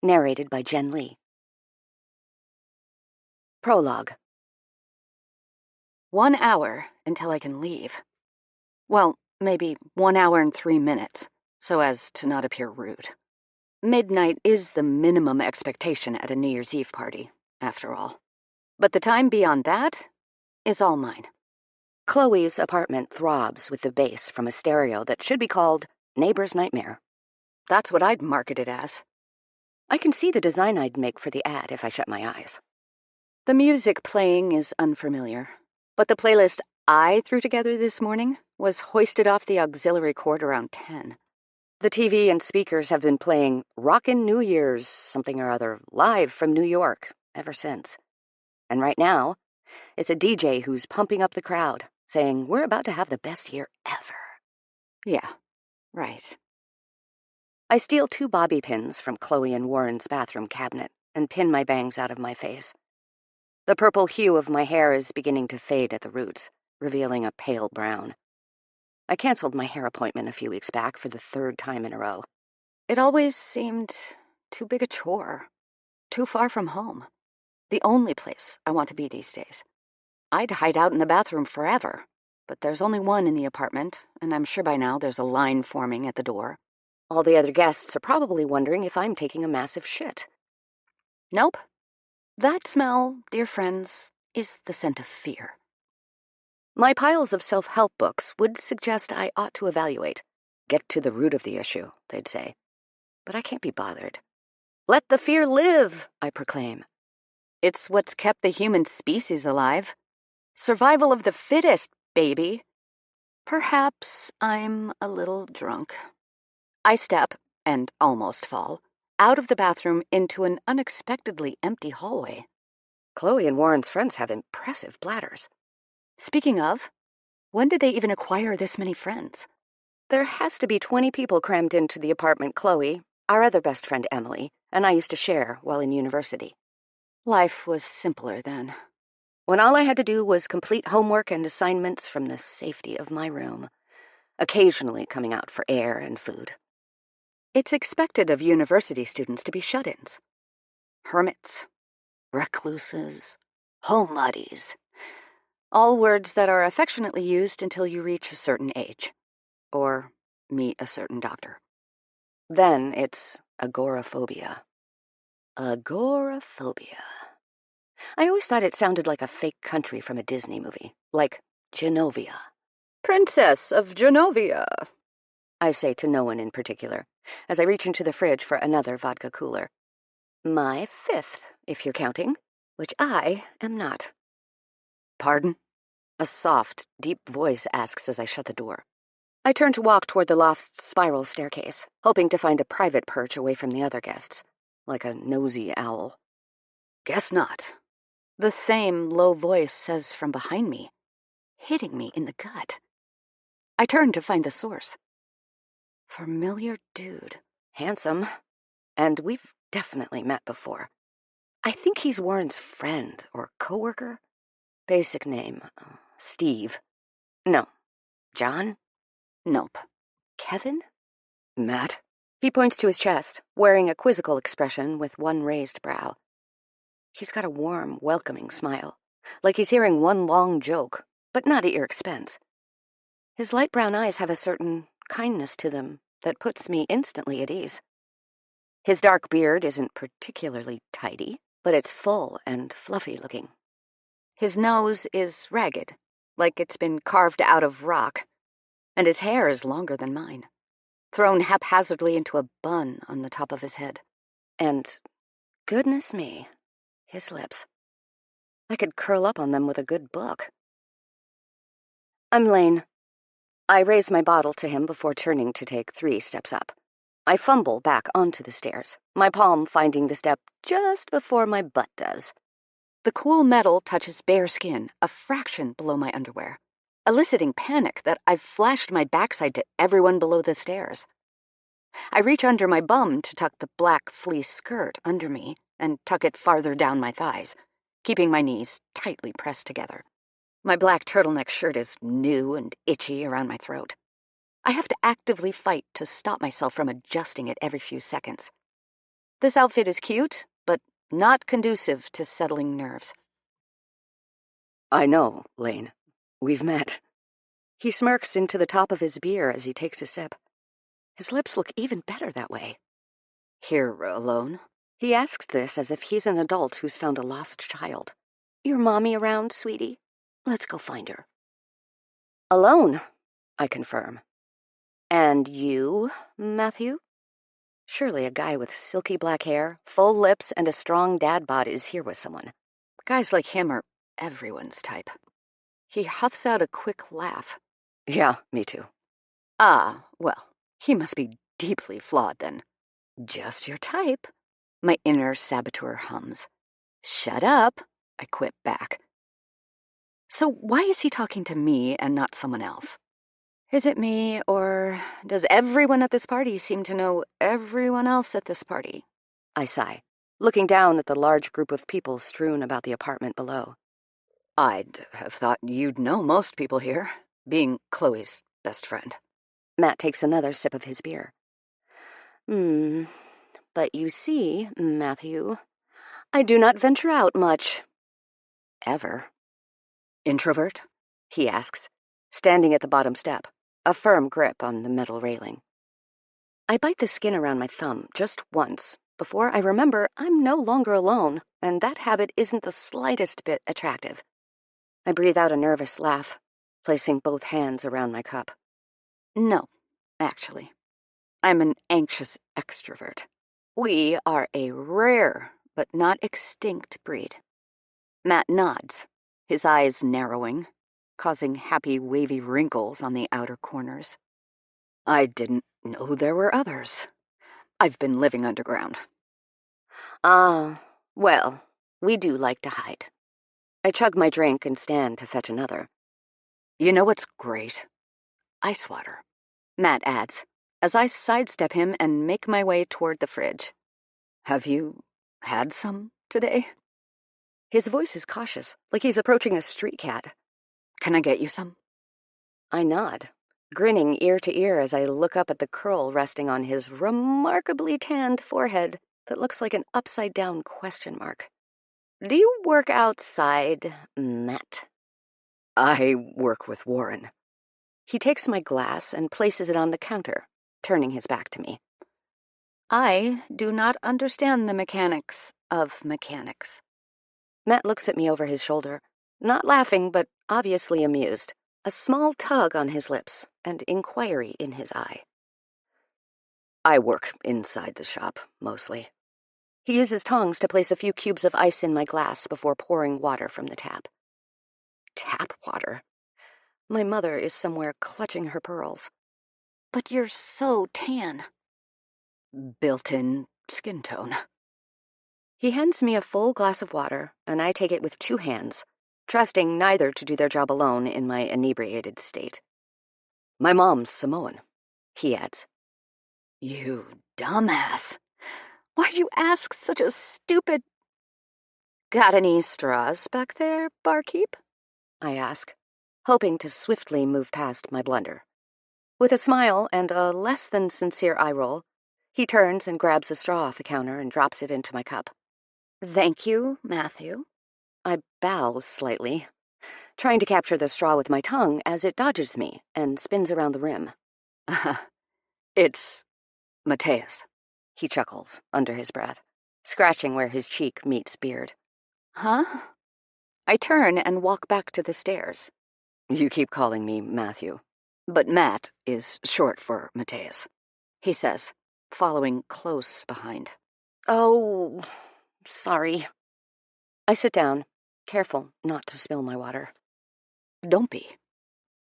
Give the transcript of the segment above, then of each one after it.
Narrated by Jen Lee. Prologue. 1 hour until I can leave. Well, maybe 1 hour and 3 minutes, so as to not appear rude. Midnight is the minimum expectation at a New Year's Eve party, after all. But the time beyond that is all mine. Chloe's apartment throbs with the bass from a stereo that should be called Neighbor's Nightmare. That's what I'd market it as. I can see the design I'd make for the ad if I shut my eyes. The music playing is unfamiliar, but the playlist I threw together this morning was hoisted off the auxiliary cord around 10. The TV and speakers have been playing Rockin' New Year's something or other live from New York ever since. And right now, it's a DJ who's pumping up the crowd, saying we're about to have the best year ever. Yeah, right. I steal 2 bobby pins from Chloe and Warren's bathroom cabinet and pin my bangs out of my face. The purple hue of my hair is beginning to fade at the roots, revealing a pale brown. I canceled my hair appointment a few weeks back for the 3rd time in a row. It always seemed too big a chore, too far from home. The only place I want to be these days. I'd hide out in the bathroom forever, but there's only one in the apartment, and I'm sure by now there's a line forming at the door. All the other guests are probably wondering if I'm taking a massive shit. Nope. That smell, dear friends, is the scent of fear. My piles of self-help books would suggest I ought to evaluate. Get to the root of the issue, they'd say. But I can't be bothered. Let the fear live, I proclaim. It's what's kept the human species alive. Survival of the fittest, baby. Perhaps I'm a little drunk. I step, and almost fall, out of the bathroom into an unexpectedly empty hallway. Chloe and Warren's friends have impressive bladders. Speaking of, when did they even acquire this many friends? There has to be 20 people crammed into the apartment Chloe, our other best friend Emily, and I used to share while in university. Life was simpler then, when all I had to do was complete homework and assignments from the safety of my room, occasionally coming out for air and food. It's expected of university students to be shut-ins. Hermits, recluses, homebodies. All words that are affectionately used until you reach a certain age, or meet a certain doctor. Then it's agoraphobia. Agoraphobia. I always thought it sounded like a fake country from a Disney movie, like Genovia. Princess of Genovia, I say to no one in particular, as I reach into the fridge for another vodka cooler. My 5th, if you're counting, which I am not. Pardon? A soft, deep voice asks as I shut the door. I turn to walk toward the loft's spiral staircase, hoping to find a private perch away from the other guests, like a nosy owl. Guess not. The same low voice says from behind me, hitting me in the gut. I turn to find the source. Familiar dude. Handsome. And we've definitely met before. I think he's Warren's friend or coworker. Basic name, Steve. No. John? Nope. Kevin? Matt? He points to his chest, wearing a quizzical expression with one raised brow. He's got a warm, welcoming smile, like he's hearing one long joke, but not at your expense. His light brown eyes have a certain kindness to them that puts me instantly at ease. His dark beard isn't particularly tidy, but it's full and fluffy-looking. His nose is ragged, like it's been carved out of rock, and his hair is longer than mine, thrown haphazardly into a bun on the top of his head. And, goodness me, his lips. I could curl up on them with a good book. I'm Lane. I raise my bottle to him before turning to take 3 steps up. I fumble back onto the stairs, my palm finding the step just before my butt does. The cool metal touches bare skin, a fraction below my underwear, eliciting panic that I've flashed my backside to everyone below the stairs. I reach under my bum to tuck the black fleece skirt under me and tuck it farther down my thighs, keeping my knees tightly pressed together. My black turtleneck shirt is new and itchy around my throat. I have to actively fight to stop myself from adjusting it every few seconds. This outfit is cute, but not conducive to settling nerves. I know, Lane. We've met. He smirks into the top of his beer as he takes a sip. His lips look even better that way. Here alone? He asks this as if he's an adult who's found a lost child. Your mommy around, sweetie? Let's go find her. Alone, I confirm. And you, Matthew? Surely a guy with silky black hair, full lips, and a strong dad bod is here with someone. Guys like him are everyone's type. He huffs out a quick laugh. Yeah, me too. Ah, well, he must be deeply flawed then. Just your type. My inner saboteur hums. Shut up, I quip back. So why is he talking to me and not someone else? Is it me, or does everyone at this party seem to know everyone else at this party? I sigh, looking down at the large group of people strewn about the apartment below. I'd have thought you'd know most people here, being Chloe's best friend. Matt takes another sip of his beer. But you see, Matthew, I do not venture out much. Ever. Introvert? He asks, standing at the bottom step, a firm grip on the metal railing. I bite the skin around my thumb just once, before I remember I'm no longer alone, and that habit isn't the slightest bit attractive. I breathe out a nervous laugh, placing both hands around my cup. No, actually. I'm an anxious extrovert. We are a rare but not extinct breed. Matt nods, his eyes narrowing, causing happy wavy wrinkles on the outer corners. I didn't know there were others. I've been living underground. Well, we do like to hide. I chug my drink and stand to fetch another. You know what's great? Ice water, Matt adds, as I sidestep him and make my way toward the fridge. Have you had some today? His voice is cautious, like he's approaching a street cat. Can I get you some? I nod, grinning ear to ear as I look up at the curl resting on his remarkably tanned forehead that looks like an upside-down question mark. Do you work outside, Matt? I work with Warren. He takes my glass and places it on the counter, turning his back to me. I do not understand the mechanics of mechanics. Matt looks at me over his shoulder, not laughing, but obviously amused, a small tug on his lips and inquiry in his eye. I work inside the shop, mostly. He uses tongs to place a few cubes of ice in my glass before pouring water from the tap. Tap water? My mother is somewhere clutching her pearls. But you're so tan. Built-in skin tone. He hands me a full glass of water, and I take it with two hands, trusting neither to do their job alone in my inebriated state. My mom's Samoan, he adds. You dumbass. Why'd you ask such a stupid... Got any straws back there, barkeep? I ask, hoping to swiftly move past my blunder. With a smile and a less than sincere eye roll, he turns and grabs a straw off the counter and drops it into my cup. Thank you, Matthew. I bow slightly, trying to capture the straw with my tongue as it dodges me and spins around the rim. It's Mateus, he chuckles under his breath, scratching where his cheek meets beard. Huh? I turn and walk back to the stairs. You keep calling me Matthew. But Matt is short for Mateus, he says, following close behind. Oh, sorry. I sit down, careful not to spill my water. Don't be.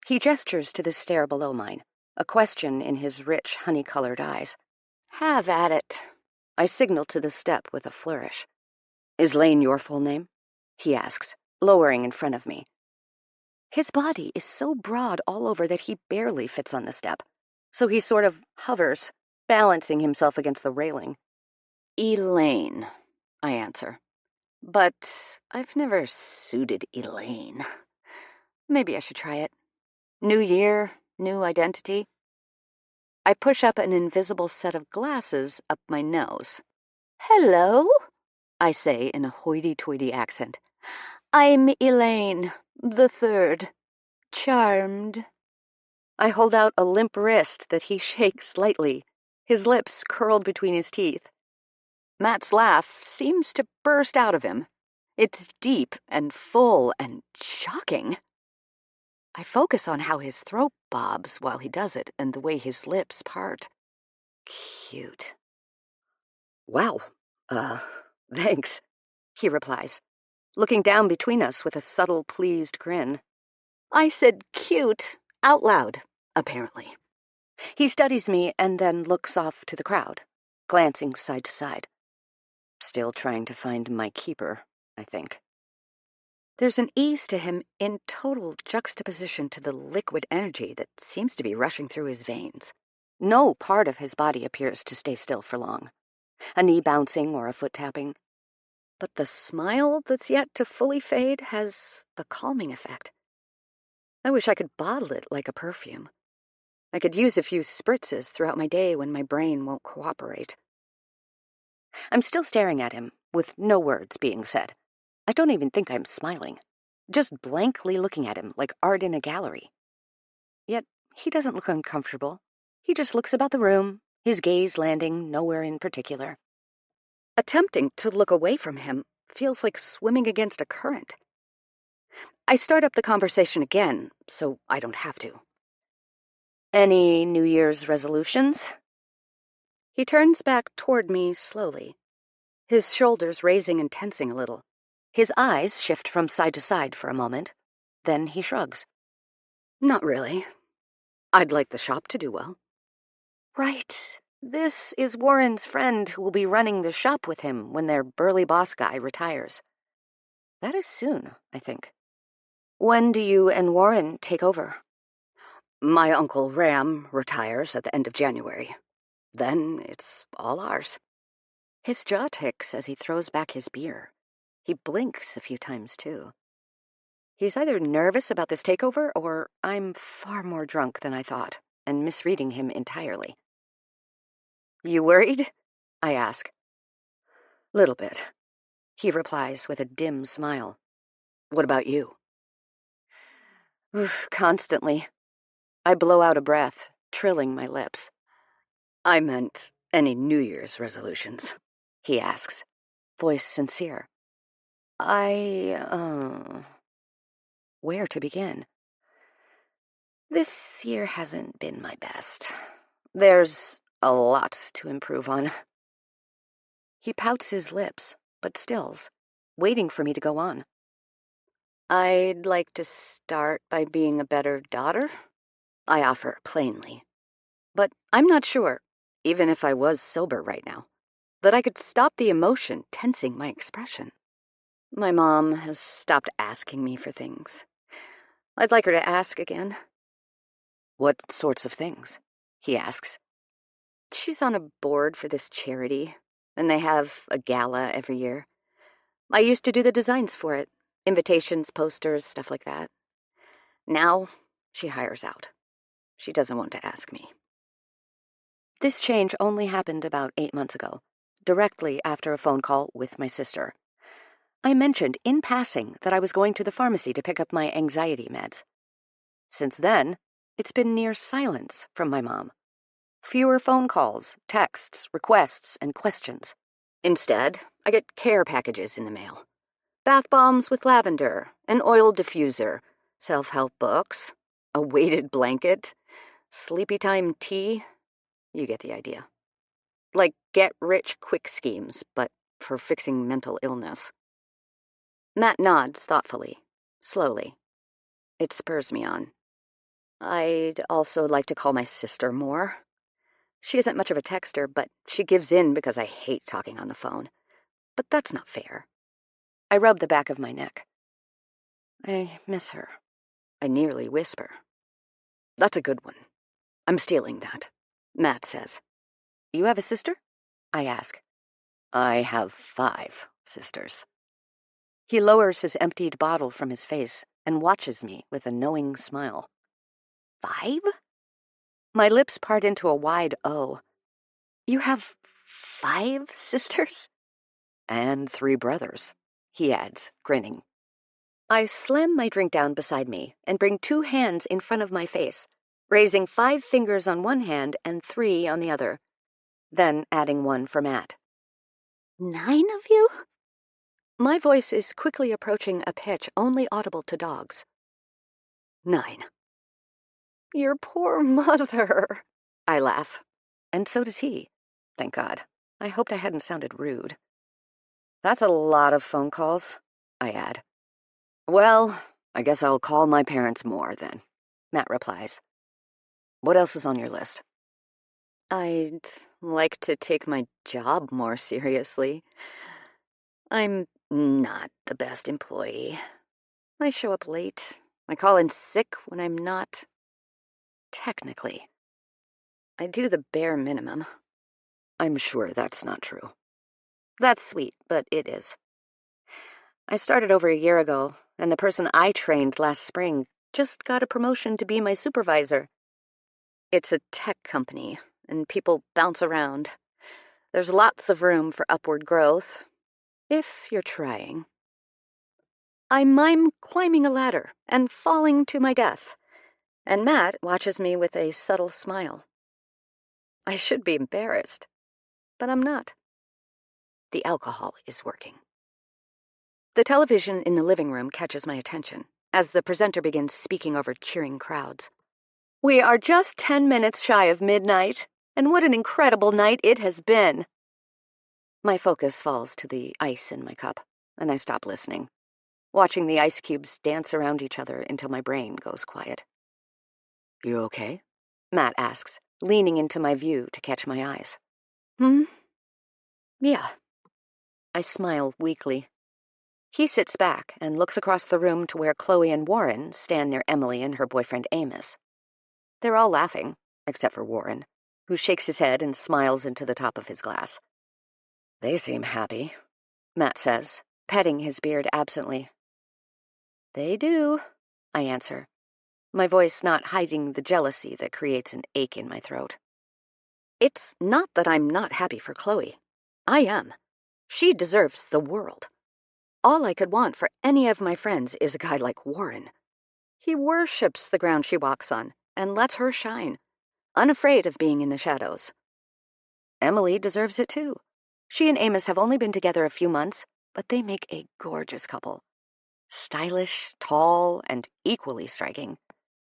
He gestures to the stair below mine, a question in his rich, honey-colored eyes. Have at it. I signal to the step with a flourish. Is Lane your full name? He asks, lowering in front of me. His body is so broad all over that he barely fits on the step, so he sort of hovers, balancing himself against the railing. Elaine, I answer. But I've never suited Elaine. Maybe I should try it. New year, new identity. I push up an invisible set of glasses up my nose. "Hello," I say in a hoity-toity accent. "I'm Elaine, the third. Charmed." I hold out a limp wrist that he shakes slightly, his lips curled between his teeth. Matt's laugh seems to burst out of him. It's deep and full and shocking. I focus on how his throat bobs while he does it and the way his lips part. Cute. Wow, thanks, he replies, looking down between us with a subtle, pleased grin. I said cute out loud, apparently. He studies me and then looks off to the crowd, glancing side to side. Still trying to find my keeper, I think. There's an ease to him in total juxtaposition to the liquid energy that seems to be rushing through his veins. No part of his body appears to stay still for long, a knee bouncing or a foot tapping. But the smile that's yet to fully fade has a calming effect. I wish I could bottle it like a perfume. I could use a few spritzes throughout my day when my brain won't cooperate. I'm still staring at him, with no words being said. I don't even think I'm smiling, just blankly looking at him like art in a gallery. Yet he doesn't look uncomfortable. He just looks about the room, his gaze landing nowhere in particular. Attempting to look away from him feels like swimming against a current. I start up the conversation again, so I don't have to. Any New Year's resolutions? He turns back toward me slowly, his shoulders raising and tensing a little. His eyes shift from side to side for a moment. Then he shrugs. Not really. I'd like the shop to do well. Right. This is Warren's friend who will be running the shop with him when their burly boss guy retires. That is soon, I think. When do you and Warren take over? My Uncle Ram retires at the end of January. Then it's all ours. His jaw ticks as he throws back his beer. He blinks a few times, too. He's either nervous about this takeover or I'm far more drunk than I thought and misreading him entirely. You worried? I ask. Little bit, he replies with a dim smile. What about you? Constantly. I blow out a breath, trilling my lips. I meant any New Year's resolutions, he asks, voice sincere. Where to begin? This year hasn't been my best. There's a lot to improve on. He pouts his lips, but stills, waiting for me to go on. I'd like to start by being a better daughter, I offer plainly. But I'm not sure, even if I was sober right now, that I could stop the emotion tensing my expression. My mom has stopped asking me for things. I'd like her to ask again. What sorts of things? He asks. She's on a board for this charity, and they have a gala every year. I used to do the designs for it, invitations, posters, stuff like that. Now, she hires out. She doesn't want to ask me. This change only happened about 8 months ago, directly after a phone call with my sister. I mentioned in passing that I was going to the pharmacy to pick up my anxiety meds. Since then, it's been near silence from my mom. Fewer phone calls, texts, requests, and questions. Instead, I get care packages in the mail. Bath bombs with lavender, an oil diffuser, self-help books, a weighted blanket, sleepy time tea. You get the idea. Like get-rich-quick schemes, but for fixing mental illness. Matt nods thoughtfully, slowly. It spurs me on. I'd also like to call my sister more. She isn't much of a texter, but she gives in because I hate talking on the phone. But that's not fair. I rub the back of my neck. I miss her. I nearly whisper. That's a good one. I'm stealing that, Matt says. You have a sister? I ask. I have 5 sisters. He lowers his emptied bottle from his face and watches me with a knowing smile. 5? My lips part into a wide O. You have 5 sisters? And 3 brothers, he adds, grinning. I slam my drink down beside me and bring 2 hands in front of my face, raising 5 fingers on one hand and 3 on the other, then adding 1 for Matt. 9 of you? My voice is quickly approaching a pitch only audible to dogs. 9. Your poor mother, I laugh. And so does he. Thank God. I hoped I hadn't sounded rude. That's a lot of phone calls, I add. Well, I guess I'll call my parents more, then, Matt replies. What else is on your list? I'd like to take my job more seriously. I'm not the best employee. I show up late. I call in sick when I'm not. Technically, I do the bare minimum. I'm sure that's not true. That's sweet, but it is. I started over a year ago, and the person I trained last spring just got a promotion to be my supervisor. It's a tech company, and people bounce around. There's lots of room for upward growth, if you're trying. I mime climbing a ladder and falling to my death, and Matt watches me with a subtle smile. I should be embarrassed, but I'm not. The alcohol is working. The television in the living room catches my attention as the presenter begins speaking over cheering crowds. We are just 10 minutes shy of midnight, and what an incredible night it has been. My focus falls to the ice in my cup, and I stop listening, watching the ice cubes dance around each other until my brain goes quiet. You okay? Matt asks, leaning into my view to catch my eyes. Yeah. I smile weakly. He sits back and looks across the room to where Chloe and Warren stand near Emily and her boyfriend Amos. They're all laughing, except for Warren, who shakes his head and smiles into the top of his glass. They seem happy, Matt says, petting his beard absently. They do, I answer, my voice not hiding the jealousy that creates an ache in my throat. It's not that I'm not happy for Chloe. I am. She deserves the world. All I could want for any of my friends is a guy like Warren. He worships the ground she walks on and lets her shine, unafraid of being in the shadows. Emily deserves it too. She and Amos have only been together a few months, but they make a gorgeous couple. Stylish, tall, and equally striking.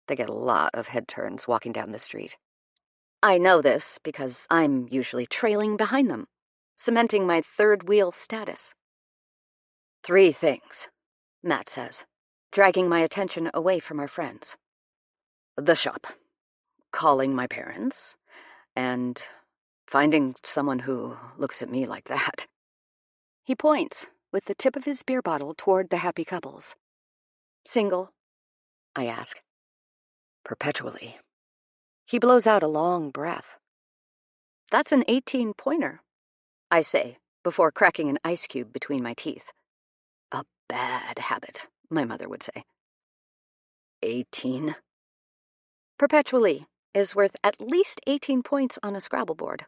They get a lot of head turns walking down the street. I know this because I'm usually trailing behind them, cementing my third wheel status. 3 things, Matt says, dragging my attention away from our friends. The shop, calling my parents, and finding someone who looks at me like that. He points with the tip of his beer bottle toward the happy couples. Single? I ask. Perpetually. He blows out a long breath. That's an 18-pointer, I say, before cracking an ice cube between my teeth. A bad habit, my mother would say. 18. Perpetually is worth at least 18 points on a Scrabble board,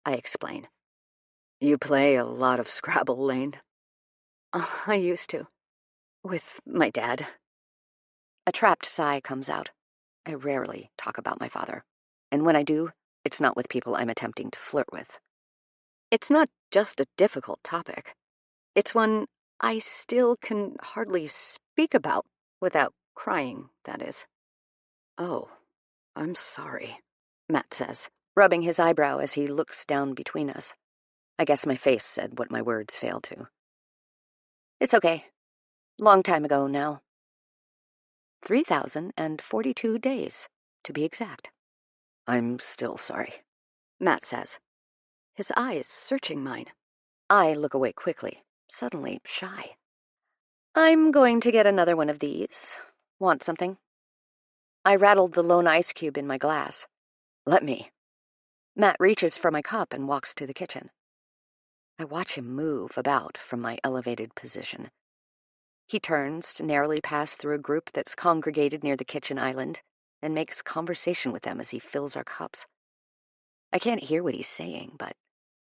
I explain. You play a lot of Scrabble, Lane. I used to. With my dad. A trapped sigh comes out. I rarely talk about my father, and when I do, it's not with people I'm attempting to flirt with. It's not just a difficult topic. It's one I still can hardly speak about without crying, that is. Oh, I'm sorry, Matt says, rubbing his eyebrow as he looks down between us. I guess my face said what my words failed to. It's okay. Long time ago now. 3,042 days, to be exact. I'm still sorry, Matt says, his eyes searching mine. I look away quickly, suddenly shy. I'm going to get another one of these. Want something? I rattled the lone ice cube in my glass. Let me. Matt reaches for my cup and walks to the kitchen. I watch him move about from my elevated position. He turns to narrowly pass through a group that's congregated near the kitchen island and makes conversation with them as he fills our cups. I can't hear what he's saying, but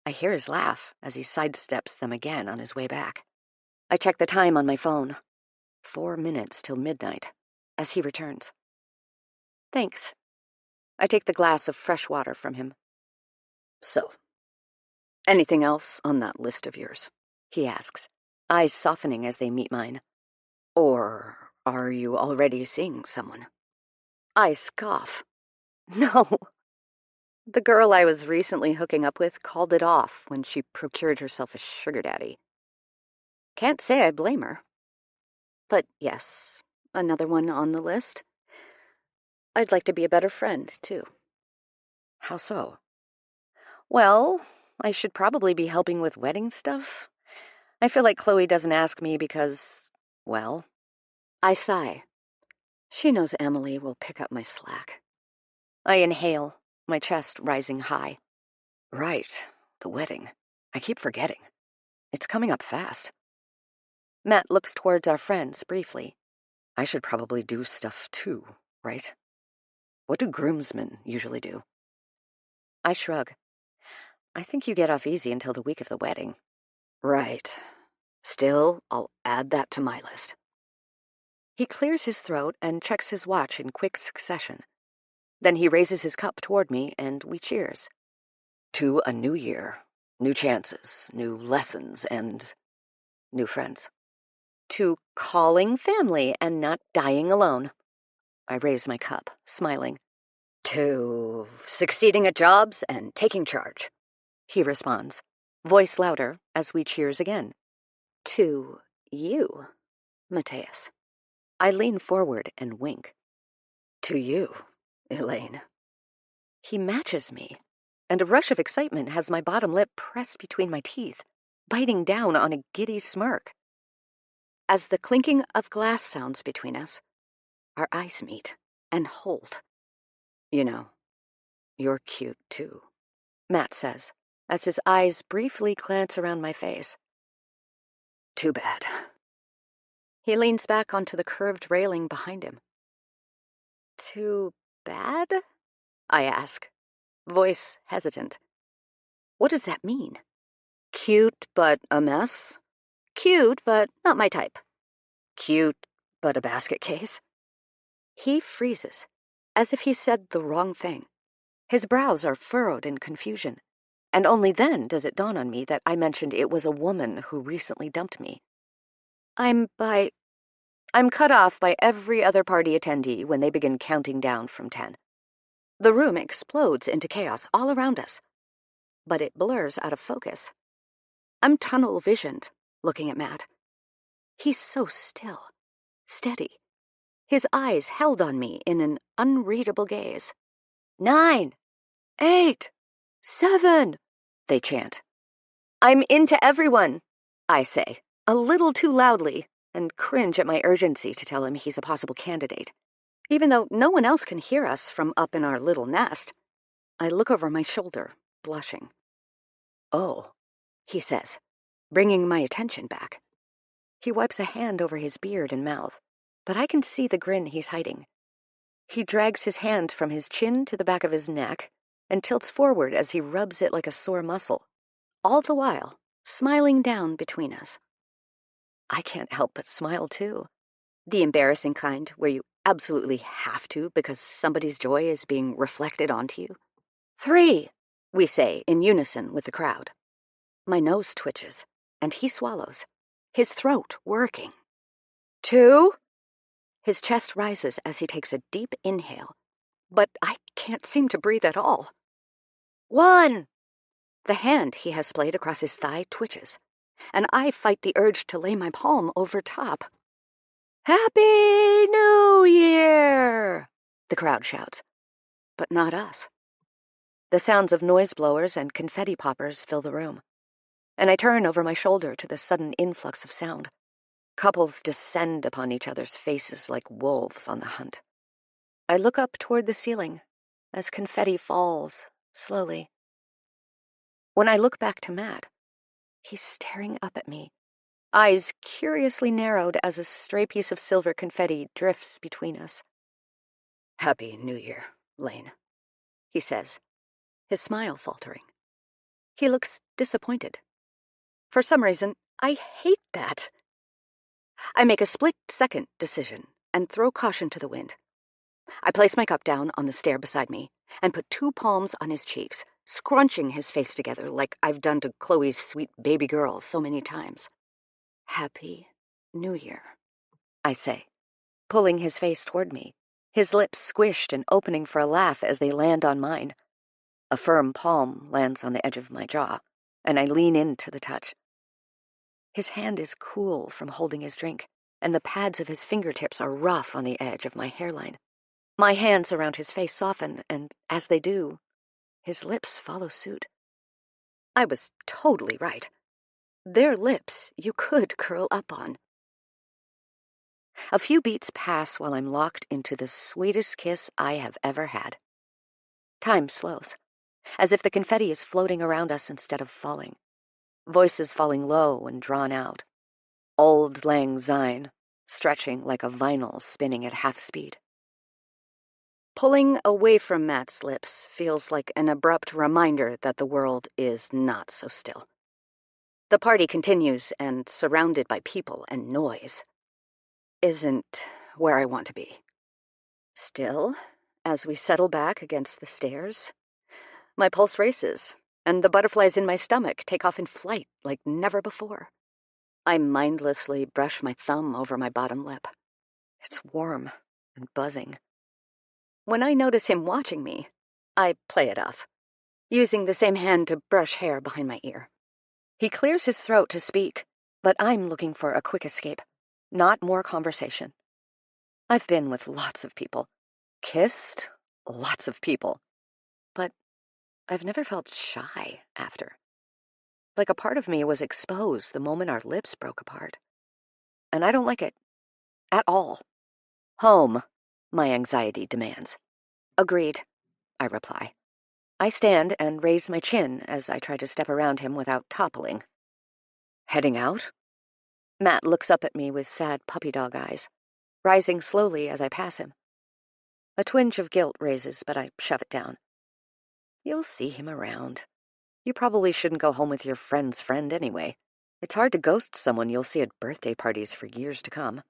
I hear his laugh as he sidesteps them again on his way back. I check the time on my phone. 4 minutes till midnight, as he returns. Thanks. I take the glass of fresh water from him. So, anything else on that list of yours? He asks, eyes softening as they meet mine. Or are you already seeing someone? I scoff. No. The girl I was recently hooking up with called it off when she procured herself a sugar daddy. Can't say I blame her. But yes, another one on the list. I'd like to be a better friend, too. How so? Well, I should probably be helping with wedding stuff. I feel like Chloe doesn't ask me because, well... I sigh. She knows Emily will pick up my slack. I inhale, my chest rising high. Right, the wedding. I keep forgetting. It's coming up fast. Matt looks towards our friends briefly. I should probably do stuff too, right? What do groomsmen usually do? I shrug. I think you get off easy until the week of the wedding. Right. Still, I'll add that to my list. He clears his throat and checks his watch in quick succession. Then he raises his cup toward me, and we cheers. To a new year, new chances, new lessons, and new friends. To calling family and not dying alone. I raise my cup, smiling. To succeeding at jobs and taking charge, he responds, voice louder as we cheers again. To you, Matthias. I lean forward and wink. To you, Elaine. He matches me, and a rush of excitement has my bottom lip pressed between my teeth, biting down on a giddy smirk. As the clinking of glass sounds between us, our eyes meet and hold. You know, you're cute too, Matt says, as his eyes briefly glance around my face. Too bad. He leans back onto the curved railing behind him. Too bad? I ask, voice hesitant. What does that mean? Cute, but a mess? Cute, but not my type. Cute, but a basket case? He freezes, as if he said the wrong thing. His brows are furrowed in confusion, and only then does it dawn on me that I mentioned it was a woman who recently dumped me. I'm cut off by every other party attendee when they begin counting down from 10. The room explodes into chaos all around us, but it blurs out of focus. I'm tunnel-visioned, looking at Matt. He's so still, steady, his eyes held on me in an unreadable gaze. 9, 8, 7, they chant. I'm into everyone, I say, a little too loudly, and cringe at my urgency to tell him he's a possible candidate. Even though no one else can hear us from up in our little nest, I look over my shoulder, blushing. Oh, he says, bringing my attention back. He wipes a hand over his beard and mouth, but I can see the grin he's hiding. He drags his hand from his chin to the back of his neck and tilts forward as he rubs it like a sore muscle, all the while smiling down between us. I can't help but smile, too. The embarrassing kind where you absolutely have to because somebody's joy is being reflected onto you. 3, we say in unison with the crowd. My nose twitches, and he swallows, his throat working. 2. His chest rises as he takes a deep inhale, but I can't seem to breathe at all. 1. The hand he has splayed across his thigh twitches, and I fight the urge to lay my palm over top. Happy New Year! The crowd shouts, but not us. The sounds of noise blowers and confetti poppers fill the room, and I turn over my shoulder to the sudden influx of sound. Couples descend upon each other's faces like wolves on the hunt. I look up toward the ceiling as confetti falls slowly. When I look back to Matt, he's staring up at me, eyes curiously narrowed as a stray piece of silver confetti drifts between us. Happy New Year, Lane, he says, his smile faltering. He looks disappointed. For some reason, I hate that. I make a split-second decision and throw caution to the wind. I place my cup down on the stair beside me and put 2 palms on his cheeks, scrunching his face together like I've done to Chloe's sweet baby girl so many times. Happy New Year, I say, pulling his face toward me, his lips squished and opening for a laugh as they land on mine. A firm palm lands on the edge of my jaw, and I lean into the touch. His hand is cool from holding his drink, and the pads of his fingertips are rough on the edge of my hairline. My hands around his face soften, and as they do, his lips follow suit. I was totally right. Their lips you could curl up on. A few beats pass while I'm locked into the sweetest kiss I have ever had. Time slows, as if the confetti is floating around us instead of falling. Voices falling low and drawn out. Auld Lang Syne, stretching like a vinyl spinning at half speed. Pulling away from Matt's lips feels like an abrupt reminder that the world is not so still. The party continues, and surrounded by people and noise isn't where I want to be. Still, as we settle back against the stairs, my pulse races, and the butterflies in my stomach take off in flight like never before. I mindlessly brush my thumb over my bottom lip. It's warm and buzzing. When I notice him watching me, I play it off, using the same hand to brush hair behind my ear. He clears his throat to speak, but I'm looking for a quick escape, not more conversation. I've been with lots of people, kissed lots of people, but I've never felt shy after. Like a part of me was exposed the moment our lips broke apart. And I don't like it. At all. Home, my anxiety demands. Agreed, I reply. I stand and raise my chin as I try to step around him without toppling. Heading out? Matt looks up at me with sad puppy dog eyes, rising slowly as I pass him. A twinge of guilt raises, but I shove it down. You'll see him around. You probably shouldn't go home with your friend's friend anyway. It's hard to ghost someone you'll see at birthday parties for years to come.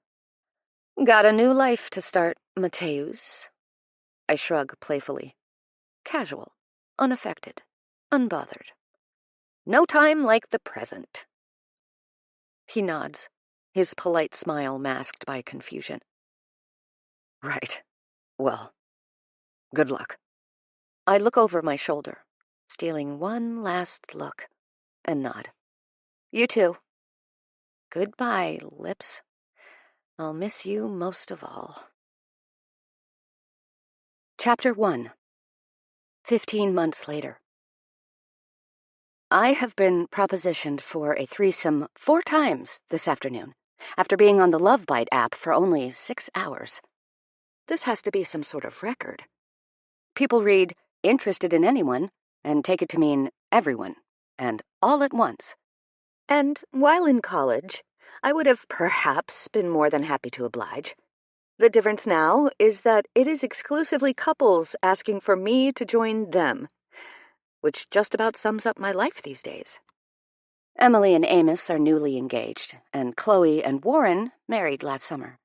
Got a new life to start, Mateus. I shrug playfully. Casual, unaffected, unbothered. No time like the present. He nods, his polite smile masked by confusion. Right. Well, good luck. I look over my shoulder, stealing one last look, and nod. You too. Goodbye, lips. I'll miss you most of all. Chapter 1. 15 months later. I have been propositioned for a threesome 4 times this afternoon, after being on the Love Bite app for only 6 hours. This has to be some sort of record. People read, interested in anyone, and take it to mean everyone, and all at once. And while in college, I would have perhaps been more than happy to oblige. The difference now is that it is exclusively couples asking for me to join them, which just about sums up my life these days. Emily and Amos are newly engaged, and Chloe and Warren married last summer.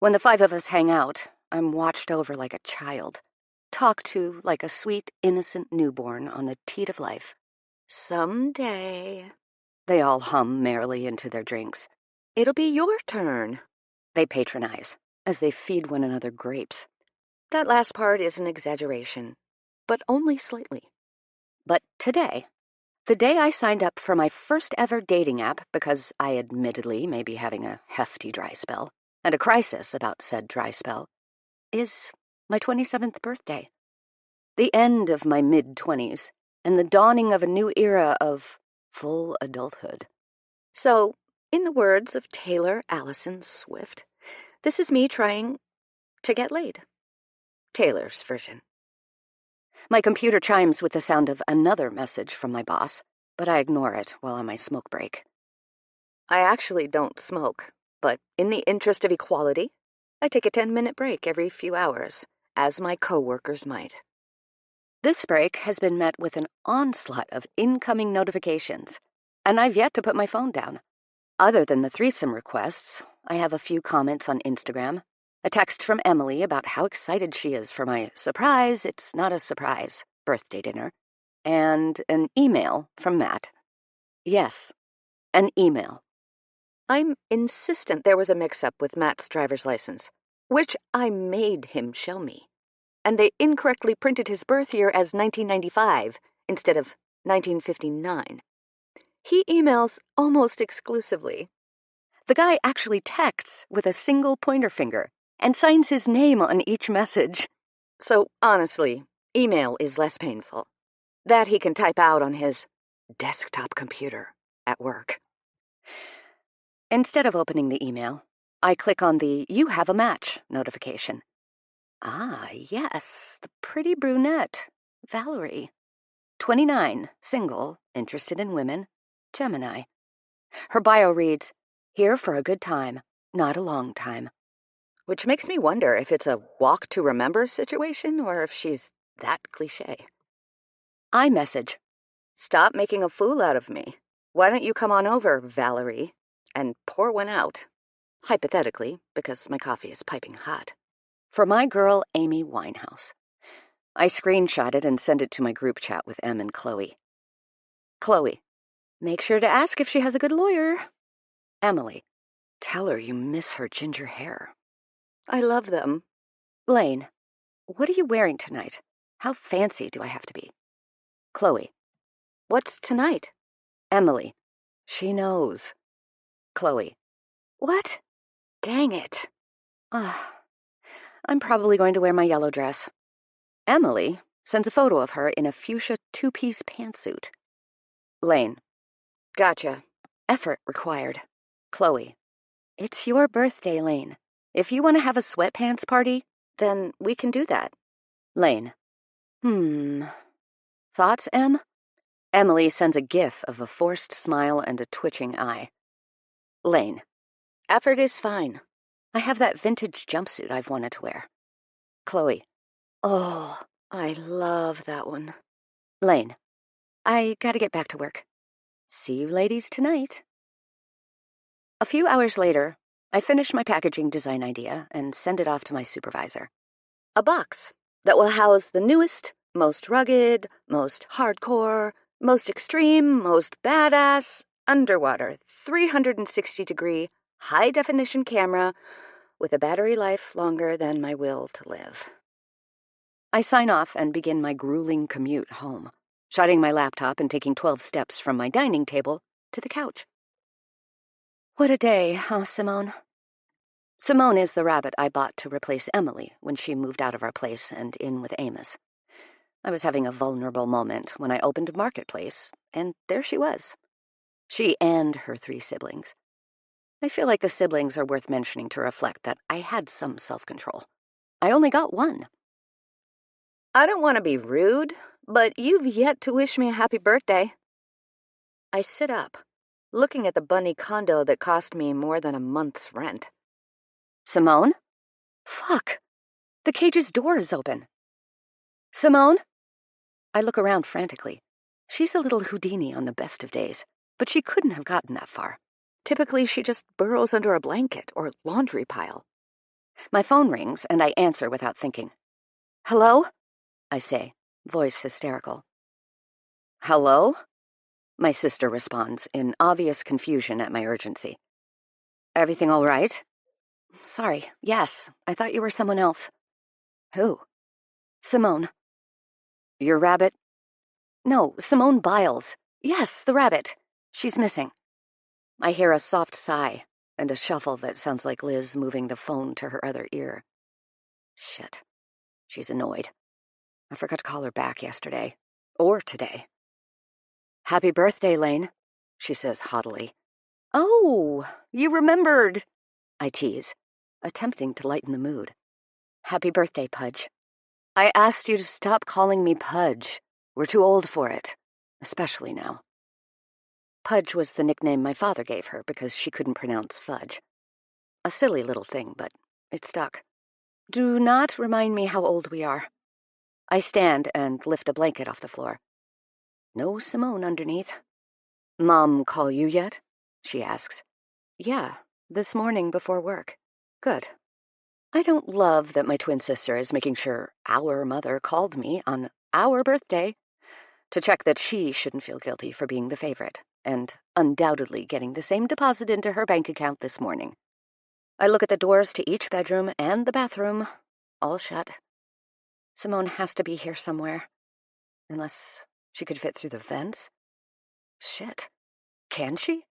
When the 5 of us hang out, I'm watched over like a child, talked to like a sweet, innocent newborn on the teat of life. Someday, they all hum merrily into their drinks. It'll be your turn, they patronize, as they feed one another grapes. That last part is an exaggeration, but only slightly. But today, the day I signed up for my first ever dating app because I admittedly may be having a hefty dry spell, and a crisis about said dry spell, is my 27th birthday. The end of my mid-20s, and the dawning of a new era of full adulthood. So, in the words of Taylor Allison Swift, this is me trying to get laid. Taylor's version. My computer chimes with the sound of another message from my boss, but I ignore it while on my smoke break. I actually don't smoke, but in the interest of equality, I take a 10-minute break every few hours, as my coworkers might. This break has been met with an onslaught of incoming notifications, and I've yet to put my phone down. Other than the threesome requests, I have a few comments on Instagram, a text from Emily about how excited she is for my surprise, it's not a surprise, birthday dinner, and an email from Matt. Yes, an email. I'm insistent there was a mix-up with Matt's driver's license, which I made him show me. And they incorrectly printed his birth year as 1995 instead of 1959. He emails almost exclusively. The guy actually texts with a single pointer finger and signs his name on each message. So honestly, email is less painful. That he can type out on his desktop computer at work. Instead of opening the email, I click on the "You have a match" notification. Ah, yes, the pretty brunette, Valerie. 29, single, interested in women, Gemini. Her bio reads, "Here for a good time, not a long time." Which makes me wonder if it's a walk to remember situation or if she's that cliché. I message, "Stop making a fool out of me. Why don't you come on over, Valerie, and pour one out? Hypothetically, because my coffee is piping hot. For my girl, Amy Winehouse." I screenshot it and send it to my group chat with Em and Chloe. Chloe, make sure to ask if she has a good lawyer. Emily, tell her you miss her ginger hair. I love them. Lane, what are you wearing tonight? How fancy do I have to be? Chloe, What's tonight? Emily, she knows. Chloe, What? Dang it. I'm probably going to wear my yellow dress. Emily sends a photo of her in a fuchsia two-piece pantsuit. Lane, Gotcha. effort required. Chloe, it's your birthday, Lane. If you want to have a sweatpants party, Then we can do that. Lane, Thoughts, Em? Emily sends a gif of a forced smile and a twitching eye. Lane, Effort is fine. I have that vintage jumpsuit I've wanted to wear. Chloe, Oh, I love that one. Lane, I gotta get back to work. See you ladies tonight. A few hours later, I finish my packaging design idea and send it off to my supervisor. A box that will house the newest, most rugged, most hardcore, most extreme, most badass, underwater, 360-degree, high-definition camera with a battery life longer than my will to live. I sign off and begin my grueling commute home, shutting my laptop and taking 12 steps from my dining table to the couch. What a day, huh, Simone? Simone is the rabbit I bought to replace Emily when she moved out of our place and in with Amos. I was having a vulnerable moment when I opened Marketplace, and there she was. She and her 3 siblings. I feel like the siblings are worth mentioning to reflect that I had some self-control. I only got 1. I don't want to be rude, but you've yet to wish me a happy birthday. I sit up, looking at the bunny condo that cost me more than a month's rent. Simone? Fuck! The cage's door is open. Simone? I look around frantically. She's a little Houdini on the best of days, but she couldn't have gotten that far. Typically, she just burrows under a blanket or laundry pile. My phone rings, and I answer without thinking. Hello? I say, voice hysterical. Hello? My sister responds, in obvious confusion at my urgency. Everything all right? Sorry, yes, I thought you were someone else. Who? Simone. Your rabbit? No, Simone Biles. Yes, the rabbit. She's missing. I hear a soft sigh and a shuffle that sounds like Liz moving the phone to her other ear. Shit. She's annoyed. I forgot to call her back yesterday. Or today. Happy birthday, Lane, she says haughtily. Oh, you remembered, I tease, attempting to lighten the mood. Happy birthday, Pudge. I asked you to stop calling me Pudge. We're too old for it, especially now. Pudge was the nickname my father gave her because she couldn't pronounce fudge. A silly little thing, but it stuck. Do not remind me how old we are. I stand and lift a blanket off the floor. No Simone underneath. Mom call you yet? She asks. Yeah, this morning before work. Good. I don't love that my twin sister is making sure our mother called me on our birthday to check that she shouldn't feel guilty for being the favorite, and undoubtedly getting the same deposit into her bank account this morning. I look at the doors to each bedroom and the bathroom, all shut. Simone has to be here somewhere. Unless she could fit through the vents. Shit. Can she?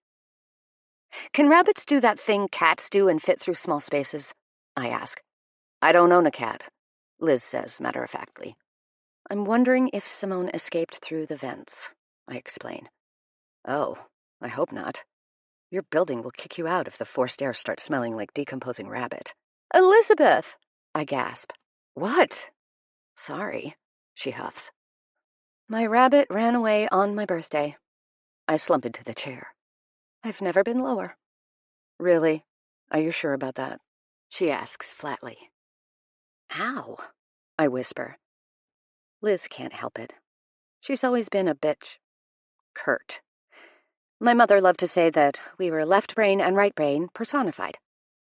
Can rabbits do that thing cats do and fit through small spaces? I ask. I don't own a cat, Liz says matter-of-factly. I'm wondering if Simone escaped through the vents, I explain. Oh, I hope not. Your building will kick you out if the forced air starts smelling like decomposing rabbit. Elizabeth! I gasp. What? Sorry, she huffs. My rabbit ran away on my birthday. I slump into the chair. I've never been lower. Really? Are you sure about that? She asks flatly. Ow, I whisper. Liz can't help it. She's always been a bitch. Curt. My mother loved to say that we were left brain and right brain personified.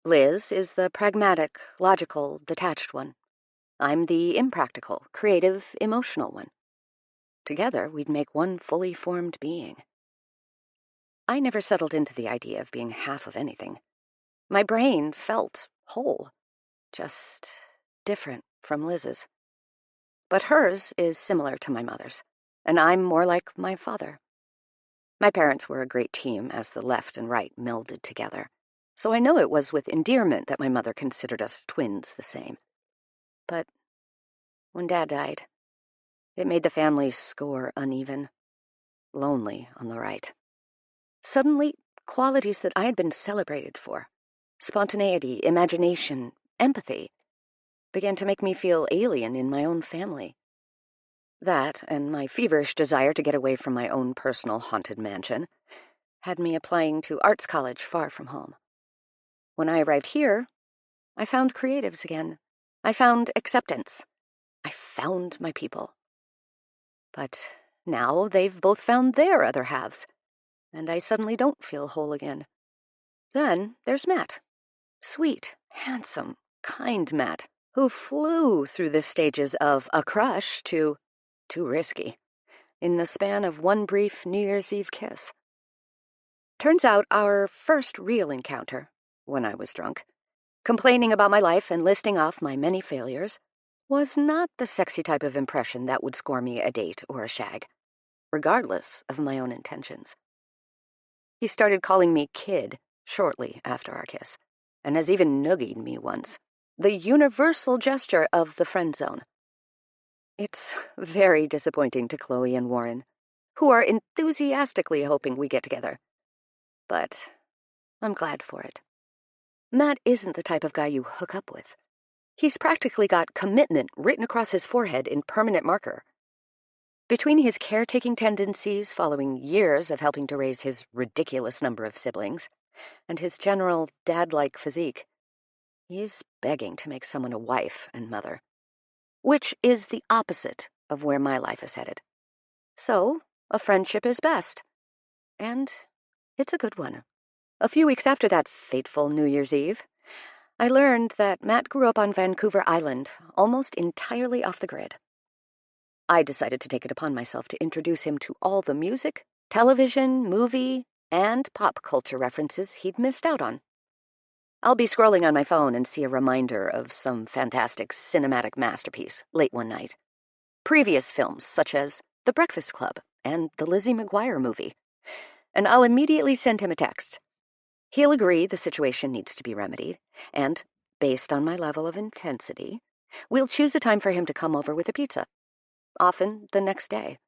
Liz is the pragmatic, logical, detached one. I'm the impractical, creative, emotional one. Together, we'd make one fully formed being. I never settled into the idea of being half of anything. My brain felt whole, just different from Liz's. But hers is similar to my mother's, and I'm more like my father. My parents were a great team as the left and right melded together, so I know it was with endearment that my mother considered us twins the same. But when Dad died, it made the family's score uneven, lonely on the right. Suddenly, qualities that I had been celebrated for, spontaneity, imagination, empathy, began to make me feel alien in my own family. That, and my feverish desire to get away from my own personal haunted mansion, had me applying to arts college far from home. When I arrived here, I found creatives again. I found acceptance. I found my people. But now they've both found their other halves, and I suddenly don't feel whole again. Then there's Matt. Sweet, handsome, kind Matt, who flew through the stages of a crush to too risky in the span of one brief New Year's Eve kiss. Turns out our first real encounter, when I was drunk, complaining about my life and listing off my many failures, was not the sexy type of impression that would score me a date or a shag, regardless of my own intentions. He started calling me kid shortly after our kiss, and has even noogied me once, the universal gesture of the friend zone. It's very disappointing to Chloe and Warren, who are enthusiastically hoping we get together. But I'm glad for it. Matt isn't the type of guy you hook up with. He's practically got commitment written across his forehead in permanent marker. Between his caretaking tendencies following years of helping to raise his ridiculous number of siblings, and his general dad-like physique, he's begging to make someone a wife and mother, which is the opposite of where my life is headed. So, a friendship is best. And it's a good one. A few weeks after that fateful New Year's Eve, I learned that Matt grew up on Vancouver Island, almost entirely off the grid. I decided to take it upon myself to introduce him to all the music, television, movie, and pop culture references he'd missed out on. I'll be scrolling on my phone and see a reminder of some fantastic cinematic masterpiece late one night. Previous films such as The Breakfast Club and the Lizzie McGuire movie, and I'll immediately send him a text. He'll agree the situation needs to be remedied, and, based on my level of intensity, we'll choose a time for him to come over with a pizza, often the next day.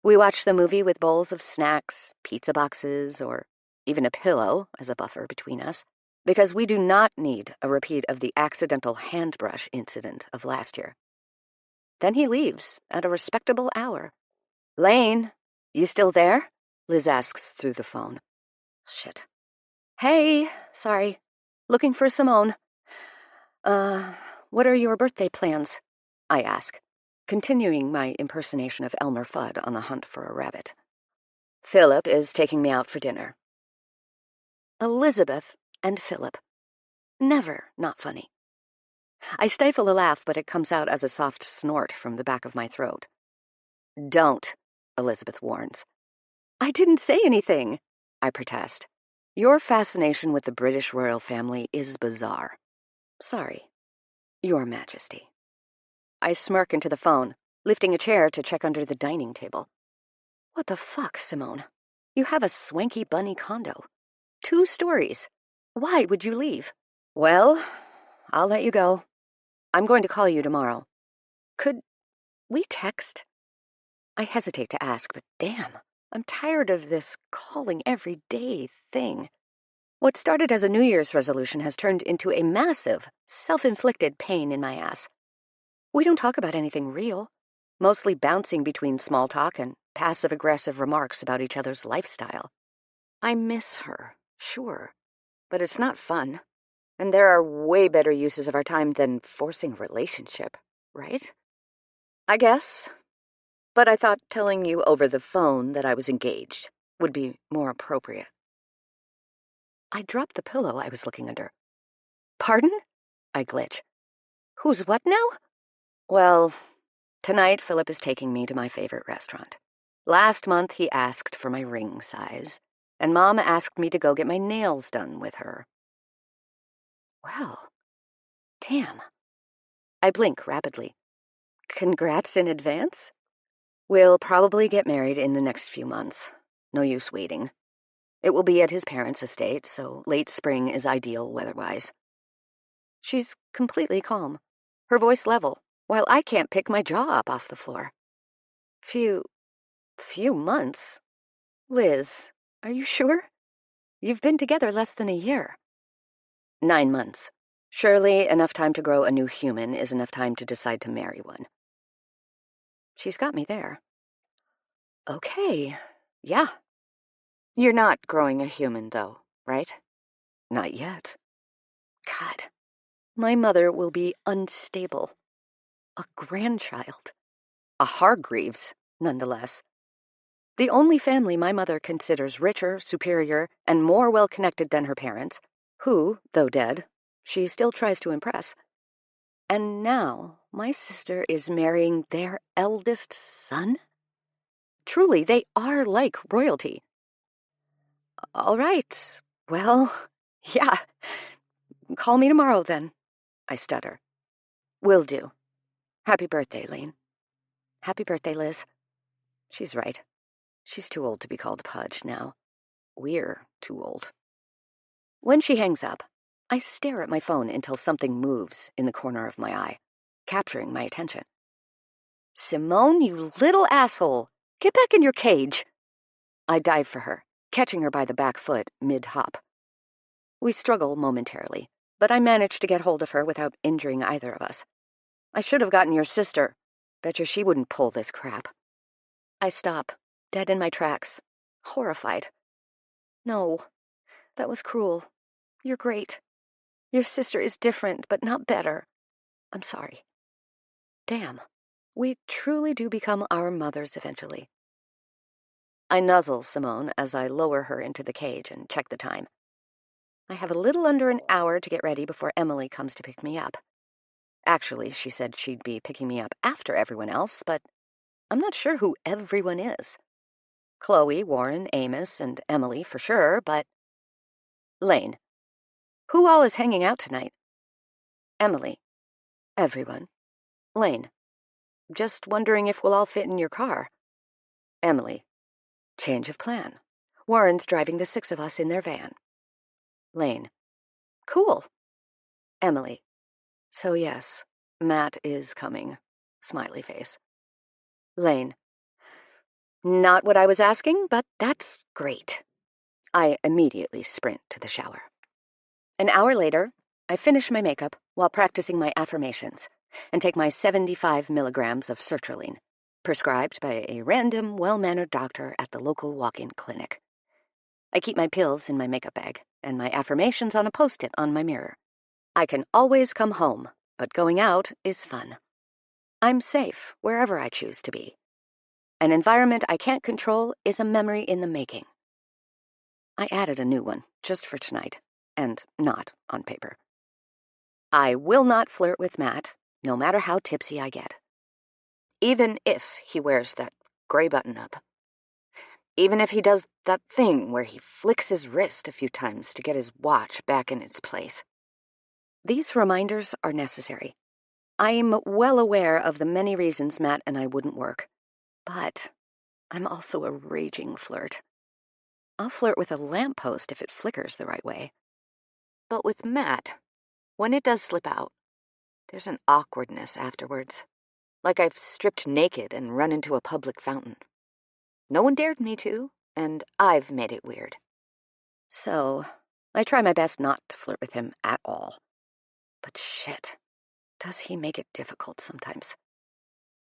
We watch the movie with bowls of snacks, pizza boxes, or even a pillow as a buffer between us, because we do not need a repeat of the accidental handbrush incident of last year. Then he leaves at a respectable hour. Lane, you still there? Liz asks through the phone. Shit. Hey, sorry. Looking for Simone. What are your birthday plans? I ask. continuing my impersonation of Elmer Fudd on the hunt for a rabbit. Philip is taking me out for dinner. Elizabeth and Philip. Never not funny. I stifle a laugh, but it comes out as a soft snort from the back of my throat. Don't, Elizabeth warns. I didn't say anything, I protest. Your fascination with the British royal family is bizarre. Sorry, Your Majesty. I smirk into the phone, lifting a chair to check under the dining table. What the fuck, Simone? You have a swanky bunny condo. 2 stories. Why would you leave? Well, I'll let you go. I'm going to call you tomorrow. Could we text? I hesitate to ask, but damn, I'm tired of this calling every day thing. What started as a New Year's resolution has turned into a massive, self-inflicted pain in my ass. We don't talk about anything real, mostly bouncing between small talk and passive-aggressive remarks about each other's lifestyle. I miss her, sure, but it's not fun. And there are way better uses of our time than forcing a relationship, right? I guess. But I thought telling you over the phone that I was engaged would be more appropriate. I dropped the pillow I was looking under. Pardon? I glitch. Who's what now? Well, tonight Philip is taking me to my favorite restaurant. Last month he asked for my ring size, and Mom asked me to go get my nails done with her. Well, damn. I blink rapidly. Congrats in advance? We'll probably get married in the next few months. No use waiting. It will be at his parents' estate, so late spring is ideal weather-wise. She's completely calm, her voice level, while I can't pick my jaw up off the floor. Few months? Liz, are you sure? You've been together less than a year. 9 months. Surely enough time to grow a new human is enough time to decide to marry one. She's got me there. Okay, yeah. You're not growing a human, though, right? Not yet. God, my mother will be unstable. A grandchild. A Hargreaves, nonetheless. The only family my mother considers richer, superior, and more well-connected than her parents, who, though dead, she still tries to impress. And now my sister is marrying their eldest son? Truly, they are like royalty. All right. Well, yeah. Call me tomorrow, then, I stutter. Will do. Happy birthday, Lane. Happy birthday, Liz. She's right. She's too old to be called Pudge now. We're too old. When she hangs up, I stare at my phone until something moves in the corner of my eye, capturing my attention. Simone, you little asshole! Get back in your cage! I dive for her, catching her by the back foot mid-hop. We struggle momentarily, but I manage to get hold of her without injuring either of us. I should have gotten your sister. Betcha she wouldn't pull this crap. I stop, dead in my tracks, horrified. No, that was cruel. You're great. Your sister is different, but not better. I'm sorry. Damn, we truly do become our mothers eventually. I nuzzle Simone as I lower her into the cage and check the time. I have a little under an hour to get ready before Emily comes to pick me up. Actually, she said she'd be picking me up after everyone else, but I'm not sure who everyone is. Chloe, Warren, Amos, and Emily for sure, but... Lane. Who all is hanging out tonight? Emily. Everyone. Lane. Just wondering if we'll all fit in your car. Emily. Change of plan. Warren's driving the 6 of us in their van. Lane. Cool. Emily. So yes, Matt is coming. Smiley face. Lane. Not what I was asking, but that's great. I immediately sprint to the shower. An hour later, I finish my makeup while practicing my affirmations and take my 75 milligrams of sertraline, prescribed by a random, well-mannered doctor at the local walk-in clinic. I keep my pills in my makeup bag and my affirmations on a post-it on my mirror. I can always come home, but going out is fun. I'm safe wherever I choose to be. An environment I can't control is a memory in the making. I added a new one, just for tonight, and not on paper. I will not flirt with Matt, no matter how tipsy I get. Even if he wears that gray button-up. Even if he does that thing where he flicks his wrist a few times to get his watch back in its place. These reminders are necessary. I'm well aware of the many reasons Matt and I wouldn't work, but I'm also a raging flirt. I'll flirt with a lamppost if it flickers the right way. But with Matt, when it does slip out, there's an awkwardness afterwards, like I've stripped naked and run into a public fountain. No one dared me to, and I've made it weird. So, I try my best not to flirt with him at all. But shit, does he make it difficult sometimes.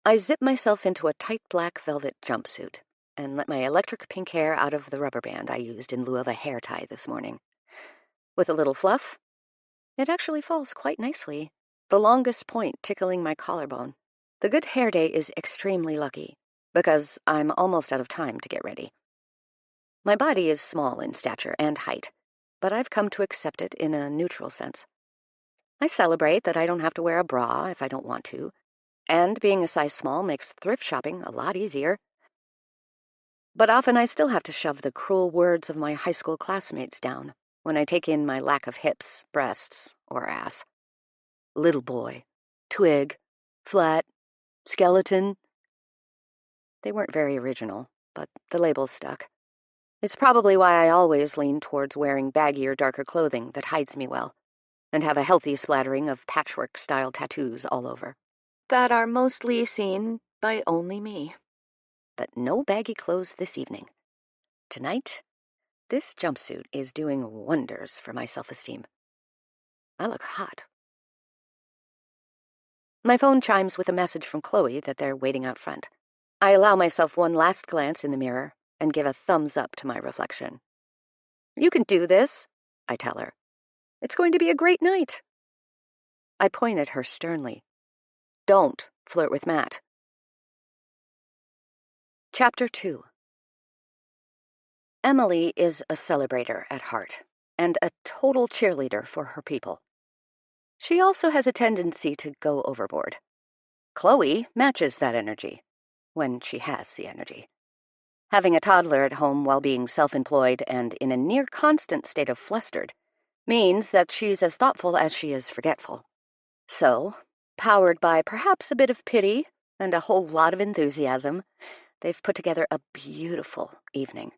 I zip myself into a tight black velvet jumpsuit and let my electric pink hair out of the rubber band I used in lieu of a hair tie this morning. With a little fluff, it actually falls quite nicely, the longest point tickling my collarbone. The good hair day is extremely lucky, because I'm almost out of time to get ready. My body is small in stature and height, but I've come to accept it in a neutral sense. I celebrate that I don't have to wear a bra if I don't want to, and being a size small makes thrift shopping a lot easier. But often I still have to shove the cruel words of my high school classmates down when I take in my lack of hips, breasts, or ass. Little boy, twig, flat, skeleton. They weren't very original, but the labels stuck. It's probably why I always lean towards wearing baggier, darker clothing that hides me well, and have a healthy splattering of patchwork-style tattoos all over, that are mostly seen by only me. But no baggy clothes this evening. Tonight, this jumpsuit is doing wonders for my self-esteem. I look hot. My phone chimes with a message from Chloe that they're waiting out front. I allow myself one last glance in the mirror and give a thumbs up to my reflection. You can do this, I tell her. It's going to be a great night. I point at her sternly. Don't flirt with Matt. Chapter 2. Emily is a celebrator at heart, and a total cheerleader for her people. She also has a tendency to go overboard. Chloe matches that energy, when she has the energy. Having a toddler at home while being self-employed and in a near constant state of flustered means that she's as thoughtful as she is forgetful. So, powered by perhaps a bit of pity and a whole lot of enthusiasm, they've put together a beautiful evening.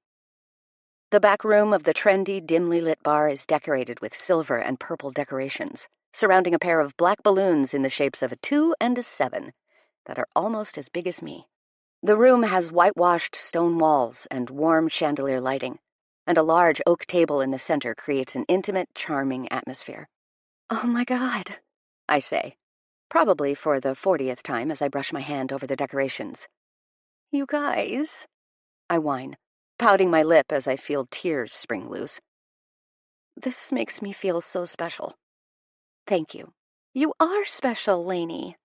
The back room of the trendy, dimly lit bar is decorated with silver and purple decorations, surrounding a pair of black balloons in the shapes of a 2 and a 7 that are almost as big as me. The room has whitewashed stone walls and warm chandelier lighting, and a large oak table in the center creates an intimate, charming atmosphere. Oh my God, I say, probably for the 40th time as I brush my hand over the decorations. You guys, I whine, pouting my lip as I feel tears spring loose. This makes me feel so special. Thank you. You are special, Lainey.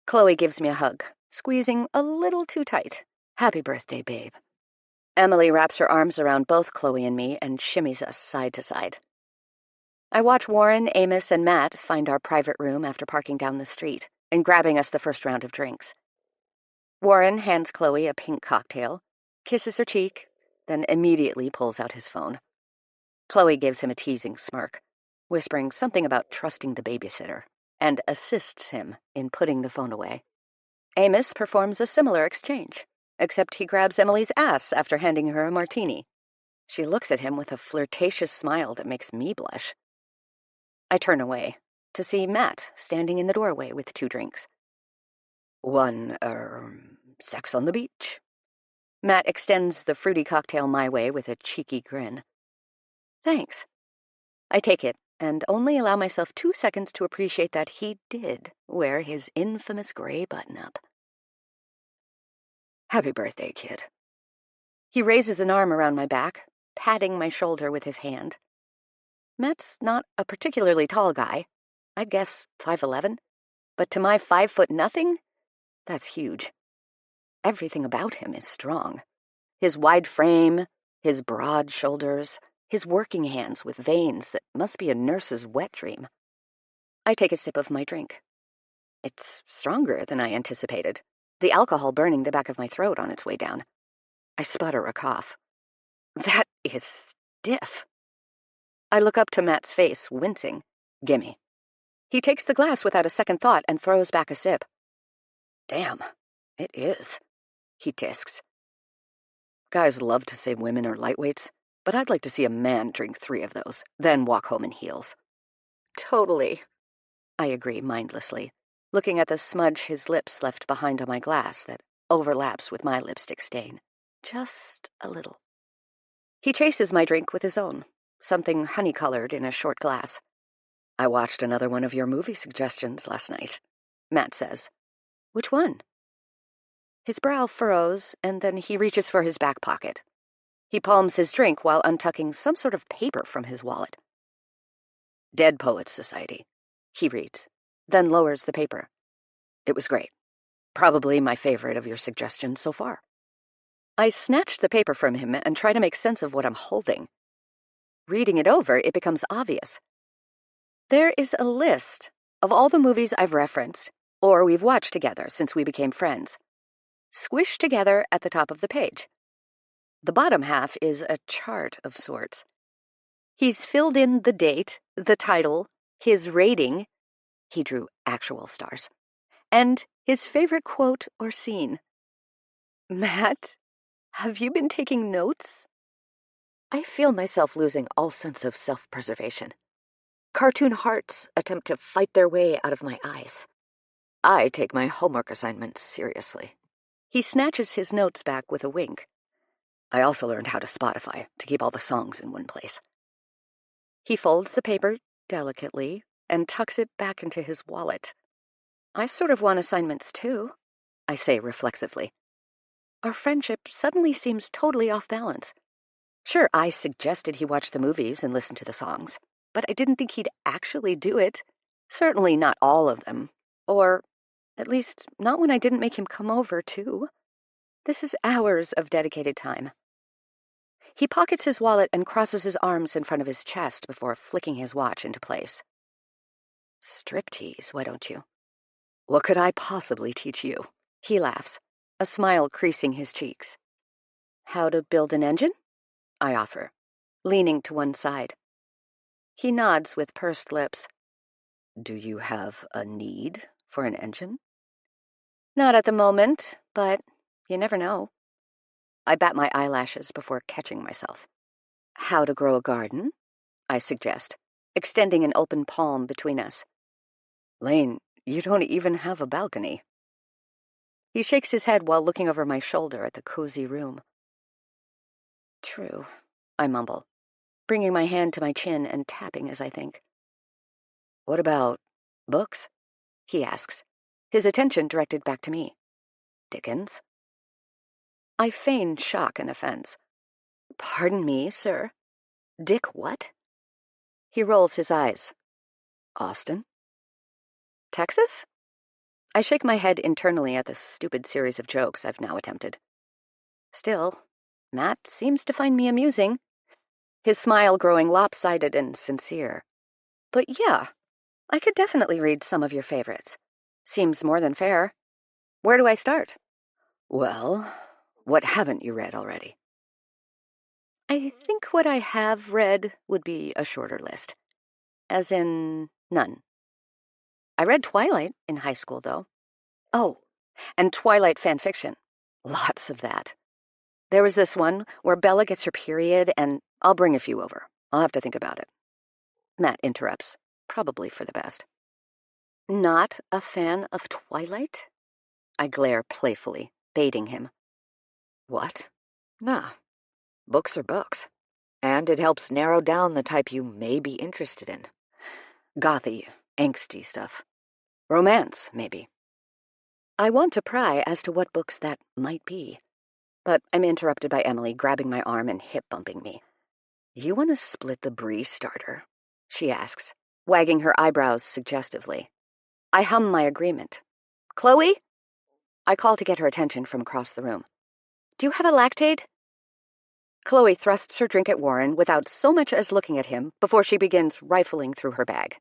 Chloe gives me a hug, squeezing a little too tight. Happy birthday, babe. Emily wraps her arms around both Chloe and me and shimmies us side to side. I watch Warren, Amos, and Matt find our private room after parking down the street and grabbing us the first round of drinks. Warren hands Chloe a pink cocktail, kisses her cheek, then immediately pulls out his phone. Chloe gives him a teasing smirk, whispering something about trusting the babysitter, and assists him in putting the phone away. Amos performs a similar exchange, except he grabs Emily's ass after handing her a martini. She looks at him with a flirtatious smile that makes me blush. I turn away to see Matt standing in the doorway with 2 drinks. Sex on the beach. Matt extends the fruity cocktail my way with a cheeky grin. Thanks. I take it and only allow myself 2 seconds to appreciate that he did wear his infamous gray button-up. Happy birthday, kid. He raises an arm around my back, patting my shoulder with his hand. Matt's not a particularly tall guy. I'd guess 5'11", but to my 5 foot nothing, That's huge. Everything about him is strong. His wide frame, his broad shoulders, his working hands with veins that must be a nurse's wet dream. I take a sip of my drink. It's stronger than I anticipated, the alcohol burning the back of my throat on its way down. I sputter a cough. That is stiff. I look up to Matt's face, wincing. Gimme. He takes the glass without a second thought and throws back a sip. Damn, it is, he tisks. Guys love to say women are lightweights, but I'd like to see a man drink 3 of those, then walk home in heels. Totally, I agree mindlessly, looking at the smudge his lips left behind on my glass that overlaps with my lipstick stain. Just a little. He chases my drink with his own, something honey-colored in a short glass. I watched another one of your movie suggestions last night, Matt says. Which one? His brow furrows, and then he reaches for his back pocket. He palms his drink while untucking some sort of paper from his wallet. Dead Poets Society, he reads, then lowers the paper. It was great. Probably my favorite of your suggestions so far. I snatch the paper from him and try to make sense of what I'm holding. Reading it over, it becomes obvious. There is a list of all the movies I've referenced, or we've watched together since we became friends, squished together at the top of the page. The bottom half is a chart of sorts. He's filled in the date, the title, his rating, he drew actual stars, and his favorite quote or scene. Matt, have you been taking notes? I feel myself losing all sense of self-preservation. Cartoon hearts attempt to fight their way out of my eyes. I take my homework assignments seriously. He snatches his notes back with a wink. I also learned how to Spotify to keep all the songs in one place. He folds the paper delicately and tucks it back into his wallet. I sort of want assignments too, I say reflexively. Our friendship suddenly seems totally off balance. Sure, I suggested he watch the movies and listen to the songs, but I didn't think he'd actually do it. Certainly not all of them. Or, at least, not when I didn't make him come over, too. This is hours of dedicated time. He pockets his wallet and crosses his arms in front of his chest before flicking his watch into place. Striptease, why don't you? What could I possibly teach you? He laughs, a smile creasing his cheeks. How to build an engine? I offer, leaning to one side. He nods with pursed lips. Do you have a need for an engine? Not at the moment, but you never know. I bat my eyelashes before catching myself. How to grow a garden? I suggest, extending an open palm between us. Lane, you don't even have a balcony. He shakes his head while looking over my shoulder at the cozy room. True, I mumble, bringing my hand to my chin and tapping as I think. What about books? He asks, his attention directed back to me. Dickens? I feign shock and offense. Pardon me, sir. Dick what? He rolls his eyes. Austin? Texas? I shake my head internally at the stupid series of jokes I've now attempted. Still, Matt seems to find me amusing, his smile growing lopsided and sincere. But yeah, I could definitely read some of your favorites. Seems more than fair. Where do I start? Well, what haven't you read already? I think what I have read would be a shorter list. As in, none. I read Twilight in high school, though. Oh, and Twilight fan fiction. Lots of that. There was this one where Bella gets her period, and I'll bring a few over. I'll have to think about it. Matt interrupts, probably for the best. Not a fan of Twilight? I glare playfully, baiting him. What? Nah. Books are books. And it helps narrow down the type you may be interested in. Gothy, angsty stuff. Romance, maybe. I want to pry as to what books that might be, but I'm interrupted by Emily grabbing my arm and hip-bumping me. You want to split the brie starter? She asks, wagging her eyebrows suggestively. I hum my agreement. Chloe? I call to get her attention from across the room. "Do you have a Lactaid?" Chloe thrusts her drink at Warren without so much as looking at him before she begins rifling through her bag.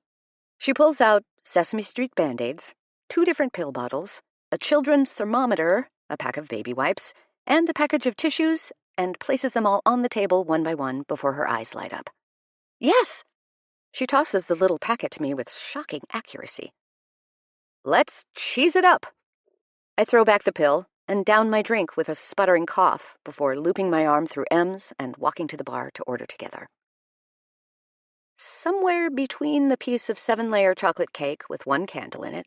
She pulls out Sesame Street Band-Aids, 2 different pill bottles, a children's thermometer, a pack of baby wipes, and a package of tissues, and places them all on the table one by one before her eyes light up. "Yes!" She tosses the little packet to me with shocking accuracy. "Let's cheese it up." I throw back the pill and down my drink with a sputtering cough before looping my arm through M's and walking to the bar to order together. Somewhere between the piece of 7-layer chocolate cake with 1 candle in it,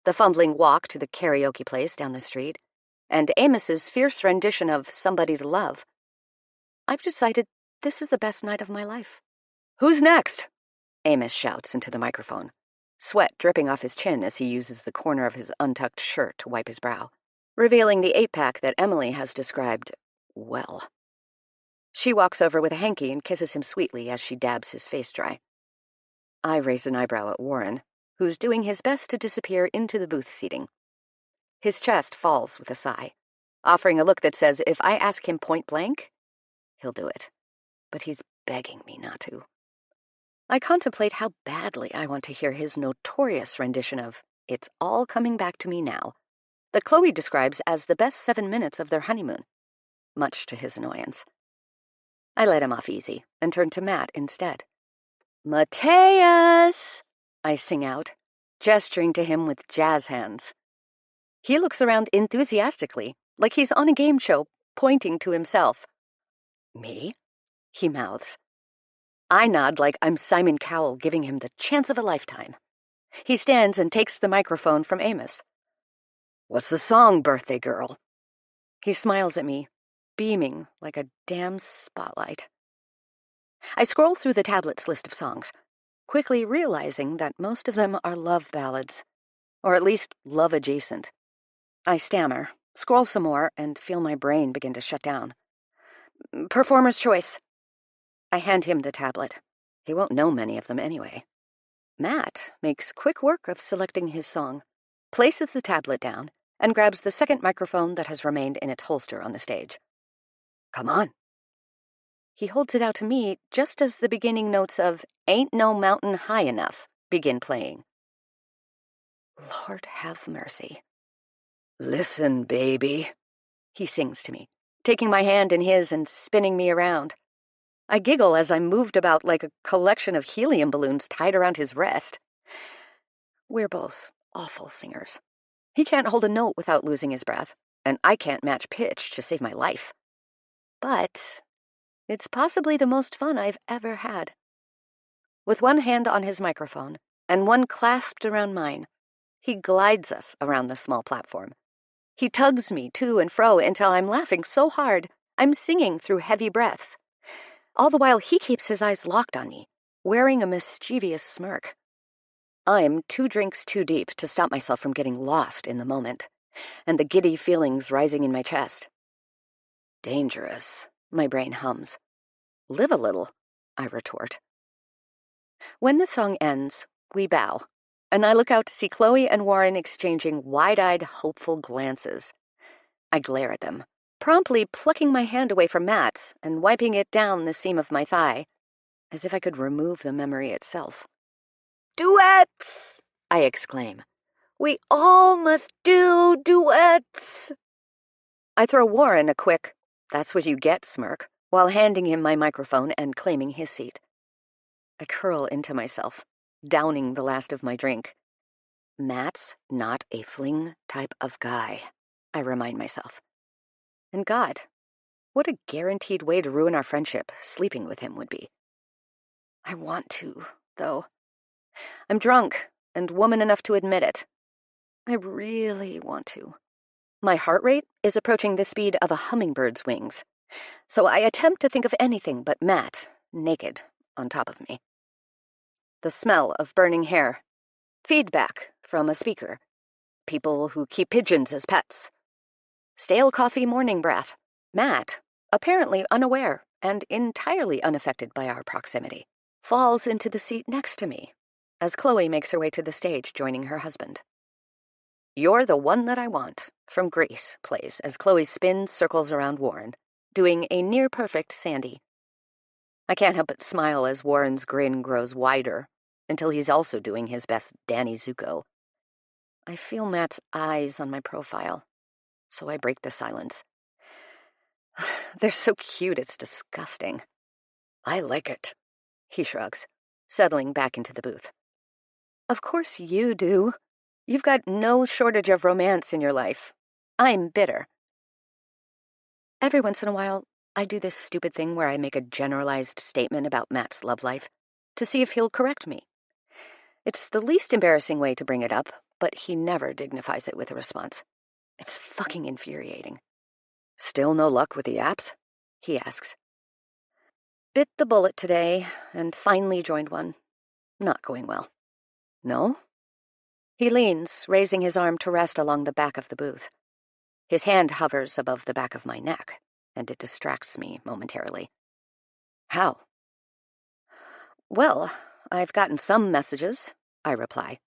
the fumbling walk to the karaoke place down the street, and Amos's fierce rendition of Somebody to Love, I've decided this is the best night of my life. "Who's next?" Amos shouts into the microphone, sweat dripping off his chin as he uses the corner of his untucked shirt to wipe his brow, revealing the 8-pack that Emily has described well. She walks over with a hanky and kisses him sweetly as she dabs his face dry. I raise an eyebrow at Warren, who's doing his best to disappear into the booth seating. His chest falls with a sigh, offering a look that says if I ask him point blank, he'll do it. But he's begging me not to. I contemplate how badly I want to hear his notorious rendition of It's All Coming Back to Me Now, that Chloe describes as the best 7 minutes of their honeymoon, much to his annoyance. I let him off easy and turn to Matt instead. "Mateus!" I sing out, gesturing to him with jazz hands. He looks around enthusiastically, like he's on a game show, pointing to himself. "Me?" he mouths. I nod like I'm Simon Cowell giving him the chance of a lifetime. He stands and takes the microphone from Amos. "What's the song, birthday girl?" He smiles at me, beaming like a damn spotlight. I scroll through the tablet's list of songs, quickly realizing that most of them are love ballads, or at least love-adjacent. I stammer, scroll some more, and feel my brain begin to shut down. "Performer's choice." I hand him the tablet. He won't know many of them anyway. Matt makes quick work of selecting his song, places the tablet down, and grabs the second microphone that has remained in its holster on the stage. "Come on." He holds it out to me just as the beginning notes of Ain't No Mountain High Enough begin playing. Lord have mercy. "Listen, baby," he sings to me, taking my hand in his and spinning me around. I giggle as I'm moved about like a collection of helium balloons tied around his wrist. We're both awful singers. He can't hold a note without losing his breath, and I can't match pitch to save my life. But it's possibly the most fun I've ever had. With one hand on his microphone and one clasped around mine, he glides us around the small platform. He tugs me to and fro until I'm laughing so hard I'm singing through heavy breaths. All the while he keeps his eyes locked on me, wearing a mischievous smirk. I'm 2 drinks too deep to stop myself from getting lost in the moment, and the giddy feelings rising in my chest. "Dangerous," my brain hums. "Live a little," I retort. When the song ends, we bow, and I look out to see Chloe and Warren exchanging wide-eyed, hopeful glances. I glare at them, promptly plucking my hand away from Matt's and wiping it down the seam of my thigh, as if I could remove the memory itself. "Duets!" I exclaim. "We all must do duets!" I throw Warren a quick, "That's what you get," smirk, while handing him my microphone and claiming his seat. I curl into myself, downing the last of my drink. Matt's not a fling type of guy, I remind myself. And God, what a guaranteed way to ruin our friendship sleeping with him would be. I want to, though. I'm drunk and woman enough to admit it. I really want to. My heart rate is approaching the speed of a hummingbird's wings, so I attempt to think of anything but Matt, naked, on top of me. The smell of burning hair. Feedback from a speaker. People who keep pigeons as pets. Stale coffee morning breath. Matt, apparently unaware and entirely unaffected by our proximity, falls into the seat next to me as Chloe makes her way to the stage, joining her husband. "You're the one that I want," from Grease plays as Chloe spins circles around Warren, doing a near-perfect Sandy. I can't help but smile as Warren's grin grows wider, until he's also doing his best Danny Zuko. I feel Matt's eyes on my profile, so I break the silence. They're so cute, it's disgusting. I like it, he shrugs, settling back into the booth. Of course you do. You've got no shortage of romance in your life. I'm bitter. Every once in a while, I do this stupid thing where I make a generalized statement about Matt's love life to see if he'll correct me. It's the least embarrassing way to bring it up, but he never dignifies it with a response. It's fucking infuriating. Still no luck with the apps? He asks. Bit the bullet today, and finally joined one. Not going well. No? He leans, raising his arm to rest along the back of the booth. His hand hovers above the back of my neck, and it distracts me momentarily. How? Well, I've gotten some messages, I reply,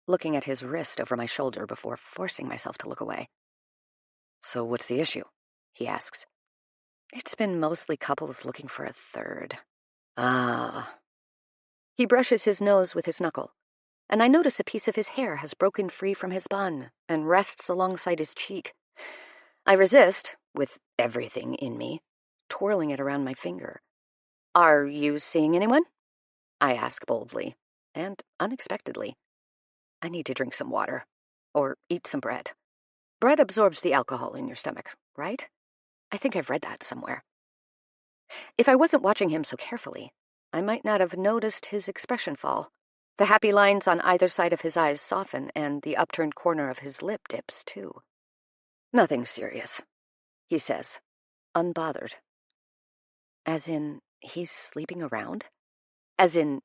looking at his wrist over my shoulder before forcing myself to look away. So what's the issue? He asks. It's been mostly couples looking for a third. Ah. He brushes his nose with his knuckle, and I notice a piece of his hair has broken free from his bun and rests alongside his cheek. I resist, with everything in me, twirling it around my finger. Are you seeing anyone? I ask boldly, and unexpectedly. I need to drink some water, or eat some bread. Bread absorbs the alcohol in your stomach, right? I think I've read that somewhere. If I wasn't watching him so carefully, I might not have noticed his expression fall. The happy lines on either side of his eyes soften, and the upturned corner of his lip dips, too. Nothing serious, he says, unbothered. As in, he's sleeping around? As in,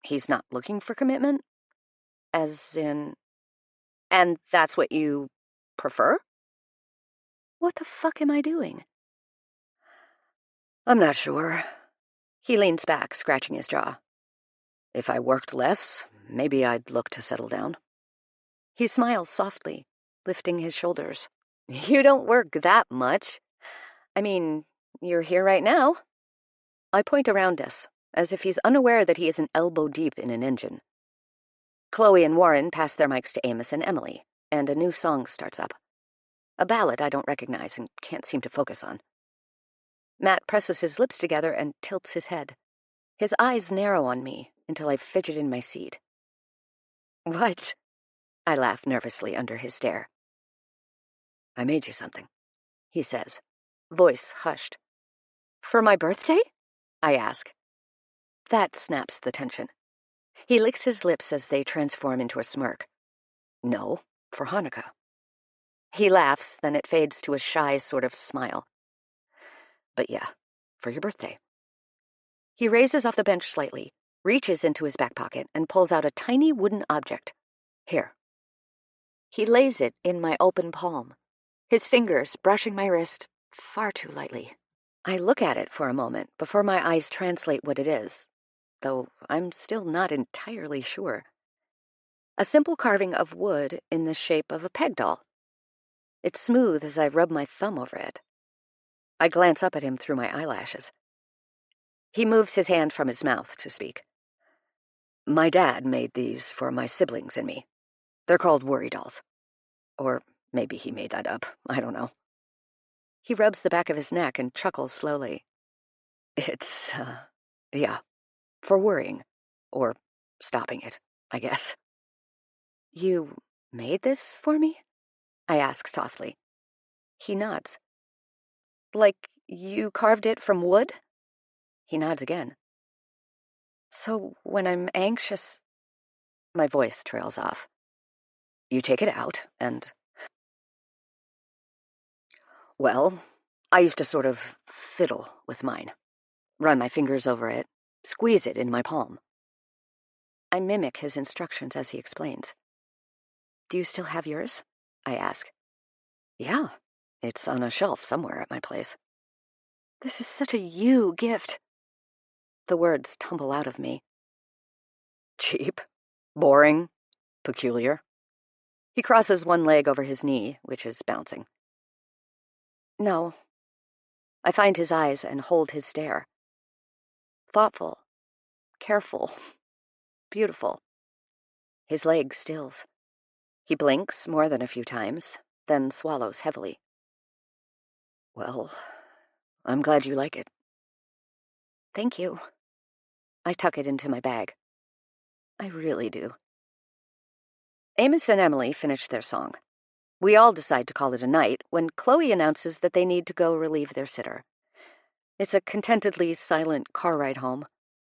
he's not looking for commitment? As in, and that's what you prefer? What the fuck am I doing? I'm not sure. He leans back, scratching his jaw. If I worked less, maybe I'd look to settle down. He smiles softly, lifting his shoulders. You don't work that much. I mean, you're here right now. I point around us, as if he's unaware that he isn't elbow deep in an engine. Chloe and Warren pass their mics to Amos and Emily, and a new song starts up. A ballad I don't recognize and can't seem to focus on. Matt presses his lips together and tilts his head. His eyes narrow on me until I fidget in my seat. What? I laugh nervously under his stare. I made you something, he says, voice hushed. For my birthday? I ask. That snaps the tension. He licks his lips as they transform into a smirk. No, for Hanukkah. He laughs, then it fades to a shy sort of smile. But yeah, for your birthday. He raises off the bench slightly, reaches into his back pocket, and pulls out a tiny wooden object. Here. He lays it in my open palm, his fingers brushing my wrist far too lightly. I look at it for a moment before my eyes translate what it is, though I'm still not entirely sure. A simple carving of wood in the shape of a peg doll. It's smooth as I rub my thumb over it. I glance up at him through my eyelashes. He moves his hand from his mouth to speak. My dad made these for my siblings and me. They're called worry dolls. Or maybe he made that up. I don't know. He rubs the back of his neck and chuckles slowly. It's, yeah, for worrying. Or stopping it, I guess. You made this for me? I ask softly. He nods. Like you carved it from wood? He nods again. So when I'm anxious... My voice trails off. You take it out, and... Well, I used to sort of fiddle with mine. Run my fingers over it, squeeze it in my palm. I mimic his instructions as he explains. Do you still have yours? I ask. Yeah, it's on a shelf somewhere at my place. This is such a you gift. The words tumble out of me. Cheap, boring, peculiar. He crosses one leg over his knee, which is bouncing. No. I find his eyes and hold his stare. Thoughtful, careful, beautiful. His leg stills. He blinks more than a few times, then swallows heavily. Well, I'm glad you like it. Thank you. I tuck it into my bag. I really do. Amos and Emily finish their song. We all decide to call it a night when Chloe announces that they need to go relieve their sitter. It's a contentedly silent car ride home,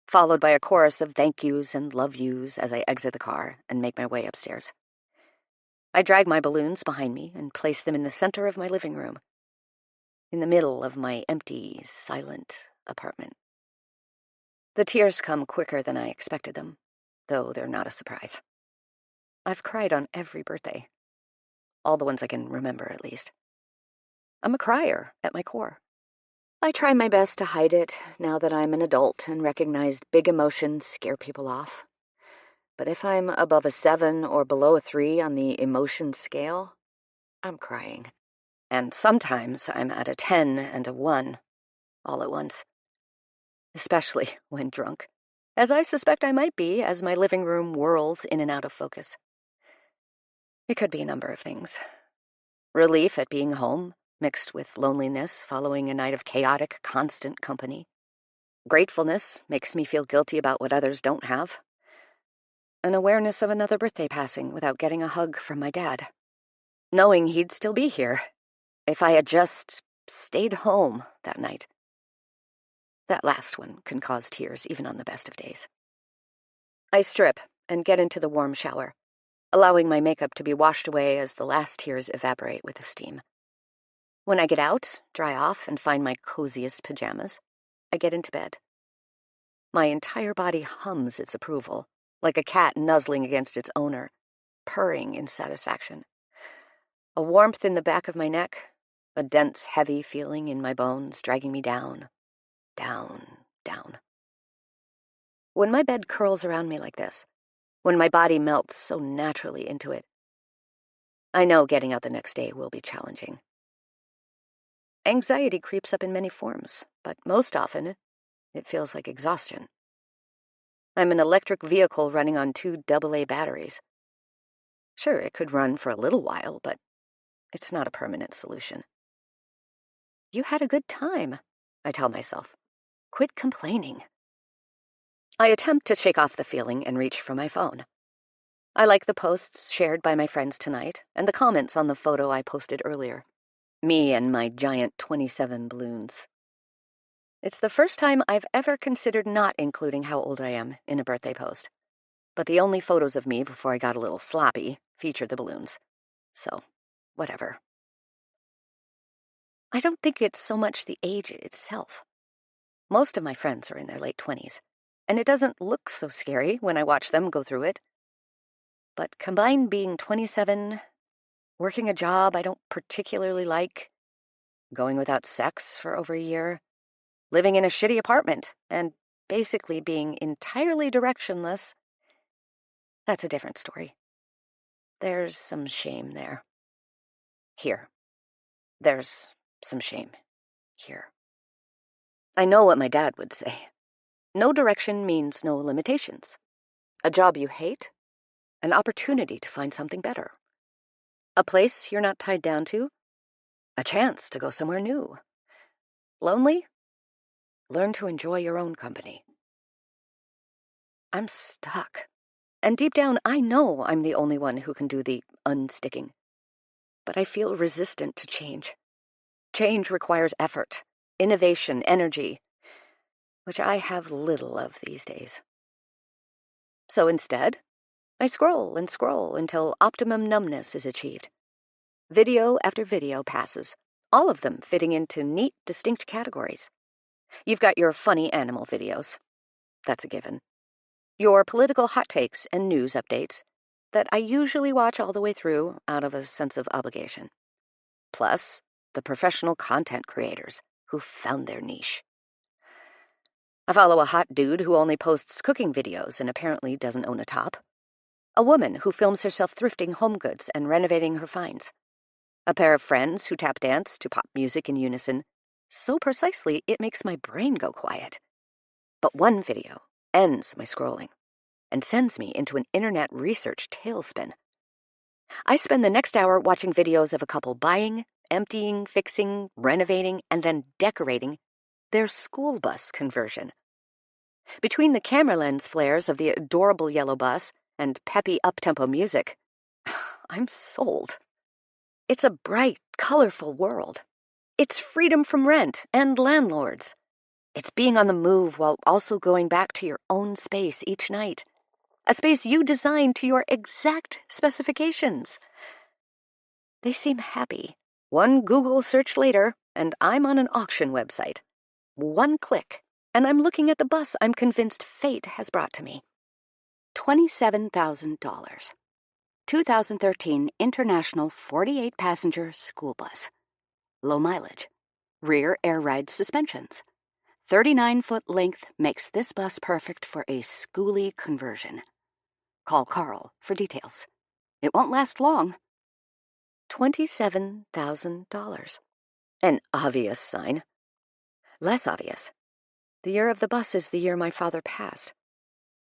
followed by a chorus of thank yous and love yous as I exit the car and make my way upstairs. I drag my balloons behind me and place them in the center of my living room, in the middle of my empty, silent apartment. The tears come quicker than I expected them, though they're not a surprise. I've cried on every birthday. All the ones I can remember, at least. I'm a crier at my core. I try my best to hide it now that I'm an adult and recognize big emotions scare people off. But if I'm above a 7 or below a 3 on the emotion scale, I'm crying. And sometimes I'm at a 10 and a 1 all at once. Especially when drunk, as I suspect I might be as my living room whirls in and out of focus. It could be a number of things. Relief at being home, mixed with loneliness following a night of chaotic, constant company. Gratefulness makes me feel guilty about what others don't have. An awareness of another birthday passing without getting a hug from my dad. Knowing he'd still be here if I had just stayed home that night. That last one can cause tears even on the best of days. I strip and get into the warm shower, allowing my makeup to be washed away as the last tears evaporate with the steam. When I get out, dry off, and find my coziest pajamas, I get into bed. My entire body hums its approval, like a cat nuzzling against its owner, purring in satisfaction. A warmth in the back of my neck, a dense, heavy feeling in my bones dragging me down, down, down. When my bed curls around me like this, when my body melts so naturally into it, I know getting out the next day will be challenging. Anxiety creeps up in many forms, but most often, it feels like exhaustion. I'm an electric vehicle running on 2 AA batteries. Sure, it could run for a little while, but it's not a permanent solution. You had a good time, I tell myself. Quit complaining. I attempt to shake off the feeling and reach for my phone. I like the posts shared by my friends tonight and the comments on the photo I posted earlier. Me and my giant 27 balloons. It's the first time I've ever considered not including how old I am in a birthday post. But the only photos of me before I got a little sloppy feature the balloons. So, whatever. I don't think it's so much the age itself. Most of my friends are in their late 20s, and it doesn't look so scary when I watch them go through it. But combine being 27, working a job I don't particularly like, going without sex for over a year, living in a shitty apartment, and basically being entirely directionless, that's a different story. There's some shame there. Here. There's some shame. Here. I know what my dad would say. No direction means no limitations. A job you hate? An opportunity to find something better. A place you're not tied down to? A chance to go somewhere new. Lonely? Learn to enjoy your own company. I'm stuck. And deep down, I know I'm the only one who can do the unsticking. But I feel resistant to change. Change requires effort, innovation, energy, which I have little of these days. So instead, I scroll and scroll until optimum numbness is achieved. Video after video passes, all of them fitting into neat, distinct categories. You've got your funny animal videos. That's a given. Your political hot takes and news updates that I usually watch all the way through out of a sense of obligation. Plus, the professional content creators who've found their niche. I follow a hot dude who only posts cooking videos and apparently doesn't own a top. A woman who films herself thrifting home goods and renovating her finds. A pair of friends who tap dance to pop music in unison, so precisely it makes my brain go quiet. But one video ends my scrolling and sends me into an internet research tailspin. I spend the next hour watching videos of a couple buying, emptying, fixing, renovating, and then decorating their school bus conversion. Between the camera lens flares of the adorable yellow bus and peppy up-tempo music, I'm sold. It's a bright, colorful world. It's freedom from rent and landlords. It's being on the move while also going back to your own space each night. A space you designed to your exact specifications. They seem happy. One Google search later, and I'm on an auction website. One click, and I'm looking at the bus I'm convinced fate has brought to me. $27,000. 2013 International 48-passenger school bus. Low mileage. Rear air ride suspensions. 39-foot length makes this bus perfect for a schoolie conversion. Call Carl for details. It won't last long. $27,000. An obvious sign. Less obvious. The year of the bus is the year my father passed.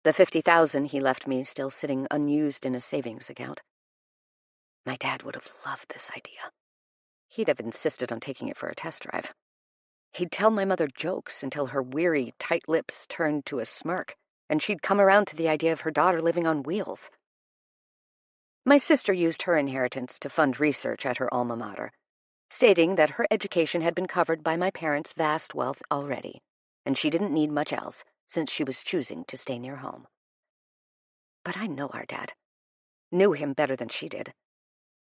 The $50,000 he left me still sitting unused in a savings account. My dad would have loved this idea. He'd have insisted on taking it for a test drive. He'd tell my mother jokes until her weary, tight lips turned to a smirk, and she'd come around to the idea of her daughter living on wheels. My sister used her inheritance to fund research at her alma mater, stating that her education had been covered by my parents' vast wealth already, and she didn't need much else since she was choosing to stay near home. But I know our dad. Knew him better than she did.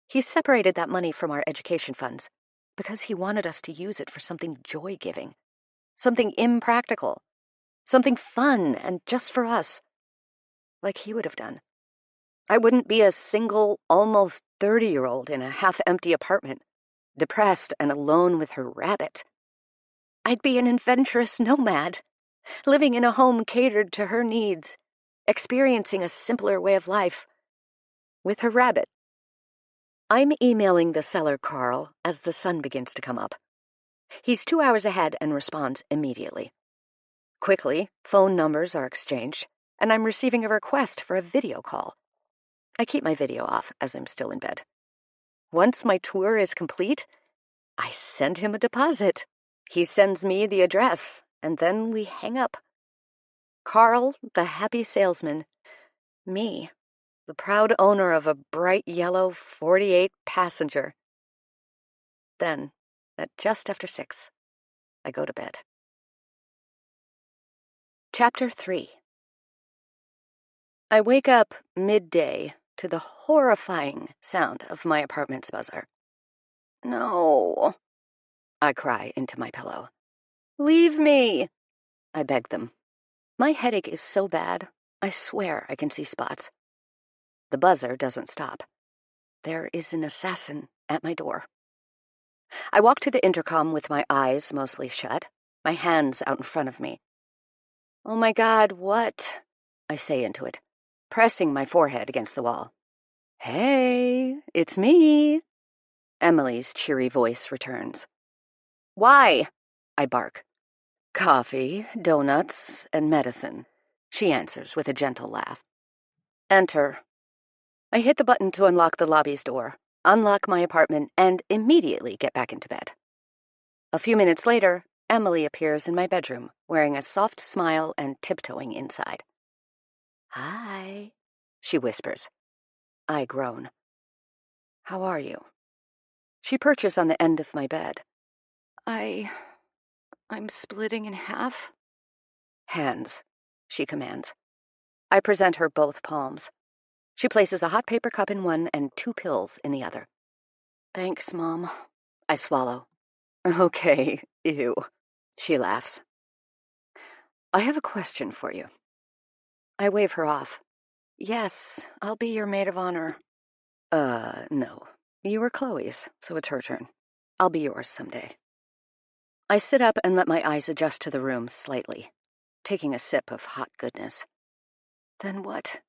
He separated that money from our education funds because he wanted us to use it for something joy-giving, something impractical, something fun and just for us, like he would have done. I wouldn't be a single, almost 30-year-old in a half-empty apartment, depressed and alone with her rabbit. I'd be an adventurous nomad, living in a home catered to her needs, experiencing a simpler way of life, with her rabbit. I'm emailing the seller, Carl, as the sun begins to come up. He's 2 hours ahead and responds immediately. Quickly, phone numbers are exchanged, and I'm receiving a request for a video call. I keep my video off as I'm still in bed. Once my tour is complete, I send him a deposit. He sends me the address, and then we hang up. Carl, the happy salesman. Me, the proud owner of a bright yellow 48-passenger. Then, at just after 6, I go to bed. Chapter 3. I wake up midday to the horrifying sound of my apartment's buzzer. No, I cry into my pillow. Leave me, I beg them. My headache is so bad, I swear I can see spots. The buzzer doesn't stop. There is an assassin at my door. I walk to the intercom with my eyes mostly shut, my hands out in front of me. Oh my God, what? I say into it, pressing my forehead against the wall. Hey, it's me. Emily's cheery voice returns. Why? I bark. Coffee, donuts, and medicine, she answers with a gentle laugh. Enter. I hit the button to unlock the lobby's door, unlock my apartment, and immediately get back into bed. A few minutes later, Emily appears in my bedroom, wearing a soft smile and tiptoeing inside. Hi, she whispers. I groan. How are you? She perches on the end of my bed. I'm splitting in half. Hands, she commands. I present her both palms. She places a hot paper cup in one and 2 pills in the other. Thanks, Mom. I swallow. Okay, ew. She laughs. I have a question for you. I wave her off. Yes, I'll be your maid of honor. No. You were Chloe's, so it's her turn. I'll be yours someday. I sit up and let my eyes adjust to the room slightly, taking a sip of hot goodness. Then what?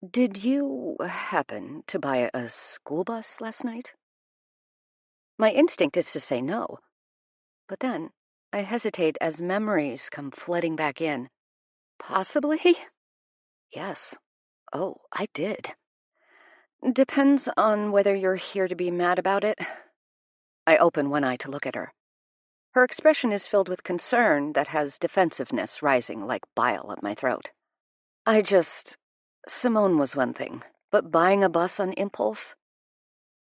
Did you happen to buy a school bus last night? My instinct is to say no, but then I hesitate as memories come flooding back in. Possibly? Yes. Oh, I did. Depends on whether you're here to be mad about it. I open one eye to look at her. Her expression is filled with concern that has defensiveness rising like bile at my throat. Simone was one thing, but buying a bus on impulse?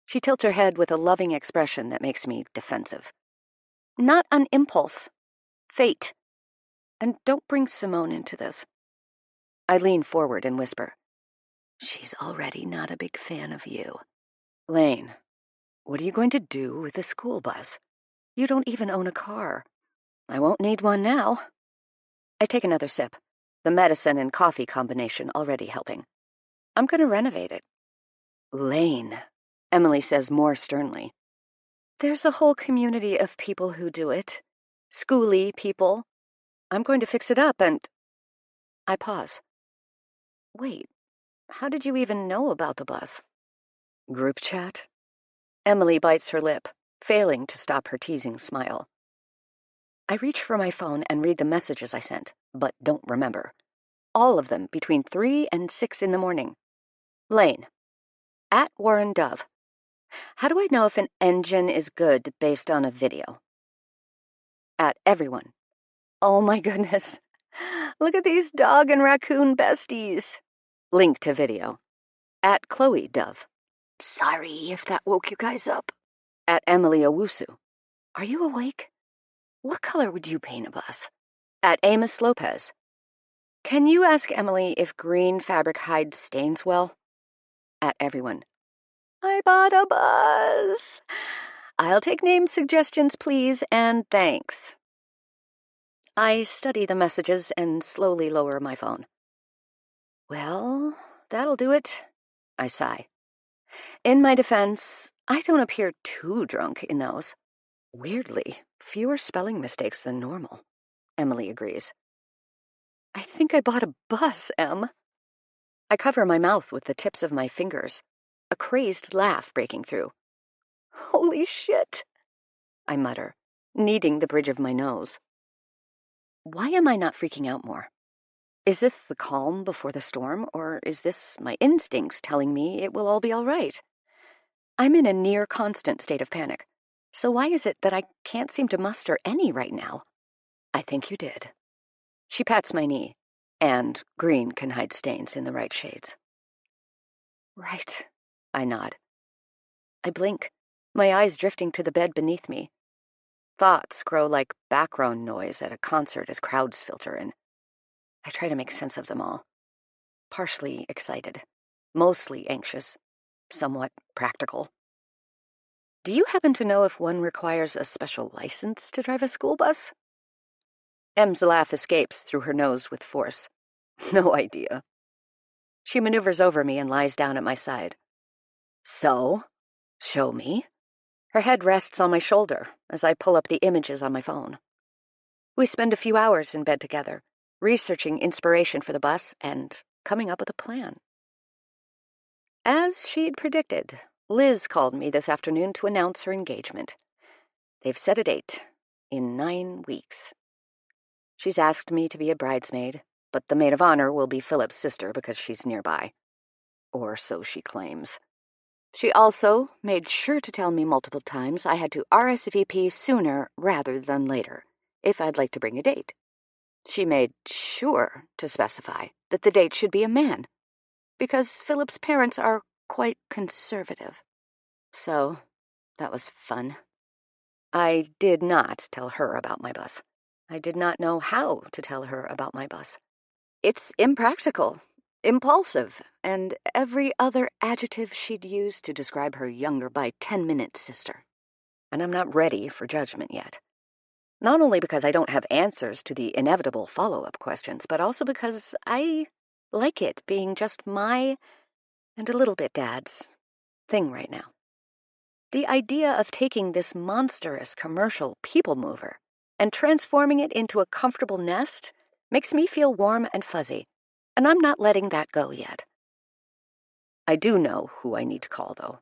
She tilts her head with a loving expression that makes me defensive. Not on impulse. Fate. And don't bring Simone into this. I lean forward and whisper, she's already not a big fan of you. Lane, what are you going to do with the school bus? You don't even own a car. I won't need one now. I take another sip, the medicine and coffee combination already helping. I'm going to renovate it. Lane, Emily says more sternly. There's a whole community of people who do it. Schooly people. I'm going to fix it up and... I pause. Wait, how did you even know about the bus? Group chat? Emily bites her lip, failing to stop her teasing smile. I reach for my phone and read the messages I sent, but don't remember. All of them between 3 and 6 in the morning. Lane. At Warren Dove. How do I know if an engine is good based on a video? At everyone. Oh my goodness. Look at these dog and raccoon besties. Link to video. At Chloe Dove. Sorry if that woke you guys up. At Emily Owusu. Are you awake? What color would you paint a bus? At Amos Lopez. Can you ask Emily if green fabric hides stains well? At everyone. I bought a bus. I'll take name suggestions, please, and thanks. I study the messages and slowly lower my phone. Well, that'll do it, I sigh. In my defense, I don't appear too drunk in those. Weirdly, fewer spelling mistakes than normal, Emily agrees. I think I bought a bus, Em. I cover my mouth with the tips of my fingers, a crazed laugh breaking through. Holy shit, I mutter, kneading the bridge of my nose. Why am I not freaking out more? Is this the calm before the storm, or is this my instincts telling me it will all be all right? I'm in a near constant state of panic, so why is it that I can't seem to muster any right now? I think you did. She pats my knee, and green can hide stains in the right shades. Right, I nod. I blink, my eyes drifting to the bed beneath me. Thoughts grow like background noise at a concert as crowds filter in. I try to make sense of them all. Partially excited, mostly anxious, somewhat practical. Do you happen to know if one requires a special license to drive a school bus? Em's laugh escapes through her nose with force. No idea. She maneuvers over me and lies down at my side. So, show me. Her head rests on my shoulder as I pull up the images on my phone. We spend a few hours in bed together, researching inspiration for the bus and coming up with a plan. As she'd predicted, Liz called me this afternoon to announce her engagement. They've set a date in 9 weeks. She's asked me to be a bridesmaid, but the maid of honor will be Philip's sister because she's nearby. Or so she claims. She also made sure to tell me multiple times I had to RSVP sooner rather than later, if I'd like to bring a date. She made sure to specify that the date should be a man, because Philip's parents are quite conservative. So, that was fun. I did not tell her about my bus. I did not know how to tell her about my bus. It's impractical, impulsive, and every other adjective she'd use to describe her younger by 10-minute sister. And I'm not ready for judgment yet. Not only because I don't have answers to the inevitable follow-up questions, but also because I like it being just my, and a little bit Dad's, thing right now. The idea of taking this monstrous commercial people mover and transforming it into a comfortable nest makes me feel warm and fuzzy, and I'm not letting that go yet. I do know who I need to call, though.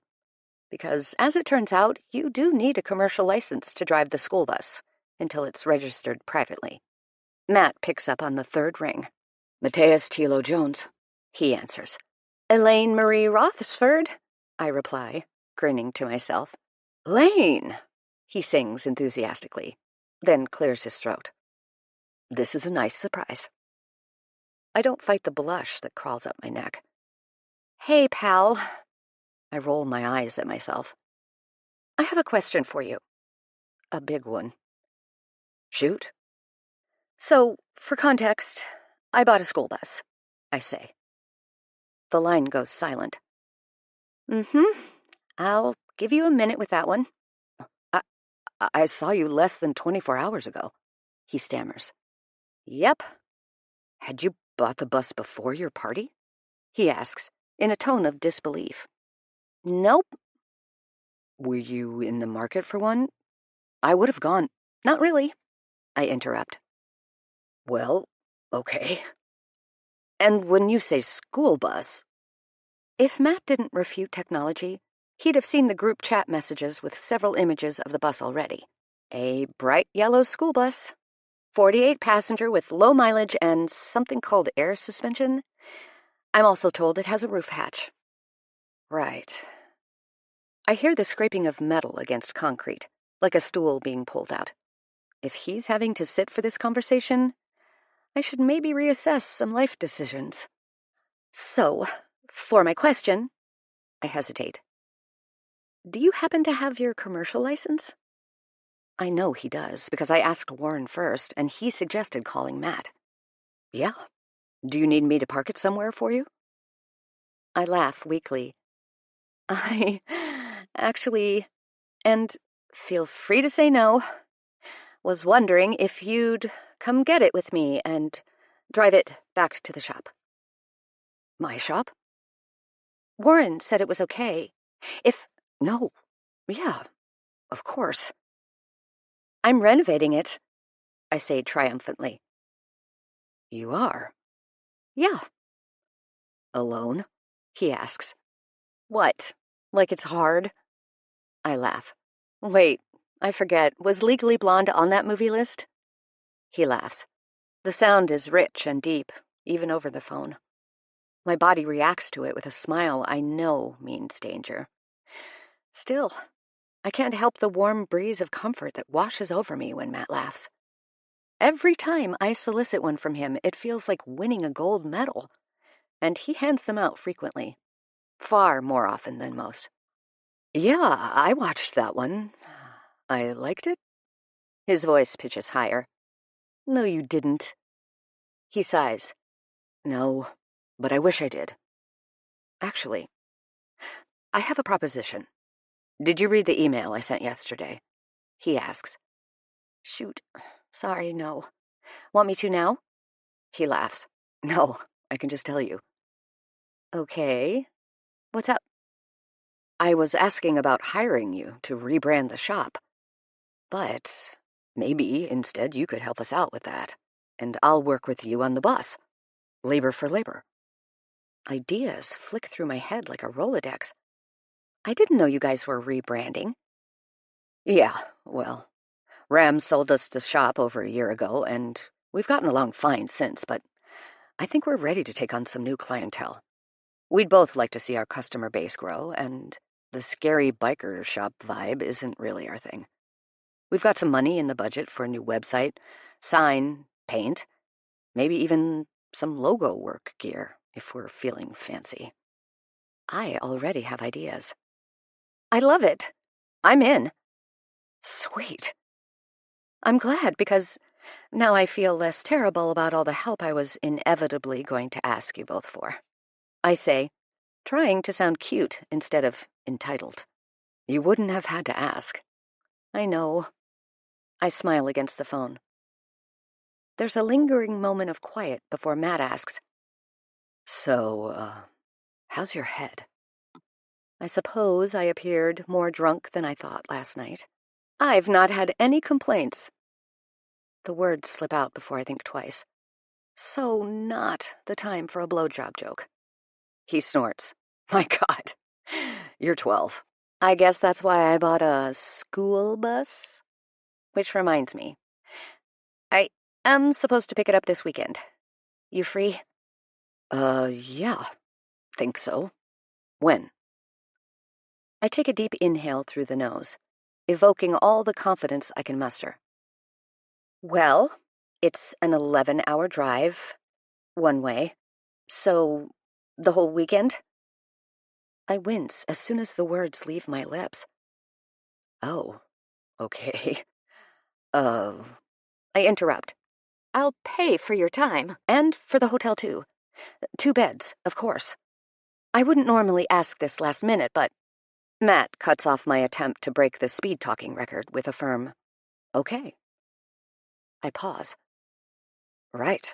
Because, as it turns out, you do need a commercial license to drive the school bus until it's registered privately. Matt picks up on the third ring. Mateus Tilo Jones, he answers. Elaine Marie Rothsford, I reply, grinning to myself. Lane, he sings enthusiastically, then clears his throat. This is a nice surprise. I don't fight the blush that crawls up my neck. Hey, pal. I roll my eyes at myself. I have a question for you. A big one. Shoot. So, for context, I bought a school bus, I say. The line goes silent. I'll give you a minute with that one. I saw you less than 24 hours ago, he stammers. Yep. Had you bought the bus before your party? He asks, in a tone of disbelief. Nope. Were you in the market for one? I would have gone. Not really, I interrupt. Well, okay. And when you say school bus... If Matt didn't refute technology, he'd have seen the group chat messages with several images of the bus already. A bright yellow school bus, 48-passenger with low mileage and something called air suspension. I'm also told it has a roof hatch. Right. I hear the scraping of metal against concrete, like a stool being pulled out. If he's having to sit for this conversation, I should maybe reassess some life decisions. So, for my question, I hesitate. Do you happen to have your commercial license? I know he does, because I asked Warren first, and he suggested calling Matt. Yeah. Do you need me to park it somewhere for you? I laugh weakly. I actually, and feel free to say no, was wondering if you'd come get it with me and drive it back to the shop. My shop? Warren said it was okay. No. Yeah, of course. I'm renovating it, I say triumphantly. You are? Yeah. Alone? He asks. What? Like it's hard? I laugh. Wait, I forget. Was Legally Blonde on that movie list? He laughs. The sound is rich and deep, even over the phone. My body reacts to it with a smile I know means danger. Still, I can't help the warm breeze of comfort that washes over me when Matt laughs. Every time I solicit one from him, it feels like winning a gold medal, and he hands them out frequently, far more often than most. Yeah, I watched that one. I liked it. His voice pitches higher. No, you didn't. He sighs. No, but I wish I did. Actually, I have a proposition. Did you read the email I sent yesterday? He asks. Shoot. Sorry, no. Want me to now? He laughs. No, I can just tell you. Okay. What's up? I was asking about hiring you to rebrand the shop. But maybe instead you could help us out with that, and I'll work with you on the bus. Labor for labor. Ideas flick through my head like a Rolodex. I didn't know you guys were rebranding. Yeah, well, Ram sold us the shop over a year ago, and we've gotten along fine since, but I think we're ready to take on some new clientele. We'd both like to see our customer base grow, and the scary biker shop vibe isn't really our thing. We've got some money in the budget for a new website, sign, paint, maybe even some logo work gear, if we're feeling fancy. I already have ideas. I love it. I'm in. Sweet. I'm glad, because now I feel less terrible about all the help I was inevitably going to ask you both for. I say, trying to sound cute instead of entitled. You wouldn't have had to ask. I know. I smile against the phone. There's a lingering moment of quiet before Matt asks, So, how's your head? I suppose I appeared more drunk than I thought last night. I've not had any complaints. The words slip out before I think twice. So not the time for a blowjob joke. He snorts. My God, you're 12. I guess that's why I bought a school bus. Which reminds me, I am supposed to pick it up this weekend. You free? Yeah, think so. When? I take a deep inhale through the nose, evoking all the confidence I can muster. Well, it's an 11-hour drive, one way, so the whole weekend? I wince as soon as the words leave my lips. Oh, okay. I interrupt. I'll pay for your time, and for the hotel too. 2 beds, of course. I wouldn't normally ask this last minute, but Matt cuts off my attempt to break the speed-talking record with a firm, okay. I pause. Right.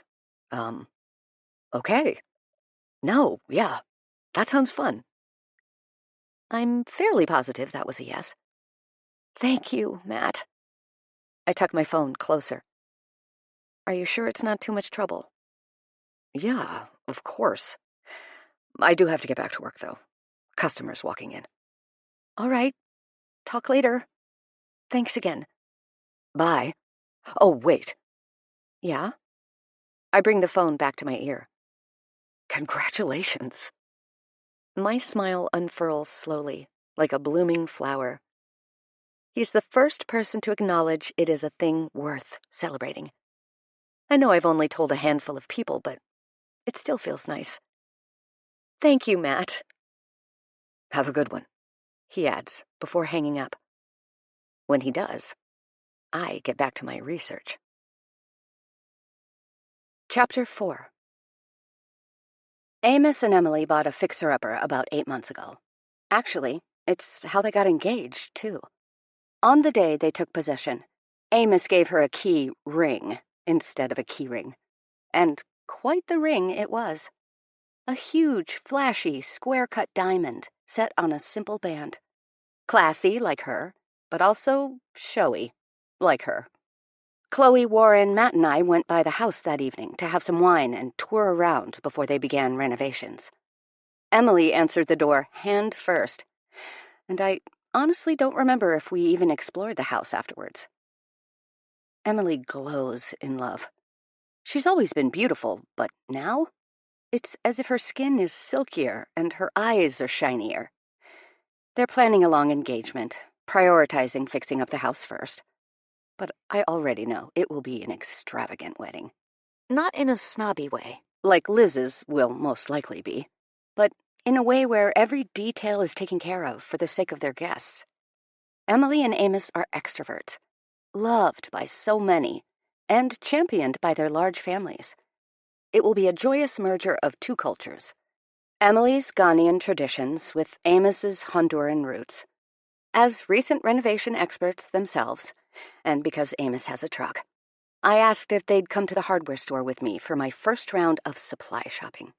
Okay. No, yeah, that sounds fun. I'm fairly positive that was a yes. Thank you, Matt. I tuck my phone closer. Are you sure it's not too much trouble? Yeah, of course. I do have to get back to work, though. Customers walking in. All right. Talk later. Thanks again. Bye. Oh, wait. Yeah? I bring the phone back to my ear. Congratulations. My smile unfurls slowly, like a blooming flower. He's the first person to acknowledge it is a thing worth celebrating. I know I've only told a handful of people, but it still feels nice. Thank you, Matt. Have a good one, he adds, before hanging up. When he does, I get back to my research. Chapter 4. Amos and Emily bought a fixer-upper about 8 months ago. Actually, it's how they got engaged, too. On the day they took possession, Amos gave her a key ring instead of a key ring. And quite the ring it was. A huge, flashy, square-cut diamond set on a simple band. Classy, like her, but also showy, like her. Chloe, Warren, Matt, and I went by the house that evening to have some wine and tour around before they began renovations. Emily answered the door hand first, and I honestly don't remember if we even explored the house afterwards. Emily glows in love. She's always been beautiful, but now it's as if her skin is silkier and her eyes are shinier. They're planning a long engagement, prioritizing fixing up the house first. But I already know it will be an extravagant wedding. Not in a snobby way, like Liz's will most likely be, but in a way where every detail is taken care of for the sake of their guests. Emily and Amos are extroverts, loved by so many, and championed by their large families. It will be a joyous merger of 2 cultures. Emily's Ghanaian traditions with Amos's Honduran roots. As recent renovation experts themselves, and because Amos has a truck, I asked if they'd come to the hardware store with me for my first round of supply shopping.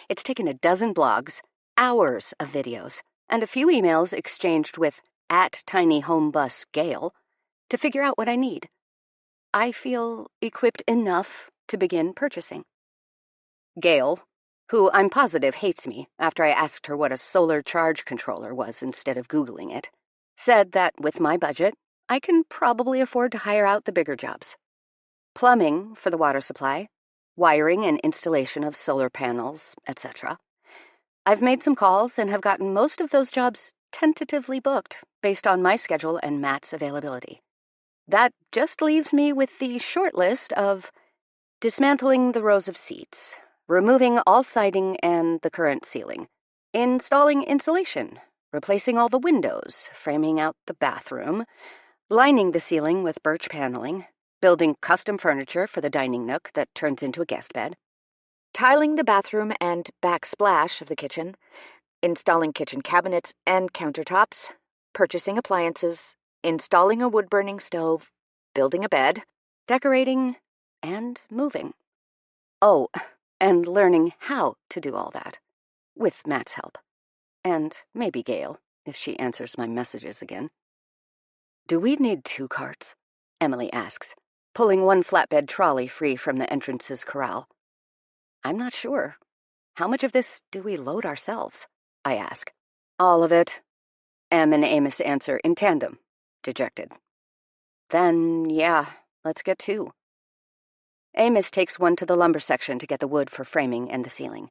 It's taken a dozen blogs, hours of videos, and a few emails exchanged with @tinyhomebusgail to figure out what I need. I feel equipped enough to begin purchasing. Gail, who I'm positive hates me after I asked her what a solar charge controller was instead of Googling it, said that with my budget, I can probably afford to hire out the bigger jobs. Plumbing for the water supply, wiring and installation of solar panels, etc. I've made some calls and have gotten most of those jobs tentatively booked based on my schedule and Matt's availability. That just leaves me with the short list of dismantling the rows of seats, removing all siding and the current ceiling, installing insulation, replacing all the windows, framing out the bathroom, lining the ceiling with birch paneling, building custom furniture for the dining nook that turns into a guest bed, tiling the bathroom and backsplash of the kitchen, installing kitchen cabinets and countertops, purchasing appliances, installing a wood-burning stove, building a bed, decorating, and moving. Oh, and learning how to do all that, with Matt's help. And maybe Gail, if she answers my messages again. Do we need 2 carts? Emily asks, pulling one flatbed trolley free from the entrance's corral. I'm not sure. How much of this do we load ourselves? I ask. All of it. Em and Amos answer in tandem, dejected. Then, yeah, let's get to. Amos takes one to the lumber section to get the wood for framing and the ceiling.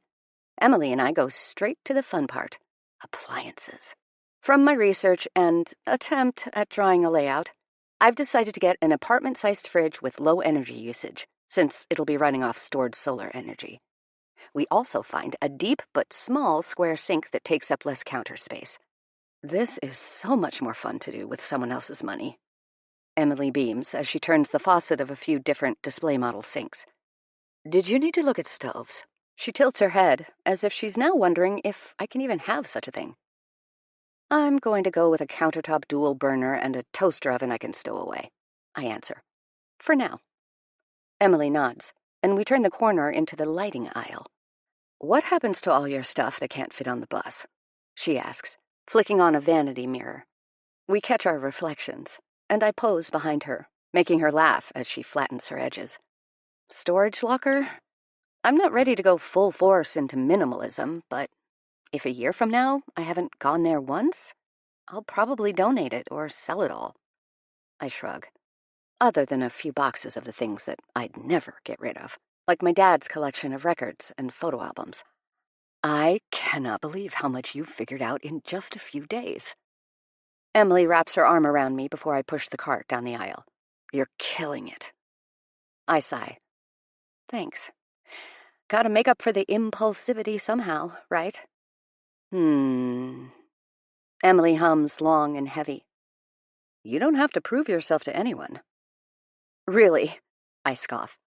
Emily and I go straight to the fun part, appliances. From my research and attempt at drawing a layout, I've decided to get an apartment-sized fridge with low energy usage, since it'll be running off stored solar energy. We also find a deep but small square sink that takes up less counter space. This is so much more fun to do with someone else's money. Emily beams as she turns the faucet of a few different display model sinks. Did you need to look at stoves? She tilts her head, as if she's now wondering if I can even have such a thing. I'm going to go with a countertop dual burner and a toaster oven I can stow away, I answer. For now. Emily nods, and we turn the corner into the lighting aisle. What happens to all your stuff that can't fit on the bus? She asks, flicking on a vanity mirror. We catch our reflections, and I pose behind her, making her laugh as she flattens her edges. Storage locker? I'm not ready to go full force into minimalism, but if a year from now I haven't gone there once, I'll probably donate it or sell it all. I shrug. Other than a few boxes of the things that I'd never get rid of, like my dad's collection of records and photo albums. I cannot believe how much you've figured out in just a few days. Emily wraps her arm around me before I push the cart down the aisle. You're killing it. I sigh. Thanks. Gotta make up for the impulsivity somehow, right? Emily hums long and heavy. You don't have to prove yourself to anyone. Really? I scoff.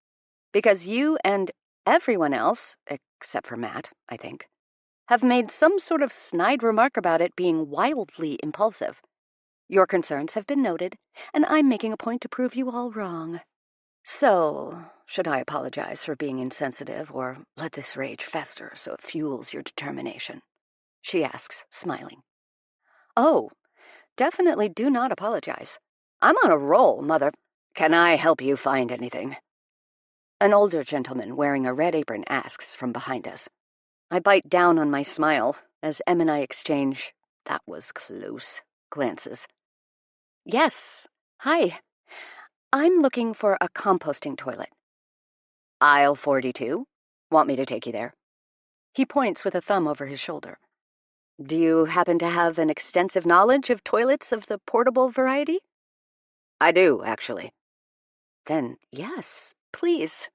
Because you and everyone else, except for Matt, I think, have made some sort of snide remark about it being wildly impulsive. Your concerns have been noted, and I'm making a point to prove you all wrong. So, should I apologize for being insensitive or let this rage fester so it fuels your determination? She asks, smiling. Oh, definitely do not apologize. I'm on a roll, Mother. Can I help you find anything? An older gentleman wearing a red apron asks from behind us. I bite down on my smile as Em and I exchange, that was close, glances. Yes, hi. I'm looking for a composting toilet. Aisle 42. Want me to take you there? He points with a thumb over his shoulder. Do you happen to have an extensive knowledge of toilets of the portable variety? I do, actually. Then, yes, please.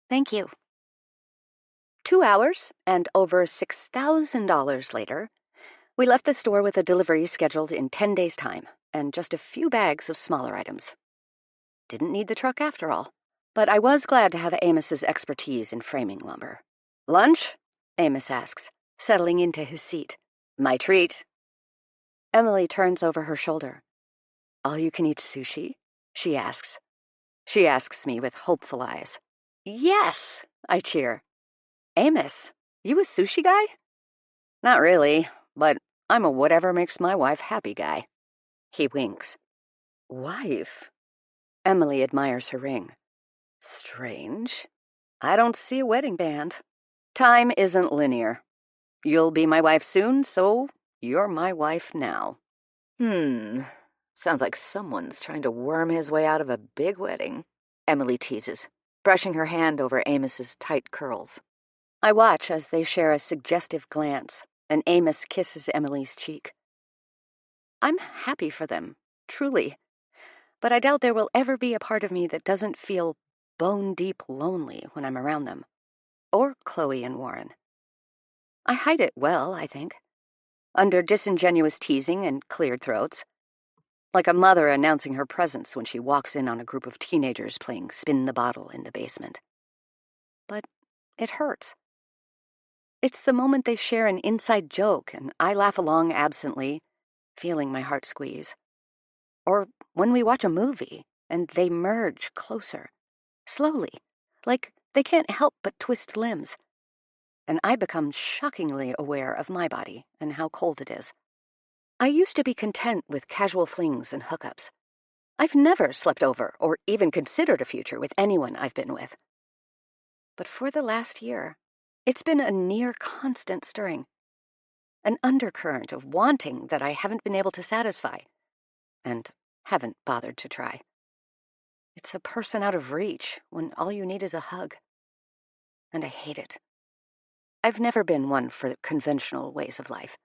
Thank you. 2 hours and over $6,000 later, we left the store with a delivery scheduled in 10 days' time and just a few bags of smaller items. Didn't need the truck after all, but I was glad to have Amos's expertise in framing lumber. Lunch? Amos asks, settling into his seat. My treat. Emily turns over her shoulder. All you can eat sushi? She asks. She asks me with hopeful eyes. Yes, I cheer. Amos, you a sushi guy? Not really, but I'm a whatever makes my wife happy guy. He winks. Wife? Emily admires her ring. Strange. I don't see a wedding band. Time isn't linear. You'll be my wife soon, so you're my wife now. Sounds like someone's trying to worm his way out of a big wedding, Emily teases, brushing her hand over Amos's tight curls. I watch as they share a suggestive glance, and Amos kisses Emily's cheek. I'm happy for them, truly, but I doubt there will ever be a part of me that doesn't feel bone-deep lonely when I'm around them, or Chloe and Warren. I hide it well, I think, under disingenuous teasing and cleared throats, like a mother announcing her presence when she walks in on a group of teenagers playing spin the bottle in the basement. But it hurts. It's the moment they share an inside joke and I laugh along absently, feeling my heart squeeze. Or when we watch a movie and they merge closer, slowly, like they can't help but twist limbs. And I become shockingly aware of my body and how cold it is. I used to be content with casual flings and hookups. I've never slept over or even considered a future with anyone I've been with. But for the last year, it's been a near constant stirring. an undercurrent of wanting that I haven't been able to satisfy, and haven't bothered to try. It's a person out of reach when all you need is a hug. And I hate it. I've never been one for conventional ways of life.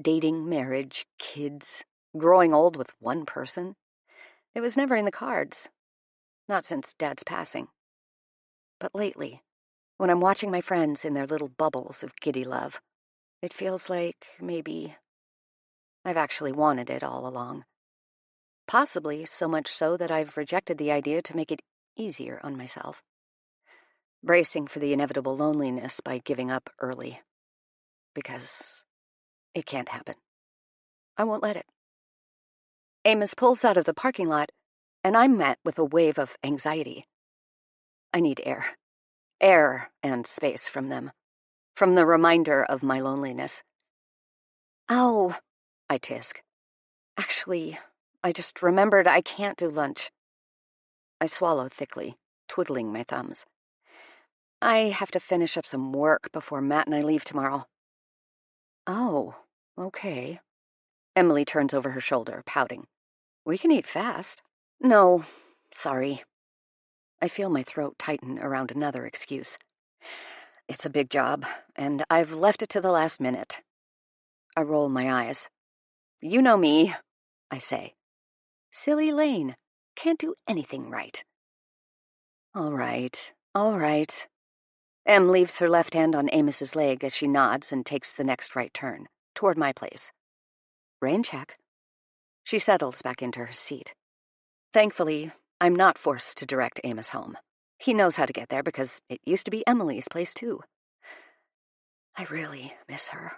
Dating, marriage, kids, growing old with one person. It was never in the cards. Not since Dad's passing. But lately, when I'm watching my friends in their little bubbles of giddy love, it feels like maybe I've actually wanted it all along. Possibly so much so that I've rejected the idea to make it easier on myself. Bracing for the inevitable loneliness by giving up early. Because it can't happen. I won't let it. Amos pulls out of the parking lot, and I'm met with a wave of anxiety. I need air. Air and space from them. From the reminder of my loneliness. Ow, I tisk. Actually, I just remembered I can't do lunch. I swallow thickly, twiddling my thumbs. I have to finish up some work before Matt and I leave tomorrow. Oh, okay. Emily turns over her shoulder, pouting. We can eat fast. No, sorry. I feel my throat tighten around another excuse. It's a big job, and I've left it to the last minute. I roll my eyes. You know me, I say. Silly Lane. Can't do anything right. All right, all right. Em leaves her left hand on Amos's leg as she nods and takes the next right turn, toward my place. Rain check. She settles back into her seat. Thankfully, I'm not forced to direct Amos home. He knows how to get there because it used to be Emily's place, too. I really miss her.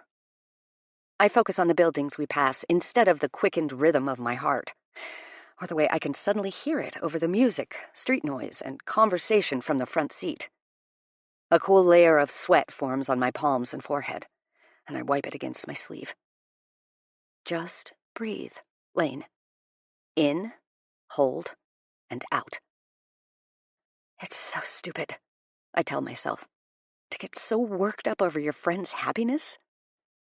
I focus on the buildings we pass instead of the quickened rhythm of my heart, or the way I can suddenly hear it over the music, street noise, and conversation from the front seat. A cool layer of sweat forms on my palms and forehead, and I wipe it against my sleeve. Just breathe, Lane. In, hold, and out. It's so stupid, I tell myself, to get so worked up over your friend's happiness.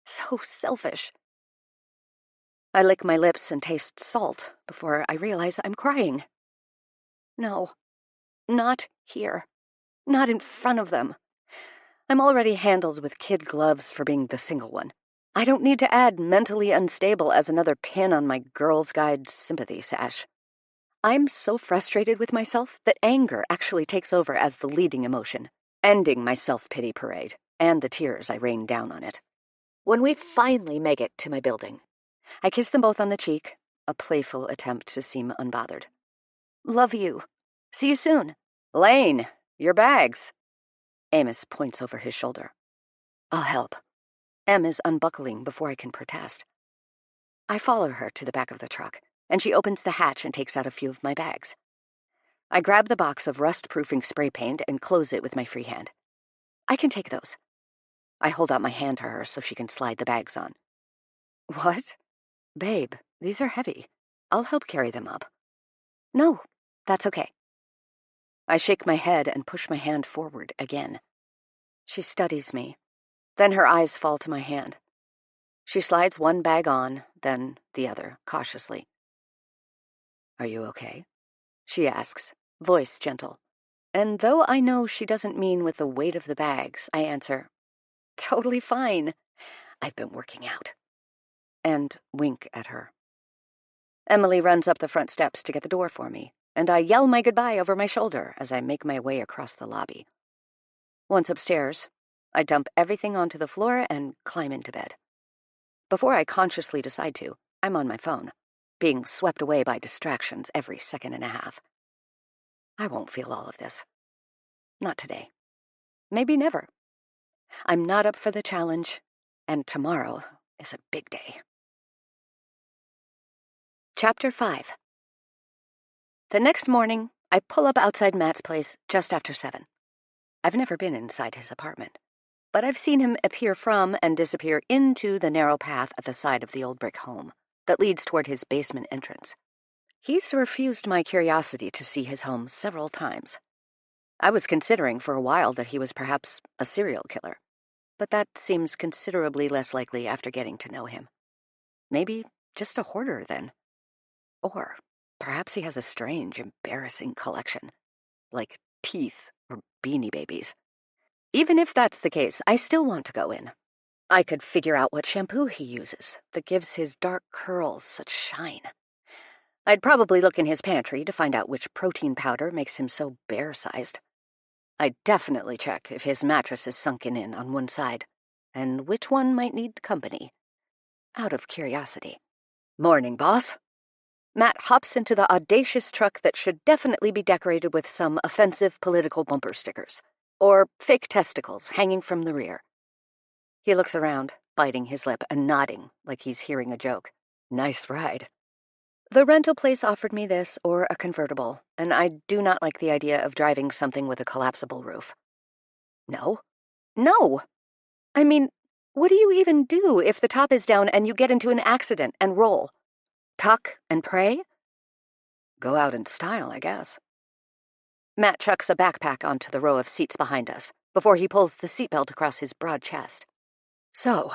So selfish. I lick my lips and taste salt before I realize I'm crying. No, not here. Not in front of them. I'm already handled with kid gloves for being the single one. I don't need to add mentally unstable as another pin on my Girl's Guide sympathy sash. I'm so frustrated with myself that anger actually takes over as the leading emotion, ending my self-pity parade and the tears I rain down on it. When we finally make it to my building, I kiss them both on the cheek, a playful attempt to seem unbothered. Love you. See you soon. Lane, your bags. Amos points over his shoulder. I'll help. Em is unbuckling before I can protest. I follow her to the back of the truck, and she opens the hatch and takes out a few of my bags. I grab the box of rust-proofing spray paint and close it with my free hand. I can take those. I hold out my hand to her so she can slide the bags on. What? Babe, these are heavy. I'll help carry them up. No, that's okay. I shake my head and push my hand forward again. She studies me. Then her eyes fall to my hand. She slides one bag on, then the other, cautiously. Are you okay? She asks, voice gentle. And though I know she doesn't mean with the weight of the bags, I answer, totally fine. I've been working out. And wink at her. Emily runs up the front steps to get the door for me, and I yell my goodbye over my shoulder as I make my way across the lobby. Once upstairs, I dump everything onto the floor and climb into bed. Before I consciously decide to, I'm on my phone, being swept away by distractions every second and a half. I won't feel all of this. Not today. Maybe never. I'm not up for the challenge, and tomorrow is a big day. Chapter 5. The next morning, I pull up outside Matt's place just after 7. I've never been inside his apartment, but I've seen him appear from and disappear into the narrow path at the side of the old brick home that leads toward his basement entrance. He's refused my curiosity to see his home several times. I was considering for a while that he was perhaps a serial killer, but that seems considerably less likely after getting to know him. Maybe just a hoarder, then. Or perhaps he has a strange, embarrassing collection, like teeth or Beanie Babies. Even if that's the case, I still want to go in. I could figure out what shampoo he uses that gives his dark curls such shine. I'd probably look in his pantry to find out which protein powder makes him so bear-sized. I'd definitely check if his mattress is sunken in on one side, and which one might need company. Out of curiosity. Morning, boss. Matt hops into the audacious truck that should definitely be decorated with some offensive political bumper stickers, or fake testicles hanging from the rear. He looks around, biting his lip and nodding like he's hearing a joke. Nice ride. The rental place offered me this or a convertible, and I do not like the idea of driving something with a collapsible roof. No. No! I mean, what do you even do if the top is down and you get into an accident and roll? Tuck and pray? Go out in style, I guess. Matt chucks a backpack onto the row of seats behind us before he pulls the seatbelt across his broad chest. So,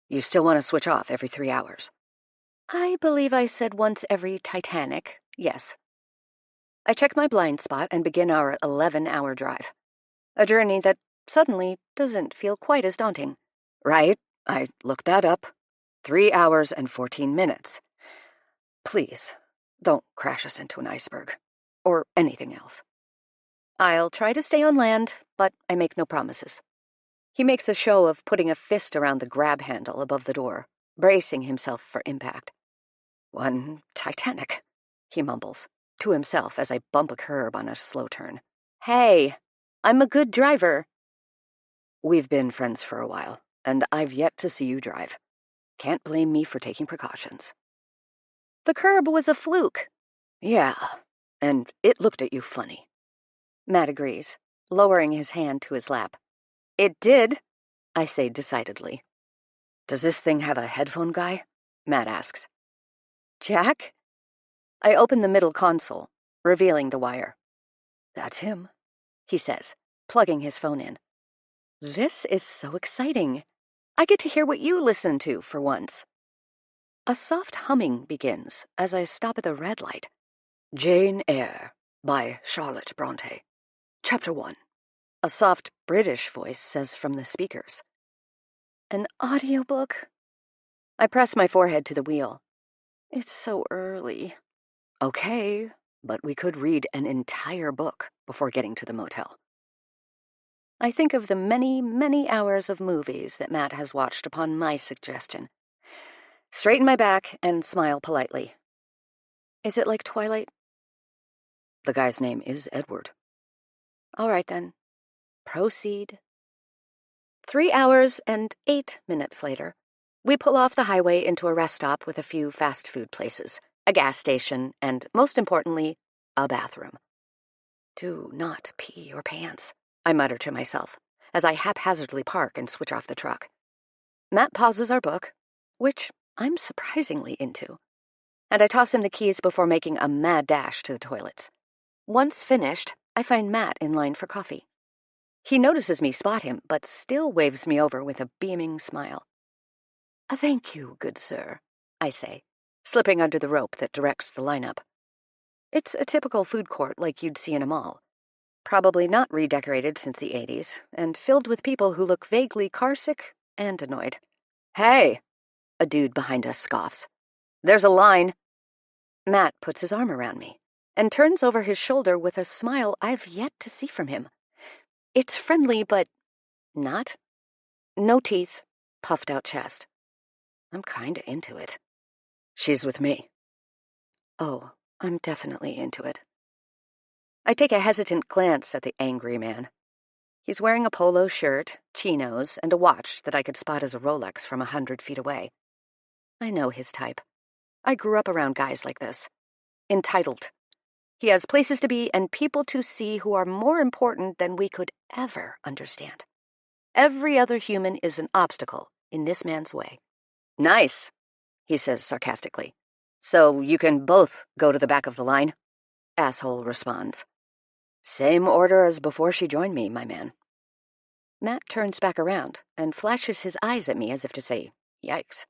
you still want to switch off every 3 hours? I believe I said once every Titanic, yes. I check my blind spot and begin our 11-hour drive. A journey that suddenly doesn't feel quite as daunting. Right, I looked that up. 3 hours and 14 minutes. Please, don't crash us into an iceberg. Or anything else. I'll try to stay on land, but I make no promises. He makes a show of putting a fist around the grab handle above the door, bracing himself for impact. One Titanic, he mumbles, to himself as I bump a curb on a slow turn. Hey, I'm a good driver. We've been friends for a while, and I've yet to see you drive. Can't blame me for taking precautions. The curb was a fluke. Yeah, and it looked at you funny. Matt agrees, lowering his hand to his lap. It did, I say decidedly. Does this thing have a headphone guy? Matt asks. Jack? I open the middle console, revealing the wire. That's him, he says, plugging his phone in. This is so exciting. I get to hear what you listen to for once. A soft humming begins as I stop at the red light. Jane Eyre by Charlotte Bronte. Chapter 1. A soft British voice says from the speakers. An audiobook? I press my forehead to the wheel. It's so early. Okay, but we could read an entire book before getting to the motel. I think of the many, many hours of movies that Matt has watched upon my suggestion. Straighten my back and smile politely. Is it like Twilight? The guy's name is Edward. All right, then. Proceed. 3 hours and 8 minutes later, we pull off the highway into a rest stop with a few fast food places, a gas station, and, most importantly, a bathroom. Do not pee your pants, I mutter to myself, as I haphazardly park and switch off the truck. Matt pauses our book, which I'm surprisingly into, and I toss him the keys before making a mad dash to the toilets. Once finished, I find Matt in line for coffee. He notices me spot him, but still waves me over with a beaming smile. Thank you, good sir, I say, slipping under the rope that directs the lineup. It's a typical food court like you'd see in a mall. Probably not redecorated since the 80s, and filled with people who look vaguely carsick and annoyed. Hey, a dude behind us scoffs. There's a line. Matt puts his arm around me and turns over his shoulder with a smile I've yet to see from him. It's friendly, but not. No teeth, puffed out chest. I'm kinda into it. She's with me. Oh, I'm definitely into it. I take a hesitant glance at the angry man. He's wearing a polo shirt, chinos, and a watch that I could spot as a Rolex from 100 feet away. I know his type. I grew up around guys like this. Entitled. He has places to be and people to see who are more important than we could ever understand. Every other human is an obstacle in this man's way. Nice, he says sarcastically. So you can both go to the back of the line? Asshole responds. Same order as before she joined me, my man. Matt turns back around and flashes his eyes at me as if to say, yikes.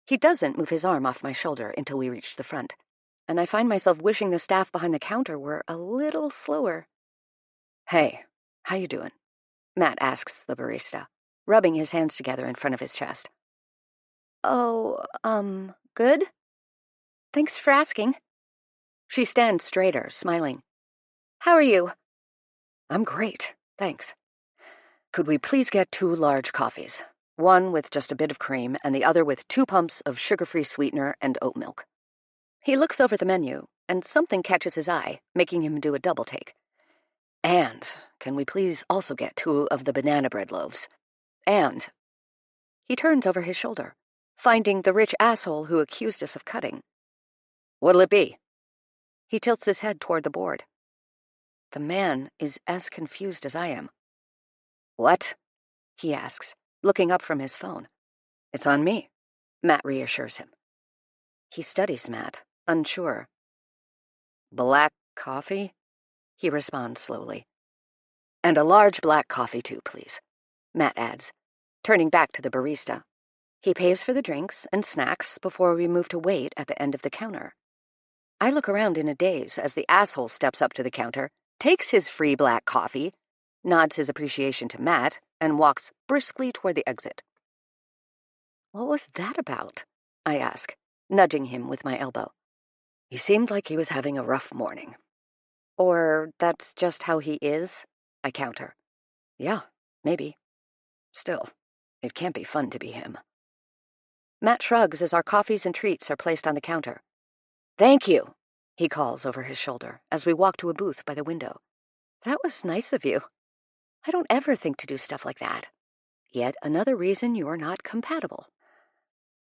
He doesn't move his arm off my shoulder until we reach the front, and I find myself wishing the staff behind the counter were a little slower. Hey, how you doing? Matt asks the barista, rubbing his hands together in front of his chest. Oh, good? Thanks for asking. She stands straighter, smiling. How are you? I'm great, thanks. Could we please get 2 large coffees? One with just a bit of cream and the other with 2 pumps of sugar-free sweetener and oat milk. He looks over the menu, and something catches his eye, making him do a double take. And can we please also get 2 of the banana bread loaves? And he turns over his shoulder, finding the rich asshole who accused us of cutting. What'll it be? He tilts his head toward the board. The man is as confused as I am. What? He asks, looking up from his phone. It's on me, Matt reassures him. He studies Matt, unsure. Black coffee? He responds slowly. And a large black coffee too, please, Matt adds, turning back to the barista. He pays for the drinks and snacks before we move to wait at the end of the counter. I look around in a daze as the asshole steps up to the counter, takes his free black coffee, nods his appreciation to Matt, and walks briskly toward the exit. What was that about? I ask, nudging him with my elbow. He seemed like he was having a rough morning. Or that's just how he is, I counter. Yeah, maybe. Still, it can't be fun to be him. Matt shrugs as our coffees and treats are placed on the counter. Thank you, he calls over his shoulder as we walk to a booth by the window. That was nice of you. I don't ever think to do stuff like that. Yet another reason you're not compatible.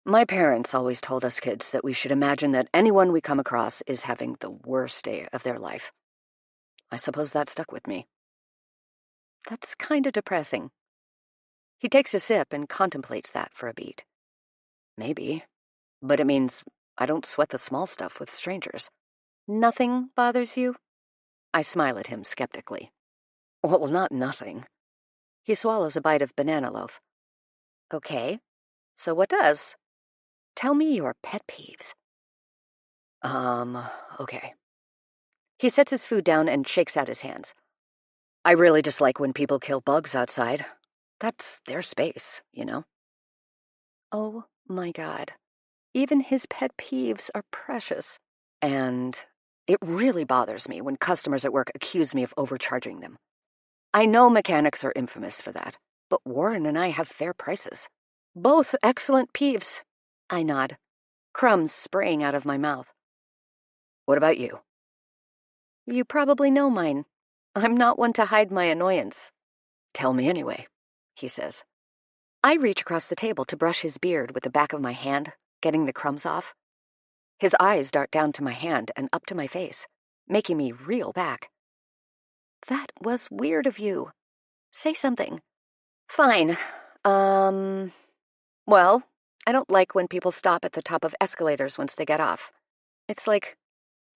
My parents always told us kids that we should imagine that anyone we come across is having the worst day of their life. I suppose that stuck with me. That's kind of depressing. He takes a sip and contemplates that for a beat. Maybe, but it means I don't sweat the small stuff with strangers. Nothing bothers you? I smile at him skeptically. Well, not nothing. He swallows a bite of banana loaf. Okay, so what does? Tell me your pet peeves. Okay. He sets his food down and shakes out his hands. I really dislike when people kill bugs outside. That's their space, you know? Oh my God. Even his pet peeves are precious. And it really bothers me when customers at work accuse me of overcharging them. I know mechanics are infamous for that, but Warren and I have fair prices. Both excellent peeves. I nod, crumbs spraying out of my mouth. What about you? You probably know mine. I'm not one to hide my annoyance. Tell me anyway, he says. I reach across the table to brush his beard with the back of my hand, getting the crumbs off. His eyes dart down to my hand and up to my face, making me reel back. That was weird of you. Say something. Fine. Well, I don't like when people stop at the top of escalators once they get off. It's like,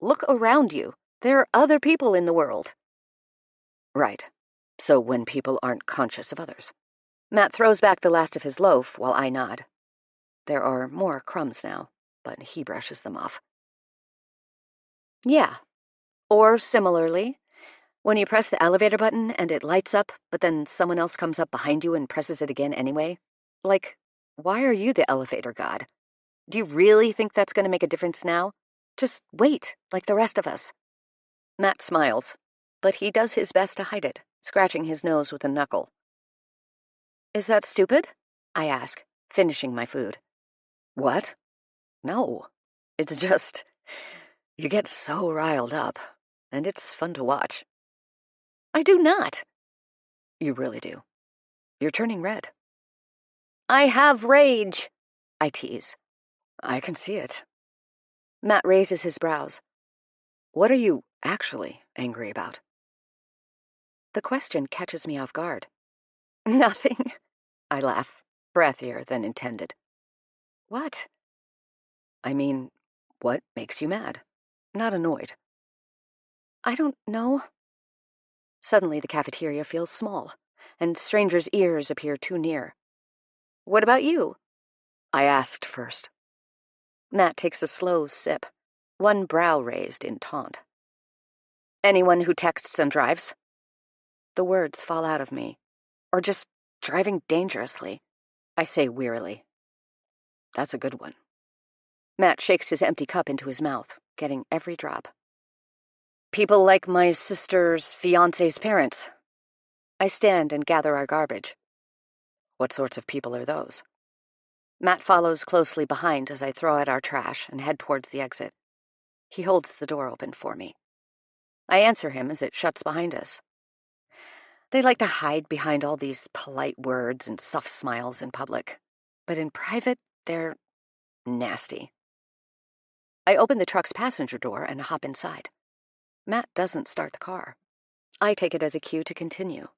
look around you. There are other people in the world. Right. So when people aren't conscious of others. Matt throws back the last of his loaf while I nod. There are more crumbs now, but he brushes them off. Yeah. Or similarly, when you press the elevator button and it lights up, but then someone else comes up behind you and presses it again anyway. Like, why are you the elevator god? Do you really think that's going to make a difference now? Just wait, like the rest of us. Matt smiles, but he does his best to hide it, scratching his nose with a knuckle. Is that stupid? I ask, finishing my food. What? No. It's just, you get so riled up, and it's fun to watch. I do not. You really do. You're turning red. I have rage, I tease. I can see it. Matt raises his brows. What are you actually angry about? The question catches me off guard. Nothing. I laugh, breathier than intended. What? I mean, what makes you mad? Not annoyed. I don't know. Suddenly the cafeteria feels small, and strangers' ears appear too near. What about you? I asked first. Matt takes a slow sip, one brow raised in taunt. Anyone who texts and drives? The words fall out of me. Or just driving dangerously, I say wearily. That's a good one. Matt shakes his empty cup into his mouth, getting every drop. People like my sister's fiancé's parents. I stand and gather our garbage. What sorts of people are those? Matt follows closely behind as I throw out our trash and head towards the exit. He holds the door open for me. I answer him as it shuts behind us. They like to hide behind all these polite words and soft smiles in public, but in private, they're nasty. I open the truck's passenger door and hop inside. Matt doesn't start the car. I take it as a cue to continue.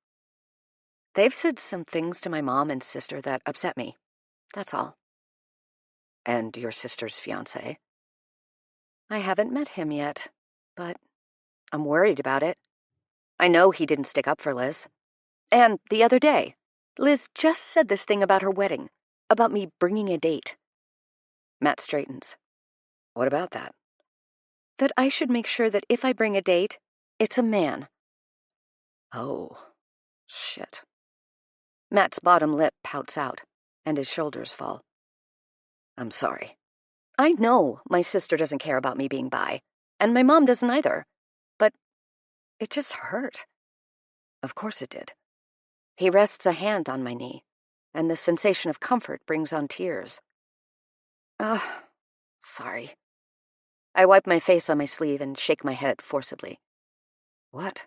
They've said some things to my mom and sister that upset me. That's all. And your sister's fiancé? I haven't met him yet, but I'm worried about it. I know he didn't stick up for Liz. And the other day, Liz just said this thing about her wedding, about me bringing a date. Matt straightens. What about that? That I should make sure that if I bring a date, it's a man. Oh, shit. Matt's bottom lip pouts out, and his shoulders fall. I'm sorry. I know my sister doesn't care about me being bi, and my mom doesn't either, but it just hurt. Of course it did. He rests a hand on my knee, and the sensation of comfort brings on tears. Sorry. I wipe my face on my sleeve and shake my head forcibly. What?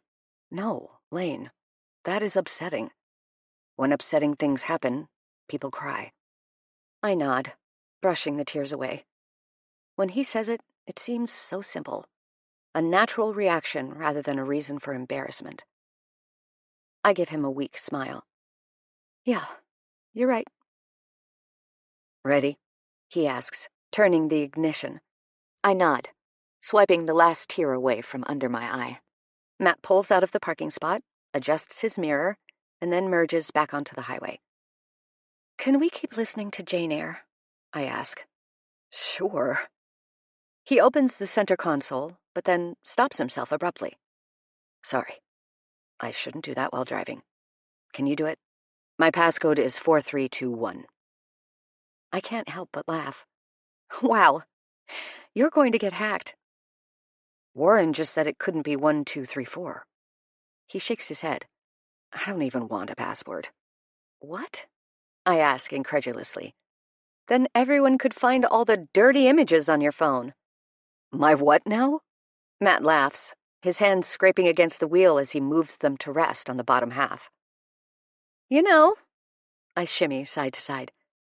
No, Lane. That is upsetting. When upsetting things happen, people cry. I nod, brushing the tears away. When he says it, it seems so simple. A natural reaction rather than a reason for embarrassment. I give him a weak smile. Yeah, you're right. Ready? He asks, turning the ignition. I nod, swiping the last tear away from under my eye. Matt pulls out of the parking spot, adjusts his mirror, and then merges back onto the highway. Can we keep listening to Jane Eyre? I ask. Sure. He opens the center console, but then stops himself abruptly. Sorry. I shouldn't do that while driving. Can you do it? My passcode is 4321. I can't help but laugh. Wow. You're going to get hacked. Warren just said it couldn't be 1234. He shakes his head. I don't even want a password. What? I ask incredulously. Then everyone could find all the dirty images on your phone. My what now? Matt laughs, his hands scraping against the wheel as he moves them to rest on the bottom half. You know, I shimmy side to side.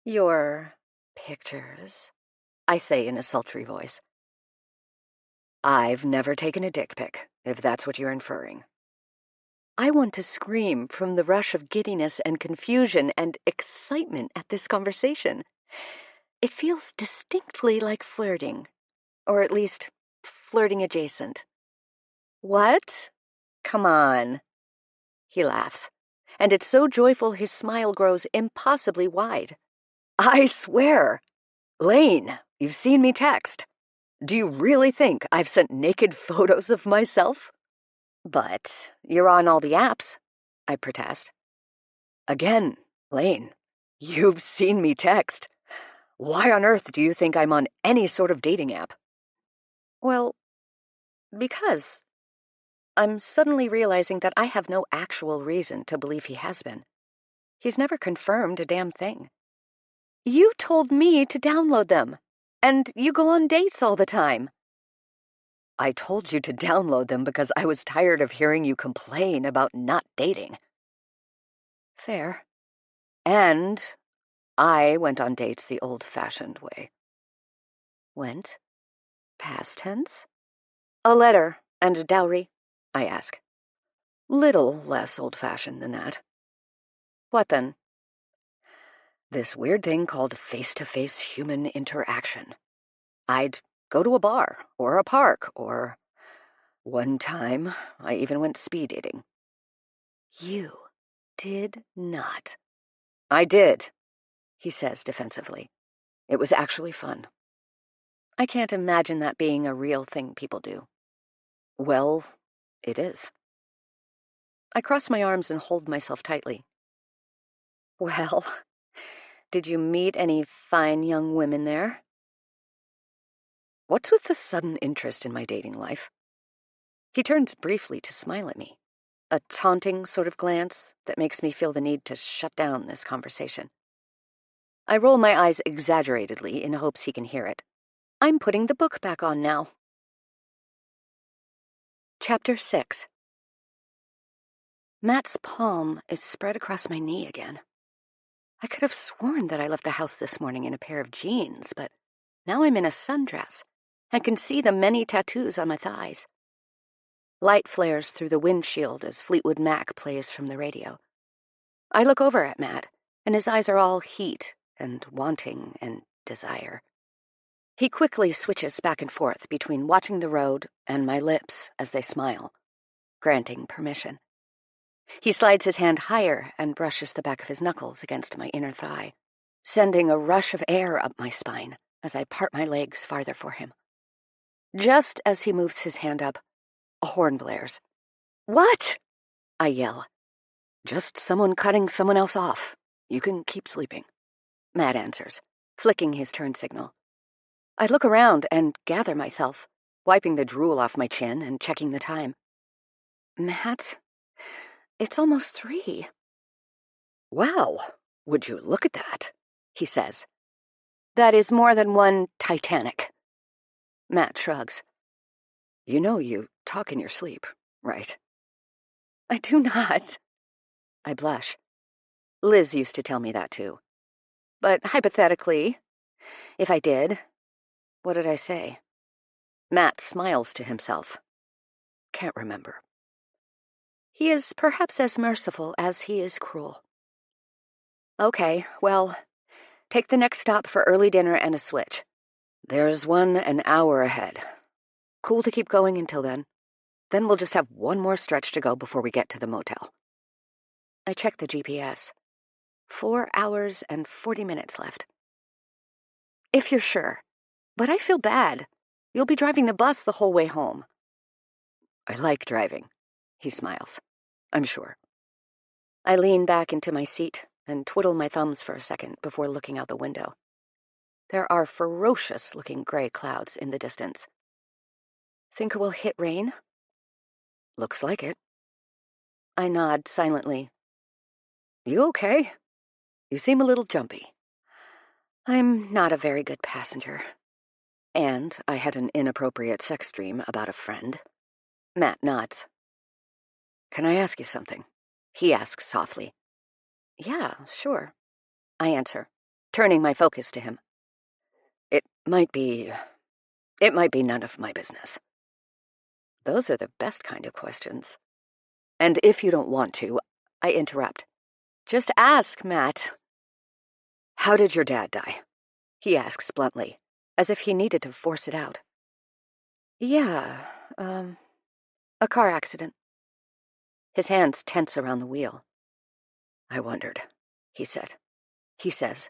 Your pictures, I say in a sultry voice. I've never taken a dick pic, if that's what you're inferring. I want to scream from the rush of giddiness and confusion and excitement at this conversation. It feels distinctly like flirting, or at least flirting adjacent. What? Come on. He laughs, and it's so joyful his smile grows impossibly wide. I swear. Lane, you've seen me text. Do you really think I've sent naked photos of myself? But you're on all the apps, I protest. Again, Lane, you've seen me text. Why on earth do you think I'm on any sort of dating app? Well, because I'm suddenly realizing that I have no actual reason to believe he has been. He's never confirmed a damn thing. You told me to download them, and you go on dates all the time. I told you to download them because I was tired of hearing you complain about not dating. Fair. And I went on dates the old-fashioned way. Went? Past tense? A letter and a dowry, I ask. Little less old-fashioned than that. What then? This weird thing called face-to-face human interaction. I'd go to a bar, or a park, or... One time, I even went speed dating. You did not. I did, he says defensively. It was actually fun. I can't imagine that being a real thing people do. Well, it is. I cross my arms and hold myself tightly. Well, did you meet any fine young women there? What's with the sudden interest in my dating life? He turns briefly to smile at me, a taunting sort of glance that makes me feel the need to shut down this conversation. I roll my eyes exaggeratedly in hopes he can hear it. I'm putting the book back on now. Chapter 6. Matt's palm is spread across my knee again. I could have sworn that I left the house this morning in a pair of jeans, but now I'm in a sundress and can see the many tattoos on my thighs. Light flares through the windshield as Fleetwood Mac plays from the radio. I look over at Matt, and his eyes are all heat and wanting and desire. He quickly switches back and forth between watching the road and my lips as they smile, granting permission. He slides his hand higher and brushes the back of his knuckles against my inner thigh, sending a rush of air up my spine as I part my legs farther for him. Just as he moves his hand up, a horn blares. "What?" I yell. "Just someone cutting someone else off. You can keep sleeping," Matt answers, flicking his turn signal. I look around and gather myself, wiping the drool off my chin and checking the time. "Matt, it's almost 3. "Wow, would you look at that?" he says. "That is more than one Titanic." Matt shrugs. "You know you talk in your sleep, right?" "I do not." I blush. Liz used to tell me that too. But hypothetically, if I did, what did I say? Matt smiles to himself. "Can't remember." He is perhaps as merciful as he is cruel. Okay, well, take the next stop for early dinner and a switch. "There's one an hour ahead. Cool to keep going until then. Then we'll just have one more stretch to go before we get to the motel." I check the GPS. 4 hours and 40 minutes left. "If you're sure. But I feel bad. You'll be driving the bus the whole way home." "I like driving," he smiles. "I'm sure." I lean back into my seat and twiddle my thumbs for a second before looking out the window. There are ferocious-looking gray clouds in the distance. "Think we'll hit rain?" "Looks like it." I nod silently. "You okay? You seem a little jumpy." "I'm not a very good passenger." "And I had an inappropriate sex dream about a friend." Matt nods. "Can I ask you something?" he asks softly. "Yeah, sure," I answer, turning my focus to him. It might be none of my business." Those are the best kind of questions. "And if you don't want to," I interrupt. "Just ask, Matt." "How did your dad die?" he asks bluntly, as if he needed to force it out. "Yeah, a car accident." His hands tense around the wheel. "I wondered," he says,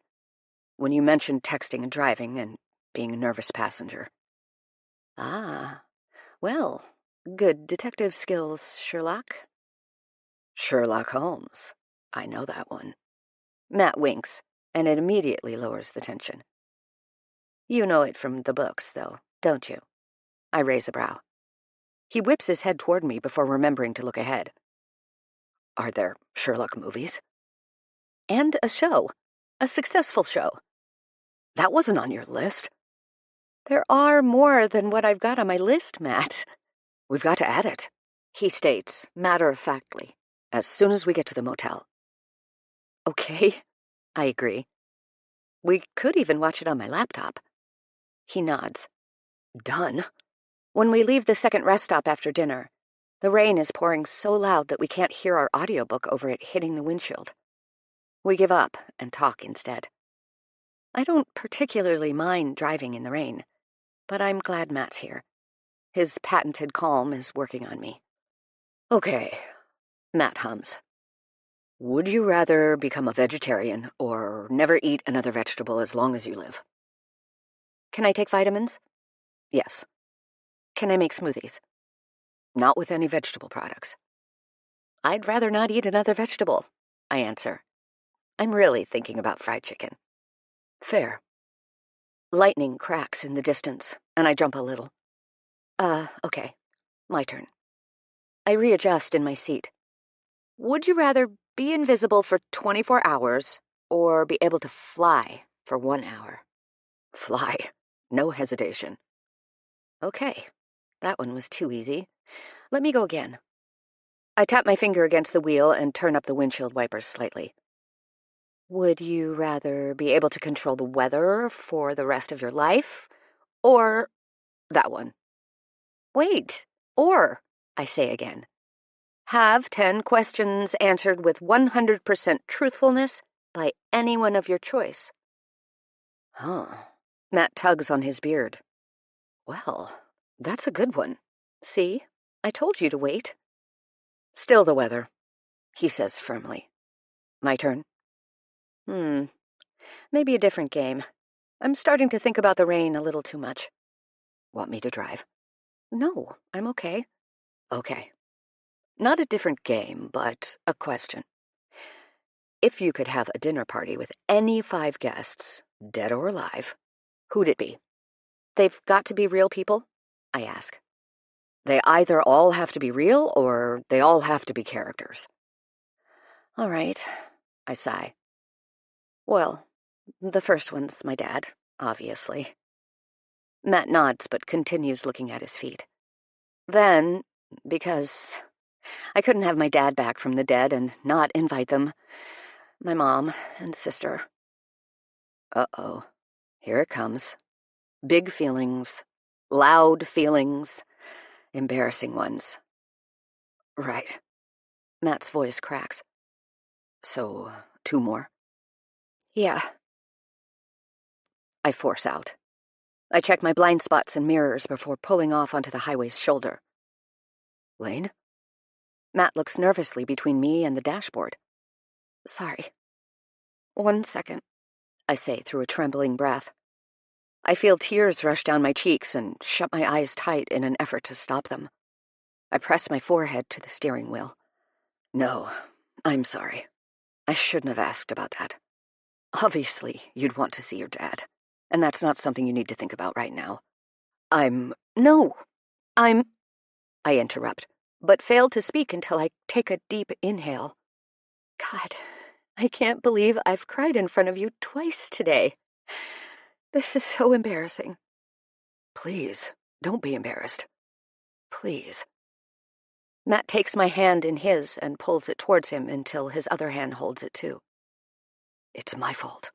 "when you mentioned texting and driving and being a nervous passenger." "Ah, well, good detective skills, Sherlock." "Sherlock Holmes. I know that one." Matt winks, and it immediately lowers the tension. "You know it from the books, though, don't you?" I raise a brow. He whips his head toward me before remembering to look ahead. "Are there Sherlock movies?" "And a show. A successful show." "That wasn't on your list." "There are more than what I've got on my list, Matt." "We've got to add it," he states, matter-of-factly, "as soon as we get to the motel." "Okay," I agree. "We could even watch it on my laptop." He nods. "Done." When we leave the second rest stop after dinner, the rain is pouring so loud that we can't hear our audiobook over it hitting the windshield. We give up and talk instead. I don't particularly mind driving in the rain, but I'm glad Matt's here. His patented calm is working on me. "Okay," Matt hums. Would you rather become a vegetarian or never eat another vegetable as long as you live? Can I take vitamins? Yes. Can I make smoothies? Not with any vegetable products. I'd rather not eat another vegetable, I answer. I'm really thinking about fried chicken. Fair. Lightning cracks in the distance, and I jump a little. Okay. My turn. I readjust in my seat. Would you rather be invisible for 24 hours or be able to fly for 1 hour? Fly. No hesitation. Okay. That one was too easy. Let me go again. I tap my finger against the wheel and turn up the windshield wipers slightly. Would you rather be able to control the weather for the rest of your life, or that one? Wait, or, I say again. Have 10 questions answered with 100% truthfulness by anyone of your choice. Huh. Matt tugs on his beard. Well, that's a good one. See? I told you to wait. Still the weather, he says firmly. My turn. Maybe a different game. I'm starting to think about the rain a little too much. Want me to drive? No, I'm okay. Okay. Not a different game, but a question. If you could have a dinner party with any 5 guests, dead or alive, who'd it be? They've got to be real people? I ask. They either all have to be real or they all have to be characters. All right, I sigh. Well, the first one's my dad, obviously. Matt nods but continues looking at his feet. Then, because I couldn't have my dad back from the dead and not invite them, my mom and sister. Uh-oh. Here it comes. Big feelings, loud feelings, embarrassing ones. Right. Matt's voice cracks. So, 2 more? Yeah. I force out. I check my blind spots and mirrors before pulling off onto the highway's shoulder. Lane? Matt looks nervously between me and the dashboard. Sorry. 1 second, I say through a trembling breath. I feel tears rush down my cheeks and shut my eyes tight in an effort to stop them. I press my forehead to the steering wheel. No, I'm sorry. I shouldn't have asked about that. Obviously, you'd want to see your dad, and that's not something you need to think about right now. No, I interrupt, but fail to speak until I take a deep inhale. God, I can't believe I've cried in front of you twice today. This is so embarrassing. Please, don't be embarrassed. Please. Matt takes my hand in his and pulls it towards him until his other hand holds it too. It's my fault.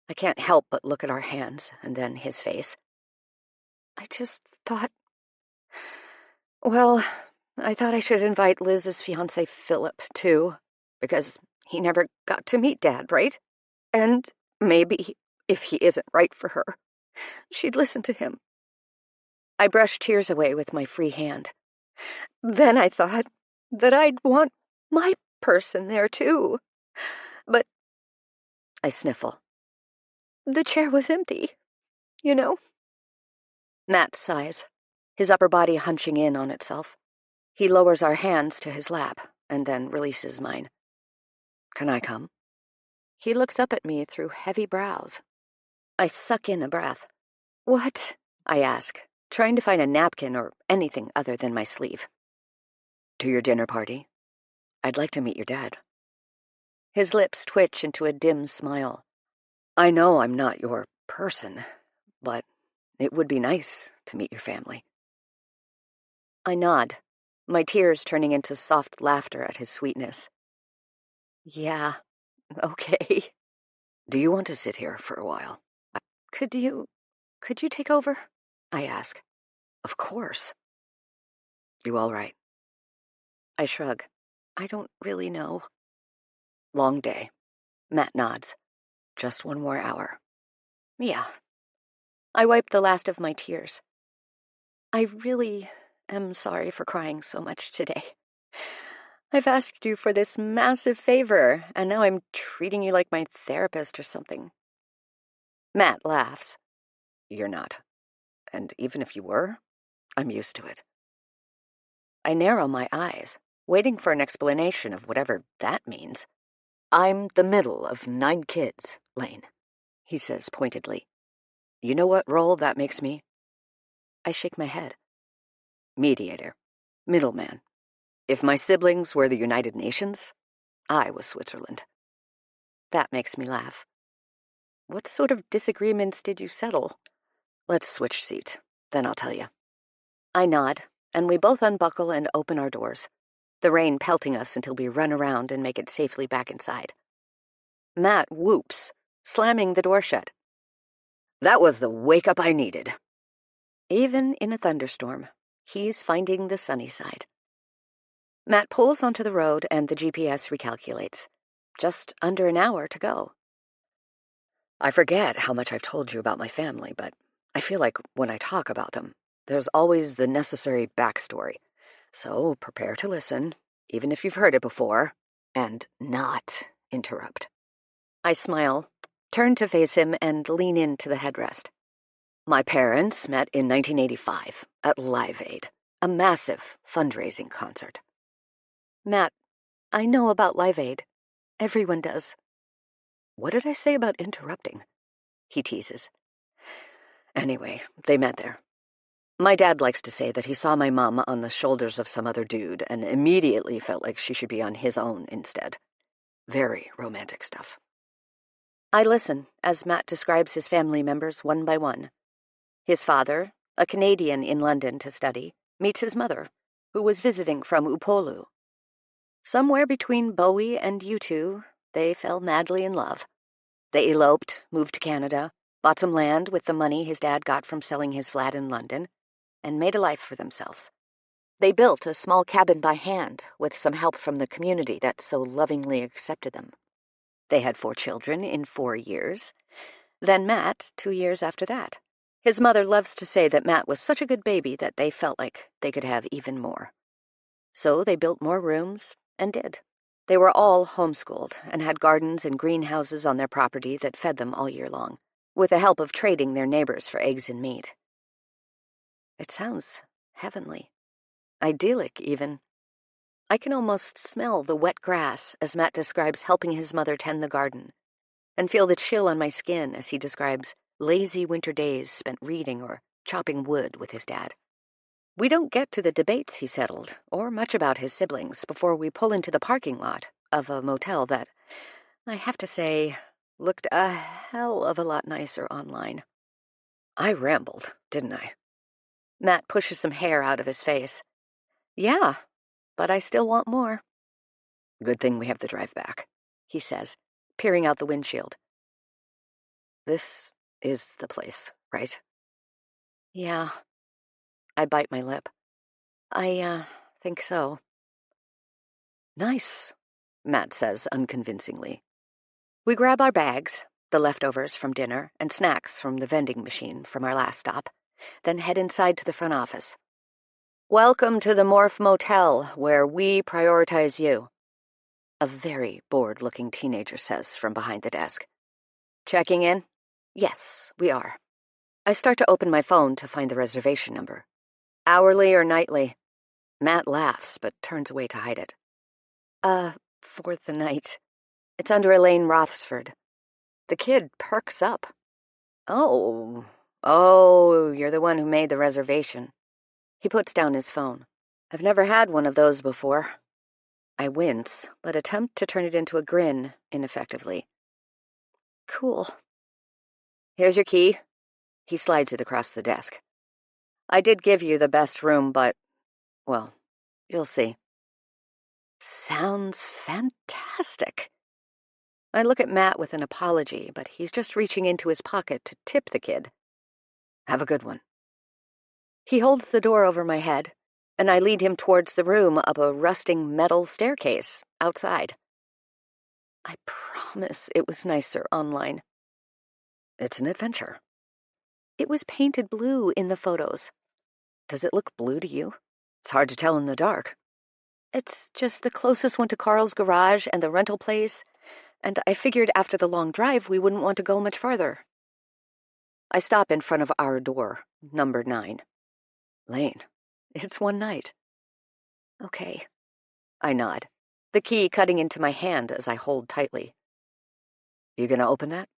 I can't help but look at our hands and then his face. I just thought... Well, I thought I should invite Liz's fiancé Philip, too, because he never got to meet Dad, right? And maybe, if he isn't right for her, she'd listen to him. I brushed tears away with my free hand. Then I thought that I'd want my person there, too. But I sniffle. The chair was empty, you know? Matt sighs, his upper body hunching in on itself. He lowers our hands to his lap and then releases mine. Can I come? He looks up at me through heavy brows. I suck in a breath. What? I ask, trying to find a napkin or anything other than my sleeve. To your dinner party? I'd like to meet your dad. His lips twitch into a dim smile. I know I'm not your person, but it would be nice to meet your family. I nod, my tears turning into soft laughter at his sweetness. Yeah, okay. Do you want to sit here for a while? Could you take over? I ask. Of course. You all right? I shrug. I don't really know. Long day. Matt nods. Just 1 more hour. Yeah. I wipe the last of my tears. I really am sorry for crying so much today. I've asked you for this massive favor, and now I'm treating you like my therapist or something. Matt laughs. You're not. And even if you were, I'm used to it. I narrow my eyes, waiting for an explanation of whatever that means. I'm the middle of 9 kids, Lane, he says pointedly. You know what role that makes me? I shake my head. Mediator. Middleman. If my siblings were the United Nations, I was Switzerland. That makes me laugh. What sort of disagreements did you settle? Let's switch seats, then I'll tell you. I nod, and we both unbuckle and open our doors, the rain pelting us until we run around and make it safely back inside. Matt whoops, slamming the door shut. That was the wake-up I needed. Even in a thunderstorm, he's finding the sunny side. Matt pulls onto the road and the GPS recalculates. Just under an hour to go. I forget how much I've told you about my family, but I feel like when I talk about them, there's always the necessary backstory. So prepare to listen, even if you've heard it before, and not interrupt. I smile, turn to face him, and lean into the headrest. My parents met in 1985 at Live Aid, a massive fundraising concert. Matt, I know about Live Aid. Everyone does. What did I say about interrupting? He teases. Anyway, they met there. My dad likes to say that he saw my mom on the shoulders of some other dude and immediately felt like she should be on his own instead. Very romantic stuff. I listen as Matt describes his family members one by one. His father, a Canadian in London to study, meets his mother, who was visiting from Upolu. Somewhere between Bowie and U2, they fell madly in love. They eloped, moved to Canada, bought some land with the money his dad got from selling his flat in London, and made a life for themselves. They built a small cabin by hand with some help from the community that so lovingly accepted them. They had 4 children in 4 years. Then Matt, 2 years after that. His mother loves to say that Matt was such a good baby that they felt like they could have even more. So they built more rooms, and did. They were all homeschooled and had gardens and greenhouses on their property that fed them all year long, with the help of trading their neighbors for eggs and meat. It sounds heavenly. Idyllic, even. I can almost smell the wet grass as Matt describes helping his mother tend the garden, and feel the chill on my skin as he describes lazy winter days spent reading or chopping wood with his dad. We don't get to the debates he settled, or much about his siblings, before we pull into the parking lot of a motel that, I have to say, looked a hell of a lot nicer online. I rambled, didn't I? Matt pushes some hair out of his face. Yeah, but I still want more. Good thing we have the drive back, he says, peering out the windshield. This is the place, right? Yeah. I bite my lip. I think so. Nice, Matt says unconvincingly. We grab our bags, the leftovers from dinner, and snacks from the vending machine from our last stop, then head inside to the front office. Welcome to the Morph Motel, where we prioritize you, a very bored-looking teenager says from behind the desk. Checking in? Yes, we are. I start to open my phone to find the reservation number. Hourly or nightly? Matt laughs, but turns away to hide it. For the night. It's under Elaine Rothsford. The kid perks up. Oh, you're the one who made the reservation. He puts down his phone. I've never had one of those before. I wince, but attempt to turn it into a grin ineffectively. Cool. Here's your key. He slides it across the desk. I did give you the best room, but, well, you'll see. Sounds fantastic. I look at Matt with an apology, but he's just reaching into his pocket to tip the kid. Have a good one. He holds the door over my head, and I lead him towards the room up a rusting metal staircase outside. I promise it was nicer online. It's an adventure. It was painted blue in the photos. Does it look blue to you? It's hard to tell in the dark. It's just the closest one to Carl's garage and the rental place, and I figured after the long drive we wouldn't want to go much farther. I stop in front of our door, number 9. Lane, it's one night. Okay. I nod, the key cutting into my hand as I hold tightly. You gonna open that?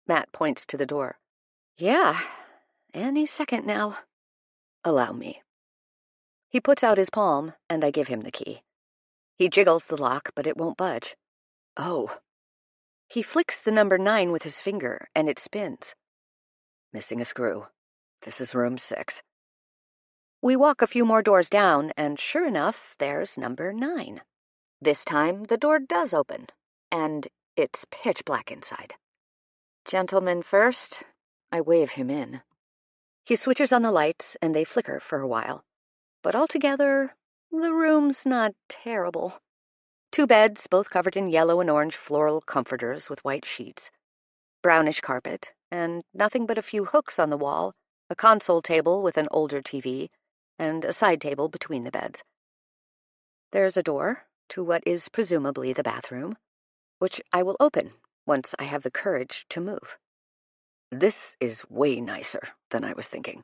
Matt points to the door. Yeah, any second now. Allow me. He puts out his palm, and I give him the key. He jiggles the lock, but it won't budge. Oh. He flicks the number 9 with his finger, and it spins. Missing a screw. This is room 6. We walk a few more doors down, and sure enough, there's number 9. This time, the door does open, and it's pitch black inside. Gentlemen first, I wave him in. He switches on the lights, and they flicker for a while. But altogether, the room's not terrible. 2 beds, both covered in yellow and orange floral comforters with white sheets. Brownish carpet, and nothing but a few hooks on the wall, a console table with an older TV, and a side table between the beds. There's a door to what is presumably the bathroom, which I will open once I have the courage to move. This is way nicer than I was thinking.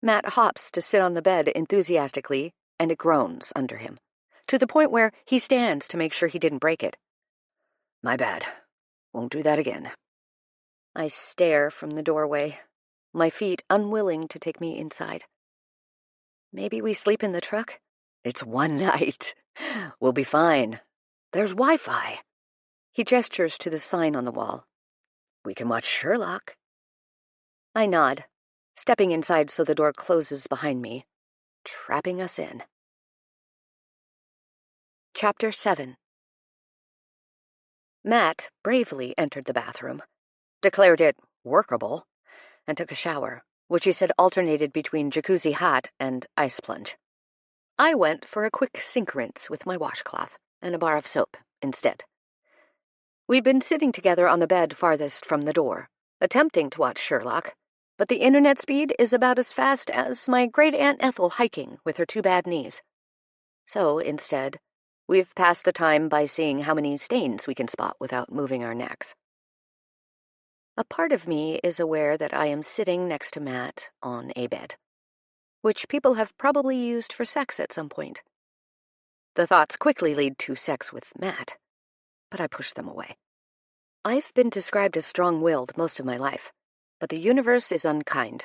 Matt hops to sit on the bed enthusiastically, and it groans under him, to the point where he stands to make sure he didn't break it. My bad. Won't do that again. I stare from the doorway, my feet unwilling to take me inside. Maybe we sleep in the truck? It's one night. We'll be fine. There's Wi-Fi. He gestures to the sign on the wall. We can watch Sherlock. I nod, stepping inside so the door closes behind me, trapping us in. Chapter 7. Matt bravely entered the bathroom, declared it workable, and took a shower, which he said alternated between jacuzzi hot and ice plunge. I went for a quick sink rinse with my washcloth and a bar of soap instead. We'd been sitting together on the bed farthest from the door, attempting to watch Sherlock, but the internet speed is about as fast as my great-aunt Ethel hiking with her 2 bad knees. So, instead, we've passed the time by seeing how many stains we can spot without moving our necks. A part of me is aware that I am sitting next to Matt on a bed, which people have probably used for sex at some point. The thoughts quickly lead to sex with Matt, but I push them away. I've been described as strong-willed most of my life, but the universe is unkind,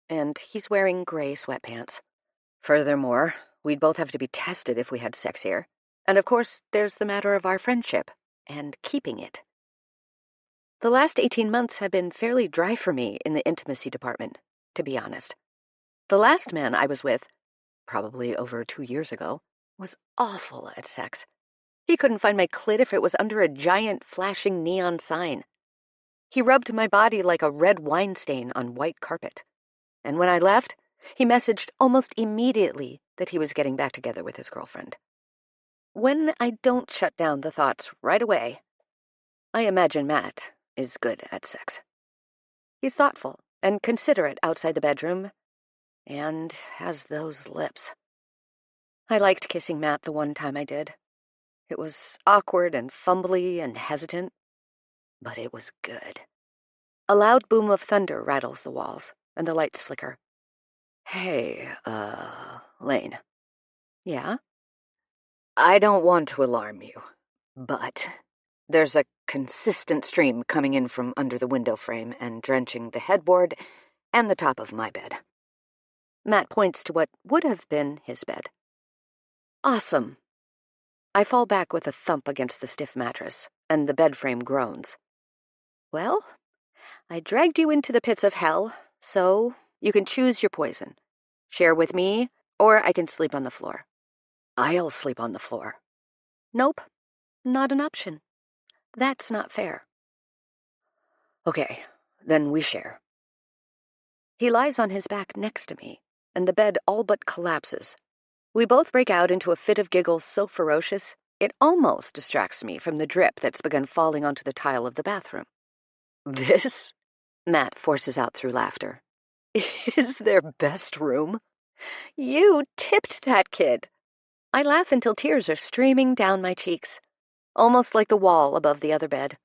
and he's wearing gray sweatpants. Furthermore, we'd both have to be tested if we had sex here, and of course there's the matter of our friendship, and keeping it. The last 18 months have been fairly dry for me in the intimacy department, to be honest. The last man I was with, probably over 2 years ago, was awful at sex. He couldn't find my clit if it was under a giant flashing neon sign. He rubbed my body like a red wine stain on white carpet. And when I left, he messaged almost immediately that he was getting back together with his girlfriend. When I don't shut down the thoughts right away, I imagine Matt is good at sex. He's thoughtful and considerate outside the bedroom, and has those lips. I liked kissing Matt the one time I did. It was awkward and fumbly and hesitant, but it was good. A loud boom of thunder rattles the walls, and the lights flicker. Hey, Lane. Yeah? I don't want to alarm you, but there's a consistent stream coming in from under the window frame and drenching the headboard and the top of my bed. Matt points to what would have been his bed. Awesome. I fall back with a thump against the stiff mattress, and the bed frame groans. Well, I dragged you into the pits of hell, so you can choose your poison. Share with me, or I can sleep on the floor. I'll sleep on the floor. Nope, not an option. That's not fair. Okay, then we share. He lies on his back next to me, and the bed all but collapses. We both break out into a fit of giggles so ferocious, it almost distracts me from the drip that's begun falling onto the tile of the bathroom. This, Matt forces out through laughter, is their best room? You tipped that kid. I laugh until tears are streaming down my cheeks, almost like the wall above the other bed.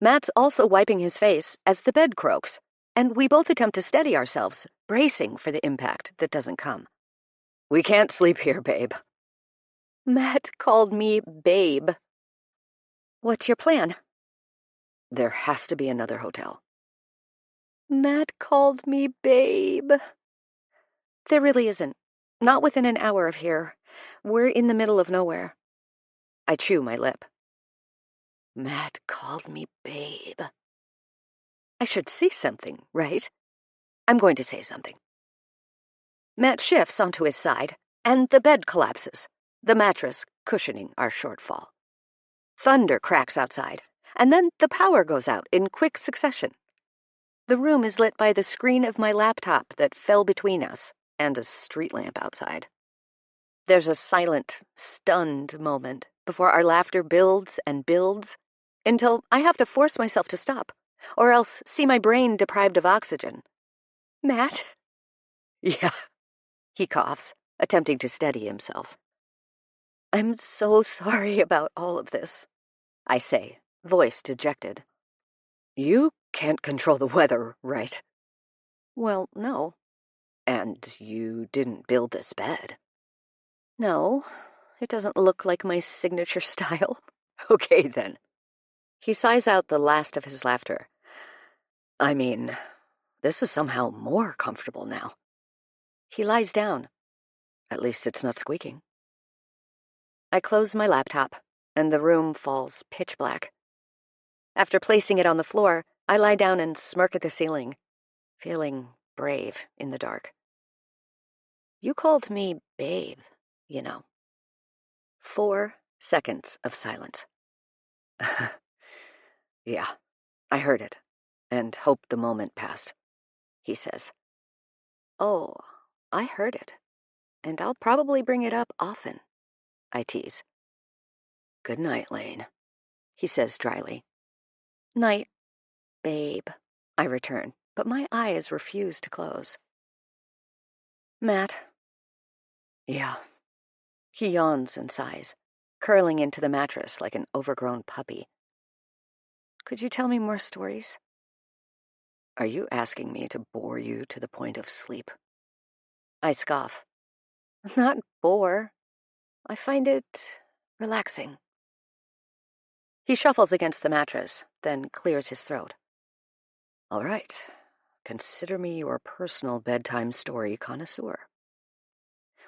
Matt's also wiping his face as the bed croaks, and we both attempt to steady ourselves, bracing for the impact that doesn't come. We can't sleep here, babe. Matt called me babe. What's your plan? There has to be another hotel. Matt called me babe. There really isn't. Not within an hour of here. We're in the middle of nowhere. I chew my lip. Matt called me babe. I should say something, right? I'm going to say something. Matt shifts onto his side, and the bed collapses, the mattress cushioning our shortfall. Thunder cracks outside, and then the power goes out in quick succession. The room is lit by the screen of my laptop that fell between us and a street lamp outside. There's a silent, stunned moment before our laughter builds and builds until I have to force myself to stop, or else see my brain deprived of oxygen. Matt? Yeah, he coughs, attempting to steady himself. I'm so sorry about all of this, I say, voice dejected. You can't control the weather, right? Well, no. And you didn't build this bed. No, it doesn't look like my signature style. Okay, then. He sighs out the last of his laughter. I mean, this is somehow more comfortable now. He lies down. At least it's not squeaking. I close my laptop, and the room falls pitch black. After placing it on the floor, I lie down and smirk at the ceiling, feeling brave in the dark. You called me babe, you know. 4 seconds of silence. Yeah, I heard it, and hoped the moment passed, he says. Oh, I heard it, and I'll probably bring it up often, I tease. Good night, Lane, he says dryly. Night, babe, I return, but my eyes refuse to close. Matt. Yeah. He yawns and sighs, curling into the mattress like an overgrown puppy. Could you tell me more stories? Are you asking me to bore you to the point of sleep? I scoff. Not bore. I find it relaxing. He shuffles against the mattress, then clears his throat. All right. Consider me your personal bedtime story connoisseur.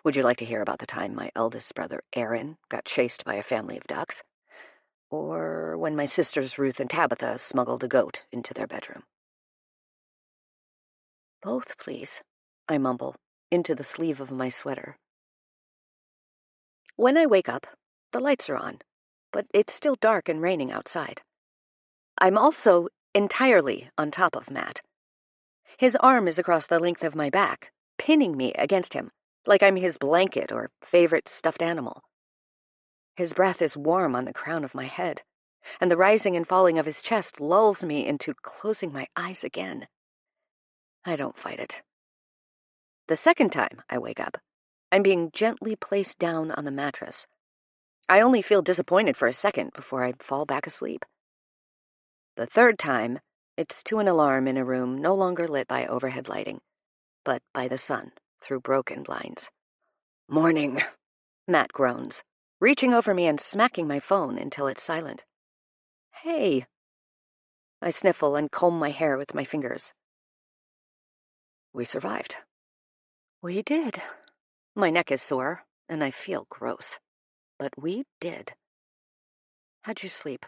Would you like to hear about the time my eldest brother, Aaron, got chased by a family of ducks? Or when my sisters Ruth and Tabitha smuggled a goat into their bedroom? Both, please, I mumble, into the sleeve of my sweater. When I wake up, the lights are on, but it's still dark and raining outside. I'm also entirely on top of Matt. His arm is across the length of my back, pinning me against him, like I'm his blanket or favorite stuffed animal. His breath is warm on the crown of my head, and the rising and falling of his chest lulls me into closing my eyes again. I don't fight it. The second time I wake up, I'm being gently placed down on the mattress. I only feel disappointed for a second before I fall back asleep. The third time, it's to an alarm in a room no longer lit by overhead lighting, but by the sun through broken blinds. Morning, Matt groans, reaching over me and smacking my phone until it's silent. Hey. I sniffle and comb my hair with my fingers. We survived. We did. My neck is sore, and I feel gross. But we did. How'd you sleep?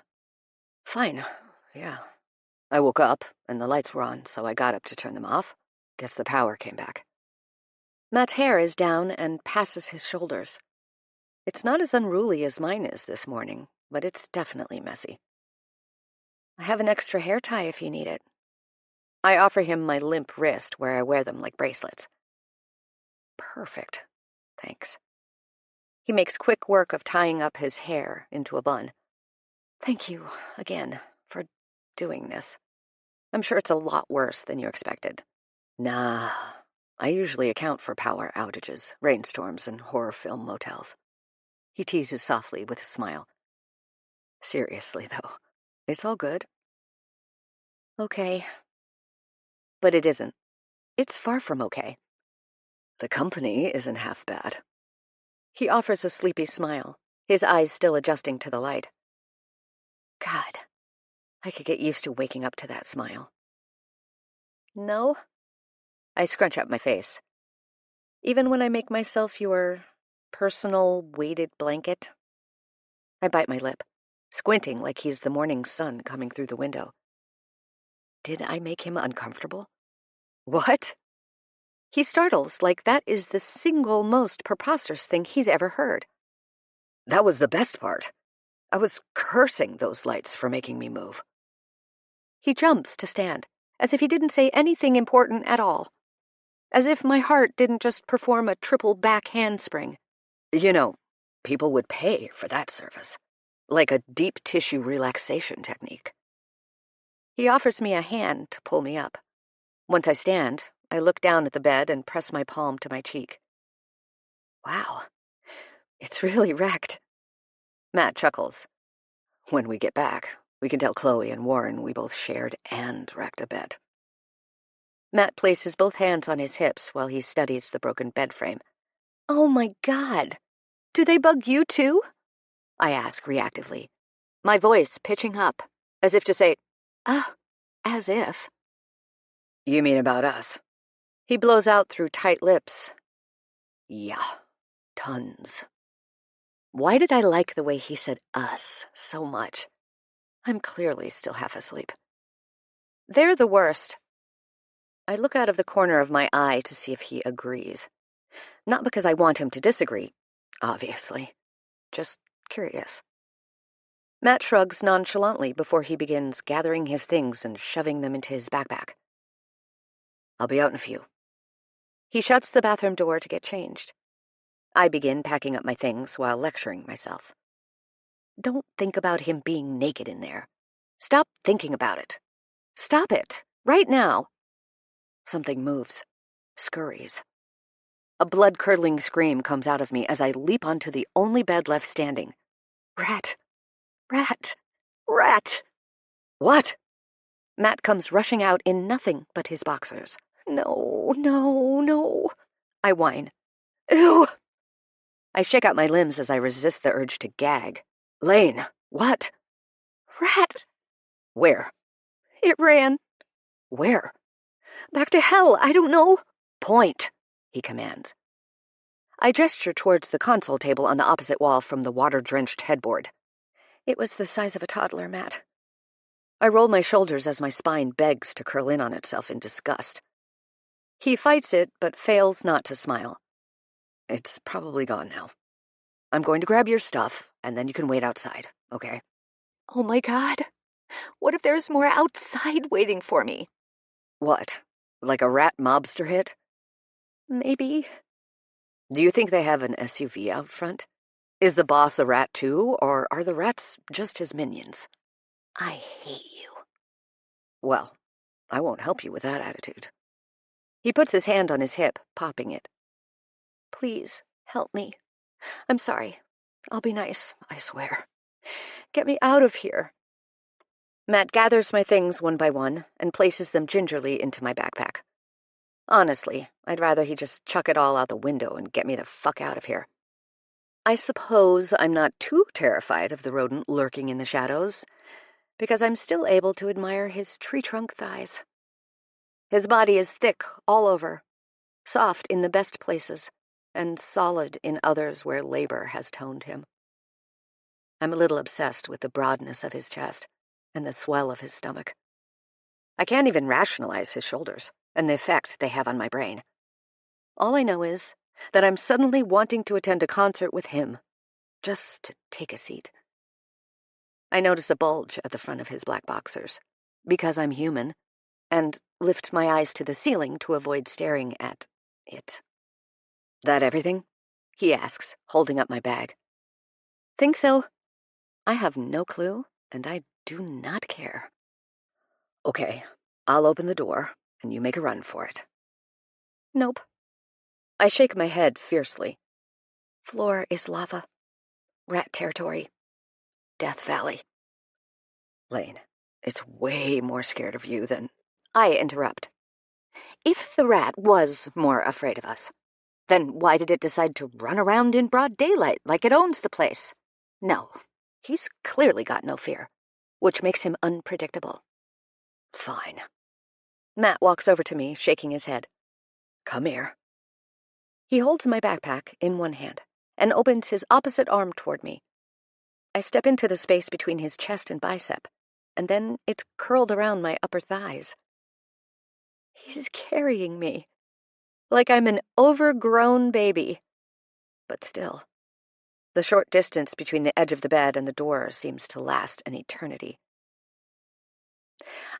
Fine, yeah. I woke up, and the lights were on, so I got up to turn them off. Guess the power came back. Matt's hair is down and passes his shoulders. It's not as unruly as mine is this morning, but it's definitely messy. I have an extra hair tie if you need it. I offer him my limp wrist where I wear them like bracelets. Perfect. Thanks. He makes quick work of tying up his hair into a bun. Thank you again for doing this. I'm sure it's a lot worse than you expected. Nah, I usually account for power outages, rainstorms, and horror film motels. he teases softly with a smile. Seriously, though, it's all good. Okay. But it isn't. It's far from okay. The company isn't half bad. He offers a sleepy smile, his eyes still adjusting to the light. God, I could get used to waking up to that smile. No? I scrunch up my face. Even when I make myself your personal weighted blanket? I bite my lip, squinting like he's the morning sun coming through the window. Did I make him uncomfortable? What? He startles like that is the single most preposterous thing he's ever heard. That was the best part. I was cursing those lights for making me move. He jumps to stand, as if he didn't say anything important at all. As if my heart didn't just perform a triple back handspring. You know, people would pay for that service. Like a deep tissue relaxation technique. He offers me a hand to pull me up. Once I stand, I look down at the bed and press my palm to my cheek. Wow, it's really wrecked. Matt chuckles. When we get back, we can tell Chloe and Warren we both shared and wrecked a bed. Matt places both hands on his hips while he studies the broken bed frame. Oh my God! Do they bug you too? I ask reactively, my voice pitching up, as if to say, as if. You mean about us? He blows out through tight lips. Yeah, tons. Why did I like the way he said us so much? I'm clearly still half asleep. They're the worst. I look out of the corner of my eye to see if he agrees. Not because I want him to disagree, obviously. Just curious. Matt shrugs nonchalantly before he begins gathering his things and shoving them into his backpack. I'll be out in a few. He shuts the bathroom door to get changed. I begin packing up my things while lecturing myself. Don't think about him being naked in there. Stop thinking about it. Stop it, right now. Something moves, scurries. A blood-curdling scream comes out of me as I leap onto the only bed left standing. Rat! Rat! Rat! What? Matt comes rushing out in nothing but his boxers. No, no, no. I whine. Ew! I shake out my limbs as I resist the urge to gag. Lane, what? Rat! Where? It ran. Where? Back to hell, I don't know. Point, he commands. I gesture towards the console table on the opposite wall from the water-drenched headboard. It was the size of a toddler, Matt. I roll my shoulders as my spine begs to curl in on itself in disgust. He fights it, but fails not to smile. It's probably gone now. I'm going to grab your stuff, and then you can wait outside, okay? Oh my God. What if there's more outside waiting for me? What? Like a rat mobster hit? Maybe. Do you think they have an SUV out front? Is the boss a rat too, or are the rats just his minions? I hate you. Well, I won't help you with that attitude. He puts his hand on his hip, popping it. Please, help me. I'm sorry. I'll be nice, I swear. Get me out of here. Matt gathers my things one by one and places them gingerly into my backpack. Honestly, I'd rather he just chuck it all out the window and get me the fuck out of here. I suppose I'm not too terrified of the rodent lurking in the shadows, because I'm still able to admire his tree-trunk thighs. His body is thick all over, soft in the best places, and solid in others where labor has toned him. I'm a little obsessed with the broadness of his chest and the swell of his stomach. I can't even rationalize his shoulders and the effect they have on my brain. All I know is that I'm suddenly wanting to attend a concert with him, just to take a seat. I notice a bulge at the front of his black boxers, because I'm human, and lift my eyes to the ceiling to avoid staring at it. That everything? He asks, holding up my bag. Think so? I have no clue, and I do not care. Okay, I'll open the door, and you make a run for it. Nope. I shake my head fiercely. Floor is lava. Rat territory. Death Valley. Lane, it's way more scared of you than... I interrupt. If the rat was more afraid of us, then why did it decide to run around in broad daylight like it owns the place? No, he's clearly got no fear, which makes him unpredictable. Fine. Matt walks over to me, shaking his head. Come here. He holds my backpack in one hand and opens his opposite arm toward me. I step into the space between his chest and bicep, and then it's curled around my upper thighs. He's carrying me, like I'm an overgrown baby. But still, the short distance between the edge of the bed and the door seems to last an eternity.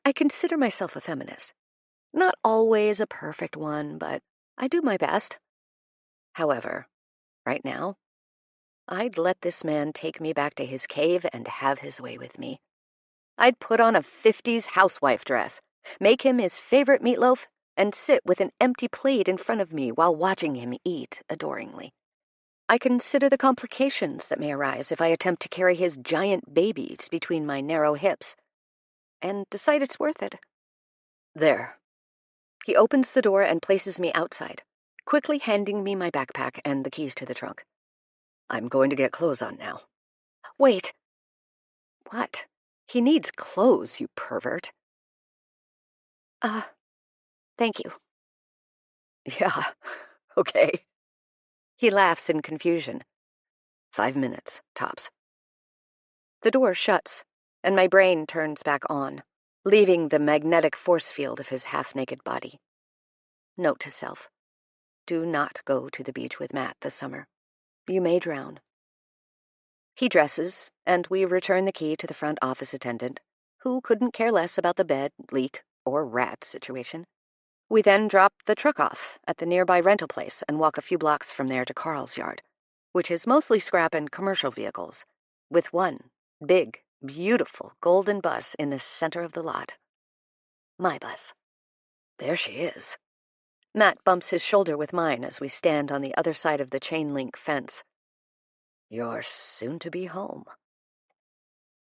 I consider myself a feminist. Not always a perfect one, but I do my best. However, right now, I'd let this man take me back to his cave and have his way with me. I'd put on a 50s housewife dress, make him his favorite meatloaf, and sit with an empty plate in front of me while watching him eat adoringly. I consider the complications that may arise if I attempt to carry his giant babies between my narrow hips, and decide it's worth it. There. He opens the door and places me outside, quickly handing me my backpack and the keys to the trunk. I'm going to get clothes on now. Wait. What? He needs clothes, you pervert. Thank you. Yeah, okay. He laughs in confusion. 5 minutes, tops. The door shuts, and my brain turns back on, leaving the magnetic force field of his half-naked body. Note to self: do not go to the beach with Matt this summer. You may drown. He dresses, and we return the key to the front office attendant, who couldn't care less about the bed, leak, or rat situation. We then drop the truck off at the nearby rental place and walk a few blocks from there to Carl's yard, which is mostly scrap and commercial vehicles, with one big, beautiful golden bus in the center of the lot. My bus. There she is. Matt bumps his shoulder with mine as we stand on the other side of the chain-link fence. You're soon to be home.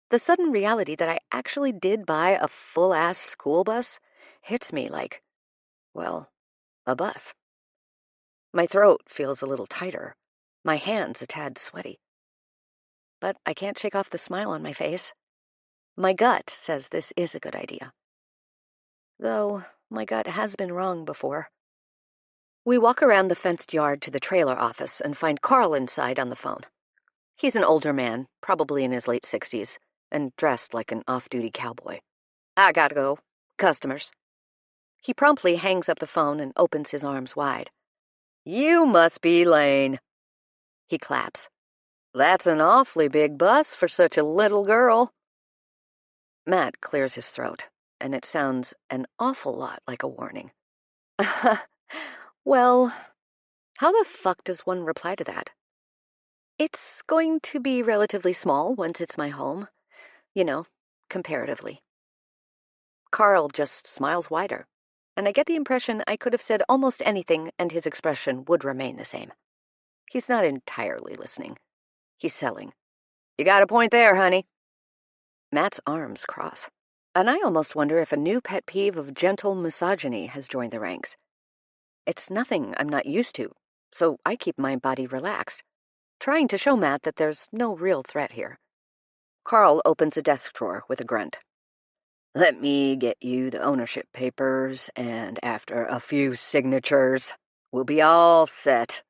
The sudden reality that I actually did buy a full-ass school bus hits me like, well, a bus. My throat feels a little tighter, my hands a tad sweaty. But I can't shake off the smile on my face. My gut says this is a good idea. Though my gut has been wrong before. We walk around the fenced yard to the trailer office and find Carl inside on the phone. He's an older man, probably in his late 60s, and dressed like an off-duty cowboy. I gotta go. Customers. He promptly hangs up the phone and opens his arms wide. You must be Lane. He claps. That's an awfully big bus for such a little girl. Matt clears his throat, and it sounds an awful lot like a warning. Well, how the fuck does one reply to that? It's going to be relatively small once it's my home. You know, comparatively. Carl just smiles wider, and I get the impression I could have said almost anything and his expression would remain the same. He's not entirely listening. He's selling. You got a point there, honey. Matt's arms cross, and I almost wonder if a new pet peeve of gentle misogyny has joined the ranks. It's nothing I'm not used to, so I keep my body relaxed, trying to show Matt that there's no real threat here. Carl opens a desk drawer with a grunt. Let me get you the ownership papers, and after a few signatures, we'll be all set.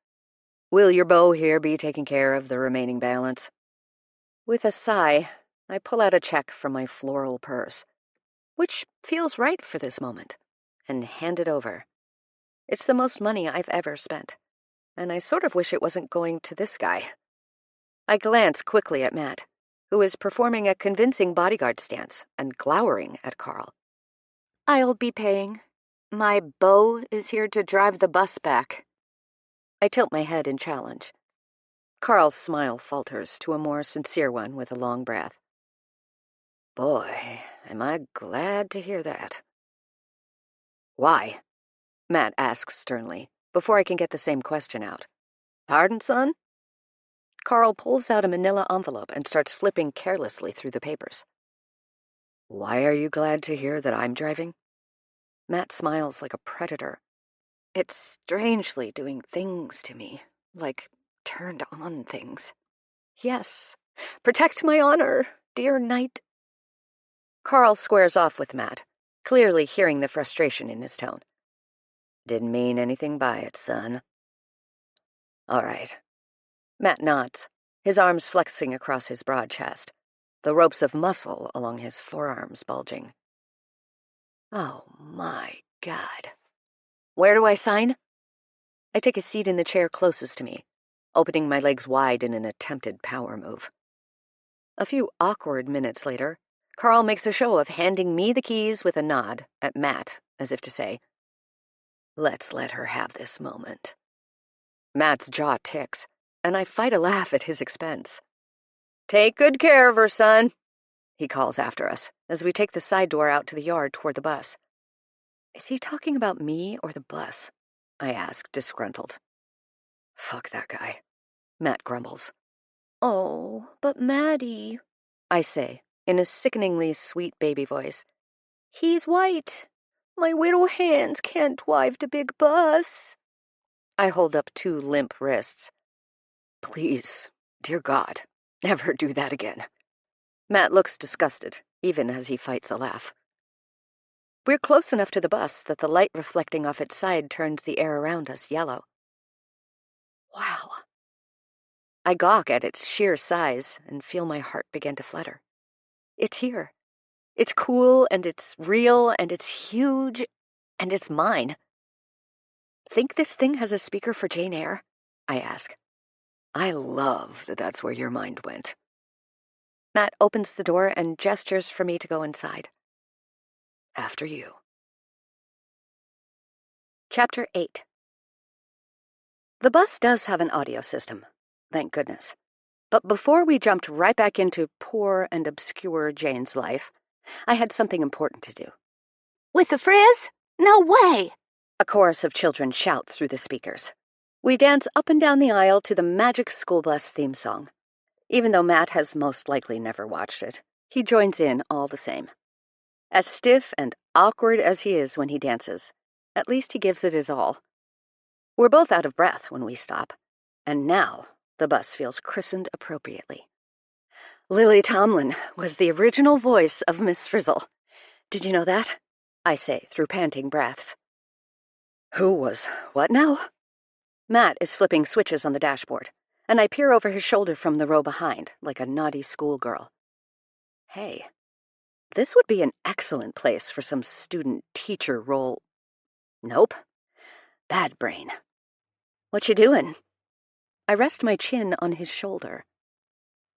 Will your beau here be taking care of the remaining balance? With a sigh, I pull out a check from my floral purse, which feels right for this moment, and hand it over. It's the most money I've ever spent, and I sort of wish it wasn't going to this guy. I glance quickly at Matt, who is performing a convincing bodyguard stance and glowering at Carl. I'll be paying. My beau is here to drive the bus back. I tilt my head in challenge. Carl's smile falters to a more sincere one with a long breath. Boy, am I glad to hear that. Why? Matt asks sternly, before I can get the same question out. Pardon, son? Carl pulls out a manila envelope and starts flipping carelessly through the papers. Why are you glad to hear that I'm driving? Matt smiles like a predator. It's strangely doing things to me, like turned on things. Yes, protect my honor, dear knight. Carl squares off with Matt, clearly hearing the frustration in his tone. Didn't mean anything by it, son. All right. Matt nods, his arms flexing across his broad chest, the ropes of muscle along his forearms bulging. Oh, my God. Where do I sign? I take a seat in the chair closest to me, opening my legs wide in an attempted power move. A few awkward minutes later, Carl makes a show of handing me the keys with a nod at Matt, as if to say, let's let her have this moment. Matt's jaw ticks, and I fight a laugh at his expense. Take good care of her, son, he calls after us, as we take the side door out to the yard toward the bus. Is he talking about me or the bus? I ask, disgruntled. Fuck that guy, Matt grumbles. Oh, but Maddie, I say, in a sickeningly sweet baby voice. He's white. My widow hands can't drive the big bus. I hold up 2 limp wrists. Please, dear God, never do that again. Matt looks disgusted, even as he fights a laugh. We're close enough to the bus that the light reflecting off its side turns the air around us yellow. Wow. I gawk at its sheer size and feel my heart begin to flutter. It's here. It's cool, and it's real, and it's huge, and it's mine. Think this thing has a speaker for Jane Eyre? I ask. I love that that's where your mind went. Matt opens the door and gestures for me to go inside. After you. Chapter 8. The bus does have an audio system, thank goodness. But before we jumped right back into poor and obscure Jane's life, I had something important to do. With the frizz? No way! A chorus of children shout through the speakers. We dance up and down the aisle to the Magic School Bus theme song. Even though Matt has most likely never watched it, he joins in all the same. As stiff and awkward as he is when he dances, at least he gives it his all. We're both out of breath when we stop, and now the bus feels christened appropriately. Lily Tomlin was the original voice of Miss Frizzle. Did you know that? I say through panting breaths. Who was what now? Matt is flipping switches on the dashboard, and I peer over his shoulder from the row behind, like a naughty schoolgirl. Hey, this would be an excellent place for some student-teacher role. Nope. Bad brain. What you doing? I rest my chin on his shoulder.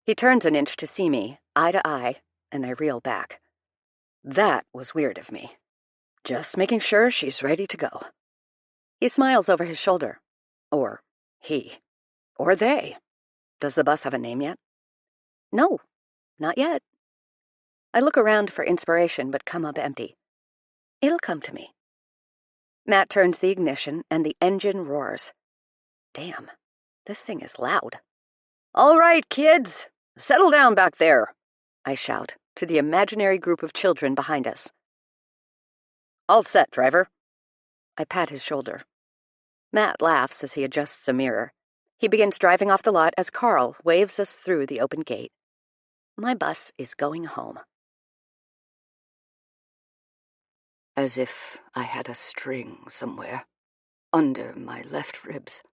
He turns an inch to see me, eye to eye, and I reel back. That was weird of me. Just making sure she's ready to go. He smiles over his shoulder. Or he. Or they. Does the bus have a name yet? No, not yet. I look around for inspiration, but come up empty. It'll come to me. Matt turns the ignition, and the engine roars. Damn, this thing is loud. All right, kids, settle down back there, I shout to the imaginary group of children behind us. All set, driver. I pat his shoulder. Matt laughs as he adjusts a mirror. He begins driving off the lot as Carl waves us through the open gate. My bus is going home. As if I had a string somewhere, under my left ribs,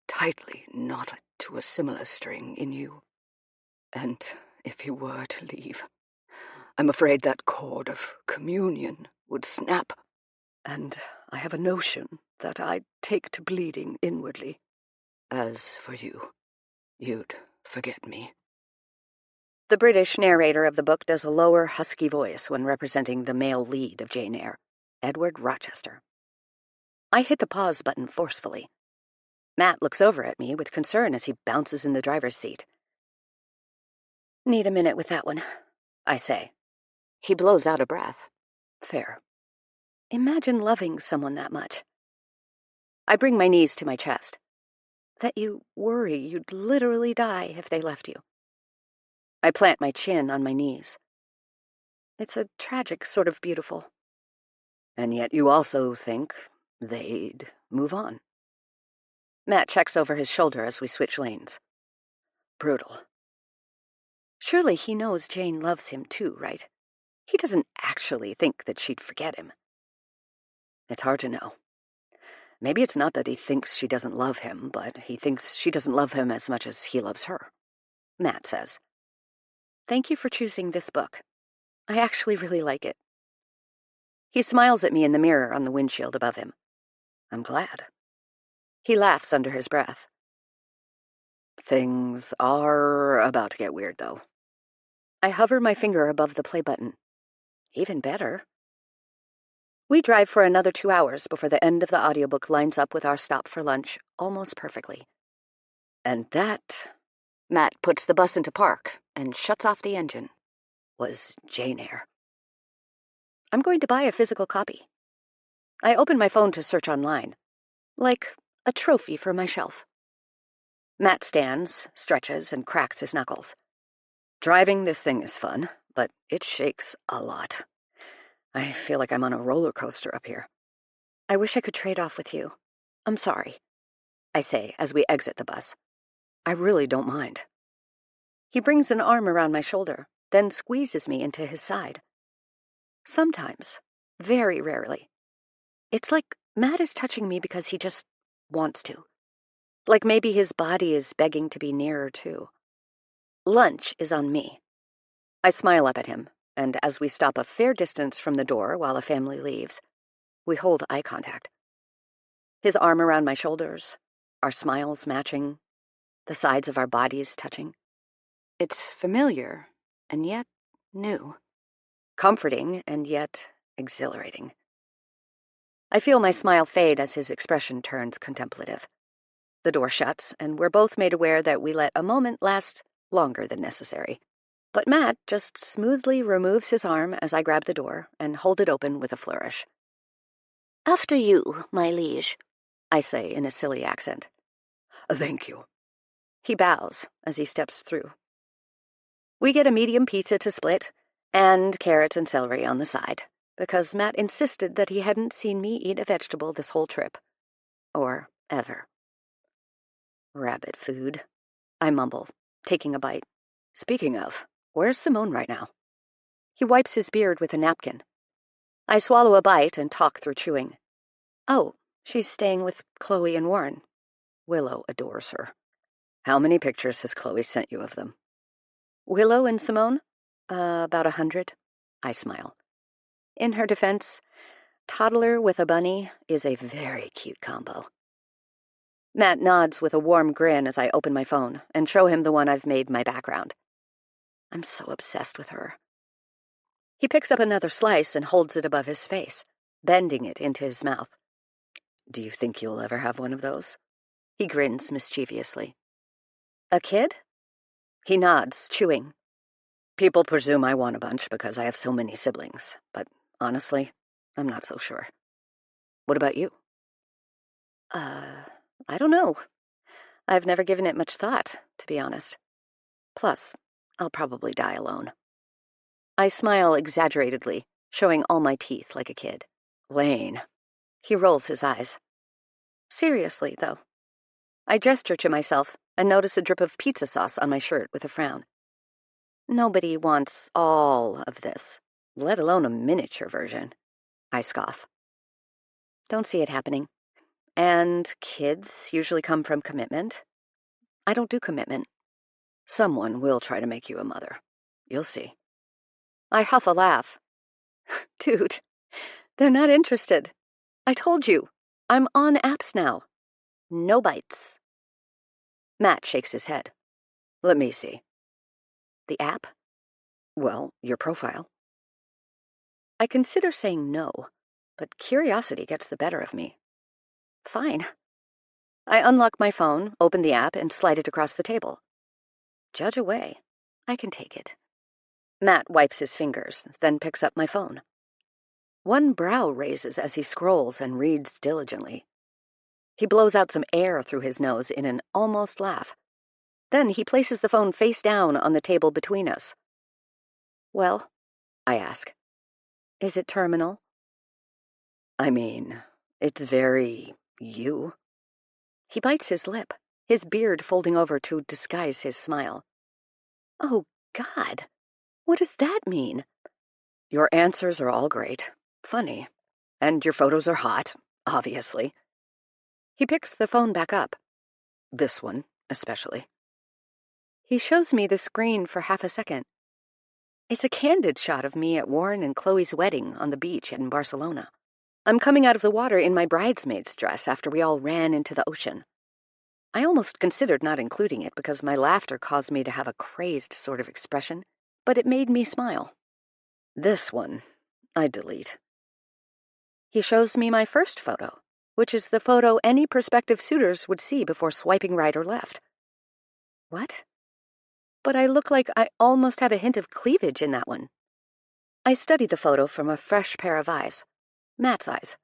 tightly knotted to a similar string in you. And if you were to leave, I'm afraid that cord of communion would snap, and I have a notion that I'd take to bleeding inwardly. As for you, you'd forget me. The British narrator of the book does a lower, husky voice when representing the male lead of Jane Eyre, Edward Rochester. I hit the pause button forcefully. Matt looks over at me with concern as he bounces in the driver's seat. Need a minute with that one, I say. He blows out a breath. Fair. Imagine loving someone that much. I bring my knees to my chest. that you worry you'd literally die if they left you. I plant my chin on my knees. It's a tragic sort of beautiful. And yet you also think they'd move on. Matt checks over his shoulder as we switch lanes. Brutal. Surely he knows Jane loves him too, right? He doesn't actually think that she'd forget him. It's hard to know. Maybe it's not that he thinks she doesn't love him, but he thinks she doesn't love him as much as he loves her. Matt says. Thank you for choosing this book. I actually really like it. He smiles at me in the mirror on the windshield above him. I'm glad. He laughs under his breath. Things are about to get weird, though. I hover my finger above the play button. Even better. We drive for another 2 hours before the end of the audiobook lines up with our stop for lunch almost perfectly. And that, Matt puts the bus into park and shuts off the engine, was Jane Eyre. I'm going to buy a physical copy. I open my phone to search online, like a trophy for my shelf. Matt stands, stretches, and cracks his knuckles. Driving this thing is fun, but it shakes a lot. I feel like I'm on a roller coaster up here. I wish I could trade off with you. I'm sorry, I say as we exit the bus. I really don't mind. He brings an arm around my shoulder, then squeezes me into his side. Sometimes, very rarely. It's like Matt is touching me because he just wants to. Like maybe his body is begging to be nearer too. Lunch is on me. I smile up at him, and as we stop a fair distance from the door while the family leaves, we hold eye contact. His arm around my shoulders, our smiles matching, the sides of our bodies touching. It's familiar, and yet new. Comforting, and yet exhilarating. I feel my smile fade as his expression turns contemplative. The door shuts, and we're both made aware that we let a moment last longer than necessary. But Matt just smoothly removes his arm as I grab the door and hold it open with a flourish. After you, my liege, I say in a silly accent. Thank you. He bows as he steps through. We get a medium pizza to split, and carrots and celery on the side, because Matt insisted that he hadn't seen me eat a vegetable this whole trip. Or ever. Rabbit food, I mumble, taking a bite. Speaking of, where's Simone right now? He wipes his beard with a napkin. I swallow a bite and talk through chewing. Oh, she's staying with Chloe and Warren. Willow adores her. How many pictures has Chloe sent you of them? Willow and Simone? About 100. I smile. In her defense, toddler with a bunny is a very cute combo. Matt nods with a warm grin as I open my phone and show him the one I've made my background. I'm so obsessed with her. He picks up another slice and holds it above his face, bending it into his mouth. Do you think you'll ever have one of those? He grins mischievously. A kid? He nods, chewing. People presume I want a bunch because I have so many siblings, but honestly, I'm not so sure. What about you? I don't know. I've never given it much thought, to be honest. Plus, I'll probably die alone. I smile exaggeratedly, showing all my teeth like a kid. Lane. He rolls his eyes. Seriously, though. I gesture to myself and notice a drip of pizza sauce on my shirt with a frown. Nobody wants all of this, let alone a miniature version. I scoff. Don't see it happening. And kids usually come from commitment. I don't do commitment. Someone will try to make you a mother. You'll see. I huff a laugh. Dude, they're not interested. I told you, I'm on apps now. No bites. Matt shakes his head. Let me see. The app? Well, your profile. I consider saying no, but curiosity gets the better of me. Fine. I unlock my phone, open the app, and slide it across the table. Judge away. I can take it. Matt wipes his fingers, then picks up my phone. One brow raises as he scrolls and reads diligently. He blows out some air through his nose in an almost laugh. Then he places the phone face down on the table between us. Well, I ask, is it terminal? I mean, it's very you. He bites his lip, his beard folding over to disguise his smile. Oh, God, what does that mean? Your answers are all great, funny, and your photos are hot, obviously. He picks the phone back up. This one, especially. He shows me the screen for half a second. It's a candid shot of me at Warren and Chloe's wedding on the beach in Barcelona. I'm coming out of the water in my bridesmaid's dress after we all ran into the ocean. I almost considered not including it because my laughter caused me to have a crazed sort of expression, but it made me smile. This one, I delete. He shows me my first photo, which is the photo any prospective suitors would see before swiping right or left. What? But I look like I almost have a hint of cleavage in that one. I studied the photo from a fresh pair of eyes, Matt's eyes.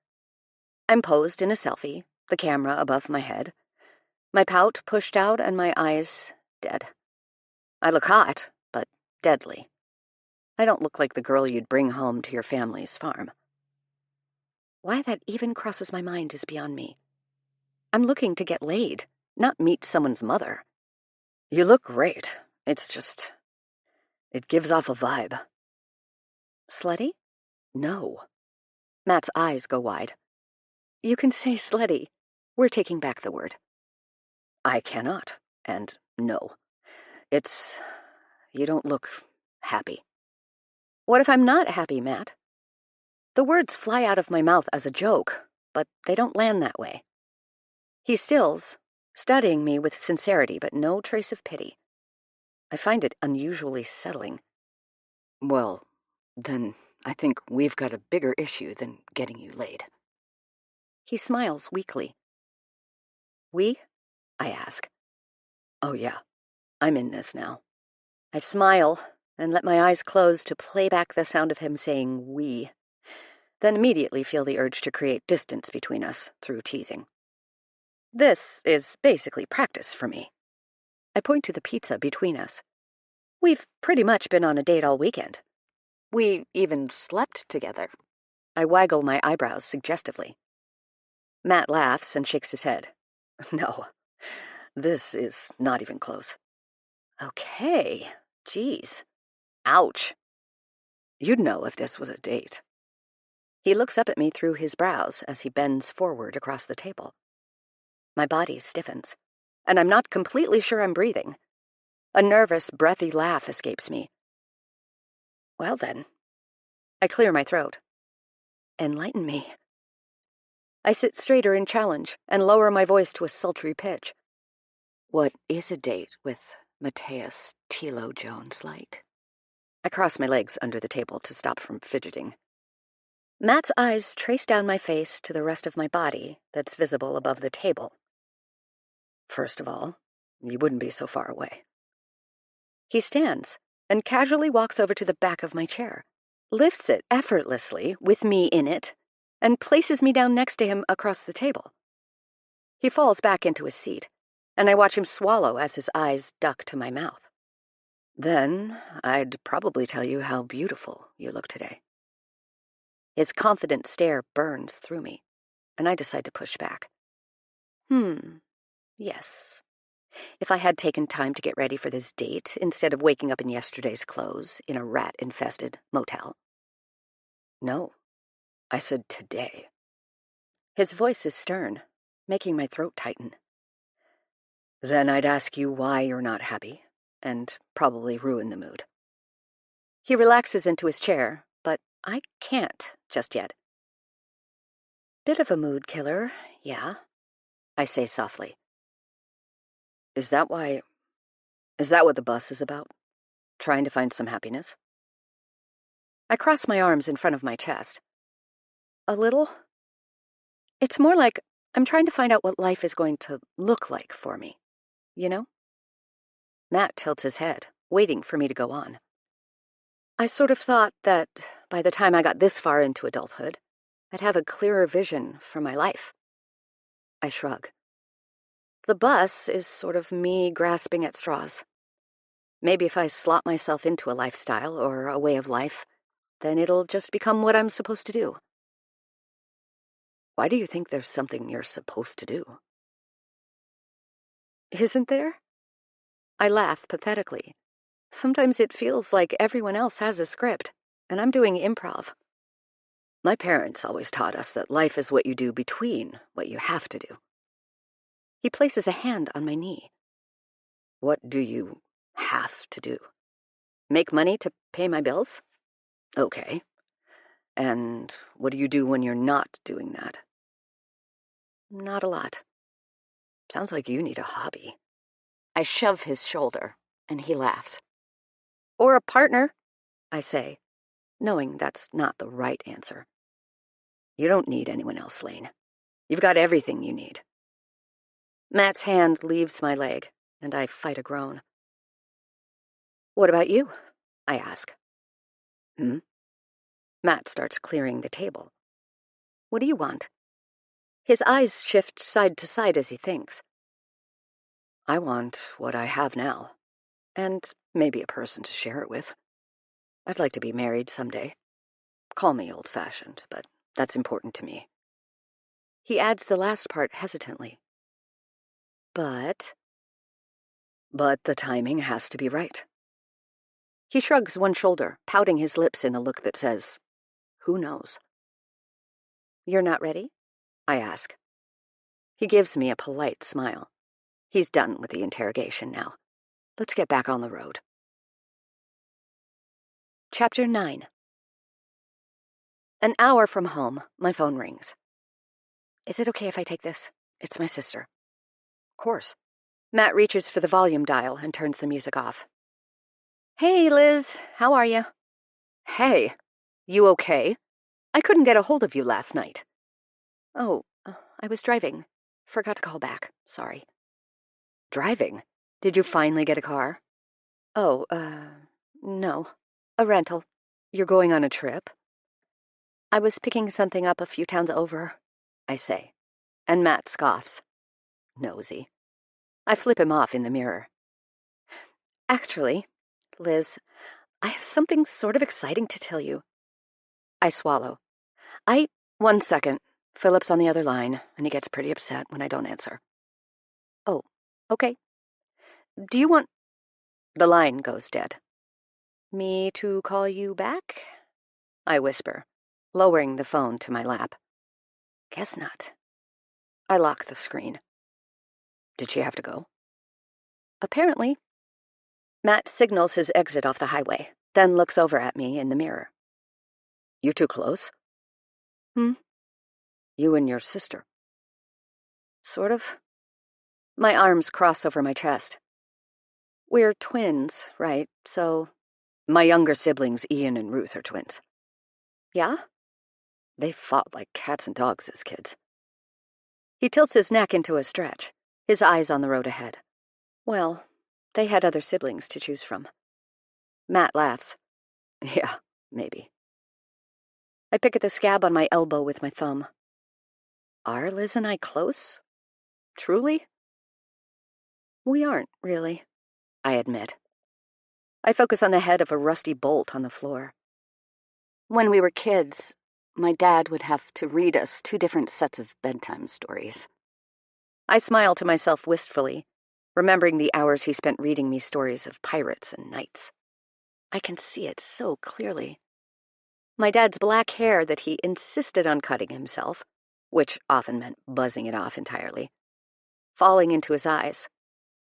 I'm posed in a selfie, the camera above my head, my pout pushed out and my eyes dead. I look hot, but deadly. I don't look like the girl you'd bring home to your family's farm. Why that even crosses my mind is beyond me. I'm looking to get laid, not meet someone's mother. You look great. It's just... it gives off a vibe. Slutty? No. Matt's eyes go wide. You can say slutty. We're taking back the word. I cannot, and no. It's... you don't look happy. What if I'm not happy, Matt? The words fly out of my mouth as a joke, but they don't land that way. He stills, studying me with sincerity but no trace of pity. I find it unusually settling. Well, then I think we've got a bigger issue than getting you laid. He smiles weakly. We? I ask. Oh yeah, I'm in this now. I smile and let my eyes close to play back the sound of him saying we, then immediately feel the urge to create distance between us through teasing. This is basically practice for me. I point to the pizza between us. We've pretty much been on a date all weekend. We even slept together. I waggle my eyebrows suggestively. Matt laughs and shakes his head. No, this is not even close. Okay, geez. Ouch. You'd know if this was a date. He looks up at me through his brows as he bends forward across the table. My body stiffens, and I'm not completely sure I'm breathing. A nervous, breathy laugh escapes me. Well then. I clear my throat. Enlighten me. I sit straighter in challenge and lower my voice to a sultry pitch. What is a date with Matthias Tilo Jones like? I cross my legs under the table to stop from fidgeting. Matt's eyes trace down my face to the rest of my body that's visible above the table. First of all, you wouldn't be so far away. He stands and casually walks over to the back of my chair, lifts it effortlessly, with me in it, and places me down next to him across the table. He falls back into his seat, and I watch him swallow as his eyes duck to my mouth. Then I'd probably tell you how beautiful you look today. His confident stare burns through me, and I decide to push back. Yes. If I had taken time to get ready for this date instead of waking up in yesterday's clothes in a rat-infested motel. No, I said today. His voice is stern, making my throat tighten. Then I'd ask you why you're not happy, and probably ruin the mood. He relaxes into his chair, but I can't just yet. Bit of a mood killer, yeah, I say softly. Is that what the bus is about? Trying to find some happiness? I cross my arms in front of my chest. A little. It's more like I'm trying to find out what life is going to look like for me, you know? Matt tilts his head, waiting for me to go on. I sort of thought that by the time I got this far into adulthood, I'd have a clearer vision for my life. I shrug. The bus is sort of me grasping at straws. Maybe if I slot myself into a lifestyle or a way of life, then it'll just become what I'm supposed to do. Why do you think there's something you're supposed to do? Isn't there? I laugh pathetically. Sometimes it feels like everyone else has a script, and I'm doing improv. My parents always taught us that life is what you do between what you have to do. He places a hand on my knee. What do you have to do? Make money to pay my bills? Okay. And what do you do when you're not doing that? Not a lot. Sounds like you need a hobby. I shove his shoulder, and he laughs. Or a partner, I say, knowing that's not the right answer. You don't need anyone else, Lane. You've got everything you need. Matt's hand leaves my leg, and I fight a groan. What about you? I ask. Matt starts clearing the table. What do you want? His eyes shift side to side as he thinks. I want what I have now, and maybe a person to share it with. I'd like to be married someday. Call me old-fashioned, but that's important to me. He adds the last part hesitantly. But the timing has to be right. He shrugs one shoulder, pouting his lips in a look that says, who knows? You're not ready? I ask. He gives me a polite smile. He's done with the interrogation now. Let's get back on the road. Chapter 9. An hour from home, my phone rings. Is it okay if I take this? It's my sister. Of course. Matt reaches for the volume dial and turns the music off. Hey, Liz, how are you? Hey, you okay? I couldn't get a hold of you last night. Oh, I was driving. Forgot to call back. Sorry. Driving? Did you finally get a car? Oh, no. A rental. You're going on a trip? I was picking something up a few towns over, I say, and Matt scoffs. Nosy. I flip him off in the mirror. Actually, Liz, I have something sort of exciting to tell you. I swallow. 1 second. Philip's on the other line, and he gets pretty upset when I don't answer. Oh, okay. Do you want... The line goes dead. Me to call you back? I whisper, lowering the phone to my lap. Guess not. I lock the screen. Did she have to go? Apparently. Matt signals his exit off the highway, then looks over at me in the mirror. You too close? You and your sister. Sort of. My arms cross over my chest. We're twins, right? So... My younger siblings, Ian and Ruth, are twins. Yeah? They fought like cats and dogs as kids. He tilts his neck into a stretch, his eyes on the road ahead. Well, they had other siblings to choose from. Matt laughs. Yeah, maybe. I pick at the scab on my elbow with my thumb. Are Liz and I close? Truly? We aren't, really, I admit. I focus on the head of a rusty bolt on the floor. When we were kids, my dad would have to read us 2 different sets of bedtime stories. I smile to myself wistfully, remembering the hours he spent reading me stories of pirates and knights. I can see it so clearly. My dad's black hair that he insisted on cutting himself, which often meant buzzing it off entirely, falling into his eyes,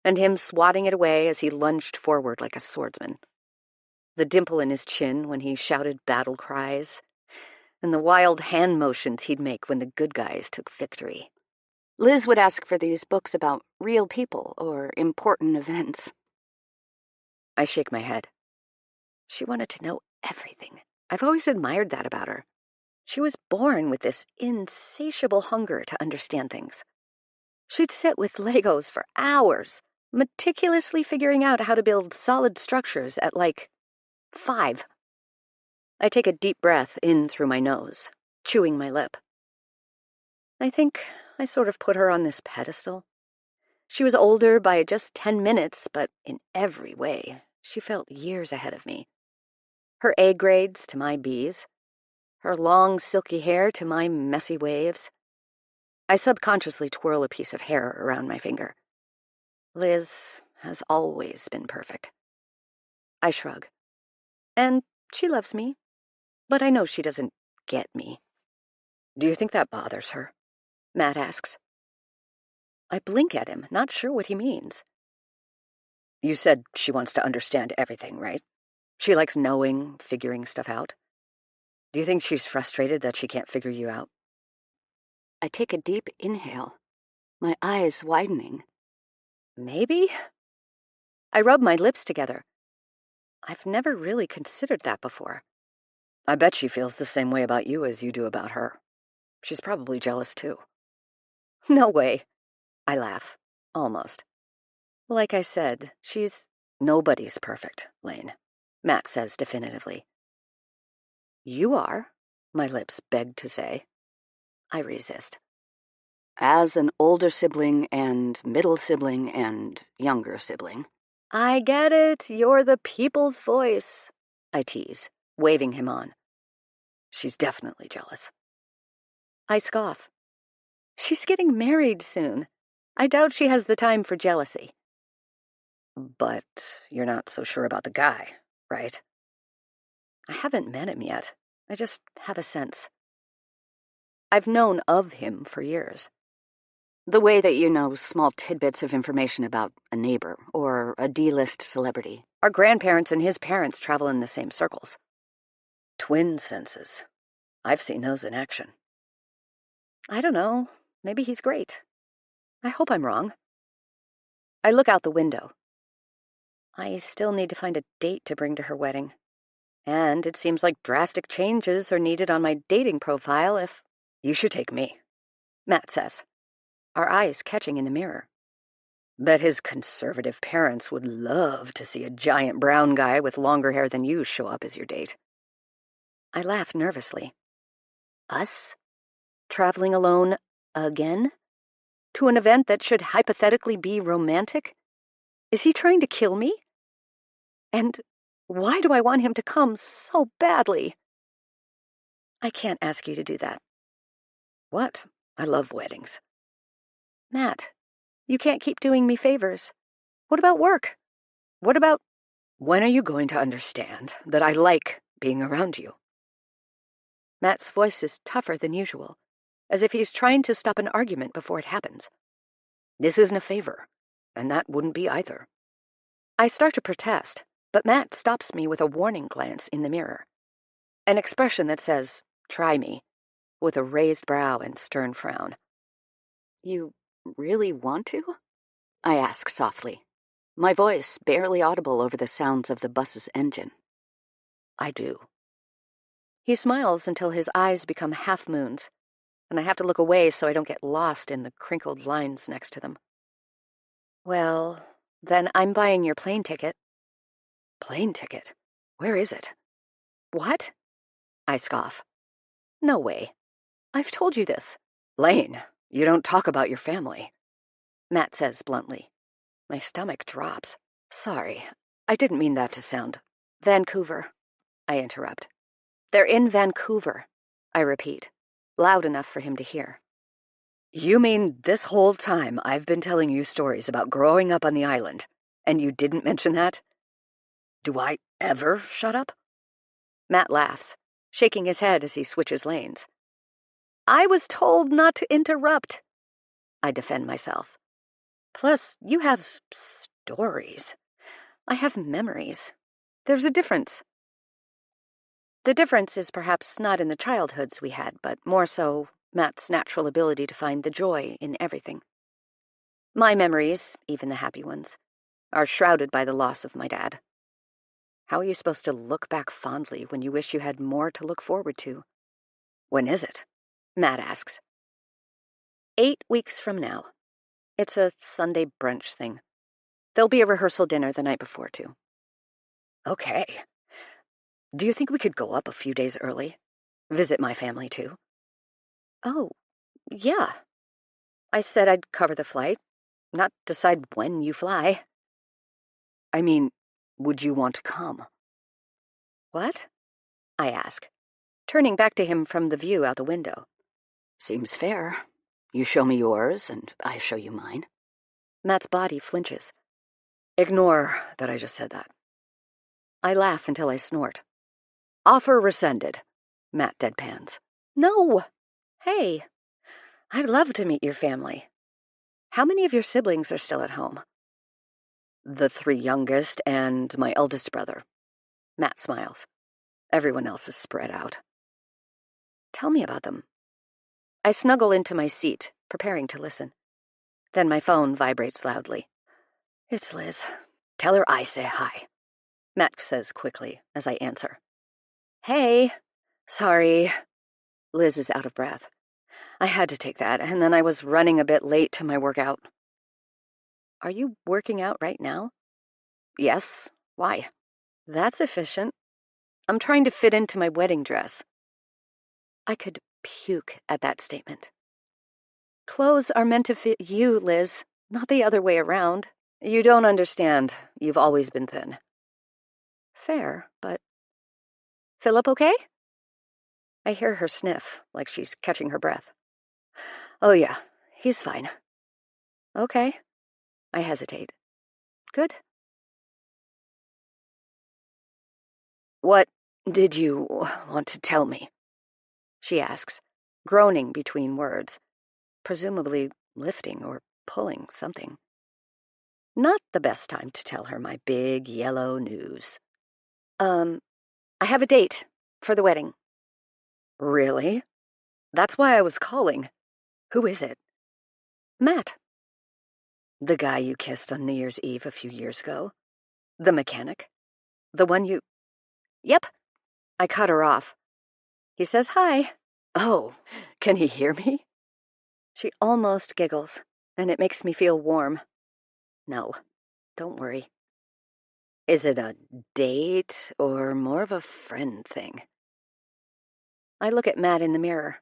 and him swatting it away as he lunged forward like a swordsman. The dimple in his chin when he shouted battle cries, and the wild hand motions he'd make when the good guys took victory. Liz would ask for these books about real people or important events. I shake my head. She wanted to know everything. I've always admired that about her. She was born with this insatiable hunger to understand things. She'd sit with Legos for hours, meticulously figuring out how to build solid structures at, 5. I take a deep breath in through my nose, chewing my lip. I think I sort of put her on this pedestal. She was older by just 10 minutes, but in every way, she felt years ahead of me. Her A grades to my B's, her long, silky hair to my messy waves. I subconsciously twirl a piece of hair around my finger. Liz has always been perfect. I shrug. And she loves me, but I know she doesn't get me. Do you think that bothers her? Matt asks. I blink at him, not sure what he means. You said she wants to understand everything, right? She likes knowing, figuring stuff out. Do you think she's frustrated that she can't figure you out? I take a deep inhale, my eyes widening. Maybe? I rub my lips together. I've never really considered that before. I bet she feels the same way about you as you do about her. She's probably jealous, too. No way. I laugh. Almost. Like I said, nobody's perfect, Lane, Matt says definitively. You are, my lips beg to say. I resist. As an older sibling and middle sibling and younger sibling. I get it. You're the people's voice, I tease, waving him on. She's definitely jealous. I scoff. She's getting married soon. I doubt she has the time for jealousy. But you're not so sure about the guy, right? I haven't met him yet. I just have a sense. I've known of him for years. The way that you know small tidbits of information about a neighbor or a D-list celebrity. Our grandparents and his parents travel in the same circles. Twin senses. I've seen those in action. I don't know. Maybe he's great. I hope I'm wrong. I look out the window. I still need to find a date to bring to her wedding. And it seems like drastic changes are needed on my dating profile if... You should take me, Matt says, our eyes catching in the mirror. Bet his conservative parents would love to see a giant brown guy with longer hair than you show up as your date. I laugh nervously. Us? Traveling alone again? To an event that should hypothetically be romantic? Is he trying to kill me? And why do I want him to come so badly? I can't ask you to do that. What? I love weddings. Matt, you can't keep doing me favors. What about work? What about... When are you going to understand that I like being around you? Matt's voice is tougher than usual, as if he's trying to stop an argument before it happens. This isn't a favor, and that wouldn't be either. I start to protest, but Matt stops me with a warning glance in the mirror. An expression that says, try me, with a raised brow and stern frown. You really want to? I ask softly, my voice barely audible over the sounds of the bus's engine. I do. He smiles until his eyes become half-moons, and I have to look away so I don't get lost in the crinkled lines next to them. Well, then I'm buying your plane ticket. Plane ticket? Where is it? What? I scoff. No way. I've told you this. Lane, you don't talk about your family, Matt says bluntly. My stomach drops. Sorry, I didn't mean that to sound... Vancouver, I interrupt. They're in Vancouver, I repeat, loud enough for him to hear. You mean this whole time I've been telling you stories about growing up on the island, and you didn't mention that? Do I ever shut up? Matt laughs, shaking his head as he switches lanes. I was told not to interrupt. I defend myself. Plus, you have stories. I have memories. There's a difference. The difference is perhaps not in the childhoods we had, but more so Matt's natural ability to find the joy in everything. My memories, even the happy ones, are shrouded by the loss of my dad. How are you supposed to look back fondly when you wish you had more to look forward to? When is it? Matt asks. 8 weeks from now. It's a Sunday brunch thing. There'll be a rehearsal dinner the night before, too. Okay. Do you think we could go up a few days early? Visit my family, too? Oh, yeah. I said I'd cover the flight, not decide when you fly. I mean, would you want to come? What? I ask, turning back to him from the view out the window. Seems fair. You show me yours, and I show you mine. Matt's body flinches. Ignore that I just said that. I laugh until I snort. Offer rescinded, Matt deadpans. No! Hey, I'd love to meet your family. How many of your siblings are still at home? The 3 youngest and my eldest brother. Matt smiles. Everyone else is spread out. Tell me about them. I snuggle into my seat, preparing to listen. Then my phone vibrates loudly. It's Liz. Tell her I say hi, Matt says quickly as I answer. Hey, sorry. Liz is out of breath. I had to take that, and then I was running a bit late to my workout. Are you working out right now? Yes. Why? That's efficient. I'm trying to fit into my wedding dress. I could puke at that statement. Clothes are meant to fit you, Liz, not the other way around. You don't understand. You've always been thin. Fair, but... Philip okay? I hear her sniff, like she's catching her breath. Oh yeah, he's fine. Okay. I hesitate. Good. What did you want to tell me? She asks, groaning between words, presumably lifting or pulling something. Not the best time to tell her my big yellow news. I have a date for the wedding. Really? That's why I was calling. Who is it? Matt. The guy you kissed on New Year's Eve a few years ago? The mechanic? The one you... Yep. I cut her off. He says hi. Oh, can he hear me? She almost giggles, and it makes me feel warm. No, don't worry. Is it a date or more of a friend thing? I look at Matt in the mirror.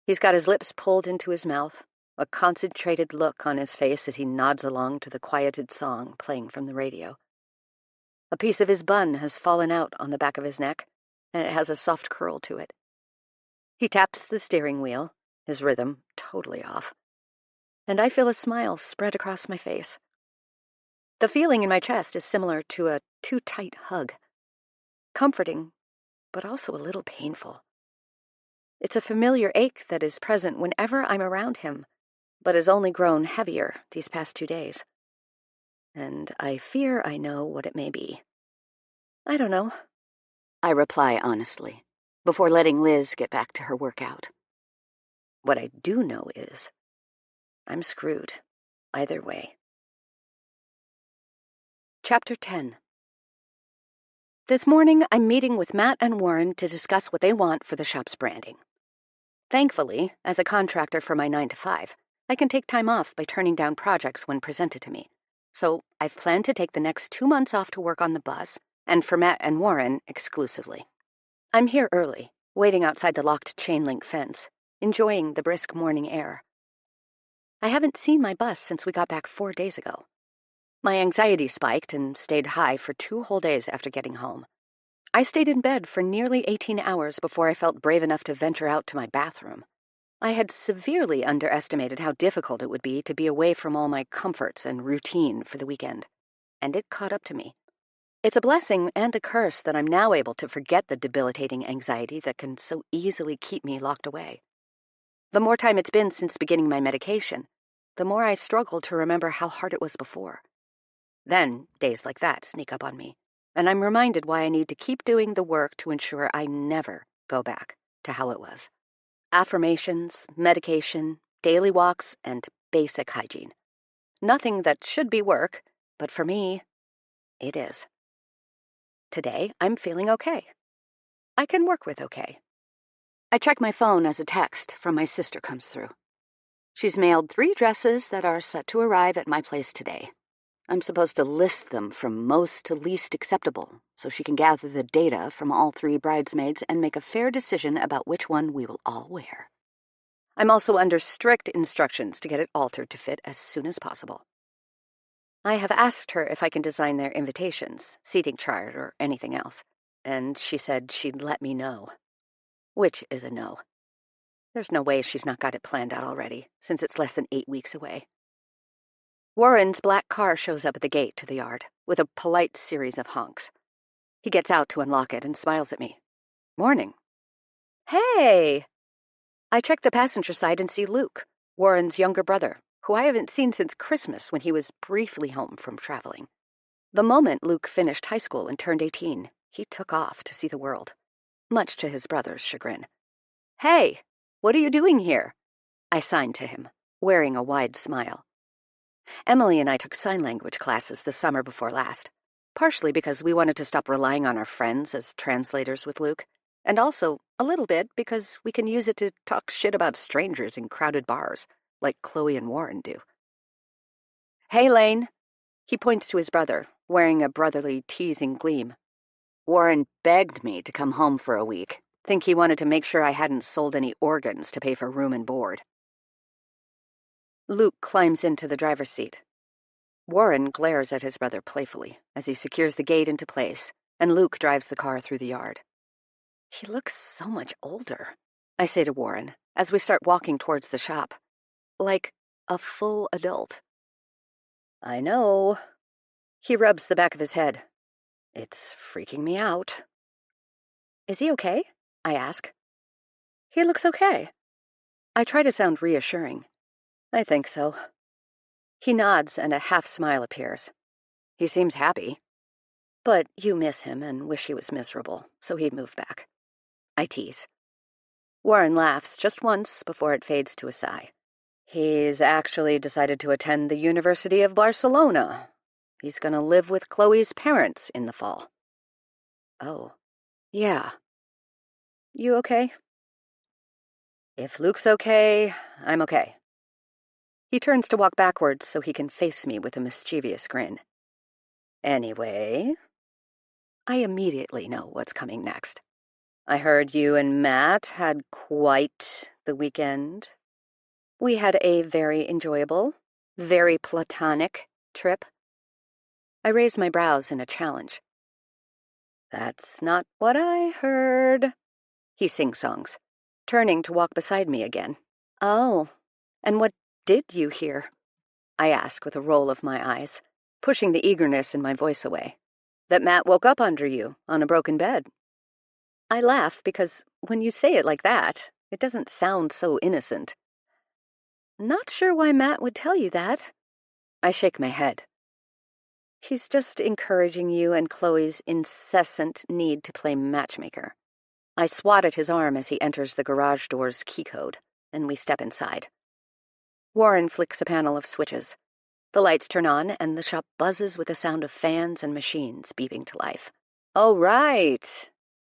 He's got his lips pulled into his mouth, a concentrated look on his face as he nods along to the quieted song playing from the radio. A piece of his bun has fallen out on the back of his neck, and it has a soft curl to it. He taps the steering wheel, his rhythm totally off, and I feel a smile spread across my face. The feeling in my chest is similar to a too-tight hug. Comforting, but also a little painful. It's a familiar ache that is present whenever I'm around him, but has only grown heavier these past 2 days. And I fear I know what it may be. I don't know. I reply honestly, before letting Liz get back to her workout. What I do know is I'm screwed, either way. Chapter 10. This morning, I'm meeting with Matt and Warren to discuss what they want for the shop's branding. Thankfully, as a contractor for my 9-to-5, I can take time off by turning down projects when presented to me. So I've planned to take the next 2 months off to work on the bus, and for Matt and Warren exclusively. I'm here early, waiting outside the locked chain-link fence, enjoying the brisk morning air. I haven't seen my bus since we got back 4 days ago. My anxiety spiked and stayed high for 2 whole days after getting home. I stayed in bed for nearly 18 hours before I felt brave enough to venture out to my bathroom. I had severely underestimated how difficult it would be to be away from all my comforts and routine for the weekend, and it caught up to me. It's a blessing and a curse that I'm now able to forget the debilitating anxiety that can so easily keep me locked away. The more time it's been since beginning my medication, the more I struggle to remember how hard it was before. Then, days like that sneak up on me, and I'm reminded why I need to keep doing the work to ensure I never go back to how it was. Affirmations, medication, daily walks, and basic hygiene. Nothing that should be work, but for me, it is. Today, I'm feeling okay. I can work with okay. I check my phone as a text from my sister comes through. She's mailed 3 dresses that are set to arrive at my place today. I'm supposed to list them from most to least acceptable, so she can gather the data from all 3 bridesmaids and make a fair decision about which one we will all wear. I'm also under strict instructions to get it altered to fit as soon as possible. I have asked her if I can design their invitations, seating chart, or anything else, and she said she'd let me know. Which is a no. There's no way she's not got it planned out already, since it's less than 8 weeks away. Warren's black car shows up at the gate to the yard, with a polite series of honks. He gets out to unlock it and smiles at me. Morning. Hey! I check the passenger side and see Luke, Warren's younger brother, who I haven't seen since Christmas when he was briefly home from traveling. The moment Luke finished high school and turned 18, he took off to see the world, much to his brother's chagrin. Hey, what are you doing here? I signed to him, wearing a wide smile. Emily and I took sign language classes the summer before last, partially because we wanted to stop relying on our friends as translators with Luke, and also a little bit because we can use it to talk shit about strangers in crowded bars, like Chloe and Warren do. Hey, Lane. He points to his brother, wearing a brotherly, teasing gleam. Warren begged me to come home for a week. Think he wanted to make sure I hadn't sold any organs to pay for room and board. Luke climbs into the driver's seat. Warren glares at his brother playfully as he secures the gate into place, and Luke drives the car through the yard. He looks so much older, I say to Warren, as we start walking towards the shop. Like a full adult. I know. He rubs the back of his head. It's freaking me out. Is he okay? I ask. He looks okay. I try to sound reassuring. I think so. He nods and a half smile appears. He seems happy. But you miss him and wish he was miserable, so he'd move back. I tease. Warren laughs just once before it fades to a sigh. He's actually decided to attend the University of Barcelona. He's gonna live with Chloe's parents in the fall. Oh, yeah. You okay? If Luke's okay, I'm okay. He turns to walk backwards so he can face me with a mischievous grin. Anyway, I immediately know what's coming next. I heard you and Matt had quite the weekend. We had a very enjoyable, very platonic trip. I raise my brows in a challenge. That's not what I heard, he sing-songs, turning to walk beside me again. Oh, and what did you hear? I ask with a roll of my eyes, pushing the eagerness in my voice away. That Matt woke up under you, on a broken bed. I laugh because when you say it like that, it doesn't sound so innocent. Not sure why Matt would tell you that. I shake my head. He's just encouraging you and Chloe's incessant need to play matchmaker. I swat at his arm as he enters the garage door's key code, and we step inside. Warren flicks a panel of switches. The lights turn on, and the shop buzzes with the sound of fans and machines beeping to life. Oh, right.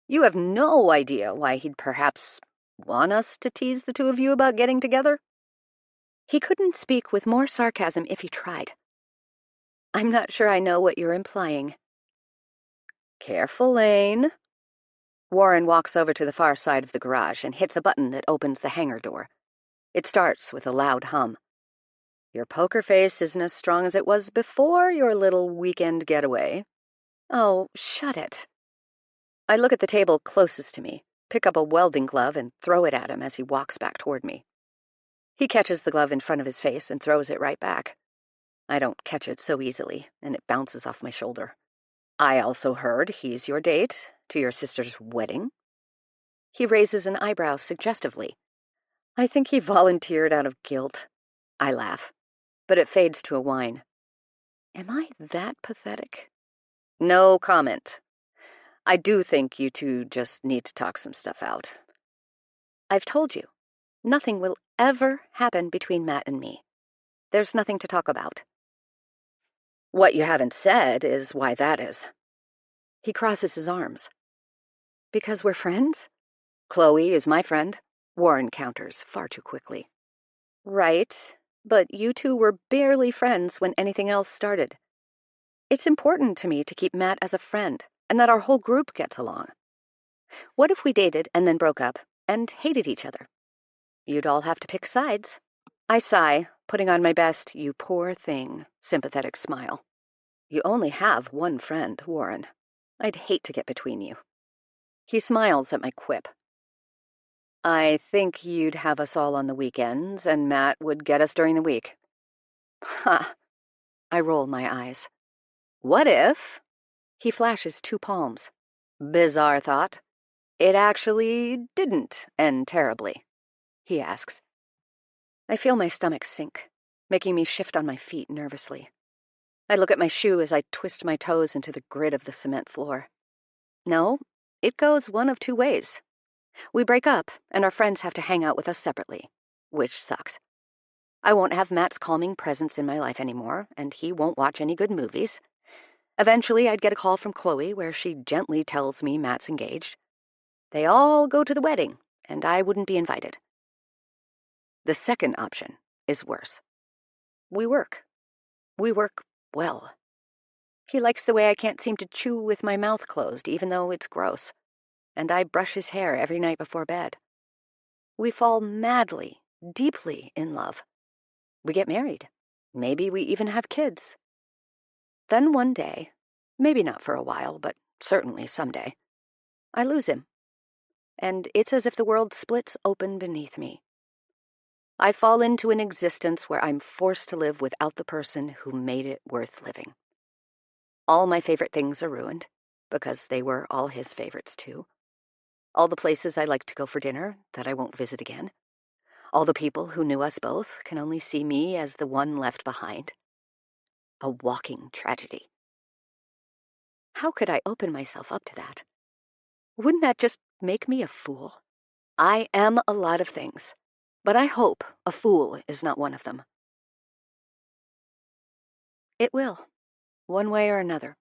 You have no idea why he'd perhaps want us to tease the two of you about getting together? He couldn't speak with more sarcasm if he tried. I'm not sure I know what you're implying. Careful, Lane. Warren walks over to the far side of the garage and hits a button that opens the hangar door. It starts with a loud hum. Your poker face isn't as strong as it was before your little weekend getaway. Oh, shut it. I look at the table closest to me, pick up a welding glove, and throw it at him as he walks back toward me. He catches the glove in front of his face and throws it right back. I don't catch it so easily, and it bounces off my shoulder. I also heard he's your date to your sister's wedding. He raises an eyebrow suggestively. I think he volunteered out of guilt. I laugh, but it fades to a whine. Am I that pathetic? No comment. I do think you two just need to talk some stuff out. I've told you, nothing will ever happen between Matt and me. There's nothing to talk about. What you haven't said is why that is. He crosses his arms. Because we're friends? Chloe is my friend, Warren counters far too quickly. Right, but you two were barely friends when anything else started. It's important to me to keep Matt as a friend, and that our whole group gets along. What if we dated and then broke up, and hated each other? You'd all have to pick sides. I sigh, putting on my best "you poor thing" sympathetic smile. You only have one friend, Warren. I'd hate to get between you. He smiles at my quip. I think you'd have us all on the weekends, and Matt would get us during the week. Ha! I roll my eyes. What if? He flashes 2 palms. Bizarre thought. It actually didn't end terribly, he asks. I feel my stomach sink, making me shift on my feet nervously. I look at my shoe as I twist my toes into the grit of the cement floor. No, it goes one of 2 ways. We break up, and our friends have to hang out with us separately, which sucks. I won't have Matt's calming presence in my life anymore, and he won't watch any good movies. Eventually, I'd get a call from Chloe where she gently tells me Matt's engaged. They all go to the wedding, and I wouldn't be invited. The second option is worse. We work. We work well. He likes the way I can't seem to chew with my mouth closed, even though it's gross, and I brush his hair every night before bed. We fall madly, deeply in love. We get married. Maybe we even have kids. Then one day, maybe not for a while, but certainly someday, I lose him. And it's as if the world splits open beneath me. I fall into an existence where I'm forced to live without the person who made it worth living. All my favorite things are ruined, because they were all his favorites too. All the places I like to go for dinner that I won't visit again. All the people who knew us both can only see me as the one left behind. A walking tragedy. How could I open myself up to that? Wouldn't that just make me a fool? I am a lot of things, but I hope a fool is not one of them. It will, one way or another,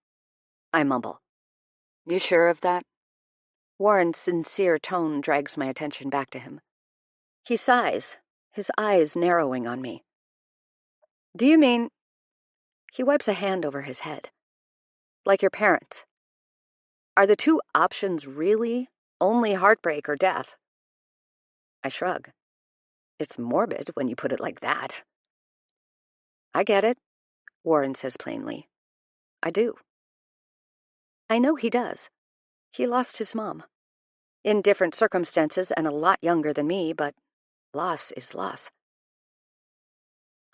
I mumble. You sure of that? Warren's sincere tone drags my attention back to him. He sighs, his eyes narrowing on me. Do you mean... He wipes a hand over his head. Like your parents. Are the 2 options really only heartbreak or death? I shrug. It's morbid when you put it like that. I get it, Warren says plainly. I do. I know he does. He lost his mom. In different circumstances and a lot younger than me, but loss is loss.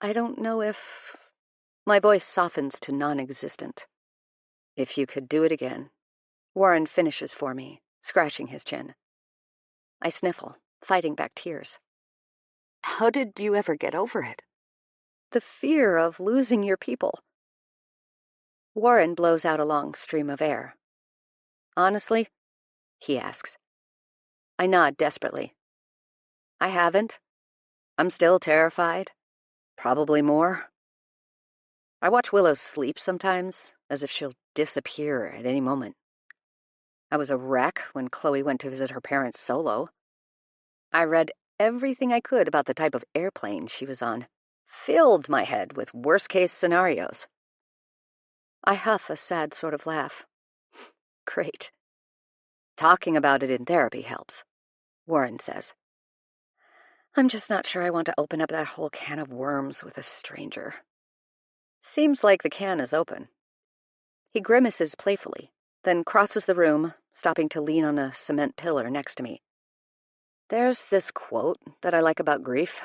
I don't know if... My voice softens to non-existent. If you could do it again. Warren finishes for me, scratching his chin. I sniffle, fighting back tears. How did you ever get over it? The fear of losing your people. Warren blows out a long stream of air. Honestly? He asks. I nod desperately. I haven't. I'm still terrified. Probably more. I watch Willow sleep sometimes, as if she'll disappear at any moment. I was a wreck when Chloe went to visit her parents solo. I read everything I could about the type of airplane she was on. Filled my head with worst-case scenarios. I huff a sad sort of laugh. Great. Talking about it in therapy helps, Warren says. I'm just not sure I want to open up that whole can of worms with a stranger. Seems like the can is open. He grimaces playfully, then crosses the room, stopping to lean on a cement pillar next to me. There's this quote that I like about grief,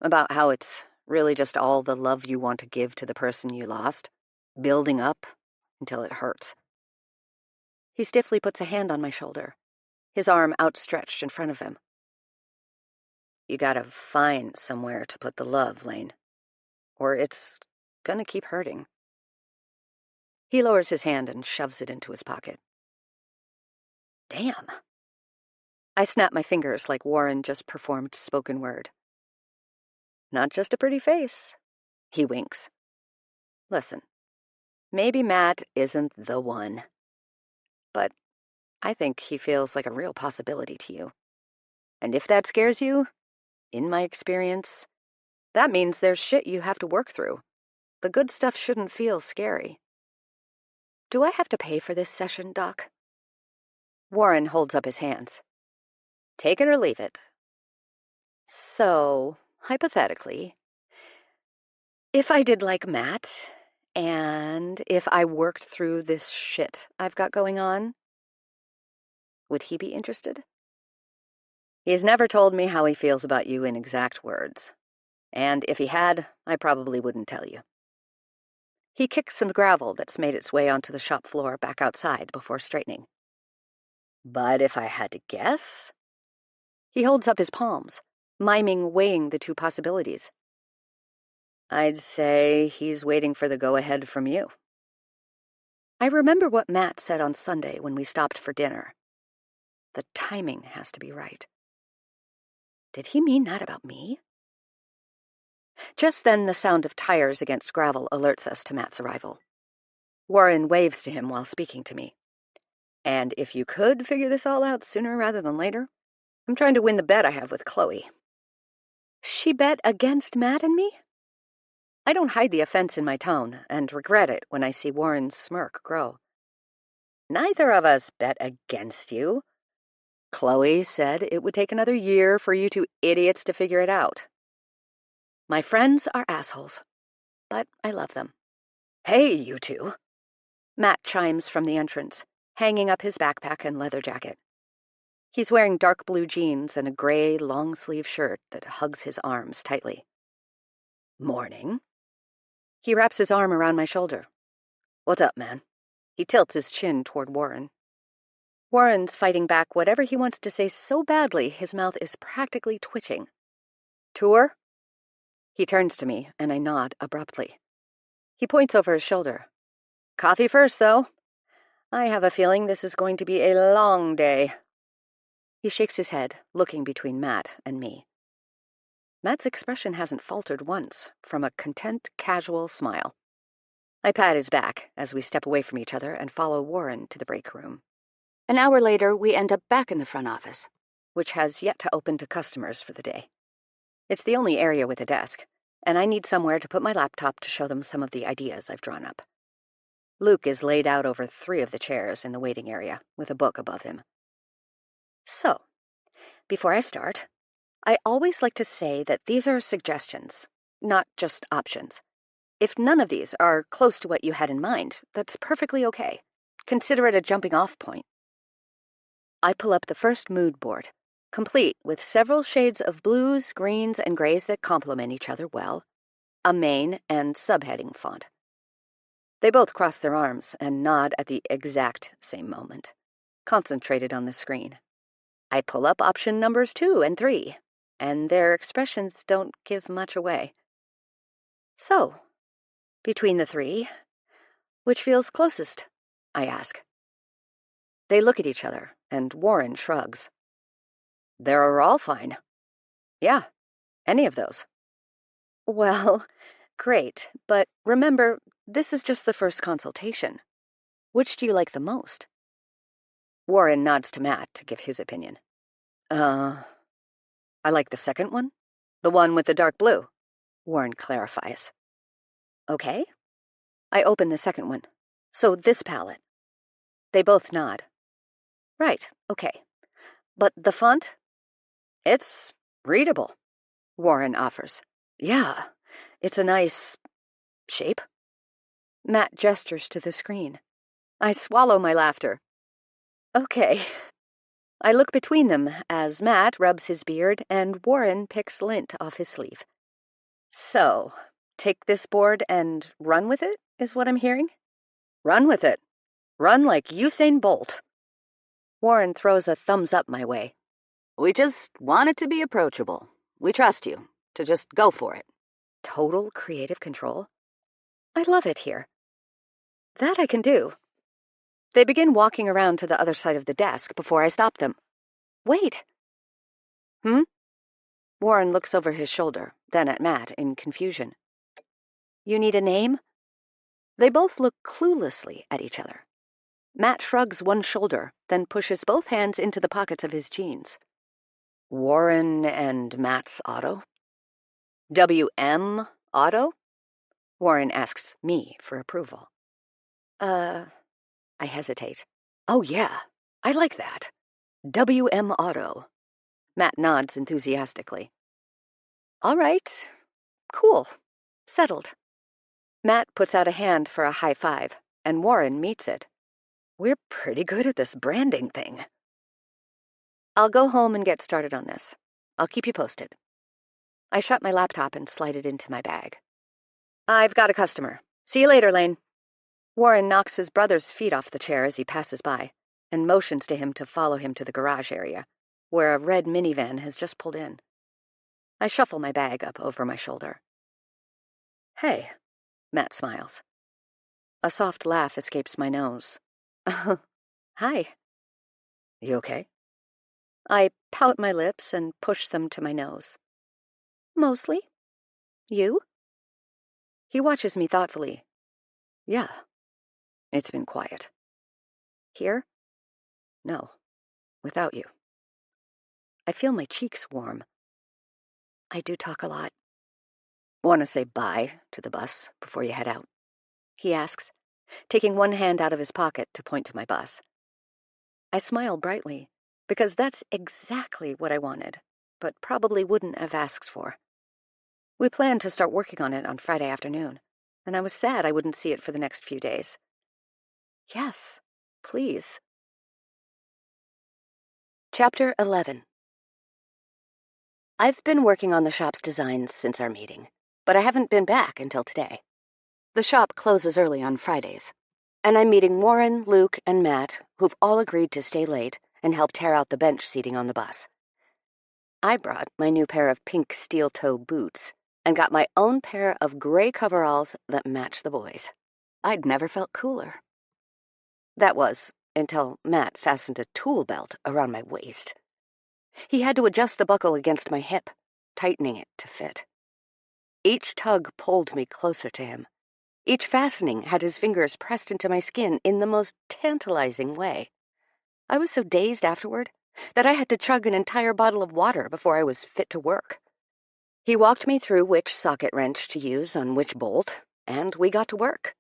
about how it's really just all the love you want to give to the person you lost, building up until it hurts. He stiffly puts a hand on my shoulder, his arm outstretched in front of him. You gotta find somewhere to put the love, Lane, or it's gonna keep hurting. He lowers his hand and shoves it into his pocket. Damn. I snap my fingers like Warren just performed spoken word. Not just a pretty face. He winks. Listen, maybe Matt isn't the one, but I think he feels like a real possibility to you. And if that scares you, in my experience, that means there's shit you have to work through. The good stuff shouldn't feel scary. Do I have to pay for this session, Doc? Warren holds up his hands. Take it or leave it. So, hypothetically, if I did like Matt, and if I worked through this shit I've got going on, would he be interested? He's never told me how he feels about you in exact words. And if he had, I probably wouldn't tell you. He kicks some gravel that's made its way onto the shop floor back outside before straightening. But if I had to guess? He holds up his palms, miming weighing the two possibilities. I'd say he's waiting for the go-ahead from you. I remember what Matt said on Sunday when we stopped for dinner. The timing has to be right. Did he mean that about me? Just then the sound of tires against gravel alerts us to Matt's arrival. Warren waves to him while speaking to me. And if you could figure this all out sooner rather than later, I'm trying to win the bet I have with Chloe. She bet against Matt and me? I don't hide the offense in my tone and regret it when I see Warren's smirk grow. Neither of us bet against you. Chloe said it would take another year for you two idiots to figure it out. My friends are assholes, but I love them. Hey, you two. Matt chimes from the entrance, hanging up his backpack and leather jacket. He's wearing dark blue jeans and a gray long-sleeve shirt that hugs his arms tightly. Morning. He wraps his arm around my shoulder. What's up, man? He tilts his chin toward Warren. Warren's fighting back whatever he wants to say so badly his mouth is practically twitching. Tour? He turns to me, and I nod abruptly. He points over his shoulder. Coffee first, though. I have a feeling this is going to be a long day. He shakes his head, looking between Matt and me. Matt's expression hasn't faltered once, from a content, casual smile. I pat his back as we step away from each other and follow Warren to the break room. An hour later, we end up back in the front office, which has yet to open to customers for the day. It's the only area with a desk, and I need somewhere to put my laptop to show them some of the ideas I've drawn up. Luke is laid out over 3 of the chairs in the waiting area, with a book above him. So, before I start, I always like to say that these are suggestions, not just options. If none of these are close to what you had in mind, that's perfectly okay. Consider it a jumping-off point. I pull up the first mood board, complete with several shades of blues, greens, and grays that complement each other well, a main and subheading font. They both cross their arms and nod at the exact same moment, concentrated on the screen. I pull up option numbers 2 and 3, and their expressions don't give much away. So, between the 3, which feels closest? I ask. They look at each other, and Warren shrugs. They're all fine. Yeah, any of those. Well, great, but remember, this is just the first consultation. Which do you like the most? Warren nods to Matt to give his opinion. I like the second one. The one with the dark blue. Warren clarifies. Okay. I open the second one. So this palette. They both nod. Right, okay. But the font? It's readable, Warren offers. Yeah, it's a nice shape. Matt gestures to the screen. I swallow my laughter. Okay. I look between them as Matt rubs his beard and Warren picks lint off his sleeve. So, take this board and run with it, is what I'm hearing? Run with it. Run like Usain Bolt. Warren throws a thumbs up my way. We just want it to be approachable. We trust you to just go for it. Total creative control? I love it here. That I can do. They begin walking around to the other side of the desk before I stop them. Wait. Warren looks over his shoulder, then at Matt in confusion. You need a name? They both look cluelessly at each other. Matt shrugs one shoulder, then pushes both hands into the pockets of his jeans. Warren and Matt's Auto? WM Auto? Warren asks me for approval. I hesitate. Oh, yeah, I like that. WM Auto. Matt nods enthusiastically. All right. Cool. Settled. Matt puts out a hand for a high five, and Warren meets it. We're pretty good at this branding thing. I'll go home and get started on this. I'll keep you posted. I shut my laptop and slide it into my bag. I've got a customer. See you later, Lane. Warren knocks his brother's feet off the chair as he passes by, and motions to him to follow him to the garage area, where a red minivan has just pulled in. I shuffle my bag up over my shoulder. Hey, Matt smiles. A soft laugh escapes my nose. Hi. You okay? I pout my lips and push them to my nose. Mostly. You? He watches me thoughtfully. Yeah. It's been quiet. Here? No. Without you. I feel my cheeks warm. I do talk a lot. Want to say bye to the bus before you head out? He asks, taking one hand out of his pocket to point to my bus. I smile brightly, because that's exactly what I wanted, but probably wouldn't have asked for. We planned to start working on it on Friday afternoon, and I was sad I wouldn't see it for the next few days. Yes, please. Chapter 11. I've been working on the shop's designs since our meeting, but I haven't been back until today. The shop closes early on Fridays, and I'm meeting Warren, Luke, and Matt, who've all agreed to stay late and help tear out the bench seating on the bus. I brought my new pair of pink steel-toe boots and got my own pair of gray coveralls that match the boys. I'd never felt cooler. That was until Matt fastened a tool belt around my waist. He had to adjust the buckle against my hip, tightening it to fit. Each tug pulled me closer to him. Each fastening had his fingers pressed into my skin in the most tantalizing way. I was so dazed afterward that I had to chug an entire bottle of water before I was fit to work. He walked me through which socket wrench to use on which bolt, and we got to work.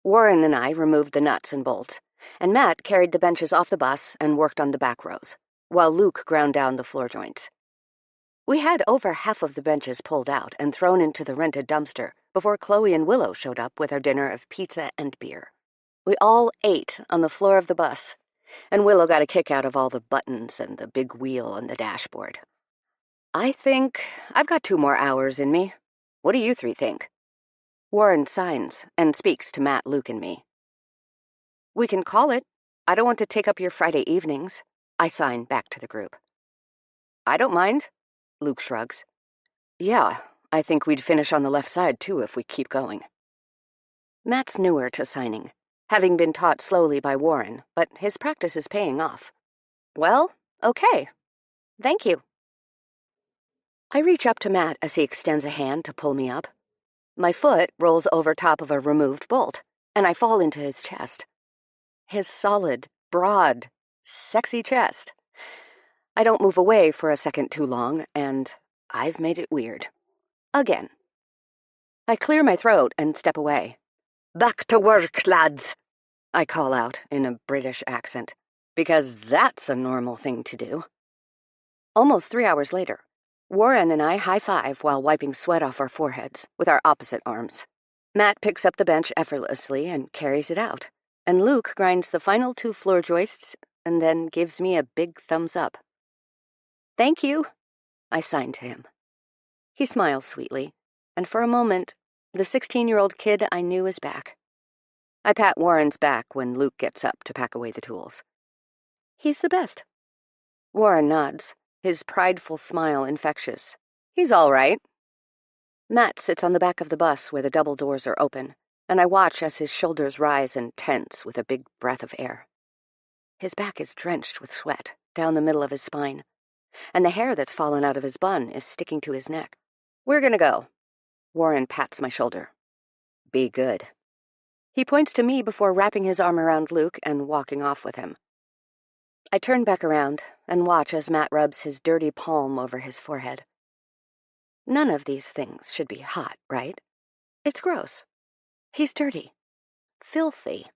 Warren and I removed the nuts and bolts, and Matt carried the benches off the bus and worked on the back rows, while Luke ground down the floor joints. We had over half of the benches pulled out and thrown into the rented dumpster before Chloe and Willow showed up with our dinner of pizza and beer. We all ate on the floor of the bus, and Willow got a kick out of all the buttons and the big wheel on the dashboard. I think I've got 2 more hours in me. What do you 3 think? Warren signs and speaks to Matt, Luke, and me. We can call it. I don't want to take up your Friday evenings. I sign back to the group. I don't mind. Luke shrugs. Yeah, I think we'd finish on the left side, too, if we keep going. Matt's newer to signing, having been taught slowly by Warren, but his practice is paying off. Well, okay. Thank you. I reach up to Matt as he extends a hand to pull me up. My foot rolls over top of a removed bolt, and I fall into his chest. His solid, broad, sexy chest. I don't move away for a second too long, and I've made it weird. Again. I clear my throat and step away. Back to work, lads, I call out in a British accent, because that's a normal thing to do. Almost 3 hours later, Warren and I high-five while wiping sweat off our foreheads with our opposite arms. Matt picks up the bench effortlessly and carries it out, and Luke grinds the final 2 floor joists and then gives me a big thumbs up. Thank you, I sign to him. He smiles sweetly, and for a moment, the 16-year-old kid I knew is back. I pat Warren's back when Luke gets up to pack away the tools. He's the best. Warren nods, his prideful smile infectious. He's all right. Matt sits on the back of the bus where the double doors are open, and I watch as his shoulders rise and tense with a big breath of air. His back is drenched with sweat down the middle of his spine, and the hair that's fallen out of his bun is sticking to his neck. We're gonna go. Warren pats my shoulder. Be good. He points to me before wrapping his arm around Luke and walking off with him. I turn back around and watch as Matt rubs his dirty palm over his forehead. None of these things should be hot, right? It's gross. He's dirty. Filthy.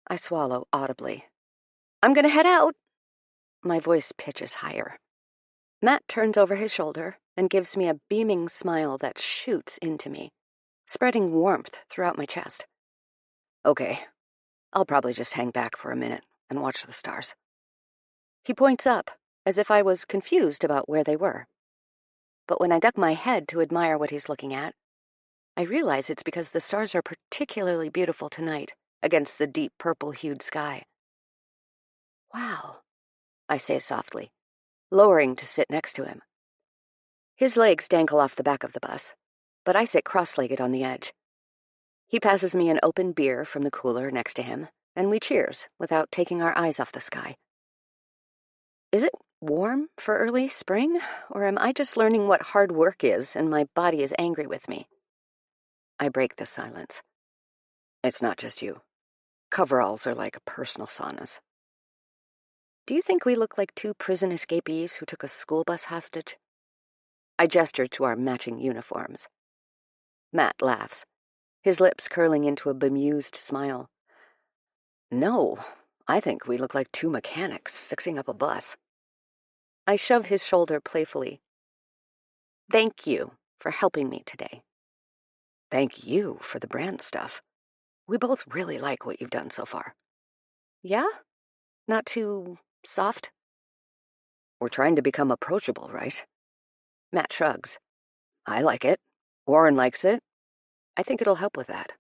I swallow audibly. I'm gonna head out. My voice pitches higher. Matt turns over his shoulder and gives me a beaming smile that shoots into me, spreading warmth throughout my chest. Okay, I'll probably just hang back for a minute and watch the stars. He points up, as if I was confused about where they were. But when I duck my head to admire what he's looking at, I realize it's because the stars are particularly beautiful tonight against the deep purple-hued sky. Wow, I say softly, lowering to sit next to him. His legs dangle off the back of the bus, but I sit cross-legged on the edge. He passes me an open beer from the cooler next to him, and we cheers without taking our eyes off the sky. Is it warm for early spring, or am I just learning what hard work is and my body is angry with me? I break the silence. It's not just you. Coveralls are like personal saunas. Do you think we look like two prison escapees who took a school bus hostage? I gesture to our matching uniforms. Matt laughs, his lips curling into a bemused smile. No, I think we look like two mechanics fixing up a bus. I shove his shoulder playfully. Thank you for helping me today. Thank you for the brand stuff. We both really like what you've done so far. Yeah? Not too soft? We're trying to become approachable, right? Matt shrugs. I like it. Warren likes it. I think it'll help with that.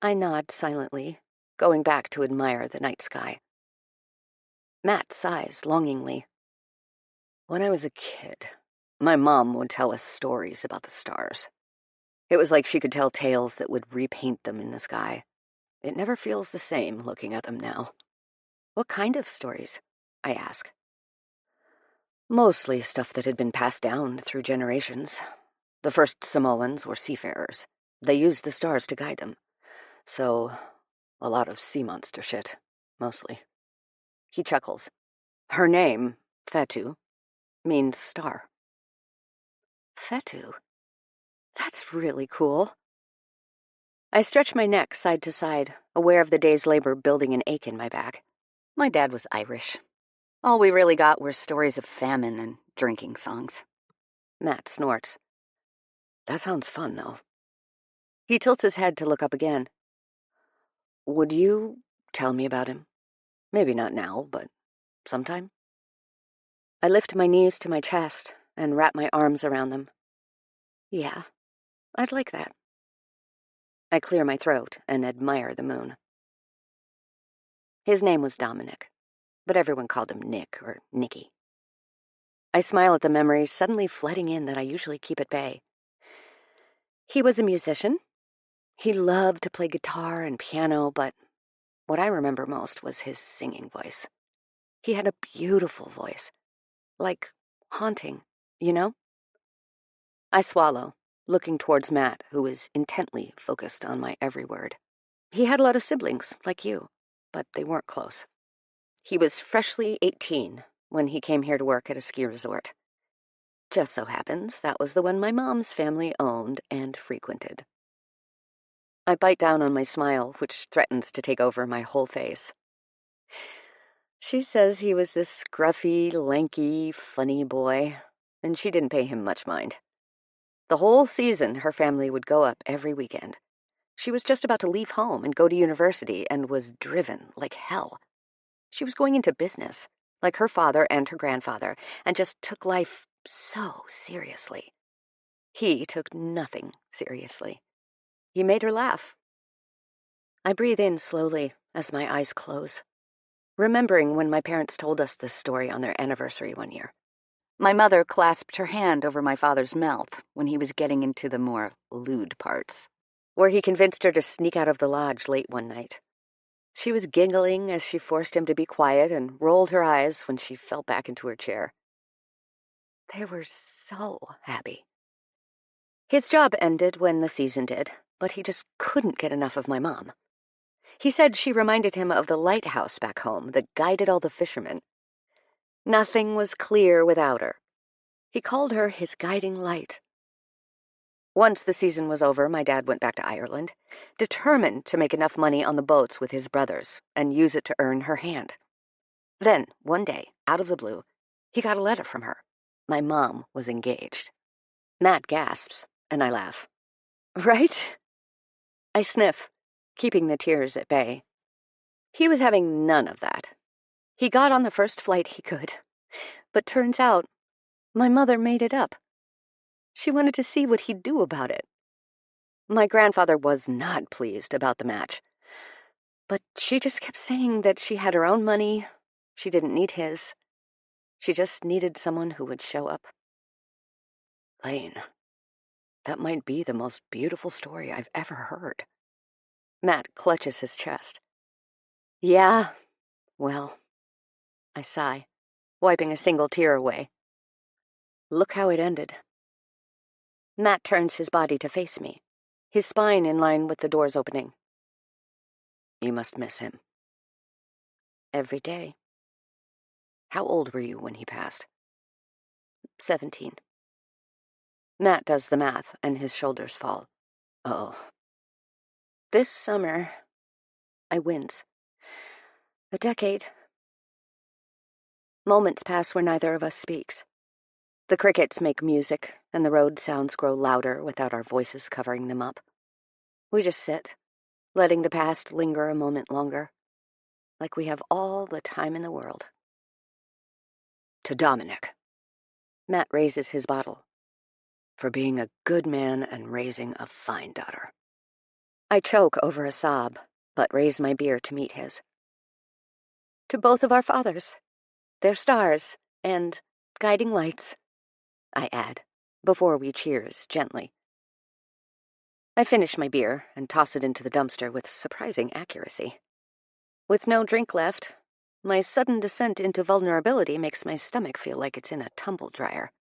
I nod silently, going back to admire the night sky. Matt sighs longingly. When I was a kid, my mom would tell us stories about the stars. It was like she could tell tales that would repaint them in the sky. It never feels the same looking at them now. What kind of stories? I ask. Mostly stuff that had been passed down through generations. The first Samoans were seafarers. They used the stars to guide them. So, a lot of sea monster shit, mostly. He chuckles. Her name, Fetu, means star. Fetu? That's really cool. I stretch my neck side to side, aware of the day's labor building an ache in my back. My dad was Irish. All we really got were stories of famine and drinking songs. Matt snorts. That sounds fun, though. He tilts his head to look up again. Would you tell me about him? Maybe not now, but sometime? I lift my knees to my chest and wrap my arms around them. Yeah, I'd like that. I clear my throat and admire the moon. His name was Dominic, but everyone called him Nick or Nicky. I smile at the memories suddenly flooding in that I usually keep at bay. He was a musician. He loved to play guitar and piano, but what I remember most was his singing voice. He had a beautiful voice, like haunting, you know? I swallow, looking towards Matt, who is intently focused on my every word. He had a lot of siblings, like you, but they weren't close. He was freshly 18 when he came here to work at a ski resort. Just so happens that was the one my mom's family owned and frequented. I bite down on my smile, which threatens to take over my whole face. She says he was this scruffy, lanky, funny boy, and she didn't pay him much mind. The whole season, her family would go up every weekend. She was just about to leave home and go to university and was driven like hell. She was going into business, like her father and her grandfather, and just took life so seriously. He took nothing seriously. He made her laugh. I breathe in slowly as my eyes close, remembering when my parents told us this story on their anniversary one year. My mother clasped her hand over my father's mouth when he was getting into the more lewd parts, where he convinced her to sneak out of the lodge late one night. She was giggling as she forced him to be quiet and rolled her eyes when she fell back into her chair. They were so happy. His job ended when the season did, but he just couldn't get enough of my mom. He said she reminded him of the lighthouse back home that guided all the fishermen. Nothing was clear without her. He called her his guiding light. Once the season was over, my dad went back to Ireland, determined to make enough money on the boats with his brothers and use it to earn her hand. Then, one day, out of the blue, He got a letter from her. My mom was engaged. Matt gasps, and I laugh. Right? I sniff, keeping the tears at bay. He was having none of that. He got on the first flight he could. But turns out, my mother made it up. She wanted to see what he'd do about it. My grandfather was not pleased about the match. But she just kept saying that she had her own money, she didn't need his. She just needed someone who would show up. Lane, that might be the most beautiful story I've ever heard. Matt clutches his chest. Yeah, well, I sigh, wiping a single tear away. Look how it ended. Matt turns his body to face me, his spine in line with the door's opening. You must miss him. Every day. How old were you when he passed? 17. Matt does the math, and his shoulders fall. Oh. This summer, I wince. A decade. Moments pass where neither of us speaks. The crickets make music, and the road sounds grow louder without our voices covering them up. We just sit, letting the past linger a moment longer, like we have all the time in the world. To Dominic. Matt raises his bottle. For being a good man and raising a fine daughter. I choke over a sob, but raise my beer to meet his. To both of our fathers. Their stars and guiding lights, I add, before we cheers gently. I finish my beer and toss it into the dumpster with surprising accuracy. With no drink left, my sudden descent into vulnerability makes my stomach feel like it's in a tumble dryer.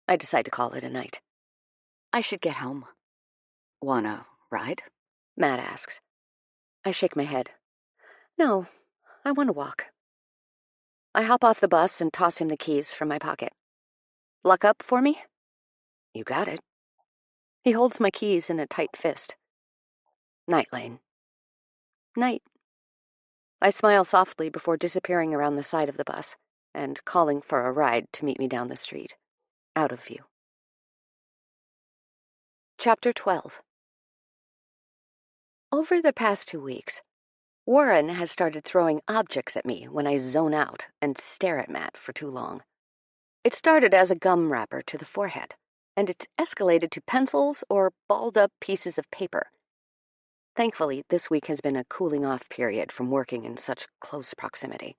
I decide to call it a night. I should get home. Wanna ride? Matt asks. I shake my head. No, I want to walk. I hop off the bus and toss him the keys from my pocket. Lock up for me? You got it. He holds my keys in a tight fist. Night, Lane. Night. I smile softly before disappearing around the side of the bus and calling for a ride to meet me down the street, out of view. Chapter 12. Over the past 2 weeks, Warren has started throwing objects at me when I zone out and stare at Matt for too long. It started as a gum wrapper to the forehead, and it's escalated to pencils or balled-up pieces of paper. Thankfully, this week has been a cooling-off period from working in such close proximity.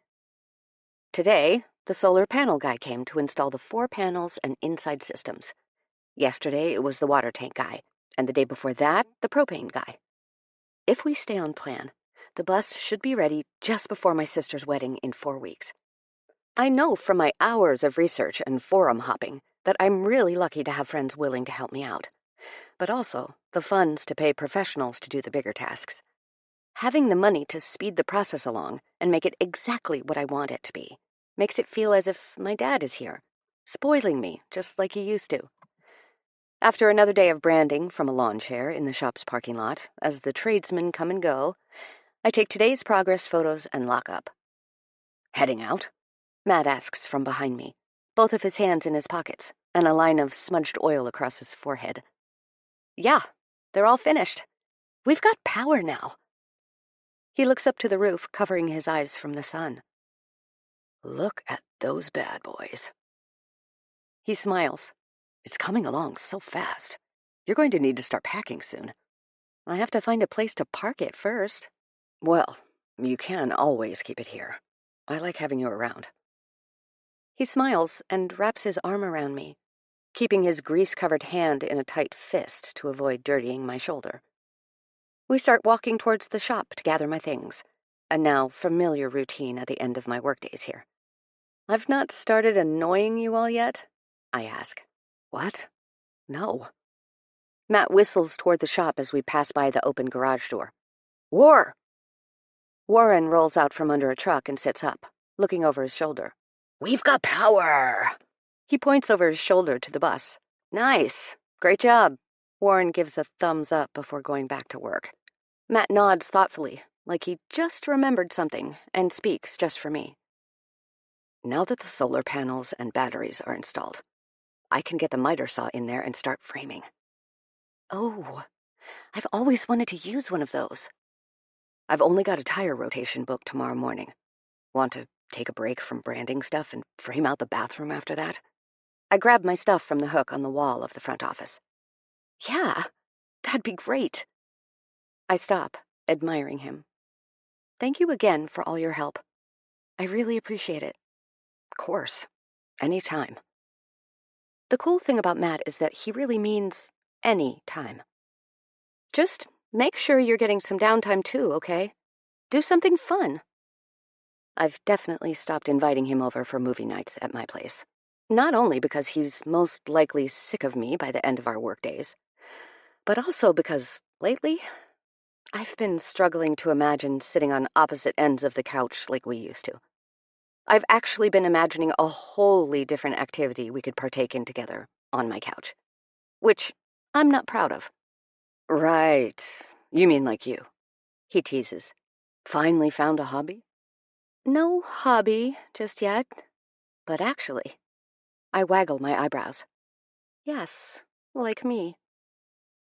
Today, the solar panel guy came to install the 4 panels and inside systems. Yesterday, it was the water tank guy, and the day before that, the propane guy. If we stay on plan, the bus should be ready just before my sister's wedding in 4 weeks. I know from my hours of research and forum hopping that I'm really lucky to have friends willing to help me out, but also the funds to pay professionals to do the bigger tasks. Having the money to speed the process along and make it exactly what I want it to be makes it feel as if my dad is here, spoiling me just like he used to. After another day of branding from a lawn chair in the shop's parking lot, as the tradesmen come and go, I take today's progress photos and lock up. Heading out? Matt asks from behind me, both of his hands in his pockets and a line of smudged oil across his forehead. Yeah, they're all finished. We've got power now. He looks up to the roof, covering his eyes from the sun. Look at those bad boys. He smiles. It's coming along so fast. You're going to need to start packing soon. I have to find a place to park it first. Well, you can always keep it here. I like having you around. He smiles and wraps his arm around me, keeping his grease-covered hand in a tight fist to avoid dirtying my shoulder. We start walking towards the shop to gather my things, a now familiar routine at the end of my workdays here. I've not started annoying you all yet? I ask. What? No. Matt whistles toward the shop as we pass by the open garage door. War! Warren rolls out from under a truck and sits up, looking over his shoulder. We've got power! He points over his shoulder to the bus. Nice. Great job. Warren gives a thumbs up before going back to work. Matt nods thoughtfully, like he just remembered something, and speaks just for me. Now that the solar panels and batteries are installed, I can get the miter saw in there and start framing. Oh, I've always wanted to use one of those. I've only got a tire rotation booked tomorrow morning. Want to take a break from branding stuff and frame out the bathroom after that? I grabbed my stuff from the hook on the wall of the front office. Yeah, that'd be great. I stop, admiring him. Thank you again for all your help. I really appreciate it. Of course. Any time. The cool thing about Matt is that he really means any time. Just make sure you're getting some downtime too, okay? Do something fun. I've definitely stopped inviting him over for movie nights at my place. Not only because he's most likely sick of me by the end of our workdays, but also because, lately, I've been struggling to imagine sitting on opposite ends of the couch like we used to. I've actually been imagining a wholly different activity we could partake in together on my couch, which I'm not proud of. Right. You mean like you? He teases. Finally found a hobby? No hobby just yet, but actually, I waggle my eyebrows. Yes, like me.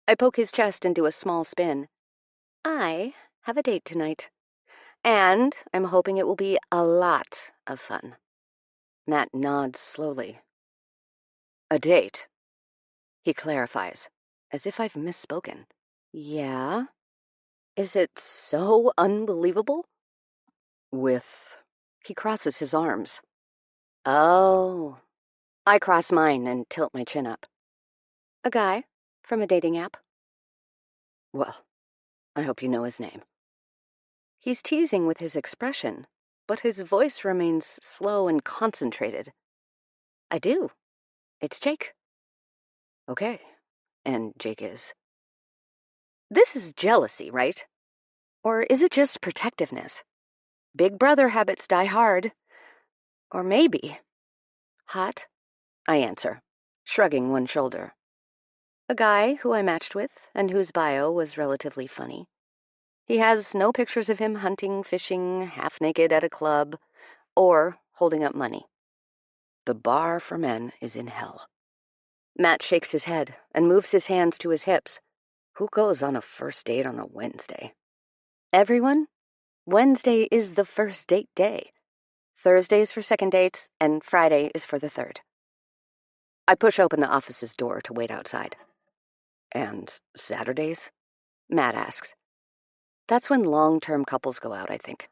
I poke his chest and do a small spin. I have a date tonight, and I'm hoping it will be a lot of fun. Matt nods slowly. A date? He clarifies, as if I've misspoken. Yeah? Is it so unbelievable? He crosses his arms. Oh. I cross mine and tilt my chin up. A guy from a dating app. Well, I hope you know his name. He's teasing with his expression, but his voice remains slow and concentrated. I do. It's Jake. Okay. And Jake is. This is jealousy, right? Or is it just protectiveness? Big brother habits die hard. Or maybe. Hot? I answer, shrugging one shoulder. A guy who I matched with and whose bio was relatively funny. He has no pictures of him hunting, fishing, half-naked at a club, or holding up money. The bar for men is in hell. Matt shakes his head and moves his hands to his hips. Who goes on a first date on a Wednesday? Everyone? Wednesday is the first date day. Thursday's for second dates, and Friday is for the third. I push open the office's door to wait outside. And Saturdays? Matt asks. That's when long-term couples go out, I think.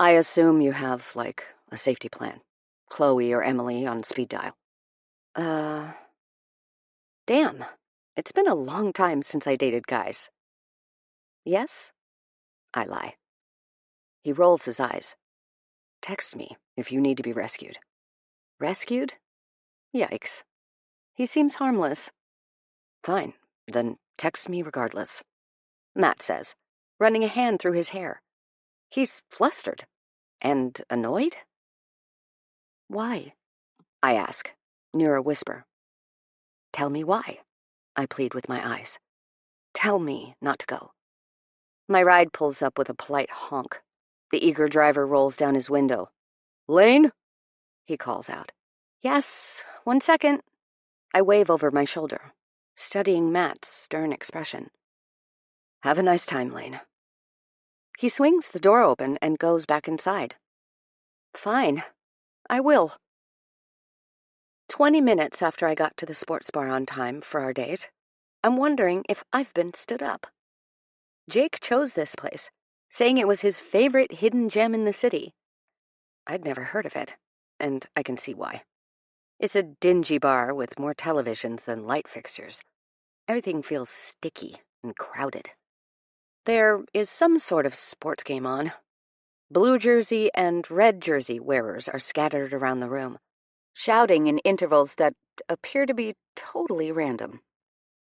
I assume you have, like, a safety plan. Chloe or Emily on speed dial. Damn. It's been a long time since I dated guys. Yes? I lie. He rolls his eyes. Text me if you need to be rescued. Rescued? Yikes. He seems harmless. Fine, then text me regardless. Matt says, running a hand through his hair. He's flustered. And annoyed? Why? I ask, near a whisper. Tell me why, I plead with my eyes. Tell me not to go. My ride pulls up with a polite honk. The eager driver rolls down his window. Lane? He calls out. Yes, 1 second. I wave over my shoulder, studying Matt's stern expression. Have a nice time, Lane. He swings the door open and goes back inside. Fine, I will. 20 minutes after I got to the sports bar on time for our date, I'm wondering if I've been stood up. Jake chose this place, saying it was his favorite hidden gem in the city. I'd never heard of it, and I can see why. It's a dingy bar with more televisions than light fixtures. Everything feels sticky and crowded. There is some sort of sports game on. Blue jersey and red jersey wearers are scattered around the room, shouting in intervals that appear to be totally random.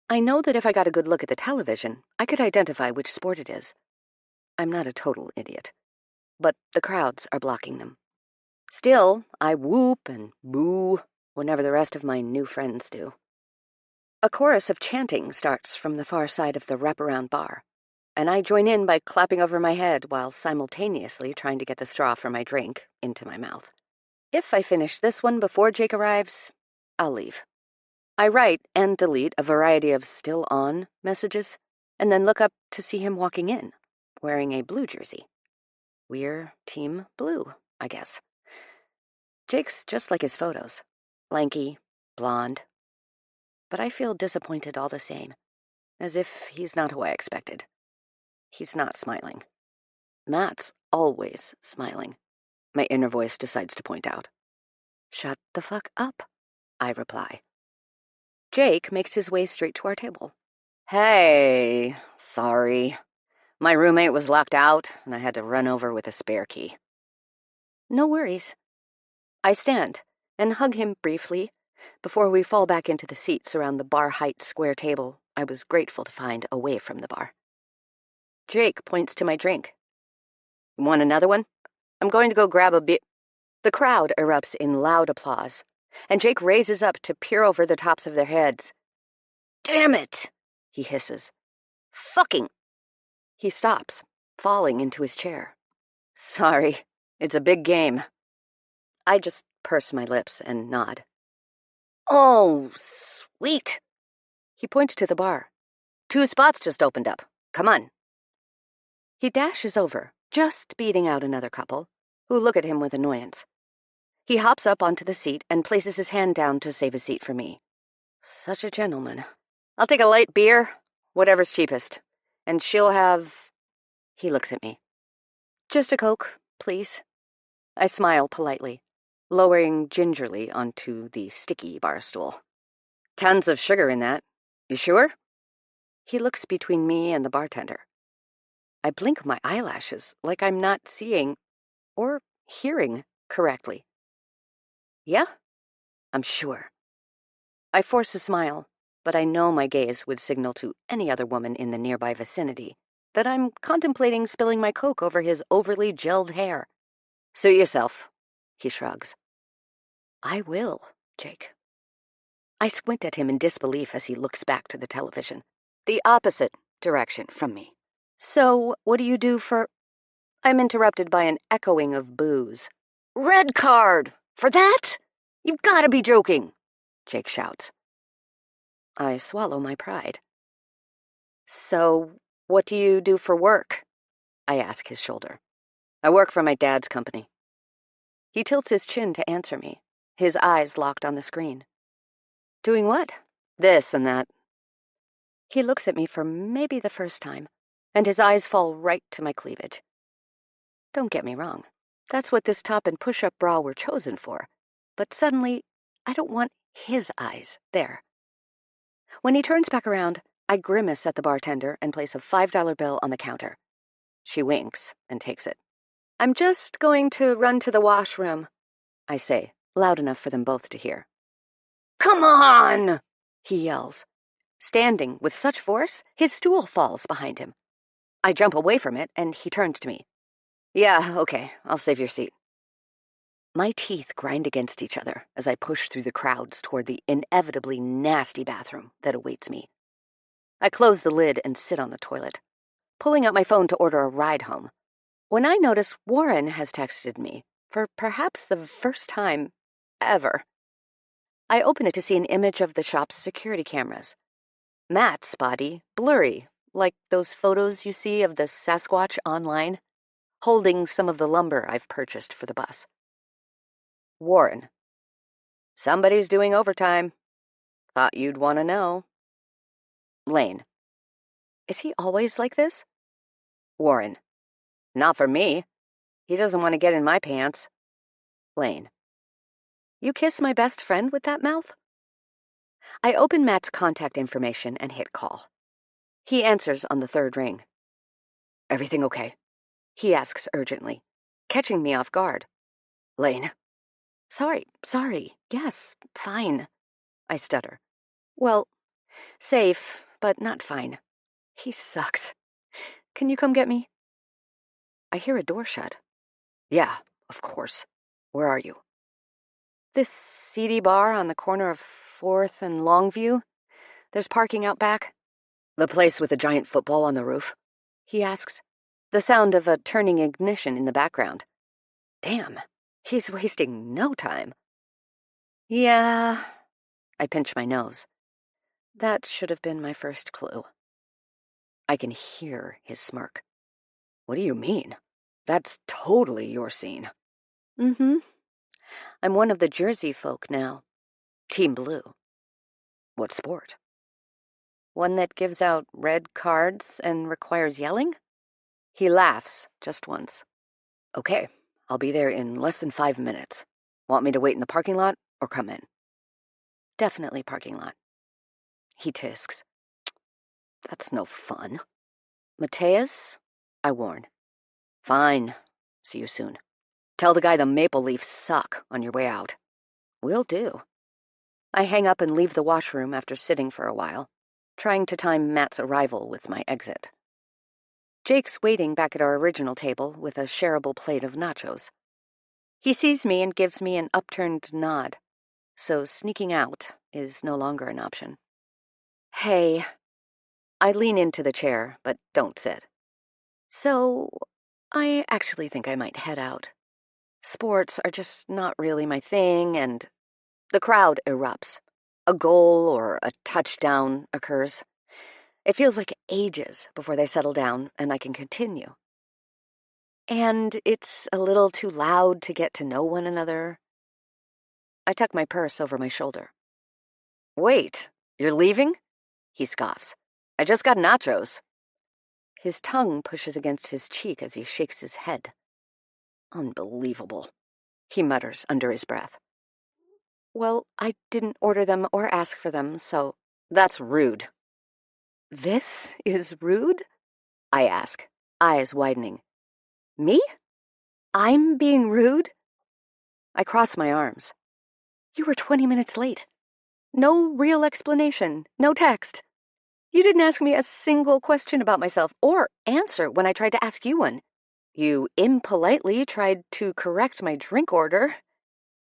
I know that if I got a good look at the television, I could identify which sport it is. I'm not a total idiot, but the crowds are blocking them. Still, I whoop and boo whenever the rest of my new friends do. A chorus of chanting starts from the far side of the wraparound bar, and I join in by clapping over my head while simultaneously trying to get the straw for my drink into my mouth. If I finish this one before Jake arrives, I'll leave. I write and delete a variety of still on messages, and then look up to see him walking in, wearing a blue jersey. We're Team Blue, I guess. Jake's just like his photos. Lanky, blonde. But I feel disappointed all the same, as if he's not who I expected. He's not smiling. Matt's always smiling, my inner voice decides to point out. Shut the fuck up, I reply. Jake makes his way straight to our table. Hey, sorry. My roommate was locked out, and I had to run over with a spare key. No worries. I stand and hug him briefly before we fall back into the seats around the bar-height square table I was grateful to find away from the bar. Jake points to my drink. Want another one? I'm going to go grab a beer. The crowd erupts in loud applause, and Jake raises up to peer over the tops of their heads. Damn it, he hisses. Fucking. He stops, falling into his chair. Sorry, it's a big game. I just purse my lips and nod. Oh, sweet. He points to the bar. 2 spots just opened up. Come on. He dashes over, just beating out another couple, who look at him with annoyance. He hops up onto the seat and places his hand down to save a seat for me. Such a gentleman. I'll take a light beer, whatever's cheapest. And she'll have... He looks at me. Just a Coke, please. I smile politely, lowering gingerly onto the sticky bar stool. Tons of sugar in that. You sure? He looks between me and the bartender. I blink my eyelashes like I'm not seeing or hearing correctly. Yeah? I'm sure. I force a smile, but I know my gaze would signal to any other woman in the nearby vicinity that I'm contemplating spilling my Coke over his overly gelled hair. Suit yourself, he shrugs. I will, Jake. I squint at him in disbelief as he looks back to the television, the opposite direction from me. So, what do you do for... I'm interrupted by an echoing of boos. Red card! For that? You've got to be joking, Jake shouts. I swallow my pride. So, what do you do for work? I ask his shoulder. I work for my dad's company. He tilts his chin to answer me, his eyes locked on the screen. Doing what? This and that. He looks at me for maybe the first time, and his eyes fall right to my cleavage. Don't get me wrong. That's what this top and push-up bra were chosen for. But suddenly, I don't want his eyes there. When he turns back around, I grimace at the bartender and place a $5 bill on the counter. She winks and takes it. I'm just going to run to the washroom, I say, loud enough for them both to hear. Come on, he yells. Standing with such force, his stool falls behind him. I jump away from it, and he turns to me. Yeah, okay, I'll save your seat. My teeth grind against each other as I push through the crowds toward the inevitably nasty bathroom that awaits me. I close the lid and sit on the toilet, pulling out my phone to order a ride home, when I notice Warren has texted me for perhaps the first time ever. I open it to see an image of the shop's security cameras. Matt's body blurry, like those photos you see of the Sasquatch online, holding some of the lumber I've purchased for the bus. Warren. Somebody's doing overtime. Thought you'd want to know. Lane. Is he always like this? Warren. Not for me. He doesn't want to get in my pants. Lane. You kiss my best friend with that mouth? I open Matt's contact information and hit call. He answers on the 3rd ring. Everything okay? He asks urgently, catching me off guard. Lane. Sorry. Yes, fine. I stutter. Well, safe, but not fine. He sucks. Can you come get me? I hear a door shut. Yeah, of course. Where are you? This seedy bar on the corner of 4th and Longview. There's parking out back. The place with the giant football on the roof? He asks, the sound of a turning ignition in the background. Damn, He's wasting no time. Yeah, I pinch my nose. That should have been my first clue. I can hear his smirk. What do you mean? That's totally your scene. Mm-hmm. I'm one of the Jersey folk now. Team Blue. What sport? One that gives out red cards and requires yelling? He laughs just once. Okay, I'll be there in less than 5 minutes. Want me to wait in the parking lot or come in? Definitely parking lot. He tisks. That's no fun. Mateus? I warn. Fine. See you soon. Tell the guy the maple leafs suck on your way out. Will do. I hang up and leave the washroom after sitting for a while, trying to time Matt's arrival with my exit. Jake's waiting back at our original table with a shareable plate of nachos. He sees me and gives me an upturned nod, so sneaking out is no longer an option. Hey. I lean into the chair, but don't sit. So, I actually think I might head out. Sports are just not really my thing, and the crowd erupts. A goal or a touchdown occurs. It feels like ages before they settle down and I can continue. And it's a little too loud to get to know one another. I tuck my purse over my shoulder. Wait, you're leaving? He scoffs. I just got nachos. His tongue pushes against his cheek as he shakes his head. Unbelievable, he mutters under his breath. Well, I didn't order them or ask for them, so that's rude. This is rude? I ask, eyes widening. Me? I'm being rude? I cross my arms. You were 20 minutes late. No real explanation, no text. You didn't ask me a single question about myself or answer when I tried to ask you one. You impolitely tried to correct my drink order,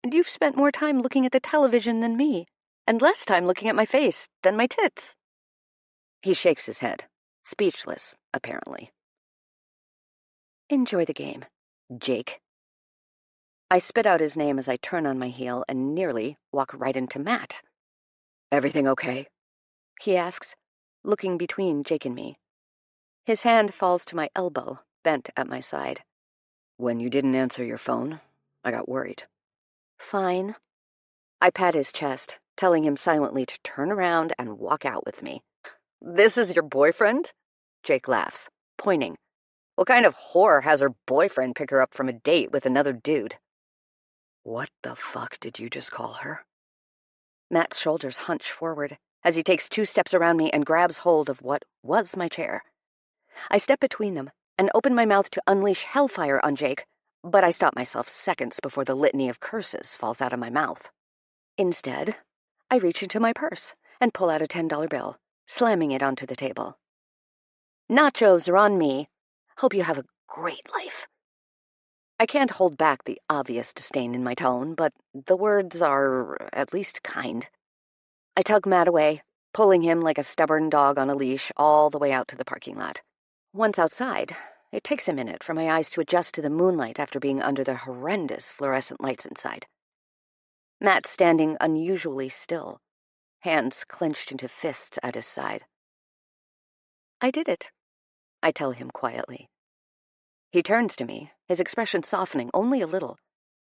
and you've spent more time looking at the television than me, and less time looking at my face than my tits. He shakes his head, speechless, apparently. Enjoy the game, Jake. I spit out his name as I turn on my heel and nearly walk right into Matt. Everything okay? He asks, looking between Jake and me. His hand falls to my elbow, bent at my side. When you didn't answer your phone, I got worried. Fine. I pat his chest, telling him silently to turn around and walk out with me. This is your boyfriend? Jake laughs, pointing. What kind of whore has her boyfriend pick her up from a date with another dude? What the fuck did you just call her? Matt's shoulders hunch forward as he takes 2 steps around me and grabs hold of what was my chair. I step between them and open my mouth to unleash hellfire on Jake, but I stop myself seconds before the litany of curses falls out of my mouth. Instead, I reach into my purse and pull out a $10 bill, slamming it onto the table. Nachos are on me. Hope you have a great life. I can't hold back the obvious disdain in my tone, but the words are at least kind. I tug Matt away, pulling him like a stubborn dog on a leash all the way out to the parking lot. Once outside, it takes a minute for my eyes to adjust to the moonlight after being under the horrendous fluorescent lights inside. Matt's standing unusually still, hands clenched into fists at his side. I did it, I tell him quietly. He turns to me, his expression softening only a little,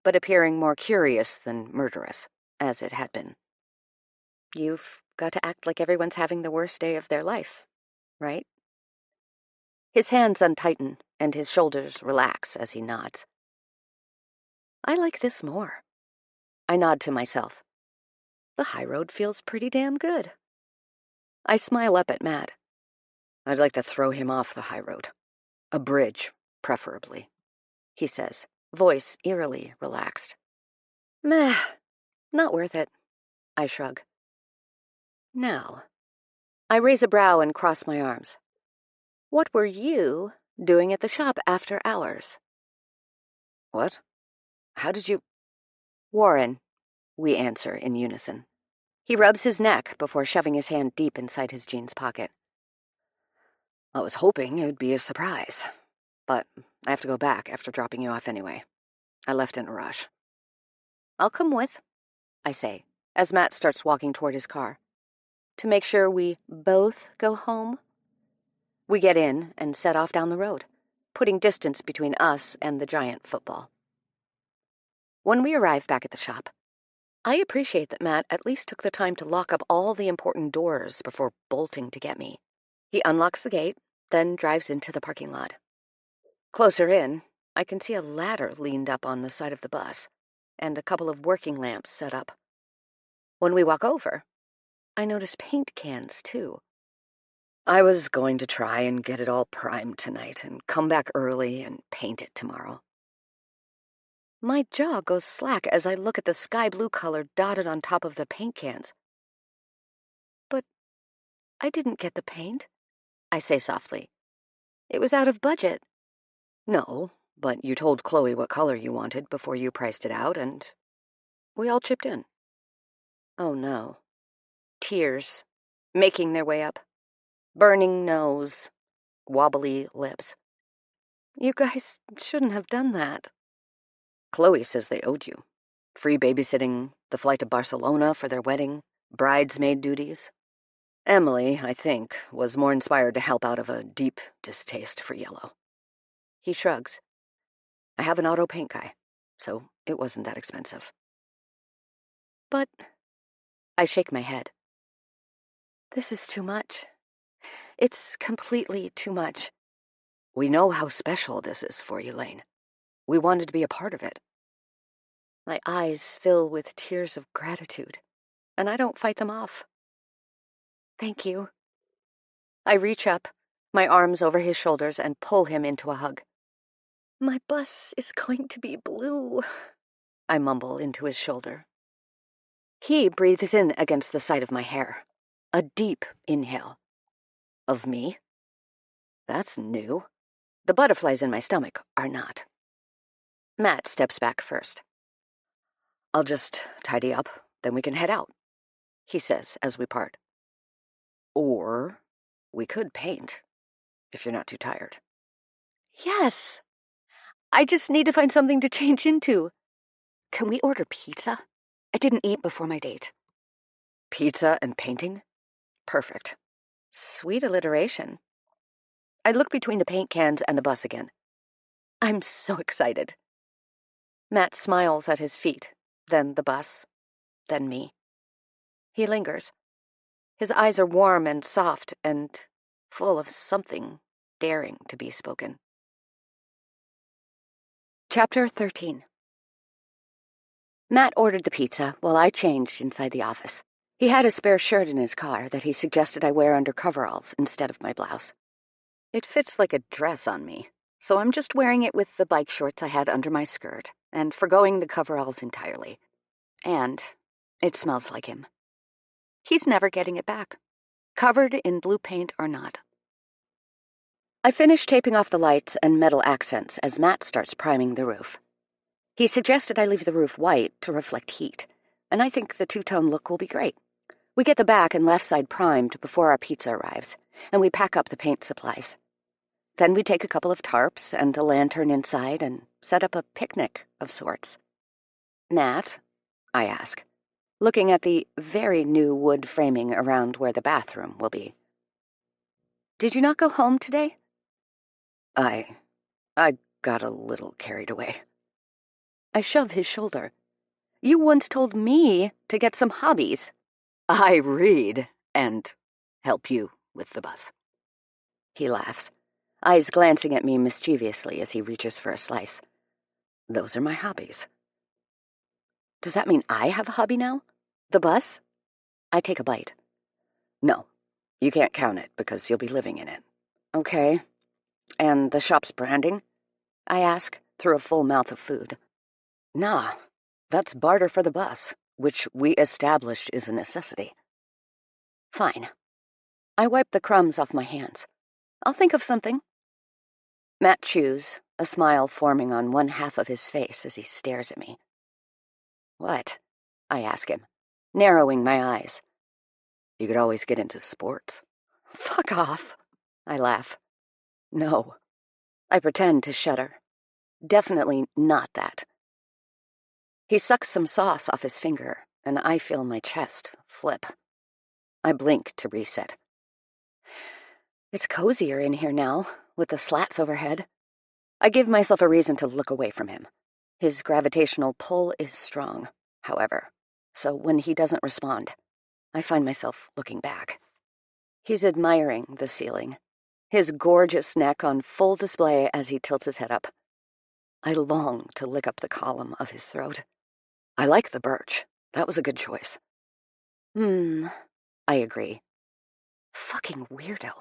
but appearing more curious than murderous, as it had been. You've got to act like everyone's having the worst day of their life, right? His hands untighten, and his shoulders relax as he nods. I like this more. I nod to myself. The high road feels pretty damn good. I smile up at Matt. I'd like to throw him off the high road. A bridge, preferably, he says, voice eerily relaxed. Meh, not worth it, I shrug. Now, I raise a brow and cross my arms. What were you doing at the shop after hours? What? How did you... Warren, we answer in unison. He rubs his neck before shoving his hand deep inside his jeans pocket. I was hoping it would be a surprise, but I have to go back after dropping you off anyway. I left in a rush. I'll come with, I say, as Matt starts walking toward his car. To make sure we both go home. We get in and set off down the road, putting distance between us and the giant football. When we arrive back at the shop, I appreciate that Matt at least took the time to lock up all the important doors before bolting to get me. He unlocks the gate, then drives into the parking lot. Closer in, I can see a ladder leaned up on the side of the bus, and a couple of working lamps set up. When we walk over, I notice paint cans, too. I was going to try and get it all primed tonight and come back early and paint it tomorrow. My jaw goes slack as I look at the sky blue color dotted on top of the paint cans. But I didn't get the paint, I say softly. It was out of budget. No, but you told Chloe what color you wanted before you priced it out, and we all chipped in. Oh no. Tears, making their way up. Burning nose, wobbly lips. You guys shouldn't have done that. Chloe says they owed you. Free babysitting, the flight to Barcelona for their wedding, bridesmaid duties. Emily, I think, was more inspired to help out of a deep distaste for yellow. He shrugs. I have an auto paint guy, so it wasn't that expensive. But I shake my head. This is too much. It's completely too much. We know how special this is for you, Lane. We wanted to be a part of it. My eyes fill with tears of gratitude, and I don't fight them off. Thank you. I reach up, my arms over his shoulders, and pull him into a hug. My bus is going to be blue, I mumble into his shoulder. He breathes in against the side of my hair, a deep inhale. Of me? That's new. The butterflies in my stomach are not. Matt steps back first. I'll just tidy up, then we can head out, he says as we part. Or we could paint, if you're not too tired. Yes! I just need to find something to change into. Can we order pizza? I didn't eat before my date. Pizza and painting? Perfect. Sweet alliteration. I look between the paint cans and the bus again. I'm so excited. Matt smiles at his feet, then the bus, then me. He lingers. His eyes are warm and soft and full of something daring to be spoken. Chapter 13. Matt ordered the pizza while I changed inside the office. He had a spare shirt in his car that he suggested I wear under coveralls instead of my blouse. It fits like a dress on me, so I'm just wearing it with the bike shorts I had under my skirt and forgoing the coveralls entirely. And it smells like him. He's never getting it back, covered in blue paint or not. I finish taping off the lights and metal accents as Matt starts priming the roof. He suggested I leave the roof white to reflect heat, and I think the two-tone look will be great. We get the back and left side primed before our pizza arrives, and we pack up the paint supplies. Then we take a couple of tarps and a lantern inside and set up a picnic of sorts. Matt, I ask, looking at the very new wood framing around where the bathroom will be. Did you not go home today? I got a little carried away. I shove his shoulder. You once told me to get some hobbies. I read and help you with the bus. He laughs, eyes glancing at me mischievously as he reaches for a slice. Those are my hobbies. Does that mean I have a hobby now? The bus? I take a bite. No, you can't count it because you'll be living in it. Okay. And the shop's branding? I ask, through a full mouth of food. Nah, that's barter for the bus, which we established is a necessity. Fine. I wipe the crumbs off my hands. I'll think of something. Matt chews, a smile forming on one half of his face as he stares at me. What? I ask him, narrowing my eyes. You could always get into sports. Fuck off. I laugh. No. I pretend to shudder. Definitely not that. He sucks some sauce off his finger, and I feel my chest flip. I blink to reset. It's cozier in here now, with the slats overhead. I give myself a reason to look away from him. His gravitational pull is strong, however, so when he doesn't respond, I find myself looking back. He's admiring the ceiling, his gorgeous neck on full display as he tilts his head up. I long to lick up the column of his throat. I like the birch. That was a good choice. I agree. Fucking weirdo.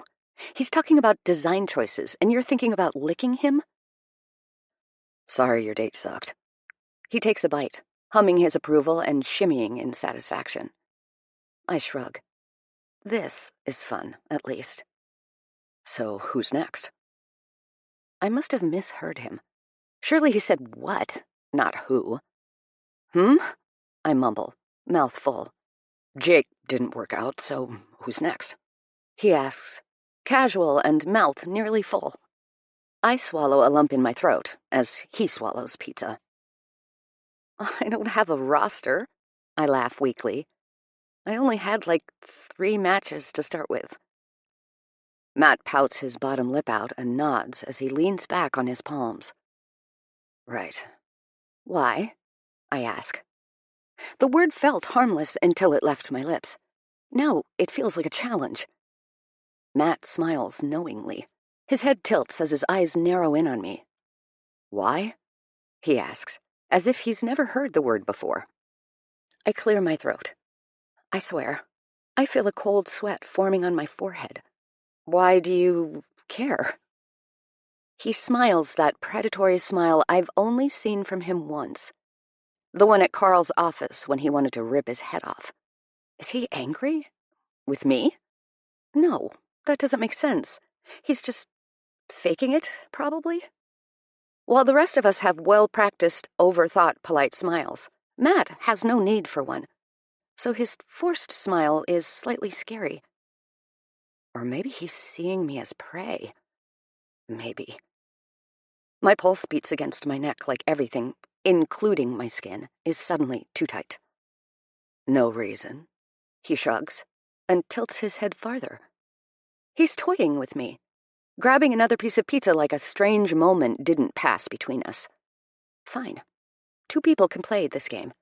He's talking about design choices, and you're thinking about licking him? Sorry your date sucked. He takes a bite, humming his approval and shimmying in satisfaction. I shrug. This is fun, at least. So who's next? I must have misheard him. Surely he said what, not who. I mumble, mouth full. Jake didn't work out, so who's next? He asks, casual and mouth nearly full. I swallow a lump in my throat as he swallows pizza. I don't have a roster, I laugh weakly. I only had 3 matches to start with. Matt pouts his bottom lip out and nods as he leans back on his palms. Right. Why? I ask. The word felt harmless until it left my lips. Now it feels like a challenge. Matt smiles knowingly. His head tilts as his eyes narrow in on me. Why? He asks, as if he's never heard the word before. I clear my throat. I swear, I feel a cold sweat forming on my forehead. Why do you care? He smiles that predatory smile I've only seen from him once. The one at Carl's office when he wanted to rip his head off. Is he angry? With me? No, that doesn't make sense. He's just faking it, probably. While the rest of us have well-practiced, overthought, polite smiles, Matt has no need for one. So his forced smile is slightly scary. Or maybe he's seeing me as prey. Maybe. My pulse beats against my neck like everything, including my skin, is suddenly too tight. No reason. He shrugs and tilts his head farther. He's toying with me, grabbing another piece of pizza like a strange moment didn't pass between us. Fine. 2 people can play this game.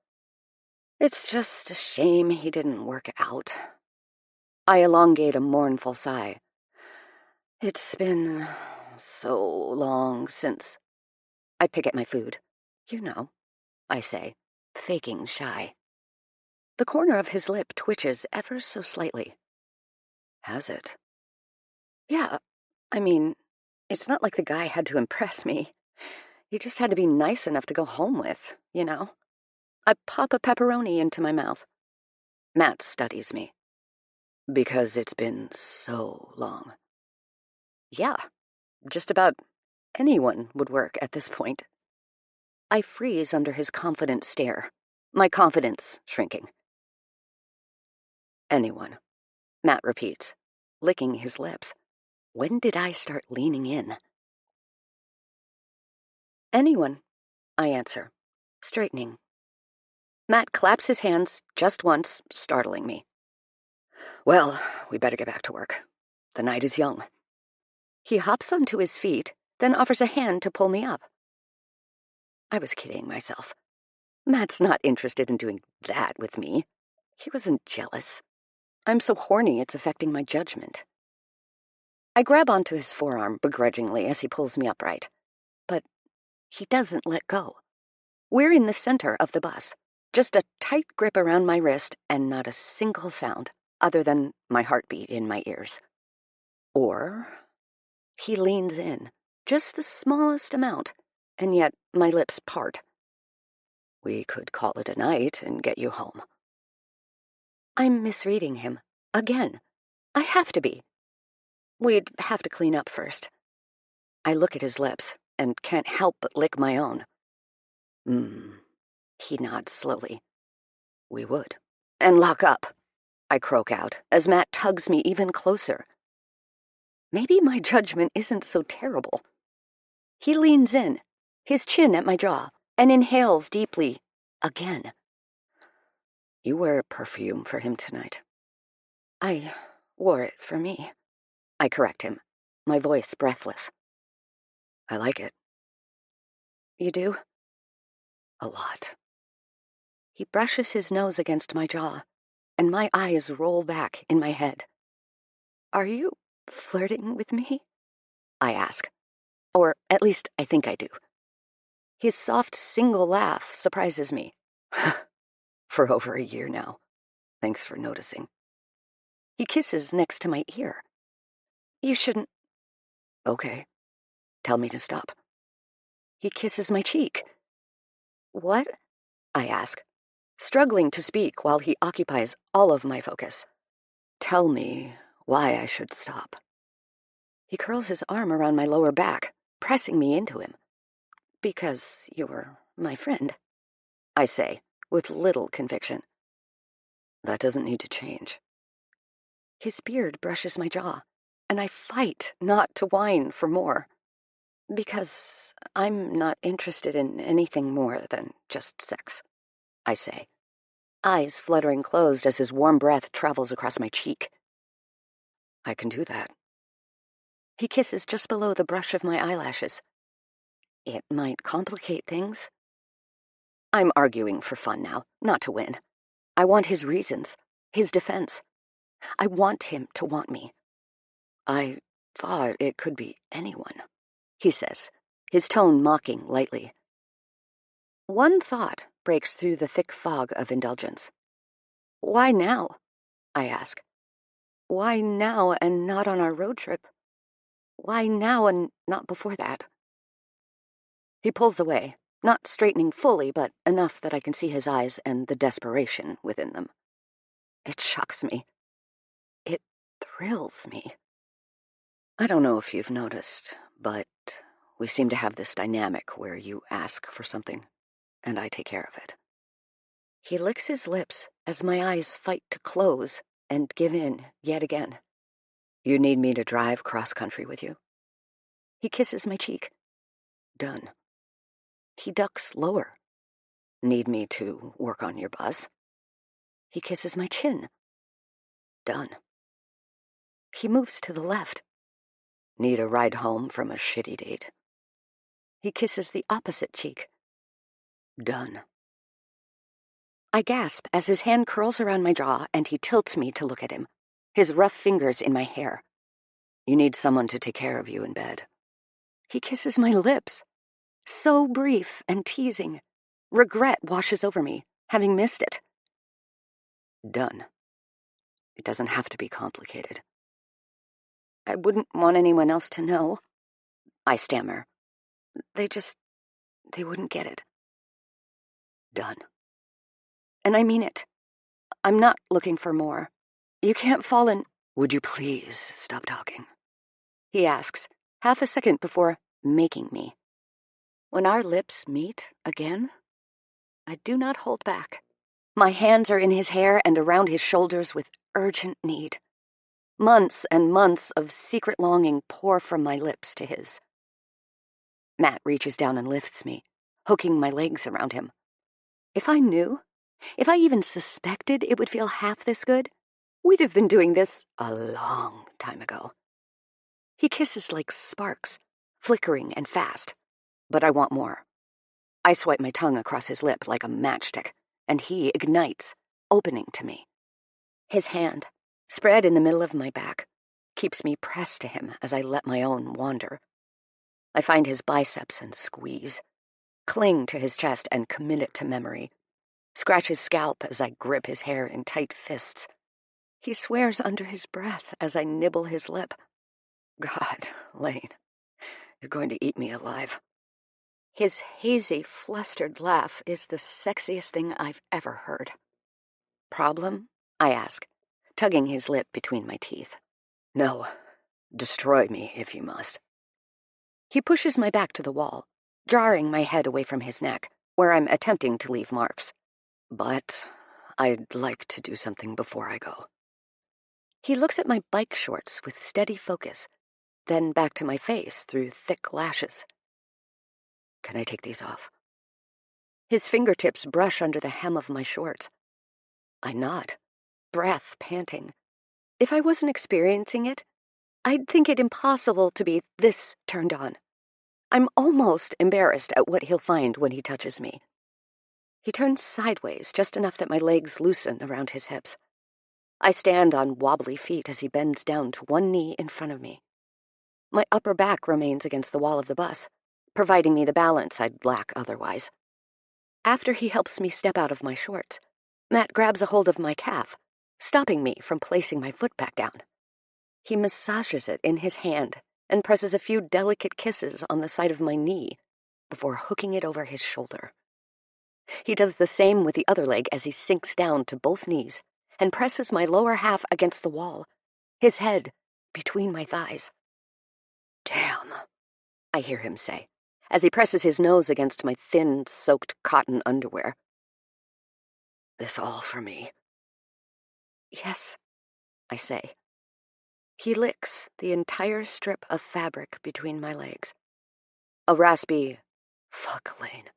It's just a shame he didn't work out. I elongate a mournful sigh. It's been so long since. I pick at my food. You know, I say, faking shy. The corner of his lip twitches ever so slightly. Has it? Yeah, I mean, it's not like the guy had to impress me. He just had to be nice enough to go home with, you know? I pop a pepperoni into my mouth. Matt studies me. Because it's been so long. Yeah, just about anyone would work at this point. I freeze under his confident stare, my confidence shrinking. Anyone, Matt repeats, licking his lips. When did I start leaning in? Anyone, I answer, straightening. Matt claps his hands just once, startling me. Well, we better get back to work. The night is young. He hops onto his feet, then offers a hand to pull me up. I was kidding myself. Matt's not interested in doing that with me. He wasn't jealous. I'm so horny it's affecting my judgment. I grab onto his forearm begrudgingly as he pulls me upright. But he doesn't let go. We're in the center of the bus. Just a tight grip around my wrist and not a single sound, other than my heartbeat in my ears. Or he leans in, just the smallest amount, and yet my lips part. We could call it a night and get you home. I'm misreading him. Again. I have to be. We'd have to clean up first. I look at his lips and can't help but lick my own. He nods slowly. We would. And lock up, I croak out, as Matt tugs me even closer. Maybe my judgment isn't so terrible. He leans in, his chin at my jaw, and inhales deeply, Again. You wear perfume for him tonight. I wore it for me. I correct him, my voice breathless. I like it. You do? A lot. He brushes his nose against my jaw, and my eyes roll back in my head. Are you flirting with me? I ask. Or at least I think I do. His soft single laugh surprises me. For over a year now. Thanks for noticing. He kisses next to my ear. You shouldn't. Okay. Tell me to stop. He kisses my cheek. What? I ask, struggling to speak while he occupies all of my focus. Tell me why I should stop. He curls his arm around my lower back, pressing me into him. Because you're my friend, I say, with little conviction. That doesn't need to change. His beard brushes my jaw, and I fight not to whine for more. Because I'm not interested in anything more than just sex, I say, eyes fluttering closed as his warm breath travels across my cheek. I can do that. He kisses just below the brush of my eyelashes. It might complicate things. I'm arguing for fun now, not to win. I want his reasons, his defense. I want him to want me. I thought it could be anyone, he says, his tone mocking lightly. One thought breaks through the thick fog of indulgence. Why now? I ask. Why now and not on our road trip? Why now and not before that? He pulls away, not straightening fully, but enough that I can see his eyes and the desperation within them. It shocks me. It thrills me. I don't know if you've noticed, but we seem to have this dynamic where you ask for something, and I take care of it. He licks his lips as my eyes fight to close and give in yet again. You need me to drive cross-country with you? He kisses my cheek. Done. He ducks lower. Need me to work on your buzz? He kisses my chin. Done. He moves to the left. Need a ride home from a shitty date? He kisses the opposite cheek. Done. I gasp as his hand curls around my jaw and he tilts me to look at him, his rough fingers in my hair. You need someone to take care of you in bed. He kisses my lips. So brief and teasing. Regret washes over me, having missed it. Done. It doesn't have to be complicated. I wouldn't want anyone else to know, I stammer. They wouldn't get it. Done. And I mean it. I'm not looking for more. You can't fall in. Would you please stop talking? He asks, half a second before making me. When our lips meet again, I do not hold back. My hands are in his hair and around his shoulders with urgent need. Months and months of secret longing pour from my lips to his. Matt reaches down and lifts me, hooking my legs around him. If I knew, if I even suspected it would feel half this good, we'd have been doing this a long time ago. He kisses like sparks, flickering and fast, but I want more. I swipe my tongue across his lip like a matchstick, and he ignites, opening to me. His hand, spread in the middle of my back, keeps me pressed to him as I let my own wander. I find his biceps and squeeze, cling to his chest and commit it to memory, scratch his scalp as I grip his hair in tight fists. He swears under his breath as I nibble his lip. God, Lane, you're going to eat me alive. His hazy, flustered laugh is the sexiest thing I've ever heard. Problem? I ask, tugging his lip between my teeth. No, destroy me if you must. He pushes my back to the wall, jarring my head away from his neck, where I'm attempting to leave marks. But I'd like to do something before I go. He looks at my bike shorts with steady focus, then back to my face through thick lashes. Can I take these off? His fingertips brush under the hem of my shorts. I nod, breath panting. If I wasn't experiencing it, I'd think it impossible to be this turned on. I'm almost embarrassed at what he'll find when he touches me. He turns sideways, just enough that my legs loosen around his hips. I stand on wobbly feet as he bends down to one knee in front of me. My upper back remains against the wall of the bus, providing me the balance I'd lack otherwise. After he helps me step out of my shorts, Matt grabs a hold of my calf, stopping me from placing my foot back down. He massages it in his hand and presses a few delicate kisses on the side of my knee before hooking it over his shoulder. He does the same with the other leg as he sinks down to both knees and presses my lower half against the wall, his head between my thighs. "Damn," I hear him say, as he presses his nose against my thin, soaked cotton underwear. "This all for me?" "Yes," I say. He licks the entire strip of fabric between my legs. A raspy, "Fuck, Lane,"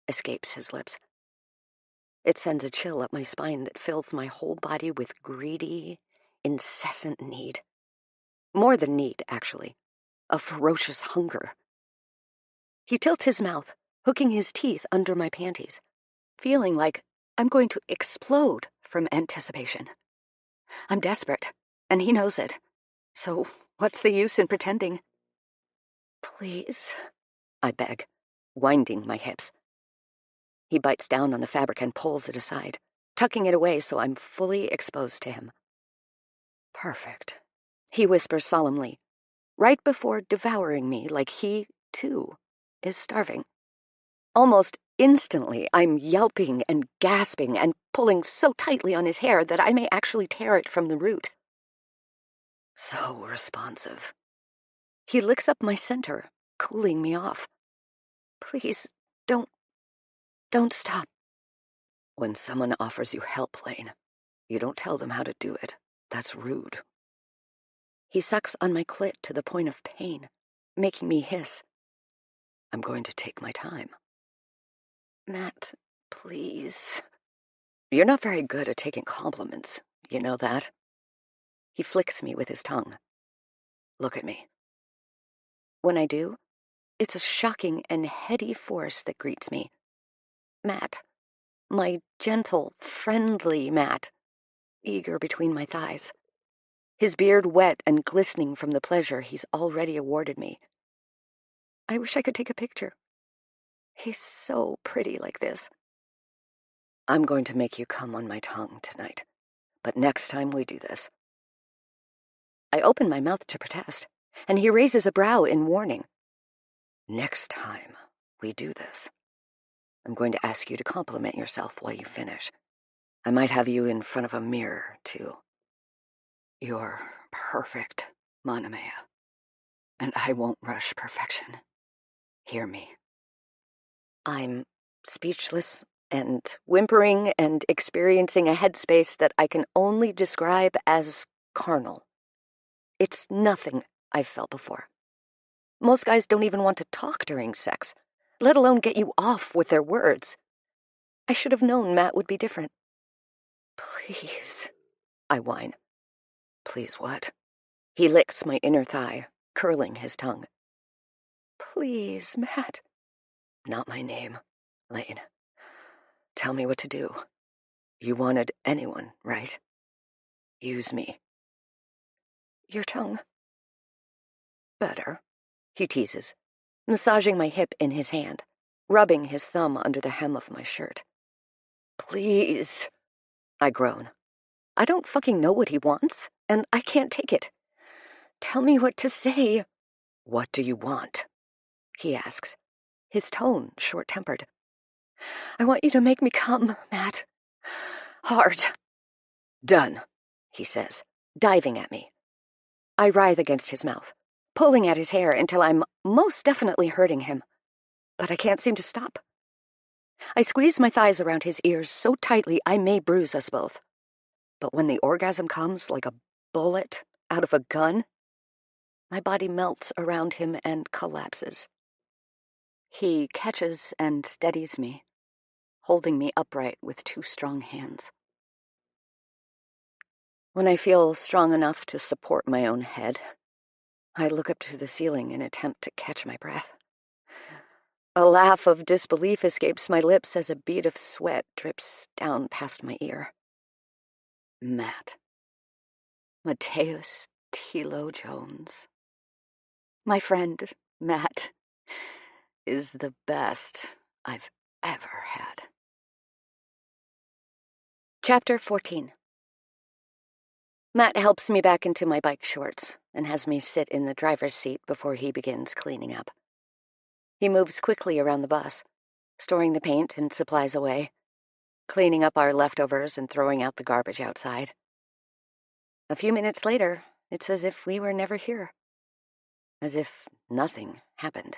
escapes his lips. It sends a chill up my spine that fills my whole body with greedy, incessant need. More than need, actually. A ferocious hunger. He tilts his mouth, hooking his teeth under my panties, feeling like I'm going to explode from anticipation. I'm desperate, and he knows it. So what's the use in pretending? "Please," I beg, winding my hips. He bites down on the fabric and pulls it aside, tucking it away so I'm fully exposed to him. "Perfect," he whispers solemnly, right before devouring me like he, too, is starving. Almost instantly, I'm yelping and gasping and pulling so tightly on his hair that I may actually tear it from the root. So responsive. He licks up my center, cooling me off. "Please, don't stop." When someone offers you help, Lane, you don't tell them how to do it. That's rude. He sucks on my clit to the point of pain, making me hiss. "I'm going to take my time." "Matt, please." "You're not very good at taking compliments. You know that?" He flicks me with his tongue. "Look at me." When I do, it's a shocking and heady force that greets me. Matt. My gentle, friendly Matt, eager between my thighs. His beard wet and glistening from the pleasure he's already awarded me. I wish I could take a picture. He's so pretty like this. "I'm going to make you come on my tongue tonight, but next time we do this." I open my mouth to protest, and he raises a brow in warning. "Next time we do this, I'm going to ask you to compliment yourself while you finish. I might have you in front of a mirror, too. You're perfect, Manamea, and I won't rush perfection. Hear me." I'm speechless and whimpering and experiencing a headspace that I can only describe as carnal. It's nothing I've felt before. Most guys don't even want to talk during sex, let alone get you off with their words. I should have known Matt would be different. "Please," I whine. "Please what?" He licks my inner thigh, curling his tongue. "Please, Matt." "Not my name, Lane. Tell me what to do. You wanted anyone, right? Use me." "Your tongue." "Better," he teases, massaging my hip in his hand, rubbing his thumb under the hem of my shirt. "Please," I groan. I don't fucking know what he wants, and I can't take it. "Tell me what to say." "What do you want?" he asks, his tone short-tempered. "I want you to make me come, Matt. Hard." "Done," he says, diving at me. I writhe against his mouth, pulling at his hair until I'm most definitely hurting him. But I can't seem to stop. I squeeze my thighs around his ears so tightly I may bruise us both. But when the orgasm comes like a bullet out of a gun, my body melts around him and collapses. He catches and steadies me, holding me upright with 2 strong hands. When I feel strong enough to support my own head, I look up to the ceiling and attempt to catch my breath. A laugh of disbelief escapes my lips as a bead of sweat drips down past my ear. Matt. Mateus Tilo Jones. My friend, Matt, is the best I've ever had. Chapter 14. Matt helps me back into my bike shorts and has me sit in the driver's seat before he begins cleaning up. He moves quickly around the bus, storing the paint and supplies away, cleaning up our leftovers and throwing out the garbage outside. A few minutes later, it's as if we were never here. As if nothing happened.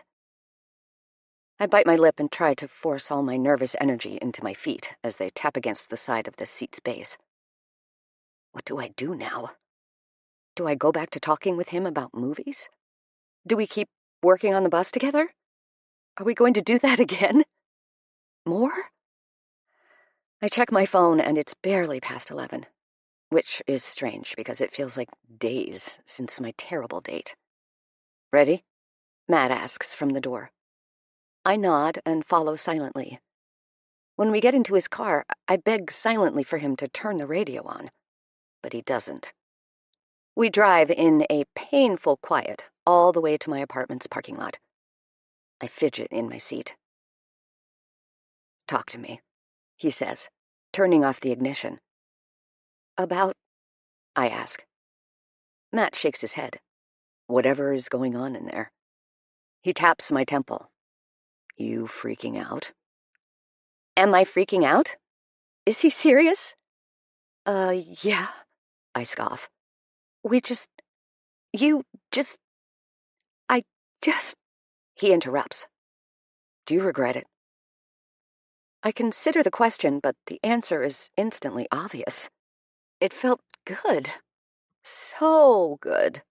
I bite my lip and try to force all my nervous energy into my feet as they tap against the side of the seat's base. What do I do now? Do I go back to talking with him about movies? Do we keep working on the bus together? Are we going to do that again? More? I check my phone and it's barely past 11, which is strange because it feels like days since my terrible date. Ready? Matt asks from the door. I nod and follow silently. When we get into his car, I beg silently for him to turn the radio on, but he doesn't. We drive in a painful quiet all the way to my apartment's parking lot. I fidget in my seat. Talk to me, he says, turning off the ignition. About? I ask. Matt shakes his head. Whatever is going on in there. He taps my temple. You freaking out? Am I freaking out? Is he serious? Yeah, I scoff. He interrupts. Do you regret it? I consider the question, but the answer is instantly obvious. It felt good. So good.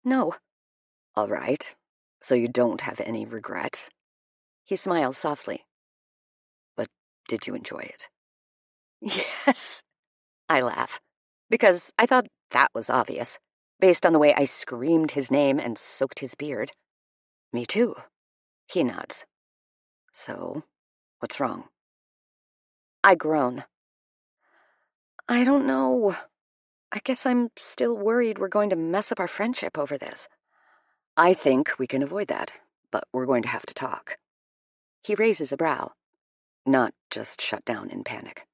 No. All right. So you don't have any regrets? He smiles softly. But did you enjoy it? Yes. I laugh, because I thought that was obvious, based on the way I screamed his name and soaked his beard. Me too. He nods. So, what's wrong? I groan. I don't know. I guess I'm still worried we're going to mess up our friendship over this. I think we can avoid that, but we're going to have to talk. He raises a brow, not just shut down in panic.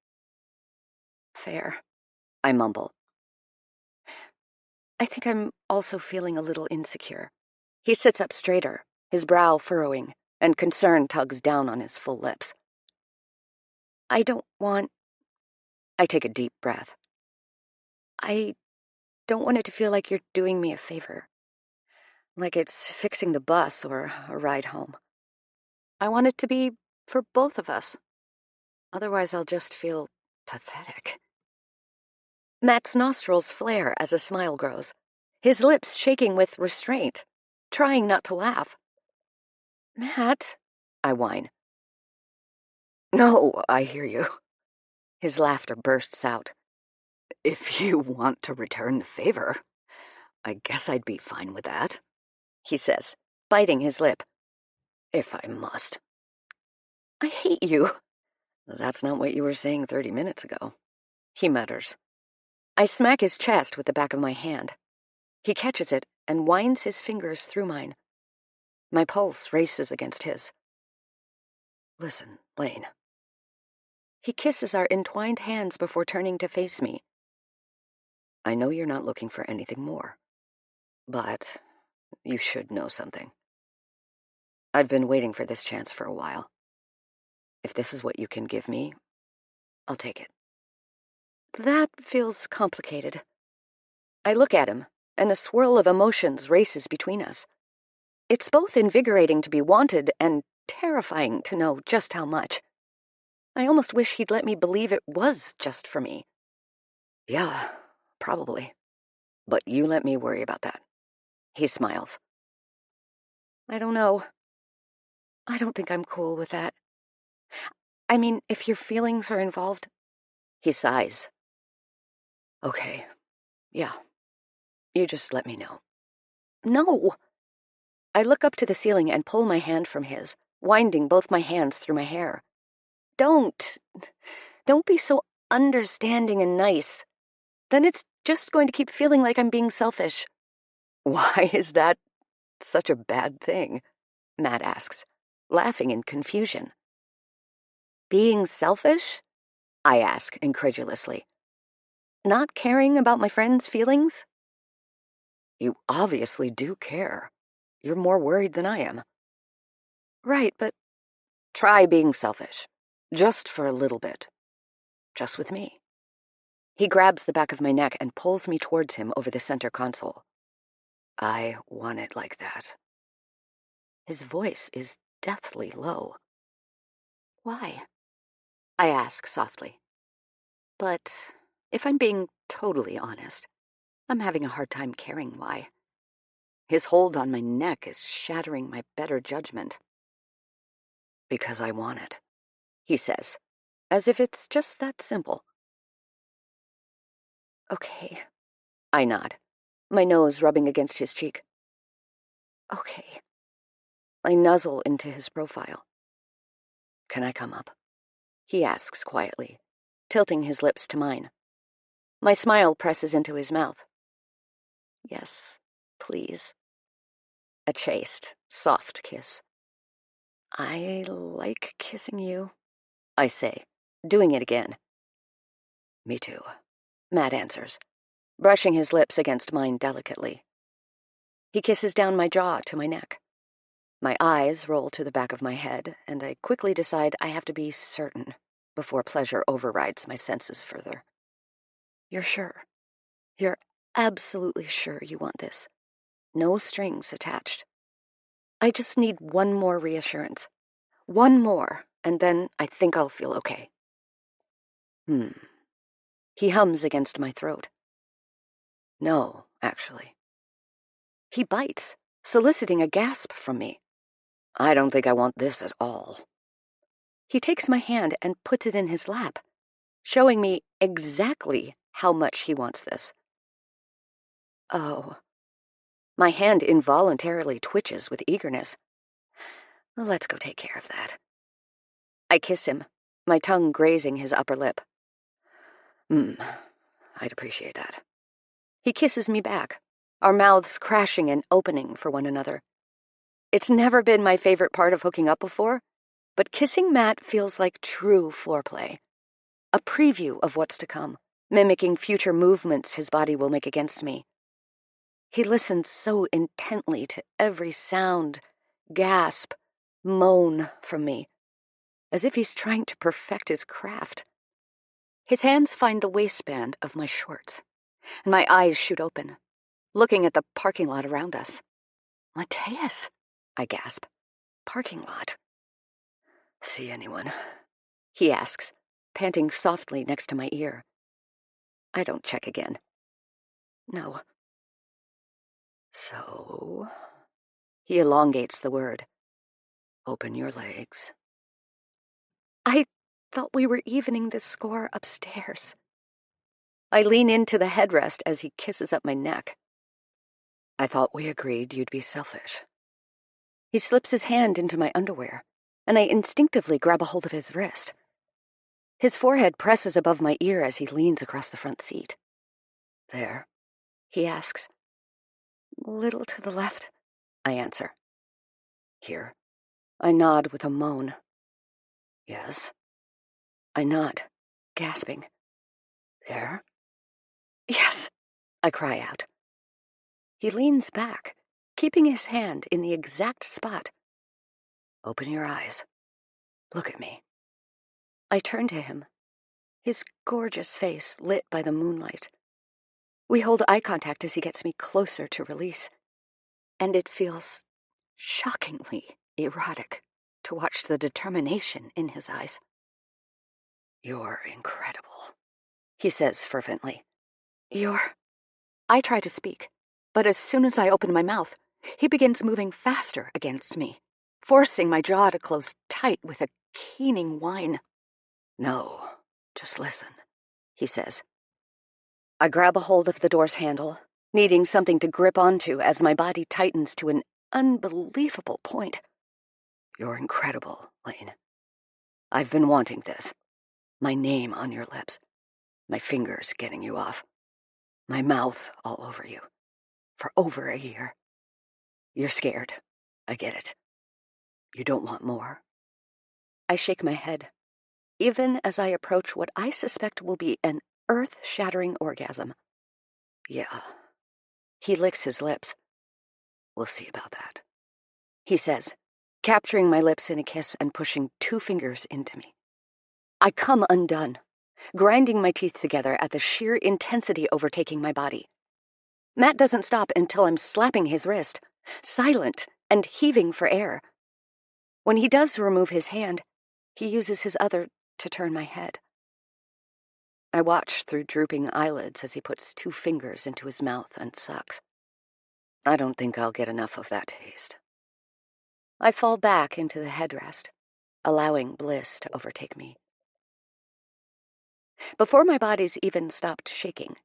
Fair, I mumble. I think I'm also feeling a little insecure. He sits up straighter, his brow furrowing, and concern tugs down on his full lips. I take a deep breath. I don't want it to feel like you're doing me a favor. Like it's fixing the bus or a ride home. I want it to be for both of us. Otherwise, I'll just feel pathetic. Matt's nostrils flare as a smile grows, his lips shaking with restraint, trying not to laugh. Matt, I whine. No, I hear you. His laughter bursts out. If you want to return the favor, I guess I'd be fine with that, he says, biting his lip. If I must. I hate you. That's not what you were saying 30 minutes ago, he mutters. I smack his chest with the back of my hand. He catches it and winds his fingers through mine. My pulse races against his. Listen, Lane. He kisses our entwined hands before turning to face me. I know you're not looking for anything more, but you should know something. I've been waiting for this chance for a while. If this is what you can give me, I'll take it. That feels complicated. I look at him, and a swirl of emotions races between us. It's both invigorating to be wanted and terrifying to know just how much. I almost wish he'd let me believe it was just for me. Yeah, probably. But you let me worry about that. He smiles. I don't know. I don't think I'm cool with that. I mean, if your feelings are involved. He sighs. Okay, yeah. You just let me know. No! I look up to the ceiling and pull my hand from his, winding both my hands through my hair. Don't be so understanding and nice. Then it's just going to keep feeling like I'm being selfish. Why is that such a bad thing? Matt asks, laughing in confusion. Being selfish? I ask incredulously. Not caring about my friend's feelings? You obviously do care. You're more worried than I am. Right, but try being selfish. Just for a little bit. Just with me. He grabs the back of my neck and pulls me towards him over the center console. I want it like that. His voice is deathly low. Why? I ask softly. But if I'm being totally honest, I'm having a hard time caring why. His hold on my neck is shattering my better judgment. Because I want it, he says, as if it's just that simple. Okay, I nod, my nose rubbing against his cheek. Okay. I nuzzle into his profile. Can I come up? He asks quietly, tilting his lips to mine. My smile presses into his mouth. Yes, please. A chaste, soft kiss. I like kissing you, I say, doing it again. Me too, Matt answers, brushing his lips against mine delicately. He kisses down my jaw to my neck. My eyes roll to the back of my head, and I quickly decide I have to be certain before pleasure overrides my senses further. You're sure? You're absolutely sure you want this? No strings attached. I just need one more reassurance. One more, and then I think I'll feel okay. He hums against my throat. No, actually. He bites, soliciting a gasp from me. I don't think I want this at all. He takes my hand and puts it in his lap, showing me exactly how much he wants this. Oh. My hand involuntarily twitches with eagerness. Let's go take care of that. I kiss him, my tongue grazing his upper lip. I'd appreciate that. He kisses me back, our mouths crashing and opening for one another. It's never been my favorite part of hooking up before, but kissing Matt feels like true foreplay. A preview of what's to come, mimicking future movements his body will make against me. He listens so intently to every sound, gasp, moan from me, as if he's trying to perfect his craft. His hands find the waistband of my shorts, and my eyes shoot open, looking at the parking lot around us. Mateus, I gasp. Parking lot. See anyone? He asks, panting softly next to my ear. I don't check again. No. So, he elongates the word. Open your legs. I thought we were evening this score upstairs. I lean into the headrest as he kisses up my neck. I thought we agreed you'd be selfish. He slips his hand into my underwear, and I instinctively grab a hold of his wrist. His forehead presses above my ear as he leans across the front seat. There? He asks. Little to the left, I answer. Here. I nod with a moan. Yes. I nod, gasping. There? Yes, I cry out. He leans back, keeping his hand in the exact spot. Open your eyes. Look at me. I turn to him, his gorgeous face lit by the moonlight. We hold eye contact as he gets me closer to release, and it feels shockingly erotic to watch the determination in his eyes. You're incredible, he says fervently. I try to speak, but as soon as I open my mouth, he begins moving faster against me, forcing my jaw to close tight with a keening whine. No, just listen, he says. I grab a hold of the door's handle, needing something to grip onto as my body tightens to an unbelievable point. You're incredible, Lane. I've been wanting this. My name on your lips. My fingers getting you off. My mouth all over you. For over a year. You're scared. I get it. You don't want more. I shake my head, even as I approach what I suspect will be an earth-shattering orgasm. Yeah. He licks his lips. We'll see about that, he says, capturing my lips in a kiss and pushing 2 fingers into me. I come undone, grinding my teeth together at the sheer intensity overtaking my body. Matt doesn't stop until I'm slapping his wrist, silent and heaving for air. When he does remove his hand, he uses his other to turn my head. I watch through drooping eyelids as he puts 2 fingers into his mouth and sucks. I don't think I'll get enough of that taste. I fall back into the headrest, allowing bliss to overtake me. Before my body's even stopped shaking,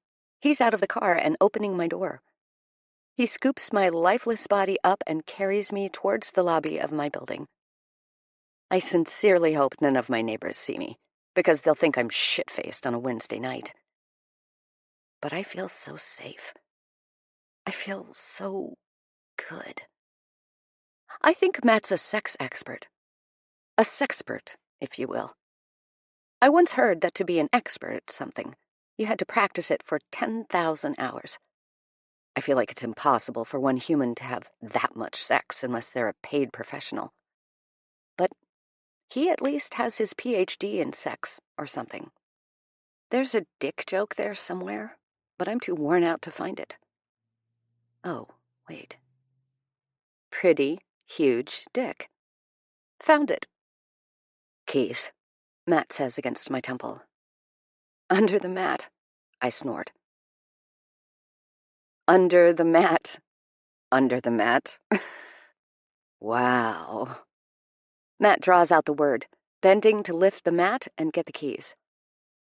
he's out of the car and opening my door. He scoops my lifeless body up and carries me towards the lobby of my building. I sincerely hope none of my neighbors see me, because they'll think I'm shit-faced on a Wednesday night. But I feel so safe. I feel so good. I think Matt's a sex expert. A sexpert, if you will. I once heard that to be an expert at something, you had to practice it for 10,000 hours. I feel like it's impossible for one human to have that much sex unless they're a paid professional. But he at least has his PhD in sex or something. There's a dick joke there somewhere, but I'm too worn out to find it. Oh, wait. Pretty huge dick. Found it. Keys, Matt says against my temple. Under the mat, I snort. Under the mat. Under the mat. Wow. Matt draws out the word, bending to lift the mat and get the keys.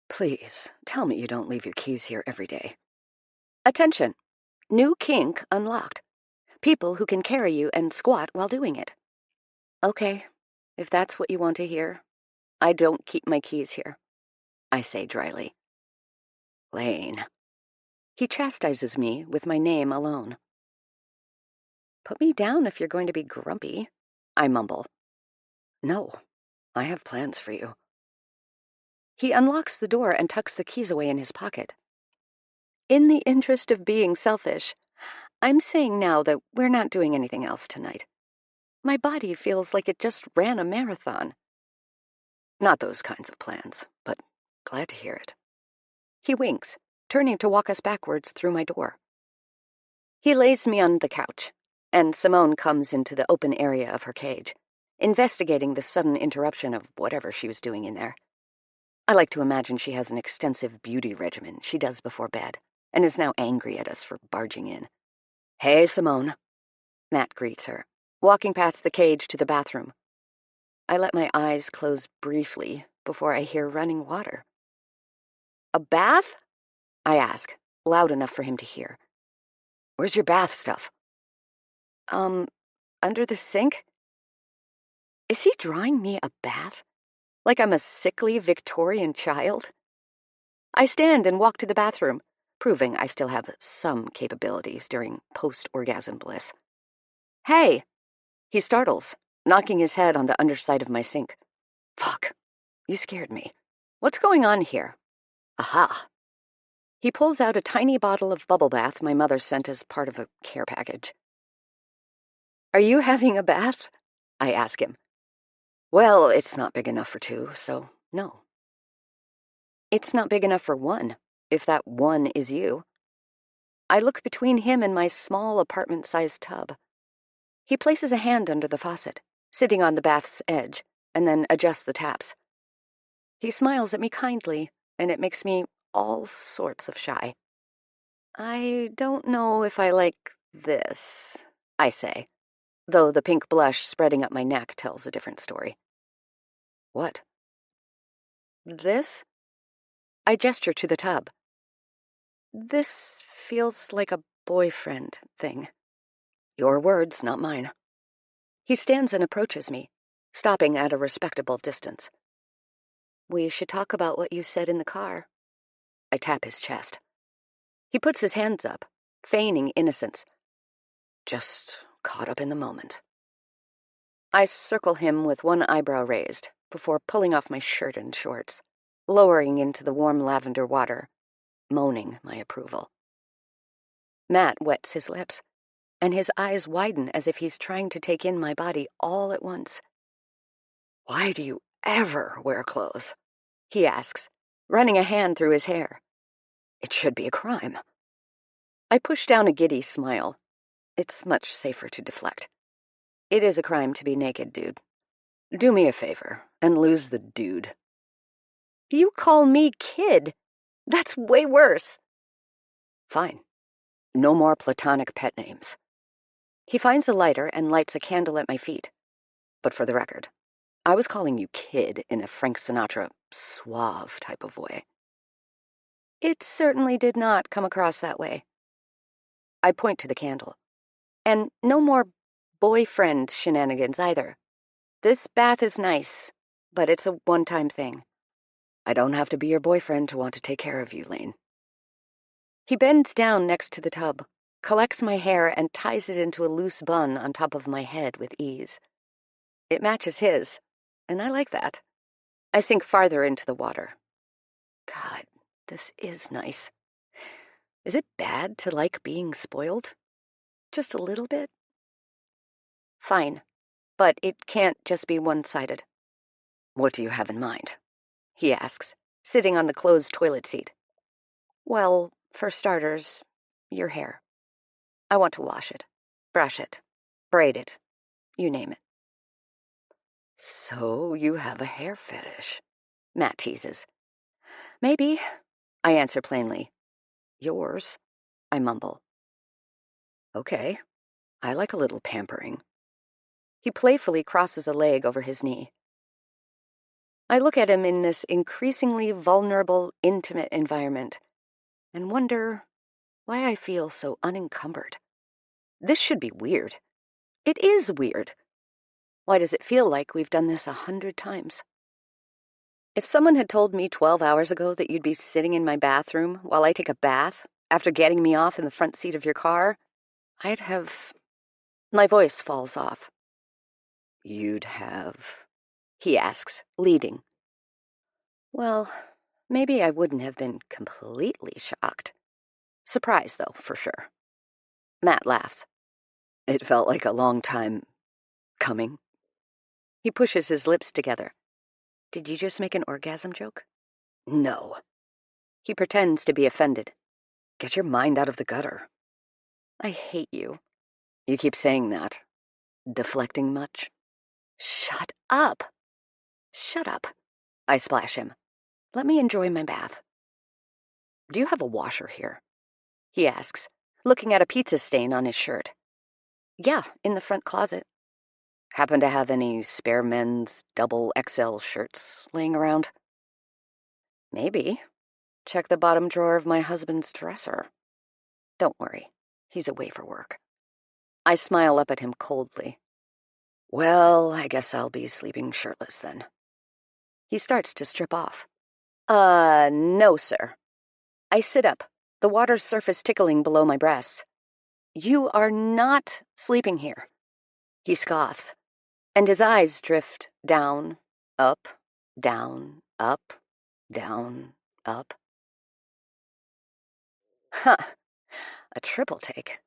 Please, tell me you don't leave your keys here every day. Attention. New kink unlocked. People who can carry you and squat while doing it. Okay, if that's what you want to hear, I don't keep my keys here, I say dryly. Lane. He chastises me with my name alone. Put me down if you're going to be grumpy, I mumble. No, I have plans for you. He unlocks the door and tucks the keys away in his pocket. In the interest of being selfish, I'm saying now that we're not doing anything else tonight. My body feels like it just ran a marathon. Not those kinds of plans, but glad to hear it. He winks, turning to walk us backwards through my door. He lays me on the couch, and Simone comes into the open area of her cage, investigating the sudden interruption of whatever she was doing in there. I like to imagine she has an extensive beauty regimen she does before bed, and is now angry at us for barging in. Hey, Simone, Matt greets her, walking past the cage to the bathroom. I let my eyes close briefly before I hear running water. A bath? I ask, loud enough for him to hear. Where's your bath stuff? Under the sink? Is he drawing me a bath? Like I'm a sickly Victorian child? I stand and walk to the bathroom, proving I still have some capabilities during post-orgasm bliss. Hey! He startles, knocking his head on the underside of my sink. Fuck, you scared me. What's going on here? Aha! He pulls out a tiny bottle of bubble bath my mother sent as part of a care package. Are you having a bath? I ask him. Well, it's not big enough for 2, so no. It's not big enough for 1, if that 1 is you. I look between him and my small apartment-sized tub. He places a hand under the faucet, sitting on the bath's edge, and then adjusts the taps. He smiles at me kindly, and it makes me all sorts of shy. I don't know if I like this, I say, though the pink blush spreading up my neck tells a different story. What? This? I gesture to the tub. This feels like a boyfriend thing. Your words, not mine. He stands and approaches me, stopping at a respectable distance. We should talk about what you said in the car. I tap his chest. He puts his hands up, feigning innocence. Just caught up in the moment. I circle him with one eyebrow raised, before pulling off my shirt and shorts, lowering into the warm lavender water, moaning my approval. Matt wets his lips, and his eyes widen as if he's trying to take in my body all at once. Why do you ever wear clothes? He asks, running a hand through his hair. It should be a crime. I push down a giddy smile. It's much safer to deflect. It is a crime to be naked, dude. Do me a favor and lose the dude. You call me kid. That's way worse. Fine. No more platonic pet names. He finds a lighter and lights a candle at my feet. But for the record, I was calling you kid in a Frank Sinatra suave type of way. It certainly did not come across that way. I point to the candle. And no more boyfriend shenanigans either. This bath is nice, but it's a one-time thing. I don't have to be your boyfriend to want to take care of you, Lane. He bends down next to the tub, collects my hair, and ties it into a loose bun on top of my head with ease. It matches his, and I like that. I sink farther into the water. God, this is nice. Is it bad to like being spoiled? Just a little bit? Fine, but it can't just be one-sided. What do you have in mind? He asks, sitting on the closed toilet seat. Well, for starters, your hair. I want to wash it, brush it, braid it, you name it. So you have a hair fetish, Matt teases. Maybe, I answer plainly. Yours, I mumble. Okay, I like a little pampering. He playfully crosses a leg over his knee. I look at him in this increasingly vulnerable, intimate environment and wonder why I feel so unencumbered. This should be weird. It is weird. Why does it feel like we've done this 100 times? If someone had told me 12 hours ago that you'd be sitting in my bathroom while I take a bath after getting me off in the front seat of your car, I'd have... My voice falls off. You'd have... He asks, leading. Well, maybe I wouldn't have been completely shocked. Surprised, though, for sure. Matt laughs. It felt like a long time coming. He pushes his lips together. Did you just make an orgasm joke? No. He pretends to be offended. Get your mind out of the gutter. I hate you. You keep saying that. Deflecting much? Shut up. Shut up. I splash him. Let me enjoy my bath. Do you have a washer here? He asks, looking at a pizza stain on his shirt. Yeah, in the front closet. Happen to have any spare men's double XL shirts laying around? Maybe. Check the bottom drawer of my husband's dresser. Don't worry, he's away for work. I smile up at him coldly. Well, I guess I'll be sleeping shirtless then. He starts to strip off. No, sir. I sit up, the water's surface tickling below my breasts. You are not sleeping here. He scoffs, and his eyes drift down, up, down, up, down, up. Huh. A triple take.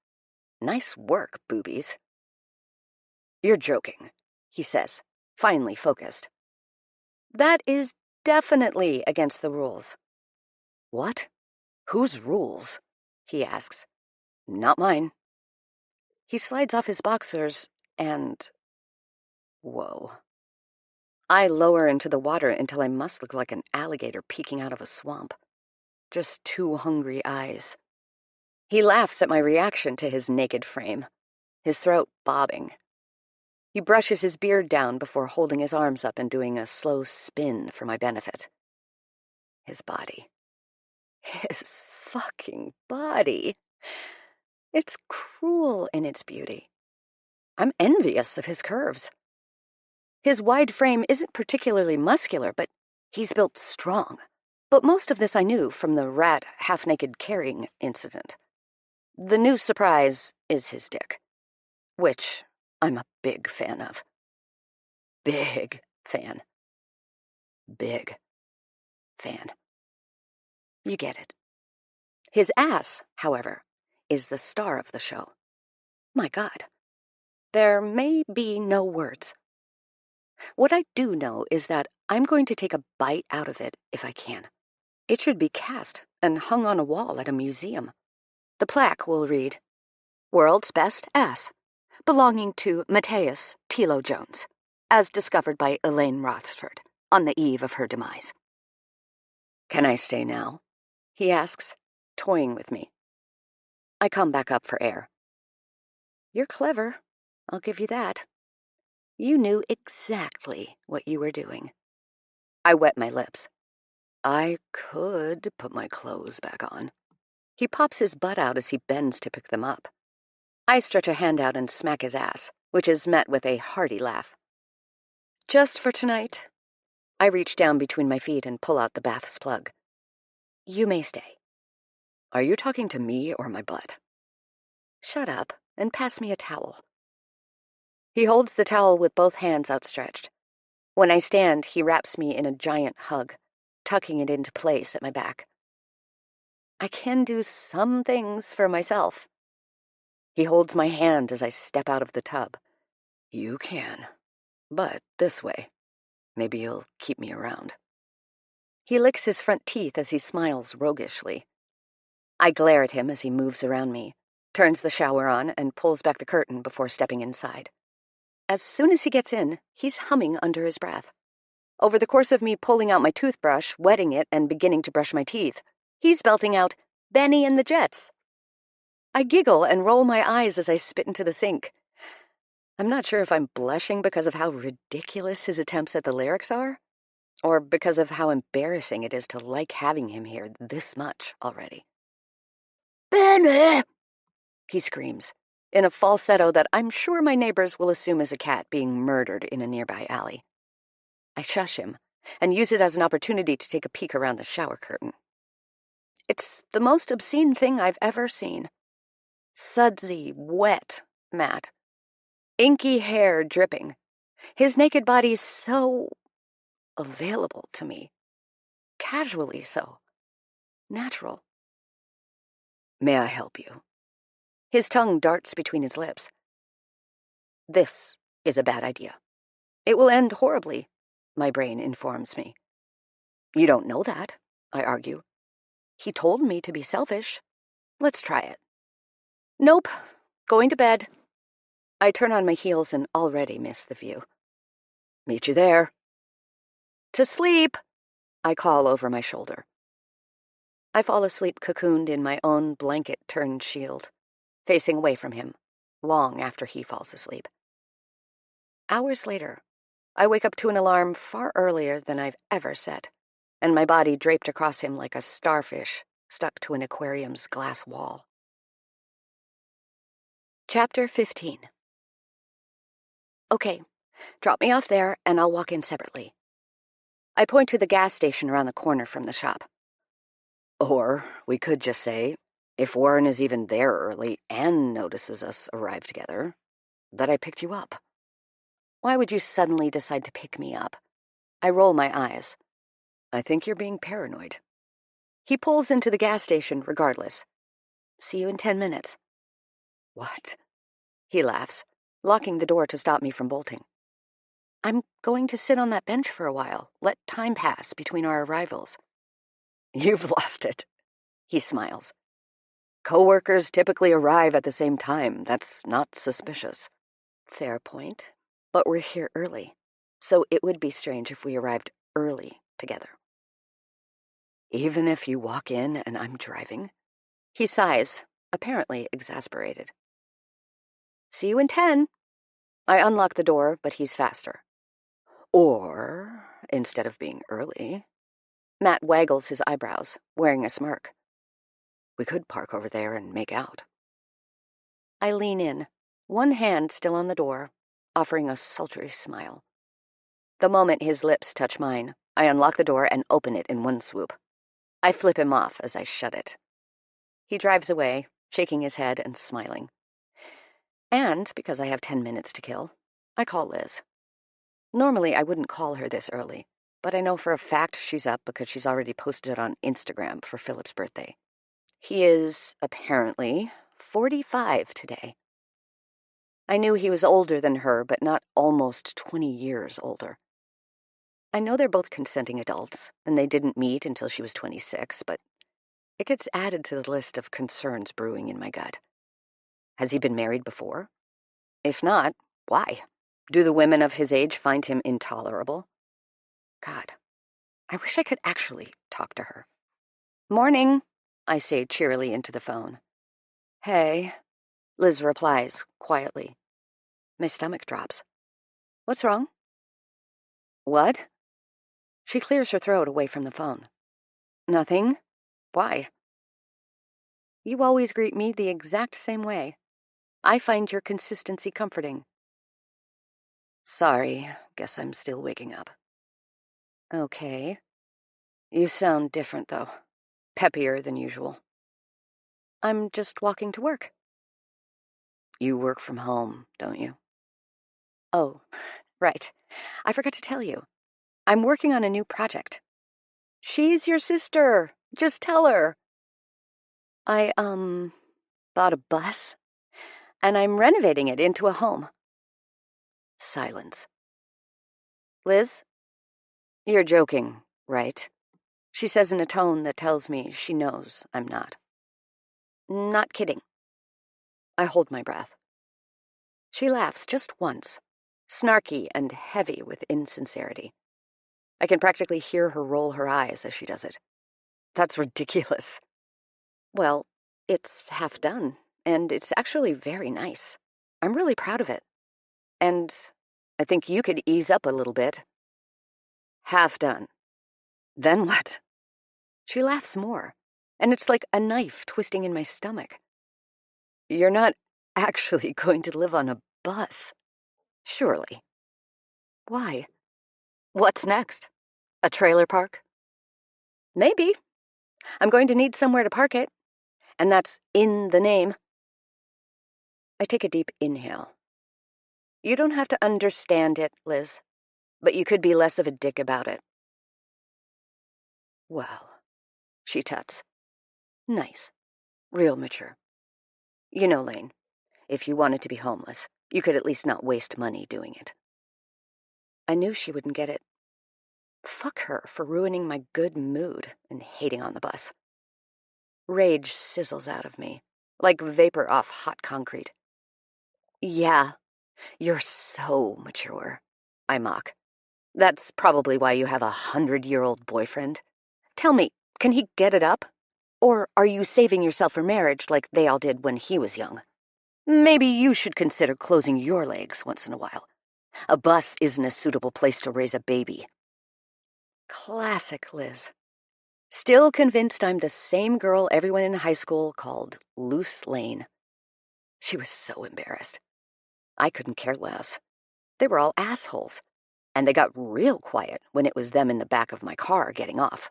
Nice work, boobies. You're joking, he says, finally focused. That is definitely against the rules. What? Whose rules? He asks. Not mine. He slides off his boxers and... Whoa. I lower into the water until I must look like an alligator peeking out of a swamp. Just two hungry eyes. He laughs at my reaction to his naked frame, his throat bobbing. He brushes his beard down before holding his arms up and doing a slow spin for my benefit. His body. His fucking body. It's cruel in its beauty. I'm envious of his curves. His wide frame isn't particularly muscular, but he's built strong. But most of this I knew from the rat half-naked carrying incident. The new surprise is his dick, which I'm a big fan of. Big fan. Big fan. You get it. His ass, however, is the star of the show. My God, there may be no words. What I do know is that I'm going to take a bite out of it if I can. It should be cast and hung on a wall at a museum. The plaque will read, World's Best Ass, belonging to Matthias Tilo Jones, as discovered by Elaine Rothsford on the eve of her demise. Can I stay now? He asks, toying with me. I come back up for air. You're clever, I'll give you that. You knew exactly what you were doing. I wet my lips. I could put my clothes back on. He pops his butt out as he bends to pick them up. I stretch a hand out and smack his ass, which is met with a hearty laugh. Just for tonight. I reach down between my feet and pull out the bath's plug. You may stay. Are you talking to me or my butt? Shut up and pass me a towel. He holds the towel with both hands outstretched. When I stand, he wraps me in a giant hug, tucking it into place at my back. I can do some things for myself. He holds my hand as I step out of the tub. You can, but this way. Maybe you'll keep me around. He licks his front teeth as he smiles roguishly. I glare at him as he moves around me, turns the shower on, and pulls back the curtain before stepping inside. As soon as he gets in, he's humming under his breath. Over the course of me pulling out my toothbrush, wetting it, and beginning to brush my teeth, he's belting out, Benny and the Jets. I giggle and roll my eyes as I spit into the sink. I'm not sure if I'm blushing because of how ridiculous his attempts at the lyrics are, or because of how embarrassing it is to like having him here this much already. Benny! He screams, in a falsetto that I'm sure my neighbors will assume is a cat being murdered in a nearby alley. I shush him and use it as an opportunity to take a peek around the shower curtain. It's the most obscene thing I've ever seen. Sudsy, wet Matt. Inky hair dripping. His naked body so available to me. Casually so. Natural. May I help you? His tongue darts between his lips. This is a bad idea. It will end horribly, my brain informs me. You don't know that, I argue. He told me to be selfish. Let's try it. Nope. Going to bed. I turn on my heels and already miss the view. Meet you there. To sleep, I call over my shoulder. I fall asleep cocooned in my own blanket-turned shield, facing away from him, long after he falls asleep. Hours later, I wake up to an alarm far earlier than I've ever set, and my body draped across him like a starfish stuck to an aquarium's glass wall. Chapter 15. Okay, drop me off there and I'll walk in separately. I point to the gas station around the corner from the shop. Or we could just say, if Warren is even there early and notices us arrive together, that I picked you up. Why would you suddenly decide to pick me up? I roll my eyes. I think you're being paranoid. He pulls into the gas station regardless. See you in 10 minutes. What? He laughs, locking the door to stop me from bolting. I'm going to sit on that bench for a while, let time pass between our arrivals. You've lost it. He smiles. Coworkers typically arrive at the same time. That's not suspicious. Fair point. But we're here early, so it would be strange if we arrived early together. Even if you walk in and I'm driving? He sighs, apparently exasperated. See you in 10. I unlock the door, but he's faster. Or, instead of being early, Matt waggles his eyebrows, wearing a smirk. We could park over there and make out. I lean in, one hand still on the door, offering a sultry smile. The moment his lips touch mine, I unlock the door and open it in one swoop. I flip him off as I shut it. He drives away, shaking his head and smiling. And, because I have 10 minutes to kill, I call Liz. Normally, I wouldn't call her this early, but I know for a fact she's up because she's already posted it on Instagram for Philip's birthday. He is, apparently, 45 today. I knew he was older than her, but not almost 20 years older. I know they're both consenting adults, and they didn't meet until she was 26, but it gets added to the list of concerns brewing in my gut. Has he been married before? If not, why? Do the women of his age find him intolerable? God, I wish I could actually talk to her. Morning, I say cheerily into the phone. Hey, Liz replies quietly. My stomach drops. What's wrong? What? She clears her throat away from the phone. Nothing. Why? You always greet me the exact same way. I find your consistency comforting. Sorry, guess I'm still waking up. Okay. You sound different, though. Peppier than usual. I'm just walking to work. You work from home, don't you? Oh, right. I forgot to tell you. I'm working on a new project. She's your sister. Just tell her. I, bought a bus, and I'm renovating it into a home. Silence. Liz? You're joking, right? She says in a tone that tells me she knows I'm not. Not kidding. I hold my breath. She laughs just once, snarky and heavy with insincerity. I can practically hear her roll her eyes as she does it. That's ridiculous. Well, it's half done, and it's actually very nice. I'm really proud of it. And I think you could ease up a little bit. Half done. Then what? She laughs more, and it's like a knife twisting in my stomach. You're not actually going to live on a bus, surely. Why? What's next? A trailer park? Maybe. I'm going to need somewhere to park it, and that's in the name. I take a deep inhale. You don't have to understand it, Liz, but you could be less of a dick about it. Well, she tuts. Nice. Real mature. You know, Lane, if you wanted to be homeless, you could at least not waste money doing it. I knew she wouldn't get it. Fuck her for ruining my good mood and hating on the bus. Rage sizzles out of me, like vapor off hot concrete. Yeah, you're so mature, I mock. That's probably why you have a 100-year-old boyfriend. Tell me, can he get it up? Or are you saving yourself for marriage like they all did when he was young? Maybe you should consider closing your legs once in a while. A bus isn't a suitable place to raise a baby. Classic Liz. Still convinced I'm the same girl everyone in high school called Loose Lane. She was so embarrassed. I couldn't care less. They were all assholes, and they got real quiet when it was them in the back of my car getting off.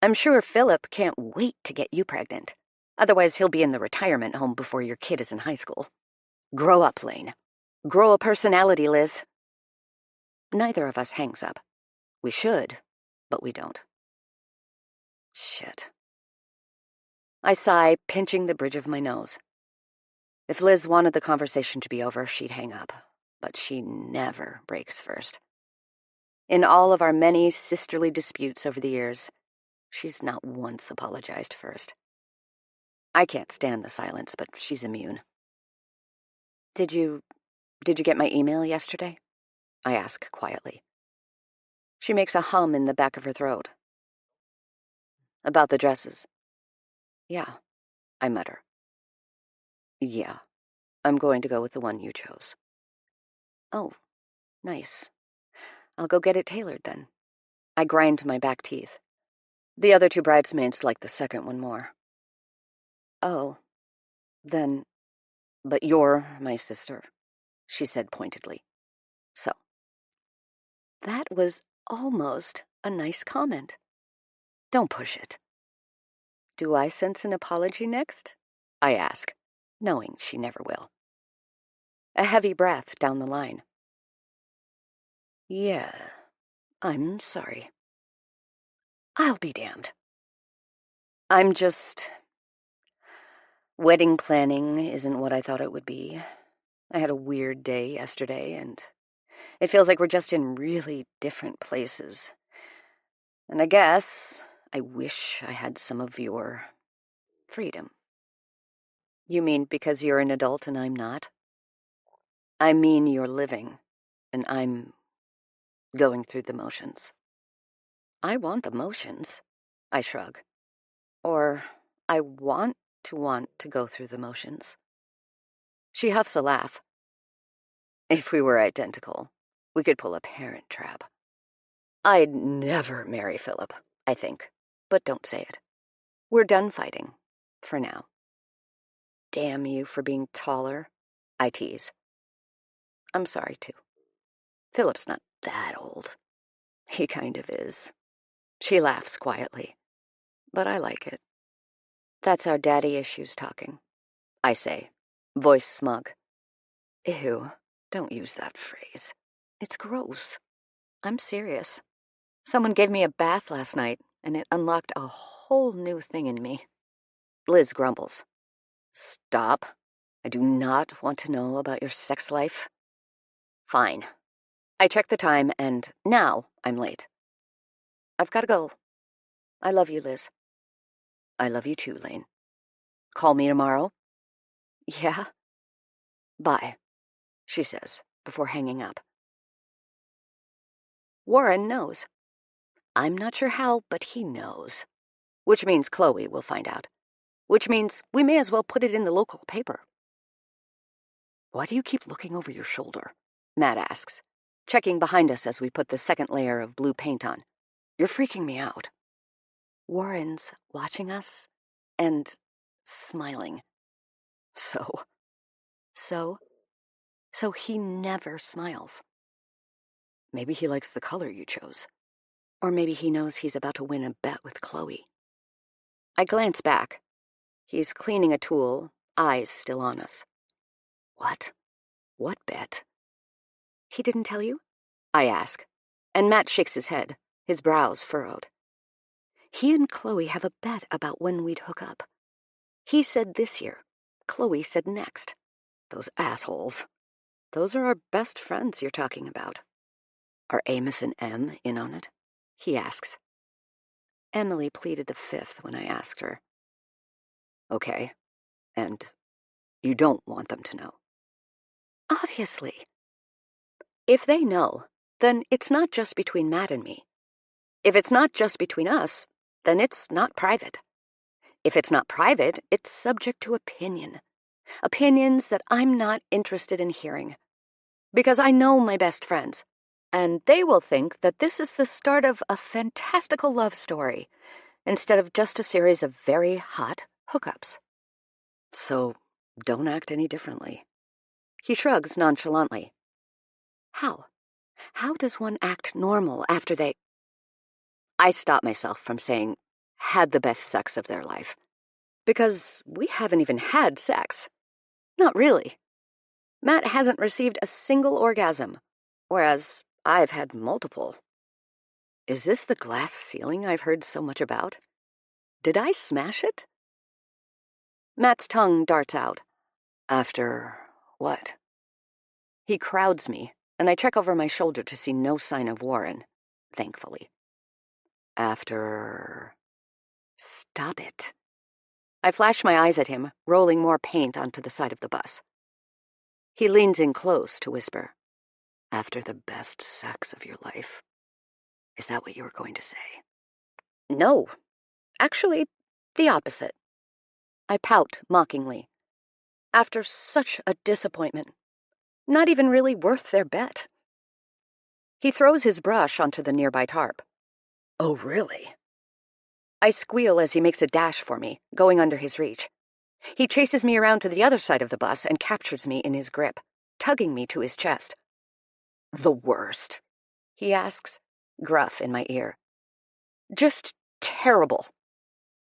I'm sure Philip can't wait to get you pregnant. Otherwise, he'll be in the retirement home before your kid is in high school. Grow up, Lane. Grow a personality, Liz. Neither of us hangs up. We should, but we don't. Shit. I sigh, pinching the bridge of my nose. If Liz wanted the conversation to be over, she'd hang up. But she never breaks first. In all of our many sisterly disputes over the years, she's not once apologized first. I can't stand the silence, but she's immune. Did you get my email yesterday? I ask quietly. She makes a hum in the back of her throat. About the dresses. Yeah, I mutter. Yeah, I'm going to go with the one you chose. Oh, nice. I'll go get it tailored then. I grind my back teeth. The other 2 bridesmaids liked the second one more. Oh, then, but you're my sister, she said pointedly. So, that was almost a nice comment. Don't push it. Do I sense an apology next? I ask, knowing she never will. A heavy breath down the line. Yeah, I'm sorry. I'll be damned. I'm just... Wedding planning isn't what I thought it would be. I had a weird day yesterday, and it feels like we're just in really different places. And I guess I wish I had some of your freedom. You mean because you're an adult and I'm not? I mean you're living, and I'm going through the motions. I want the motions, I shrug. Or I want to go through the motions. She huffs a laugh. If we were identical, we could pull a parent trap. I'd never marry Philip, I think, but don't say it. We're done fighting, for now. Damn you for being taller, I tease. I'm sorry, too. Philip's not that old. He kind of is. She laughs quietly, but I like it. That's our daddy issues talking, I say, voice smug. Ew, don't use that phrase. It's gross. I'm serious. Someone gave me a bath last night, and it unlocked a whole new thing in me. Liz grumbles. Stop. I do not want to know about your sex life. Fine. I check the time, and now I'm late. I've got to go. I love you, Liz. I love you too, Lane. Call me tomorrow? Yeah? Bye, she says, before hanging up. Warren knows. I'm not sure how, but he knows. Which means Chloe will find out. Which means we may as well put it in the local paper. Why do you keep looking over your shoulder? Matt asks, checking behind us as we put the second layer of blue paint on. You're freaking me out. Warren's watching us and smiling. So he never smiles. Maybe he likes the color you chose. Or maybe he knows he's about to win a bet with Chloe. I glance back. He's cleaning a tool, eyes still on us. What? What bet? He didn't tell you? I ask, and Matt shakes his head, his brows furrowed. He and Chloe have a bet about when we'd hook up. He said this year. Chloe said next. Those assholes. Those are our best friends you're talking about. Are Amos and Em in on it? He asks. Emily pleaded the fifth when I asked her. Okay, and you don't want them to know? Obviously. If they know, then it's not just between Matt and me. If it's not just between us, then it's not private. If it's not private, it's subject to opinion. Opinions that I'm not interested in hearing. Because I know my best friends, and they will think that this is the start of a fantastical love story, instead of just a series of very hot hookups. So, don't act any differently. He shrugs nonchalantly. How? How does one act normal after they... I stop myself from saying, had the best sex of their life. Because we haven't even had sex. Not really. Matt hasn't received a single orgasm, whereas I've had multiple. Is this the glass ceiling I've heard so much about? Did I smash it? Matt's tongue darts out. After what? He crowds me, and I check over my shoulder to see no sign of Warren, thankfully. After... Stop it. I flash my eyes at him, rolling more paint onto the side of the bus. He leans in close to whisper, after the best sex of your life. Is that what you were going to say? No. Actually, the opposite. I pout mockingly. After such a disappointment. Not even really worth their bet. He throws his brush onto the nearby tarp. Oh, really? I squeal as he makes a dash for me, going under his reach. He chases me around to the other side of the bus and captures me in his grip, tugging me to his chest. "The worst?" he asks, gruff in my ear. "Just terrible."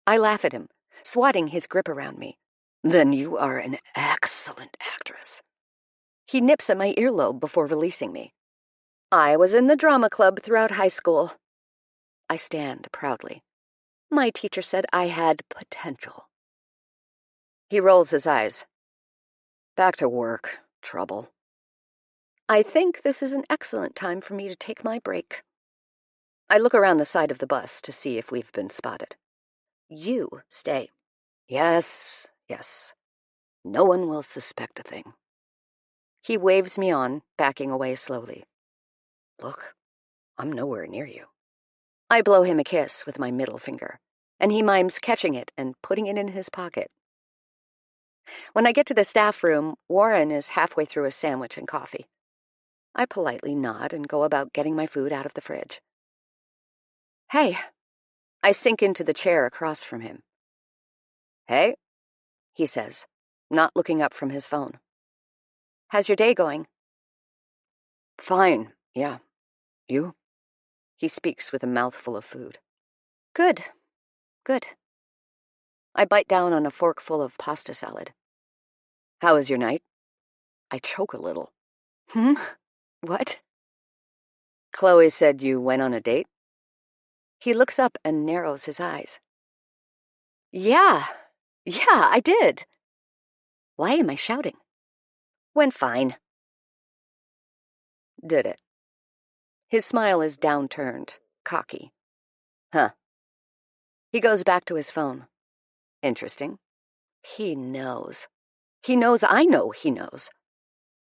I laugh at him, swatting his grip around me. "Then you are an excellent actress." He nips at my earlobe before releasing me. "I was in the drama club throughout high school." I stand proudly. "My teacher said I had potential." He rolls his eyes. "Back to work, trouble." I think this is an excellent time for me to take my break. I look around the side of the bus to see if we've been spotted. "You stay." Yes. No one will suspect a thing." He waves me on, backing away slowly. "Look, I'm nowhere near you." I blow him a kiss with my middle finger, and he mimes catching it and putting it in his pocket. When I get to the staff room, Warren is halfway through a sandwich and coffee. I politely nod and go about getting my food out of the fridge. "Hey." I sink into the chair across from him. "Hey," he says, not looking up from his phone. "How's your day going?" "Fine, yeah. You?" He speaks with a mouthful of food. Good. I bite down on a forkful of pasta salad. "How was your night?" I choke a little. What?" "Chloe said you went on a date?" He looks up and narrows his eyes. Yeah, I did." Why am I shouting? "Went fine." "Did it?" His smile is downturned, cocky. "Huh." He goes back to his phone. "Interesting." He knows. He knows I know he knows.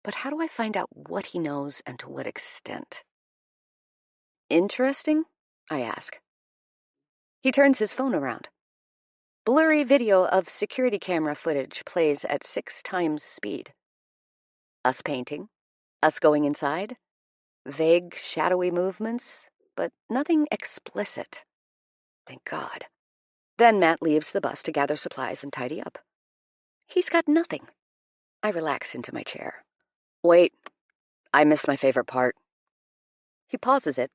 But how do I find out what he knows and to what extent? "Interesting?" I ask. He turns his phone around. Blurry video of security camera footage plays at 6 times speed. Us painting, us going inside, vague, shadowy movements, but nothing explicit. Thank God. Then Matt leaves the bus to gather supplies and tidy up. He's got nothing. I relax into my chair. "Wait, I missed my favorite part." He pauses it,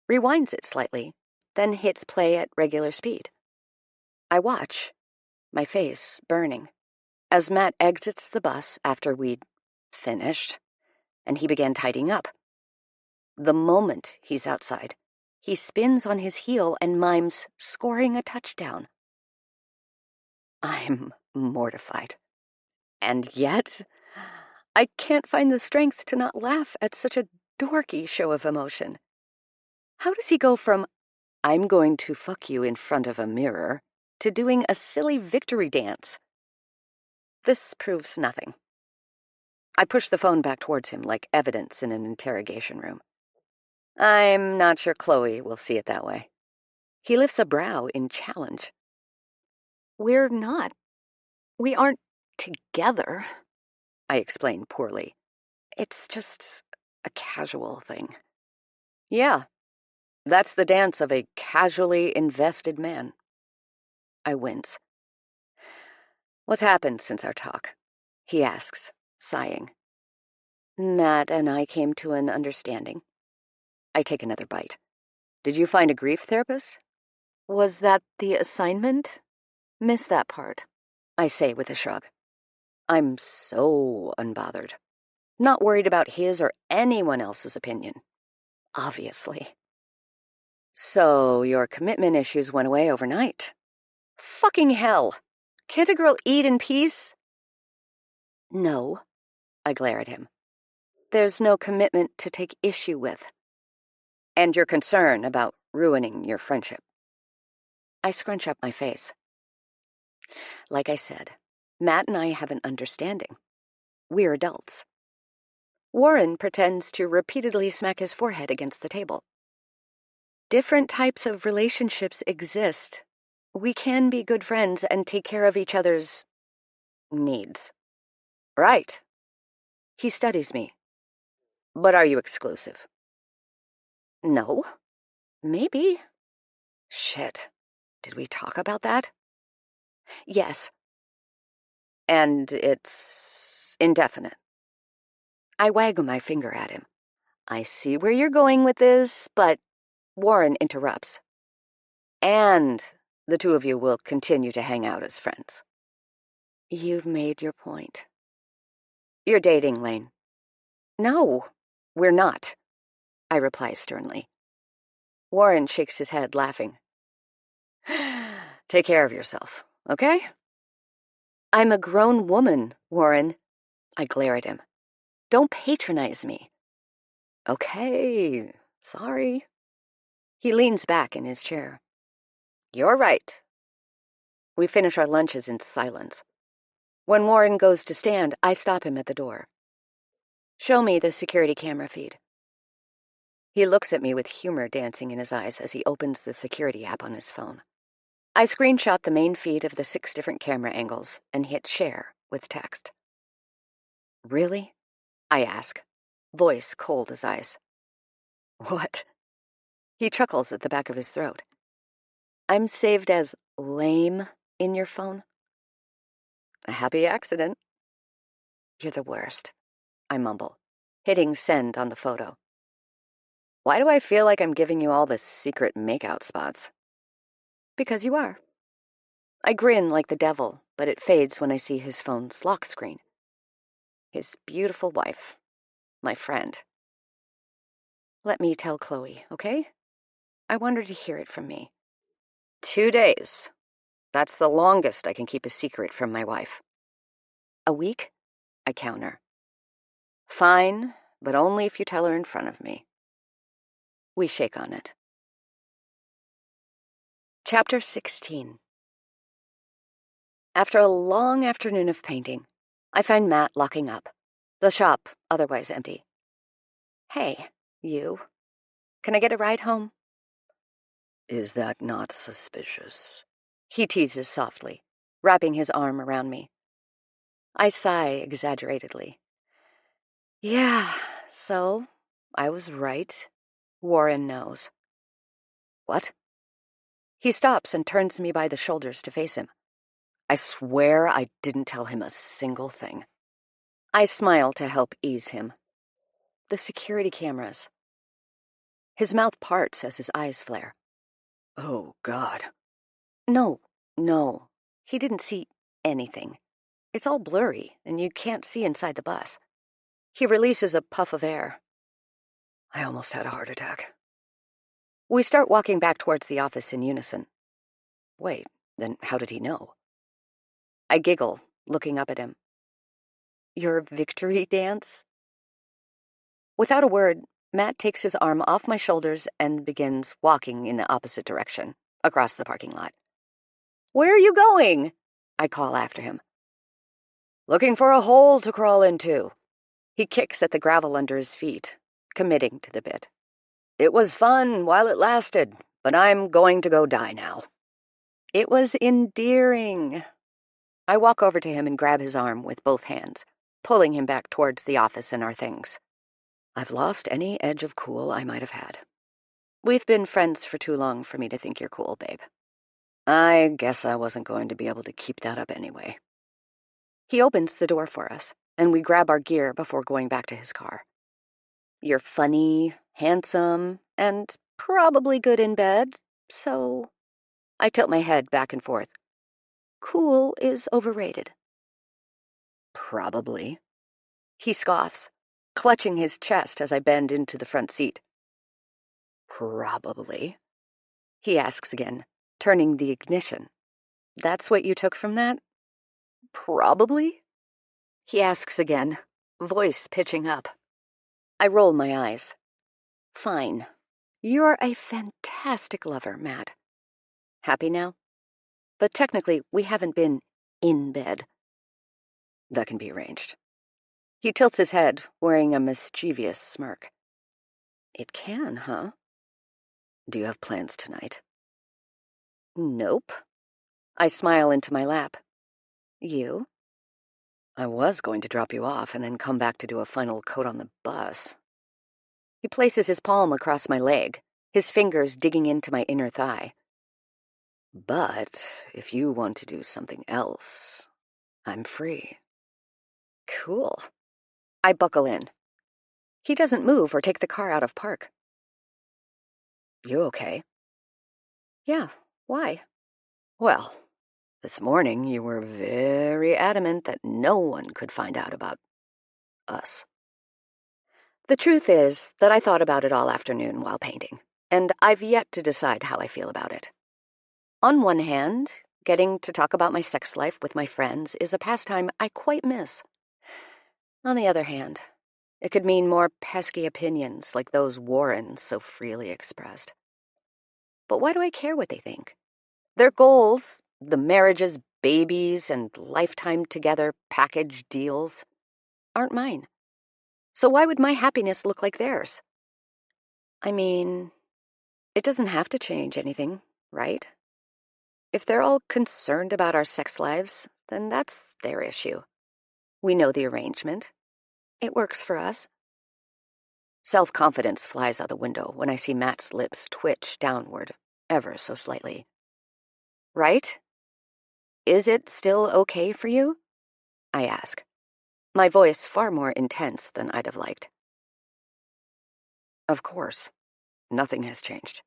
rewinds it slightly, then hits play at regular speed. I watch, my face burning, as Matt exits the bus after we'd finished, and he began tidying up. The moment he's outside, he spins on his heel and mimes scoring a touchdown. I'm mortified. And yet, I can't find the strength to not laugh at such a dorky show of emotion. How does he go from, "I'm going to fuck you in front of a mirror," to doing a silly victory dance? This proves nothing. I push the phone back towards him like evidence in an interrogation room. I'm not sure Chloe will see it that way. He lifts a brow in challenge. We aren't together, I explain poorly. It's just a casual thing. Yeah, that's the dance of a casually invested man. I wince. What's happened since our talk? He asks, sighing. Matt and I came to an understanding. I take another bite. Did you find a grief therapist? Was that the assignment? Missed that part, I say with a shrug. I'm so unbothered. Not worried about his or anyone else's opinion. Obviously. So your commitment issues went away overnight? Fucking hell! Can't a girl eat in peace? No, I glare at him. There's no commitment to take issue with. And your concern about ruining your friendship. I scrunch up my face. Like I said, Matt and I have an understanding. We're adults. Warren pretends to repeatedly smack his forehead against the table. Different types of relationships exist. We can be good friends and take care of each other's needs. Right. He studies me. But are you exclusive? No. Maybe. Shit. Did we talk about that? Yes. And it's indefinite. I wag my finger at him. I see where you're going with this, but Warren interrupts. And the two of you will continue to hang out as friends. You've made your point. You're dating, Lane. No, we're not, I reply sternly. Warren shakes his head, laughing. Take care of yourself, okay? I'm a grown woman, Warren. I glare at him. Don't patronize me. Okay, sorry. He leans back in his chair. You're right. We finish our lunches in silence. When Warren goes to stand, I stop him at the door. Show me the security camera feed. He looks at me with humor dancing in his eyes as he opens the security app on his phone. I screenshot the main feed of the 6 different camera angles and hit share with text. Really? I ask, voice cold as ice. What? He chuckles at the back of his throat. I'm saved as lame in your phone? A happy accident. You're the worst, I mumble, hitting send on the photo. Why do I feel like I'm giving you all the secret makeout spots? Because you are. I grin like the devil, but it fades when I see his phone's lock screen. His beautiful wife, my friend. Let me tell Chloe, okay? I want her to hear it from me. 2 days. That's the longest I can keep a secret from my wife. A week? I counter. Fine, but only if you tell her in front of me. We shake on it. Chapter 16. After a long afternoon of painting, I find Matt locking up, the shop otherwise empty. Hey, you. Can I get a ride home? Is that not suspicious? He teases softly, wrapping his arm around me. I sigh exaggeratedly. Yeah, so I was right. Warren knows. What? He stops and turns me by the shoulders to face him. I swear I didn't tell him a single thing. I smile to help ease him. The security cameras. His mouth parts as his eyes flare. Oh, God. No. He didn't see anything. It's all blurry, and you can't see inside the bus. He releases a puff of air. I almost had a heart attack. We start walking back towards the office in unison. Wait, then how did he know? I giggle, looking up at him. Your victory dance? Without a word, Matt takes his arm off my shoulders and begins walking in the opposite direction, across the parking lot. Where are you going? I call after him. Looking for a hole to crawl into. He kicks at the gravel under his feet, committing to the bit. It was fun while it lasted, but I'm going to go die now. It was endearing. I walk over to him and grab his arm with both hands, pulling him back towards the office and our things. I've lost any edge of cool I might have had. We've been friends for too long for me to think you're cool, babe. I guess I wasn't going to be able to keep that up anyway. He opens the door for us, and we grab our gear before going back to his car. You're funny, handsome, and probably good in bed, so I tilt my head back and forth. Cool is overrated. Probably. He scoffs, clutching his chest as I bend into the front seat. Probably. He asks again, turning the ignition. That's what you took from that? Probably? He asks again, voice pitching up. I roll my eyes. Fine. You're a fantastic lover, Matt. Happy now? But technically, we haven't been in bed. That can be arranged. He tilts his head, wearing a mischievous smirk. It can, huh? Do you have plans tonight? Nope. I smile into my lap. You? I was going to drop you off and then come back to do a final coat on the bus. He places his palm across my leg, his fingers digging into my inner thigh. But if you want to do something else, I'm free. Cool. I buckle in. He doesn't move or take the car out of park. You okay? Yeah, why? Well, this morning you were very adamant that no one could find out about us. The truth is that I thought about it all afternoon while painting, and I've yet to decide how I feel about it. On one hand, getting to talk about my sex life with my friends is a pastime I quite miss. On the other hand, it could mean more pesky opinions like those Warren so freely expressed. But why do I care what they think? Their goals, the marriages, babies, and lifetime together package deals, aren't mine. So why would my happiness look like theirs? I mean, it doesn't have to change anything, right? If they're all concerned about our sex lives, then that's their issue. We know the arrangement. It works for us. Self-confidence flies out the window when I see Matt's lips twitch downward, ever so slightly. Right? Is it still okay for you? I ask, my voice far more intense than I'd have liked. Of course. Nothing has changed.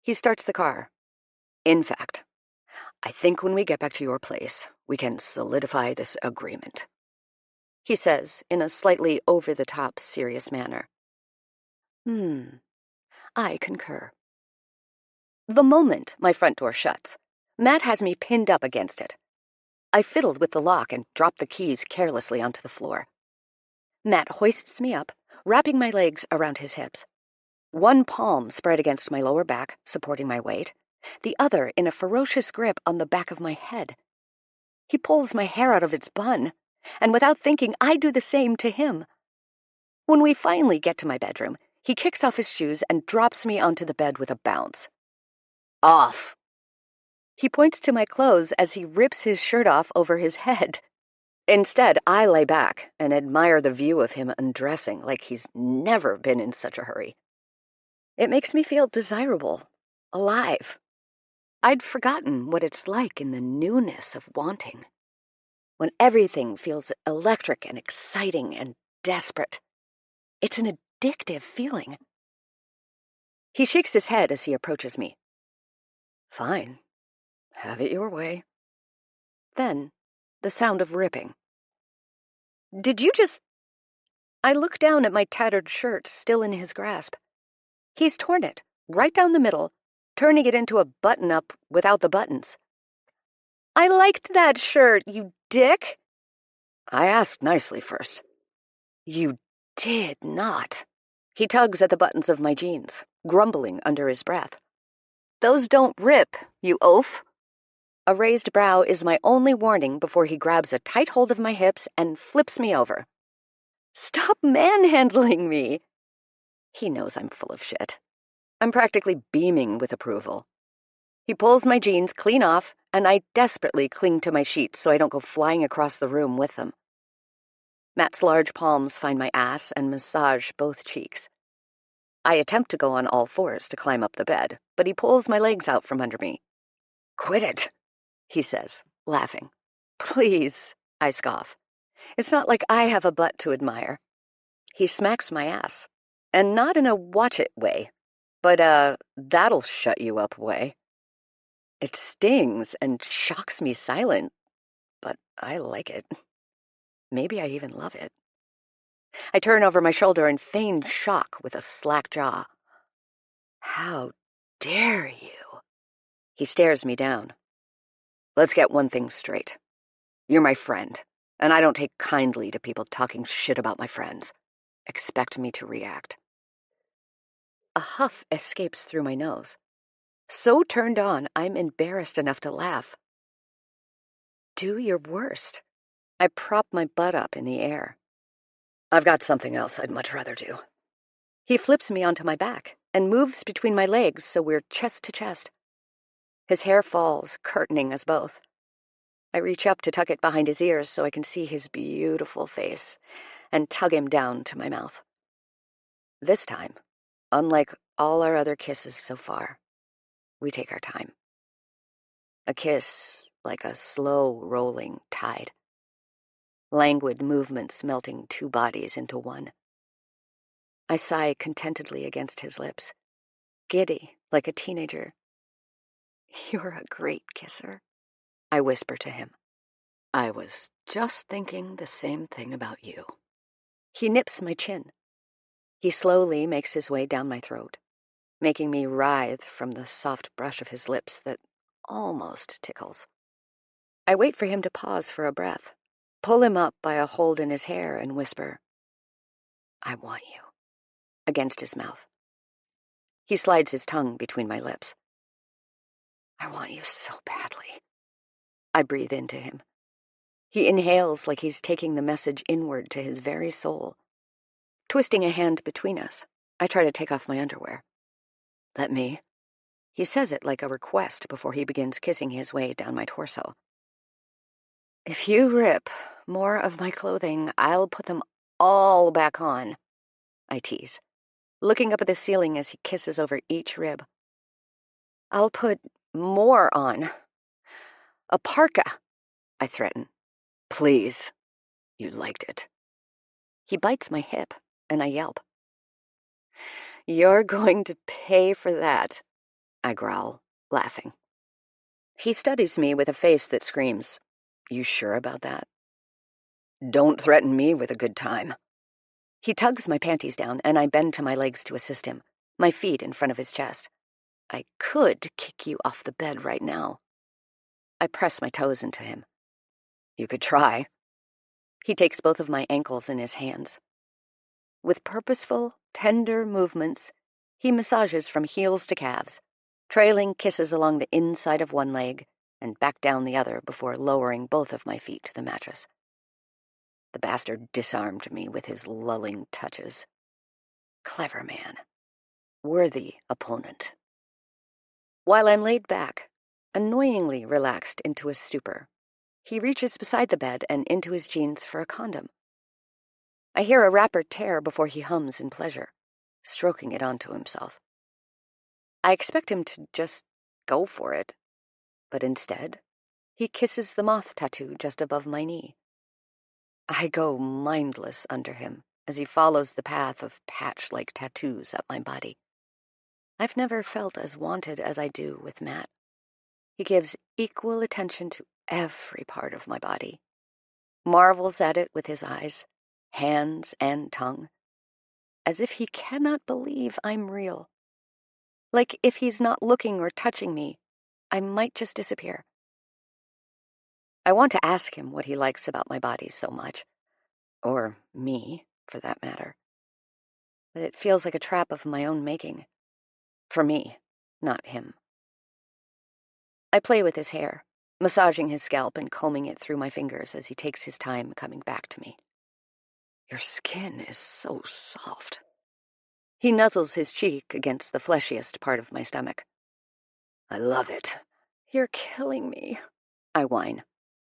He starts the car. In fact, I think when we get back to your place, we can solidify this agreement, he says in a slightly over-the-top serious manner. I concur. The moment my front door shuts, Matt has me pinned up against it. I fiddled with the lock and dropped the keys carelessly onto the floor. Matt hoists me up, wrapping my legs around his hips. One palm spread against my lower back, supporting my weight, the other in a ferocious grip on the back of my head. He pulls my hair out of its bun, and without thinking, I do the same to him. When we finally get to my bedroom, he kicks off his shoes and drops me onto the bed with a bounce. Off! He points to my clothes as he rips his shirt off over his head. Instead, I lay back and admire the view of him undressing like he's never been in such a hurry. It makes me feel desirable, alive. I'd forgotten what it's like in the newness of wanting, when everything feels electric and exciting and desperate. It's an addictive feeling. He shakes his head as he approaches me. Fine. Have it your way. Then, the sound of ripping. Did you just... I look down at my tattered shirt still in his grasp. He's torn it, right down the middle, turning it into a button-up without the buttons. I liked that shirt, you dick! I asked nicely first. You did not. He tugs at the buttons of my jeans, grumbling under his breath. Those don't rip, you oaf. A raised brow is my only warning before he grabs a tight hold of my hips and flips me over. Stop manhandling me! He knows I'm full of shit. I'm practically beaming with approval. He pulls my jeans clean off, and I desperately cling to my sheets so I don't go flying across the room with them. Matt's large palms find my ass and massage both cheeks. I attempt to go on all fours to climb up the bed, but he pulls my legs out from under me. Quit it, he says, laughing. Please, I scoff. It's not like I have a butt to admire. He smacks my ass, and not in a watch-it way, but that'll shut you up way. It stings and shocks me silent, but I like it. Maybe I even love it. I turn over my shoulder in feigned shock with a slack jaw. How dare you? He stares me down. Let's get one thing straight. You're my friend, and I don't take kindly to people talking shit about my friends. Expect me to react. A huff escapes through my nose. So turned on, I'm embarrassed enough to laugh. Do your worst. I prop my butt up in the air. I've got something else I'd much rather do. He flips me onto my back and moves between my legs so we're chest to chest. His hair falls, curtaining us both. I reach up to tuck it behind his ears so I can see his beautiful face and tug him down to my mouth. This time, unlike all our other kisses so far, we take our time. A kiss like a slow rolling tide. Languid movements melting two bodies into one. I sigh contentedly against his lips, giddy like a teenager. "You're a great kisser," I whisper to him. "I was just thinking the same thing about you." He nips my chin. He slowly makes his way down my throat, making me writhe from the soft brush of his lips that almost tickles. I wait for him to pause for a breath, pull him up by a hold in his hair, and whisper, "I want you," against his mouth. He slides his tongue between my lips. "I want you so badly." I breathe into him. He inhales like he's taking the message inward to his very soul. Twisting a hand between us, I try to take off my underwear. "Let me." He says it like a request before he begins kissing his way down my torso. "If you rip more of my clothing, I'll put them all back on," I tease, looking up at the ceiling as he kisses over each rib. "I'll put more on. A parka," I threaten. "Please. You liked it." He bites my hip, and I yelp. "You're going to pay for that," I growl, laughing. He studies me with a face that screams, "You sure about that?" "Don't threaten me with a good time." He tugs my panties down, and I bend to my legs to assist him, my feet in front of his chest. "I could kick you off the bed right now." I press my toes into him. "You could try." He takes both of my ankles in his hands. With purposeful, tender movements, he massages from heels to calves, trailing kisses along the inside of one leg and back down the other before lowering both of my feet to the mattress. The bastard disarmed me with his lulling touches. Clever man. Worthy opponent. While I'm laid back, annoyingly relaxed into a stupor, he reaches beside the bed and into his jeans for a condom. I hear a wrapper tear before he hums in pleasure, stroking it onto himself. I expect him to just go for it, but instead, he kisses the moth tattoo just above my knee. I go mindless under him as he follows the path of patch-like tattoos up my body. I've never felt as wanted as I do with Matt. He gives equal attention to every part of my body, marvels at it with his eyes, hands, and tongue, as if he cannot believe I'm real. Like if he's not looking or touching me, I might just disappear. I want to ask him what he likes about my body so much, or me, for that matter. But it feels like a trap of my own making. For me, not him. I play with his hair, massaging his scalp and combing it through my fingers as he takes his time coming back to me. "Your skin is so soft." He nuzzles his cheek against the fleshiest part of my stomach. "I love it." "You're killing me," I whine,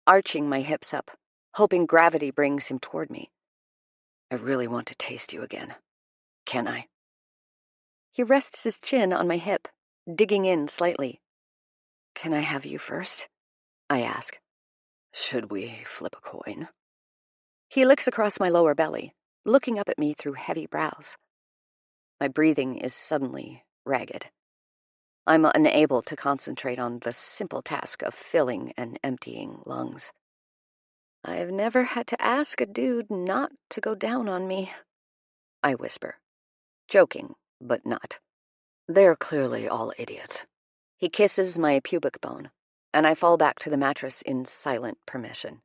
arching my hips up, hoping gravity brings him toward me. "I really want to taste you again. Can I?" He rests his chin on my hip, digging in slightly. "Can I have you first?" I ask. "Should we flip a coin?" He looks across my lower belly, looking up at me through heavy brows. My breathing is suddenly ragged. I'm unable to concentrate on the simple task of filling and emptying lungs. I've never had to ask a dude not to go down on me, I whisper, joking, but not. "They're clearly all idiots." He kisses my pubic bone, and I fall back to the mattress in silent permission.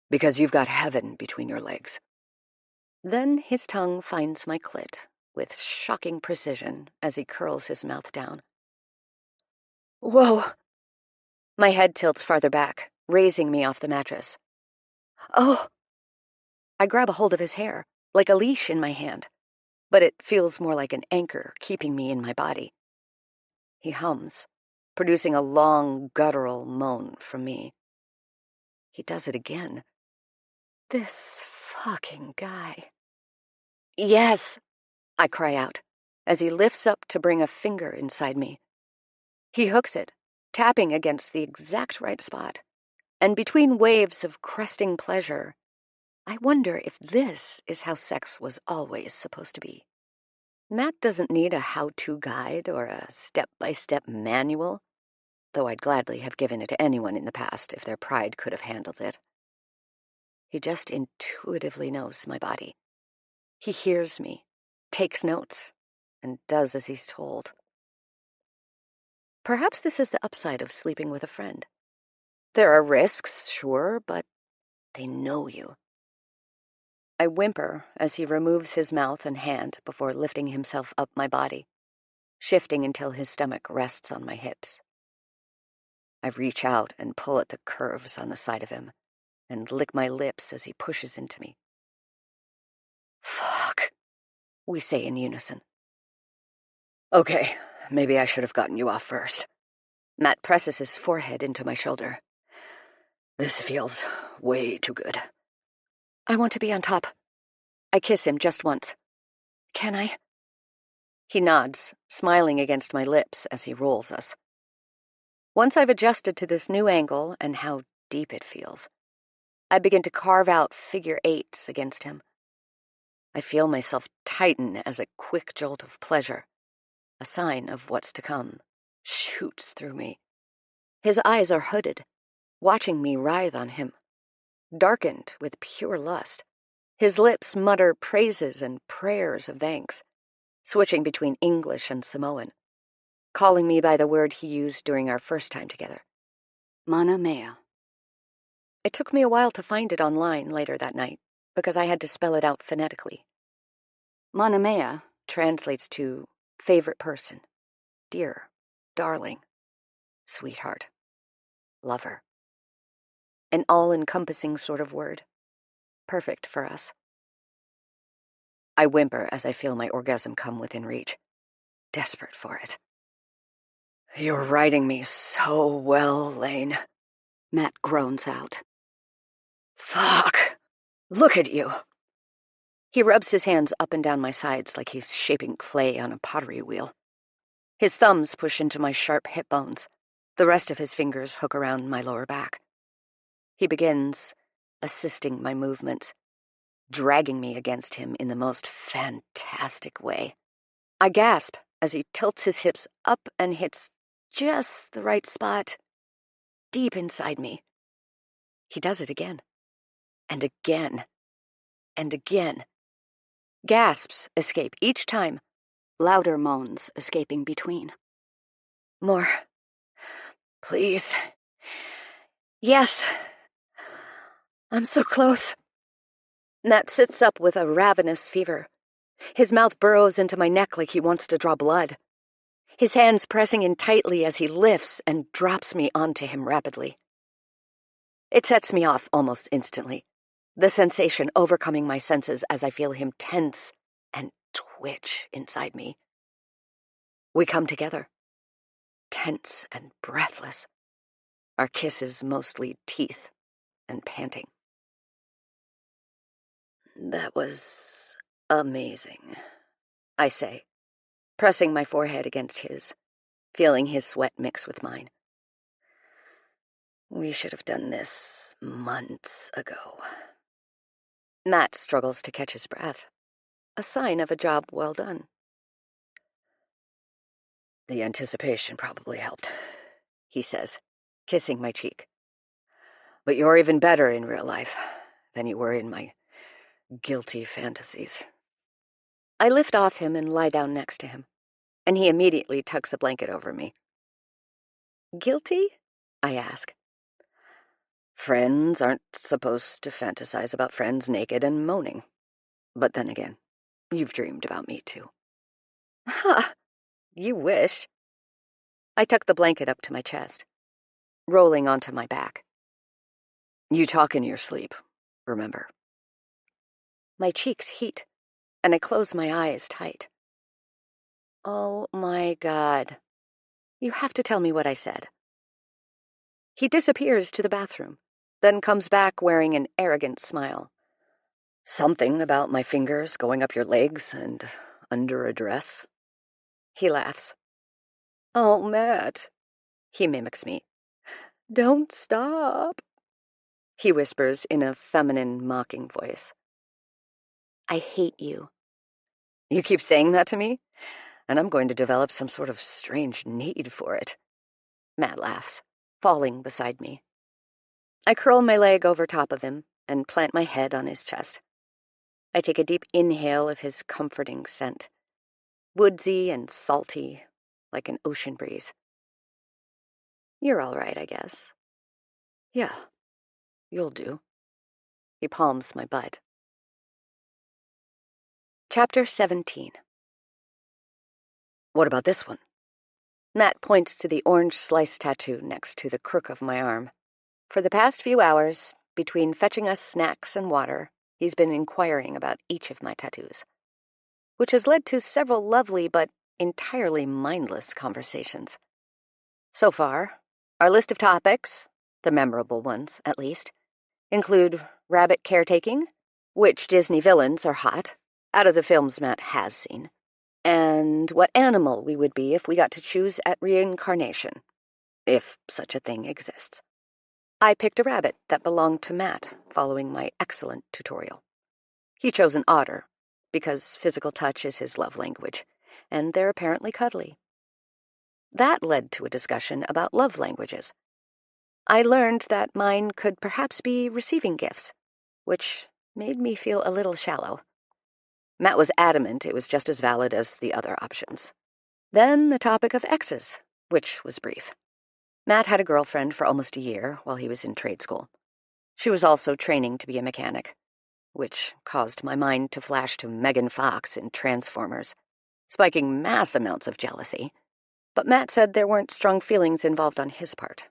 "Because you've got heaven between your legs." Then his tongue finds my clit with shocking precision as he curls his mouth down. Whoa! My head tilts farther back, raising me off the mattress. Oh! I grab a hold of his hair, like a leash in my hand, but it feels more like an anchor keeping me in my body. He hums, producing a long, guttural moan from me. He does it again. This fucking guy. "Yes!" I cry out, as he lifts up to bring a finger inside me. He hooks it, tapping against the exact right spot. And between waves of cresting pleasure, I wonder if this is how sex was always supposed to be. Matt doesn't need a how-to guide or a step-by-step manual, though I'd gladly have given it to anyone in the past if their pride could have handled it. He just intuitively knows my body. He hears me, takes notes, and does as he's told. Perhaps this is the upside of sleeping with a friend. There are risks, sure, but they know you. I whimper as he removes his mouth and hand before lifting himself up my body, shifting until his stomach rests on my hips. I reach out and pull at the curves on the side of him and lick my lips as he pushes into me. Fuck, we say in unison. Okay, maybe I should have gotten you off first. Matt presses his forehead into my shoulder. This feels way too good. I want to be on top. I kiss him just once. Can I? He nods, smiling against my lips as he rolls us. Once I've adjusted to this new angle and how deep it feels, I begin to carve out figure eights against him. I feel myself tighten as a quick jolt of pleasure, a sign of what's to come, shoots through me. His eyes are hooded, watching me writhe on him, darkened with pure lust. His lips mutter praises and prayers of thanks, switching between English and Samoan, calling me by the word he used during our first time together. Mana mea. It took me a while to find it online later that night, because I had to spell it out phonetically. Mana mea translates to favorite person, dear, darling, sweetheart, lover. An all-encompassing sort of word, perfect for us. I whimper as I feel my orgasm come within reach, desperate for it. You're riding me so well, Lane, Matt groans out. Fuck! Look at you! He rubs his hands up and down my sides like he's shaping clay on a pottery wheel. His thumbs push into my sharp hip bones. The rest of his fingers hook around my lower back. He begins assisting my movements, dragging me against him in the most fantastic way. I gasp as he tilts his hips up and hits just the right spot, deep inside me. He does it again, and again, and again. Gasps escape each time, Louder moans escaping between. More. Please. Yes. I'm so close. Matt sits up with a ravenous fever. His mouth burrows into my neck like he wants to draw blood. His hands pressing in tightly as he lifts and drops me onto him rapidly. It sets me off almost instantly, the sensation overcoming my senses as I feel him tense and twitch inside me. We come together, tense and breathless, our kisses mostly teeth and panting. That was amazing, I say, pressing my forehead against his, feeling his sweat mix with mine. We should have done this months ago. Matt struggles to catch his breath, a sign of a job well done. The anticipation probably helped, he says, kissing my cheek. But you're even better in real life than you were in my guilty fantasies. I lift off him and lie down next to him, and he immediately tucks a blanket over me. Guilty? I ask. Friends aren't supposed to fantasize about friends naked and moaning. But then again, you've dreamed about me too. Ha! You wish. I tuck the blanket up to my chest, rolling onto my back. You talk in your sleep, remember? My cheeks heat, and I close my eyes tight. Oh my God. You have to tell me what I said. He disappears to the bathroom, then comes back wearing an arrogant smile. Something about my fingers going up your legs and under a dress. He laughs. Oh, Matt. He mimics me. "Don't stop," he whispers in a feminine, mocking voice. "I hate you." "You keep saying that to me, and I'm going to develop some sort of strange need for it." Matt laughs, falling beside me. I curl my leg over top of him and plant my head on his chest. I take a deep inhale of his comforting scent, woodsy and salty, like an ocean breeze. "You're all right, I guess." "Yeah, you'll do." He palms my butt. Chapter 17. "What about this one?" Matt points to the orange slice tattoo next to the crook of my arm. For the past few hours, between fetching us snacks and water, he's been inquiring about each of my tattoos, which has led to several lovely but entirely mindless conversations. So far, our list of topics, the memorable ones at least, include rabbit caretaking, which Disney villains are hot, out of the films Matt has seen, and what animal we would be if we got to choose at reincarnation, if such a thing exists. I picked a rabbit that belonged to Matt following my excellent tutorial. He chose an otter, because physical touch is his love language, and they're apparently cuddly. That led to a discussion about love languages. I learned that mine could perhaps be receiving gifts, which made me feel a little shallow. Matt was adamant it was just as valid as the other options. Then the topic of exes, which was brief. Matt had a girlfriend for almost a year while he was in trade school. She was also training to be a mechanic, which caused my mind to flash to Megan Fox in Transformers, spiking mass amounts of jealousy. But Matt said there weren't strong feelings involved on his part.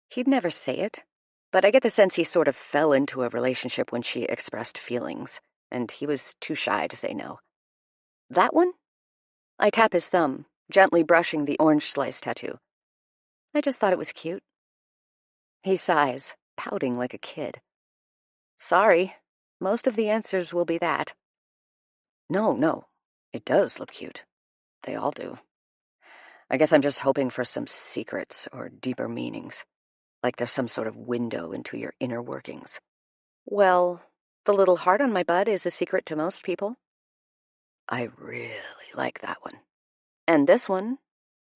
He'd never say it, but I get the sense he sort of fell into a relationship when she expressed feelings, and he was too shy to say no. "That one?" I tap his thumb, gently brushing the orange slice tattoo. "I just thought it was cute." He sighs, pouting like a kid. "Sorry, most of the answers will be that." No, it does look cute. They all do. I guess I'm just hoping for some secrets or deeper meanings, like there's some sort of window into your inner workings." "Well, the little heart on my butt is a secret to most people." "I really like that one." "And this one,"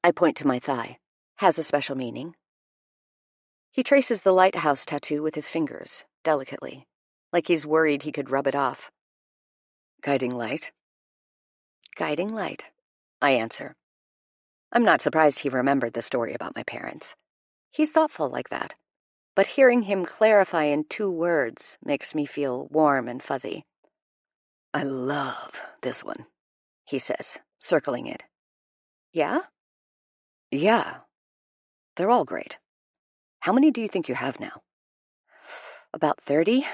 I point to my thigh, "has a special meaning." He traces the lighthouse tattoo with his fingers, delicately, like he's worried he could rub it off. "Guiding light?" "Guiding light," I answer. I'm not surprised he remembered the story about my parents. He's thoughtful like that, but hearing him clarify in 2 words makes me feel warm and fuzzy. "I love this one," he says, circling it. "Yeah?" "Yeah. They're all great. How many do you think you have now?" "About 30.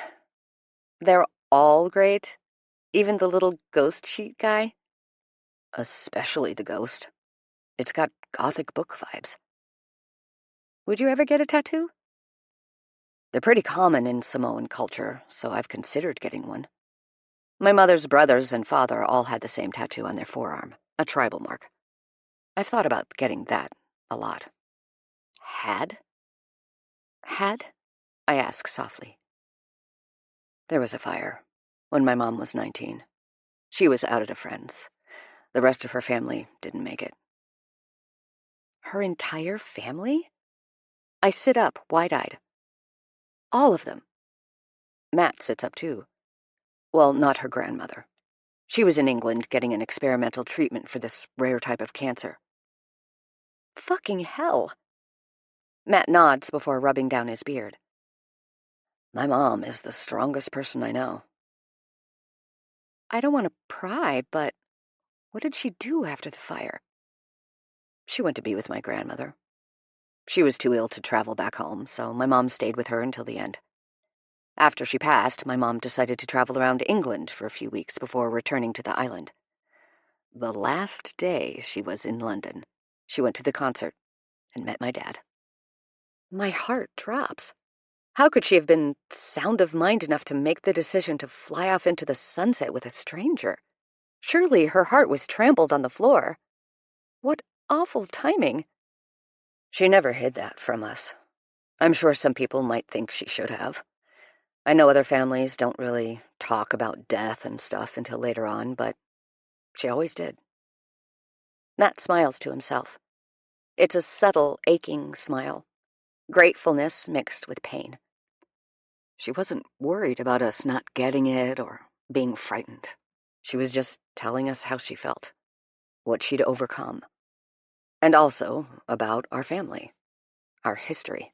They're all great? Even the little ghost sheet guy?" "Especially the ghost. It's got gothic book vibes." "Would you ever get a tattoo?" "They're pretty common in Samoan culture, so I've considered getting one. My mother's brothers and father all had the same tattoo on their forearm, a tribal mark. I've thought about getting that a lot." "Had?" "Had?" I ask softly. "There was a fire when my mom was 19. She was outed to friends. The rest of her family didn't make it." "Her entire family?" I sit up, wide-eyed. "All of them?" Matt sits up too. "Well, not her grandmother. She was in England getting an experimental treatment for this rare type of cancer." "Fucking hell." Matt nods before rubbing down his beard. "My mom is the strongest person I know." I don't want to pry, but what did she do after the fire? "She went to be with my grandmother. She was too ill to travel back home, so my mom stayed with her until the end. After she passed, my mom decided to travel around England for a few weeks before returning to the island. The last day she was in London, she went to the concert and met my dad." My heart drops. How could she have been sound of mind enough to make the decision to fly off into the sunset with a stranger? Surely her heart was trampled on the floor. What awful timing. She never hid that from us. I'm sure some people might think she should have. I know other families don't really talk about death and stuff until later on, but she always did. Matt smiles to himself. It's a subtle, aching smile. Gratefulness mixed with pain. She wasn't worried about us not getting it or being frightened. She was just telling us how she felt, what she'd overcome, and also about our family, our history.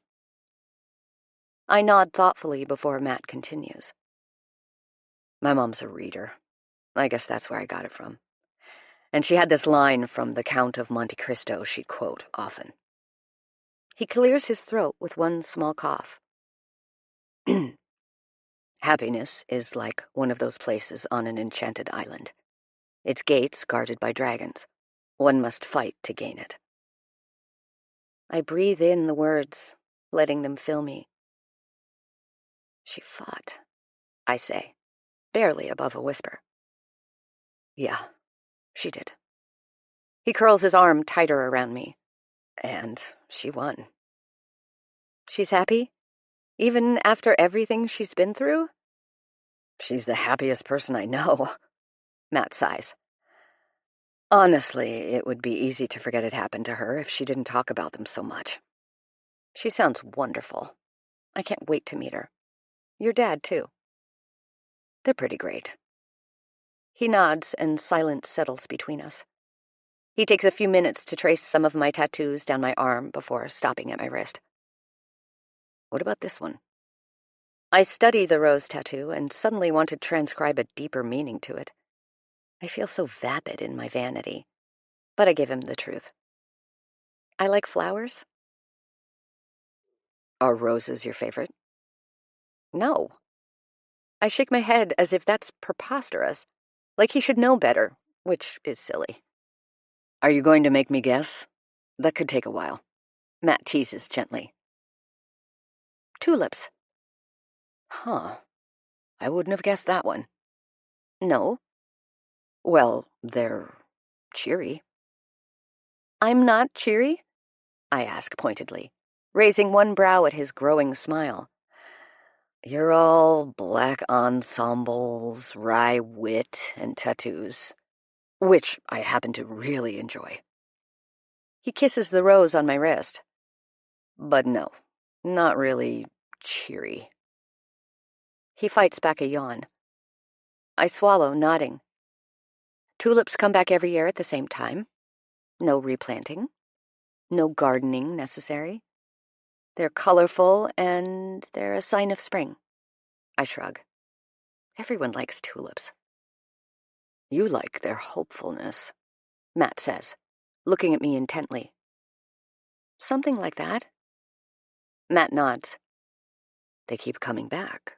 I nod thoughtfully before Matt continues. My mom's a reader. I guess that's where I got it from. And she had this line from The Count of Monte Cristo she'd quote often. He clears his throat with one small cough. Happiness is like one of those places on an enchanted island. Its gates guarded by dragons. One must fight to gain it. I breathe in the words, letting them fill me. She fought, I say, barely above a whisper. Yeah, she did. He curls his arm tighter around me, and she won. She's happy? Even after everything she's been through? She's the happiest person I know, Matt sighs. Honestly, it would be easy to forget it happened to her if she didn't talk about them so much. She sounds wonderful. I can't wait to meet her. Your dad, too. They're pretty great. He nods, and silence settles between us. He takes a few minutes to trace some of my tattoos down my arm before stopping at my wrist. What about this one? I study the rose tattoo and suddenly want to transcribe a deeper meaning to it. I feel so vapid in my vanity, but I give him the truth. I like flowers. Are roses your favorite? No. I shake my head as if that's preposterous, like he should know better, which is silly. Are you going to make me guess? That could take a while. Matt teases gently. Tulips. Huh. I wouldn't have guessed that one. No. Well, they're cheery. I'm not cheery? I ask pointedly, raising one brow at his growing smile. You're all black ensembles, wry wit, and tattoos, which I happen to really enjoy. He kisses the rose on my wrist. But no, not really cheery. He fights back a yawn. I swallow, nodding. Tulips come back every year at the same time. No replanting. No gardening necessary. They're colorful, and they're a sign of spring. I shrug. Everyone likes tulips. You like their hopefulness, Matt says, looking at me intently. Something like that. Matt nods. They keep coming back.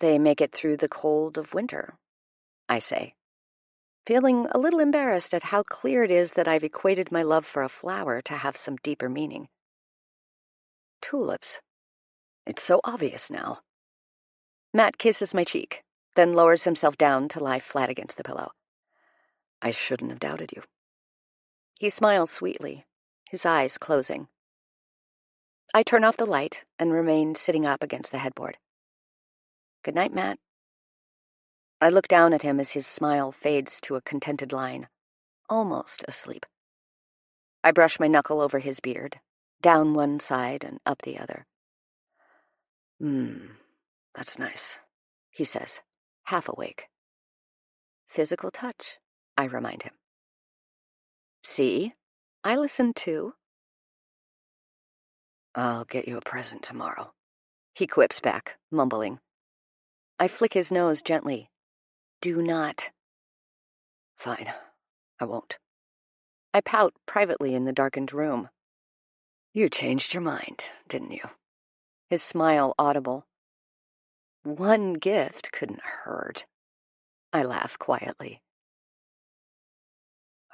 They make it through the cold of winter, I say, feeling a little embarrassed at how clear it is that I've equated my love for a flower to have some deeper meaning. Tulips. It's so obvious now. Matt kisses my cheek, then lowers himself down to lie flat against the pillow. I shouldn't have doubted you. He smiles sweetly, his eyes closing. I turn off the light and remain sitting up against the headboard. Good night, Matt. I look down at him as his smile fades to a contented line, almost asleep. I brush my knuckle over his beard, down one side and up the other. That's nice, he says, half awake. Physical touch, I remind him. See? I listen too. I'll get you a present tomorrow, he quips back, mumbling. I flick his nose gently. Do not. Fine, I won't. I pout privately in the darkened room. You changed your mind, didn't you? His smile audible. One gift couldn't hurt. I laugh quietly.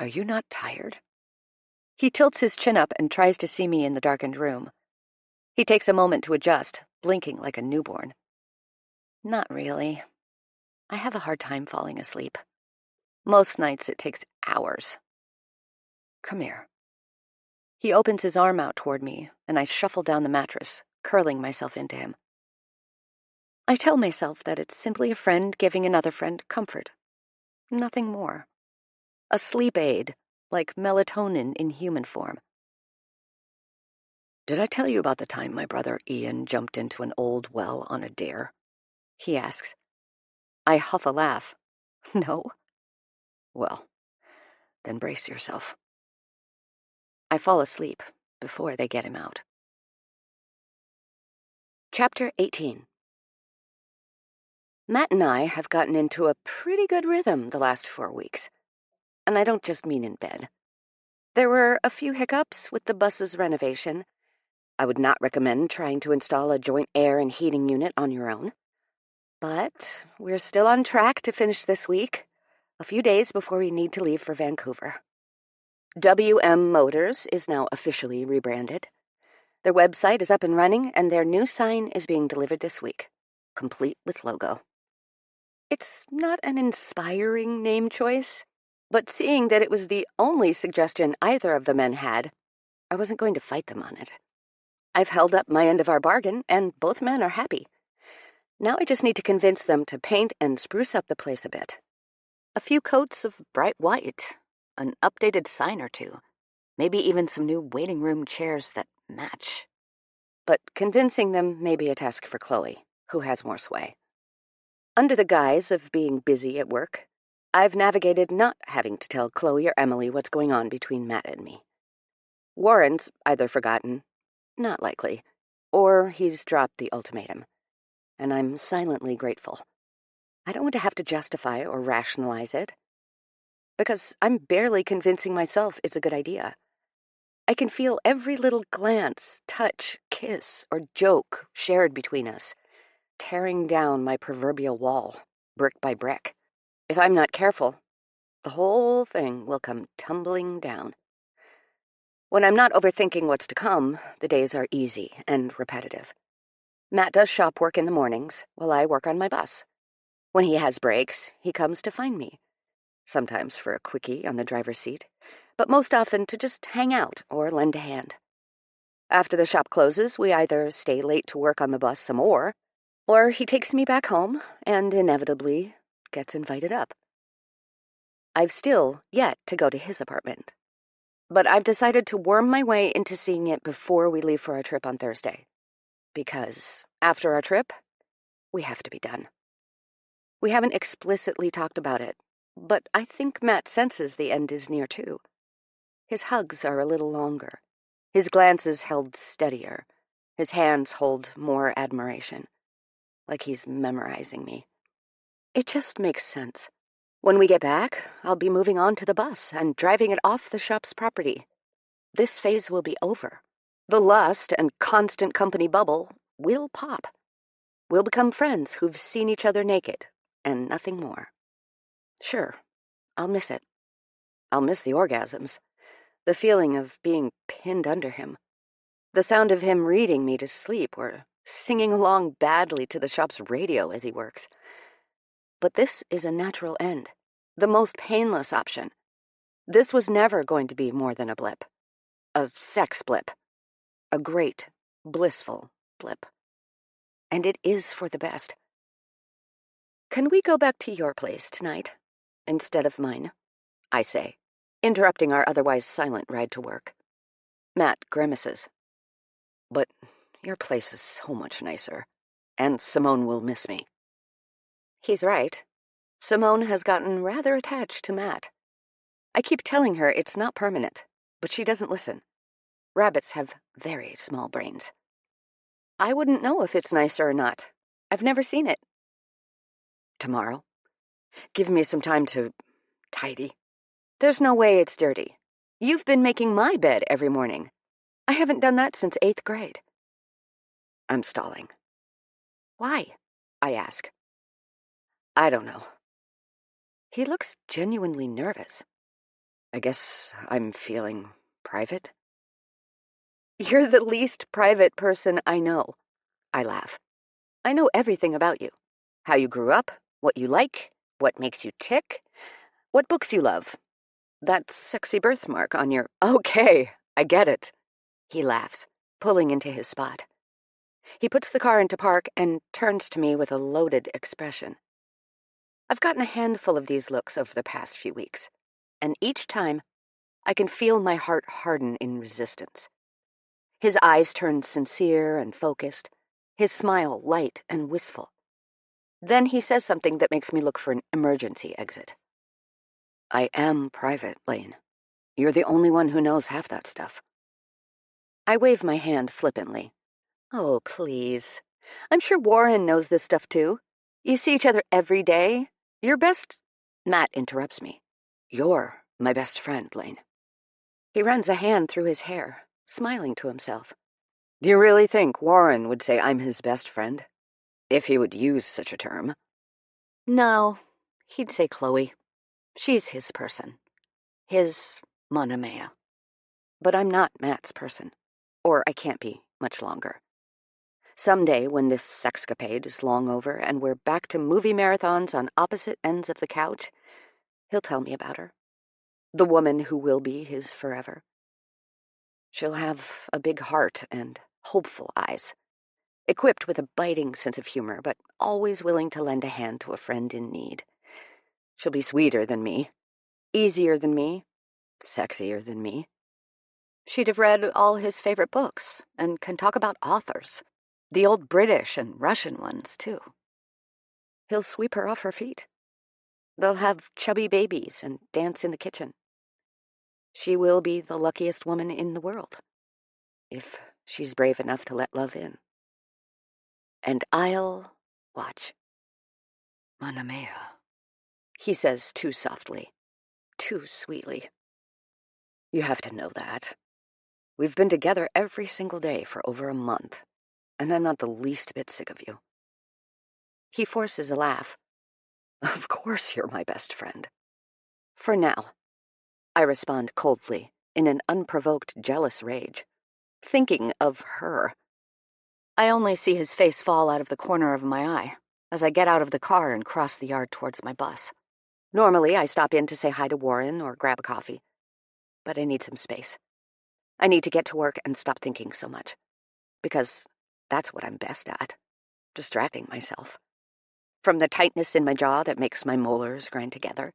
Are you not tired? He tilts his chin up and tries to see me in the darkened room. He takes a moment to adjust, blinking like a newborn. Not really. I have a hard time falling asleep. Most nights it takes hours. Come here. He opens his arm out toward me, and I shuffle down the mattress, curling myself into him. I tell myself that it's simply a friend giving another friend comfort. Nothing more. A sleep aid, like melatonin in human form. "Did I tell you about the time my brother Ian jumped into an old well on a dare?" he asks. I huff a laugh. No. Well, then brace yourself. I fall asleep before they get him out. Chapter 18. Matt and I have gotten into a pretty good rhythm the last 4 weeks. And I don't just mean in bed. There were a few hiccups with the bus's renovation. I would not recommend trying to install a joint air and heating unit on your own. But we're still on track to finish this week, a few days before we need to leave for Vancouver. WM Motors is now officially rebranded. Their website is up and running, and their new sign is being delivered this week, complete with logo. It's not an inspiring name choice, but seeing that it was the only suggestion either of the men had, I wasn't going to fight them on it. I've held up my end of our bargain, and both men are happy. Now I just need to convince them to paint and spruce up the place a bit. A few coats of bright white, an updated sign or two, maybe even some new waiting room chairs that match. But convincing them may be a task for Chloe, who has more sway. Under the guise of being busy at work, I've navigated not having to tell Chloe or Emily what's going on between Matt and me. Warren's either forgotten, not likely, or he's dropped the ultimatum, and I'm silently grateful. I don't want to have to justify or rationalize it, because I'm barely convincing myself it's a good idea. I can feel every little glance, touch, kiss, or joke shared between us, tearing down my proverbial wall, brick by brick. If I'm not careful, the whole thing will come tumbling down. When I'm not overthinking what's to come, the days are easy and repetitive. Matt does shop work in the mornings, while I work on my bus. When he has breaks, he comes to find me, sometimes for a quickie on the driver's seat, but most often to just hang out or lend a hand. After the shop closes, we either stay late to work on the bus some more, or he takes me back home and inevitably gets invited up. I've still yet to go to his apartment, but I've decided to worm my way into seeing it before we leave for our trip on Thursday, because after our trip, we have to be done. We haven't explicitly talked about it, but I think Matt senses the end is near too. His hugs are a little longer, his glances held steadier, his hands hold more admiration, like he's memorizing me. It just makes sense. When we get back, I'll be moving on to the bus and driving it off the shop's property. This phase will be over. The lust and constant company bubble will pop. We'll become friends who've seen each other naked, and nothing more. Sure, I'll miss it. I'll miss the orgasms, the feeling of being pinned under him, the sound of him reading me to sleep or singing along badly to the shop's radio as he works. But this is a natural end, the most painless option. This was never going to be more than a blip. A sex blip. A great, blissful blip. And it is for the best. Can we go back to your place tonight, instead of mine? I say, interrupting our otherwise silent ride to work. Matt grimaces. But your place is so much nicer, and Simone will miss me. He's right. Simone has gotten rather attached to Matt. I keep telling her it's not permanent, but she doesn't listen. Rabbits have very small brains. I wouldn't know if it's nicer or not. I've never seen it. Tomorrow? Give me some time to tidy. There's no way it's dirty. You've been making my bed every morning. I haven't done that since 8th grade. I'm stalling. Why? I ask. I don't know. He looks genuinely nervous. I guess I'm feeling private. You're the least private person I know. I laugh. I know everything about you. How you grew up, what you like, what makes you tick, what books you love. That sexy birthmark on your... Okay, I get it, he laughs, pulling into his spot. He puts the car into park and turns to me with a loaded expression. I've gotten a handful of these looks over the past few weeks, and each time I can feel my heart harden in resistance. His eyes turn sincere and focused, his smile light and wistful. Then he says something that makes me look for an emergency exit. I am private, Lane. You're the only one who knows half that stuff. I wave my hand flippantly. Oh, please. I'm sure Warren knows this stuff too. You see each other every day. You're best... Matt interrupts me. You're my best friend, Lane. He runs a hand through his hair, smiling to himself. Do you really think Warren would say I'm his best friend? If he would use such a term. No, he'd say Chloe. She's his person. His Monomea. But I'm not Matt's person. Or I can't be much longer. Someday, when this sexcapade is long over and we're back to movie marathons on opposite ends of the couch, he'll tell me about her. The woman who will be his forever. She'll have a big heart and hopeful eyes, equipped with a biting sense of humor, but always willing to lend a hand to a friend in need. She'll be sweeter than me, easier than me, sexier than me. She'd have read all his favorite books and can talk about authors. The old British and Russian ones, too. He'll sweep her off her feet. They'll have chubby babies and dance in the kitchen. She will be the luckiest woman in the world, if she's brave enough to let love in. And I'll watch. Monomea, he says too softly, too sweetly. You have to know that. We've been together every single day for over a month, and I'm not the least bit sick of you. He forces a laugh. Of course you're my best friend. For now, I respond coldly, in an unprovoked, jealous rage, thinking of her. I only see his face fall out of the corner of my eye as I get out of the car and cross the yard towards my bus. Normally, I stop in to say hi to Warren or grab a coffee, but I need some space. I need to get to work and stop thinking so much, because that's what I'm best at, distracting myself. From the tightness in my jaw that makes my molars grind together,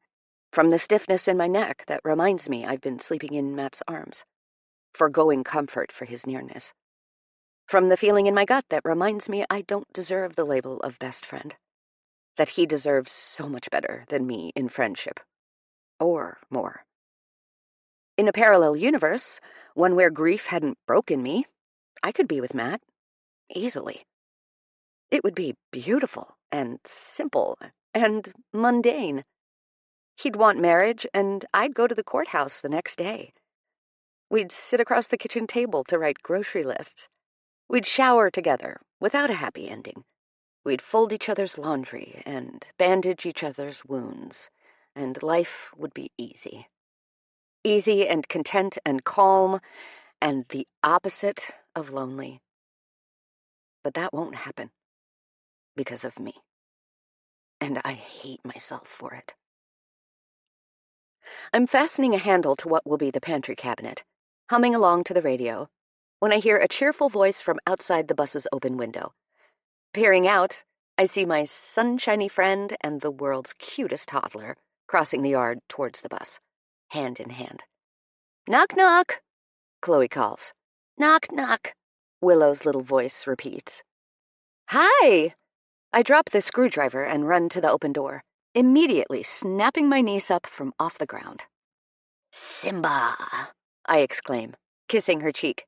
from the stiffness in my neck that reminds me I've been sleeping in Matt's arms, forgoing comfort for his nearness, from the feeling in my gut that reminds me I don't deserve the label of best friend, that he deserves so much better than me in friendship, or more. In a parallel universe, one where grief hadn't broken me, I could be with Matt, easily. It would be beautiful and simple and mundane. He'd want marriage, and I'd go to the courthouse the next day. We'd sit across the kitchen table to write grocery lists. We'd shower together, without a happy ending. We'd fold each other's laundry and bandage each other's wounds, and life would be easy. Easy and content and calm, and the opposite of lonely. But that won't happen. Because of me. And I hate myself for it. I'm fastening a handle to what will be the pantry cabinet, humming along to the radio, when I hear a cheerful voice from outside the bus's open window. Peering out, I see my sunshiny friend and the world's cutest toddler crossing the yard towards the bus, hand in hand. Knock, knock, Chloe calls. Knock, knock, Willow's little voice repeats. Hi! I drop the screwdriver and run to the open door, immediately snapping my niece up from off the ground. Simba, I exclaim, kissing her cheek.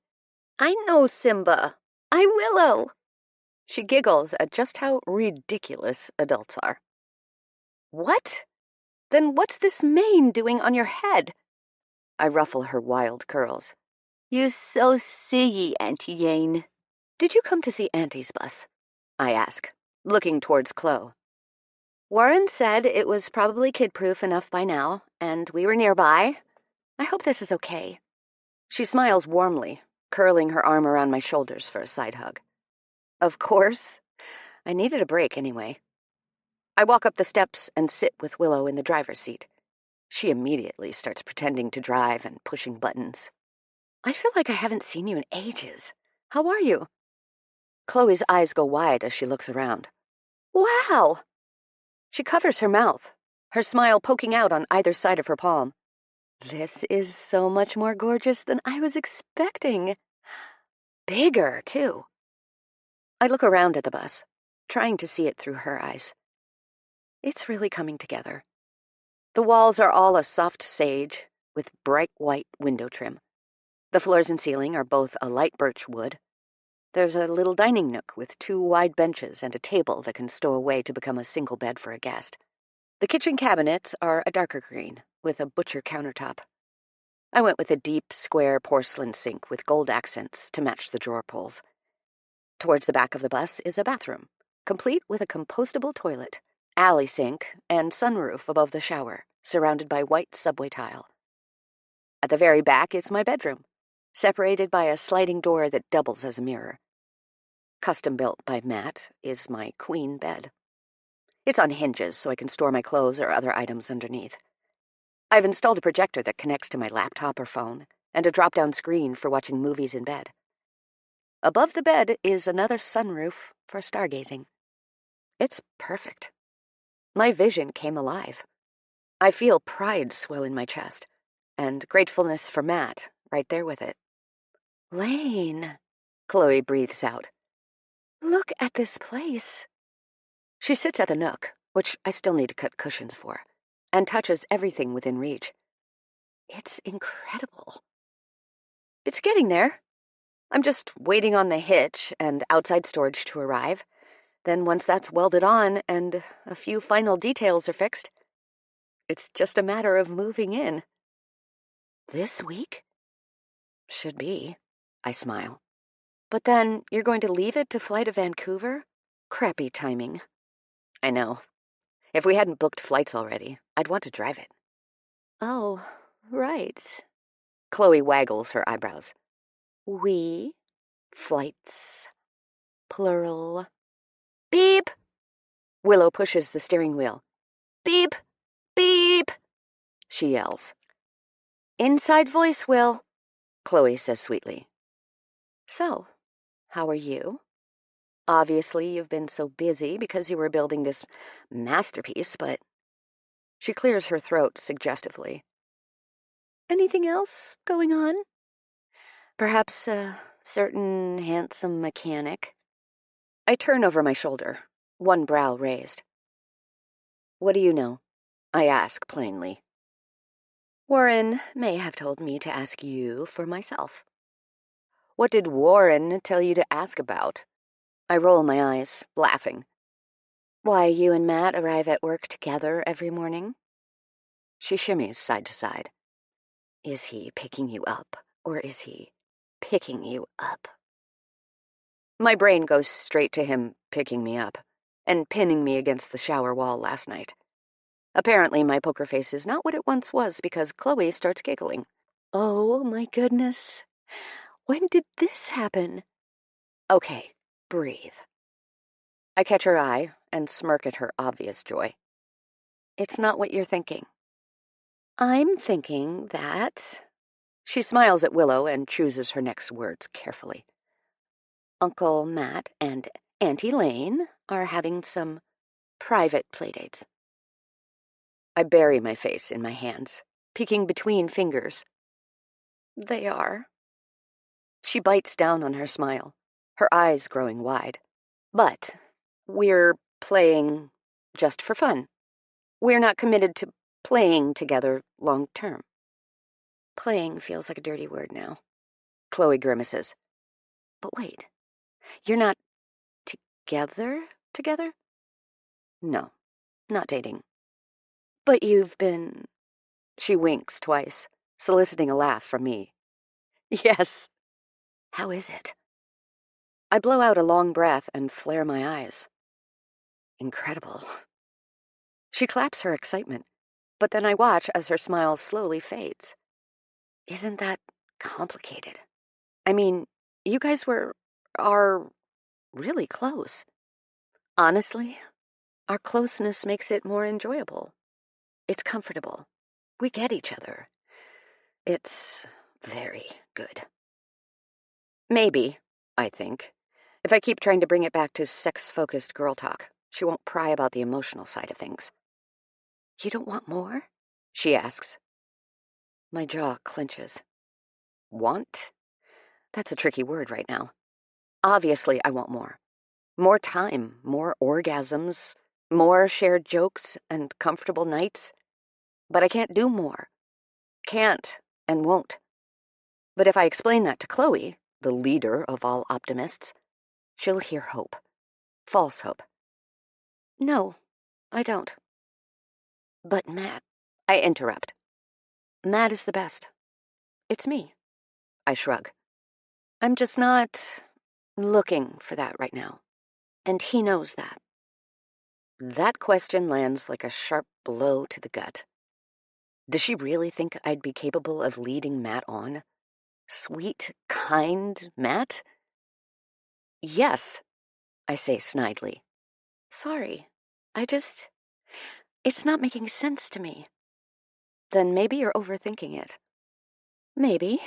I know Simba. I'm Willow. She giggles at just how ridiculous adults are. What? Then what's this mane doing on your head? I ruffle her wild curls. You so silly, Auntie Jane. Did you come to see Auntie's bus? I ask, looking towards Chloe. Warren said it was probably kid-proof enough by now, and we were nearby. I hope this is okay. She smiles warmly, curling her arm around my shoulders for a side hug. Of course. I needed a break anyway. I walk up the steps and sit with Willow in the driver's seat. She immediately starts pretending to drive and pushing buttons. I feel like I haven't seen you in ages. How are you? Chloe's eyes go wide as she looks around. Wow! She covers her mouth, her smile poking out on either side of her palm. This is so much more gorgeous than I was expecting. Bigger, too. I look around at the bus, trying to see it through her eyes. It's really coming together. The walls are all a soft sage with bright white window trim. The floors and ceiling are both a light birch wood. There's a little dining nook with 2 wide benches and a table that can stow away to become a single bed for a guest. The kitchen cabinets are a darker green, with a butcher countertop. I went with a deep, square porcelain sink with gold accents to match the drawer pulls. Towards the back of the bus is a bathroom, complete with a compostable toilet, alley sink, and sunroof above the shower, surrounded by white subway tile. At the very back is my bedroom, separated by a sliding door that doubles as a mirror. Custom built by Matt is my queen bed. It's on hinges so I can store my clothes or other items underneath. I've installed a projector that connects to my laptop or phone, and a drop-down screen for watching movies in bed. Above the bed is another sunroof for stargazing. It's perfect. My vision came alive. I feel pride swell in my chest, and gratefulness for Matt right there with it. Lane, Chloe breathes out. Look at this place. She sits at the nook, which I still need to cut cushions for, and touches everything within reach. It's incredible. It's getting there. I'm just waiting on the hitch and outside storage to arrive. Then once that's welded on and a few final details are fixed, it's just a matter of moving in. This week? Should be, I smile. But then you're going to leave it to fly to Vancouver? Crappy timing. I know. If we hadn't booked flights already, I'd want to drive it. Oh, right. Chloe waggles her eyebrows. We? Flights. Plural. Beep! Willow pushes the steering wheel. Beep! Beep! She yells. Inside voice, Will, Chloe says sweetly. So, how are you? Obviously, you've been so busy because you were building this masterpiece, but... She clears her throat suggestively. Anything else going on? Perhaps a certain handsome mechanic? I turn over my shoulder, one brow raised. What do you know? I ask plainly. Warren may have told me to ask you for myself. What did Warren tell you to ask about? I roll my eyes, laughing. Why you and Matt arrive at work together every morning? She shimmies side to side. Is he picking you up, or is he picking you up? My brain goes straight to him picking me up and pinning me against the shower wall last night. Apparently my poker face is not what it once was because Chloe starts giggling. Oh, my goodness. When did this happen? Okay, breathe. I catch her eye and smirk at her obvious joy. It's not what you're thinking. I'm thinking that... She smiles at Willow and chooses her next words carefully. Uncle Matt and Auntie Lane are having some private playdates. I bury my face in my hands, peeking between fingers. They are. She bites down on her smile, her eyes growing wide. But we're playing just for fun. We're not committed to playing together long term. Playing feels like a dirty word now. Chloe grimaces. But wait, you're not together? No, not dating. But you've been... She winks twice, soliciting a laugh from me. Yes. How is it? I blow out a long breath and flare my eyes. Incredible. She claps her excitement, but then I watch as her smile slowly fades. Isn't that complicated? I mean, you guys are really close. Honestly, our closeness makes it more enjoyable. It's comfortable. We get each other. It's very good. Maybe, I think. If I keep trying to bring it back to sex-focused girl talk, she won't pry about the emotional side of things. You don't want more? She asks. My jaw clenches. Want? That's a tricky word right now. Obviously, I want more. More time, more orgasms, more shared jokes and comfortable nights. But I can't do more. Can't and won't. But if I explain that to Chloe, the leader of all optimists, she'll hear hope. False hope. No, I don't. But Matt, I interrupt. Matt is the best. It's me. I shrug. I'm just not looking for that right now. And he knows that. That question lands like a sharp blow to the gut. Does she really think I'd be capable of leading Matt on? Sweet, kind Matt? Yes, I say snidely. Sorry, it's not making sense to me. Then maybe you're overthinking it. Maybe.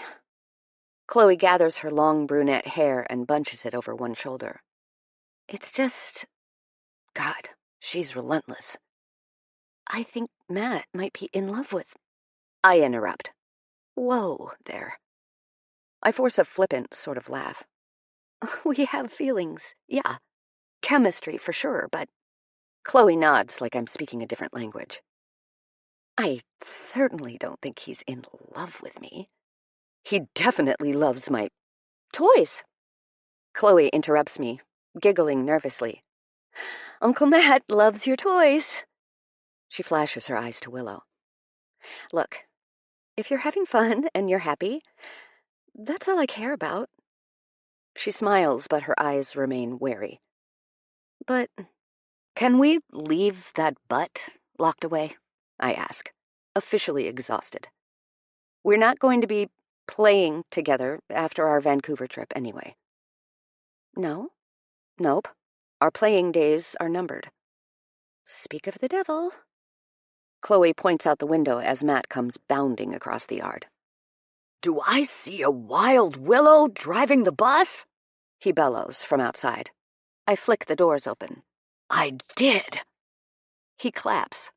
Chloe gathers her long brunette hair and bunches it over one shoulder. It's just... God, she's relentless. I think Matt might be in love with... I interrupt. Whoa, there. I force a flippant sort of laugh. We have feelings, yeah. Chemistry for sure, but... Chloe nods like I'm speaking a different language. I certainly don't think he's in love with me. He definitely loves my toys. Chloe interrupts me, giggling nervously. Uncle Matt loves your toys. She flashes her eyes to Willow. Look, if you're having fun and you're happy, that's all I care about. She smiles, but her eyes remain wary. But can we leave that butt locked away? I ask, officially exhausted. We're not going to be playing together after our Vancouver trip anyway. No? Nope. Our playing days are numbered. Speak of the devil. Chloe points out the window as Matt comes bounding across the yard. Do I see a wild Willow driving the bus? He bellows from outside. I flick the doors open. I did. He claps.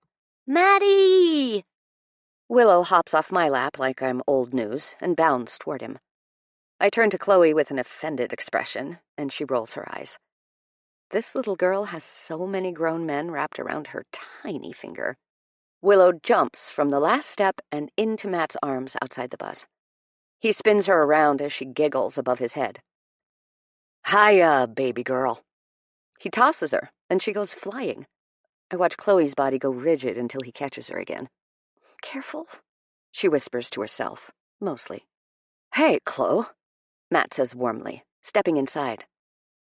Maddie! Willow hops off my lap like I'm old news and bounds toward him. I turn to Chloe with an offended expression, and she rolls her eyes. This little girl has so many grown men wrapped around her tiny finger. Willow jumps from the last step and into Matt's arms outside the bus. He spins her around as she giggles above his head. Hiya, baby girl. He tosses her, and she goes flying. I watch Chloe's body go rigid until he catches her again. Careful, she whispers to herself, mostly. Hey, Chloe, Matt says warmly, stepping inside.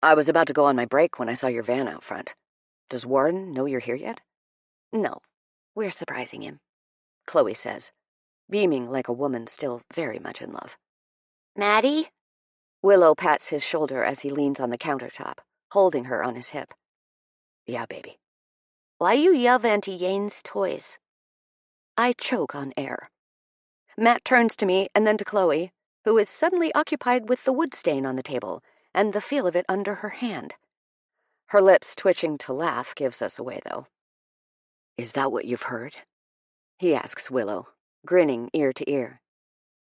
I was about to go on my break when I saw your van out front. Does Warren know you're here yet? No, we're surprising him, Chloe says, beaming like a woman still very much in love. Maddie? Willow pats his shoulder as he leans on the countertop, holding her on his hip. Yeah, baby. Why you yell Auntie Yane's toys? I choke on air. Matt turns to me and then to Chloe, who is suddenly occupied with the wood stain on the table and the feel of it under her hand. Her lips twitching to laugh gives us away, though. Is that what you've heard? He asks Willow, grinning ear to ear.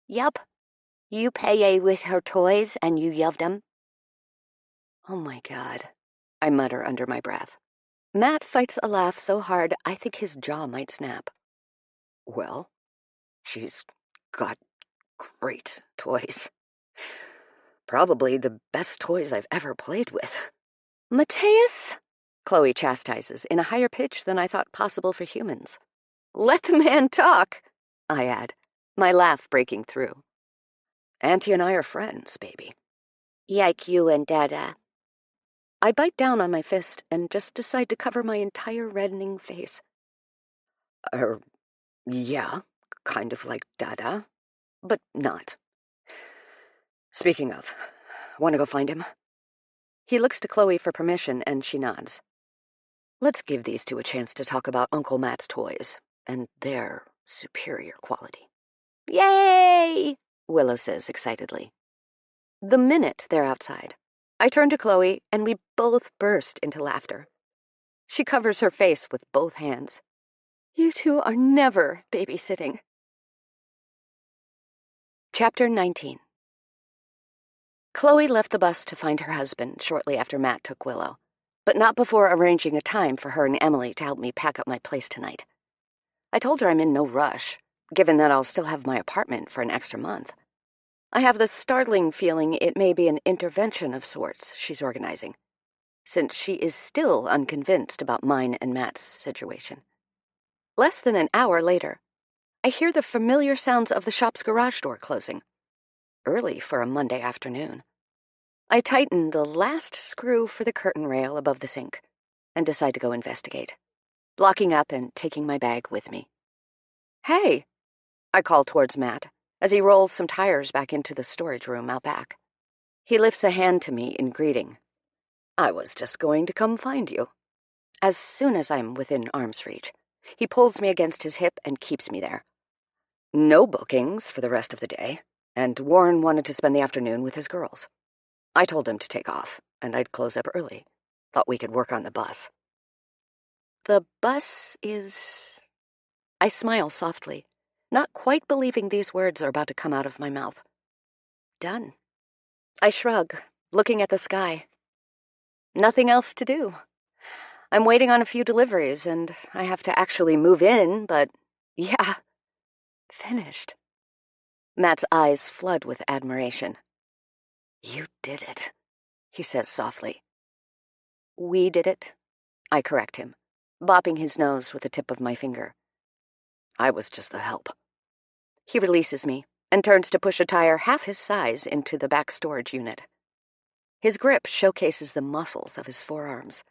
Yup. You pay with her toys and you yelled them. Oh my God, I mutter under my breath. Matt fights a laugh so hard I think his jaw might snap. Well, she's got great toys. Probably the best toys I've ever played with. Mateus? Chloe chastises in a higher pitch than I thought possible for humans. Let the man talk, I add, my laugh breaking through. Auntie and I are friends, baby. Yike you and Dada. I bite down on my fist and just decide to cover my entire reddening face. Yeah, kind of like Dada, but not. Speaking of, want to go find him? He looks to Chloe for permission, and she nods. Let's give these two a chance to talk about Uncle Matt's toys and their superior quality. Yay! Willow says excitedly. The minute they're outside, I turn to Chloe and we both burst into laughter. She covers her face with both hands. You two are never babysitting. Chapter 19. Chloe left the bus to find her husband shortly after Matt took Willow, but not before arranging a time for her and Emily to help me pack up my place tonight. I told her I'm in no rush, given that I'll still have my apartment for an extra month. I have the startling feeling it may be an intervention of sorts she's organizing, since she is still unconvinced about mine and Matt's situation. Less than an hour later, I hear the familiar sounds of the shop's garage door closing. Early for a Monday afternoon. I tighten the last screw for the curtain rail above the sink and decide to go investigate, locking up and taking my bag with me. Hey, I call towards Matt as he rolls some tires back into the storage room out back. He lifts a hand to me in greeting. I was just going to come find you. As soon as I'm within arm's reach, he pulls me against his hip and keeps me there. No bookings for the rest of the day, and Warren wanted to spend the afternoon with his girls. I told him to take off, and I'd close up early. Thought we could work on the bus. The bus is... I smile softly, not quite believing these words are about to come out of my mouth. Done. I shrug, looking at the sky. Nothing else to do. I'm waiting on a few deliveries, and I have to actually move in, but yeah, finished. Matt's eyes flood with admiration. You did it, he says softly. We did it, I correct him, bopping his nose with the tip of my finger. I was just the help. He releases me and turns to push a tire half his size into the back storage unit. His grip showcases the muscles of his forearms,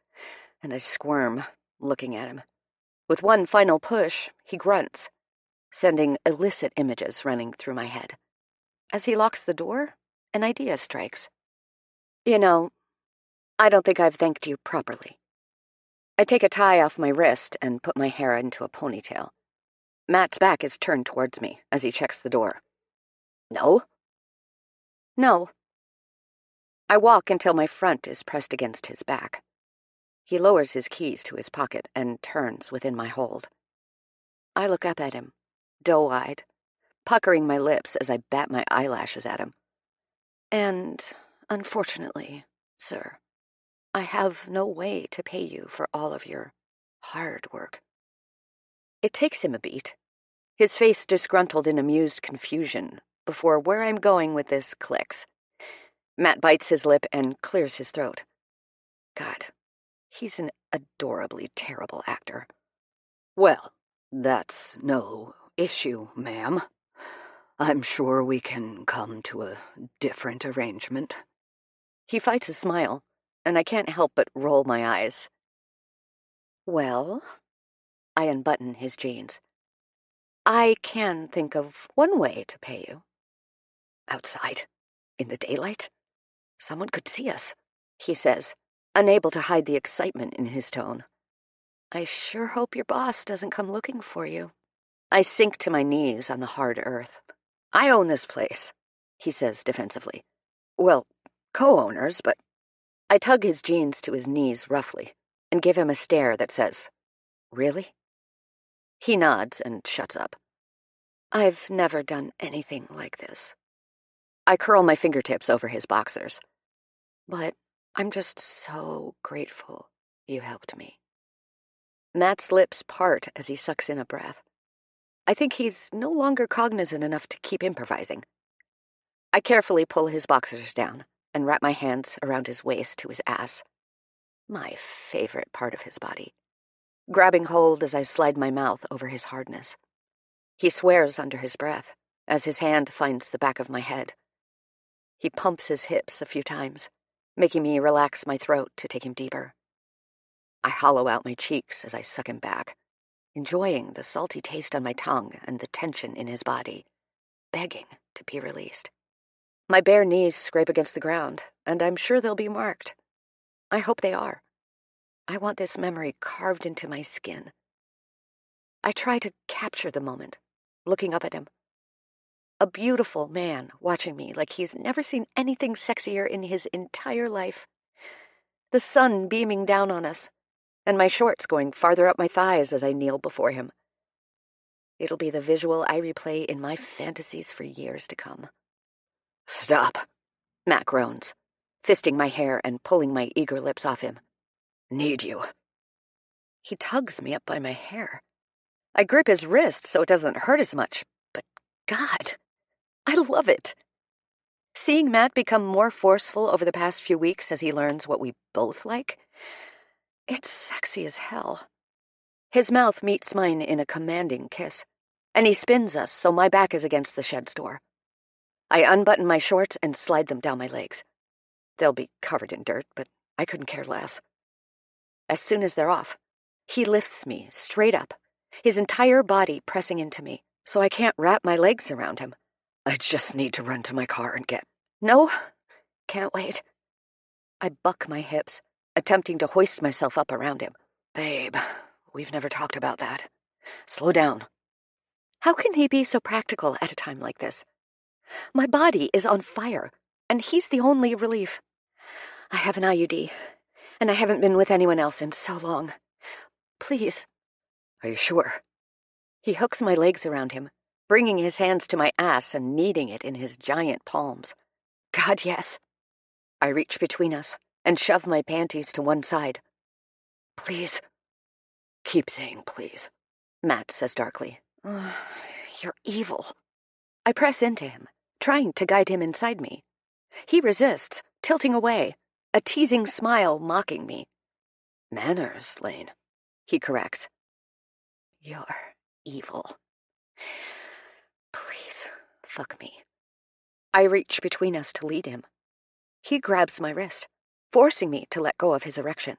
and I squirm, looking at him. With one final push, he grunts, sending illicit images running through my head. As he locks the door, an idea strikes. You know, I don't think I've thanked you properly. I take a tie off my wrist and put my hair into a ponytail. Matt's back is turned towards me as he checks the door. No? No. I walk until my front is pressed against his back. He lowers his keys to his pocket and turns within my hold. I look up at him, doe-eyed, puckering my lips as I bat my eyelashes at him. And, unfortunately, sir, I have no way to pay you for all of your hard work. It takes him a beat, his face disgruntled in amused confusion, before where I'm going with this clicks. Matt bites his lip and clears his throat. God, he's an adorably terrible actor. Well, that's no issue, ma'am. I'm sure we can come to a different arrangement. He fights a smile, and I can't help but roll my eyes. Well, I unbutton his jeans. I can think of one way to pay you. Outside, in the daylight? Someone could see us, he says, unable to hide the excitement in his tone. I sure hope your boss doesn't come looking for you. I sink to my knees on the hard earth. I own this place, he says defensively. Well, co-owners, but... I tug his jeans to his knees roughly and give him a stare that says, Really? He nods and shuts up. I've never done anything like this. I curl my fingertips over his boxers. But I'm just so grateful you helped me. Matt's lips part as he sucks in a breath. I think he's no longer cognizant enough to keep improvising. I carefully pull his boxers down and wrap my hands around his waist to his ass. My favorite part of his body. Grabbing hold as I slide my mouth over his hardness. He swears under his breath as his hand finds the back of my head. He pumps his hips a few times, making me relax my throat to take him deeper. I hollow out my cheeks as I suck him back, enjoying the salty taste on my tongue and the tension in his body, begging to be released. My bare knees scrape against the ground, and I'm sure they'll be marked. I hope they are. I want this memory carved into my skin. I try to capture the moment, looking up at him. A beautiful man watching me like he's never seen anything sexier in his entire life. The sun beaming down on us, and my shorts going farther up my thighs as I kneel before him. It'll be the visual I replay in my fantasies for years to come. "Stop," Matt groans, fisting my hair and pulling my eager lips off him. "Need you." He tugs me up by my hair. I grip his wrist so it doesn't hurt as much, but God, I love it. Seeing Matt become more forceful over the past few weeks as he learns what we both like, it's sexy as hell. His mouth meets mine in a commanding kiss, and he spins us so my back is against the shed's door. I unbutton my shorts and slide them down my legs. They'll be covered in dirt, but I couldn't care less. As soon as they're off, he lifts me straight up, his entire body pressing into me, so I can't wrap my legs around him. I just need to run to my car and get... No, can't wait. I buck my hips, attempting to hoist myself up around him. Babe, we've never talked about that. Slow down. How can he be so practical at a time like this? My body is on fire, and he's the only relief. I have an IUD, and I haven't been with anyone else in so long. Please. Are you sure? He hooks my legs around him, bringing his hands to my ass and kneading it in his giant palms. God, yes. I reach between us and shove my panties to one side. Please. Keep saying please, Matt says darkly. You're evil. I press into him, trying to guide him inside me. He resists, tilting away, a teasing smile mocking me. Manners, Lane, he corrects. You're evil. Please, fuck me. I reach between us to lead him. He grabs my wrist, forcing me to let go of his erection.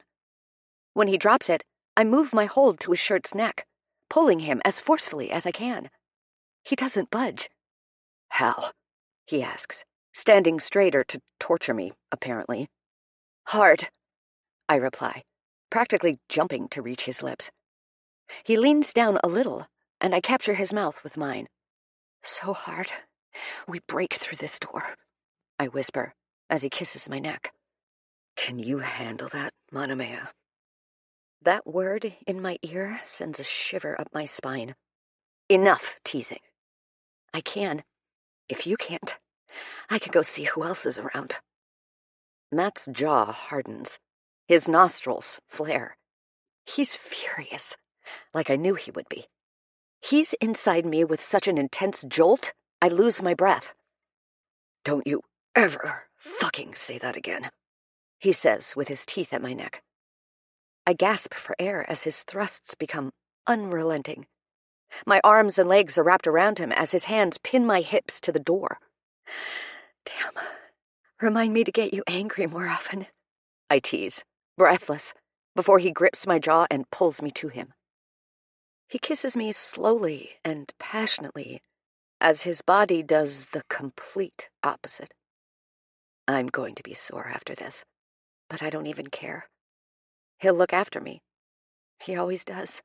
When he drops it, I move my hold to his shirt's neck, pulling him as forcefully as I can. He doesn't budge. How? He asks, standing straighter to torture me, apparently. Hard, I reply, practically jumping to reach his lips. He leans down a little, and I capture his mouth with mine. So hard. We break through this door, I whisper, as he kisses my neck. Can you handle that, Monomea? That word in my ear sends a shiver up my spine. Enough teasing. I can. If you can't, I can go see who else is around. Matt's jaw hardens. His nostrils flare. He's furious, like I knew he would be. He's inside me with such an intense jolt, I lose my breath. Don't you ever fucking say that again, he says with his teeth at my neck. I gasp for air as his thrusts become unrelenting. My arms and legs are wrapped around him as his hands pin my hips to the door. Damn. Remind me to get you angry more often, I tease, breathless, before he grips my jaw and pulls me to him. He kisses me slowly and passionately, as his body does the complete opposite. I'm going to be sore after this, but I don't even care. He'll look after me. He always does.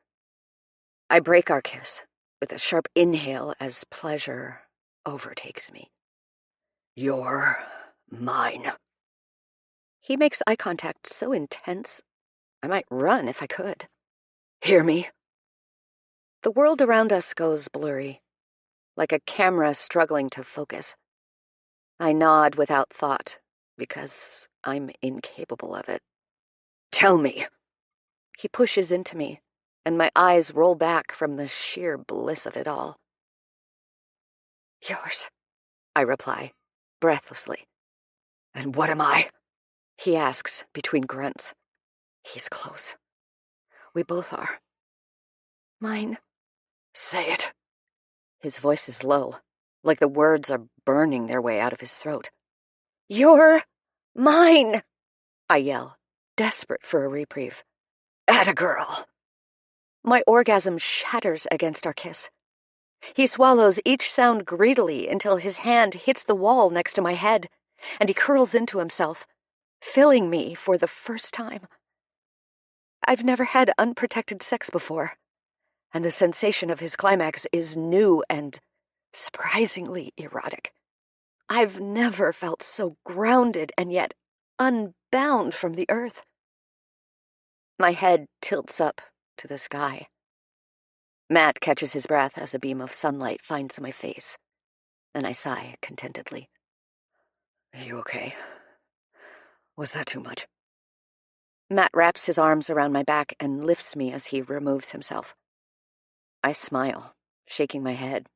I break our kiss with a sharp inhale as pleasure overtakes me. You're mine. He makes eye contact so intense, I might run if I could. Hear me? The world around us goes blurry, like a camera struggling to focus. I nod without thought, because I'm incapable of it. Tell me. He pushes into me, and my eyes roll back from the sheer bliss of it all. Yours, I reply, breathlessly. And what am I? He asks between grunts. He's close. We both are. Mine. Say it. His voice is low, like the words are burning their way out of his throat. You're mine, I yell, desperate for a reprieve. Atta girl. My orgasm shatters against our kiss. He swallows each sound greedily until his hand hits the wall next to my head, and he curls into himself, filling me for the first time. I've never had unprotected sex before, and the sensation of his climax is new and surprisingly erotic. I've never felt so grounded and yet unbound from the earth. My head tilts up to the sky. Matt catches his breath as a beam of sunlight finds my face, and I sigh contentedly. You okay? Was that too much? Matt wraps his arms around my back and lifts me as he removes himself. I smile, shaking my head.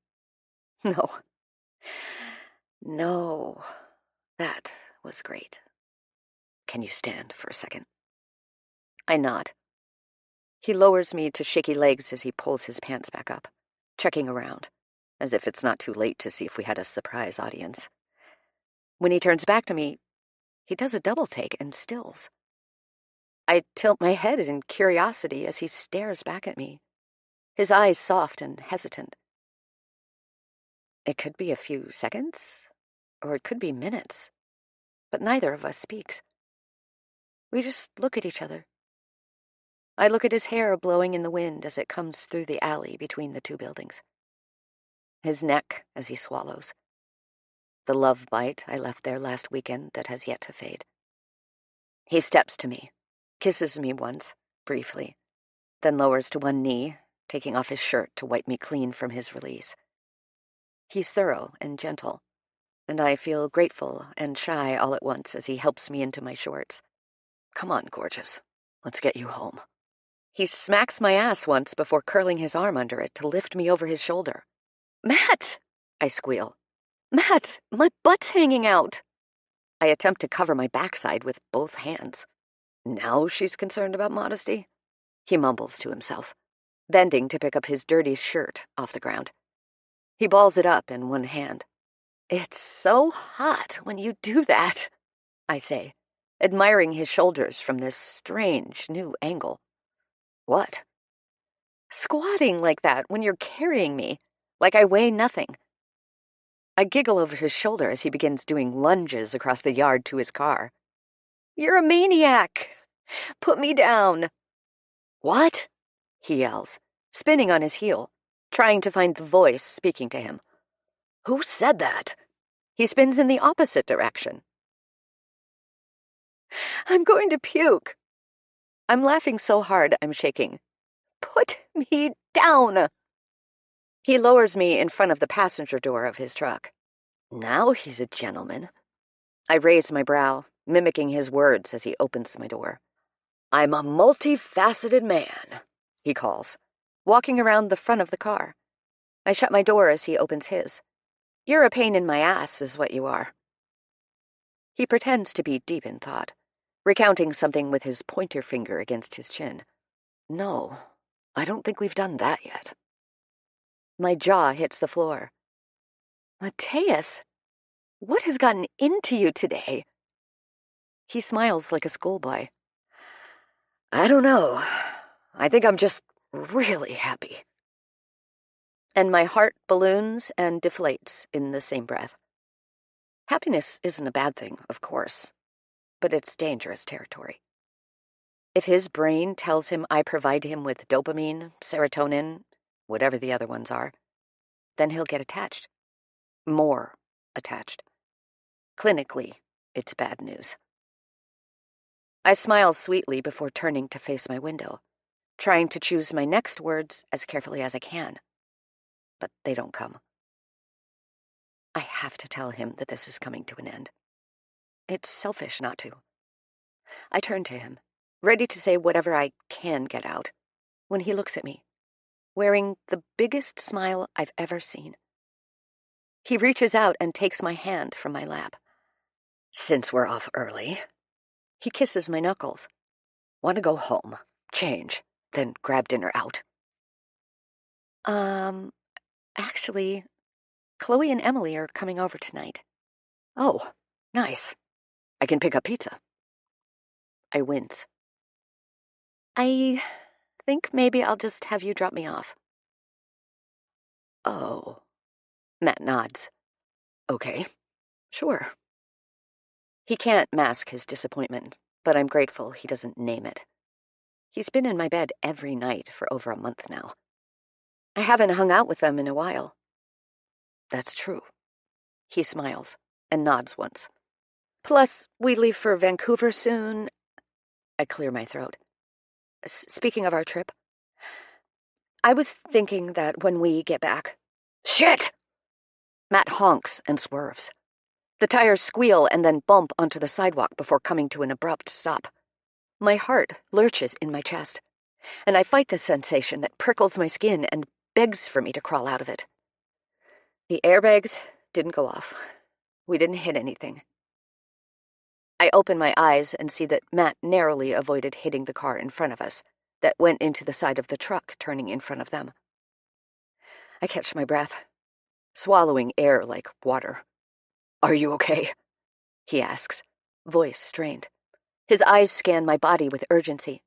No, that was great. Can you stand for a second? I nod. He lowers me to shaky legs as he pulls his pants back up, checking around, as if it's not too late to see if we had a surprise audience. When he turns back to me, he does a double take and stills. I tilt my head in curiosity as he stares back at me, his eyes soft and hesitant. It could be a few seconds, or it could be minutes, but neither of us speaks. We just look at each other. I look at his hair blowing in the wind as it comes through the alley between the two buildings. His neck as he swallows. The love bite I left there last weekend that has yet to fade. He steps to me, kisses me once, briefly, then lowers to one knee, taking off his shirt to wipe me clean from his release. He's thorough and gentle, and I feel grateful and shy all at once as he helps me into my shorts. Come on, gorgeous. Let's get you home. He smacks my ass once before curling his arm under it to lift me over his shoulder. Matt! I squeal. Matt, my butt's hanging out. I attempt to cover my backside with both hands. Now she's concerned about modesty? He mumbles to himself, bending to pick up his dirty shirt off the ground. He balls it up in one hand. It's so hot when you do that, I say, admiring his shoulders from this strange new angle. What? Squatting like that when you're carrying me, like I weigh nothing. I giggle over his shoulder as he begins doing lunges across the yard to his car. You're a maniac! Put me down! What? He yells, spinning on his heel, trying to find the voice speaking to him. Who said that? He spins in the opposite direction. I'm going to puke. I'm laughing so hard I'm shaking. Put me down! He lowers me in front of the passenger door of his truck. Now he's a gentleman. I raise my brow, mimicking his words as he opens my door. I'm a multifaceted man, he calls, walking around the front of the car. I shut my door as he opens his. You're a pain in my ass, is what you are. He pretends to be deep in thought, recounting something with his pointer finger against his chin. No, I don't think we've done that yet. My jaw hits the floor. Mateus, what has gotten into you today? He smiles like a schoolboy. I don't know. I think I'm just really happy. And my heart balloons and deflates in the same breath. Happiness isn't a bad thing, of course, but it's dangerous territory. If his brain tells him I provide him with dopamine, serotonin, whatever the other ones are, then he'll get attached. More attached. Clinically, it's bad news. I smile sweetly before turning to face my window, trying to choose my next words as carefully as I can. But they don't come. I have to tell him that this is coming to an end. It's selfish not to. I turn to him, ready to say whatever I can get out, when he looks at me, wearing the biggest smile I've ever seen. He reaches out and takes my hand from my lap. Since we're off early, he kisses my knuckles. Want to go home, change, then grab dinner out? Actually, Chloe and Emily are coming over tonight. Oh, nice. I can pick up pizza. I wince. I think maybe I'll just have you drop me off. Oh. Matt nods. Okay, sure. He can't mask his disappointment, but I'm grateful he doesn't name it. He's been in my bed every night for over a month now. I haven't hung out with them in a while. That's true. He smiles and nods once. Plus, we leave for Vancouver soon. I clear my throat. Speaking of our trip, I was thinking that when we get back... Shit! Matt honks and swerves. The tires squeal and then bump onto the sidewalk before coming to an abrupt stop. My heart lurches in my chest, and I fight the sensation that prickles my skin and begs for me to crawl out of it. The airbags didn't go off. We didn't hit anything. I open my eyes and see that Matt narrowly avoided hitting the car in front of us that went into the side of the truck, turning in front of them. I catch my breath, swallowing air like water. "Are you okay?" he asks, voice strained. His eyes scan my body with urgency.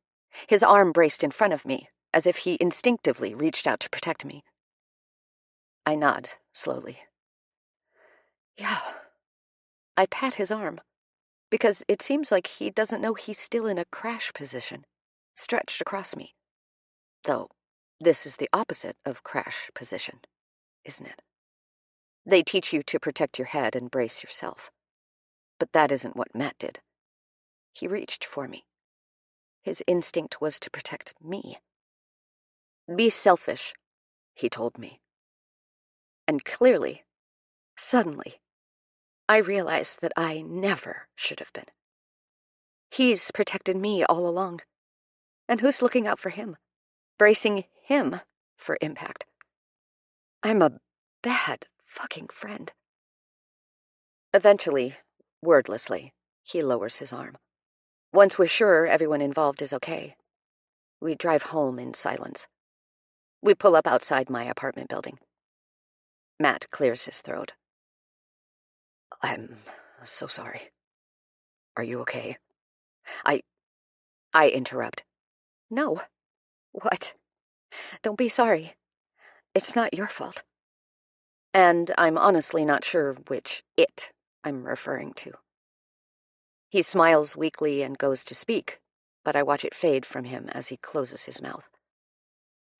His arm braced in front of me, as if he instinctively reached out to protect me. I nod, slowly. Yeah. I pat his arm, because it seems like he doesn't know he's still in a crash position, stretched across me. Though, this is the opposite of crash position, isn't it? They teach you to protect your head and brace yourself. But that isn't what Matt did. He reached for me. His instinct was to protect me. Be selfish, he told me. And clearly, suddenly, I realized that I never should have been. He's protected me all along. And who's looking out for him? Bracing him for impact. I'm a bad fucking friend. Eventually, wordlessly, he lowers his arm. Once we're sure everyone involved is okay, we drive home in silence. We pull up outside my apartment building. Matt clears his throat. I'm so sorry. Are you okay? I interrupt. No. What? Don't be sorry. It's not your fault. And I'm honestly not sure which it I'm referring to. He smiles weakly and goes to speak, but I watch it fade from him as he closes his mouth.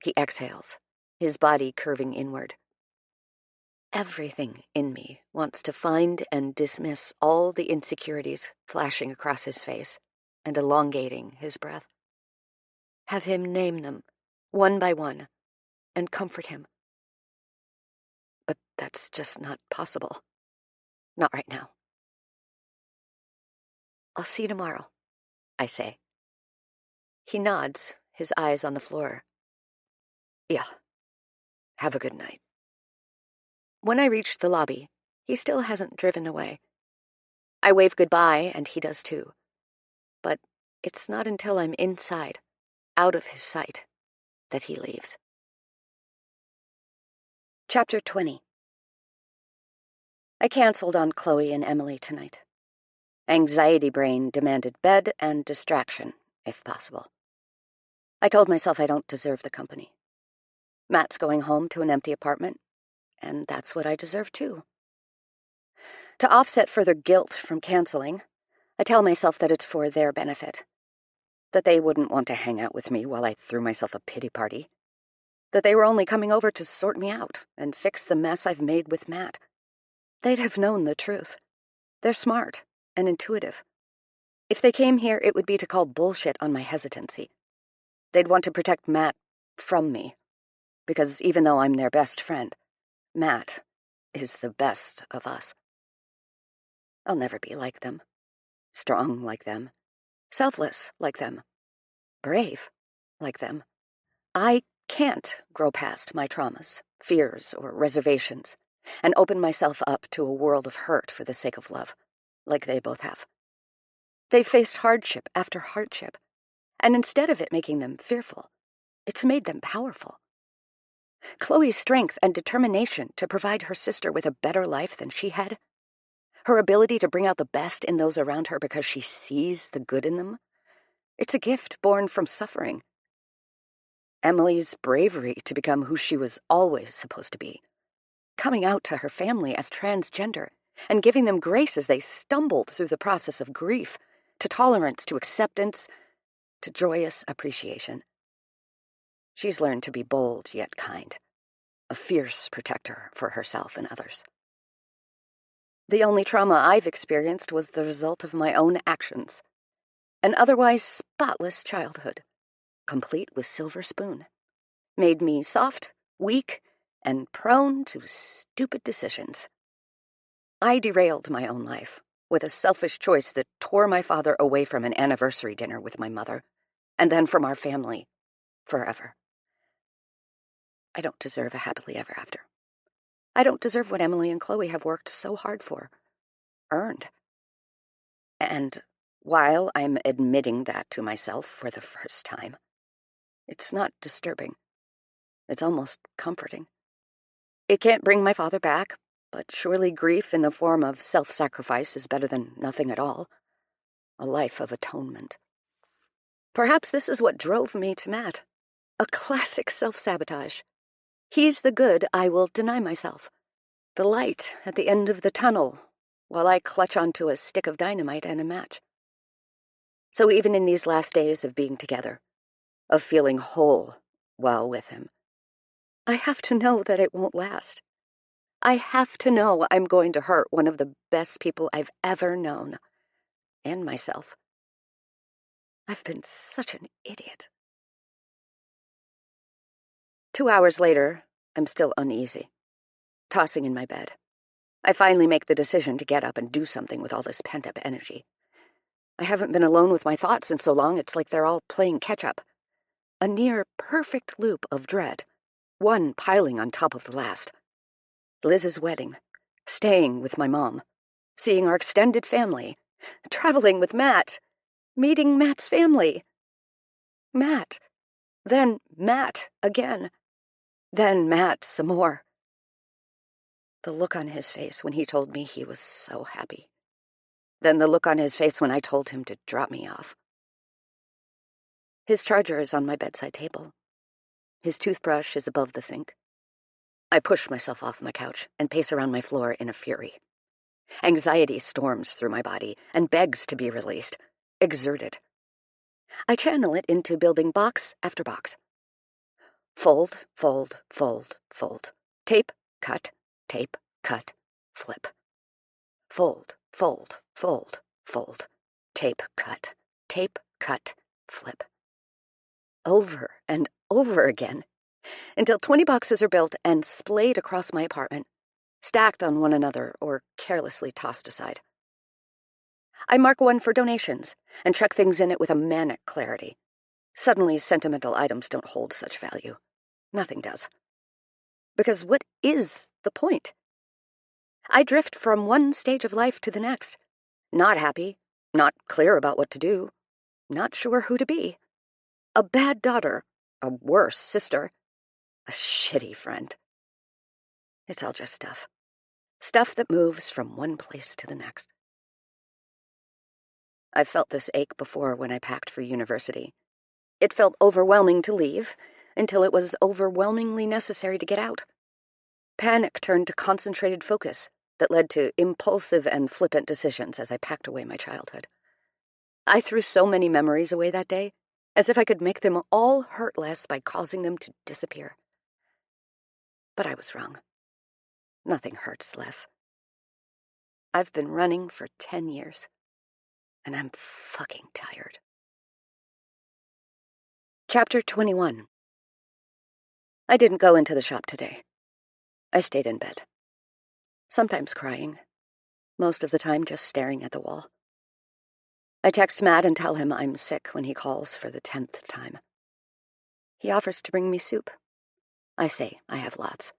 He exhales, his body curving inward. Everything in me wants to find and dismiss all the insecurities flashing across his face and elongating his breath. Have him name them, one by one, and comfort him. But that's just not possible. Not right now. I'll see you tomorrow, I say. He nods, his eyes on the floor. Yeah. Have a good night. When I reach the lobby, he still hasn't driven away. I wave goodbye, and he does too. But it's not until I'm inside, out of his sight, that he leaves. Chapter 20. I canceled on Chloe and Emily tonight. Anxiety brain demanded bed and distraction, if possible. I told myself I don't deserve the company. Matt's going home to an empty apartment, and that's what I deserve too. To offset further guilt from canceling, I tell myself that it's for their benefit. That they wouldn't want to hang out with me while I threw myself a pity party. That they were only coming over to sort me out and fix the mess I've made with Matt. They'd have known the truth. They're smart and intuitive. If they came here, it would be to call bullshit on my hesitancy. They'd want to protect Matt from me, because even though I'm their best friend, Matt is the best of us. I'll never be like them, strong like them, selfless like them, brave like them. I can't grow past my traumas, fears, or reservations, and open myself up to a world of hurt for the sake of love, like they both have. They've faced hardship after hardship, and instead of it making them fearful, it's made them powerful. Chloe's strength and determination to provide her sister with a better life than she had, her ability to bring out the best in those around her because she sees the good in them, it's a gift born from suffering. Emily's bravery to become who she was always supposed to be, coming out to her family as transgender, and giving them grace as they stumbled through the process of grief, to tolerance, to acceptance, to joyous appreciation. She's learned to be bold yet kind, a fierce protector for herself and others. The only trauma I've experienced was the result of my own actions. An otherwise spotless childhood, complete with silver spoon, made me soft, weak, and prone to stupid decisions. I derailed my own life with a selfish choice that tore my father away from an anniversary dinner with my mother, and then from our family, forever. I don't deserve a happily ever after. I don't deserve what Emily and Chloe have worked so hard for, earned. And while I'm admitting that to myself for the first time, it's not disturbing. It's almost comforting. It can't bring my father back, but surely grief in the form of self-sacrifice is better than nothing at all. A life of atonement. Perhaps this is what drove me to Matt. A classic self-sabotage. He's the good I will deny myself. The light at the end of the tunnel, while I clutch onto a stick of dynamite and a match. So even in these last days of being together, of feeling whole while with him, I have to know that it won't last. I have to know I'm going to hurt one of the best people I've ever known, and myself. I've been such an idiot. 2 hours later, I'm still uneasy, tossing in my bed. I finally make the decision to get up and do something with all this pent-up energy. I haven't been alone with my thoughts in so long, it's like they're all playing catch-up. A near-perfect loop of dread, one piling on top of the last. Liz's wedding, staying with my mom, seeing our extended family, traveling with Matt, meeting Matt's family. Matt. Then Matt again. Then Matt some more. The look on his face when he told me he was so happy. Then the look on his face when I told him to drop me off. His charger is on my bedside table. His toothbrush is above the sink. I push myself off my couch and pace around my floor in a fury. Anxiety storms through my body and begs to be released, exerted. I channel it into building box after box. Fold, fold, fold, fold. Tape, cut, flip. Fold, fold, fold, fold. Tape, cut, flip. Over and over again, until 20 boxes are built and splayed across my apartment, stacked on one another or carelessly tossed aside. I mark one for donations and check things in it with a manic clarity. Suddenly, sentimental items don't hold such value. Nothing does. Because what is the point? I drift from one stage of life to the next, not happy, not clear about what to do, not sure who to be. A bad daughter, a worse sister, a shitty friend. It's all just stuff. Stuff that moves from one place to the next. I've felt this ache before when I packed for university. It felt overwhelming to leave, until it was overwhelmingly necessary to get out. Panic turned to concentrated focus that led to impulsive and flippant decisions as I packed away my childhood. I threw so many memories away that day, as if I could make them all hurt less by causing them to disappear. But I was wrong. Nothing hurts less. I've been running for 10 years, and I'm fucking tired. Chapter 21. I didn't go into the shop today. I stayed in bed. Sometimes crying, most of the time just staring at the wall. I text Matt and tell him I'm sick when he calls for the 10th time. He offers to bring me soup. I say I have lots.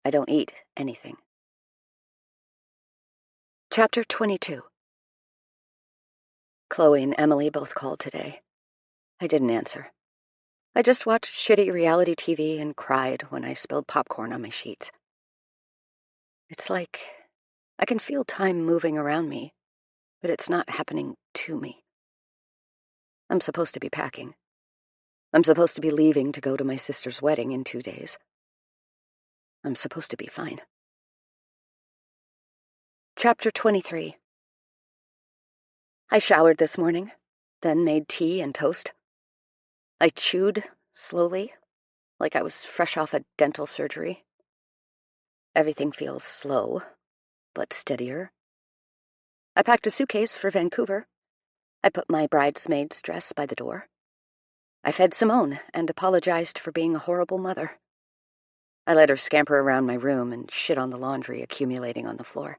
I don't eat anything. Chapter 22. Chloe and Emily both called today. I didn't answer. I just watched shitty reality TV and cried when I spilled popcorn on my sheets. It's like I can feel time moving around me, but it's not happening to me. I'm supposed to be packing. I'm supposed to be leaving to go to my sister's wedding in 2 days. I'm supposed to be fine. Chapter 23. I showered this morning, then made tea and toast. I chewed slowly, like I was fresh off a dental surgery. Everything feels slow, but steadier. I packed a suitcase for Vancouver. I put my bridesmaid's dress by the door. I fed Simone and apologized for being a horrible mother. I let her scamper around my room and shit on the laundry accumulating on the floor.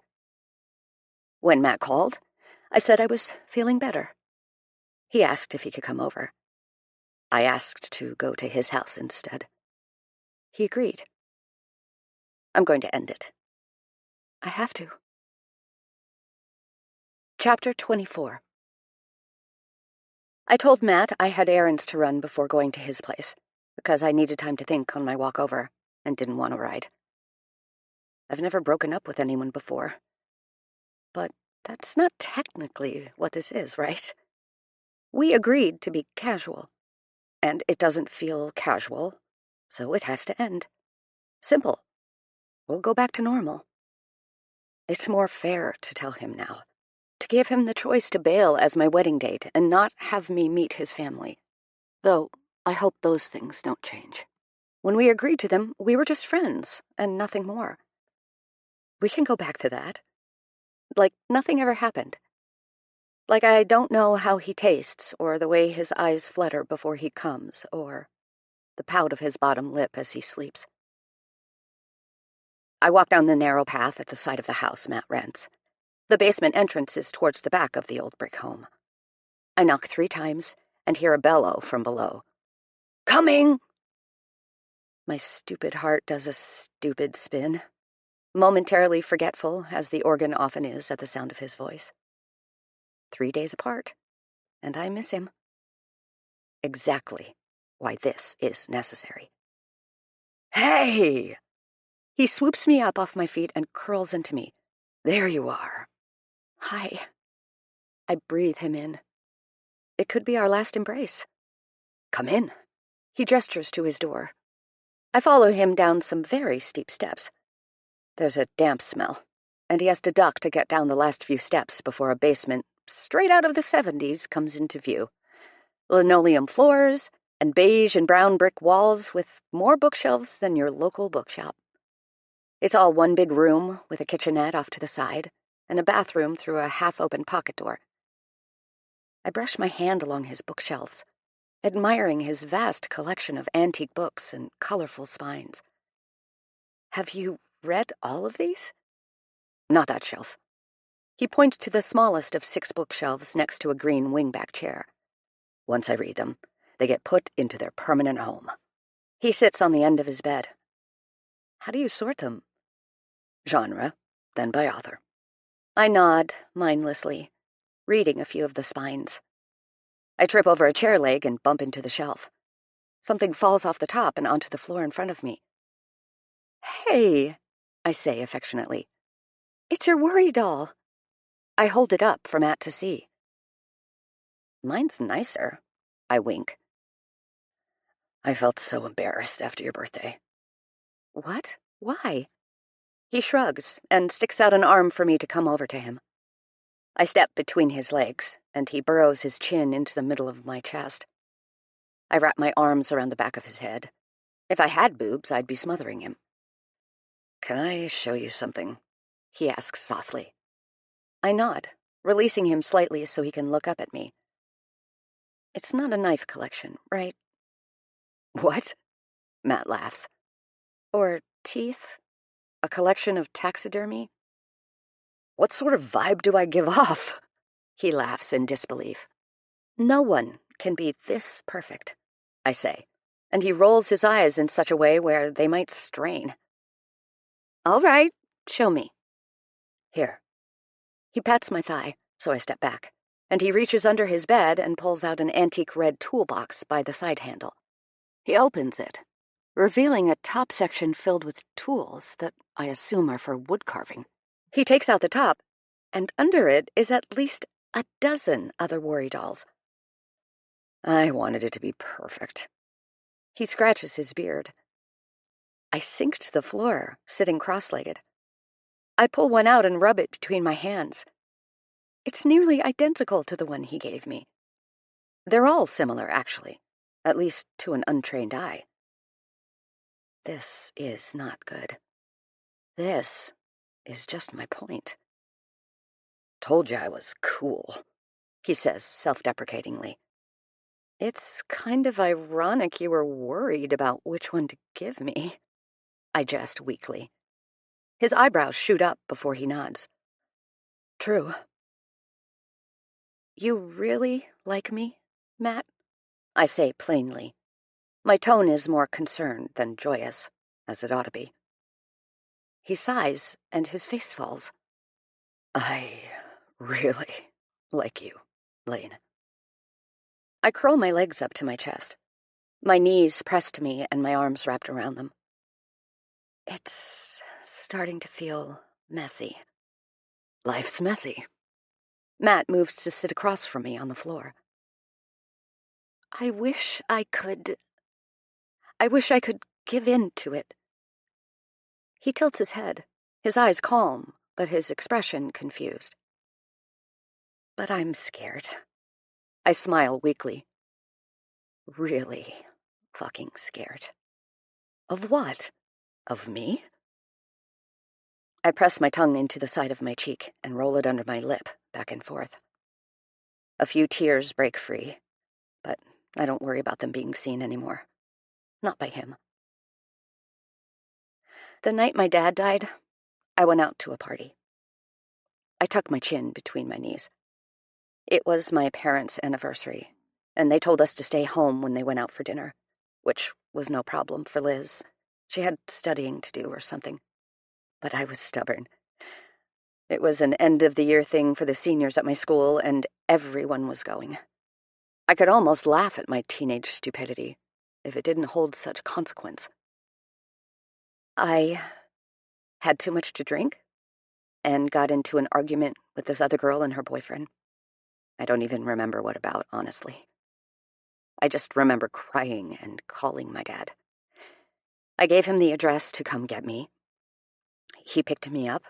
When Matt called, I said I was feeling better. He asked if he could come over. I asked to go to his house instead. He agreed. I'm going to end it. I have to. Chapter 24. I told Matt I had errands to run before going to his place, because I needed time to think on my walk over and didn't want to ride. I've never broken up with anyone before. But that's not technically what this is, right? We agreed to be casual, and it doesn't feel casual, so it has to end. Simple. We'll go back to normal. It's more fair to tell him now, to give him the choice to bail as my wedding date and not have me meet his family. Though I hope those things don't change. When we agreed to them, we were just friends and nothing more. We can go back to that. Like nothing ever happened. Like I don't know how he tastes, or the way his eyes flutter before he comes, or the pout of his bottom lip as he sleeps. I walk down the narrow path at the side of the house Matt rents. The basement entrance is towards the back of the old brick home. I knock 3 times and hear a bellow from below. Coming! My stupid heart does a stupid spin, momentarily forgetful, as the organ often is at the sound of his voice. 3 days apart, and I miss him. Exactly why this is necessary. Hey! He swoops me up off my feet and curls into me. There you are. Hi. I breathe him in. It could be our last embrace. Come in. He gestures to his door. I follow him down some very steep steps. There's a damp smell, and he has to duck to get down the last few steps before a basement straight out of the 70s comes into view. Linoleum floors and beige and brown brick walls with more bookshelves than your local bookshop. It's all one big room with a kitchenette off to the side and a bathroom through a half-open pocket door. I brush my hand along his bookshelves, admiring his vast collection of antique books and colorful spines. Have you read all of these? Not that shelf. He points to the smallest of 6 bookshelves next to a green wingback chair. Once I read them, they get put into their permanent home. He sits on the end of his bed. How do you sort them? Genre, then by author. I nod mindlessly, reading a few of the spines. I trip over a chair leg and bump into the shelf. Something falls off the top and onto the floor in front of me. Hey, I say affectionately. It's your worry doll. I hold it up for Matt to see. Mine's nicer. I wink. I felt so embarrassed after your birthday. What? Why? He shrugs and sticks out an arm for me to come over to him. I step between his legs, and he burrows his chin into the middle of my chest. I wrap my arms around the back of his head. If I had boobs, I'd be smothering him. Can I show you something? He asks softly. I nod, releasing him slightly so he can look up at me. It's not a knife collection, right? What? Matt laughs. Or teeth? A collection of taxidermy? What sort of vibe do I give off? He laughs in disbelief. No one can be this perfect, I say, and he rolls his eyes in such a way where they might strain. All right, show me. Here. He pats my thigh, so I step back, and he reaches under his bed and pulls out an antique red toolbox by the side handle. He opens it, revealing a top section filled with tools that I assume are for wood carving. He takes out the top, and under it is at least a dozen other worry dolls. I wanted it to be perfect. He scratches his beard. I sink to the floor, sitting cross-legged. I pull one out and rub it between my hands. It's nearly identical to the one he gave me. They're all similar, actually, at least to an untrained eye. This is not good. This is just my point. Told you I was cool, he says self-deprecatingly. It's kind of ironic you were worried about which one to give me, I jest weakly. His eyebrows shoot up before he nods. True. You really like me, Matt? I say plainly. My tone is more concerned than joyous, as it ought to be. He sighs, and his face falls. I really like you, Lane. I curl my legs up to my chest, my knees pressed to me and my arms wrapped around them. It's starting to feel messy. Life's messy. Matt moves to sit across from me on the floor. I wish I could give in to it. He tilts his head, his eyes calm, but his expression confused. But I'm scared. I smile weakly. Really fucking scared. Of what? Of me? I press my tongue into the side of my cheek and roll it under my lip, back and forth. A few tears break free, but I don't worry about them being seen anymore. Not by him. The night my dad died, I went out to a party. I tucked my chin between my knees. It was my parents' anniversary, and they told us to stay home when they went out for dinner, which was no problem for Liz. She had studying to do or something. But I was stubborn. It was an end-of-the-year thing for the seniors at my school, and everyone was going. I could almost laugh at my teenage stupidity, if it didn't hold such consequence. I had too much to drink, and got into an argument with this other girl and her boyfriend. I don't even remember what about, honestly. I just remember crying and calling my dad. I gave him the address to come get me. He picked me up,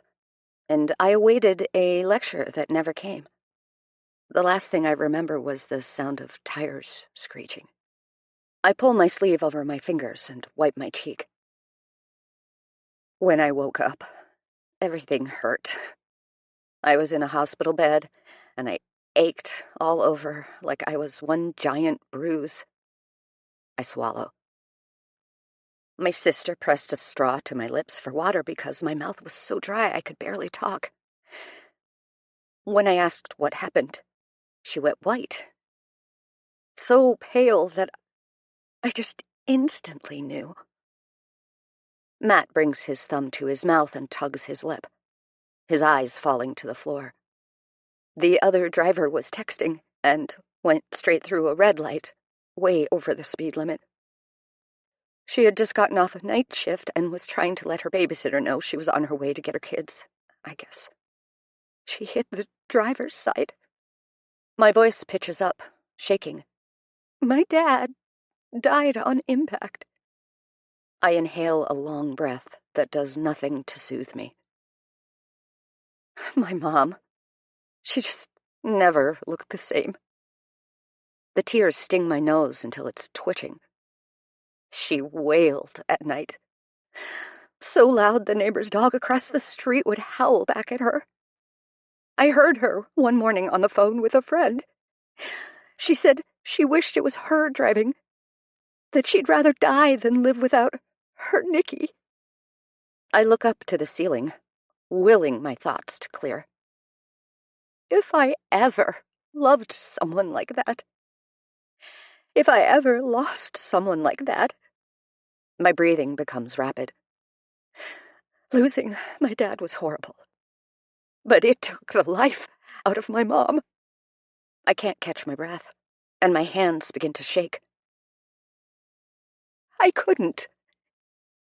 and I awaited a lecture that never came. The last thing I remember was the sound of tires screeching. I pull my sleeve over my fingers and wipe my cheek. When I woke up, everything hurt. I was in a hospital bed, and I ached all over like I was one giant bruise. I swallow. My sister pressed a straw to my lips for water because my mouth was so dry I could barely talk. When I asked what happened, she went white. So pale that I just instantly knew. Matt brings his thumb to his mouth and tugs his lip, his eyes falling to the floor. The other driver was texting and went straight through a red light, way over the speed limit. She had just gotten off a night shift and was trying to let her babysitter know she was on her way to get her kids, I guess. She hit the driver's side. My voice pitches up, shaking. My dad died on impact. I inhale a long breath that does nothing to soothe me. My mom, she just never looked the same. The tears sting my nose until it's twitching. She wailed at night. So loud the neighbor's dog across the street would howl back at her. I heard her one morning on the phone with a friend. She said she wished it was her driving, that she'd rather die than live without her Nicky. I look up to the ceiling, willing my thoughts to clear. If I ever loved someone like that, if I ever lost someone like that, my breathing becomes rapid. Losing my dad was horrible, but it took the life out of my mom. I can't catch my breath, and my hands begin to shake. I couldn't.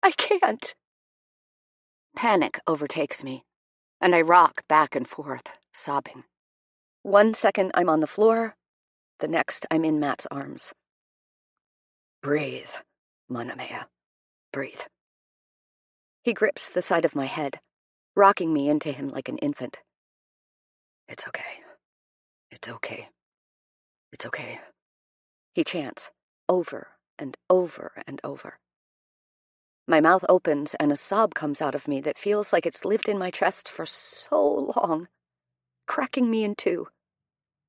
I can't. Panic overtakes me, and I rock back and forth, sobbing. 1 second I'm on the floor, the next I'm in Matt's arms. Breathe, Manamea. Breathe. He grips the side of my head, rocking me into him like an infant. It's okay. It's okay. It's okay. He chants, over and over and over. My mouth opens and a sob comes out of me that feels like it's lived in my chest for so long, cracking me in two.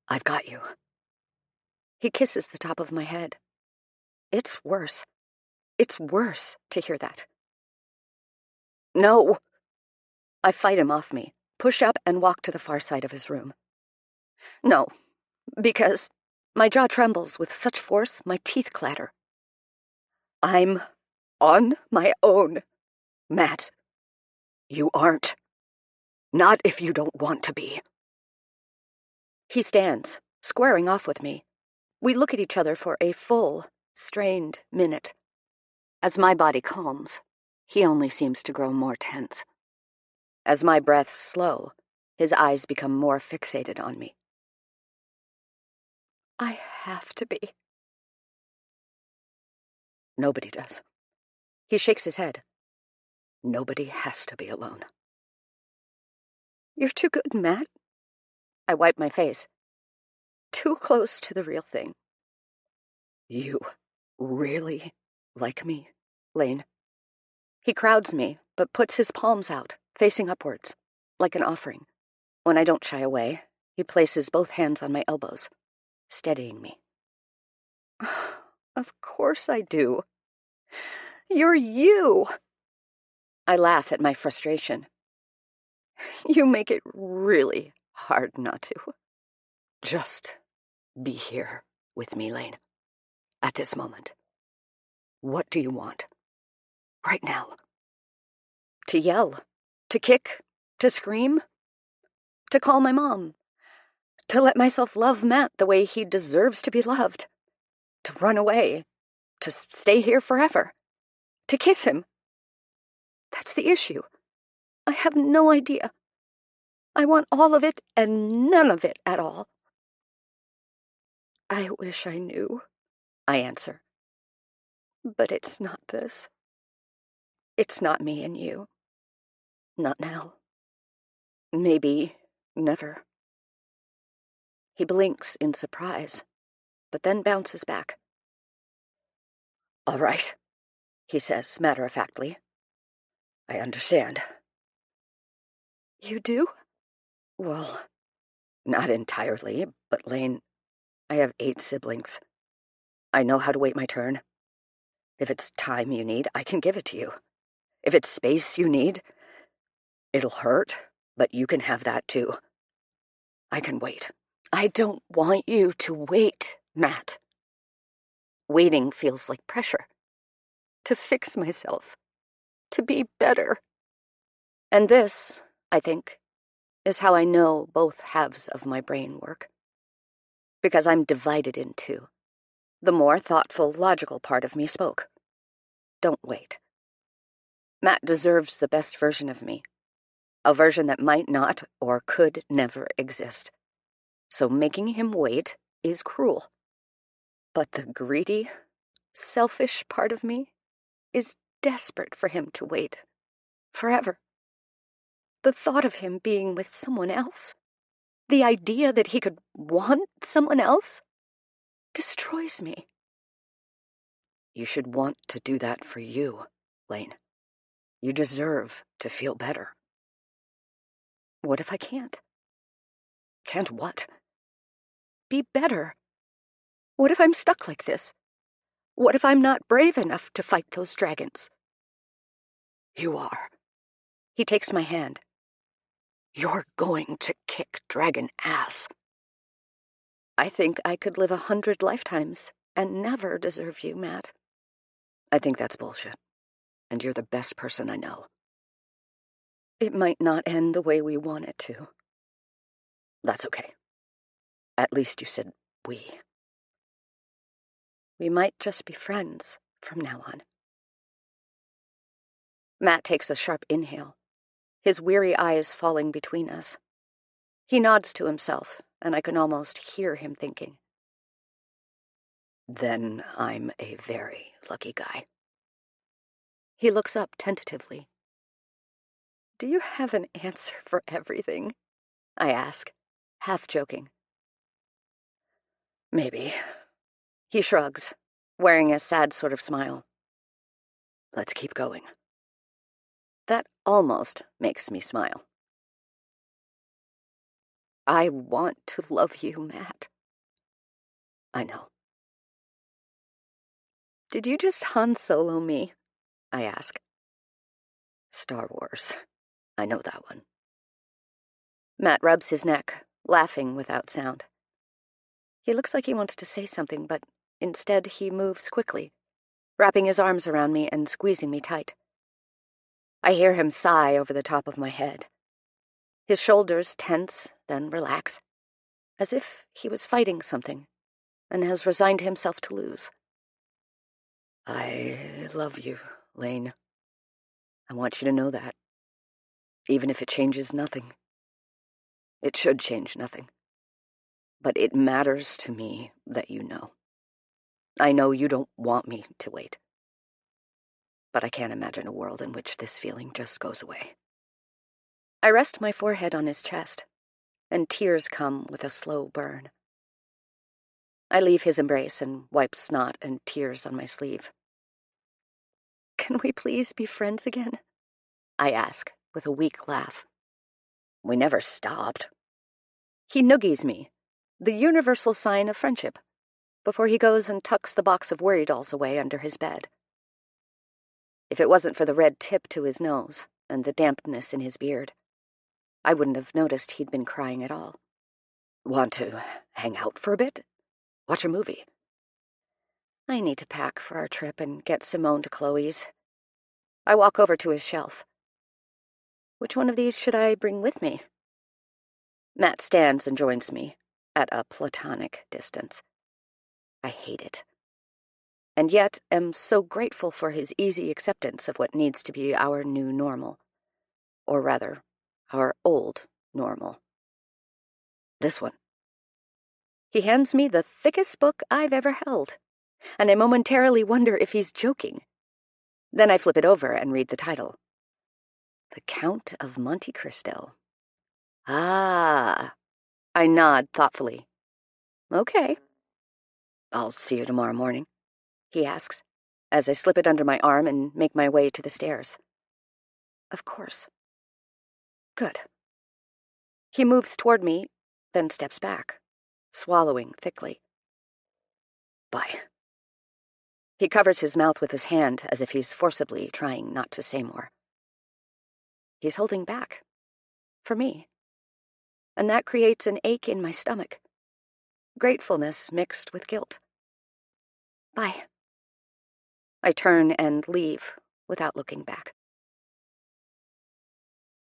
I've got you. He kisses the top of my head. It's worse. It's worse to hear that. No! I fight him off me, push up and walk to the far side of his room. No, because my jaw trembles with such force my teeth clatter. I'm on my own, Matt. You aren't. Not if you don't want to be. He stands, squaring off with me. We look at each other for a full, strained minute. As my body calms, he only seems to grow more tense. As my breaths slow, his eyes become more fixated on me. I have to be. Nobody does. He shakes his head. Nobody has to be alone. You're too good, Matt. I wipe my face. Too close to the real thing. You really like me, Lane? He crowds me, but puts his palms out, facing upwards, like an offering. When I don't shy away, he places both hands on my elbows, steadying me. Of course I do. You're you! I laugh at my frustration. You make it really hard not to. Just be here with me, Lane. At this moment. What do you want? Right now. To yell. To kick. To scream. To call my mom. To let myself love Matt the way he deserves to be loved. To run away. To stay here forever. To kiss him. That's the issue. I have no idea. I want all of it and none of it at all. I wish I knew, I answer. But it's not this. It's not me and you. Not now. Maybe never. He blinks in surprise, but then bounces back. All right, he says matter-of-factly. I understand. You do? Well, not entirely, but Lane, I have 8 siblings. I know how to wait my turn. If it's time you need, I can give it to you. If it's space you need, it'll hurt, but you can have that too. I can wait. I don't want you to wait, Matt. Waiting feels like pressure. To fix myself. To be better. And this, I think, is how I know both halves of my brain work. Because I'm divided in two. The more thoughtful, logical part of me spoke. Don't wait. Matt deserves the best version of me. A version that might not or could never exist. So making him wait is cruel. But the greedy, selfish part of me is desperate for him to wait. Forever. The thought of him being with someone else, the idea that he could want someone else, destroys me. You should want to do that for you, Lane. You deserve to feel better. What if I can't? Can't what? Be better. What if I'm stuck like this? What if I'm not brave enough to fight those dragons? You are. He takes my hand. You're going to kick dragon ass. I think I could live 100 lifetimes and never deserve you, Matt. I think that's bullshit. And you're the best person I know. It might not end the way we want it to. That's okay. At least you said we. We might just be friends from now on. Matt takes a sharp inhale, his weary eyes falling between us. He nods to himself, and I can almost hear him thinking. Then I'm a very lucky guy. He looks up tentatively. Do you have an answer for everything? I ask, half joking. Maybe. He shrugs, wearing a sad sort of smile. Let's keep going. That almost makes me smile. I want to love you, Matt. I know. Did you just Han Solo me? I ask. Star Wars. I know that one. Matt rubs his neck, laughing without sound. He looks like he wants to say something, but instead he moves quickly, wrapping his arms around me and squeezing me tight. I hear him sigh over the top of my head. His shoulders tense, then relax, as if he was fighting something and has resigned himself to lose. I love you, Lane. I want you to know that. Even if it changes nothing. It should change nothing. But it matters to me that you know. I know you don't want me to wait. But I can't imagine a world in which this feeling just goes away. I rest my forehead on his chest, and tears come with a slow burn. I leave his embrace and wipe snot and tears on my sleeve. Can we please be friends again? I ask, with a weak laugh. We never stopped. He noogies me, the universal sign of friendship, before he goes and tucks the box of worry dolls away under his bed. If it wasn't for the red tip to his nose and the dampness in his beard, I wouldn't have noticed he'd been crying at all. Want to hang out for a bit? Watch a movie? I need to pack for our trip and get Simone to Chloe's. I walk over to his shelf. Which one of these should I bring with me? Matt stands and joins me, at a platonic distance. I hate it. And yet am so grateful for his easy acceptance of what needs to be our new normal. Or rather, our old normal. This one. He hands me the thickest book I've ever held, and I momentarily wonder if he's joking. Then I flip it over and read the title. The Count of Monte Cristo. Ah. I nod thoughtfully. Okay. I'll see you tomorrow morning, he asks, as I slip it under my arm and make my way to the stairs. Of course. Good. He moves toward me, then steps back, swallowing thickly. Bye. He covers his mouth with his hand as if he's forcibly trying not to say more. He's holding back. For me. And that creates an ache in my stomach. Gratefulness mixed with guilt. Bye. I turn and leave without looking back.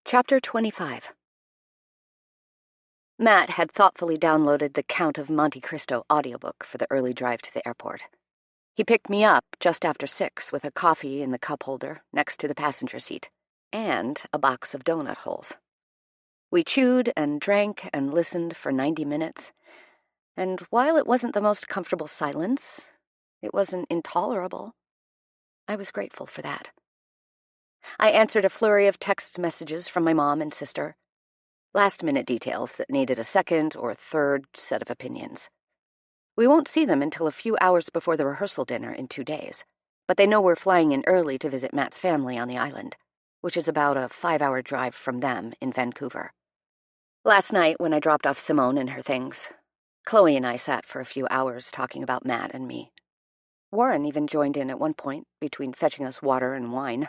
Chapter 25. Matt had thoughtfully downloaded the Count of Monte Cristo audiobook for the early drive to the airport. He picked me up just after 6 with a coffee in the cup holder next to the passenger seat, and a box of donut holes. We chewed and drank and listened for 90 minutes, and while it wasn't the most comfortable silence, it wasn't intolerable. I was grateful for that. I answered a flurry of text messages from my mom and sister, last-minute details that needed a second or third set of opinions. We won't see them until a few hours before the rehearsal dinner in 2 days, but they know we're flying in early to visit Matt's family on the island, which is about a 5-hour drive from them in Vancouver. Last night, when I dropped off Simone and her things, Chloe and I sat for a few hours talking about Matt and me. Warren even joined in at one point, between fetching us water and wine.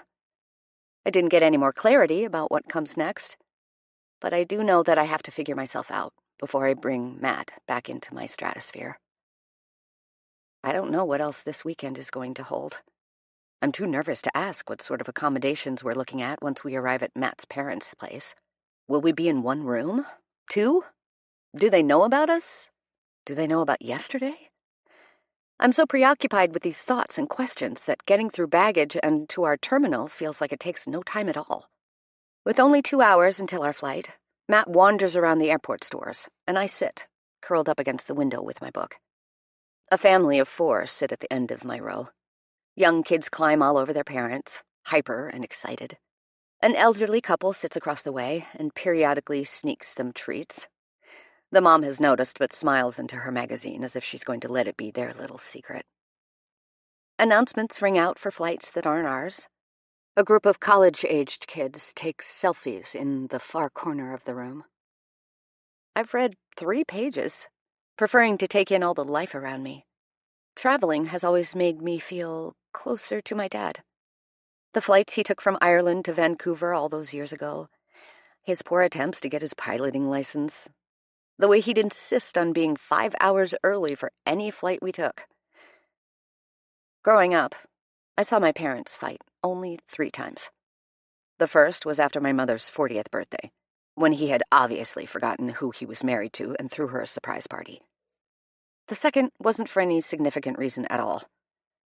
I didn't get any more clarity about what comes next, but I do know that I have to figure myself out before I bring Matt back into my stratosphere. I don't know what else this weekend is going to hold. I'm too nervous to ask what sort of accommodations we're looking at once we arrive at Matt's parents' place. Will we be in one room? 2? Do they know about us? Do they know about yesterday? I'm so preoccupied with these thoughts and questions that getting through baggage and to our terminal feels like it takes no time at all. With only 2 hours until our flight, Matt wanders around the airport stores, and I sit, curled up against the window with my book. A family of 4 sit at the end of my row. Young kids climb all over their parents, hyper and excited. An elderly couple sits across the way and periodically sneaks them treats. The mom has noticed but smiles into her magazine as if she's going to let it be their little secret. Announcements ring out for flights that aren't ours. A group of college-aged kids takes selfies in the far corner of the room. I've read 3 pages, preferring to take in all the life around me. Traveling has always made me feel closer to my dad. The flights he took from Ireland to Vancouver all those years ago, his poor attempts to get his piloting license, the way he'd insist on being 5 hours early for any flight we took. Growing up, I saw my parents fight only 3 times. The first was after my mother's 40th birthday, when he had obviously forgotten who he was married to and threw her a surprise party. The second wasn't for any significant reason at all.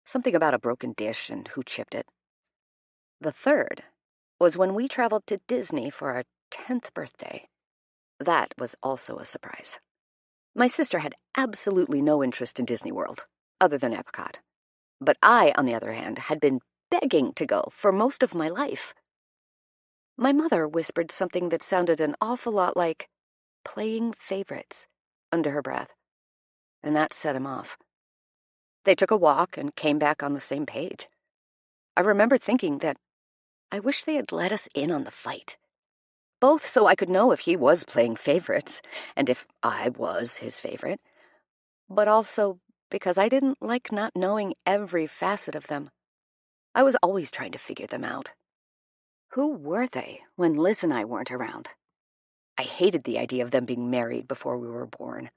Something about a broken dish and who chipped it. The third was when we traveled to Disney for our 10th birthday. That was also a surprise. My sister had absolutely no interest in Disney World, other than Epcot. But I, on the other hand, had been begging to go for most of my life. My mother whispered something that sounded an awful lot like playing favorites under her breath, and that set him off. They took a walk and came back on the same page. I remember thinking that I wish they had let us in on the fight, both so I could know if he was playing favorites and if I was his favorite, but also because I didn't like not knowing every facet of them. I was always trying to figure them out. Who were they when Liz and I weren't around? I hated the idea of them being married before we were born.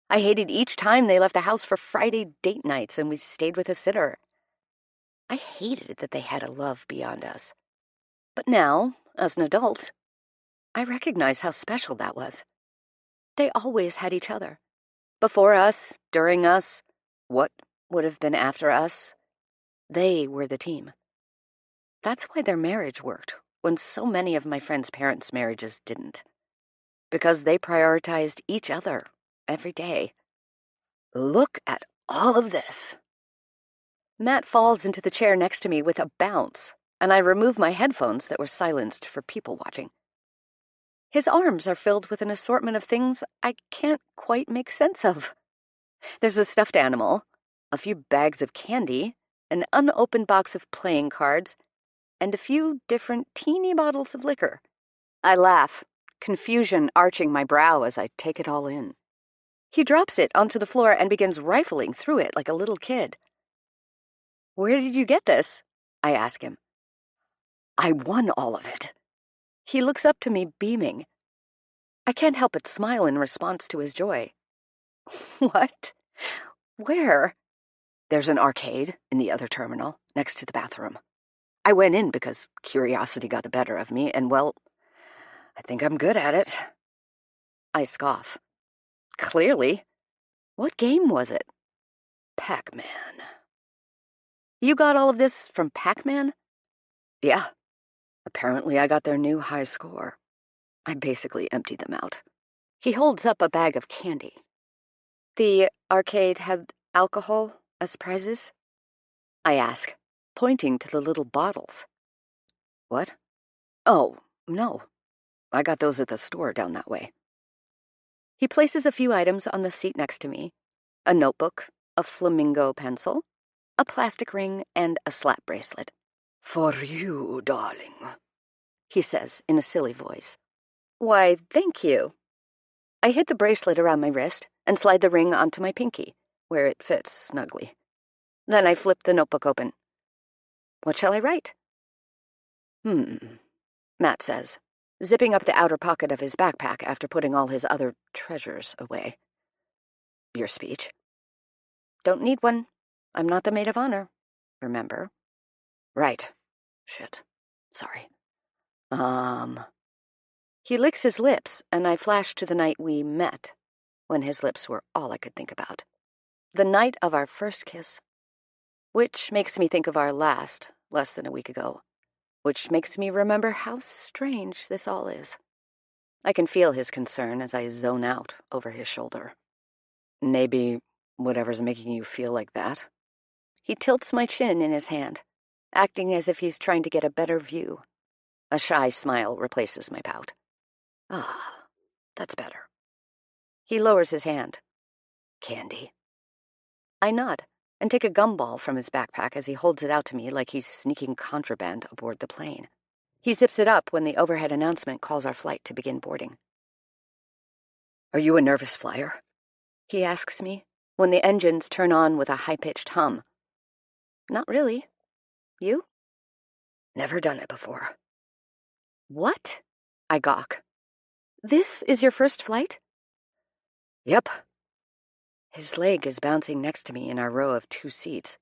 I hated each time they left the house for Friday date nights and we stayed with a sitter. I hated that they had a love beyond us. But now, as an adult, I recognize how special that was. They always had each other. Before us, during us, what would have been after us, they were the team. That's why their marriage worked when so many of my friends' parents' marriages didn't. Because they prioritized each other every day. Look at all of this. Matt falls into the chair next to me with a bounce, and I remove my headphones that were silenced for people watching. His arms are filled with an assortment of things I can't quite make sense of. There's a stuffed animal, a few bags of candy, an unopened box of playing cards, and a few different teeny bottles of liquor. I laugh, confusion arching my brow as I take it all in. He drops it onto the floor and begins rifling through it like a little kid. "Where did you get this?" I ask him. "I won all of it." He looks up to me, beaming. I can't help but smile in response to his joy. "What? Where?" "There's an arcade in the other terminal, next to the bathroom. I went in because curiosity got the better of me, and, well, I think I'm good at it." I scoff. "Clearly. What game was it?" "Pac-Man." "You got all of this from Pac-Man?" "Yeah. Apparently I got their new high score. I basically emptied them out." He holds up a bag of candy. "The arcade had alcohol as prizes?" I ask, pointing to the little bottles. "What? Oh, no. I got those at the store down that way." He places a few items on the seat next to me. A notebook, a flamingo pencil, a plastic ring, and a slap bracelet. "For you, darling," he says in a silly voice. "Why, thank you." I hit the bracelet around my wrist and slide the ring onto my pinky, where it fits snugly. Then I flip the notebook open. "What shall I write?" Matt says, zipping up the outer pocket of his backpack after putting all his other treasures away. "Your speech?" "Don't need one. I'm not the maid of honor. Remember?" "Right. Shit. Sorry. He licks his lips, and I flash to the night we met, when his lips were all I could think about. The night of our first kiss. Which makes me think of our last, less than a week ago. Which makes me remember how strange this all is. I can feel his concern as I zone out over his shoulder. "Maybe whatever's making you feel like that." He tilts my chin in his hand, acting as if he's trying to get a better view. A shy smile replaces my pout. "Ah, that's better." He lowers his hand. "Candy?" I nod. and take a gumball from his backpack as he holds it out to me like he's sneaking contraband aboard the plane. He zips it up when the overhead announcement calls our flight to begin boarding. "Are you a nervous flyer?" he asks me, when the engines turn on with a high-pitched hum. "Not really. You?" "Never done it before." "What?" I gawk. "This is your first flight?" "Yep." His leg is bouncing next to me in our row of 2 seats.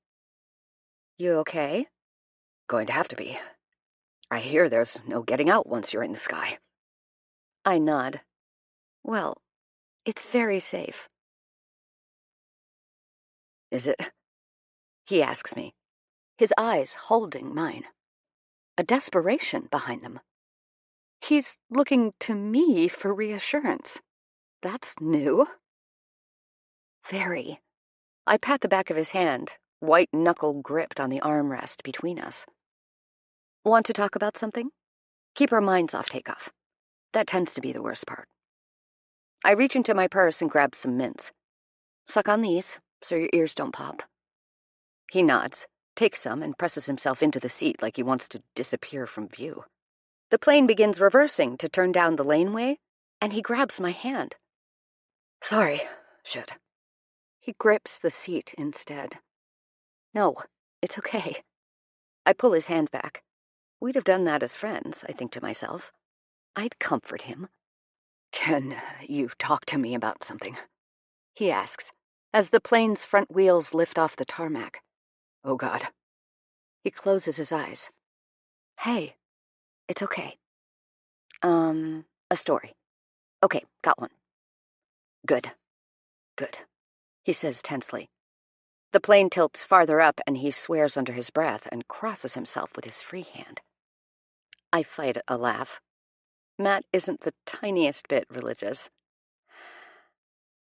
"You okay?" "Going to have to be. I hear there's no getting out once you're in the sky." I nod. "Well, it's very safe." "Is it?" he asks me, his eyes holding mine. A desperation behind them. He's looking to me for reassurance. That's new. Very. I pat the back of his hand, white knuckle gripped on the armrest between us. "Want to talk about something? Keep our minds off takeoff. That tends to be the worst part." I reach into my purse and grab some mints. "Suck on these, so your ears don't pop." He nods, takes some, and presses himself into the seat like he wants to disappear from view. The plane begins reversing to turn down the laneway, and he grabs my hand. "Sorry. Shit." He grips the seat instead. "No, it's okay." I pull his hand back. We'd have done that as friends, I think to myself. I'd comfort him. "Can you talk to me about something?" he asks, as the plane's front wheels lift off the tarmac. "Oh, God." He closes his eyes. "Hey, it's okay. A story. Okay, got one." Good. Good," he says tensely. The plane tilts farther up, and he swears under his breath and crosses himself with his free hand. I fight a laugh. Matt isn't the tiniest bit religious.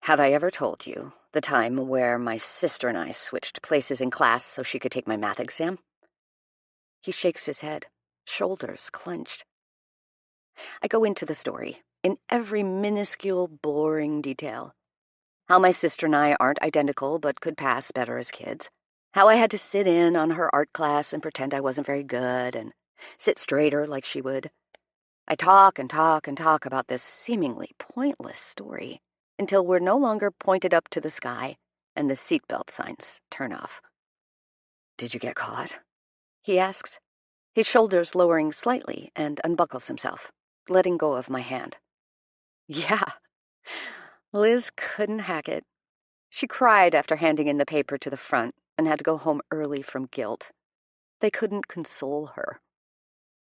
"Have I ever told you the time where my sister and I switched places in class so she could take my math exam?" He shakes his head, shoulders clenched. I go into the story, in every minuscule, boring detail. How my sister and I aren't identical but could pass better as kids. How I had to sit in on her art class and pretend I wasn't very good and sit straighter like she would. I talk and talk and talk about this seemingly pointless story until we're no longer pointed up to the sky and the seatbelt signs turn off. "Did you get caught?" he asks, his shoulders lowering slightly, and unbuckles himself, letting go of my hand. "Yeah." Liz couldn't hack it. She cried after handing in the paper to the front and had to go home early from guilt. They couldn't console her.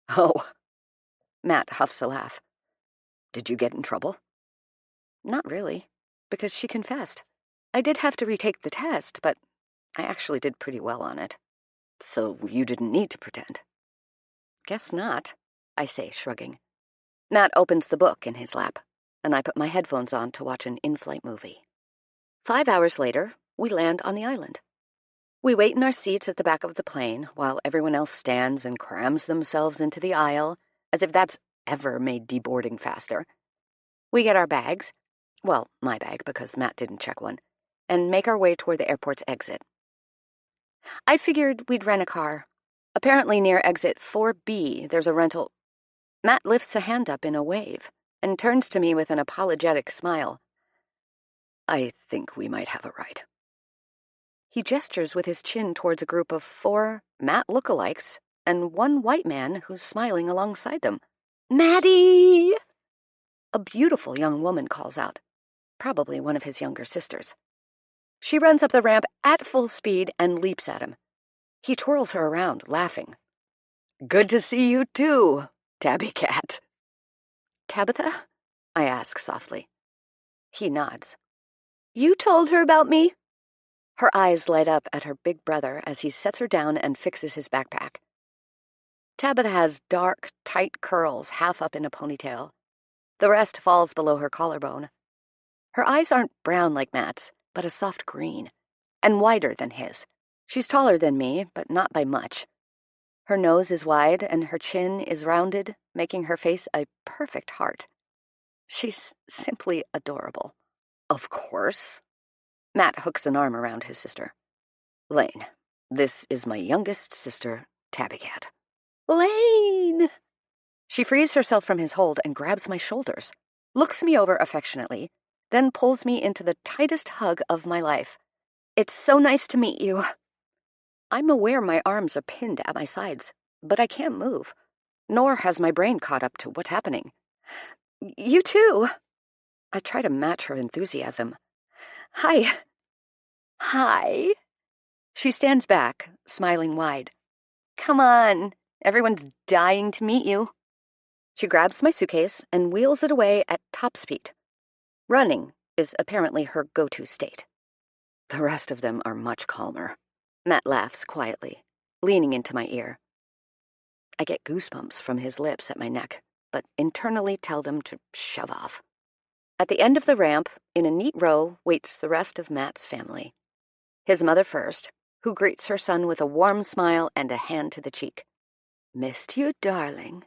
"Oh." Matt huffs a laugh. "Did you get in trouble?" "Not really, because she confessed. I did have to retake the test, but I actually did pretty well on it." "So you didn't need to pretend?" "Guess not," I say, shrugging. Matt opens the book in his lap, and I put my headphones on to watch an in-flight movie. 5 hours later, we land on the island. We wait in our seats at the back of the plane while everyone else stands and crams themselves into the aisle, as if that's ever made deboarding faster. We get our bags, well, my bag because Matt didn't check one, and make our way toward the airport's exit. I figured we'd rent a car. Apparently near exit 4B, there's a rental. Matt lifts a hand up in a wave and turns to me with an apologetic smile. "I think we might have a ride." He gestures with his chin towards a group of 4 Matt lookalikes and 1 white man who's smiling alongside them. "Maddie!" A beautiful young woman calls out, probably one of his younger sisters. She runs up the ramp at full speed and leaps at him. He twirls her around, laughing. "Good to see you too, Tabby Cat." "Tabitha?" I ask softly. He nods. "You told her about me?" Her eyes light up at her big brother as he sets her down and fixes his backpack. Tabitha has dark, tight curls half up in a ponytail. The rest falls below her collarbone. Her eyes aren't brown like Matt's, but a soft green, and wider than his. She's taller than me, but not by much. Her nose is wide and her chin is rounded, making her face a perfect heart. She's simply adorable. "Of course." Matt hooks an arm around his sister. Lane, this is my youngest sister, Tabby Cat. Lane! She frees herself from his hold and grabs my shoulders, looks me over affectionately, then pulls me into the tightest hug of my life. It's so nice to meet you. I'm aware my arms are pinned at my sides, but I can't move, nor has my brain caught up to what's happening. You too. I try to match her enthusiasm. Hi. Hi. She stands back, smiling wide. Come on, everyone's dying to meet you. She grabs my suitcase and wheels it away at top speed. Running is apparently her go-to state. The rest of them are much calmer. Matt laughs quietly, leaning into my ear. I get goosebumps from his lips at my neck, but internally tell them to shove off. At the end of the ramp, in a neat row, waits the rest of Matt's family. His mother first, who greets her son with a warm smile and a hand to the cheek. Missed you, darling.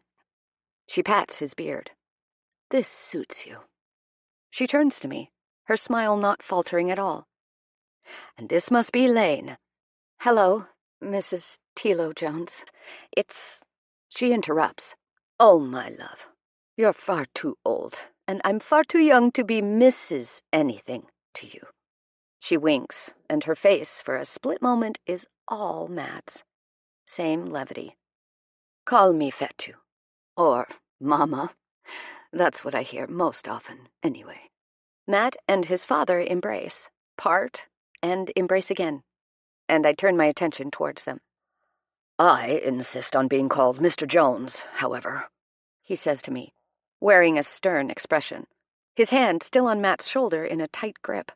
She pats his beard. This suits you. She turns to me, her smile not faltering at all. And this must be Lane. Hello, Mrs. Tilo Jones. It's... She interrupts. Oh, my love, you're far too old, and I'm far too young to be Mrs. anything to you. She winks, and her face, for a split moment, is all Matt's. Same levity. Call me Fetu. Or Mama. That's what I hear most often, anyway. Matt and his father embrace, part, and embrace again, and I turn my attention towards them. I insist on being called Mr. Jones, however, he says to me, wearing a stern expression, his hand still on Matt's shoulder in a tight grip.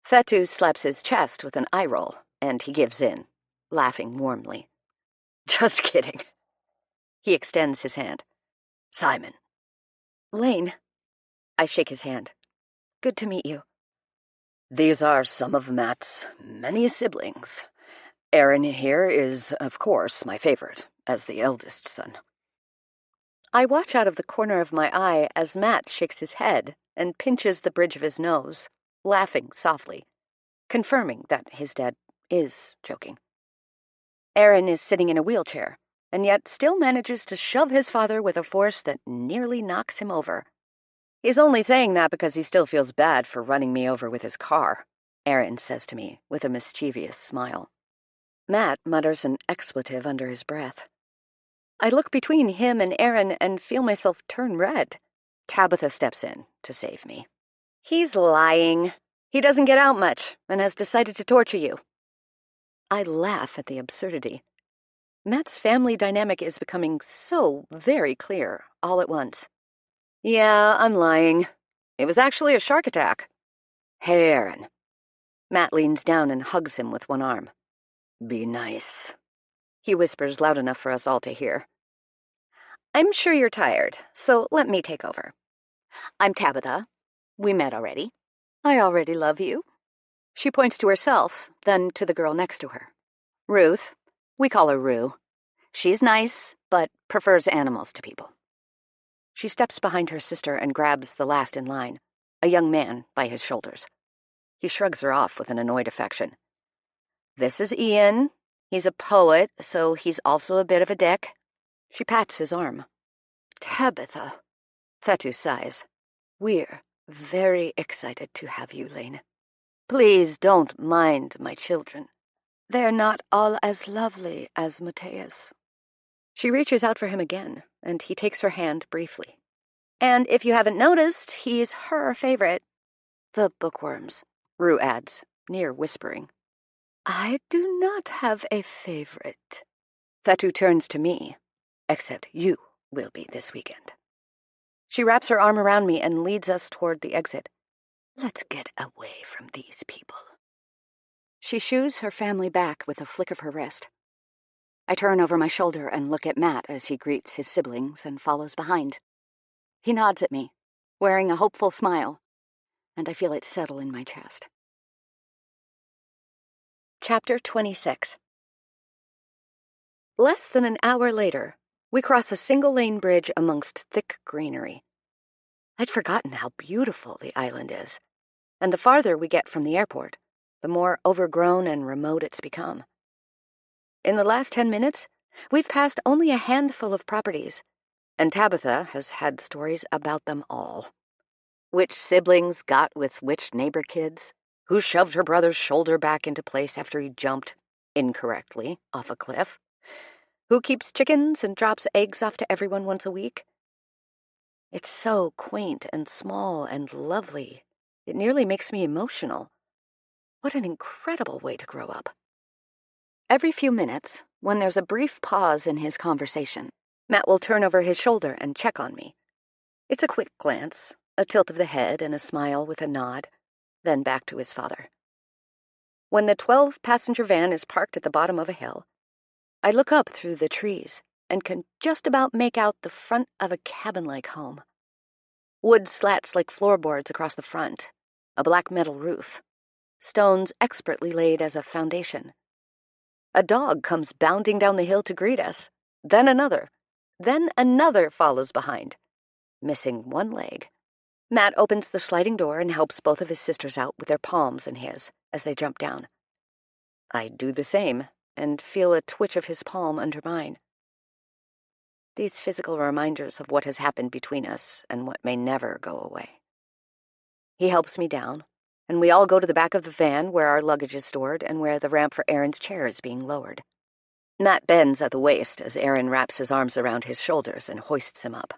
Fetu slaps his chest with an eye roll, and he gives in, laughing warmly. Just kidding. He extends his hand. Simon. Lane. I shake his hand. Good to meet you. These are some of Matt's many siblings. Aaron here is, of course, my favorite, as the eldest son. I watch out of the corner of my eye as Matt shakes his head and pinches the bridge of his nose, laughing softly, confirming that his dad is joking. Aaron is sitting in a wheelchair, and yet still manages to shove his father with a force that nearly knocks him over. He's only saying that because he still feels bad for running me over with his car, Aaron says to me with a mischievous smile. Matt mutters an expletive under his breath. I look between him and Aaron and feel myself turn red. Tabitha steps in to save me. He's lying. He doesn't get out much and has decided to torture you. I laugh at the absurdity. Matt's family dynamic is becoming so very clear all at once. Yeah, I'm lying. It was actually a shark attack. Hey, Aaron. Matt leans down and hugs him with one arm. Be nice. He whispers loud enough for us all to hear. I'm sure you're tired, so let me take over. I'm Tabitha. We met already. I already love you. She points to herself, then to the girl next to her. Ruth. We call her Rue. She's nice, but prefers animals to people. She steps behind her sister and grabs the last in line, a young man, by his shoulders. He shrugs her off with an annoyed affection. This is Ian. He's a poet, so he's also a bit of a dick. She pats his arm. Tabitha. Fetu sighs. We're very excited to have you, Lane. Please don't mind my children. They're not all as lovely as Mateus. She reaches out for him again, and he takes her hand briefly. And if you haven't noticed, he's her favorite. The bookworms, Rue adds, near whispering. I do not have a favorite. Fetu turns to me. Except you will be this weekend. She wraps her arm around me and leads us toward the exit. Let's get away from these people. She shoos her family back with a flick of her wrist. I turn over my shoulder and look at Matt as he greets his siblings and follows behind. He nods at me, wearing a hopeful smile, and I feel it settle in my chest. Chapter 26. Less than an hour later, we cross a single-lane bridge amongst thick greenery. I'd forgotten how beautiful the island is, and the farther we get from the airport, the more overgrown and remote it's become. In the last 10 minutes, we've passed only a handful of properties, and Tabitha has had stories about them all. Which siblings got with which neighbor kids, who shoved her brother's shoulder back into place after he jumped, incorrectly, off a cliff, who keeps chickens and drops eggs off to everyone once a week. It's so quaint and small and lovely, it nearly makes me emotional. What an incredible way to grow up. Every few minutes, when there's a brief pause in his conversation, Matt will turn over his shoulder and check on me. It's a quick glance, a tilt of the head and a smile with a nod, then back to his father. When the 12-passenger van is parked at the bottom of a hill, I look up through the trees and can just about make out the front of a cabin-like home. Wood slats like floorboards across the front, a black metal roof, stones expertly laid as a foundation. A dog comes bounding down the hill to greet us, then another follows behind, missing one leg. Matt opens the sliding door and helps both of his sisters out with their palms in his as they jump down. I do the same and feel a twitch of his palm under mine. These physical reminders of what has happened between us and what may never go away. He helps me down, and we all go to the back of the van where our luggage is stored and where the ramp for Aaron's chair is being lowered. Matt bends at the waist as Aaron wraps his arms around his shoulders and hoists him up.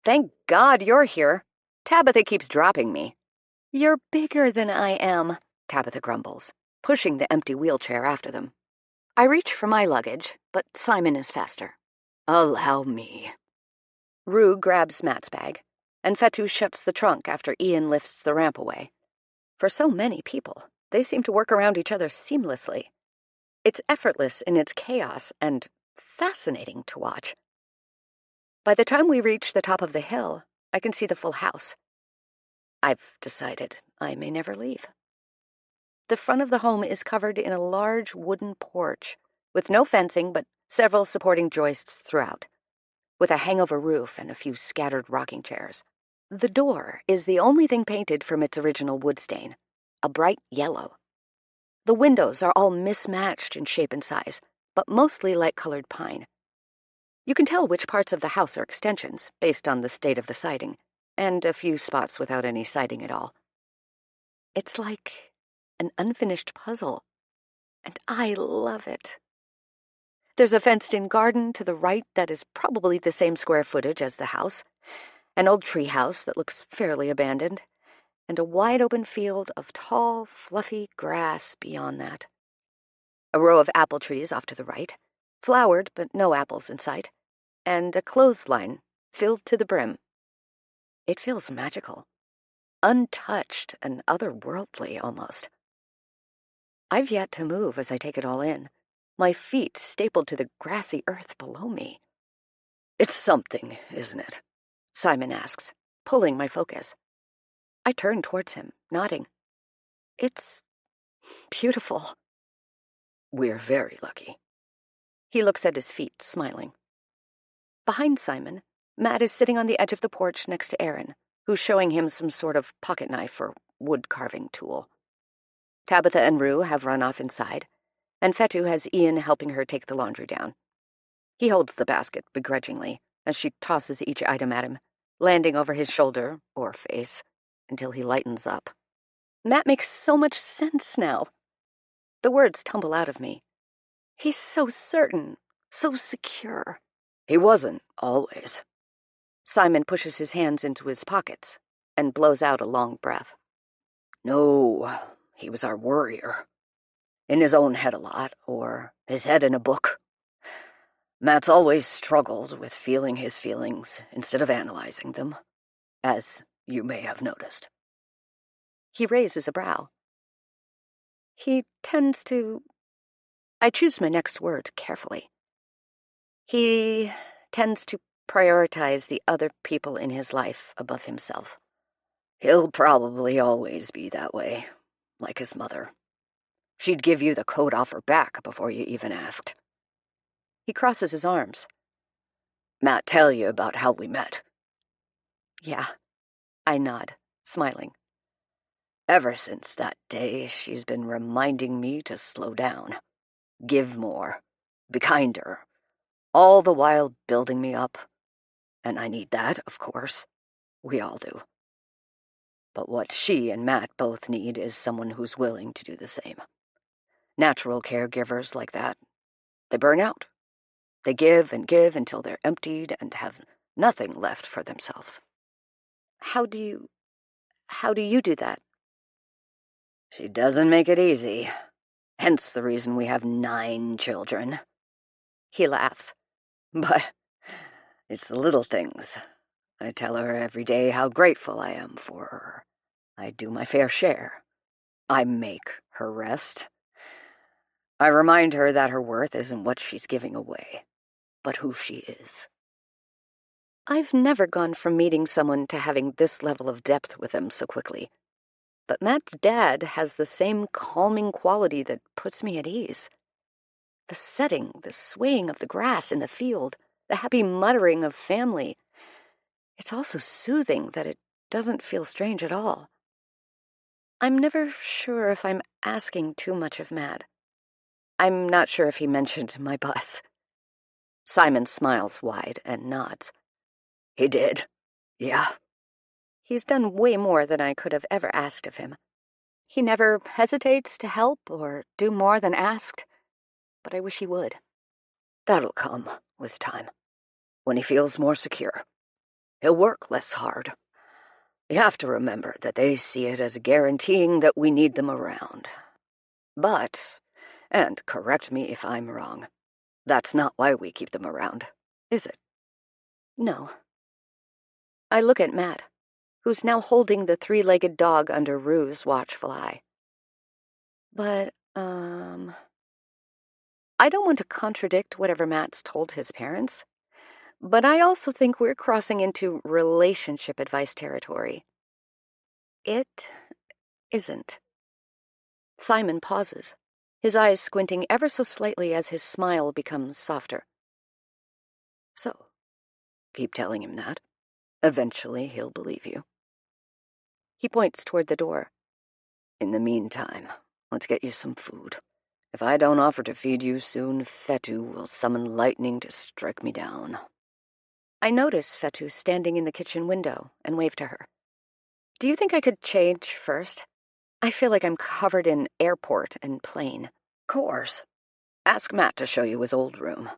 Thank God you're here. Tabitha keeps dropping me. You're bigger than I am, Tabitha grumbles, pushing the empty wheelchair after them. I reach for my luggage, but Simon is faster. Allow me. Rue grabs Matt's bag, and Fetu shuts the trunk after Ian lifts the ramp away. For so many people, they seem to work around each other seamlessly. It's effortless in its chaos and fascinating to watch. By the time we reach the top of the hill, I can see the full house. I've decided I may never leave. The front of the home is covered in a large wooden porch, with no fencing but several supporting joists throughout, with a hangover roof and a few scattered rocking chairs. The door is the only thing painted from its original wood stain, a bright yellow. The windows are all mismatched in shape and size, but mostly light-colored pine. You can tell which parts of the house are extensions, based on the state of the siding, and a few spots without any siding at all. It's like an unfinished puzzle, and I love it. There's a fenced-in garden to the right that is probably the same square footage as the house, an old tree house that looks fairly abandoned, and a wide-open field of tall, fluffy grass beyond that. A row of apple trees off to the right, flowered but no apples in sight, and a clothesline filled to the brim. It feels magical, untouched and otherworldly almost. I've yet to move as I take it all in, my feet stapled to the grassy earth below me. It's something, isn't it? Simon asks, pulling my focus. I turn towards him, nodding. It's beautiful. We're very lucky. He looks at his feet, smiling. Behind Simon, Matt is sitting on the edge of the porch next to Aaron, who's showing him some sort of pocket knife or wood-carving tool. Tabitha and Rue have run off inside, and Fetu has Ian helping her take the laundry down. He holds the basket begrudgingly as she tosses each item at him, landing over his shoulder, or face, until he lightens up. Matt makes so much sense now. The words tumble out of me. He's so certain, so secure. He wasn't always. Simon pushes his hands into his pockets and blows out a long breath. No, he was our worrier. In his own head a lot, or his head in a book. Matt's always struggled with feeling his feelings instead of analyzing them, as you may have noticed. He raises a brow. He tends to... I choose my next words carefully. He tends to prioritize the other people in his life above himself. He'll probably always be that way, like his mother. She'd give you the coat off her back before you even asked. He crosses his arms. Matt tell you about how we met? Yeah. I nod, smiling. Ever since that day, she's been reminding me to slow down, give more, be kinder, all the while building me up. And I need that, of course. We all do. But what she and Matt both need is someone who's willing to do the same. Natural caregivers like that, they burn out. They give and give until they're emptied and have nothing left for themselves. How do you do that? She doesn't make it easy. Hence the reason we have 9 children. He laughs. But it's the little things. I tell her every day how grateful I am for her. I do my fair share. I make her rest. I remind her that her worth isn't what she's giving away, but who she is. I've never gone from meeting someone to having this level of depth with them so quickly. But Matt's dad has the same calming quality that puts me at ease. The setting, the swaying of the grass in the field, the happy muttering of family. It's all so soothing that it doesn't feel strange at all. I'm never sure if I'm asking too much of Matt. I'm not sure if he mentioned my bus. Simon smiles wide and nods. He did. Yeah. He's done way more than I could have ever asked of him. He never hesitates to help or do more than asked, but I wish he would. That'll come with time, when he feels more secure. He'll work less hard. You have to remember that they see it as guaranteeing that we need them around. But, and correct me if I'm wrong, that's not why we keep them around, is it? No. I look at Matt, who's now holding the 3-legged dog under Rue's watchful eye. But, I don't want to contradict whatever Matt's told his parents, but I also think we're crossing into relationship advice territory. It isn't. Simon pauses, his eyes squinting ever so slightly as his smile becomes softer. So, keep telling him that. Eventually he'll believe you. He points toward the door. In the meantime, let's get you some food. If I don't offer to feed you soon, Fetu will summon lightning to strike me down. I notice Fetu standing in the kitchen window and wave to her. Do you think I could change first? I feel like I'm covered in airport and plane. Course. Ask Matt to show you his old room.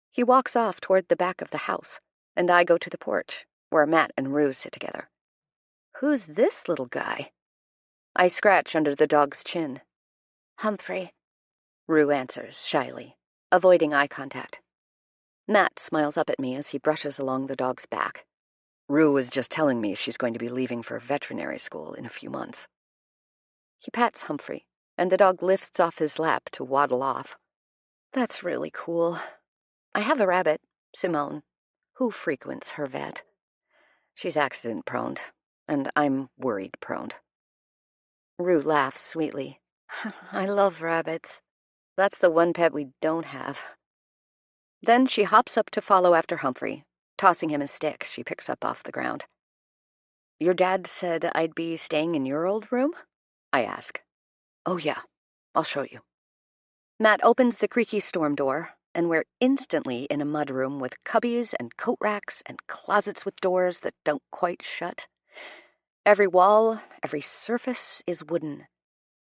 He walks off toward the back of the house, and I go to the porch, where Matt and Rue sit together. Who's this little guy? I scratch under the dog's chin. Humphrey, Rue answers shyly, avoiding eye contact. Matt smiles up at me as he brushes along the dog's back. Rue was just telling me she's going to be leaving for veterinary school in a few months. He pats Humphrey, and the dog lifts off his lap to waddle off. That's really cool. I have a rabbit, Simone, who frequents her vet. She's accident-prone, and I'm worried-prone. Rue laughs sweetly. I love rabbits. That's the one pet we don't have. Then she hops up to follow after Humphrey, tossing him a stick she picks up off the ground. Your dad said I'd be staying in your old room? I ask. Oh yeah, I'll show you. Matt opens the creaky storm door, and we're instantly in a mudroom with cubbies and coat racks and closets with doors that don't quite shut. Every wall, every surface is wooden.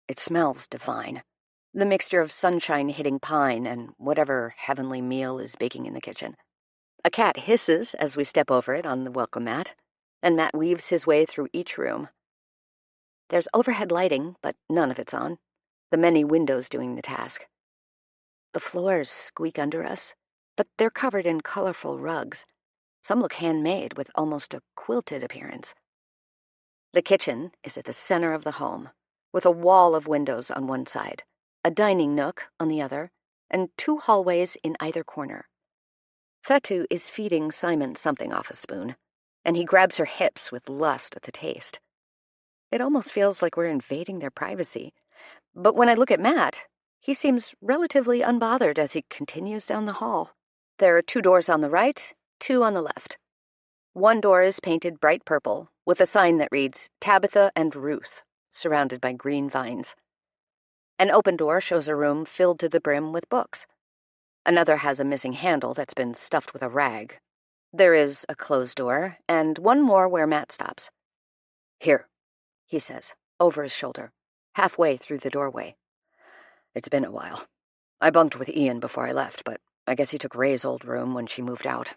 It smells divine. The mixture of sunshine hitting pine and whatever heavenly meal is baking in the kitchen. A cat hisses as we step over it on the welcome mat, and Matt weaves his way through each room. There's overhead lighting, but none of it's on, the many windows doing the task. The floors squeak under us, but they're covered in colorful rugs. Some look handmade with almost a quilted appearance. The kitchen is at the center of the home, with a wall of windows on one side, a dining nook on the other, and 2 hallways in either corner. Fetu is feeding Simon something off a spoon, and he grabs her hips with lust at the taste. It almost feels like we're invading their privacy, but when I look at Matt, he seems relatively unbothered as he continues down the hall. There are 2 doors on the right, 2 on the left. One door is painted bright purple, with a sign that reads Tabitha and Ruth, surrounded by green vines. An open door shows a room filled to the brim with books. Another has a missing handle that's been stuffed with a rag. There is a closed door, and one more where Matt stops. "Here," he says, over his shoulder, halfway through the doorway. "It's been a while. I bunked with Ian before I left, but I guess he took Ray's old room when she moved out."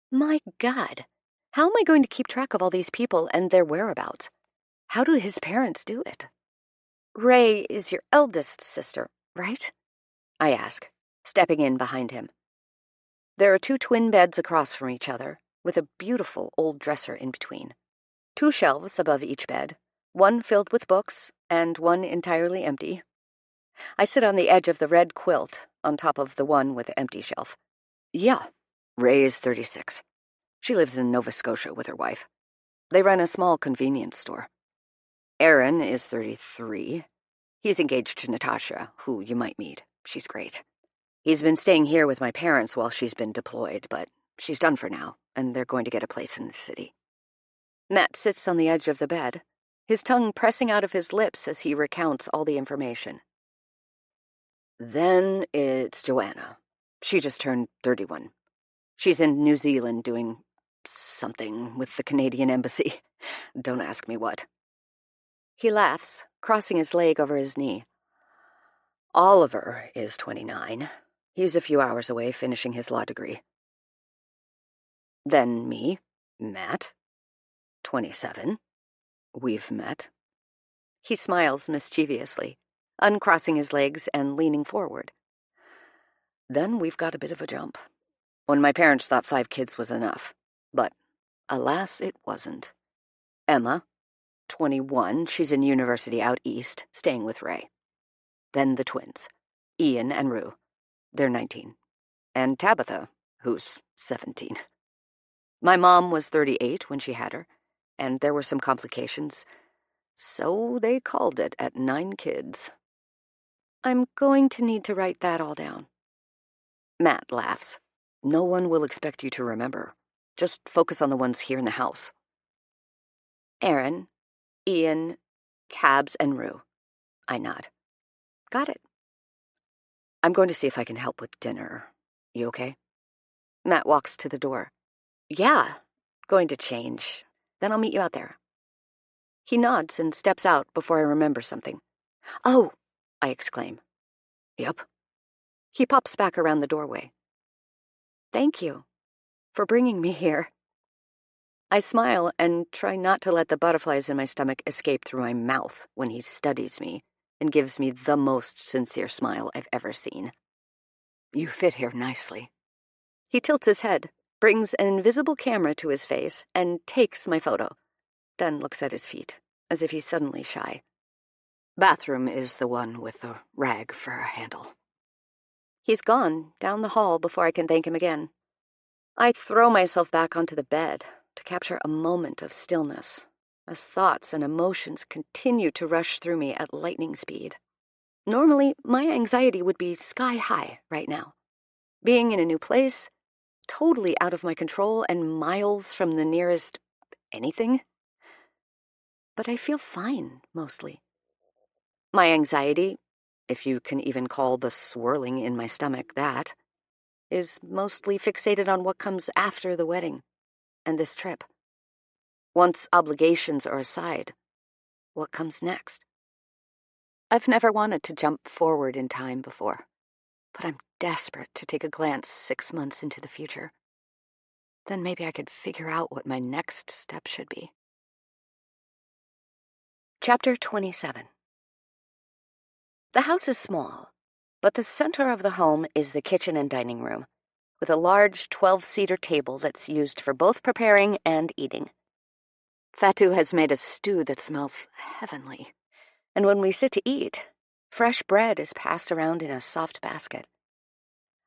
My God, how am I going to keep track of all these people and their whereabouts? How do his parents do it? "Ray is your eldest sister, right?" I ask, stepping in behind him. There are 2 twin beds across from each other, with a beautiful old dresser in between. 2 shelves above each bed, one filled with books and one entirely empty. I sit on the edge of the red quilt on top of the one with the empty shelf. "Yeah, Ray is 36. She lives in Nova Scotia with her wife. They run a small convenience store. Aaron is 33. He's engaged to Natasha, who you might meet. She's great. He's been staying here with my parents while she's been deployed, but she's done for now, and they're going to get a place in the city." Matt sits on the edge of the bed, his tongue pressing out of his lips as he recounts all the information. "Then it's Joanna. She just turned 31. She's in New Zealand doing something with the Canadian Embassy. Don't ask me what." He laughs, crossing his leg over his knee. "Oliver is 29. He's a few hours away finishing his law degree. Then me, Matt, 27. We've met." He smiles mischievously, uncrossing his legs and leaning forward. "Then we've got a bit of a jump. When my parents thought 5 kids was enough. But, alas, it wasn't. Emma, 21, she's in university out east, staying with Ray. Then the twins, Ian and Rue. They're 19. And Tabitha, who's 17. My mom was 38 when she had her, and there were some complications, so they called it at 9 kids. I'm going to need to write that all down." Matt laughs. "No one will expect you to remember. Just focus on the ones here in the house." "Aaron, Ian, Tabs, and Rue." I nod. "Got it." "I'm going to see if I can help with dinner. You okay?" Matt walks to the door. "Yeah, going to change. Then I'll meet you out there." He nods and steps out before I remember something. "Oh," I exclaim. "Yep." He pops back around the doorway. "Thank you for bringing me here." I smile and try not to let the butterflies in my stomach escape through my mouth when he studies me and gives me the most sincere smile I've ever seen. "You fit here nicely." He tilts his head, brings an invisible camera to his face, and takes my photo, then looks at his feet, as if he's suddenly shy. "Bathroom is the one with the rag for a handle." He's gone down the hall before I can thank him again. I throw myself back onto the bed to capture a moment of stillness as thoughts and emotions continue to rush through me at lightning speed. Normally, my anxiety would be sky high right now. Being in a new place, totally out of my control and miles from the nearest anything. But I feel fine, mostly. My anxiety, if you can even call the swirling in my stomach that, is mostly fixated on what comes after the wedding and this trip. Once obligations are aside, what comes next? I've never wanted to jump forward in time before, but I'm desperate to take a glance 6 months into the future. Then maybe I could figure out what my next step should be. Chapter 27. The house is small, but the center of the home is the kitchen and dining room, with a large 12-seater table that's used for both preparing and eating. Fatu has made a stew that smells heavenly, and when we sit to eat, fresh bread is passed around in a soft basket.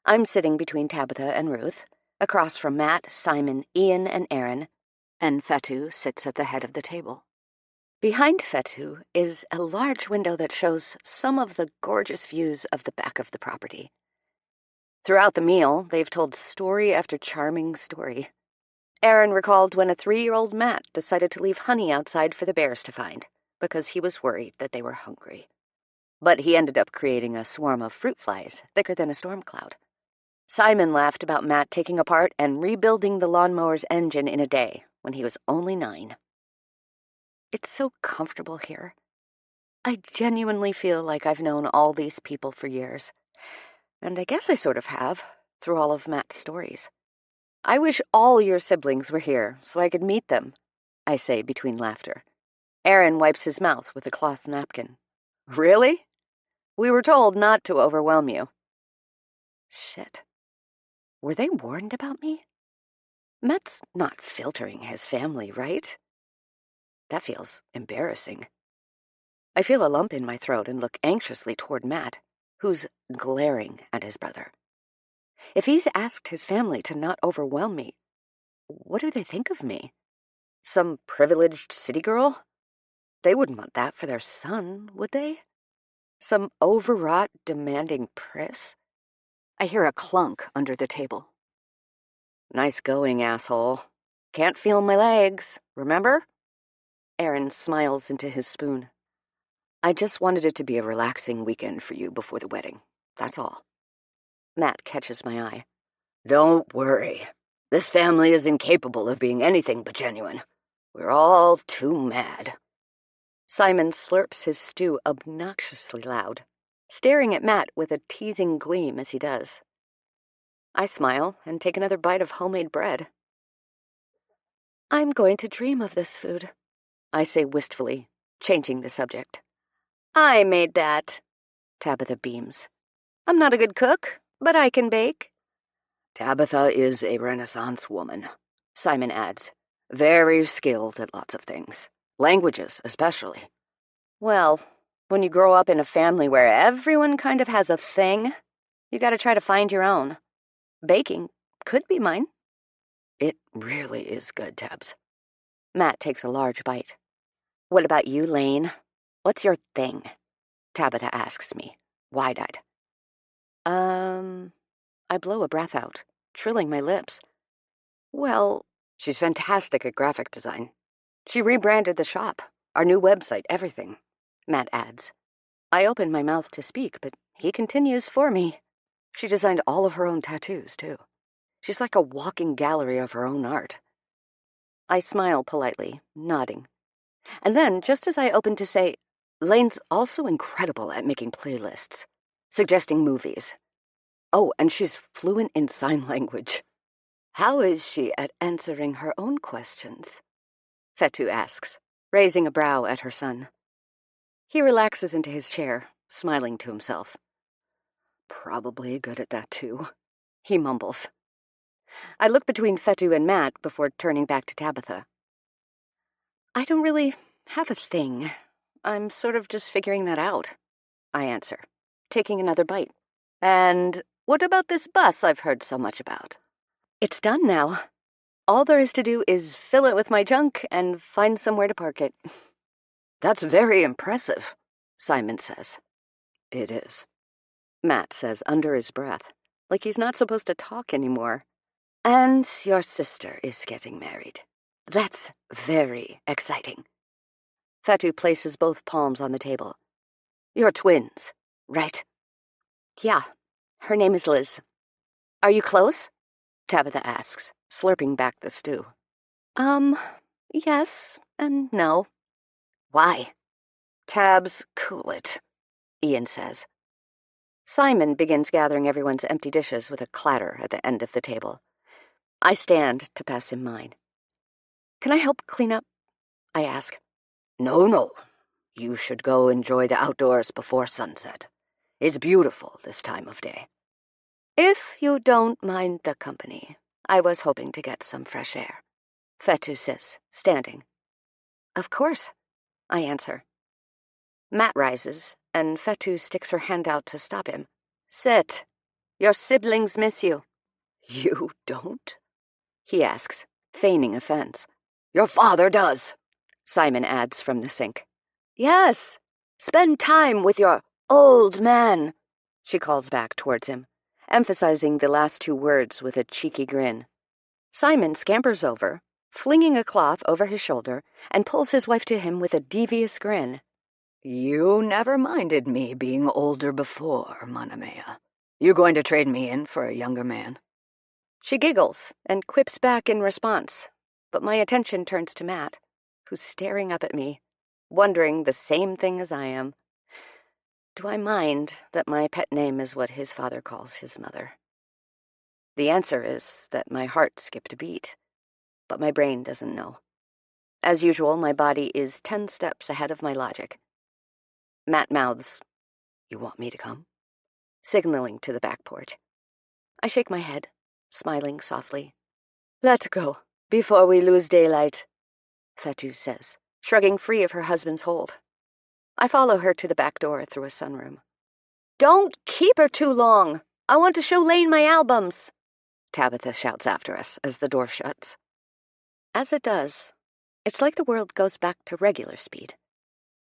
I'm sitting between Tabitha and Ruth, across from Matt, Simon, Ian, and Aaron, and Fatu sits at the head of the table. Behind Fatu is a large window that shows some of the gorgeous views of the back of the property. Throughout the meal, they've told story after charming story. Aaron recalled when a 3-year-old Matt decided to leave honey outside for the bears to find, because he was worried that they were hungry. But he ended up creating a swarm of fruit flies thicker than a storm cloud. Simon laughed about Matt taking apart and rebuilding the lawnmower's engine in a day when he was only 9. It's so comfortable here. I genuinely feel like I've known all these people for years. And I guess I sort of have, through all of Matt's stories. I wish all your siblings were here so I could meet them, I say between laughter. Aaron wipes his mouth with a cloth napkin. Really? We were told not to overwhelm you. Shit. Were they warned about me? Matt's not filtering his family, right? That feels embarrassing. I feel a lump in my throat and look anxiously toward Matt, who's glaring at his brother. If he's asked his family to not overwhelm me, what do they think of me? Some privileged city girl? They wouldn't want that for their son, would they? Some overwrought, demanding priss? I hear a clunk under the table. Nice going, asshole. Can't feel my legs, remember? Aaron smiles into his spoon. I just wanted it to be a relaxing weekend for you before the wedding. That's all. Matt catches my eye. Don't worry. This family is incapable of being anything but genuine. We're all too mad. Simon slurps his stew obnoxiously loud, staring at Matt with a teasing gleam as he does. I smile and take another bite of homemade bread. I'm going to dream of this food, I say wistfully, changing the subject. I made that, Tabitha beams. I'm not a good cook, but I can bake. Tabitha is a Renaissance woman, Simon adds. Very skilled at lots of things. Languages, especially. Well, when you grow up in a family where everyone kind of has a thing, you gotta try to find your own. Baking could be mine. It really is good, Tabs. Matt takes a large bite. What about you, Lane? What's your thing? Tabitha asks me, wide-eyed. I blow a breath out, trilling my lips. Well, she's fantastic at graphic design. She rebranded the shop, our new website, everything, Matt adds. I open my mouth to speak, but he continues for me. She designed all of her own tattoos, too. She's like a walking gallery of her own art. I smile politely, nodding. And then, just as I open to say, Lane's also incredible at making playlists, suggesting movies. Oh, and she's fluent in sign language. How is she at answering her own questions? Fetu asks, raising a brow at her son. He relaxes into his chair, smiling to himself. Probably good at that, too, he mumbles. I look between Fetu and Matt before turning back to Tabitha. I don't really have a thing. I'm sort of just figuring that out, I answer, taking another bite. And what about this bus I've heard so much about? It's done now. All there is to do is fill it with my junk and find somewhere to park it. That's very impressive, Simon says. It is, Matt says under his breath, like he's not supposed to talk anymore. And your sister is getting married. That's very exciting. Fetu places both palms on the table. You're twins, right? Yeah, her name is Liz. Are you close? Tabitha asks, slurping back the stew. Yes and no. Why? Tabs, cool it, Ian says. Simon begins gathering everyone's empty dishes with a clatter at the end of the table. I stand to pass him mine. Can I help clean up? I ask. No. You should go enjoy the outdoors before sunset. It's beautiful this time of day. If you don't mind the company, I was hoping to get some fresh air, Fetu says, standing. Of course, I answer. Matt rises, and Fetu sticks her hand out to stop him. Sit. Your siblings miss you. You don't? He asks, feigning offense. Your father does, Simon adds from the sink. Yes, spend time with your old man, she calls back towards him, emphasizing the last 2 words with a cheeky grin. Simon scampers over, flinging a cloth over his shoulder, and pulls his wife to him with a devious grin. You never minded me being older before, Manamea. You going to trade me in for a younger man? She giggles and quips back in response, but my attention turns to Matt, who's staring up at me, wondering the same thing as I am. Do I mind that my pet name is what his father calls his mother? The answer is that my heart skipped a beat, but my brain doesn't know. As usual, my body is 10 steps ahead of my logic. Matt mouths, "You want me to come?" signaling to the back porch. I shake my head, smiling softly. "Let's go, before we lose daylight," Fatu says, shrugging free of her husband's hold. I follow her to the back door through a sunroom. "Don't keep her too long! I want to show Lane my albums!" Tabitha shouts after us as the door shuts. As it does, it's like the world goes back to regular speed.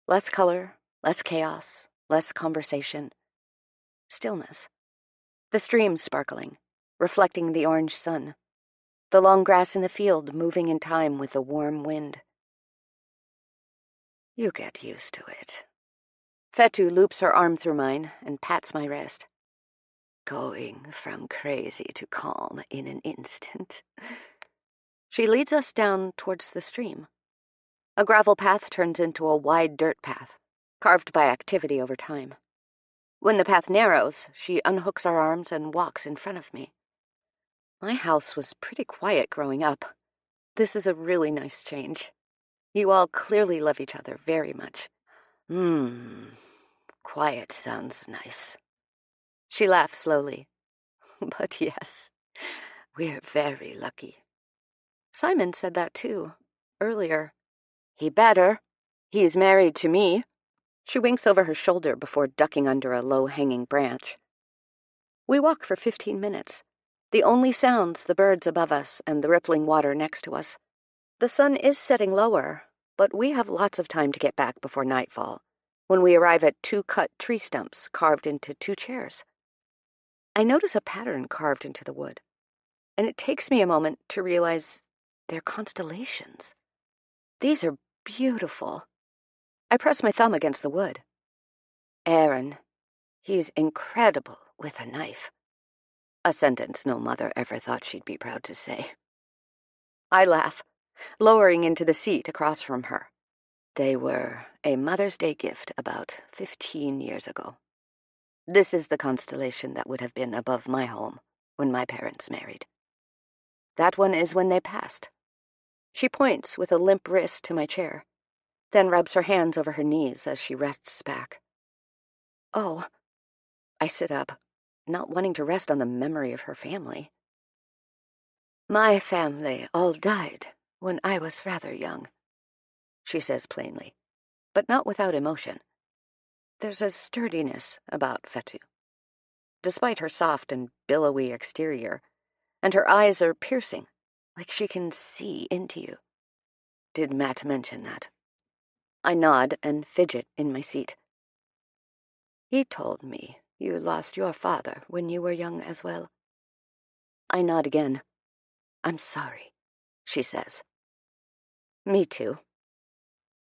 Less color, less chaos, less conversation. Stillness. The stream sparkling, reflecting the orange sun. The long grass in the field moving in time with the warm wind. You get used to it. Fetu loops her arm through mine and pats my wrist. Going from crazy to calm in an instant. She leads us down towards the stream. A gravel path turns into a wide dirt path, carved by activity over time. When the path narrows, she unhooks our arms and walks in front of me. My house was pretty quiet growing up. This is a really nice change. You all clearly love each other very much. Quiet sounds nice. She laughs slowly. But yes, we're very lucky. Simon said that too, earlier. He better. He's married to me. She winks over her shoulder before ducking under a low-hanging branch. We walk for 15 minutes. The only sounds the birds above us and the rippling water next to us. The sun is setting lower, but we have lots of time to get back before nightfall, when we arrive at 2 cut tree stumps carved into 2 chairs. I notice a pattern carved into the wood, and it takes me a moment to realize they're constellations. These are beautiful. I press my thumb against the wood. Aaron, he's incredible with a knife. A sentence no mother ever thought she'd be proud to say. I laugh, lowering into the seat across from her. They were a Mother's Day gift about 15 years ago. This is the constellation that would have been above my home when my parents married. That one is when they passed. She points with a limp wrist to my chair, then rubs her hands over her knees as she rests back. Oh, I sit up, not wanting to rest on the memory of her family. My family all died when I was rather young, she says plainly, but not without emotion. There's a sturdiness about Fetu. Despite her soft and billowy exterior, and her eyes are piercing, like she can see into you. Did Matt mention that? I nod and fidget in my seat. He told me you lost your father when you were young as well. I nod again. I'm sorry, she says. Me too.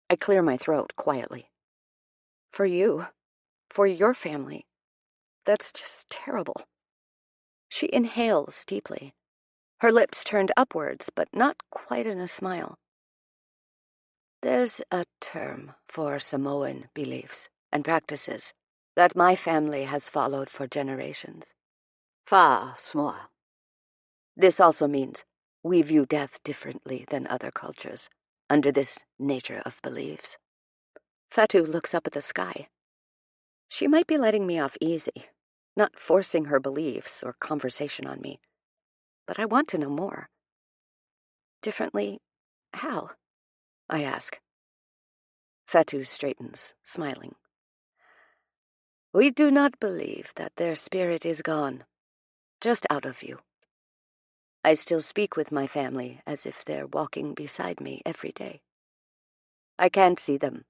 I clear my throat quietly. For you, for your family, that's just terrible. She inhales deeply, her lips turned upwards, but not quite in a smile. There's a term for Samoan beliefs and practices that my family has followed for generations. Fa smoa. This also means we view death differently than other cultures, under this nature of beliefs. Fatu looks up at the sky. She might be letting me off easy, not forcing her beliefs or conversation on me, but I want to know more. Differently, how? I ask. Fatu straightens, smiling. We do not believe that their spirit is gone, just out of view. I still speak with my family as if they're walking beside me every day. I can't see them,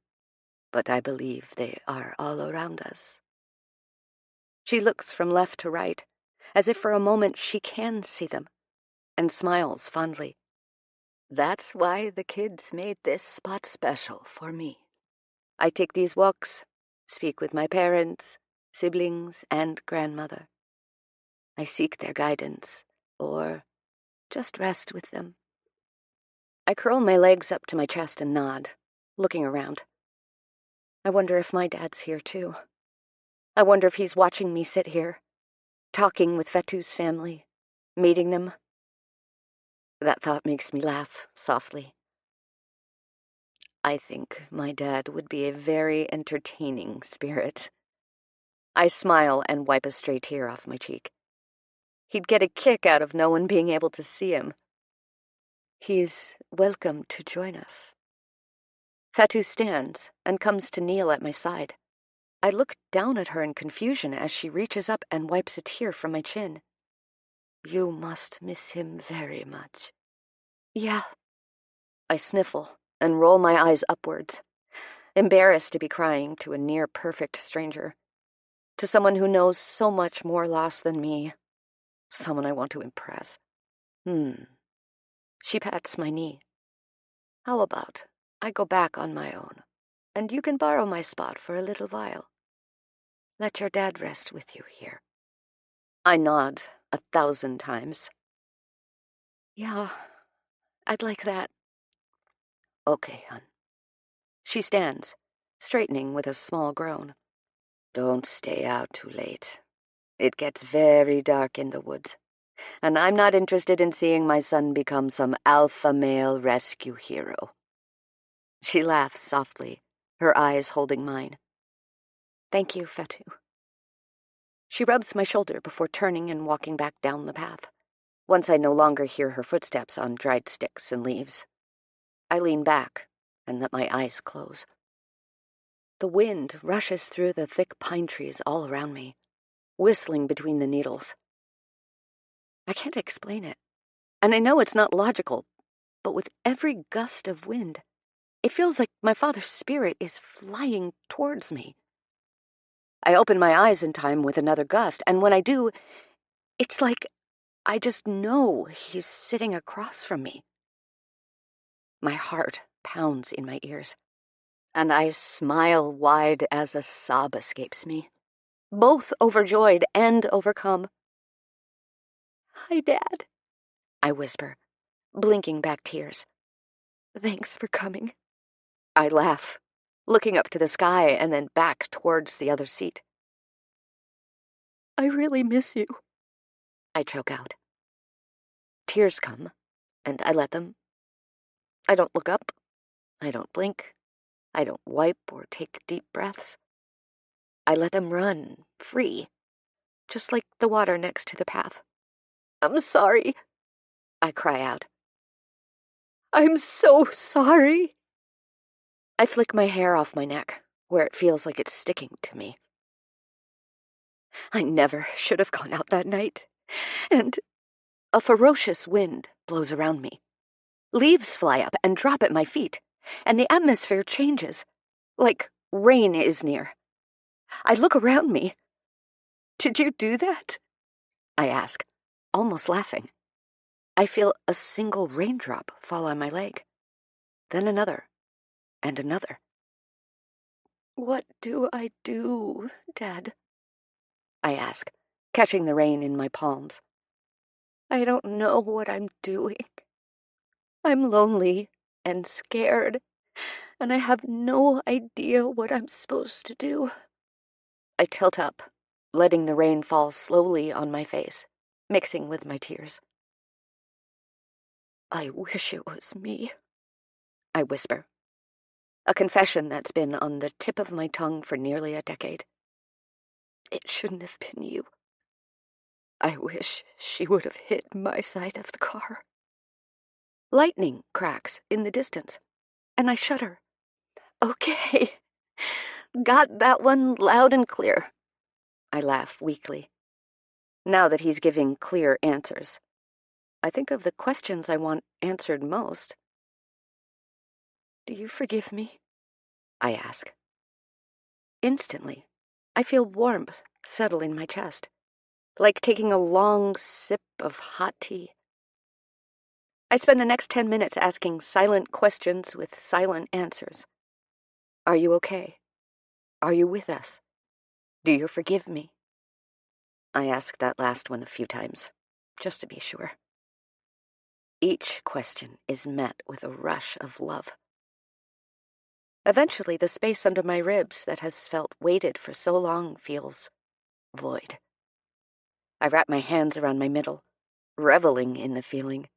but I believe they are all around us. She looks from left to right, as if for a moment she can see them, and smiles fondly. That's why the kids made this spot special for me. I take these walks, speak with my parents, siblings, and grandmother. I seek their guidance, or just rest with them. I curl my legs up to my chest and nod, looking around. I wonder if my dad's here too. I wonder if he's watching me sit here, talking with Fettu's family, meeting them. That thought makes me laugh softly. I think my dad would be a very entertaining spirit. I smile and wipe a stray tear off my cheek. He'd get a kick out of no one being able to see him. He's welcome to join us. Fatu stands and comes to kneel at my side. I look down at her in confusion as she reaches up and wipes a tear from my chin. You must miss him very much. Yeah. I sniffle and roll my eyes upwards, embarrassed to be crying to a near-perfect stranger, to someone who knows so much more loss than me, someone I want to impress. She pats my knee. How about I go back on my own, and you can borrow my spot for a little while. Let your dad rest with you here. I nod 1,000 times. Yeah, I'd like that. Okay, hon. She stands, straightening with a small groan. Don't stay out too late. It gets very dark in the woods, and I'm not interested in seeing my son become some alpha male rescue hero. She laughs softly, her eyes holding mine. Thank you, Fatu. She rubs my shoulder before turning and walking back down the path, once I no longer hear her footsteps on dried sticks and leaves. I lean back and let my eyes close. The wind rushes through the thick pine trees all around me, whistling between the needles. I can't explain it, and I know it's not logical, but with every gust of wind, it feels like my father's spirit is flying towards me. I open my eyes in time with another gust, and when I do, it's like I just know he's sitting across from me. My heart pounds in my ears, and I smile wide as a sob escapes me, both overjoyed and overcome. Hi, Dad, I whisper, blinking back tears. Thanks for coming. I laugh, looking up to the sky and then back towards the other seat. I really miss you, I choke out. Tears come, and I let them. I don't look up. I don't blink. I don't wipe or take deep breaths. I let them run, free, just like the water next to the path. I'm sorry, I cry out. I'm so sorry. I flick my hair off my neck, where it feels like it's sticking to me. I never should have gone out that night, and a ferocious wind blows around me. Leaves fly up and drop at my feet, and the atmosphere changes, like rain is near. I look around me. Did you do that? I ask, almost laughing. I feel a single raindrop fall on my leg, then another, and another. What do I do, Dad? I ask, catching the rain in my palms. I don't know what I'm doing. I'm lonely and scared, and I have no idea what I'm supposed to do. I tilt up, letting the rain fall slowly on my face, mixing with my tears. I wish it was me, I whisper, a confession that's been on the tip of my tongue for nearly a decade. It shouldn't have been you. I wish she would have hit my side of the car. Lightning cracks in the distance, and I shudder. Okay, got that one loud and clear. I laugh weakly. Now that he's giving clear answers, I think of the questions I want answered most. Do you forgive me? I ask. Instantly, I feel warmth settle in my chest, like taking a long sip of hot tea. I spend the next 10 minutes asking silent questions with silent answers. Are you okay? Are you with us? Do you forgive me? I ask that last one a few times, just to be sure. Each question is met with a rush of love. Eventually, the space under my ribs that has felt weighted for so long feels void. I wrap my hands around my middle, reveling in the feeling,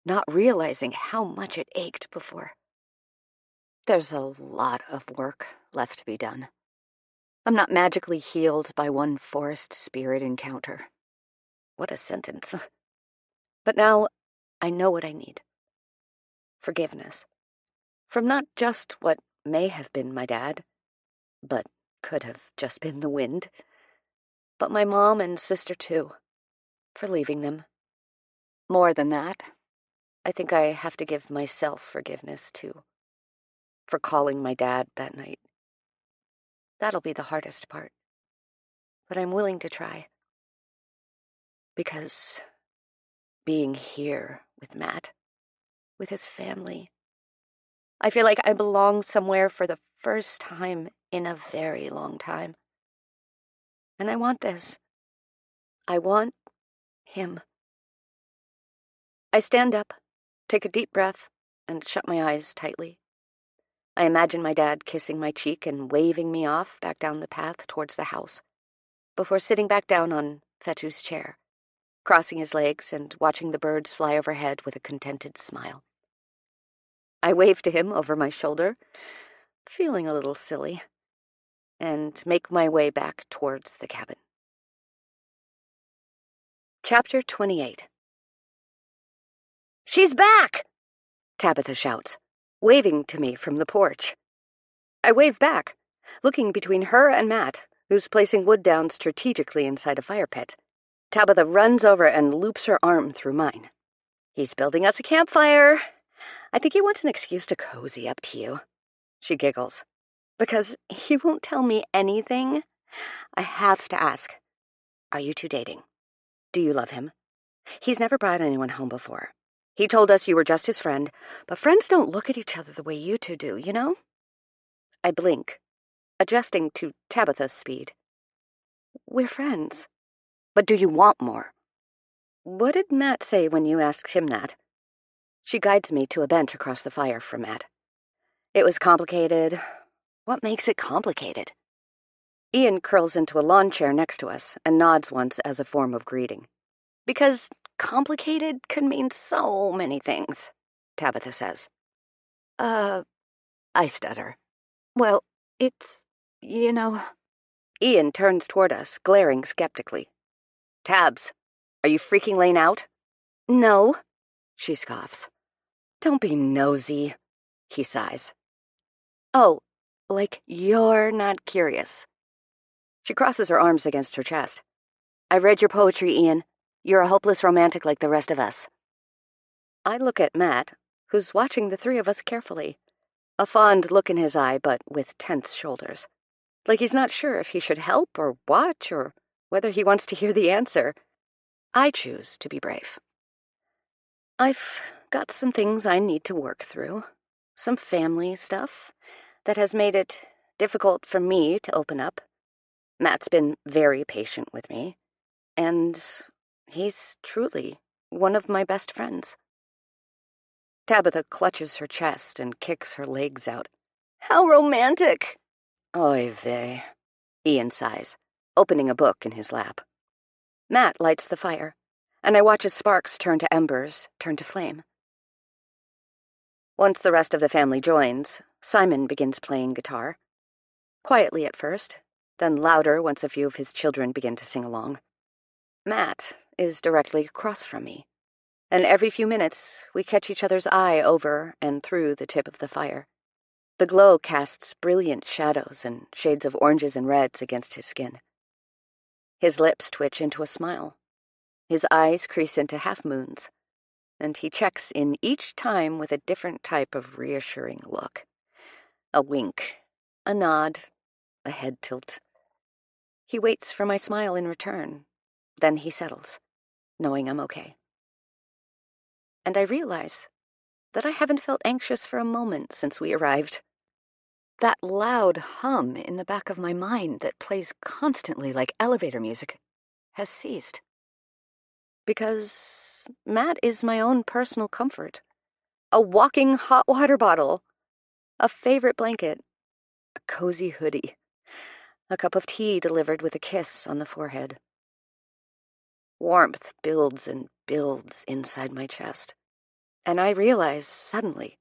not realizing how much it ached before. There's a lot of work left to be done. I'm not magically healed by one forest spirit encounter. What a sentence. But now I know what I need. Forgiveness. From not just what may have been my dad, but could have just been the wind, but my mom and sister too, for leaving them. More than that, I think I have to give myself forgiveness too, for calling my dad that night. That'll be the hardest part, but I'm willing to try. Because being here with Matt, with his family, I feel like I belong somewhere for the first time in a very long time. And I want this. I want him. I stand up, take a deep breath, and shut my eyes tightly. I imagine my dad kissing my cheek and waving me off back down the path towards the house, before sitting back down on Fetu's chair, crossing his legs and watching the birds fly overhead with a contented smile. I wave to him over my shoulder, feeling a little silly, and make my way back towards the cabin. Chapter 28. "She's back!" Tabitha shouts, waving to me from the porch. I wave back, looking between her and Matt, who's placing wood down strategically inside a fire pit. Tabitha runs over and loops her arm through mine. "He's building us a campfire. I think he wants an excuse to cozy up to you." She giggles. "Because he won't tell me anything, I have to ask, are you two dating? Do you love him? He's never brought anyone home before. He told us you were just his friend, but friends don't look at each other the way you two do, you know?" I blink, adjusting to Tabitha's speed. "We're friends. But do you want more?" "What did Matt say when you asked him that?" She guides me to a bench across the fire from Matt. "It was complicated." "What makes it complicated?" Ian curls into a lawn chair next to us and nods once as a form of greeting. "Because complicated can mean so many things," Tabitha says. I stutter. "Well, it's, you know." Ian turns toward us, glaring skeptically. "Tabs, are you freaking Lane out?" "No," she scoffs. "Don't be nosy," he sighs. "Oh, like you're not curious." She crosses her arms against her chest. "I read your poetry, Ian. You're a hopeless romantic like the rest of us." I look at Matt, who's watching the three of us carefully, a fond look in his eye but with tense shoulders, like he's not sure if he should help or watch or whether he wants to hear the answer. I choose to be brave. "I've got some things I need to work through, some family stuff that has made it difficult for me to open up. Matt's been very patient with me, and he's truly one of my best friends." Tabitha clutches her chest and kicks her legs out. "How romantic!" "Oy vey," Ian sighs, opening a book in his lap. Matt lights the fire, and I watch as sparks turn to embers, turn to flame. Once the rest of the family joins, Simon begins playing guitar. Quietly at first, then louder once a few of his children begin to sing along. Matt is directly across from me, and every few minutes we catch each other's eye over and through the tip of the fire. The glow casts brilliant shadows and shades of oranges and reds against his skin. His lips twitch into a smile. His eyes crease into half-moons, and he checks in each time with a different type of reassuring look. A wink, a nod, a head tilt. He waits for my smile in return. Then he settles, knowing I'm okay. and I realize that I haven't felt anxious for a moment since we arrived. That loud hum in the back of my mind that plays constantly like elevator music has ceased. Because Matt is my own personal comfort. A walking hot water bottle, a favorite blanket, a cozy hoodie, a cup of tea delivered with a kiss on the forehead. Warmth builds and builds inside my chest, and I realize suddenly,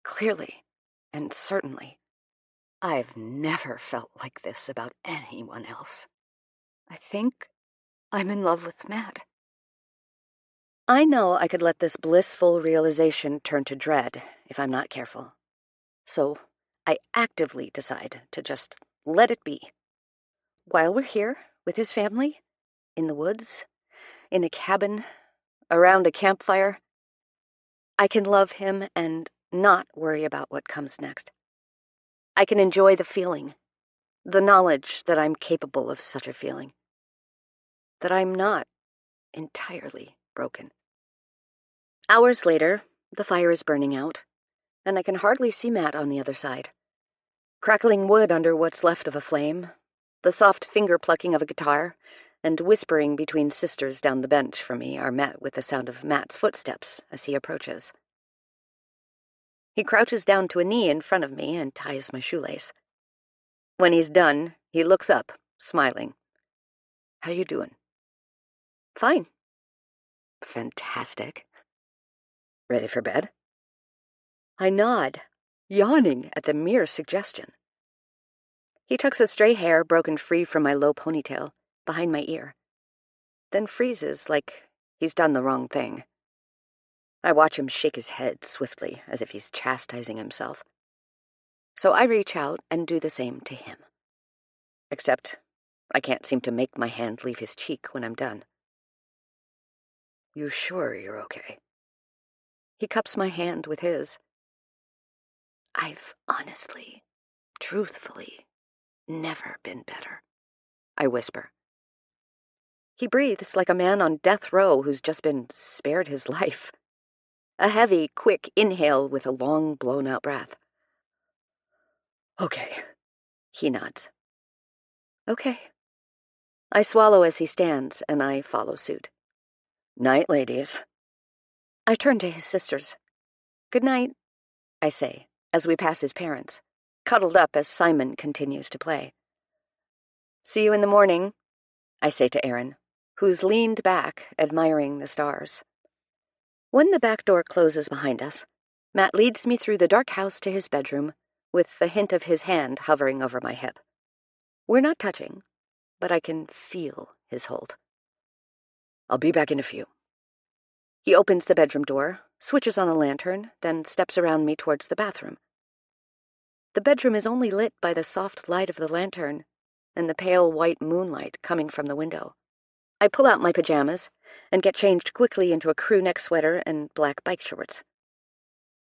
clearly, and certainly, I've never felt like this about anyone else. I think I'm in love with Matt. I know I could let this blissful realization turn to dread if I'm not careful. So I actively decide to just let it be. While we're here with his family, in the woods, in a cabin, around a campfire, I can love him and not worry about what comes next. I can enjoy the feeling, the knowledge that I'm capable of such a feeling, that I'm not entirely broken. Hours later, the fire is burning out, and I can hardly see Matt on the other side. Crackling wood under what's left of a flame, the soft finger-plucking of a guitar, and whispering between sisters down the bench from me are met with the sound of Matt's footsteps as he approaches. He crouches down to a knee in front of me and ties my shoelace. When he's done, he looks up, smiling. "How you doing?" "Fine." "Fantastic. Ready for bed?" I nod, yawning at the mere suggestion. He tucks his stray hair, broken free from my low ponytail, behind my ear, then freezes like he's done the wrong thing. I watch him shake his head swiftly, as if he's chastising himself. So I reach out and do the same to him. Except I can't seem to make my hand leave his cheek when I'm done. "You sure you're okay?" He cups my hand with his. "I've honestly, truthfully, never been better," I whisper. He breathes like a man on death row who's just been spared his life. A heavy, quick inhale with a long, blown-out breath. "Okay," he nods. "Okay." I swallow as he stands, and I follow suit. "Night, ladies." I turn to his sisters. "Good night," I say, as we pass his parents, cuddled up as Simon continues to play. "See you in the morning," I say to Aaron, who's leaned back, admiring the stars. When the back door closes behind us, Matt leads me through the dark house to his bedroom, with the hint of his hand hovering over my hip. We're not touching, but I can feel his hold. "I'll be back in a few." He opens the bedroom door, switches on a lantern, then steps around me towards the bathroom. The bedroom is only lit by the soft light of the lantern and the pale white moonlight coming from the window. I pull out my pajamas and get changed quickly into a crew neck sweater and black bike shorts.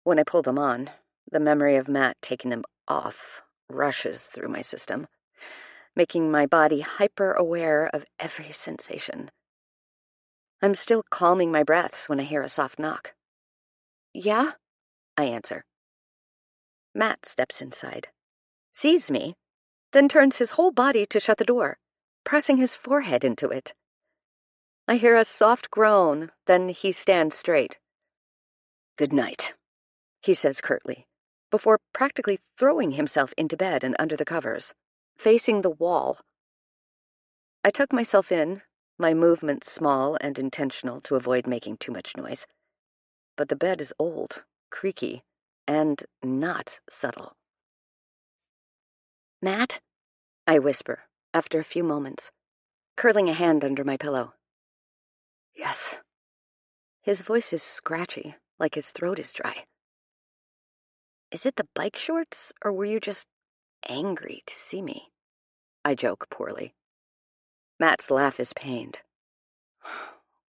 When I pull them on, the memory of Matt taking them off rushes through my system, making my body hyper-aware of every sensation. I'm still calming my breaths when I hear a soft knock. "Yeah?" I answer. Matt steps inside, sees me, then turns his whole body to shut the door, pressing his forehead into it. I hear a soft groan, then he stands straight. "Good night," he says curtly, before practically throwing himself into bed and under the covers, facing the wall. I tuck myself in, my movements small and intentional to avoid making too much noise. But the bed is old, creaky, and not subtle. "Matt?" I whisper, after a few moments, curling a hand under my pillow. "Yes." His voice is scratchy, like his throat is dry. "Is it the bike shorts, or were you just angry to see me?" I joke poorly. Matt's laugh is pained.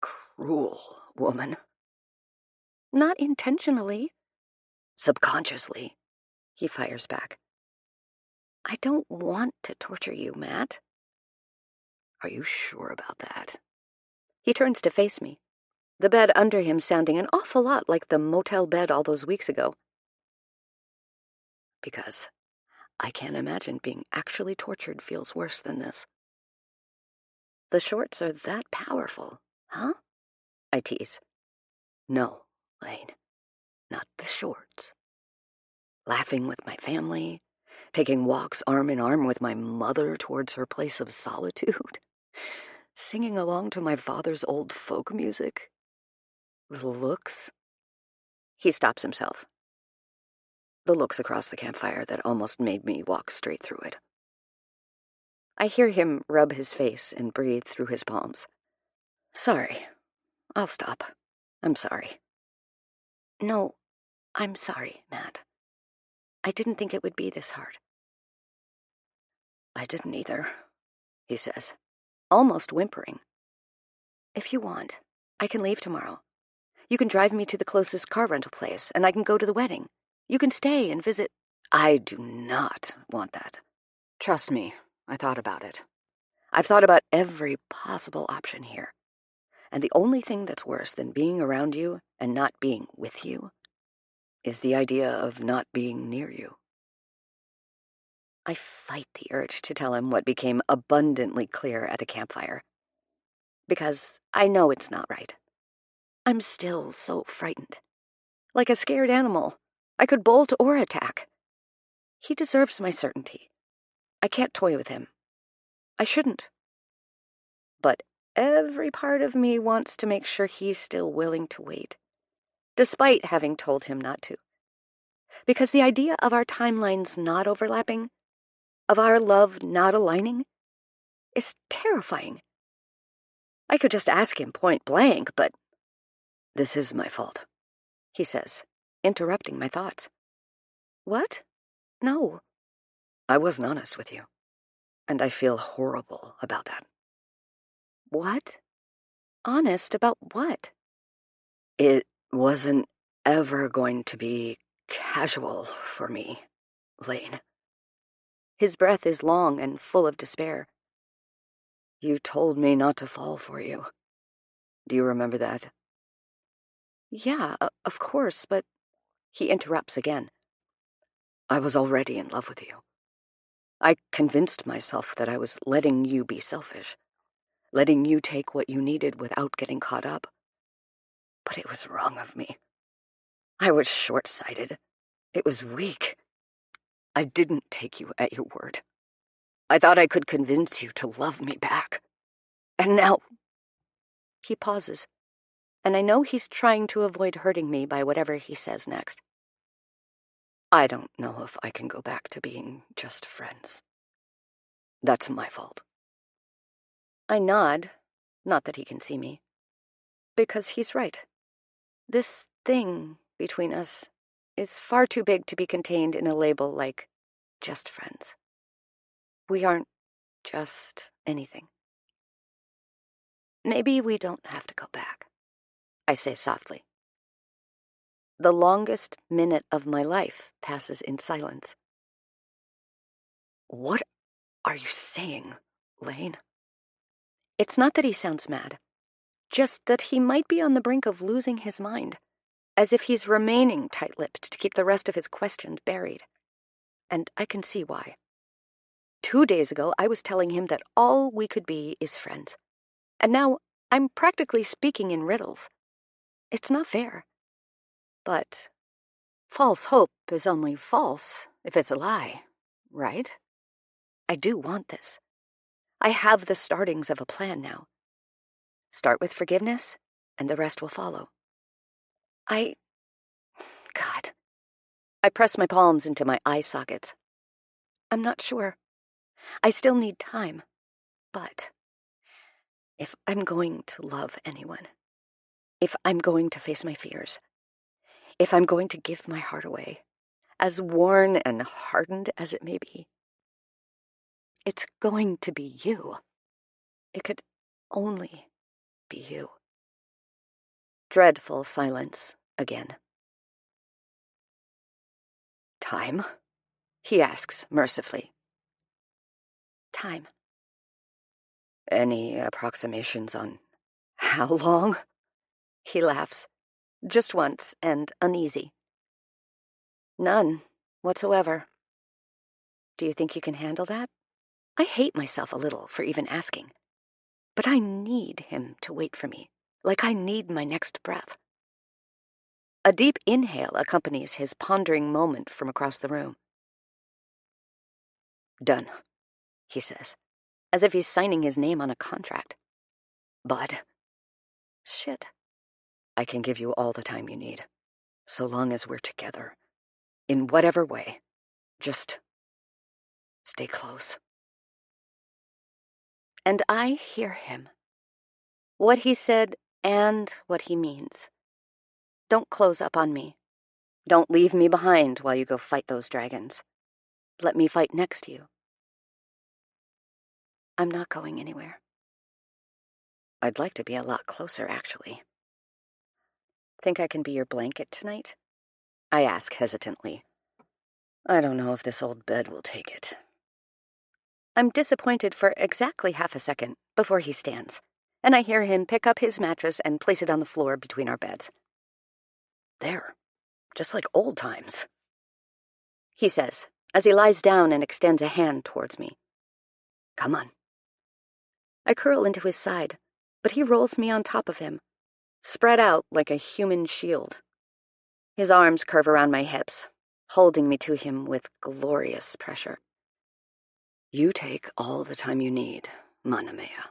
"Cruel woman." "Not intentionally." "Subconsciously," he fires back. "I don't want to torture you, Matt." "Are you sure about that?" He turns to face me, the bed under him sounding an awful lot like the motel bed all those weeks ago. Because I can't imagine being actually tortured feels worse than this. The shorts are that powerful, huh? I tease. No, Lane, not the shorts. Laughing with my family, taking walks arm in arm with my mother towards her place of solitude, singing along to my father's old folk music. The looks. He stops himself. The looks across the campfire that almost made me walk straight through it. I hear him rub his face and breathe through his palms. Sorry. I'll stop. I'm sorry. No, I'm sorry, Matt. I didn't think it would be this hard. I didn't either, he says, almost whimpering. If you want, I can leave tomorrow. You can drive me to the closest car rental place, and I can go to the wedding. You can stay and visit. I do not want that. Trust me, I thought about it. I've thought about every possible option here. And the only thing that's worse than being around you and not being with you is the idea of not being near you. I fight the urge to tell him what became abundantly clear at the campfire. Because I know it's not right. I'm still so frightened. Like a scared animal. I could bolt or attack. He deserves my certainty. I can't toy with him. I shouldn't. But every part of me wants to make sure he's still willing to wait, despite having told him not to. Because the idea of our timelines not overlapping, of our love not aligning, is terrifying. I could just ask him point blank, but this is my fault, he says, interrupting my thoughts. What? No. I wasn't honest with you, and I feel horrible about that. What? Honest about what? It wasn't ever going to be casual for me, Lane. His breath is long and full of despair. You told me not to fall for you. Do you remember that? Yeah, of course, but... He interrupts again. I was already in love with you. I convinced myself that I was letting you be selfish, letting you take what you needed without getting caught up. But it was wrong of me. I was short-sighted. It was weak. I didn't take you at your word. I thought I could convince you to love me back. And now... He pauses, and I know he's trying to avoid hurting me by whatever he says next. I don't know if I can go back to being just friends. That's my fault. I nod, not that he can see me, because he's right. This thing between us is far too big to be contained in a label like just friends. We aren't just anything. Maybe we don't have to go back, I say softly. The longest minute of my life passes in silence. What are you saying, Lane? It's not that he sounds mad, just that he might be on the brink of losing his mind, as if he's remaining tight-lipped to keep the rest of his questions buried. And I can see why. 2 days ago, I was telling him that all we could be is friends. And now I'm practically speaking in riddles. It's not fair. But false hope is only false if it's a lie, right? I do want this. I have the startings of a plan now. Start with forgiveness, and the rest will follow. God. I press my palms into my eye sockets. I'm not sure. I still need time. But if I'm going to love anyone, if I'm going to face my fears, if I'm going to give my heart away, as worn and hardened as it may be, it's going to be you. It could only be you. Dreadful silence again. Time? He asks mercifully. Time. Any approximations on how long? He laughs. Just once, and uneasy. None whatsoever. Do you think you can handle that? I hate myself a little for even asking. But I need him to wait for me, like I need my next breath. A deep inhale accompanies his pondering moment from across the room. Done, he says, as if he's signing his name on a contract. But, shit, I can give you all the time you need, so long as we're together, in whatever way. Just stay close. And I hear him. What he said and what he means. Don't close up on me. Don't leave me behind while you go fight those dragons. Let me fight next to you. I'm not going anywhere. I'd like to be a lot closer, actually. Think I can be your blanket tonight? I ask hesitantly. I don't know if this old bed will take it. I'm disappointed for exactly half a second before he stands, and I hear him pick up his mattress and place it on the floor between our beds. There, just like old times, he says, as he lies down and extends a hand towards me. Come on. I curl into his side, but he rolls me on top of him, spread out like a human shield. His arms curve around my hips, holding me to him with glorious pressure. You take all the time you need, Manamea,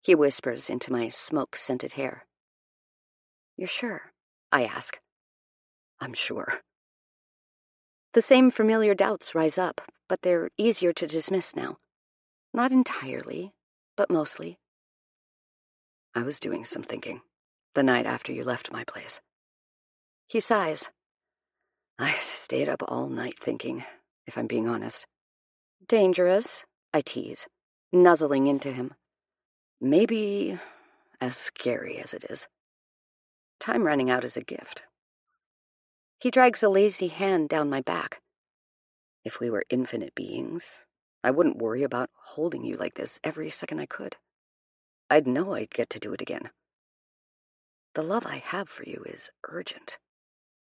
he whispers into my smoke-scented hair. You're sure? I ask. I'm sure. The same familiar doubts rise up, but they're easier to dismiss now. Not entirely, but mostly. I was doing some thinking, the night after you left my place. He sighs. I stayed up all night thinking, if I'm being honest. Dangerous, I tease, nuzzling into him. Maybe as scary as it is. Time running out is a gift. He drags a lazy hand down my back. If we were infinite beings, I wouldn't worry about holding you like this every second I could. I'd know I'd get to do it again. The love I have for you is urgent.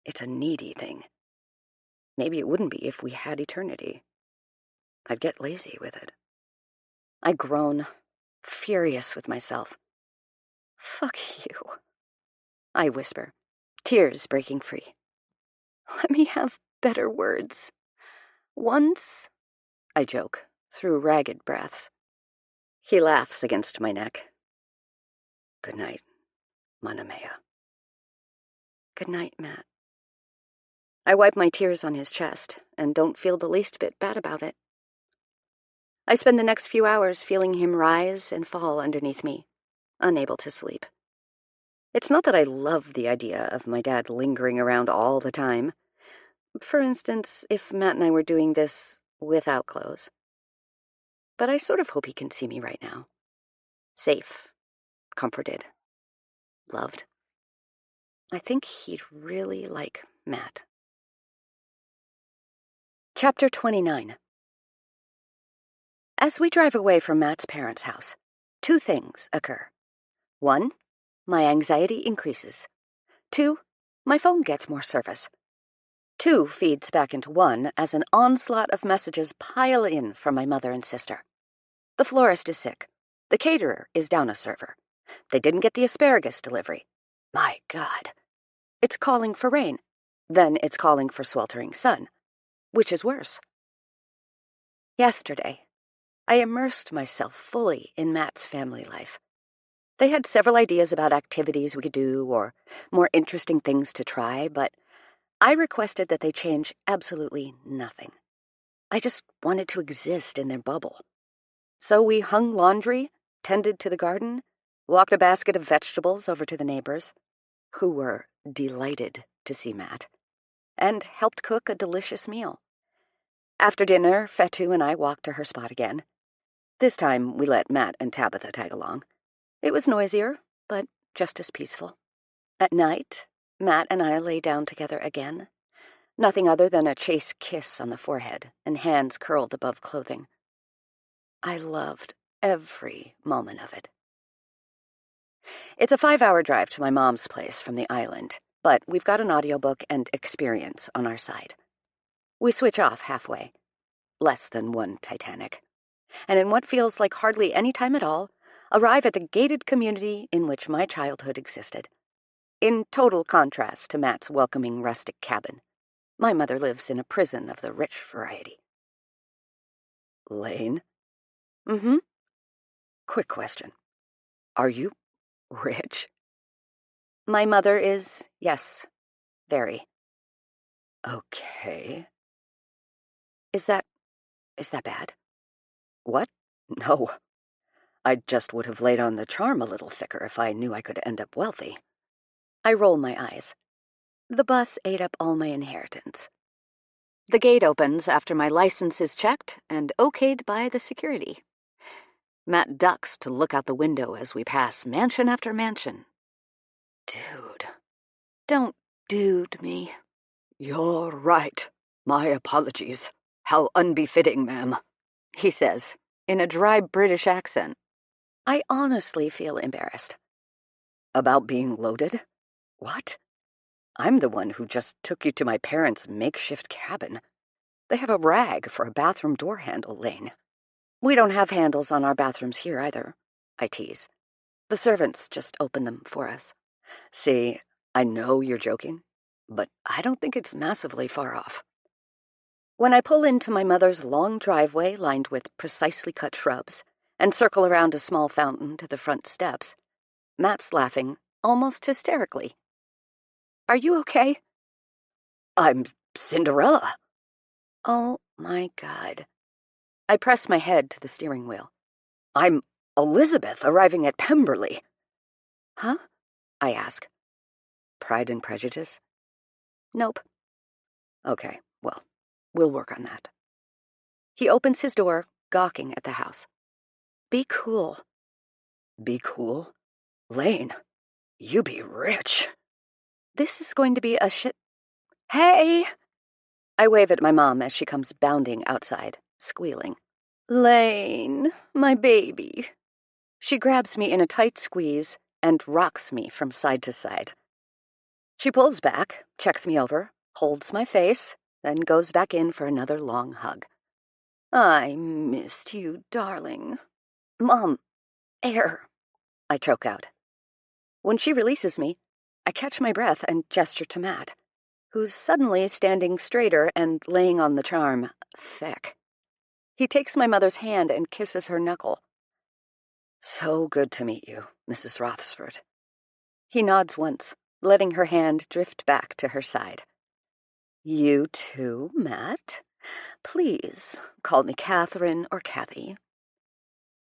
It's a needy thing. Maybe it wouldn't be if we had eternity. I'd get lazy with it. I groan, furious with myself. Fuck you, I whisper, tears breaking free. Let me have better words. Once, I joke, through ragged breaths. He laughs against my neck. Good night, Manamea. Good night, Matt. I wipe my tears on his chest and don't feel the least bit bad about it. I spend the next few hours feeling him rise and fall underneath me, unable to sleep. It's not that I love the idea of my dad lingering around all the time. For instance, if Matt and I were doing this without clothes. But I sort of hope he can see me right now. Safe, comforted, loved. I think he'd really like Matt. Chapter 29. As we drive away from Matt's parents' house, two things occur. 1, my anxiety increases. 2, my phone gets more service. 2 feeds back into 1 as an onslaught of messages pile in from my mother and sister. The florist is sick. The caterer is down a server. They didn't get the asparagus delivery. My God. It's calling for rain. Then it's calling for sweltering sun. Which is worse? Yesterday, I immersed myself fully in Matt's family life. They had several ideas about activities we could do or more interesting things to try, but I requested that they change absolutely nothing. I just wanted to exist in their bubble. So we hung laundry, tended to the garden, walked a basket of vegetables over to the neighbors, who were delighted to see Matt, and helped cook a delicious meal. After dinner, Fetu and I walked to her spot again. This time we let Matt and Tabitha tag along. It was noisier, but just as peaceful. At night, Matt and I lay down together again. Nothing other than a chaste kiss on the forehead and hands curled above clothing. I loved every moment of it. It's a 5-hour drive to my mom's place from the island, but we've got an audiobook and experience on our side. We switch off halfway, less than one Titanic, and in what feels like hardly any time at all, arrive at the gated community in which my childhood existed. In total contrast to Matt's welcoming rustic cabin, my mother lives in a prison of the rich variety. Lane? Mm-hmm. Quick question. Are you rich? My mother is, yes, very. Okay. Is that bad? What? No. I just would have laid on the charm a little thicker if I knew I could end up wealthy. I roll my eyes. The bus ate up all my inheritance. The gate opens after my license is checked and okayed by the security. Matt ducks to look out the window as we pass mansion after mansion. Dude. Don't dude me. You're right. My apologies. How unbefitting, ma'am, he says, in a dry British accent. I honestly feel embarrassed. About being loaded? What? I'm the one who just took you to my parents' makeshift cabin. They have a rag for a bathroom door handle, Lane. We don't have handles on our bathrooms here either, I tease. The servants just open them for us. See, I know you're joking, but I don't think it's massively far off. When I pull into my mother's long driveway lined with precisely cut shrubs and circle around a small fountain to the front steps, Matt's laughing, almost hysterically. Are you okay? I'm Cinderella. Oh, my God. I press my head to the steering wheel. I'm Elizabeth arriving at Pemberley. Huh? I ask. Pride and Prejudice? Nope. Okay, well, we'll work on that. He opens his door, gawking at the house. Be cool. Be cool? Lane, you be rich. This is going to be a shit... Hey! I wave at my mom as she comes bounding outside, squealing. Lane, my baby. She grabs me in a tight squeeze and rocks me from side to side. She pulls back, checks me over, holds my face, then goes back in for another long hug. I missed you, darling. Mom, air, I choke out. When she releases me, I catch my breath and gesture to Matt, who's suddenly standing straighter and laying on the charm, thick. He takes my mother's hand and kisses her knuckle. So good to meet you, Mrs. Rothsford. He nods once, letting her hand drift back to her side. You too, Matt? Please, call me Catherine or Kathy.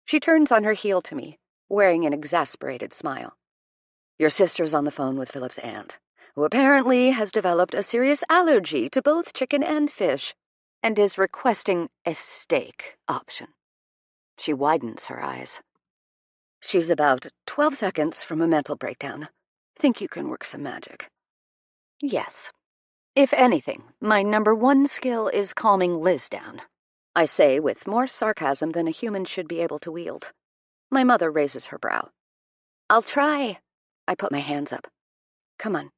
She turns on her heel to me, wearing an exasperated smile. Your sister's on the phone with Philip's aunt, who apparently has developed a serious allergy to both chicken and fish, and is requesting a steak option. She widens her eyes. She's about 12 seconds from a mental breakdown. Think you can work some magic? Yes. If anything, my number one skill is calming Liz down, I say with more sarcasm than a human should be able to wield. My mother raises her brow. I'll try. I put my hands up. Come on.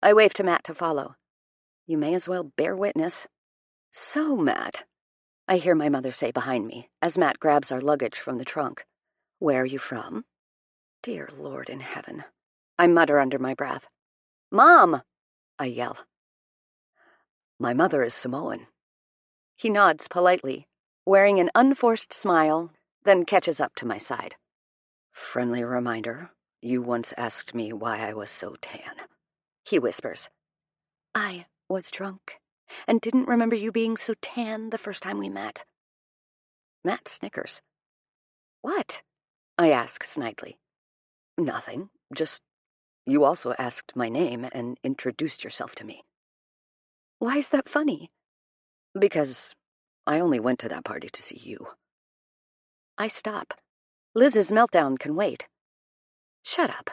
I wave to Matt to follow. You may as well bear witness. So, Matt, I hear my mother say behind me as Matt grabs our luggage from the trunk. Where are you from? Dear Lord in heaven. I mutter under my breath. Mom! I yell. My mother is Samoan. He nods politely, wearing an unforced smile, then catches up to my side. Friendly reminder, you once asked me why I was so tan. He whispers. I was drunk and didn't remember you being so tan the first time we met. Matt snickers. What? I ask snidely. Nothing, just you also asked my name and introduced yourself to me. Why is that funny? Because I only went to that party to see you. I stop. Liz's meltdown can wait. Shut up.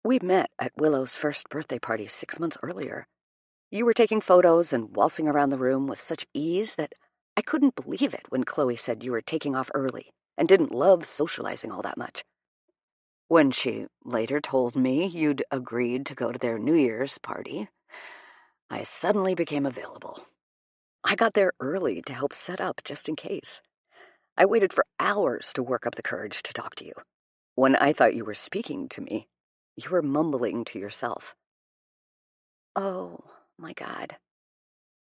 We met at Willow's first birthday party 6 months earlier. You were taking photos and waltzing around the room with such ease that I couldn't believe it when Chloe said you were taking off early and didn't love socializing all that much. When she later told me you'd agreed to go to their New Year's party, I suddenly became available. I got there early to help set up just in case. I waited for hours to work up the courage to talk to you. When I thought you were speaking to me, you were mumbling to yourself. Oh, my God.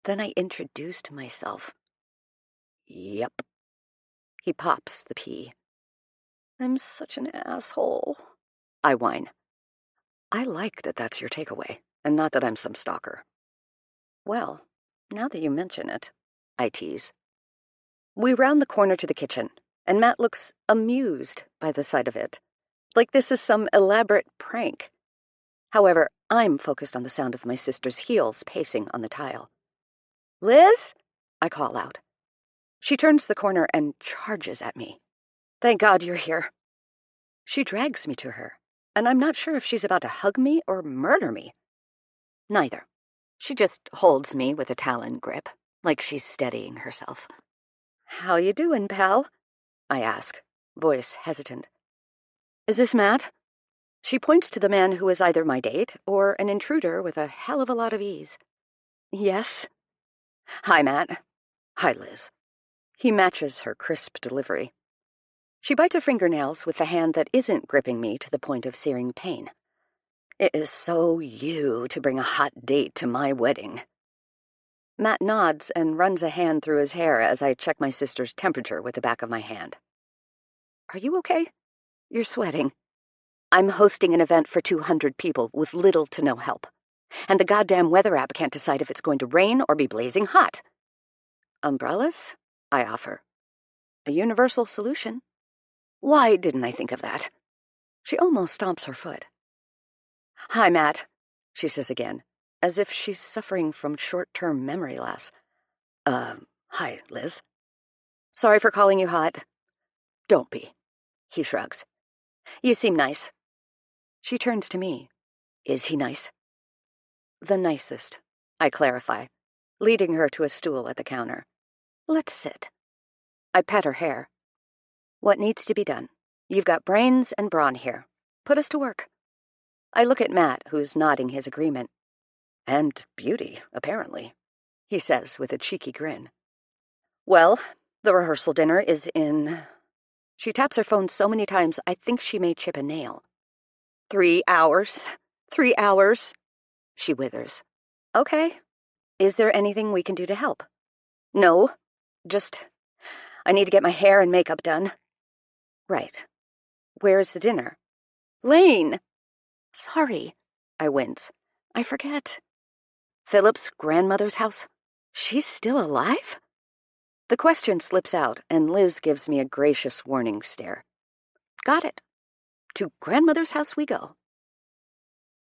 Then I introduced myself. Yep. He pops the pea. I'm such an asshole, I whine. I like that that's your takeaway, and not that I'm some stalker. Well, now that you mention it, I tease. We round the corner to the kitchen, and Matt looks amused by the sight of it, like this is some elaborate prank. However, I'm focused on the sound of my sister's heels pacing on the tile. Liz? I call out. She turns the corner and charges at me. Thank God you're here. She drags me to her, and I'm not sure if she's about to hug me or murder me. Neither. She just holds me with a talon grip, like she's steadying herself. How you doing, pal? I ask, voice hesitant. Is this Matt? She points to the man who is either my date or an intruder with a hell of a lot of ease. Yes. Hi, Matt. Hi, Liz. He matches her crisp delivery. She bites her fingernails with the hand that isn't gripping me to the point of searing pain. It is so you to bring a hot date to my wedding. Matt nods and runs a hand through his hair as I check my sister's temperature with the back of my hand. Are you okay? You're sweating. I'm hosting an event for 200 people with little to no help. And the goddamn weather app can't decide if it's going to rain or be blazing hot. Umbrellas? I offer. A universal solution. Why didn't I think of that? She almost stomps her foot. Hi, Matt, she says again, as if she's suffering from short-term memory loss. Hi, Liz. Sorry for calling you hot. Don't be. He shrugs. You seem nice. She turns to me. Is he nice? The nicest, I clarify, leading her to a stool at the counter. Let's sit. I pat her hair. What needs to be done? You've got brains and brawn here. Put us to work. I look at Matt, who's nodding his agreement. And beauty, apparently, he says with a cheeky grin. Well, the rehearsal dinner is in... She taps her phone so many times I think she may chip a nail. 3 hours. 3 hours. She withers. Okay. Is there anything we can do to help? No. Just... I need to get my hair and makeup done. Right. Where's the dinner? Lane! Sorry. I wince. I forget. Philip's grandmother's house? She's still alive? The question slips out, and Liz gives me a gracious warning stare. Got it. To grandmother's house we go.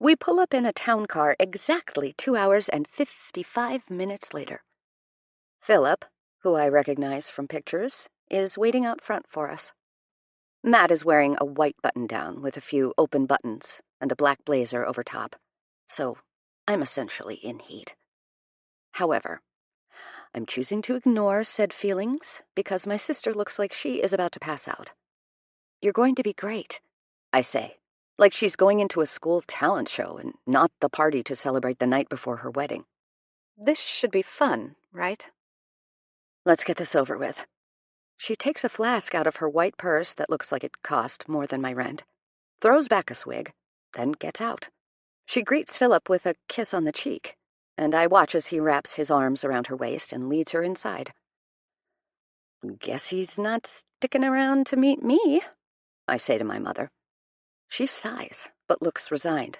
We pull up in a town car exactly 2 hours and 55 minutes later. Philip, who I recognize from pictures, is waiting out front for us. Matt is wearing a white button-down with a few open buttons and a black blazer over top, so I'm essentially in heat. However, I'm choosing to ignore said feelings because my sister looks like she is about to pass out. You're going to be great, I say, like she's going into a school talent show and not the party to celebrate the night before her wedding. This should be fun, right? Let's get this over with. She takes a flask out of her white purse that looks like it cost more than my rent, throws back a swig, then gets out. She greets Philip with a kiss on the cheek, and I watch as he wraps his arms around her waist and leads her inside. Guess he's not sticking around to meet me, I say to my mother. She sighs, but looks resigned.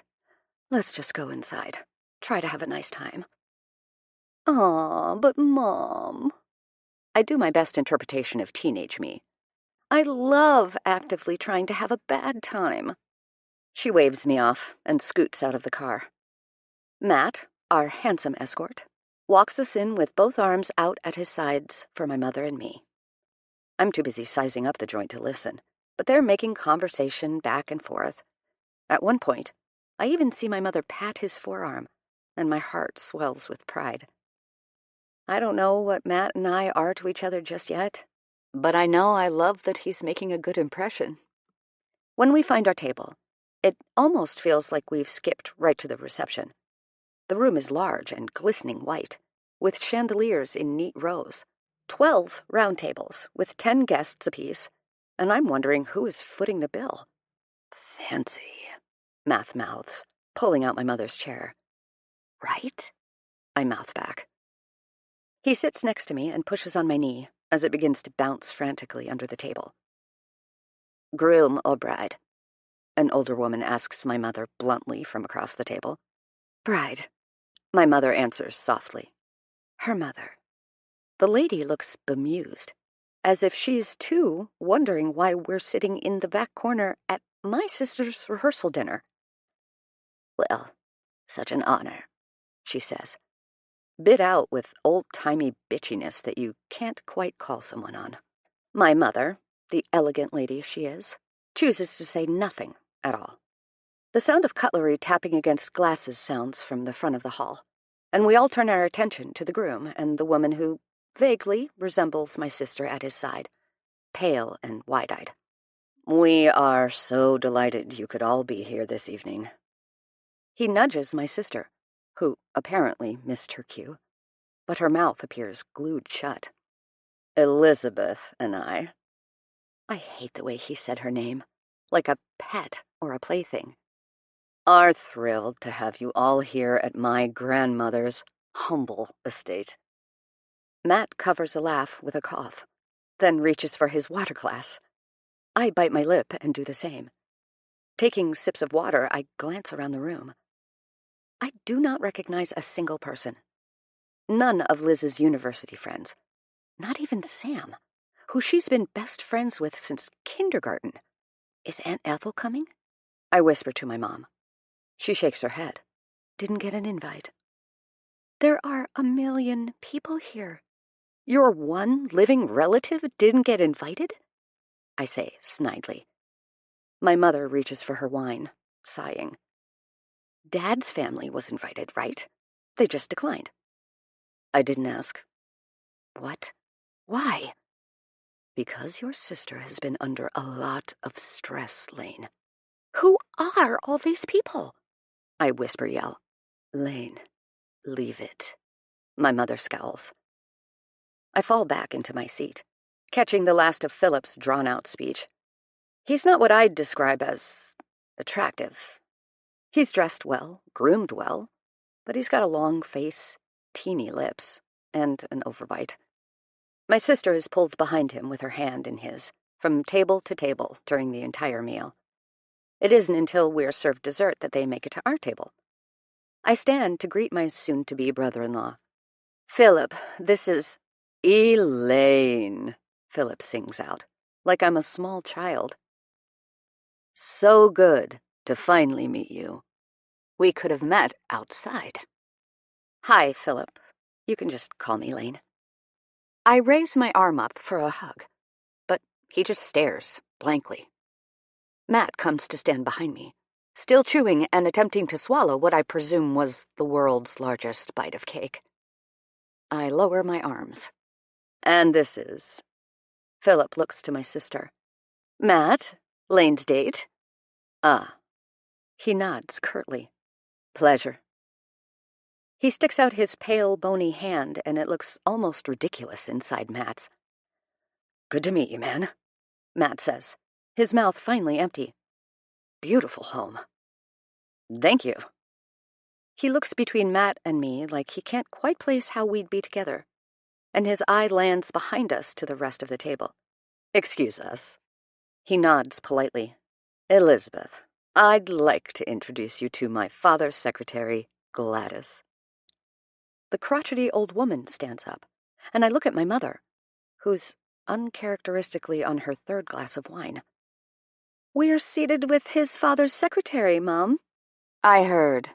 Let's just go inside. Try to have a nice time. Aw, but Mom. I do my best interpretation of teenage me. I love actively trying to have a bad time. She waves me off and scoots out of the car. Matt, our handsome escort, walks us in with both arms out at his sides for my mother and me. I'm too busy sizing up the joint to listen, but they're making conversation back and forth. At one point, I even see my mother pat his forearm, and my heart swells with pride. I don't know what Matt and I are to each other just yet, but I know I love that he's making a good impression. When we find our table, it almost feels like we've skipped right to the reception. The room is large and glistening white, with chandeliers in neat rows, 12 round tables with 10 guests apiece, and I'm wondering who is footing the bill. Fancy, Matt mouths, pulling out my mother's chair. Right? I mouth back. He sits next to me and pushes on my knee as it begins to bounce frantically under the table. Groom or bride? An older woman asks my mother bluntly from across the table. Bride, my mother answers softly. Her mother. The lady looks bemused, as if she's too wondering why we're sitting in the back corner at my sister's rehearsal dinner. Well, such an honor, she says, bit out with old-timey bitchiness that you can't quite call someone on. My mother, the elegant lady she is, chooses to say nothing at all. The sound of cutlery tapping against glasses sounds from the front of the hall, and we all turn our attention to the groom and the woman who vaguely resembles my sister at his side, pale and wide-eyed. We are so delighted you could all be here this evening. He nudges my sister, who apparently missed her cue, but her mouth appears glued shut. Elizabeth and I hate the way he said her name, like a pet or a plaything, are thrilled to have you all here at my grandmother's humble estate. Matt covers a laugh with a cough, then reaches for his water glass. I bite my lip and do the same. Taking sips of water, I glance around the room. I do not recognize a single person. None of Liz's university friends. Not even Sam, who she's been best friends with since kindergarten. Is Aunt Ethel coming? I whisper to my mom. She shakes her head. Didn't get an invite. There are a million people here. Your one living relative didn't get invited? I say snidely. My mother reaches for her wine, sighing. Dad's family was invited, right? They just declined. I didn't ask. What? Why? Because your sister has been under a lot of stress, Lane. Who are all these people? I whisper yell. Lane, leave it. My mother scowls. I fall back into my seat, catching the last of Philip's drawn-out speech. He's not what I'd describe as attractive. He's dressed well, groomed well, but he's got a long face, teeny lips, and an overbite. My sister is pulled behind him with her hand in his, from table to table during the entire meal. It isn't until we're served dessert that they make it to our table. I stand to greet my soon-to-be brother-in-law. Philip, this is... Elaine, Philip sings out, like I'm a small child. So good to finally meet you. We could have met outside. Hi, Philip. You can just call me Lane. I raise my arm up for a hug, but he just stares blankly. Matt comes to stand behind me, still chewing and attempting to swallow what I presume was the world's largest bite of cake. I lower my arms. And this is... Philip looks to my sister. Matt, Lane's date? Ah. He nods curtly. Pleasure. He sticks out his pale, bony hand, and it looks almost ridiculous inside Matt's. Good to meet you, man, Matt says, his mouth finally empty. Beautiful home. Thank you. He looks between Matt and me like he can't quite place how we'd be together, and his eye lands behind us to the rest of the table. Excuse us. He nods politely. Elizabeth, I'd like to introduce you to my father's secretary, Gladys. The crotchety old woman stands up, and I look at my mother, who's uncharacteristically on her third glass of wine. We're seated with his father's secretary, Mom. I heard.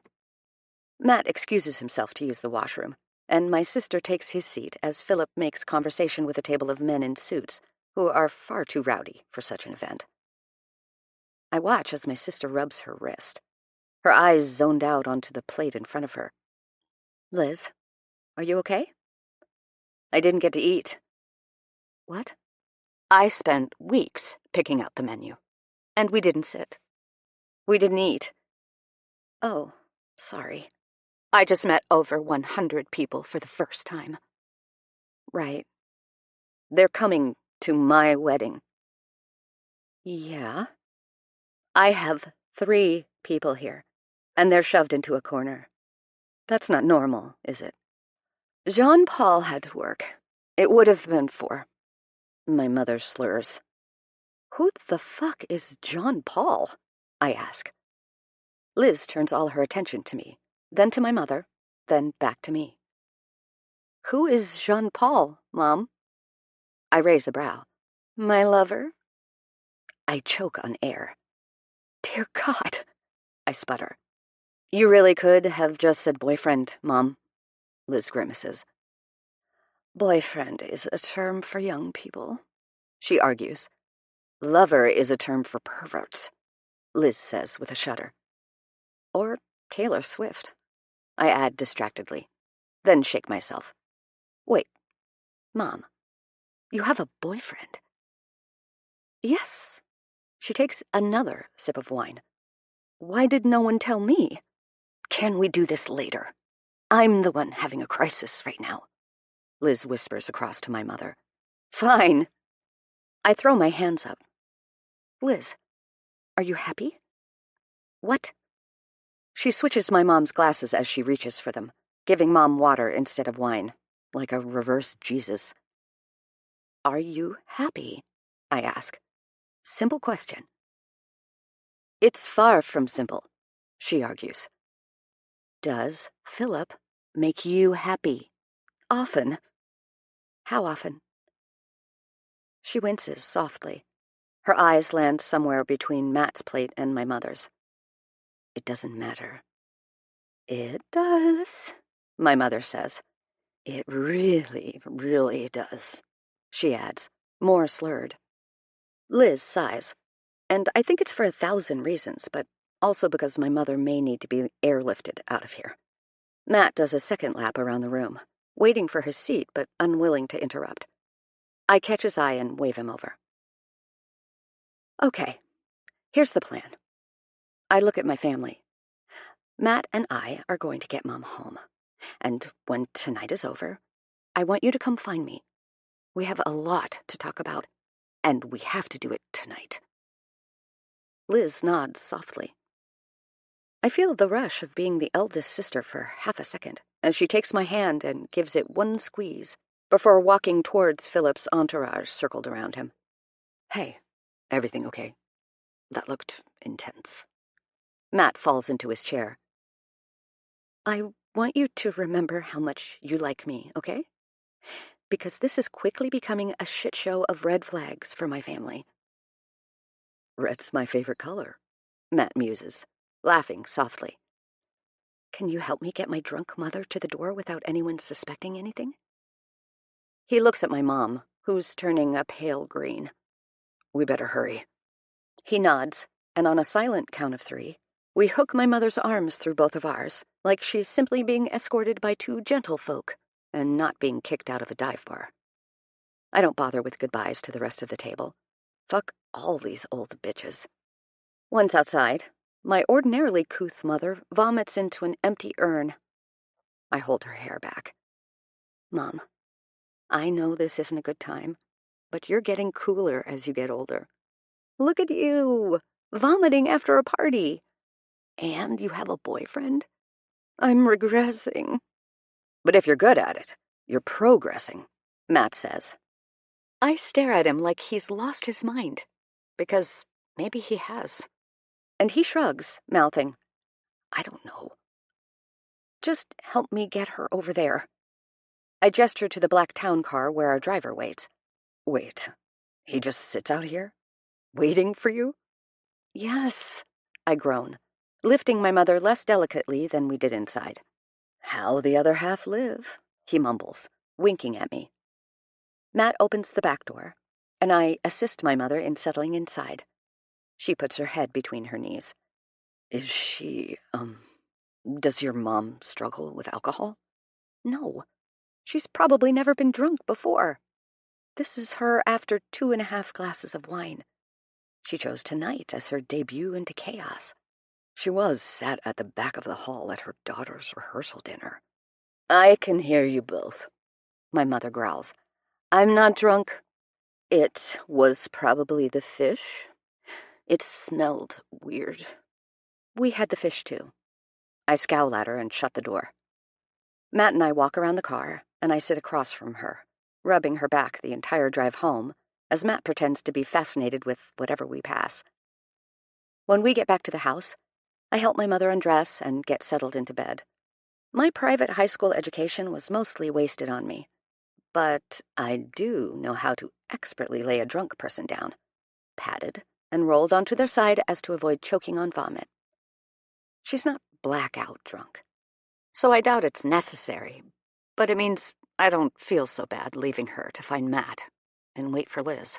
Matt excuses himself to use the washroom, and my sister takes his seat as Philip makes conversation with a table of men in suits who are far too rowdy for such an event. I watch as my sister rubs her wrist, her eyes zoned out onto the plate in front of her. Liz, are you okay? I didn't get to eat. What? I spent weeks picking out the menu. And we didn't sit. We didn't eat. Oh, sorry. I just met over 100 people for the first time. Right. They're coming to my wedding. Yeah? I have 3 people here, and they're shoved into a corner. That's not normal, is it? Jean-Paul had to work. It would have been 4. My mother slurs. Who the fuck is Jean-Paul? I ask. Liz turns all her attention to me, then to my mother, then back to me. Who is Jean-Paul, Mom? I raise a brow. My lover? I choke on air. Dear God, I sputter. You really could have just said boyfriend, Mom, Liz grimaces. Boyfriend is a term for young people, she argues. Lover is a term for perverts, Liz says with a shudder. Or Taylor Swift, I add distractedly, then shake myself. Wait, Mom, you have a boyfriend? Yes. She takes another sip of wine. Why did no one tell me? Can we do this later? I'm the one having a crisis right now, Liz whispers across to my mother. Fine. I throw my hands up. Liz, are you happy? What? She switches my mom's glasses as she reaches for them, giving Mom water instead of wine, like a reverse Jesus. Are you happy? I ask. Simple question. It's far from simple, she argues. Does Philip make you happy? Often. How often? She winces softly. Her eyes land somewhere between Matt's plate and my mother's. It doesn't matter. It does, my mother says. It really, really does, she adds, more slurred. Liz sighs, and I think it's for 1,000 reasons, but also because my mother may need to be airlifted out of here. Matt does a second lap around the room, waiting for his seat but unwilling to interrupt. I catch his eye and wave him over. Okay, here's the plan. I look at my family. Matt and I are going to get Mom home, and when tonight is over, I want you to come find me. We have a lot to talk about, and we have to do it tonight. Liz nods softly. I feel the rush of being the eldest sister for half a second, as she takes my hand and gives it one squeeze before walking towards Philip's entourage circled around him. Hey, everything okay? That looked intense. Matt falls into his chair. I want you to remember how much you like me, okay? Because this is quickly becoming a shit show of red flags for my family. Red's my favorite color, Matt muses, laughing softly. Can you help me get my drunk mother to the door without anyone suspecting anything? He looks at my mom, who's turning a pale green. We better hurry. He nods, and on a silent count of 3, we hook my mother's arms through both of ours, like she's simply being escorted by 2 gentlefolk and not being kicked out of a dive bar. I don't bother with goodbyes to the rest of the table. Fuck all these old bitches. Once outside, my ordinarily couth mother vomits into an empty urn. I hold her hair back. Mom, I know this isn't a good time, but you're getting cooler as you get older. Look at you, vomiting after a party. And you have a boyfriend? I'm regressing. But if you're good at it, you're progressing, Matt says. I stare at him like he's lost his mind, because maybe he has. And he shrugs, mouthing, I don't know. Just help me get her over there. I gesture to the black town car where our driver waits. Wait, he just sits out here? Waiting for you? Yes, I groan, lifting my mother less delicately than we did inside. How the other half live, he mumbles, winking at me. Matt opens the back door, and I assist my mother in settling inside. She puts her head between her knees. Is she, does your mom struggle with alcohol? No, she's probably never been drunk before. This is her after 2.5 glasses of wine. She chose tonight as her debut into chaos. She was sat at the back of the hall at her daughter's rehearsal dinner. "I can hear you both," my mother growls. "I'm not drunk. It was probably the fish. It smelled weird." We had the fish, too. I scowl at her and shut the door. Matt and I walk around the car, and I sit across from her, rubbing her back the entire drive home, as Matt pretends to be fascinated with whatever we pass. When we get back to the house, I help my mother undress and get settled into bed. My private high school education was mostly wasted on me, but I do know how to expertly lay a drunk person down, patted and rolled onto their side as to avoid choking on vomit. She's not blackout drunk, so I doubt it's necessary, but it means I don't feel so bad leaving her to find Matt and wait for Liz.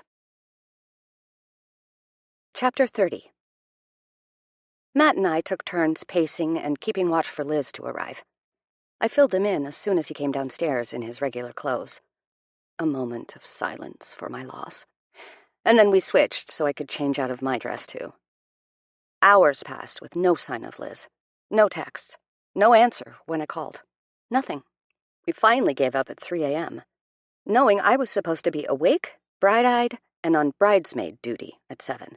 Chapter 30. Matt and I took turns pacing and keeping watch for Liz to arrive. I filled him in as soon as he came downstairs in his regular clothes. A moment of silence for my loss. And then we switched so I could change out of my dress, too. Hours passed with no sign of Liz. No text. No answer when I called. Nothing. We finally gave up at 3 a.m., knowing I was supposed to be awake, bright-eyed, and on bridesmaid duty at 7.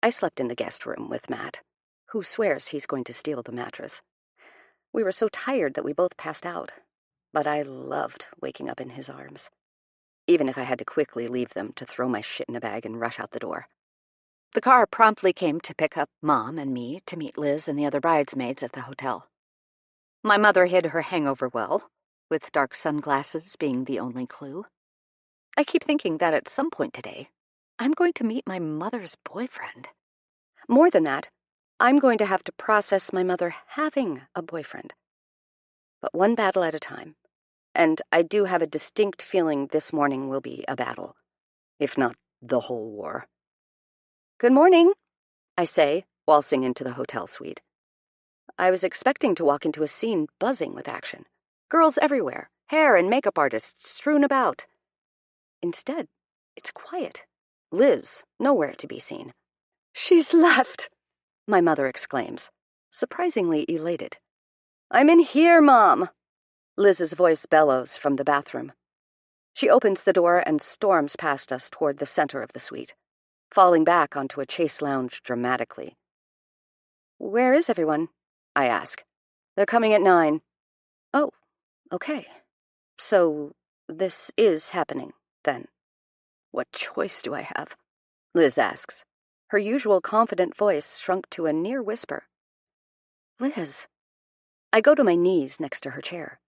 I slept in the guest room with Matt, who swears he's going to steal the mattress. We were so tired that we both passed out, but I loved waking up in his arms, even if I had to quickly leave them to throw my shit in a bag and rush out the door. The car promptly came to pick up Mom and me to meet Liz and the other bridesmaids at the hotel. My mother hid her hangover well, with dark sunglasses being the only clue. I keep thinking that at some point today, I'm going to meet my mother's boyfriend. More than that, I'm going to have to process my mother having a boyfriend. But one battle at a time, and I do have a distinct feeling this morning will be a battle, if not the whole war. "Good morning," I say, waltzing into the hotel suite. I was expecting to walk into a scene buzzing with action. Girls everywhere, hair and makeup artists strewn about. Instead, it's quiet. Liz, nowhere to be seen. "She's left," my mother exclaims, surprisingly elated. "I'm in here, Mom," Liz's voice bellows from the bathroom. She opens the door and storms past us toward the center of the suite, falling back onto a chase lounge dramatically. "Where is everyone?" I ask. "They're coming at 9. "Oh, okay. So this is happening, then." "What choice do I have?" Liz asks, her usual confident voice shrunk to a near whisper. "Liz." I go to my knees next to her chair.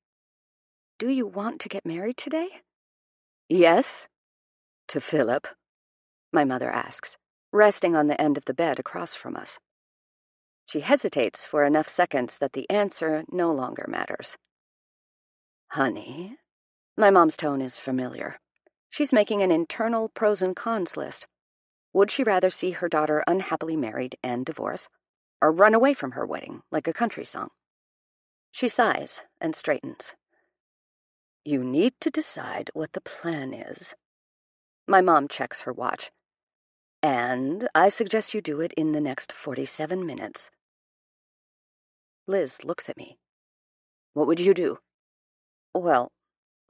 "Do you want to get married today?" "Yes." "To Philip?" my mother asks, resting on the end of the bed across from us. She hesitates for enough seconds that the answer no longer matters. "Honey?" My mom's tone is familiar. She's making an internal pros and cons list. Would she rather see her daughter unhappily married and divorce, or run away from her wedding like a country song? She sighs and straightens. "You need to decide what the plan is." My mom checks her watch. "And I suggest you do it in the next 47 minutes. Liz looks at me. "What would you do?" "Well,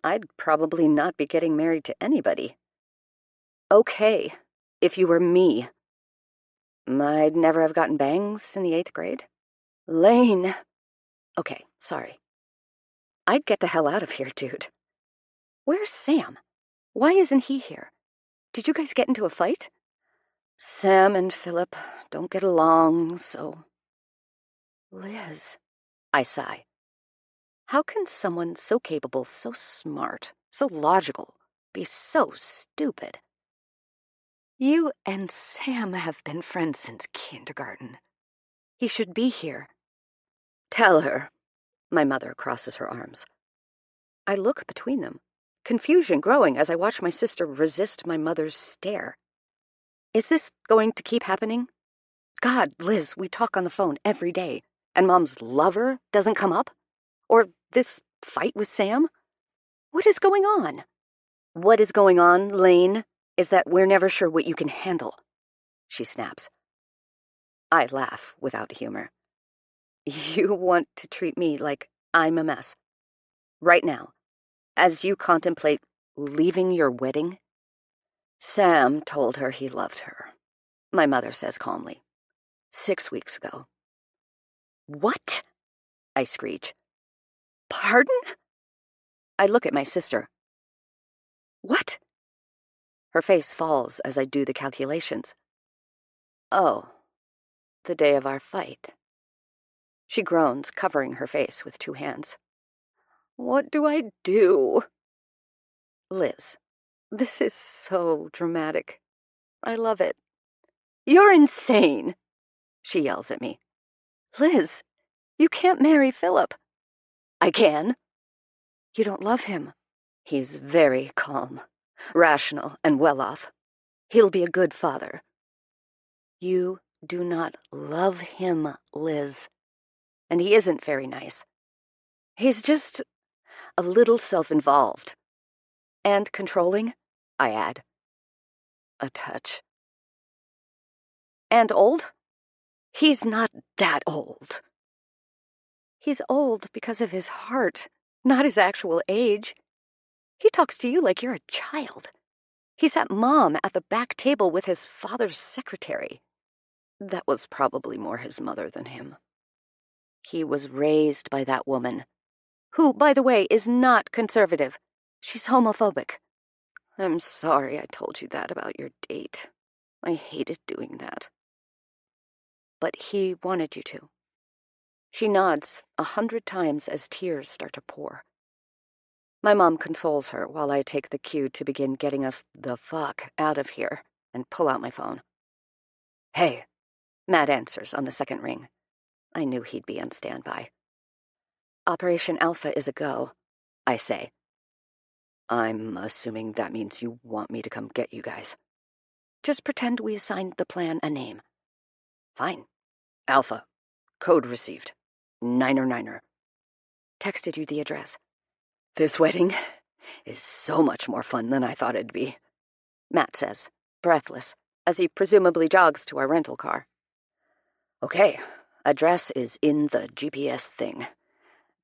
I'd probably not be getting married to anybody." "Okay, if you were me." "I'd never have gotten bangs in the 8th grade. "Lane." "Okay, sorry." "I'd get the hell out of here, dude." "Where's Sam? Why isn't he here? Did you guys get into a fight?" "Sam and Philip don't get along, so—" "Liz," I sigh. How can someone so capable, so smart, so logical, be so stupid? "You and Sam have been friends since kindergarten. He should be here." "Tell her." My mother crosses her arms. I look between them, confusion growing as I watch my sister resist my mother's stare. Is this going to keep happening? God, Liz, we talk on the phone every day, and Mom's lover doesn't come up? Or this fight with Sam? What is going on? What is going on, Lane, is that we're never sure what you can handle. she snaps. I laugh without humor. You want to treat me like I'm a mess. Right now, as you contemplate leaving your wedding? Sam told her he loved her, my mother says calmly. 6 weeks ago. What? I screech. Pardon? I look at my sister. What? Her face falls as I do the calculations. Oh, the day of our fight. She groans, covering her face with 2 hands. What do I do? Liz, this is so dramatic. I love it. You're insane, she yells at me. Liz, you can't marry Philip. I can. You don't love him. He's very calm, rational, and well off. He'll be a good father. You do not love him, Liz. And he isn't very nice. He's just a little self-involved. And controlling, I add. A touch. And old? He's not that old. He's old because of his heart, not his actual age. He talks to you like you're a child. He's at Mom at the back table with his father's secretary. That was probably more his mother than him. He was raised by that woman, who, by the way, is not conservative. She's homophobic. I'm sorry I told you that about your date. I hated doing that. But he wanted you to. She nods 100 times as tears start to pour. My mom consoles her while I take the cue to begin getting us the fuck out of here and pull out my phone. Hey, Matt answers on the second ring. I knew he'd be on standby. Operation Alpha is a go, I say. I'm assuming that means you want me to come get you guys. Just pretend we assigned the plan a name. Fine. Alpha. Code received. Niner Niner. Texted you the address. This wedding is so much more fun than I thought it'd be, Matt says, breathless, as he presumably jogs to our rental car. Okay, address is in the GPS thing.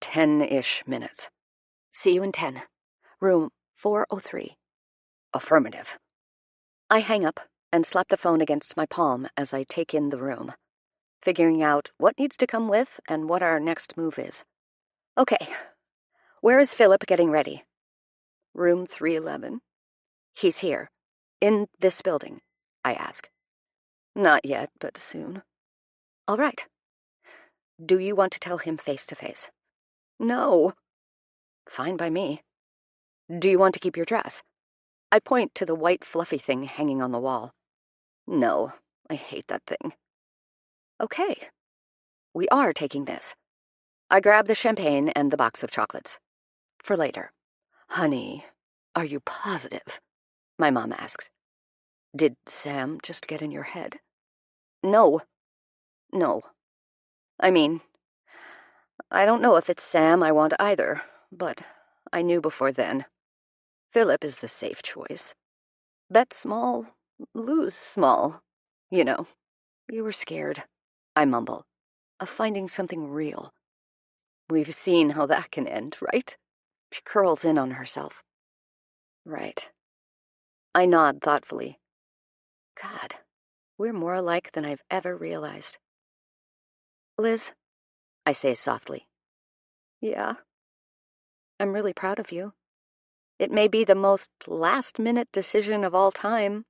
10-ish minutes. See you in 10. Room 403. Affirmative. I hang up and slap the phone against my palm as I take in the room, figuring out what needs to come with and what our next move is. Okay, where is Philip getting ready? Room 311. He's here. In this building, I ask. Not yet, but soon. All right. Do you want to tell him face to face? No. Fine by me. Do you want to keep your dress? I point to the white fluffy thing hanging on the wall. No, I hate that thing. Okay. We are taking this. I grab the champagne and the box of chocolates. For later. Honey, are you positive? My mom asks. Did Sam just get in your head? No. No. I mean, I don't know if it's Sam I want either, but I knew before then. Philip is the safe choice. Bet small, lose small. You know, you were scared, I mumble, of finding something real. We've seen how that can end, right? She curls in on herself. Right. I nod thoughtfully. God, we're more alike than I've ever realized. Liz, I say softly. Yeah. I'm really proud of you. It may be the most last-minute decision of all time,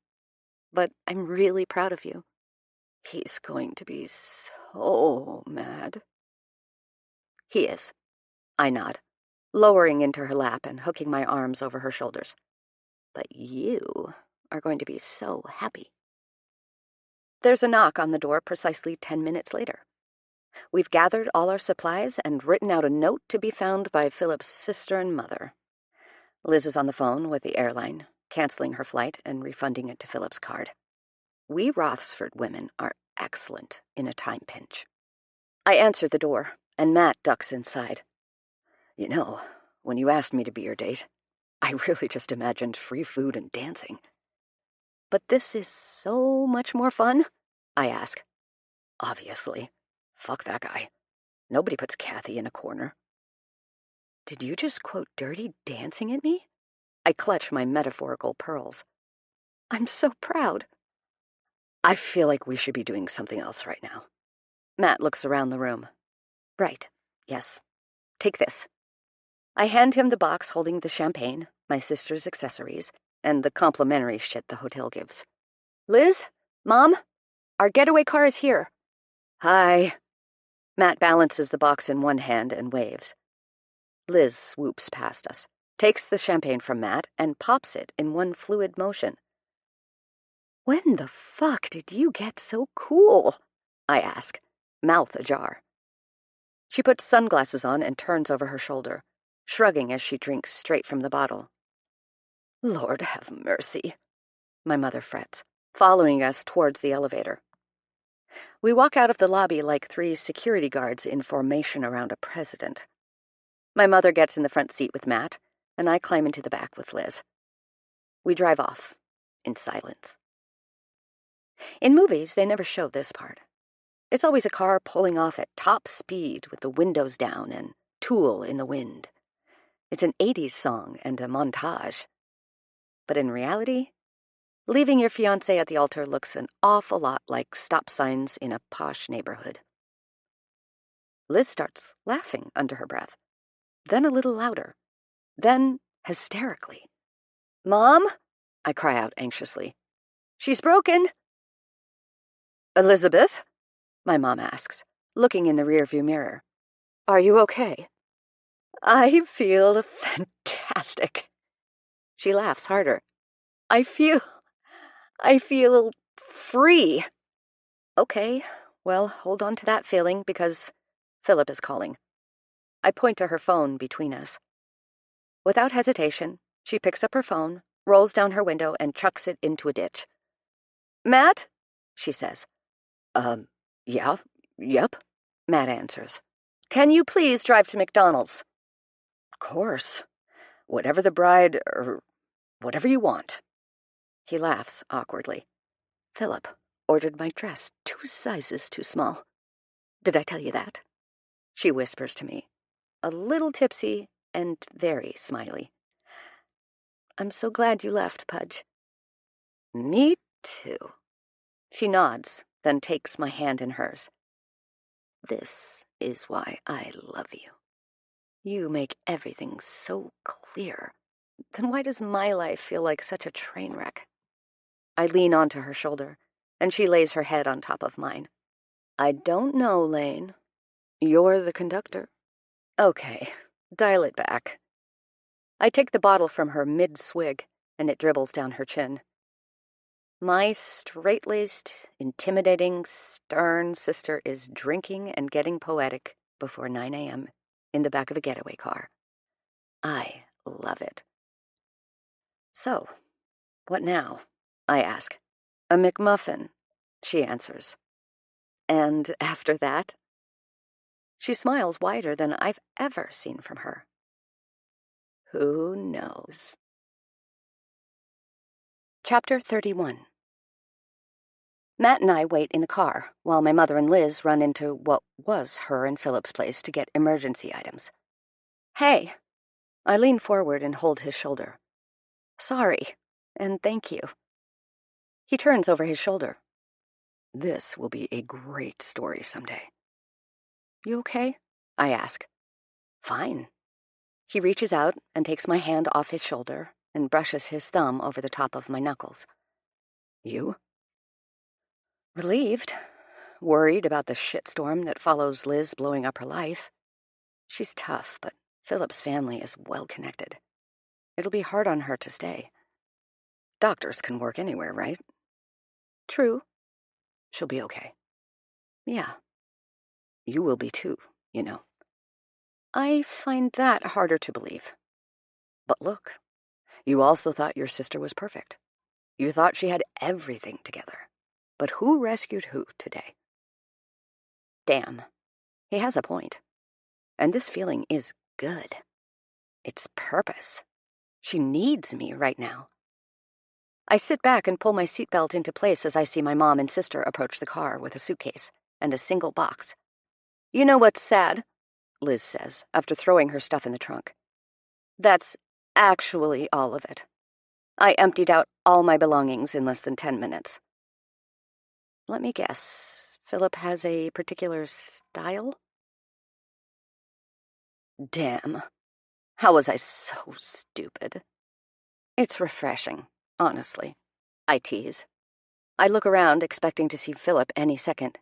but I'm really proud of you. He's going to be so mad. He is. I nod, lowering into her lap and hooking my arms over her shoulders. But you are going to be so happy. There's a knock on the door precisely 10 minutes later. We've gathered all our supplies and written out a note to be found by Philip's sister and mother. Liz is on the phone with the airline, canceling her flight and refunding it to Philip's card. We Rothsford women are excellent in a time pinch. I answer the door, and Matt ducks inside. You know, when you asked me to be your date, I really just imagined free food and dancing. But this is so much more fun? I ask. Obviously. Fuck that guy. Nobody puts Kathy in a corner. Did you just quote Dirty Dancing at me? I clutch my metaphorical pearls. I'm so proud. I feel like we should be doing something else right now. Matt looks around the room. Right. Yes. Take this. I hand him the box holding the champagne, my sister's accessories, and the complimentary shit the hotel gives. Liz? Mom? Our getaway car is here. Hi. Matt balances the box in one hand and waves. Liz swoops past us, takes the champagne from Matt, and pops it in one fluid motion. When the fuck did you get so cool? I ask, mouth ajar. She puts sunglasses on and turns over her shoulder, shrugging as she drinks straight from the bottle. Lord have mercy, my mother frets, following us towards the elevator. We walk out of the lobby like 3 security guards in formation around a president. My mother gets in the front seat with Matt, and I climb into the back with Liz. We drive off, in silence. In movies, they never show this part. It's always a car pulling off at top speed with the windows down and Tool in the wind. It's an 80s song and a montage. But in reality, leaving your fiancé at the altar looks an awful lot like stop signs in a posh neighborhood. Liz starts laughing under her breath, then a little louder, then hysterically. Mom? I cry out anxiously. She's broken. Elizabeth? My mom asks, looking in the rearview mirror. Are you okay? I feel fantastic. She laughs harder. I feel free. Okay, well, hold on to that feeling because Philip is calling. I point to her phone between us. Without hesitation, she picks up her phone, rolls down her window, and chucks it into a ditch. Matt? She says. Yeah, yep, Matt answers. Can you please drive to McDonald's? Of course. Whatever the bride, or whatever you want. He laughs awkwardly. Philip ordered my dress 2 sizes too small. Did I tell you that? She whispers to me, a little tipsy and very smiley. I'm so glad you left, Pudge. Me too. She nods, then takes my hand in hers. This is why I love you. You make everything so clear. Then why does my life feel like such a train wreck? I lean onto her shoulder, and she lays her head on top of mine. I don't know, Lane. You're the conductor. Okay, dial it back. I take the bottle from her mid-swig, and it dribbles down her chin. My straight-laced, intimidating, stern sister is drinking and getting poetic before 9 a.m. in the back of a getaway car. I love it. So, what now? I ask. A McMuffin, she answers. And after that? She smiles wider than I've ever seen from her. Who knows? Chapter 31. Matt and I wait in the car while my mother and Liz run into what was her and Philip's place to get emergency items. Hey! I lean forward and hold his shoulder. Sorry, and thank you. He turns over his shoulder. This will be a great story someday. You okay? I ask. Fine. He reaches out and takes my hand off his shoulder and brushes his thumb over the top of my knuckles. You? Relieved. Worried about the shitstorm that follows Liz blowing up her life. She's tough, but Philip's family is well-connected. It'll be hard on her to stay. Doctors can work anywhere, right? True. She'll be okay. Yeah. You will be too, you know. I find that harder to believe. But look, you also thought your sister was perfect. You thought she had everything together. But who rescued who today? Damn. He has a point. And this feeling is good. It's purpose. She needs me right now. I sit back and pull my seatbelt into place as I see my mom and sister approach the car with a suitcase and a single box. "You know what's sad?" Liz says, after throwing her stuff in the trunk. "That's actually all of it. I emptied out all my belongings in less than 10 minutes. Let me guess. Philip has a particular style?" Damn. How was I so stupid? It's refreshing, honestly. I tease. I look around, expecting to see Philip any second.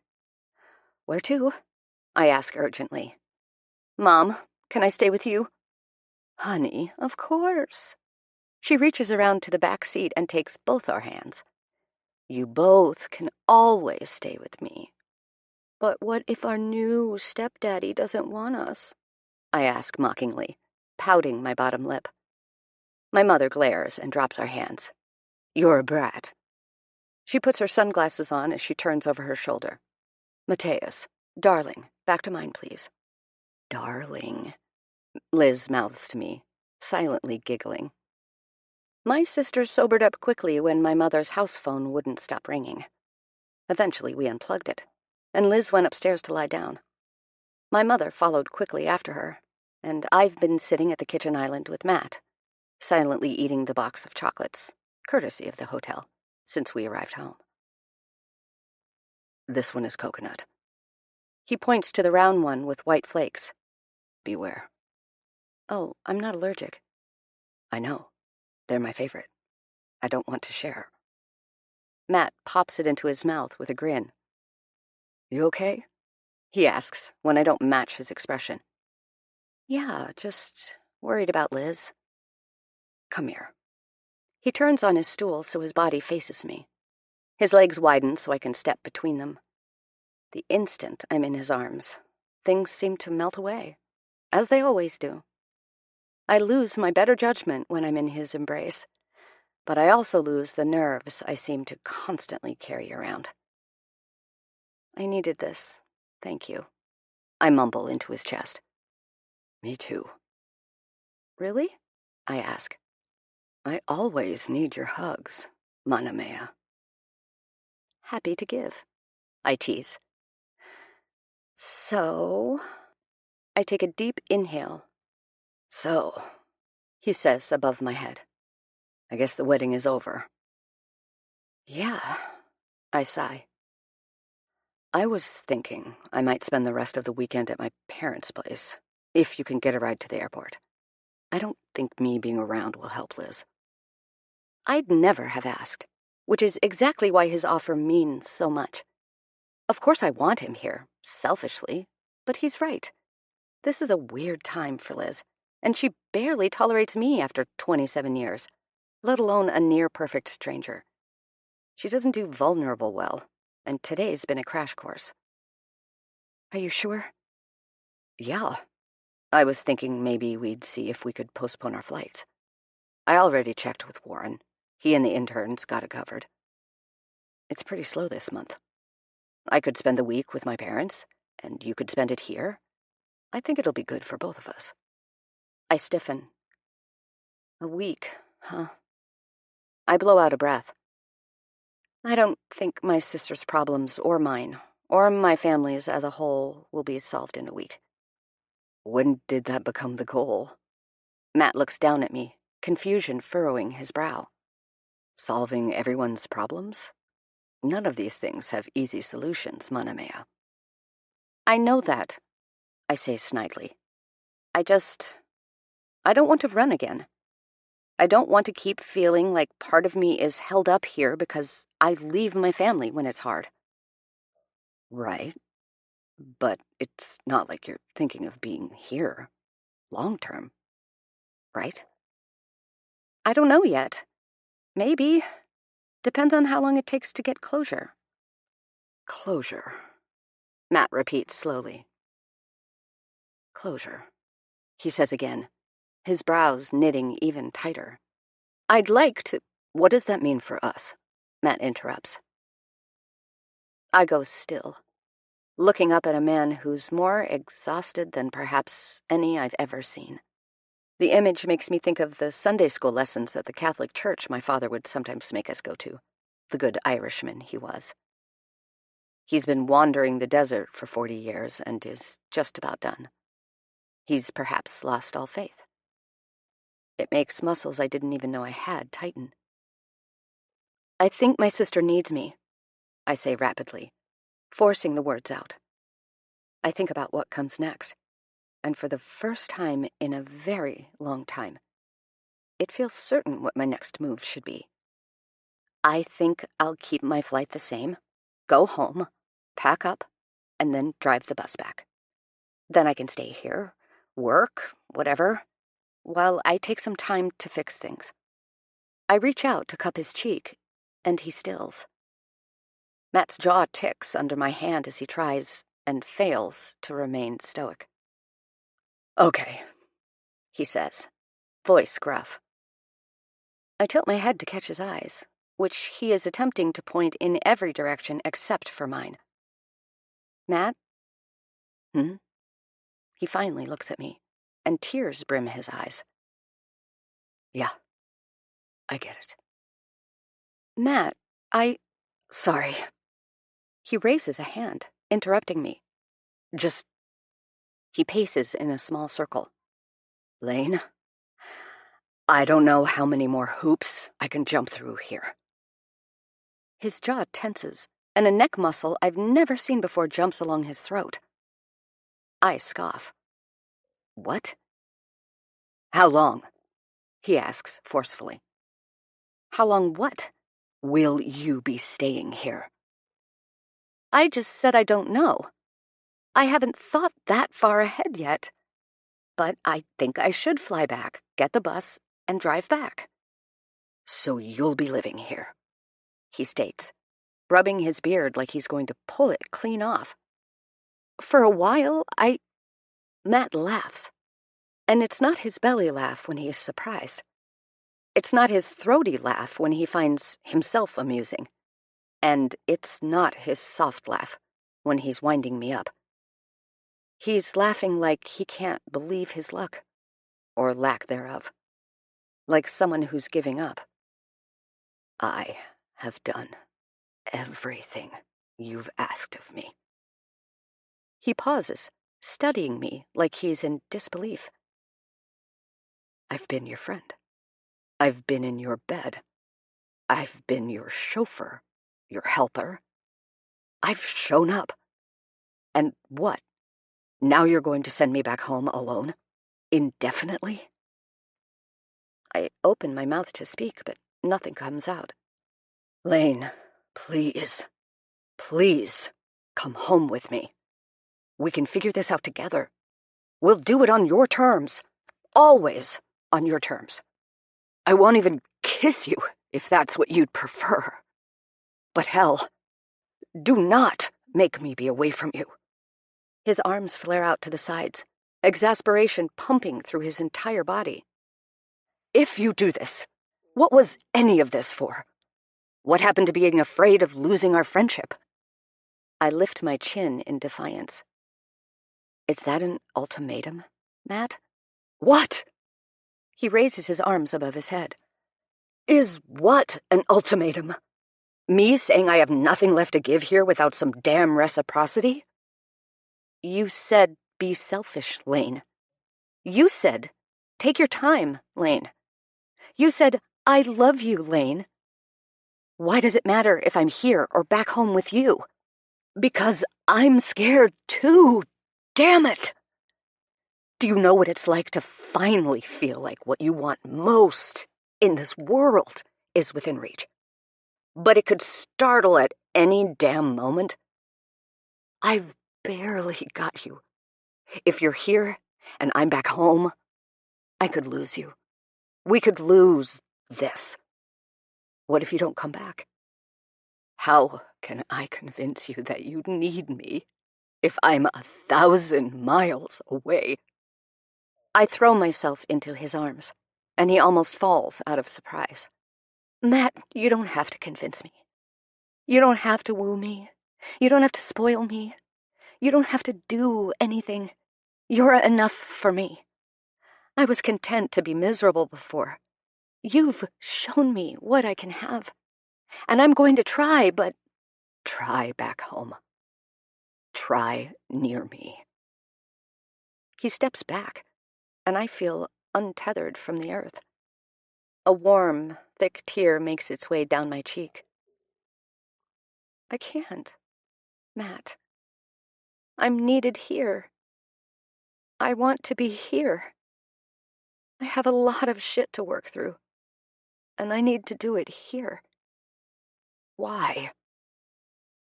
"Where to?" I ask urgently. "Mom, can I stay with you?" "Honey, of course." She reaches around to the back seat and takes both our hands. "You both can always stay with me." "But what if our new stepdaddy doesn't want us?" I ask mockingly, pouting my bottom lip. My mother glares and drops our hands. "You're a brat." She puts her sunglasses on as she turns over her shoulder. "Mateus, darling, back to mine, please." "Darling," Liz mouths to me, silently giggling. My sister sobered up quickly when my mother's house phone wouldn't stop ringing. Eventually we unplugged it, and Liz went upstairs to lie down. My mother followed quickly after her, and I've been sitting at the kitchen island with Matt, silently eating the box of chocolates, courtesy of the hotel, since we arrived home. "This one is coconut." He points to the round one with white flakes. "Beware." "Oh, I'm not allergic." "I know. They're my favorite. I don't want to share." Matt pops it into his mouth with a grin. "You okay?" he asks when I don't match his expression. "Yeah, just worried about Liz." "Come here." He turns on his stool so his body faces me. His legs widen so I can step between them. The instant I'm in his arms, things seem to melt away, as they always do. I lose my better judgment when I'm in his embrace, but I also lose the nerves I seem to constantly carry around. "I needed this. Thank you," I mumble into his chest. "Me too." "Really?" I ask. "I always need your hugs, Manamea." "Happy to give," I tease. "So..." I take a deep inhale. "So," he says above my head. "I guess the wedding is over." "Yeah," I sigh. "I was thinking I might spend the rest of the weekend at my parents' place, if you can get a ride to the airport. I don't think me being around will help Liz." I'd never have asked, which is exactly why his offer means so much. Of course I want him here, selfishly, but he's right. This is a weird time for Liz, and she barely tolerates me after 27 years, let alone a near-perfect stranger. She doesn't do vulnerable well, and today's been a crash course. "Are you sure?" "Yeah. I was thinking maybe we'd see if we could postpone our flights. I already checked with Warren. He and the interns got it covered. It's pretty slow this month. I could spend the week with my parents, and you could spend it here. I think it'll be good for both of us." I stiffen. "A week, huh?" I blow out a breath. I don't think my sister's problems, or mine, or my family's as a whole, will be solved in a week. "When did that become the goal?" Matt looks down at me, confusion furrowing his brow. "Solving everyone's problems? None of these things have easy solutions, Manamea." "I know that," I say snidely. I don't want to run again. I don't want to keep feeling like part of me is held up here because I leave my family when it's hard." "Right. But it's not like you're thinking of being here long term, right?" "I don't know yet. Maybe. Depends on how long it takes to get closure." "Closure," Matt repeats slowly. "Closure," he says again, his brows knitting even tighter. "I'd like to—" "What does that mean for us?" Matt interrupts. I go still, looking up at a man who's more exhausted than perhaps any I've ever seen. The image makes me think of the Sunday school lessons at the Catholic Church my father would sometimes make us go to, the good Irishman he was. He's been wandering the desert for 40 years and is just about done. He's perhaps lost all faith. It makes muscles I didn't even know I had tighten. I think my sister needs me, I say rapidly, forcing the words out. I think about what comes next, and for the first time in a very long time, it feels certain what my next move should be. I think I'll keep my flight the same, go home, pack up, and then drive the bus back. Then I can stay here, work, whatever, while I take some time to fix things. I reach out to cup his cheek, and he stills. Matt's jaw ticks under my hand as he tries, and fails, to remain stoic. Okay, he says, voice gruff. I tilt my head to catch his eyes, which he is attempting to point in every direction except for mine. Matt? He finally looks at me, and tears brim his eyes. Yeah, I get it. Matt, sorry. He raises a hand, interrupting me. He paces in a small circle. Lane, I don't know how many more hoops I can jump through here. His jaw tenses, and a neck muscle I've never seen before jumps along his throat. I scoff. What? How long? He asks forcefully. How long what? Will you be staying here? I just said I don't know. I haven't thought that far ahead yet. But I think I should fly back, get the bus, and drive back. So you'll be living here, he states, rubbing his beard like he's going to pull it clean off. For a while, Matt laughs. And it's not his belly laugh when he is surprised. It's not his throaty laugh when he finds himself amusing. And it's not his soft laugh when he's winding me up. He's laughing like he can't believe his luck, or lack thereof, like someone who's giving up. I have done everything you've asked of me. He pauses, studying me like he's in disbelief. I've been your friend. I've been in your bed. I've been your chauffeur, your helper. I've shown up. And what? Now you're going to send me back home alone? Indefinitely? I open my mouth to speak, but nothing comes out. Lane, please, come home with me. We can figure this out together. We'll do it on your terms. Always on your terms. I won't even kiss you if that's what you'd prefer. But hell, do not make me be away from you. His arms flare out to the sides, exasperation pumping through his entire body. If you do this, what was any of this for? What happened to being afraid of losing our friendship? I lift my chin in defiance. Is that an ultimatum, Matt? What? He raises his arms above his head. Is what an ultimatum? Me saying I have nothing left to give here without some damn reciprocity? You said be selfish, Lane. You said take your time, Lane. You said I love you, Lane. Why does it matter if I'm here or back home with you? Because I'm scared too, damn it! Do you know what it's like to finally feel like what you want most in this world is within reach? But it could startle at any damn moment. I've barely got you. If you're here and I'm back home, I could lose you. We could lose this. What if you don't come back? How can I convince you that you need me if I'm 1,000 miles away? I throw myself into his arms, and he almost falls out of surprise. Matt, you don't have to convince me. You don't have to woo me. You don't have to spoil me. You don't have to do anything. You're enough for me. I was content to be miserable before. You've shown me what I can have. And I'm going to try, but try back home. Try near me. He steps back, and I feel untethered from the earth. A warm, thick tear makes its way down my cheek. I can't, Matt. I'm needed here. I want to be here. I have a lot of shit to work through, and I need to do it here. Why?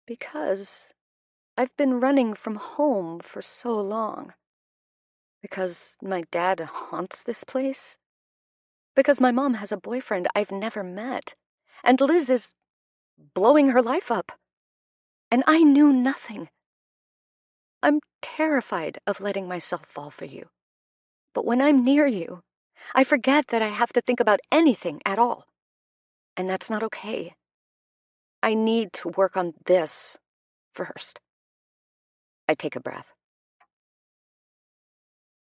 Because I've been running from home for so long. Because my dad haunts this place. Because my mom has a boyfriend I've never met. And Liz is blowing her life up. And I knew nothing. I'm terrified of letting myself fall for you. But when I'm near you, I forget that I have to think about anything at all. And that's not okay. I need to work on this first. I take a breath.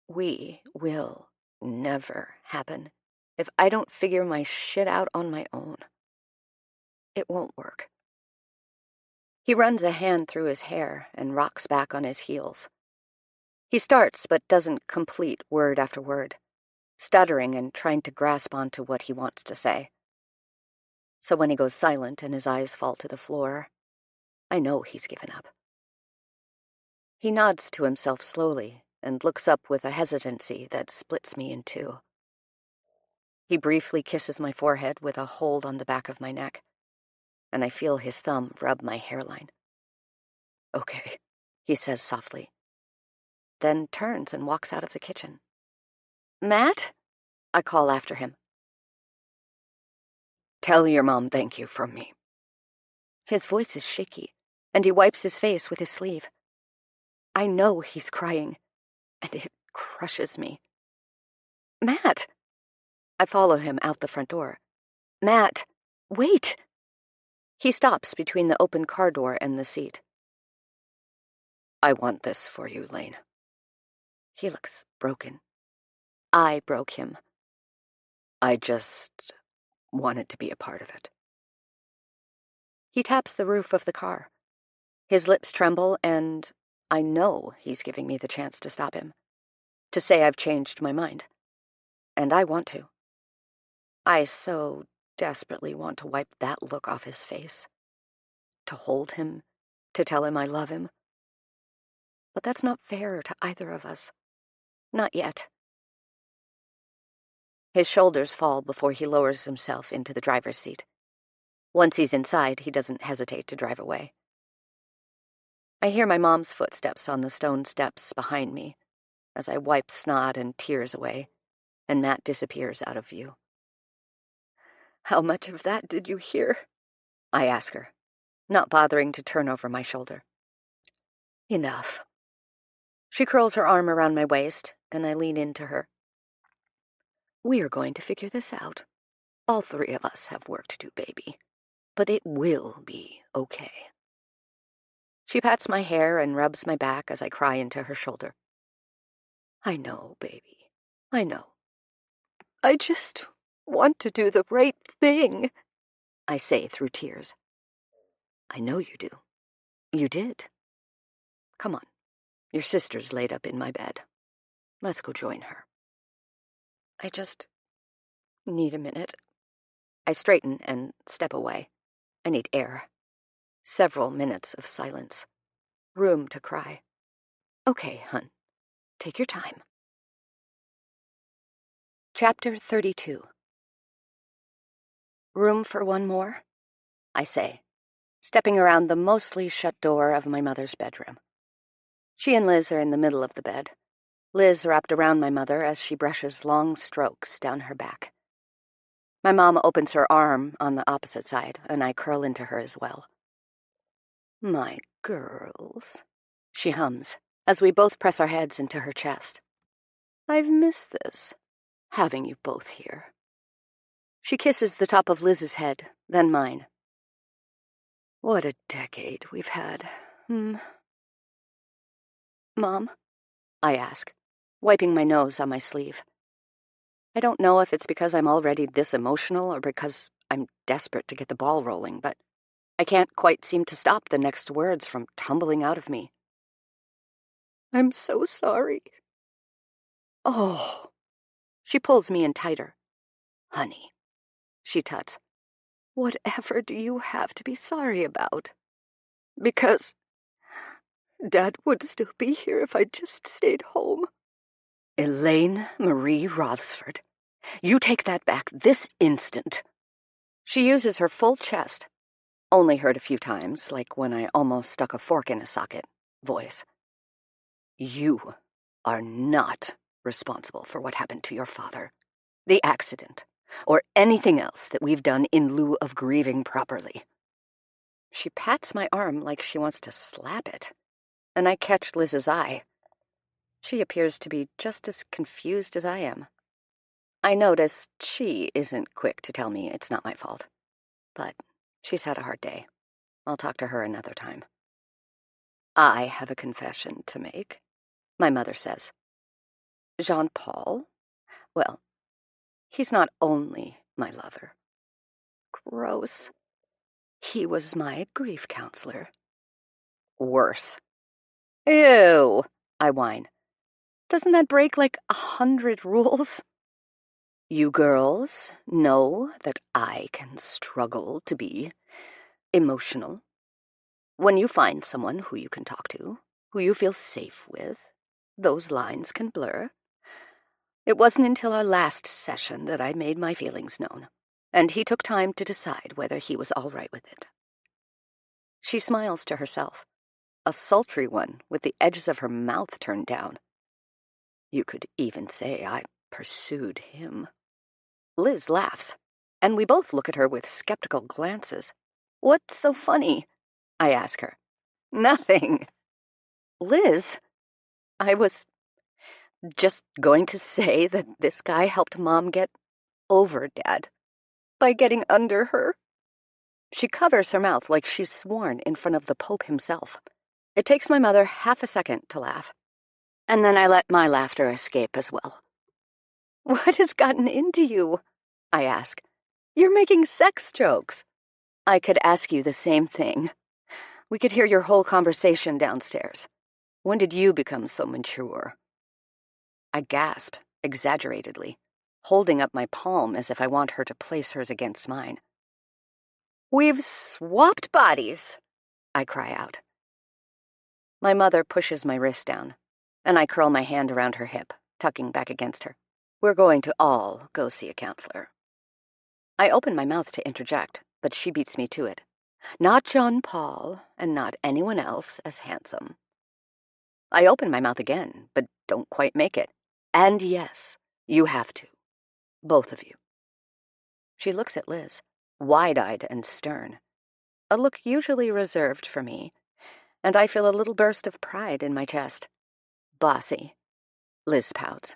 We will never happen if I don't figure my shit out on my own. It won't work. He runs a hand through his hair and rocks back on his heels. He starts but doesn't complete word after word, stuttering and trying to grasp onto what he wants to say. So when he goes silent and his eyes fall to the floor, I know he's given up. He nods to himself slowly and looks up with a hesitancy that splits me in two. He briefly kisses my forehead with a hold on the back of my neck, and I feel his thumb rub my hairline. Okay, he says softly, then turns and walks out of the kitchen. Matt? I call after him. Tell your mom thank you from me. His voice is shaky, and he wipes his face with his sleeve. I know he's crying, and it crushes me. Matt! I follow him out the front door. Matt, wait! He stops between the open car door and the seat. I want this for you, Lane. He looks broken. I broke him. I just wanted to be a part of it. He taps the roof of the car. His lips tremble, and I know he's giving me the chance to stop him. To say I've changed my mind. And I want to. I so desperately want to wipe that look off his face. To hold him, to tell him I love him. But that's not fair to either of us. Not yet. His shoulders fall before he lowers himself into the driver's seat. Once he's inside, he doesn't hesitate to drive away. I hear my mom's footsteps on the stone steps behind me as I wipe snot and tears away, and Matt disappears out of view. How much of that did you hear? I ask her, not bothering to turn over my shoulder. Enough. She curls her arm around my waist, and I lean into her. We're going to figure this out. All three of us have work to do, baby. But it will be okay. She pats my hair and rubs my back as I cry into her shoulder. I know, baby. I know. I just want to do the right thing, I say through tears. I know you do. You did. Come on. Your sister's laid up in my bed. Let's go join her. I just need a minute. I straighten and step away. I need air. Several minutes of silence. Room to cry. Okay, hun. Take your time. Chapter 32. Room for one more? I say, stepping around the mostly shut door of my mother's bedroom. She and Liz are in the middle of the bed. Liz wrapped around my mother as she brushes long strokes down her back. My mom opens her arm on the opposite side, and I curl into her as well. My girls, she hums, as we both press our heads into her chest. I've missed this, having you both here. She kisses the top of Liz's head, then mine. What a decade we've had, Mom? I ask, wiping my nose on my sleeve. I don't know if it's because I'm already this emotional or because I'm desperate to get the ball rolling, but I can't quite seem to stop the next words from tumbling out of me. I'm so sorry. Oh. She pulls me in tighter. Honey, she tuts. Whatever do you have to be sorry about? Because Dad would still be here if I just stayed home. Elaine Marie Rothsford, you take that back this instant. She uses her full chest, only heard a few times, like when I almost stuck a fork in a socket, voice. You are not responsible for what happened to your father, the accident, or anything else that we've done in lieu of grieving properly. She pats my arm like she wants to slap it, and I catch Liz's eye. She appears to be just as confused as I am. I notice she isn't quick to tell me it's not my fault, but she's had a hard day. I'll talk to her another time. I have a confession to make, my mother says. Jean-Paul? Well, he's not only my lover. Gross. He was my grief counselor. Worse. Ew, I whine. Doesn't that break like 100 rules? You girls know that I can struggle to be emotional. When you find someone who you can talk to, who you feel safe with, those lines can blur. It wasn't until our last session that I made my feelings known, and he took time to decide whether he was all right with it. She smiles to herself, a sultry one with the edges of her mouth turned down. You could even say I pursued him. Liz laughs, and we both look at her with skeptical glances. What's so funny? I ask her. Nothing. Liz, I was just going to say that this guy helped Mom get over Dad by getting under her. She covers her mouth like she's sworn in front of the Pope himself. It takes my mother half a second to laugh, and then I let my laughter escape as well. What has gotten into you? I ask. You're making sex jokes. I could ask you the same thing. We could hear your whole conversation downstairs. When did you become so mature? I gasp, exaggeratedly, holding up my palm as if I want her to place hers against mine. We've swapped bodies, I cry out. My mother pushes my wrist down, and I curl my hand around her hip, tucking back against her. We're going to all go see a counselor. I open my mouth to interject, but she beats me to it. Not Jean-Paul, and not anyone else as handsome. I open my mouth again, but don't quite make it. And yes, you have to. Both of you. She looks at Liz, wide-eyed and stern. A look usually reserved for me, and I feel a little burst of pride in my chest. Bossy. Liz pouts.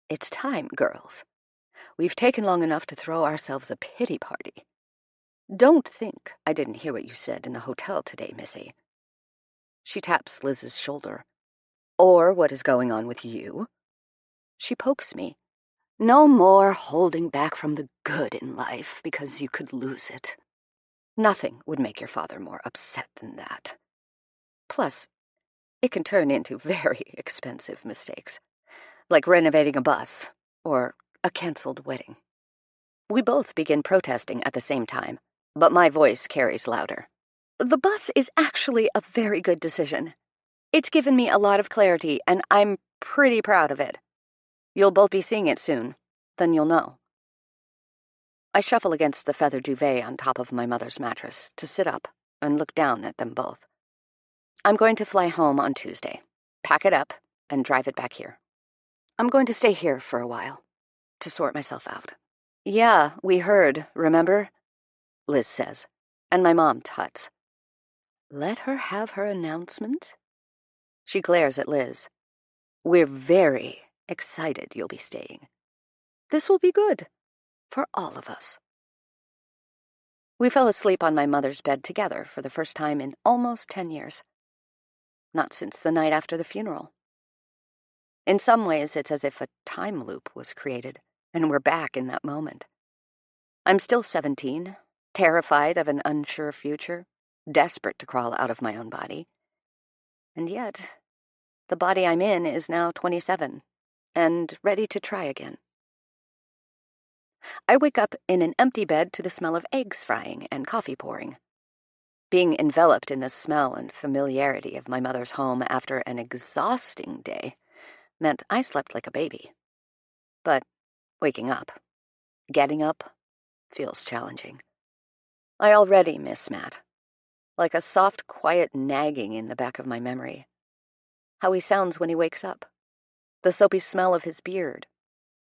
It's time, girls. We've taken long enough to throw ourselves a pity party. Don't think I didn't hear what you said in the hotel today, Missy. She taps Liz's shoulder. Or what is going on with you? She pokes me. No more holding back from the good in life because you could lose it. Nothing would make your father more upset than that. Plus, it can turn into very expensive mistakes, like renovating a bus or a canceled wedding. We both begin protesting at the same time, but my voice carries louder. The bus is actually a very good decision. It's given me a lot of clarity, and I'm pretty proud of it. You'll both be seeing it soon. Then you'll know. I shuffle against the feather duvet on top of my mother's mattress to sit up and look down at them both. I'm going to fly home on Tuesday, pack it up, and drive it back here. I'm going to stay here for a while, to sort myself out. Yeah, we heard, remember? Liz says, and my mom tuts. Let her have her announcement. She glares at Liz. We're very excited you'll be staying. This will be good, for all of us. We fell asleep on my mother's bed together for the first time in almost 10 years. Not since the night after the funeral. In some ways, it's as if a time loop was created, and we're back in that moment. I'm still 17, terrified of an unsure future, desperate to crawl out of my own body. And yet, the body I'm in is now 27, and ready to try again. I wake up in an empty bed to the smell of eggs frying and coffee pouring. Being enveloped in the smell and familiarity of my mother's home after an exhausting day meant I slept like a baby. But waking up, getting up, feels challenging. I already miss Matt, like a soft, quiet nagging in the back of my memory. How he sounds when he wakes up, the soapy smell of his beard,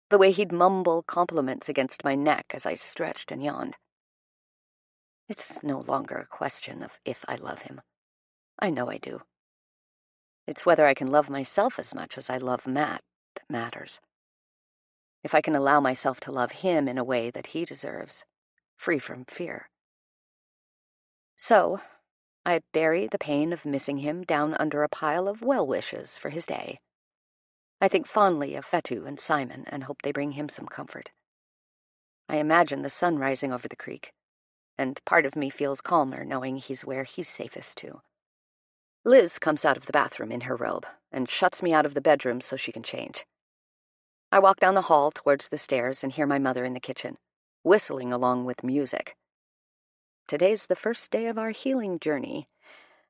the way he'd mumble compliments against my neck as I stretched and yawned. It's no longer a question of if I love him. I know I do. It's whether I can love myself as much as I love Matt that matters. If I can allow myself to love him in a way that he deserves, free from fear. So, I bury the pain of missing him down under a pile of well wishes for his day. I think fondly of Fetu and Simon and hope they bring him some comfort. I imagine the sun rising over the creek, and part of me feels calmer knowing he's where he's safest too. Liz comes out of the bathroom in her robe and shuts me out of the bedroom so she can change. I walk down the hall towards the stairs and hear my mother in the kitchen, whistling along with music. Today's the first day of our healing journey,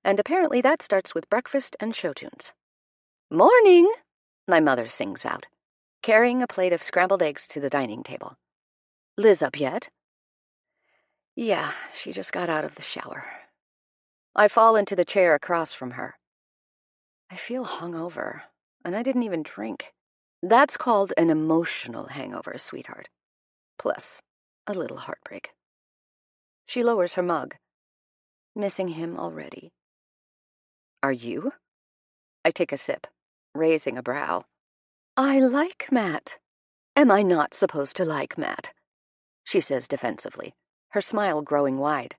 and apparently that starts with breakfast and show tunes. "Morning!" my mother sings out, carrying a plate of scrambled eggs to the dining table. "Liz up yet?" Yeah, she just got out of the shower. I fall into the chair across from her. I feel hungover, and I didn't even drink. That's called an emotional hangover, sweetheart. Plus, a little heartbreak. She lowers her mug. Missing him already. Are you? I take a sip, raising a brow. I like Matt. Am I not supposed to like Matt? She says defensively, her smile growing wide.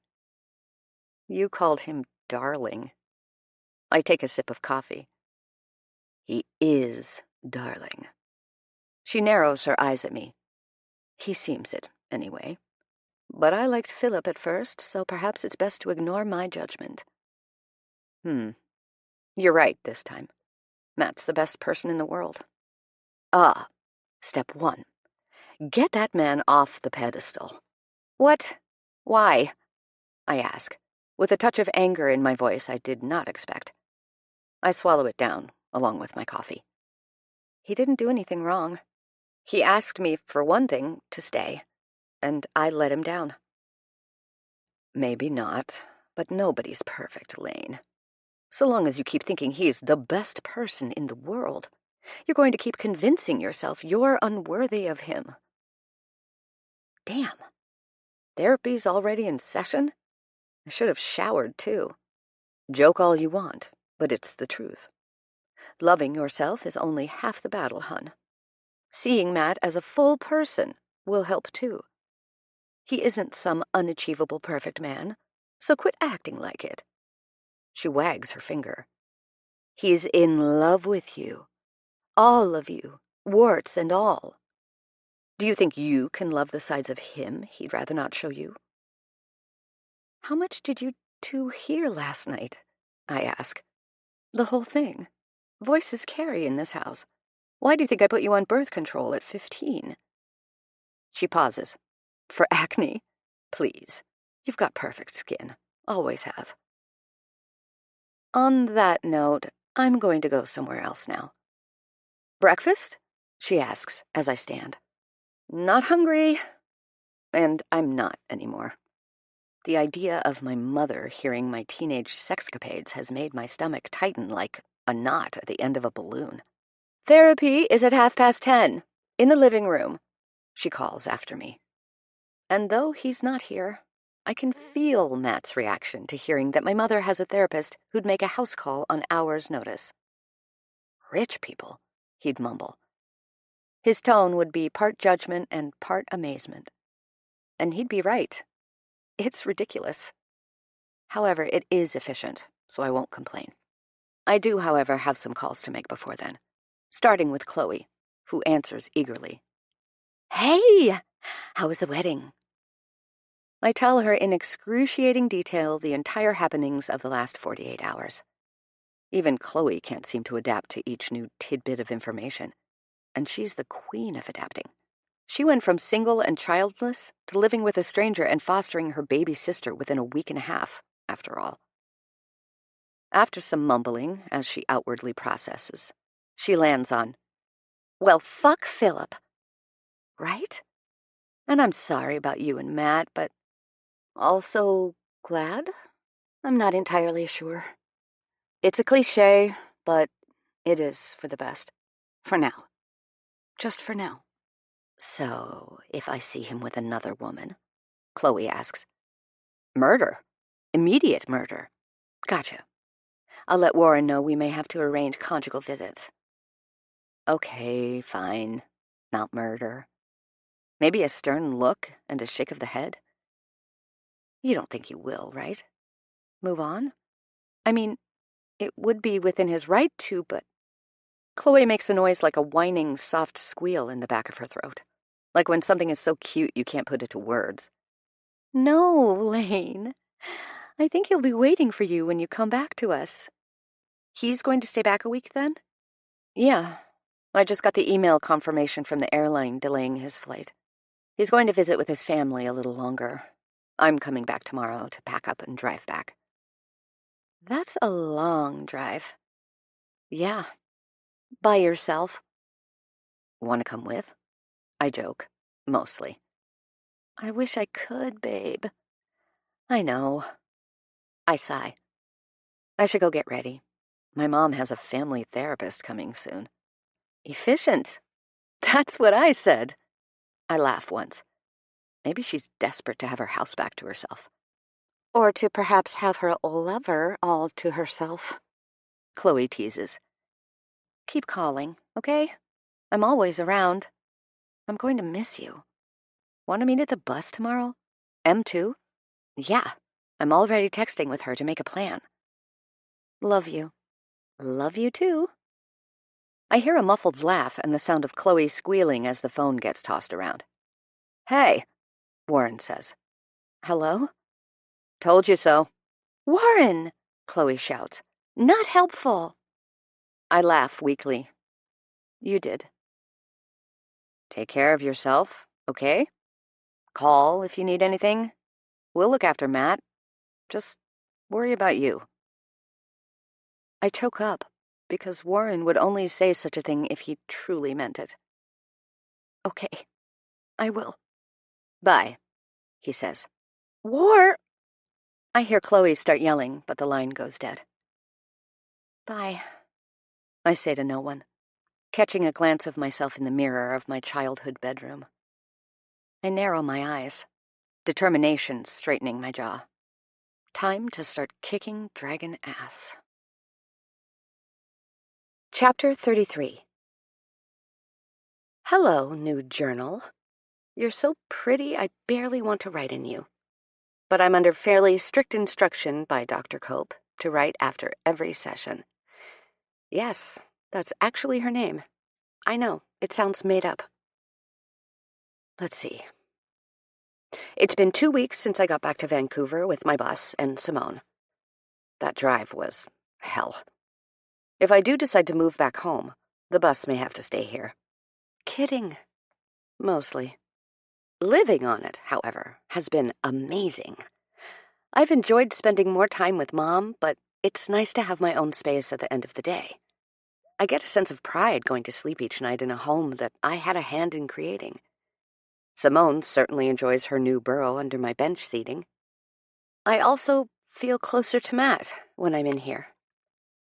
You called him darling. I take a sip of coffee. He is darling. She narrows her eyes at me. He seems it, anyway. But I liked Philip at first, so perhaps it's best to ignore my judgment. You're right this time. Matt's the best person in the world. Step 1. Get that man off the pedestal. What? Why? I ask, with a touch of anger in my voice I did not expect. I swallow it down, along with my coffee. He didn't do anything wrong. He asked me, for one thing, to stay, and I let him down. Maybe not, but nobody's perfect, Lane. So long as you keep thinking he's the best person in the world, you're going to keep convincing yourself you're unworthy of him. Damn. Therapy's already in session? I should have showered, too. Joke all you want, but it's the truth. Loving yourself is only half the battle, hun. Seeing Matt as a full person will help, too. He isn't some unachievable perfect man, so quit acting like it. She wags her finger. He's in love with you. All of you, warts and all. Do you think you can love the sides of him he'd rather not show you? How much did you two hear last night? I ask. The whole thing. Voices carry in this house. Why do you think I put you on birth control at 15? She pauses. For acne? Please. You've got perfect skin. Always have. On that note, I'm going to go somewhere else now. Breakfast? She asks as I stand. Not hungry. And I'm not anymore. The idea of my mother hearing my teenage sexcapades has made my stomach tighten like a knot at the end of a balloon. Therapy is at 10:30, in the living room, she calls after me. And though he's not here, I can feel Matt's reaction to hearing that my mother has a therapist who'd make a house call on hours' notice. Rich people, he'd mumble. His tone would be part judgment and part amazement. And he'd be right. It's ridiculous. However, it is efficient, so I won't complain. I do, however, have some calls to make before then. starting with Chloe, who answers eagerly. Hey! How was the wedding? I tell her in excruciating detail the entire happenings of the last 48 hours. Even Chloe can't seem to adapt to each new tidbit of information, and she's the queen of adapting. She went from single and childless to living with a stranger and fostering her baby sister within a week and a half, after all. After some mumbling, as she outwardly processes, she lands on, well, fuck Philip. Right? And I'm sorry about you and Matt, but also glad? I'm not entirely sure. It's a cliché, but it is for the best. For now. Just for now. So, if I see him with another woman? Chloe asks. Murder. Immediate murder. Gotcha. I'll let Warren know we may have to arrange conjugal visits. Okay, fine. Not murder. Maybe a stern look and a shake of the head? You don't think he will, right? Move on? I mean, it would be within his right to, but... Chloe makes a noise like a whining, soft squeal in the back of her throat. Like when something is so cute you can't put it to words. No, Lane. I think he'll be waiting for you when you come back to us. He's going to stay back a week then? Yeah. I just got the email confirmation from the airline delaying his flight. He's going to visit with his family a little longer. I'm coming back tomorrow to pack up and drive back. That's a long drive. Yeah. By yourself? Want to come with? I joke. Mostly. I wish I could, babe. I know. I sigh. I should go get ready. My mom has a family therapist coming soon. Efficient. That's what I said. I laugh once. Maybe she's desperate to have her house back to herself. Or to perhaps have her lover all to herself. Chloe teases. Keep calling, okay? I'm always around. I'm going to miss you. Want to meet at the bus tomorrow? M2? Yeah, I'm already texting with her to make a plan. Love you. Love you too. I hear a muffled laugh and the sound of Chloe squealing as the phone gets tossed around. Hey, Warren says. Hello? Told you so. Warren, Chloe shouts. Not helpful. I laugh weakly. You did. Take care of yourself, okay? Call if you need anything. We'll look after Matt. Just worry about you. I choke up, because Warren would only say such a thing if he truly meant it. Okay, I will. Bye, he says. War! I hear Chloe start yelling, but the line goes dead. Bye, I say to no one, catching a glance of myself in the mirror of my childhood bedroom. I narrow my eyes, determination straightening my jaw. Time to start kicking dragon ass. Chapter 33. Hello, new journal. You're so pretty I barely want to write in you. But I'm under fairly strict instruction by Dr. Cope to write after every session. Yes, that's actually her name. I know, it sounds made up. Let's see. It's been 2 weeks since I got back to Vancouver with my bus and Simone. That drive was hell. If I do decide to move back home, the bus may have to stay here. Kidding. Mostly. Living on it, however, has been amazing. I've enjoyed spending more time with Mom, but it's nice to have my own space at the end of the day. I get a sense of pride going to sleep each night in a home that I had a hand in creating. Simone certainly enjoys her new burrow under my bench seating. I also feel closer to Matt when I'm in here.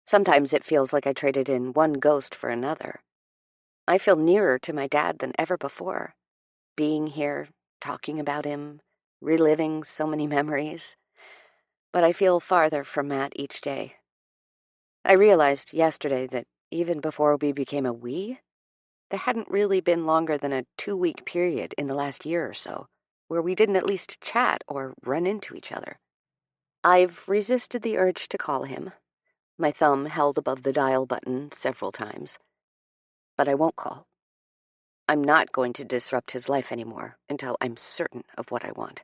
Sometimes it feels like I traded in one ghost for another. I feel nearer to my dad than ever before, being here, talking about him, reliving so many memories. But I feel farther from Matt each day. I realized yesterday that even before we became a we, there hadn't really been longer than a 2-week period in the last year or so where we didn't at least chat or run into each other. I've resisted the urge to call him, my thumb held above the dial button several times. but I won't call. I'm not going to disrupt his life anymore until I'm certain of what I want,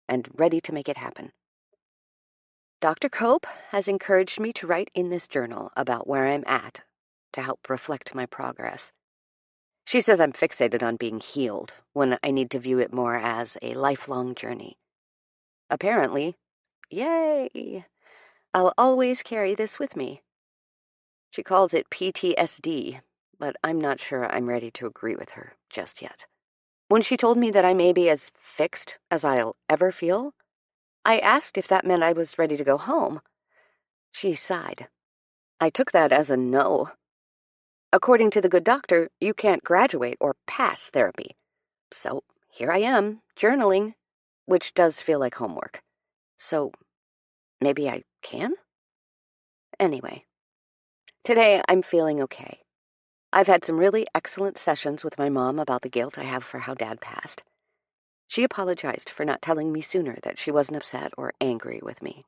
and ready to make it happen. Dr. Cope has encouraged me to write in this journal about where I'm at to help reflect my progress. She says I'm fixated on being healed when I need to view it more as a lifelong journey. Apparently, yay, I'll always carry this with me. She calls it PTSD, but I'm not sure I'm ready to agree with her just yet. When she told me that I may be as fixed as I'll ever feel, I asked if that meant I was ready to go home. She sighed. I took that as a no. According to the good doctor, you can't graduate or pass therapy. So here I am, journaling, which does feel like homework. So maybe I can? Anyway, today I'm feeling okay. I've had some really excellent sessions with my mom about the guilt I have for how Dad passed. She apologized for not telling me sooner that she wasn't upset or angry with me.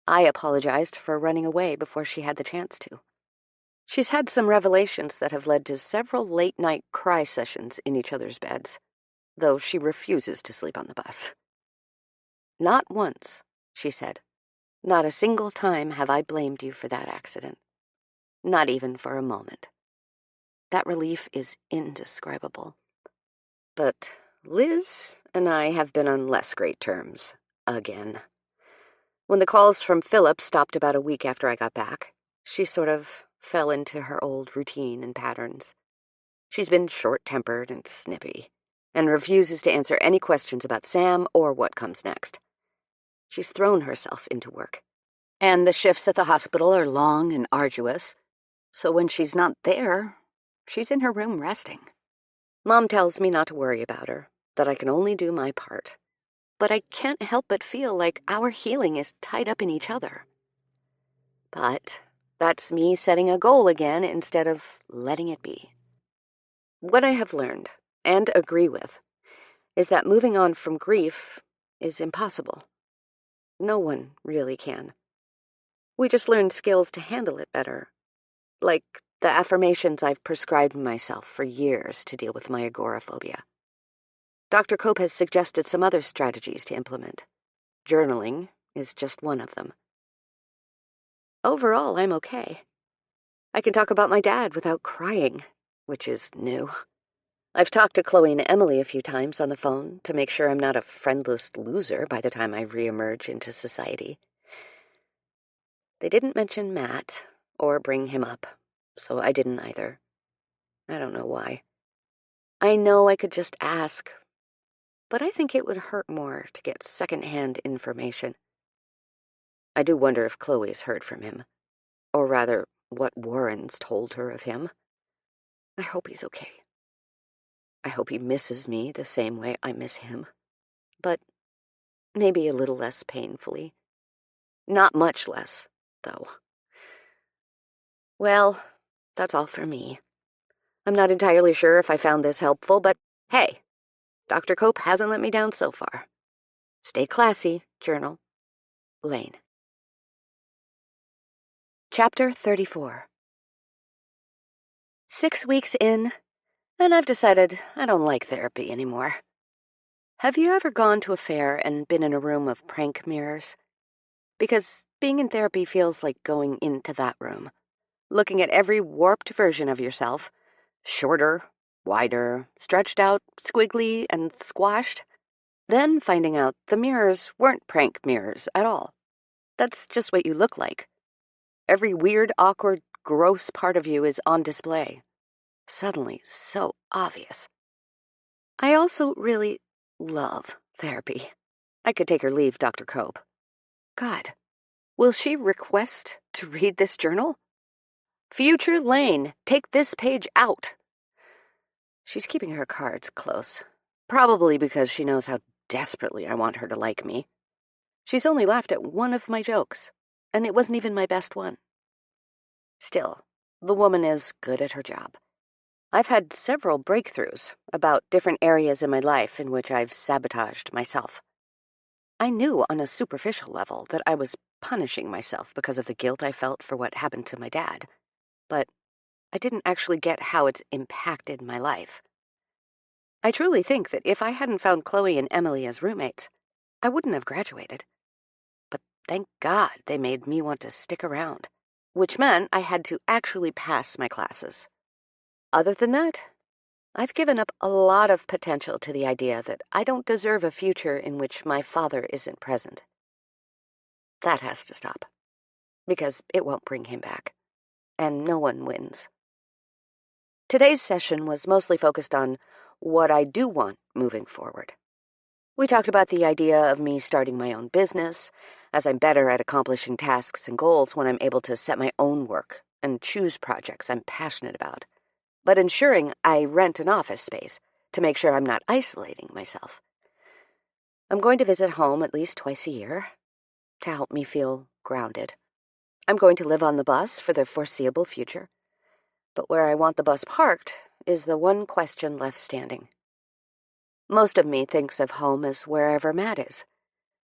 I apologized for running away before she had the chance to. She's had some revelations that have led to several late-night cry sessions in each other's beds, though she refuses to sleep on the bus. Not once, she said. Not a single time have I blamed you for that accident. Not even for a moment. That relief is indescribable. But Liz and I have been on less great terms, again. When the calls from Philip stopped about a week after I got back, she sort of fell into her old routine and patterns. She's been short-tempered and snippy, and refuses to answer any questions about Sam or what comes next. She's thrown herself into work. And the shifts at the hospital are long and arduous, so when she's not there, she's in her room resting. Mom tells me not to worry about her, that I can only do my part. But I can't help but feel like our healing is tied up in each other. But that's me setting a goal again instead of letting it be. What I have learned, and agree with, is that moving on from grief is impossible. No one really can. We just learn skills to handle it better, like the affirmations I've prescribed myself for years to deal with my agoraphobia. Dr. Cope has suggested some other strategies to implement. Journaling is just one of them. Overall, I'm okay. I can talk about my dad without crying, which is new. I've talked to Chloe and Emily a few times on the phone to make sure I'm not a friendless loser by the time I reemerge into society. They didn't mention Matt or bring him up, so I didn't either. I don't know why. I know I could just ask, but I think it would hurt more to get second-hand information. I do wonder if Chloe's heard from him, or rather, what Warren's told her of him. I hope he's okay. I hope he misses me the same way I miss him, but maybe a little less painfully. Not much less, though. Well, that's all for me. I'm not entirely sure if I found this helpful, but hey, Dr. Cope hasn't let me down so far. Stay classy, journal. Lane. Chapter 34. 6 weeks in, and I've decided I don't like therapy anymore. Have you ever gone to a fair and been in a room of prank mirrors? Because being in therapy feels like going into that room, looking at every warped version of yourself, shorter, wider, stretched out, squiggly, and squashed, then finding out the mirrors weren't prank mirrors at all. That's just what you look like. Every weird, awkward, gross part of you is on display. Suddenly so obvious. I also really love therapy. I could take or leave Dr. Cope. God, will she request to read this journal? Future Lane, take this page out. She's keeping her cards close, probably because she knows how desperately I want her to like me. She's only laughed at one of my jokes, and it wasn't even my best one. Still, the woman is good at her job. I've had several breakthroughs about different areas in my life in which I've sabotaged myself. I knew on a superficial level that I was punishing myself because of the guilt I felt for what happened to my dad, but I didn't actually get how it's impacted my life. I truly think that if I hadn't found Chloe and Emily as roommates, I wouldn't have graduated. But thank God they made me want to stick around, which meant I had to actually pass my classes. Other than that, I've given up a lot of potential to the idea that I don't deserve a future in which my father isn't present. That has to stop, because it won't bring him back, and no one wins. Today's session was mostly focused on what I do want moving forward. We talked about the idea of me starting my own business, as I'm better at accomplishing tasks and goals when I'm able to set my own work and choose projects I'm passionate about, but ensuring I rent an office space to make sure I'm not isolating myself. I'm going to visit home at least twice a year to help me feel grounded. I'm going to live on the bus for the foreseeable future, but where I want the bus parked is the one question left standing. Most of me thinks of home as wherever Matt is,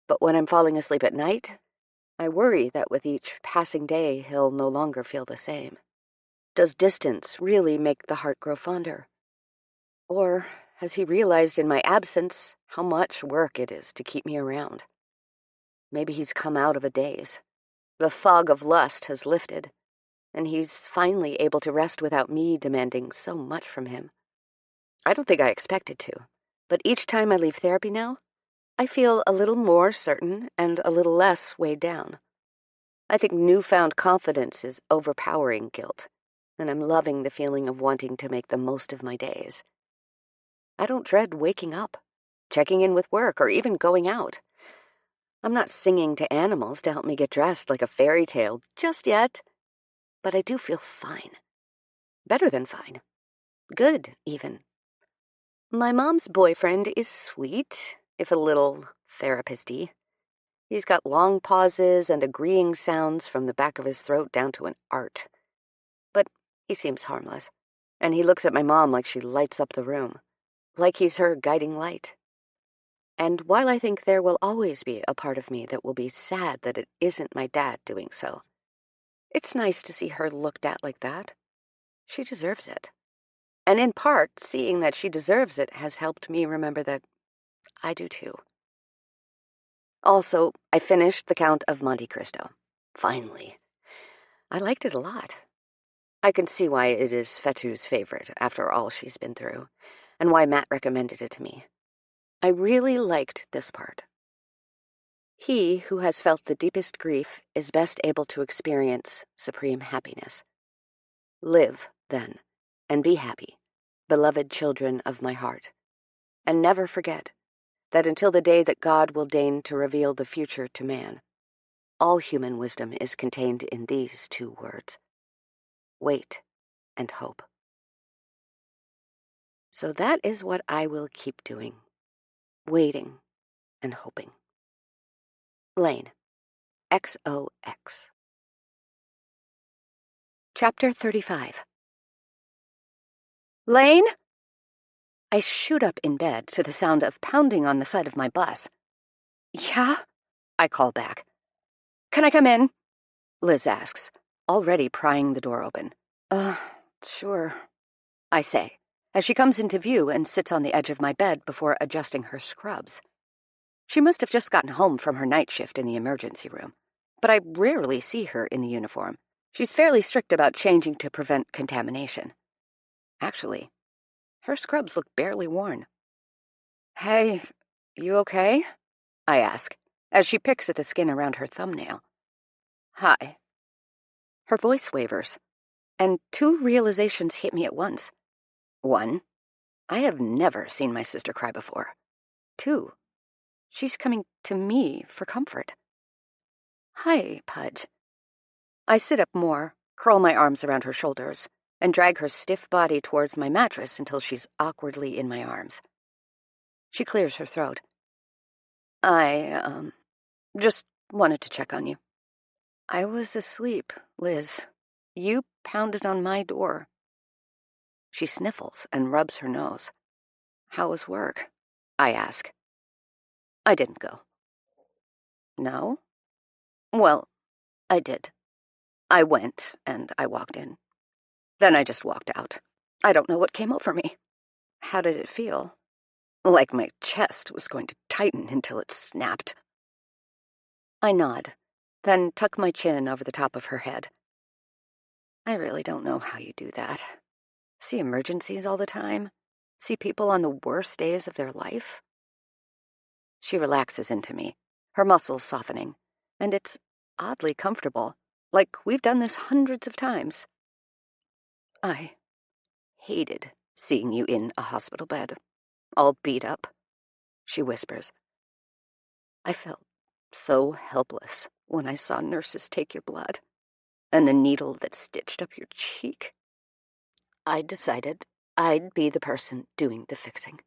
but when I'm falling asleep at night, I worry that with each passing day he'll no longer feel the same. Does distance really make the heart grow fonder? Or has he realized in my absence how much work it is to keep me around? Maybe he's come out of a daze. The fog of lust has lifted, and he's finally able to rest without me demanding so much from him. I don't think I expected to, but each time I leave therapy now, I feel a little more certain and a little less weighed down. I think newfound confidence is overpowering guilt, and I'm loving the feeling of wanting to make the most of my days. I don't dread waking up, checking in with work, or even going out. I'm not singing to animals to help me get dressed like a fairy tale just yet, but I do feel fine. Better than fine. Good, even. My mom's boyfriend is sweet, if a little therapist-y. He's got long pauses and agreeing sounds from the back of his throat down to an art. But he seems harmless, and he looks at my mom like she lights up the room, like he's her guiding light. And while I think there will always be a part of me that will be sad that it isn't my dad doing so, it's nice to see her looked at like that. She deserves it. And in part, seeing that she deserves it has helped me remember that I do too. Also, I finished The Count of Monte Cristo. Finally. I liked it a lot. I can see why it is Fettu's favorite after all she's been through, and why Matt recommended it to me. I really liked this part. He who has felt the deepest grief is best able to experience supreme happiness. Live, then, and be happy, beloved children of my heart, and never forget that until the day that God will deign to reveal the future to man, all human wisdom is contained in these two words: wait and hope. So that is what I will keep doing, waiting and hoping. Lane, XOX. Chapter 35. Lane? I shoot up in bed to the sound of pounding on the side of my bus. Yeah? I call back. Can I come in? Liz asks, already prying the door open. Sure, I say, as she comes into view and sits on the edge of my bed before adjusting her scrubs. She must have just gotten home from her night shift in the emergency room, but I rarely see her in the uniform. She's fairly strict about changing to prevent contamination. Actually, her scrubs look barely worn. Hey, you okay? I ask, as she picks at the skin around her thumbnail. Hi. Her voice wavers, and two realizations hit me at once. One, I have never seen my sister cry before. Two, she's coming to me for comfort. Hi, Pudge. I sit up more, curl my arms around her shoulders, and drag her stiff body towards my mattress until she's awkwardly in my arms. She clears her throat. I, just wanted to check on you. I was asleep, Liz. You pounded on my door. She sniffles and rubs her nose. How was work? I ask. I didn't go. No? Well, I did. I went, and I walked in. Then I just walked out. I don't know what came over me. How did it feel? Like my chest was going to tighten until it snapped. I nod, then tuck my chin over the top of her head. I really don't know how you do that. See emergencies all the time? See people on the worst days of their life? She relaxes into me, her muscles softening, and it's oddly comfortable, like we've done this hundreds of times. I hated seeing you in a hospital bed, all beat up, she whispers. I felt so helpless when I saw nurses take your blood, and the needle that stitched up your cheek. I decided I'd be the person doing the fixing.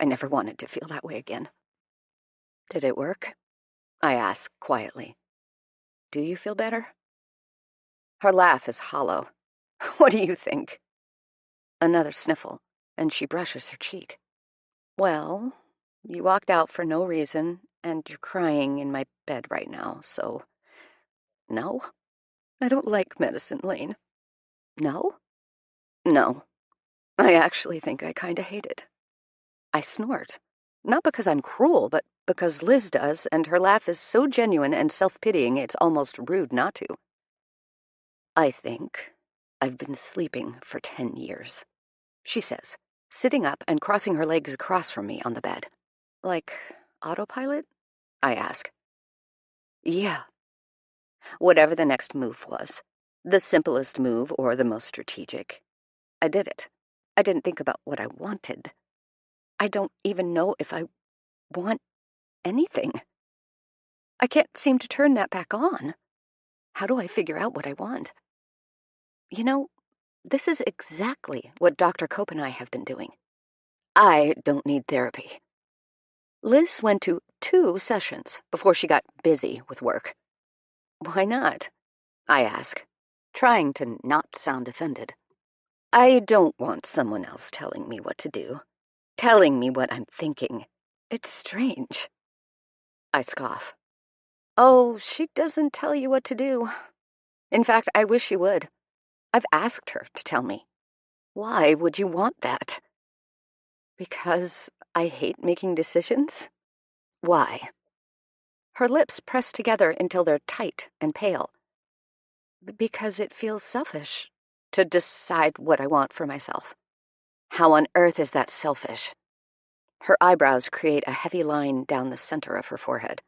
I never wanted to feel that way again. Did it work? I ask quietly. Do you feel better? Her laugh is hollow. What do you think? Another sniffle, and she brushes her cheek. Well, you walked out for no reason, and you're crying in my bed right now, so... No? I don't like medicine, Lane. No? No. I actually think I kinda hate it. I snort. Not because I'm cruel, but because Liz does, and her laugh is so genuine and self-pitying it's almost rude not to. I think I've been sleeping for 10 years, she says, sitting up and crossing her legs across from me on the bed. Like autopilot? I ask. Yeah. Whatever the next move was, the simplest move or the most strategic, I did it. I didn't think about what I wanted. I don't even know if I want anything. I can't seem to turn that back on. How do I figure out what I want? You know, this is exactly what Dr. Cope and I have been doing. I don't need therapy. Liz went to 2 sessions before she got busy with work. Why not? I ask, trying to not sound offended. I don't want someone else telling me what to do, telling me what I'm thinking. It's strange. I scoff. Oh, she doesn't tell you what to do. In fact, I wish she would. I've asked her to tell me. Why would you want that? Because I hate making decisions? Why? Her lips press together until they're tight and pale. Because it feels selfish to decide what I want for myself. How on earth is that selfish? Her eyebrows create a heavy line down the center of her forehead.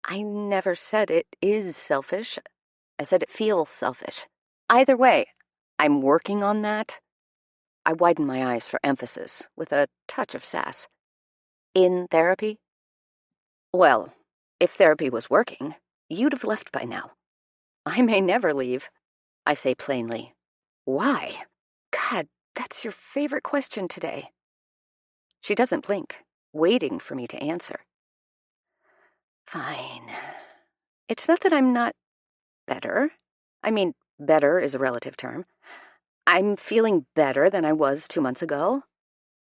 I never said it is selfish. I said it feels selfish. Either way, I'm working on that. I widen my eyes for emphasis, with a touch of sass. In therapy? Well, if therapy was working, you'd have left by now. I may never leave, I say plainly. Why? God, that's your favorite question today. She doesn't blink, waiting for me to answer. Fine. It's not that I'm not better. I mean, better is a relative term. I'm feeling better than I was 2 months ago.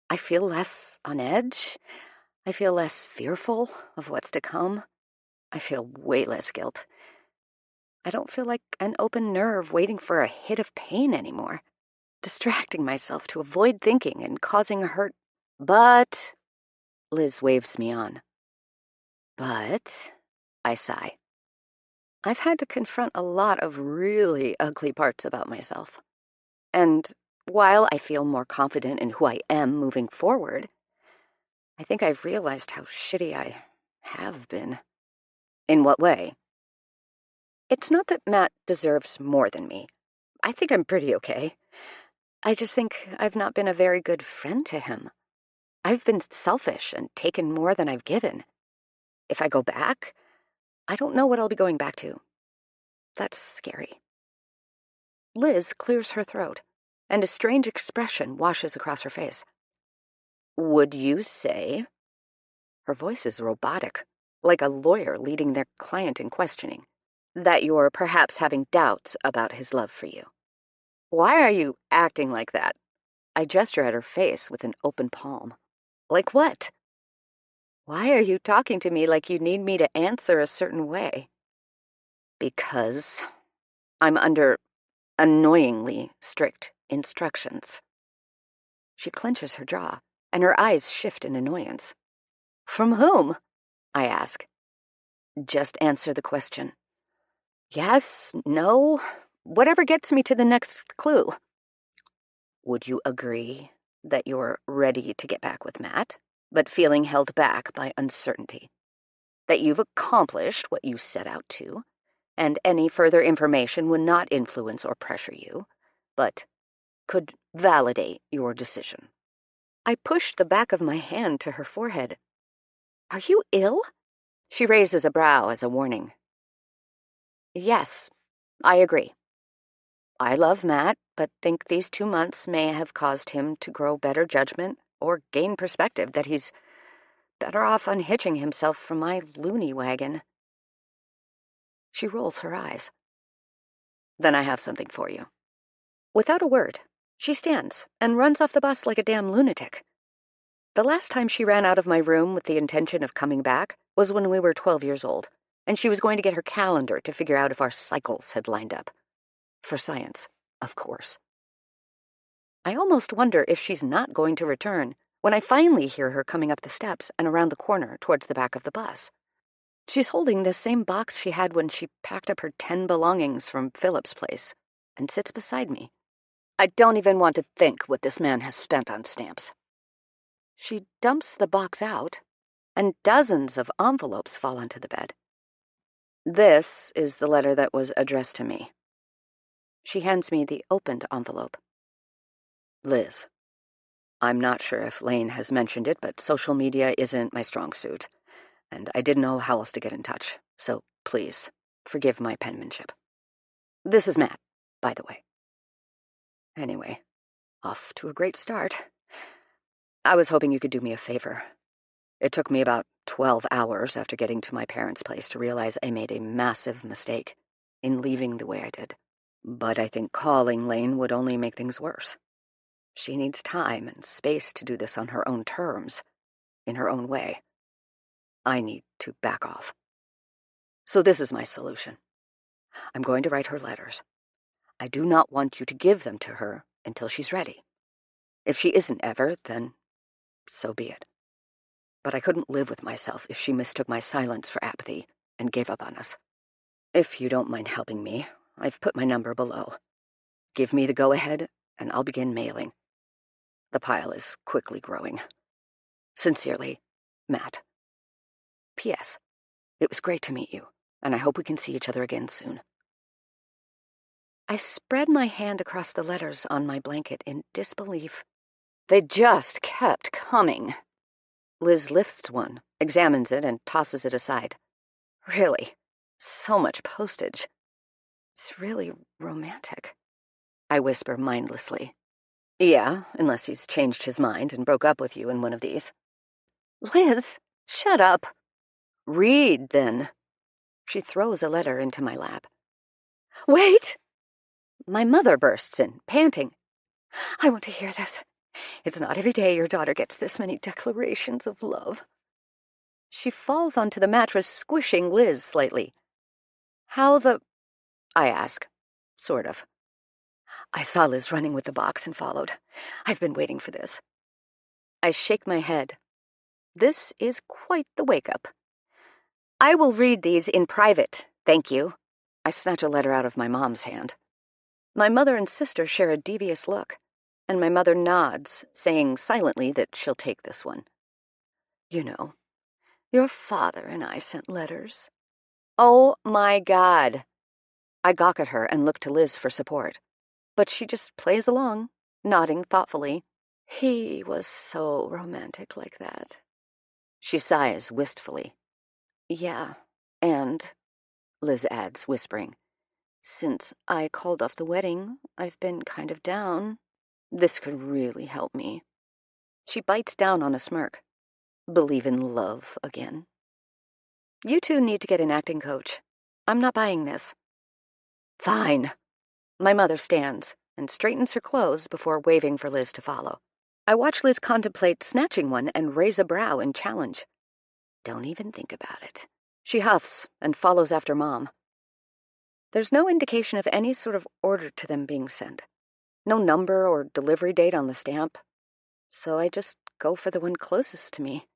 I feel less on edge. I feel less fearful of what's to come. I feel way less guilt. I don't feel like an open nerve waiting for a hit of pain anymore, distracting myself to avoid thinking and causing hurt. But, Liz waves me on. But, I sigh. I've had to confront a lot of really ugly parts about myself. And while I feel more confident in who I am moving forward, I think I've realized how shitty I have been. In what way? It's not that Matt deserves more than me. I think I'm pretty okay. I just think I've not been a very good friend to him. I've been selfish and taken more than I've given. If I go back, I don't know what I'll be going back to. That's scary. Liz clears her throat, and a strange expression washes across her face. Would you say? Her voice is robotic, like a lawyer leading their client in questioning. That you're perhaps having doubts about his love for you. Why are you acting like that? I gesture at her face with an open palm. Like what? Why are you talking to me like you need me to answer a certain way? Because I'm under Annoyingly strict instructions. She clenches her jaw, and her eyes shift in annoyance. From whom? I ask. Just answer the question. Yes, no, whatever gets me to the next clue. Would you agree that you're ready to get back with Matt, but feeling held back by uncertainty? That you've accomplished what you set out to, and any further information would not influence or pressure you, but could validate your decision? I pushed the back of my hand to her forehead. Are you ill? She raises a brow as a warning. Yes, I agree. I love Matt, but think these 2 months may have caused him to grow better judgment or gain perspective that he's better off unhitching himself from my loony wagon. She rolls her eyes. Then I have something for you. Without a word, she stands and runs off the bus like a damn lunatic. The last time she ran out of my room with the intention of coming back was when we were 12 years old, and she was going to get her calendar to figure out if our cycles had lined up. For science, of course. I almost wonder if she's not going to return when I finally hear her coming up the steps and around the corner towards the back of the bus. She's holding the same box she had when she packed up her 10 belongings from Philip's place and sits beside me. I don't even want to think what this man has spent on stamps. She dumps the box out, and dozens of envelopes fall onto the bed. This is the letter that was addressed to me. She hands me the opened envelope. Liz, I'm not sure if Lane has mentioned it, but social media isn't my strong suit, and I didn't know how else to get in touch, so please, forgive my penmanship. This is Matt, by the way. Anyway, off to a great start. I was hoping you could do me a favor. It took me about 12 hours after getting to my parents' place to realize I made a massive mistake in leaving the way I did. But I think calling Lane would only make things worse. She needs time and space to do this on her own terms, in her own way. I need to back off. So this is my solution. I'm going to write her letters. I do not want you to give them to her until she's ready. If she isn't ever, then so be it. But I couldn't live with myself if she mistook my silence for apathy and gave up on us. If you don't mind helping me, I've put my number below. Give me the go-ahead, and I'll begin mailing. The pile is quickly growing. Sincerely, Matt. P.S. It was great to meet you, and I hope we can see each other again soon. I spread my hand across the letters on my blanket in disbelief. They just kept coming. Liz lifts one, examines it, and tosses it aside. Really, so much postage. It's really romantic, I whisper mindlessly. Yeah, unless he's changed his mind and broke up with you in one of these. Liz, shut up. Read, then. She throws a letter into my lap. Wait! My mother bursts in, panting. I want to hear this. It's not every day your daughter gets this many declarations of love. She falls onto the mattress, squishing Liz slightly. How the... I ask. Sort of. I saw Liz running with the box and followed. I've been waiting for this. I shake my head. This is quite the wake-up. I will read these in private, thank you. I snatch a letter out of my mom's hand. My mother and sister share a devious look, and my mother nods, saying silently that she'll take this one. You know, your father and I sent letters. Oh, my God. I gawk at her and look to Liz for support, but she just plays along, nodding thoughtfully. He was so romantic like that. She sighs wistfully. Yeah, and, Liz adds, whispering, since I called off the wedding, I've been kind of down. This could really help me. She bites down on a smirk. Believe in love again. You two need to get an acting coach. I'm not buying this. Fine. My mother stands and straightens her clothes before waving for Liz to follow. I watch Liz contemplate snatching one and raise a brow in challenge. Don't even think about it. She huffs and follows after Mom. There's no indication of any sort of order to them being sent. No number or delivery date on the stamp. So I just go for the one closest to me.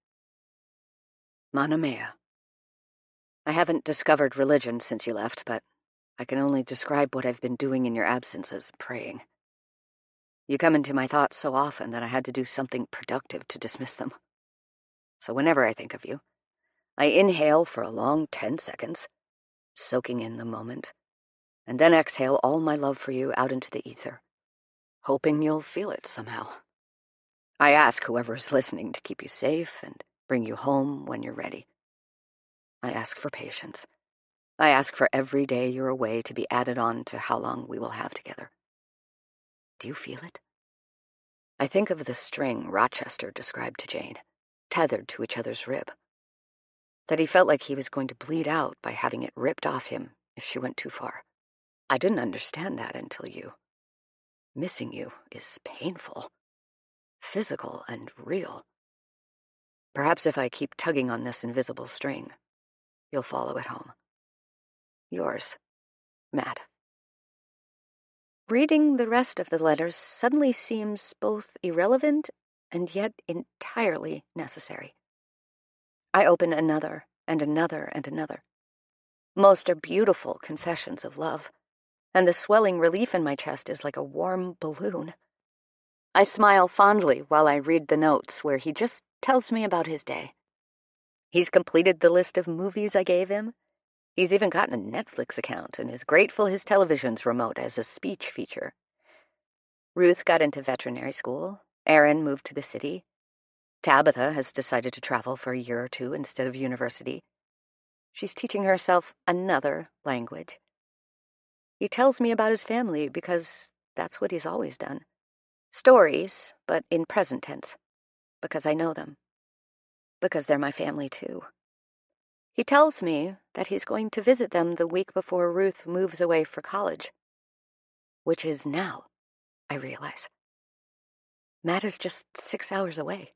Mana Mea. I haven't discovered religion since you left, but I can only describe what I've been doing in your absence as praying. You come into my thoughts so often that I had to do something productive to dismiss them. So whenever I think of you, I inhale for a long 10 seconds, soaking in the moment, and then exhale all my love for you out into the ether, hoping you'll feel it somehow. I ask whoever is listening to keep you safe and bring you home when you're ready. I ask for patience. I ask for every day you're away to be added on to how long we will have together. Do you feel it? I think of the string Rochester described to Jane, tethered to each other's rib. That he felt like he was going to bleed out by having it ripped off him if she went too far. I didn't understand that until you. Missing you is painful, physical and real. Perhaps if I keep tugging on this invisible string, you'll follow it home. Yours, Matt. Reading the rest of the letters suddenly seems both irrelevant and yet entirely necessary. I open another and another and another. Most are beautiful confessions of love, and the swelling relief in my chest is like a warm balloon. I smile fondly while I read the notes where he just tells me about his day. He's completed the list of movies I gave him. He's even gotten a Netflix account and is grateful his television's remote as a speech feature. Ruth got into veterinary school. Erin moved to the city. Tabitha has decided to travel for a year or two instead of university. She's teaching herself another language. He tells me about his family because that's what he's always done. Stories, but in present tense, because I know them. Because they're my family, too. He tells me that he's going to visit them the week before Ruth moves away for college. Which is now, I realize. Matt is just 6 hours away.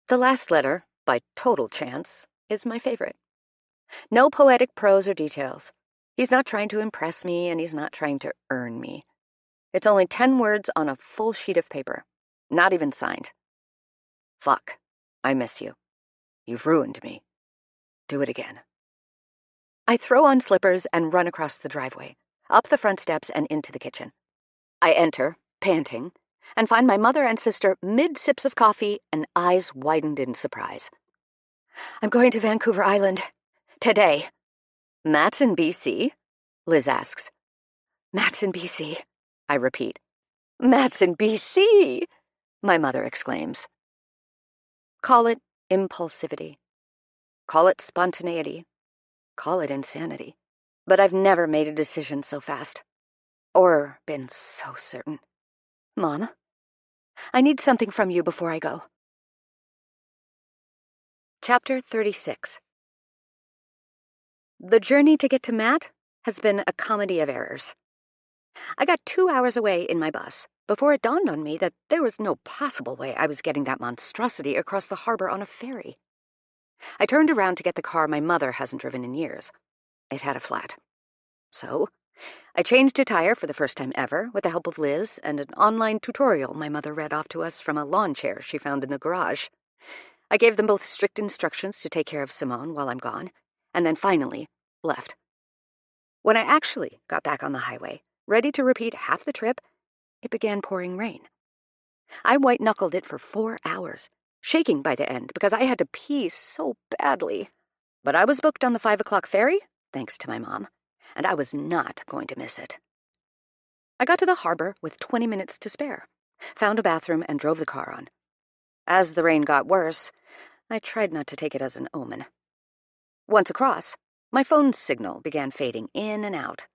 The last letter, by total chance, is my favorite. No poetic prose or details. He's not trying to impress me, and he's not trying to earn me. It's only 10 words on a full sheet of paper, not even signed. Fuck, I miss you. You've ruined me. Do it again. I throw on slippers and run across the driveway, up the front steps and into the kitchen. I enter, panting, and find my mother and sister mid-sips of coffee and eyes widened in surprise. I'm going to Vancouver Island. Today. Matt's in BC? Liz asks. Matt's in BC, I repeat. Matt's in BC, my mother exclaims. Call it impulsivity. Call it spontaneity. Call it insanity. But I've never made a decision so fast. Or been so certain. Mom, I need something from you before I go. Chapter 36. The journey to get to Matt has been a comedy of errors. I got 2 hours away in my bus before it dawned on me that there was no possible way I was getting that monstrosity across the harbor on a ferry. I turned around to get the car my mother hasn't driven in years. It had a flat. So I changed a tire for the first time ever with the help of Liz and an online tutorial my mother read off to us from a lawn chair she found in the garage. I gave them both strict instructions to take care of Simone while I'm gone, and then finally left. When I actually got back on the highway, ready to repeat half the trip, it began pouring rain. I white-knuckled it for 4 hours, shaking by the end because I had to pee so badly. But I was booked on the 5 o'clock ferry, thanks to my mom, and I was not going to miss it. I got to the harbor with 20 minutes to spare, found a bathroom, and drove the car on. As the rain got worse, I tried not to take it as an omen. Once across, my phone's signal began fading in and out.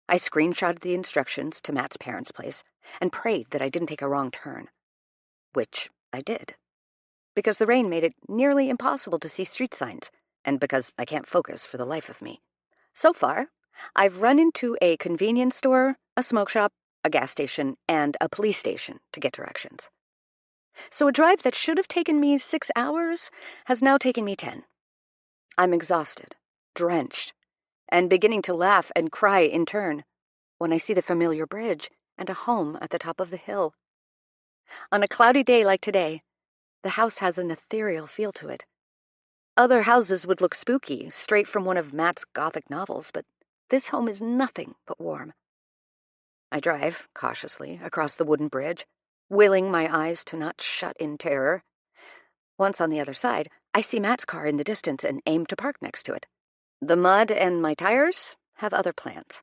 I screenshotted the instructions to Matt's parents' place and prayed that I didn't take a wrong turn. Which I did. Because the rain made it nearly impossible to see street signs, and because I can't focus for the life of me. So far, I've run into a convenience store, a smoke shop, a gas station, and a police station to get directions. So a drive that should have taken me 6 hours has now taken me 10. I'm exhausted, drenched, and beginning to laugh and cry in turn, when I see the familiar bridge and a home at the top of the hill. On a cloudy day like today, the house has an ethereal feel to it. Other houses would look spooky, straight from one of Matt's Gothic novels, but this home is nothing but warm. I drive, cautiously, across the wooden bridge, willing my eyes to not shut in terror. Once on the other side, I see Matt's car in the distance and aim to park next to it. The mud and my tires have other plans.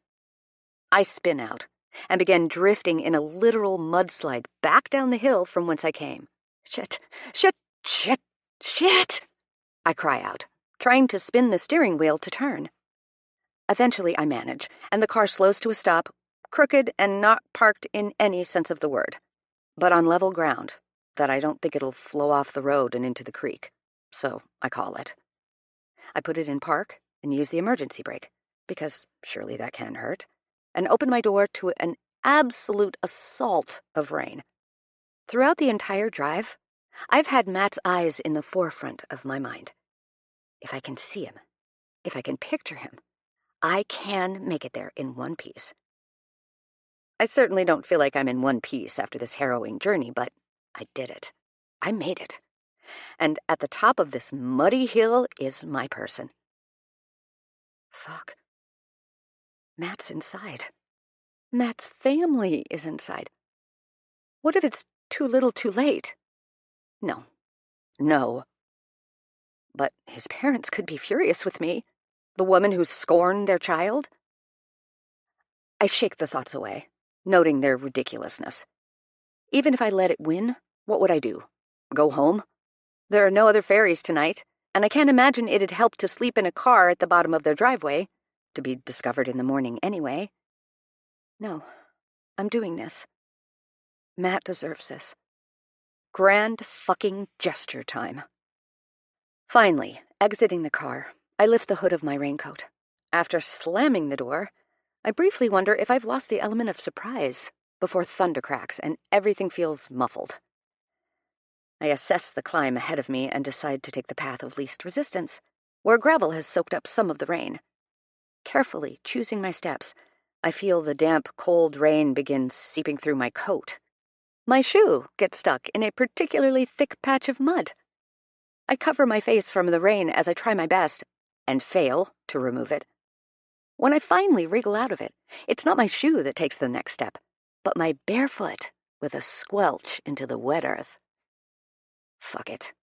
I spin out and begin drifting in a literal mudslide back down the hill from whence I came. Shit, shit, shit, shit! I cry out, trying to spin the steering wheel to turn. Eventually I manage, and the car slows to a stop, crooked and not parked in any sense of the word, but on level ground that I don't think it'll flow off the road and into the creek, so I call it. I put it in park and use the emergency brake, because surely that can hurt, and open my door to an absolute assault of rain. Throughout the entire drive, I've had Matt's eyes in the forefront of my mind. If I can see him, if I can picture him, I can make it there in one piece. I certainly don't feel like I'm in one piece after this harrowing journey, but I did it. I made it. And at the top of this muddy hill is my person. Fuck. Matt's inside. Matt's family is inside. What if it's too little too late? No. No. But his parents could be furious with me. The woman who scorned their child? I shake the thoughts away, noting their ridiculousness. Even if I let it win, what would I do? Go home? There are no other ferries tonight, and I can't imagine it'd help to sleep in a car at the bottom of their driveway, to be discovered in the morning anyway. No, I'm doing this. Matt deserves this. Grand fucking gesture time. Finally, exiting the car, I lift the hood of my raincoat. After slamming the door, I briefly wonder if I've lost the element of surprise before thunder cracks and everything feels muffled. I assess the climb ahead of me and decide to take the path of least resistance, where gravel has soaked up some of the rain. Carefully choosing my steps, I feel the damp, cold rain begin seeping through my coat. My shoe gets stuck in a particularly thick patch of mud. I cover my face from the rain as I try my best, and fail to remove it. When I finally wriggle out of it, it's not my shoe that takes the next step, but my bare foot with a squelch into the wet earth. Fuck it.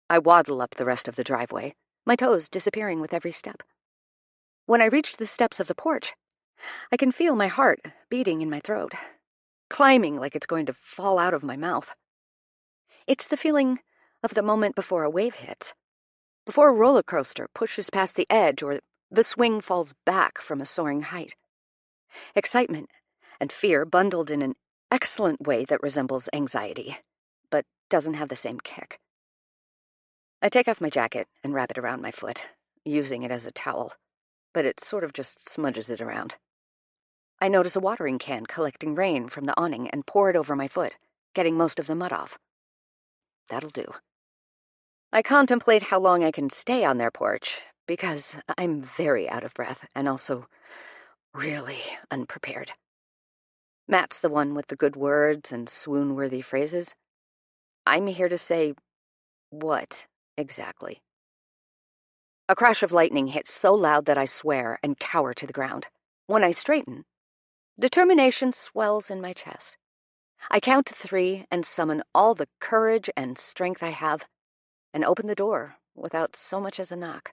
I waddle up the rest of the driveway, my toes disappearing with every step. When I reach the steps of the porch, I can feel my heart beating in my throat, climbing like it's going to fall out of my mouth. It's the feeling of the moment before a wave hits, before a roller coaster pushes past the edge or the swing falls back from a soaring height. Excitement and fear bundled in an excellent way that resembles anxiety, but doesn't have the same kick. I take off my jacket and wrap it around my foot, using it as a towel, but it sort of just smudges it around. I notice a watering can collecting rain from the awning and pour it over my foot, getting most of the mud off. That'll do. I contemplate how long I can stay on their porch, because I'm very out of breath and also really unprepared. Matt's the one with the good words and swoon-worthy phrases. I'm here to say, what exactly? A crash of lightning hits so loud that I swear and cower to the ground. When I straighten, determination swells in my chest. I count to 3 and summon all the courage and strength I have, and open the door without so much as a knock.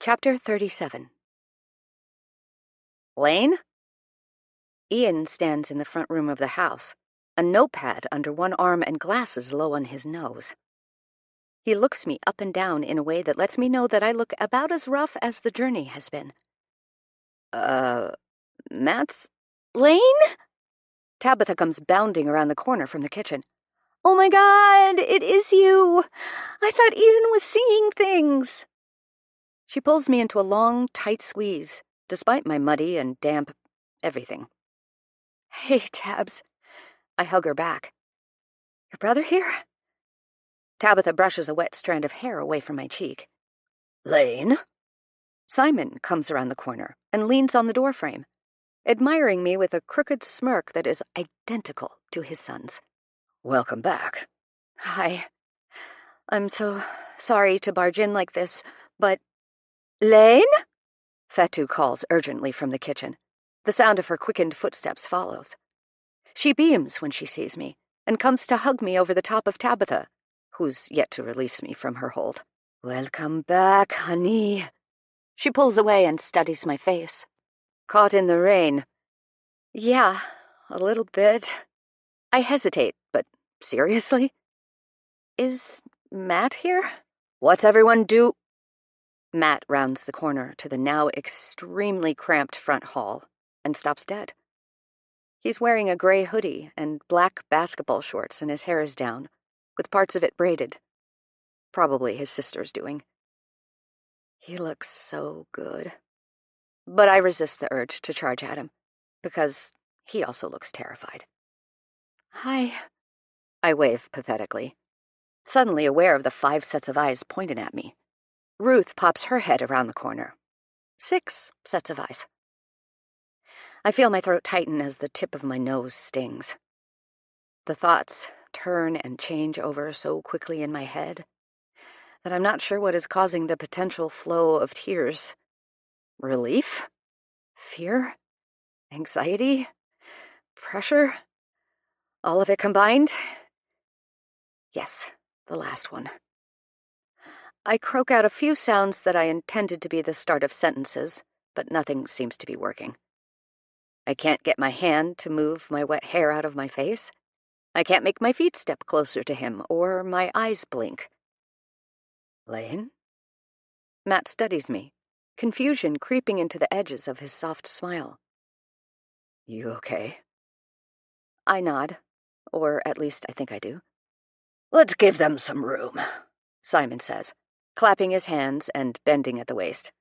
Chapter 37. Lane? Ian stands in the front room of the house, a notepad under one arm and glasses low on his nose. He looks me up and down in a way that lets me know that I look about as rough as the journey has been. Matt's... Lane? Tabitha comes bounding around the corner from the kitchen. Oh my God, it is you! I thought Ian was seeing things! She pulls me into a long, tight squeeze, despite my muddy and damp everything. Hey, Tabs. I hug her back. Your brother here? Tabitha brushes a wet strand of hair away from my cheek. Lane? Simon comes around the corner and leans on the doorframe, admiring me with a crooked smirk that is identical to his son's. Welcome back. Hi. I'm so sorry to barge in like this, but... Lane? Fatu calls urgently from the kitchen. The sound of her quickened footsteps follows. She beams when she sees me, and comes to hug me over the top of Tabitha, who's yet to release me from her hold. Welcome back, honey. She pulls away and studies my face. Caught in the rain. Yeah, a little bit. I hesitate, but seriously? Is Matt here? What's everyone do? Matt rounds the corner to the now extremely cramped front hall and stops dead. He's wearing a gray hoodie and black basketball shorts, and his hair is down, with parts of it braided. Probably his sister's doing. He looks so good. But I resist the urge to charge at him, because he also looks terrified. Hi. I wave pathetically, suddenly aware of the 5 sets of eyes pointed at me. Ruth pops her head around the corner. 6 sets of eyes. I feel my throat tighten as the tip of my nose stings. The thoughts turn and change over so quickly in my head that I'm not sure what is causing the potential flow of tears. Relief? Fear? Anxiety? Pressure? All of it combined? Yes, the last one. I croak out a few sounds that I intended to be the start of sentences, but nothing seems to be working. I can't get my hand to move my wet hair out of my face. I can't make my feet step closer to him, or my eyes blink. Lane? Matt studies me, confusion creeping into the edges of his soft smile. You okay? I nod, or at least I think I do. Let's give them some room, Simon says, clapping his hands and bending at the waist.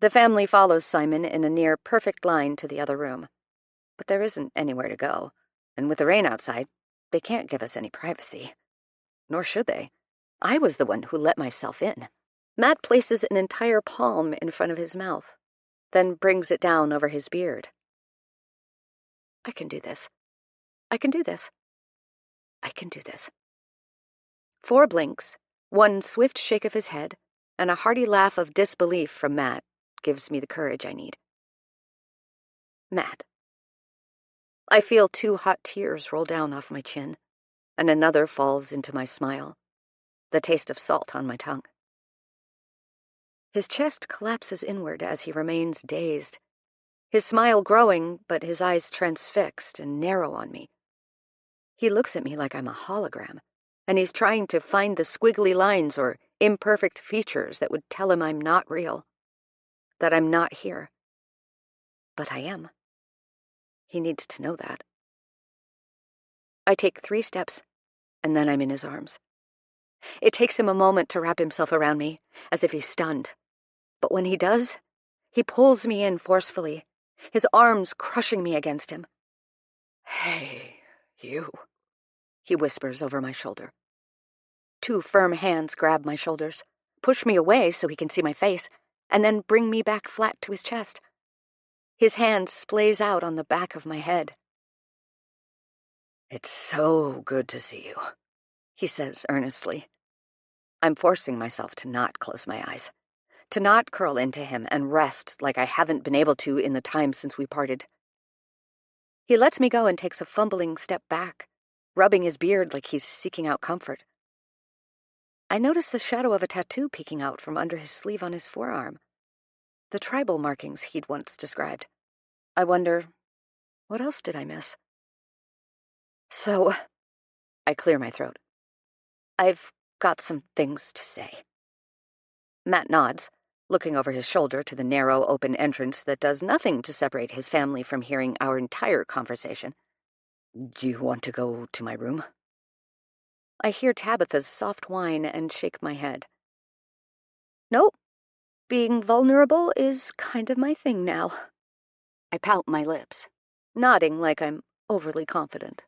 The family follows Simon in a near-perfect line to the other room. But there isn't anywhere to go, and with the rain outside, they can't give us any privacy. Nor should they. I was the one who let myself in. Matt places an entire palm in front of his mouth, then brings it down over his beard. I can do this. I can do this. I can do this. 4 blinks, 1 swift shake of his head, and a hearty laugh of disbelief from Matt gives me the courage I need. Matt. I feel 2 hot tears roll down off my chin, and another falls into my smile, the taste of salt on my tongue. His chest collapses inward as he remains dazed, his smile growing, but his eyes transfixed and narrow on me. He looks at me like I'm a hologram, and he's trying to find the squiggly lines or imperfect features that would tell him I'm not real, that I'm not here. But I am. He needs to know that. I take 3 steps, and then I'm in his arms. It takes him a moment to wrap himself around me, as if he's stunned. But when he does, he pulls me in forcefully, his arms crushing me against him. Hey, you, he whispers over my shoulder. 2 firm hands grab my shoulders, push me away so he can see my face, and then bring me back flat to his chest. His hand splays out on the back of my head. It's so good to see you, he says earnestly. I'm forcing myself to not close my eyes, to not curl into him and rest like I haven't been able to in the time since we parted. He lets me go and takes a fumbling step back, rubbing his beard like he's seeking out comfort. I notice the shadow of a tattoo peeking out from under his sleeve on his forearm, the tribal markings he'd once described. I wonder, what else did I miss? So, I clear my throat. I've got some things to say. Matt nods, looking over his shoulder to the narrow, open entrance that does nothing to separate his family from hearing our entire conversation. Do you want to go to my room? I hear Tabitha's soft whine and shake my head. Nope. Being vulnerable is kind of my thing now. I pout my lips, nodding like I'm overly confident.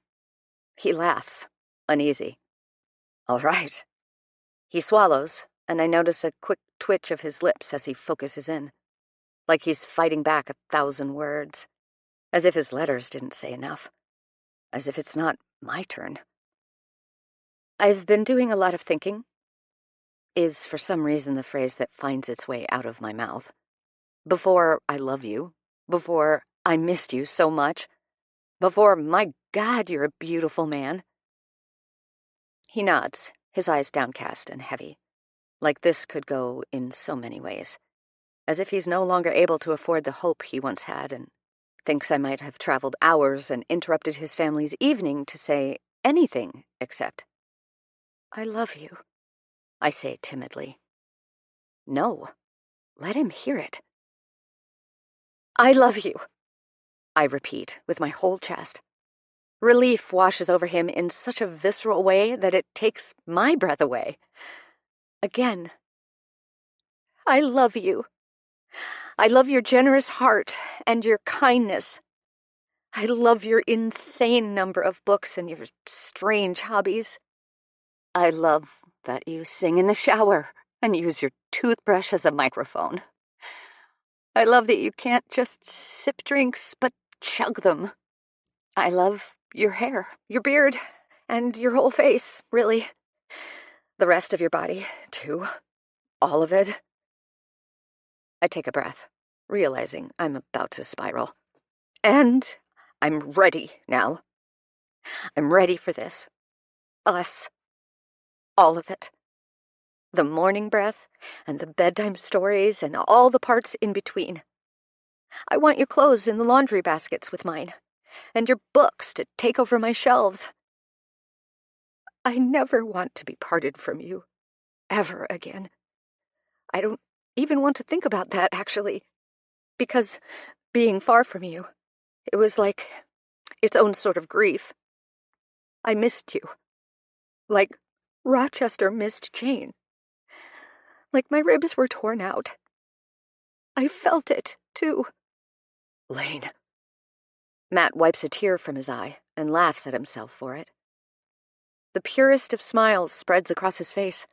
He laughs, uneasy. All right. He swallows, and I notice a quick twitch of his lips as he focuses in, like he's fighting back 1,000 words, as if his letters didn't say enough, as if it's not my turn. "I've been doing a lot of thinking," is for some reason the phrase that finds its way out of my mouth. Before "I love you," before "I missed you so much," before "My God, you're a beautiful man." He nods, his eyes downcast and heavy, like this could go in so many ways, as if he's no longer able to afford the hope he once had, and thinks I might have traveled hours and interrupted his family's evening to say anything except, "I love you," I say timidly. No, let him hear it. "I love you," I repeat with my whole chest. Relief washes over him in such a visceral way that it takes my breath away. Again. "I love you. I love your generous heart and your kindness. I love your insane number of books and your strange hobbies. I love that you sing in the shower and use your toothbrush as a microphone. I love that you can't just sip drinks, but chug them. I love your hair, your beard, and your whole face, really. The rest of your body, too. All of it." I take a breath, realizing I'm about to spiral. And I'm ready now. I'm ready for this. Us. All of it. The morning breath, and the bedtime stories, and all the parts in between. I want your clothes in the laundry baskets with mine, and your books to take over my shelves. I never want to be parted from you, ever again. I don't even want to think about that, actually, because being far from you, it was like its own sort of grief. I missed you, like Rochester missed Jane, like my ribs were torn out. I felt it, too. Lane. Matt wipes a tear from his eye and laughs at himself for it. The purest of smiles spreads across his face,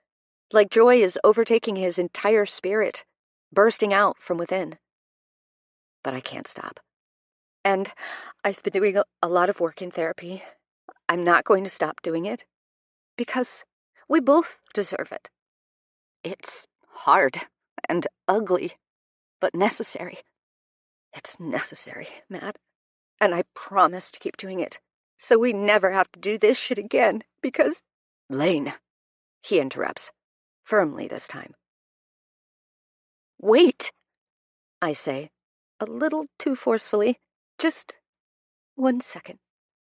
like joy is overtaking his entire spirit, bursting out from within. But I can't stop. And I've been doing a lot of work in therapy. I'm not going to stop doing it, because we both deserve it. It's hard and ugly, but necessary. It's necessary, Matt, and I promise to keep doing it, so we never have to do this shit again, because— Lane, he interrupts, firmly this time. "Wait," I say, a little too forcefully. "Just 1 second.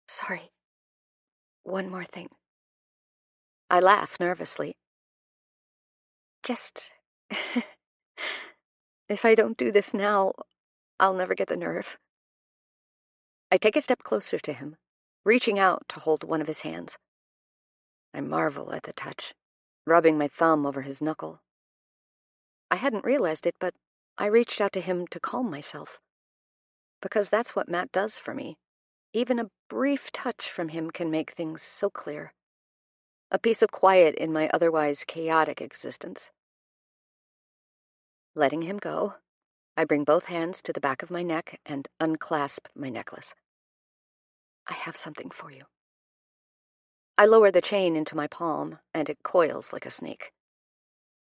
Sorry. One more thing." I laugh nervously. "Just— if I don't do this now, I'll never get the nerve." I take a step closer to him, reaching out to hold one of his hands. I marvel at the touch, rubbing my thumb over his knuckle. I hadn't realized it, but I reached out to him to calm myself. Because that's what Matt does for me. Even a brief touch from him can make things so clear. A piece of quiet in my otherwise chaotic existence. Letting him go, I bring both hands to the back of my neck and unclasp my necklace. "I have something for you." I lower the chain into my palm, and it coils like a snake.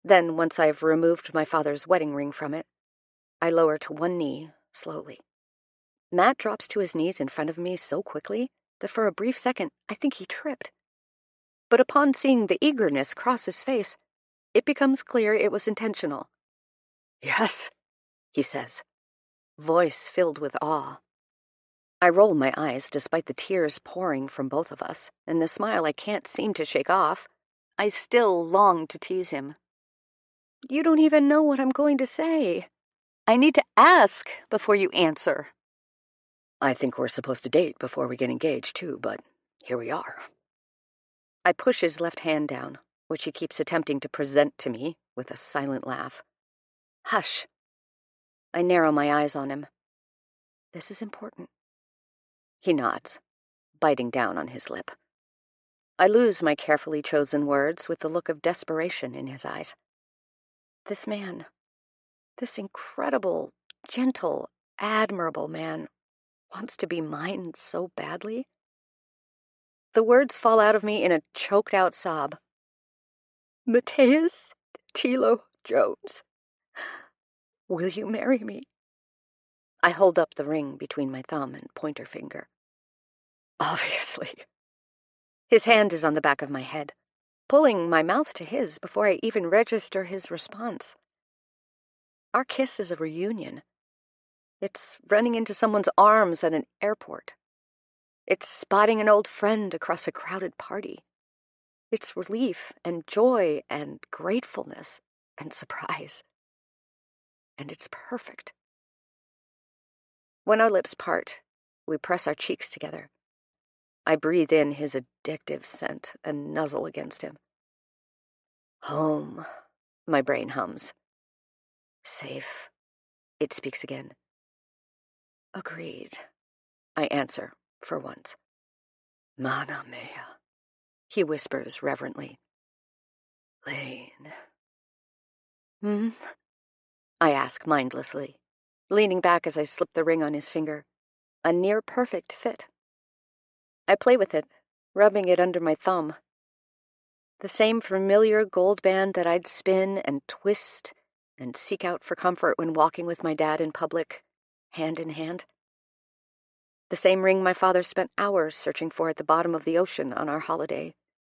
Then, once I've removed my father's wedding ring from it, I lower to one knee, slowly. Matt drops to his knees in front of me so quickly that for a brief second I think he tripped. But upon seeing the eagerness cross his face, it becomes clear it was intentional. Yes, he says, voice filled with awe. I roll my eyes despite the tears pouring from both of us, and the smile I can't seem to shake off. I still long to tease him. "You don't even know what I'm going to say. I need to ask before you answer." I think we're supposed to date before we get engaged, too, but here we are. I push his left hand down, which he keeps attempting to present to me with a silent laugh. "Hush." I narrow my eyes on him. "This is important." He nods, biting down on his lip. I lose my carefully chosen words with the look of desperation in his eyes. This man, this incredible, gentle, admirable man, wants to be mine so badly. The words fall out of me in a choked-out sob. Mateus Tilo Jones, will you marry me? I hold up the ring between my thumb and pointer finger. Obviously. His hand is on the back of my head, pulling my mouth to his before I even register his response. Our kiss is a reunion. It's running into someone's arms at an airport. It's spotting an old friend across a crowded party. It's relief and joy and gratefulness and surprise. And it's perfect. When our lips part, we press our cheeks together. I breathe in his addictive scent and nuzzle against him. Home, my brain hums. Safe, it speaks again. Agreed, I answer, for once. Mana mea, he whispers reverently. Lane. I ask mindlessly, leaning back as I slip the ring on his finger. A near-perfect fit. I play with it, rubbing it under my thumb. The same familiar gold band that I'd spin and twist and seek out for comfort when walking with my dad in public, hand in hand. The same ring my father spent hours searching for at the bottom of the ocean on our holiday,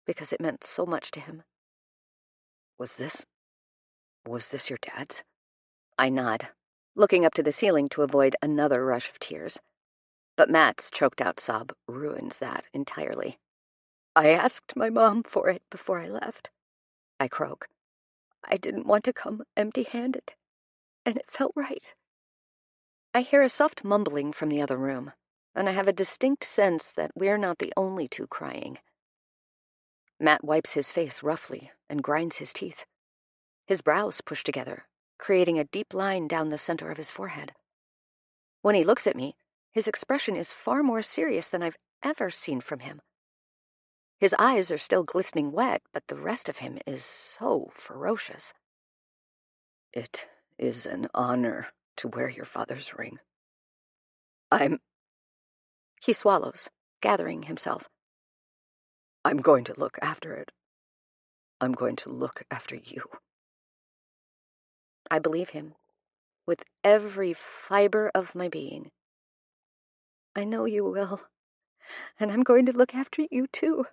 because it meant so much to him. Was this your dad's? I nod, looking up to the ceiling to avoid another rush of tears. But Matt's choked-out sob ruins that entirely. I asked my mom for it before I left, I croak. I didn't want to come empty-handed, and it felt right. I hear a soft mumbling from the other room, and I have a distinct sense that we're not the only two crying. Matt wipes his face roughly and grinds his teeth. His brows push together, creating a deep line down the center of his forehead. When he looks at me, his expression is far more serious than I've ever seen from him. His eyes are still glistening wet, but the rest of him is so ferocious. It is an honor to wear your father's ring. He swallows, gathering himself. I'm going to look after it. I'm going to look after you. I believe him, with every fiber of my being. I know you will, and I'm going to look after you too.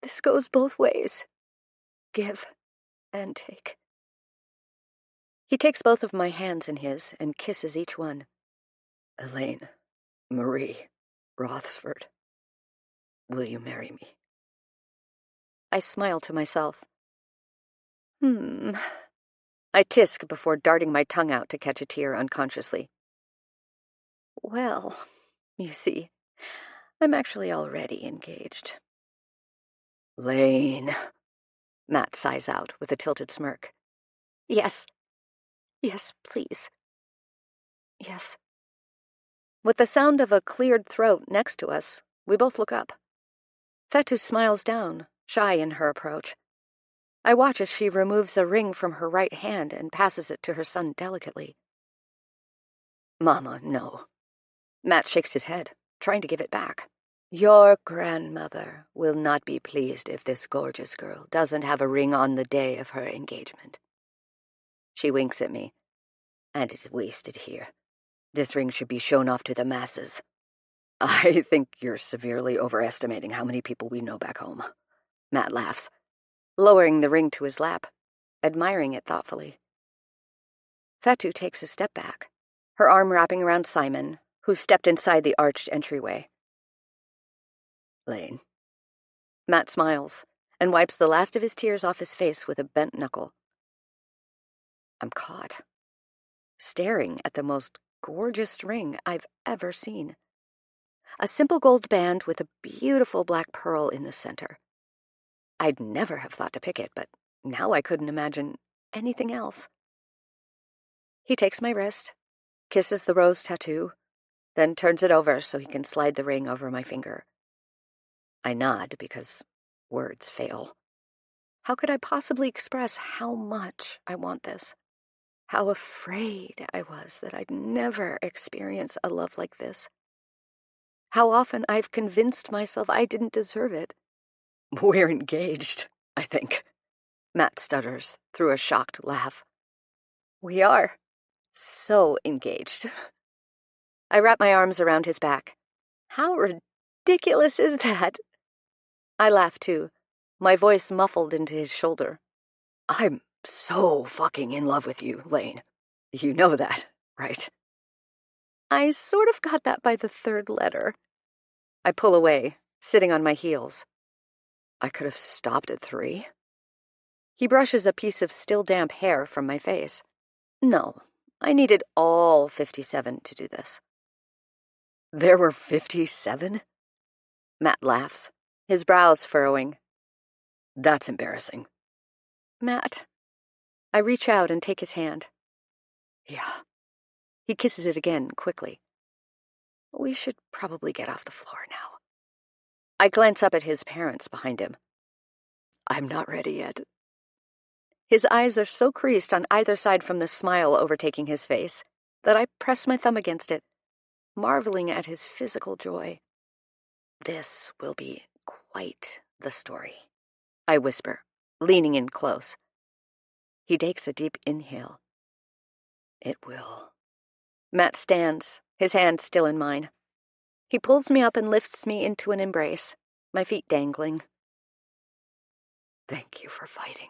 This goes both ways. Give and take. He takes both of my hands in his and kisses each one. Elaine, Marie, Rothsford, will you marry me? I smile to myself. I tisk before darting my tongue out to catch a tear unconsciously. Well, you see, I'm actually already engaged. Lane, Matt sighs out with a tilted smirk. Yes, please. Yes. With the sound of a cleared throat next to us, we both look up. Fetu smiles down, shy in her approach. I watch as she removes a ring from her right hand and passes it to her son delicately. Mama, no. Matt shakes his head, trying to give it back. Your grandmother will not be pleased if this gorgeous girl doesn't have a ring on the day of her engagement. She winks at me. And it's wasted here. This ring should be shown off to the masses. I think you're severely overestimating how many people we know back home. Matt laughs, lowering the ring to his lap, admiring it thoughtfully. Fetu takes a step back, her arm wrapping around Simon, who stepped inside the arched entryway. Lane. Matt smiles and wipes the last of his tears off his face with a bent knuckle. I'm caught, staring at the most gorgeous ring I've ever seen. A simple gold band with a beautiful black pearl in the center. I'd never have thought to pick it, but now I couldn't imagine anything else. He takes my wrist, kisses the rose tattoo, then turns it over so he can slide the ring over my finger. I nod because words fail. How could I possibly express how much I want this? How afraid I was that I'd never experience a love like this. How often I've convinced myself I didn't deserve it. We're engaged, I think, Matt stutters through a shocked laugh. We are. So engaged. I wrap my arms around his back. How ridiculous is that? I laugh too, my voice muffled into his shoulder. I'm so fucking in love with you, Lane. You know that, right? I sort of got that by the third letter. I pull away, sitting on my heels. I could have stopped at 3. He brushes a piece of still damp hair from my face. No, I needed all 57 to do this. There were 57? Matt laughs, his brows furrowing. That's embarrassing. Matt. I reach out and take his hand. Yeah. He kisses it again, quickly. We should probably get off the floor now. I glance up at his parents behind him. I'm not ready yet. His eyes are so creased on either side from the smile overtaking his face that I press my thumb against it, marveling at his physical joy. This will be quite the story, I whisper, leaning in close. He takes a deep inhale. It will. Matt stands, his hand still in mine. He pulls me up and lifts me into an embrace, my feet dangling. Thank you for fighting,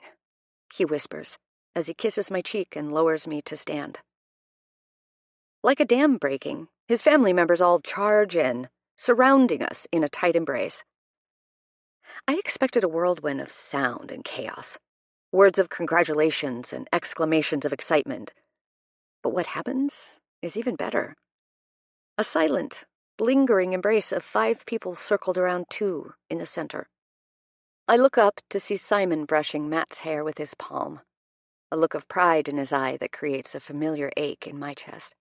he whispers, as he kisses my cheek and lowers me to stand. Like a dam breaking, his family members all charge in, surrounding us in a tight embrace. I expected a whirlwind of sound and chaos, words of congratulations and exclamations of excitement. But what happens is even better. A silent, lingering embrace of 5 people circled around 2 in the center. I look up to see Simon brushing Matt's hair with his palm, a look of pride in his eye that creates a familiar ache in my chest.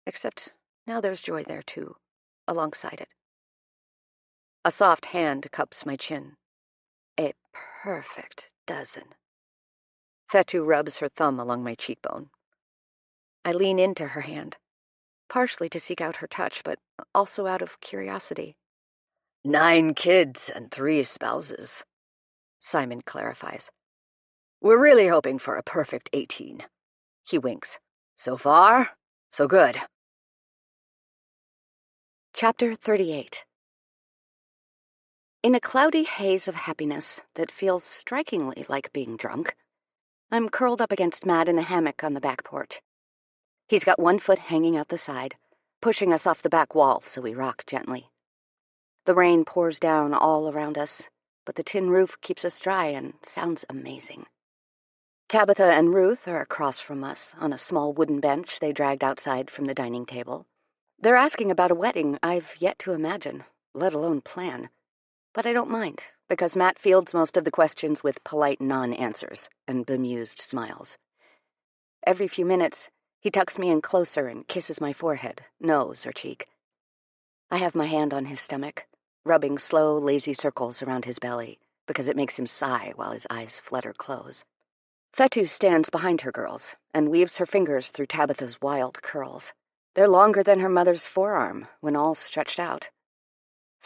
Except now there's joy there too, alongside it. A soft hand cups my chin. A perfect dozen. Thetu rubs her thumb along my cheekbone. I lean into her hand, partially to seek out her touch, but also out of curiosity. 9 kids and 3 spouses, Simon clarifies. We're really hoping for a perfect 18. He winks. So far, so good. Chapter 38. In a cloudy haze of happiness that feels strikingly like being drunk, I'm curled up against Matt in the hammock on the back porch. He's got one foot hanging out the side, pushing us off the back wall so we rock gently. The rain pours down all around us, but the tin roof keeps us dry and sounds amazing. Tabitha and Ruth are across from us on a small wooden bench they dragged outside from the dining table. They're asking about a wedding I've yet to imagine, let alone plan. But I don't mind, because Matt fields most of the questions with polite non-answers and bemused smiles. Every few minutes, he tucks me in closer and kisses my forehead, nose, or cheek. I have my hand on his stomach, rubbing slow, lazy circles around his belly, because it makes him sigh while his eyes flutter close. Thetu stands behind her girls and weaves her fingers through Tabitha's wild curls. They're longer than her mother's forearm when all stretched out.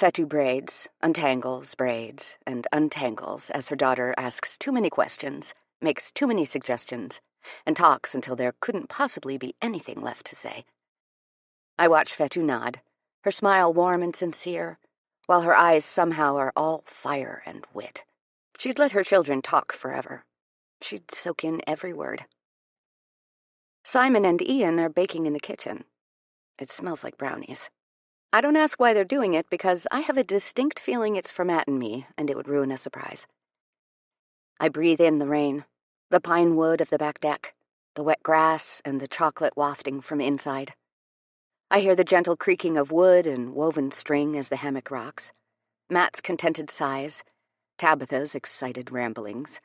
Thetu braids, untangles, braids, and untangles as her daughter asks too many questions, makes too many suggestions, and talks until there couldn't possibly be anything left to say. I watch Thetu nod, her smile warm and sincere, while her eyes somehow are all fire and wit. She'd let her children talk forever. She'd soak in every word. Simon and Ian are baking in the kitchen. It smells like brownies. I don't ask why they're doing it because I have a distinct feeling it's for Matt and me, and it would ruin a surprise. I breathe in the rain, the pine wood of the back deck, the wet grass, and the chocolate wafting from inside. I hear the gentle creaking of wood and woven string as the hammock rocks, Matt's contented sighs, Tabitha's excited ramblings,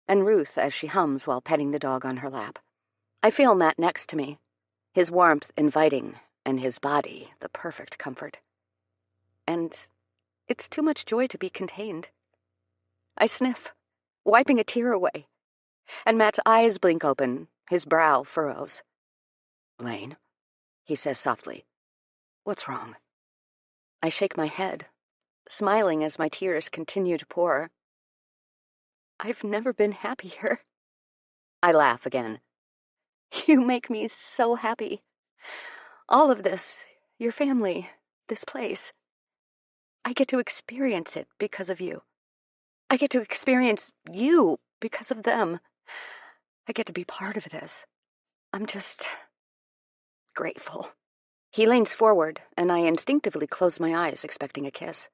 and Ruth as she hums while petting the dog on her lap. I feel Matt next to me, his warmth inviting, and his body the perfect comfort. And it's too much joy to be contained. I sniff, wiping a tear away. And Matt's eyes blink open, his brow furrows. Lane, he says softly, what's wrong? I shake my head, smiling as my tears continue to pour. I've never been happier. I laugh again. You make me so happy. All of this, your family, this place. I get to experience it because of you. I get to experience you because of them. I get to be part of this. I'm just grateful. He leans forward, and I instinctively close my eyes, expecting a kiss.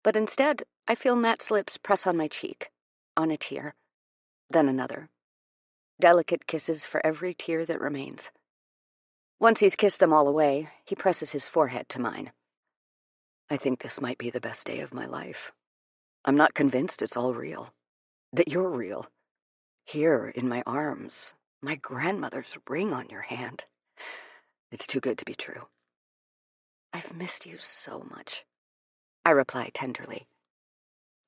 But instead, I feel Matt's lips press on my cheek, on a tear, then another. Delicate kisses for every tear that remains. Once he's kissed them all away, he presses his forehead to mine. I think this might be the best day of my life. I'm not convinced it's all real. That you're real. Here, in my arms, my grandmother's ring on your hand. It's too good to be true. I've missed you so much, I reply tenderly.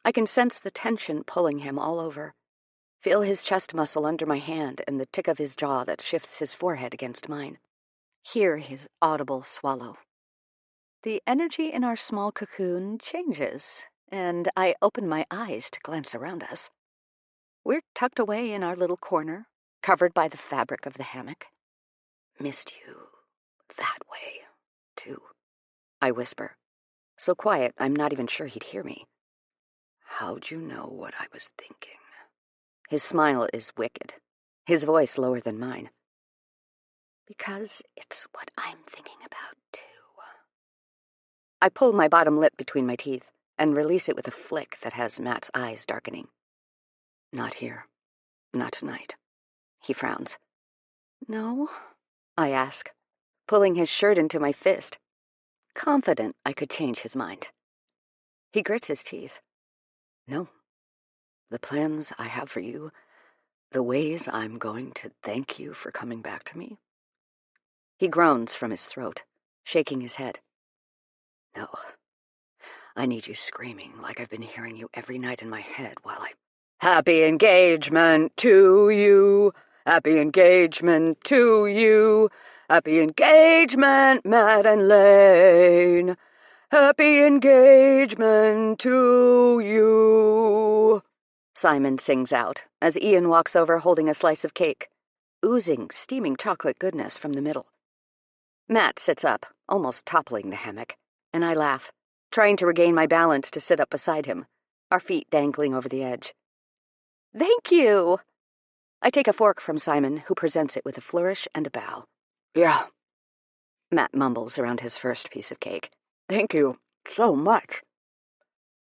I can sense the tension pulling him all over. Feel his chest muscle under my hand and the tick of his jaw that shifts his forehead against mine. Hear his audible swallow. The energy in our small cocoon changes, and I open my eyes to glance around us. We're tucked away in our little corner, covered by the fabric of the hammock. Missed you that way, too, I whisper, so quiet I'm not even sure he'd hear me. How'd you know what I was thinking? His smile is wicked, his voice lower than mine. Because it's what I'm thinking about, too. I pull my bottom lip between my teeth and release it with a flick that has Matt's eyes darkening. Not here. Not tonight. He frowns. No? I ask, pulling his shirt into my fist, confident I could change his mind. He grits his teeth. No. The plans I have for you, the ways I'm going to thank you for coming back to me. He groans from his throat, shaking his head. No. I need you screaming like I've been hearing you every night in my head while I... Happy engagement to you! Happy engagement to you! Happy engagement, Matt and Lane! Happy engagement to you! Simon sings out as Ian walks over holding a slice of cake, oozing, steaming chocolate goodness from the middle. Matt sits up, almost toppling the hammock, and I laugh, trying to regain my balance to sit up beside him, our feet dangling over the edge. Thank you! I take a fork from Simon, who presents it with a flourish and a bow. Yeah, Matt mumbles around his first piece of cake. Thank you so much.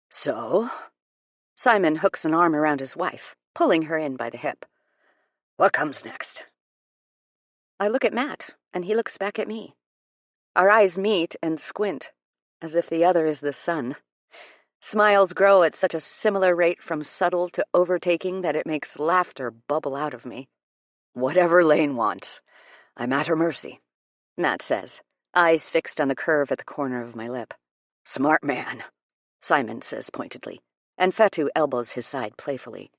So? Simon hooks an arm around his wife, pulling her in by the hip. What comes next? I look at Matt, and he looks back at me. Our eyes meet and squint, as if the other is the sun. Smiles grow at such a similar rate from subtle to overtaking that it makes laughter bubble out of me. Whatever Lane wants. I'm at her mercy, Matt says, eyes fixed on the curve at the corner of my lip. Smart man, Simon says pointedly, and Fetu elbows his side playfully.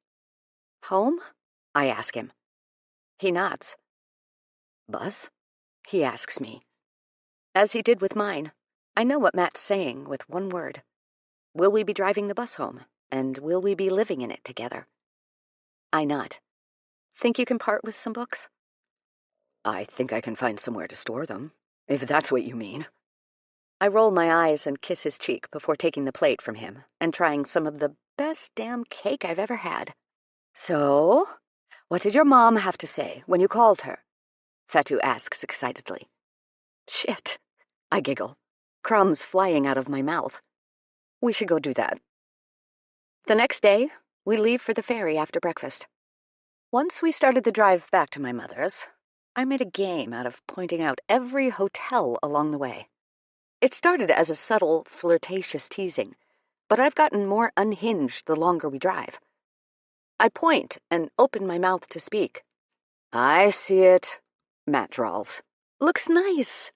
Home? I ask him. He nods. Bus? He asks me. As he did with mine, I know what Matt's saying with one word. Will we be driving the bus home, and will we be living in it together? I nod. Think you can part with some books? I think I can find somewhere to store them, if that's what you mean. I roll my eyes and kiss his cheek before taking the plate from him and trying some of the best damn cake I've ever had. So, what did your mom have to say when you called her? Fetu asks excitedly. Shit, I giggle, crumbs flying out of my mouth. We should go do that. The next day, we leave for the ferry after breakfast. Once we started the drive back to my mother's, I made a game out of pointing out every hotel along the way. It started as a subtle, flirtatious teasing, but I've gotten more unhinged the longer we drive. I point and open my mouth to speak. I see it, Matt drawls. Looks nice.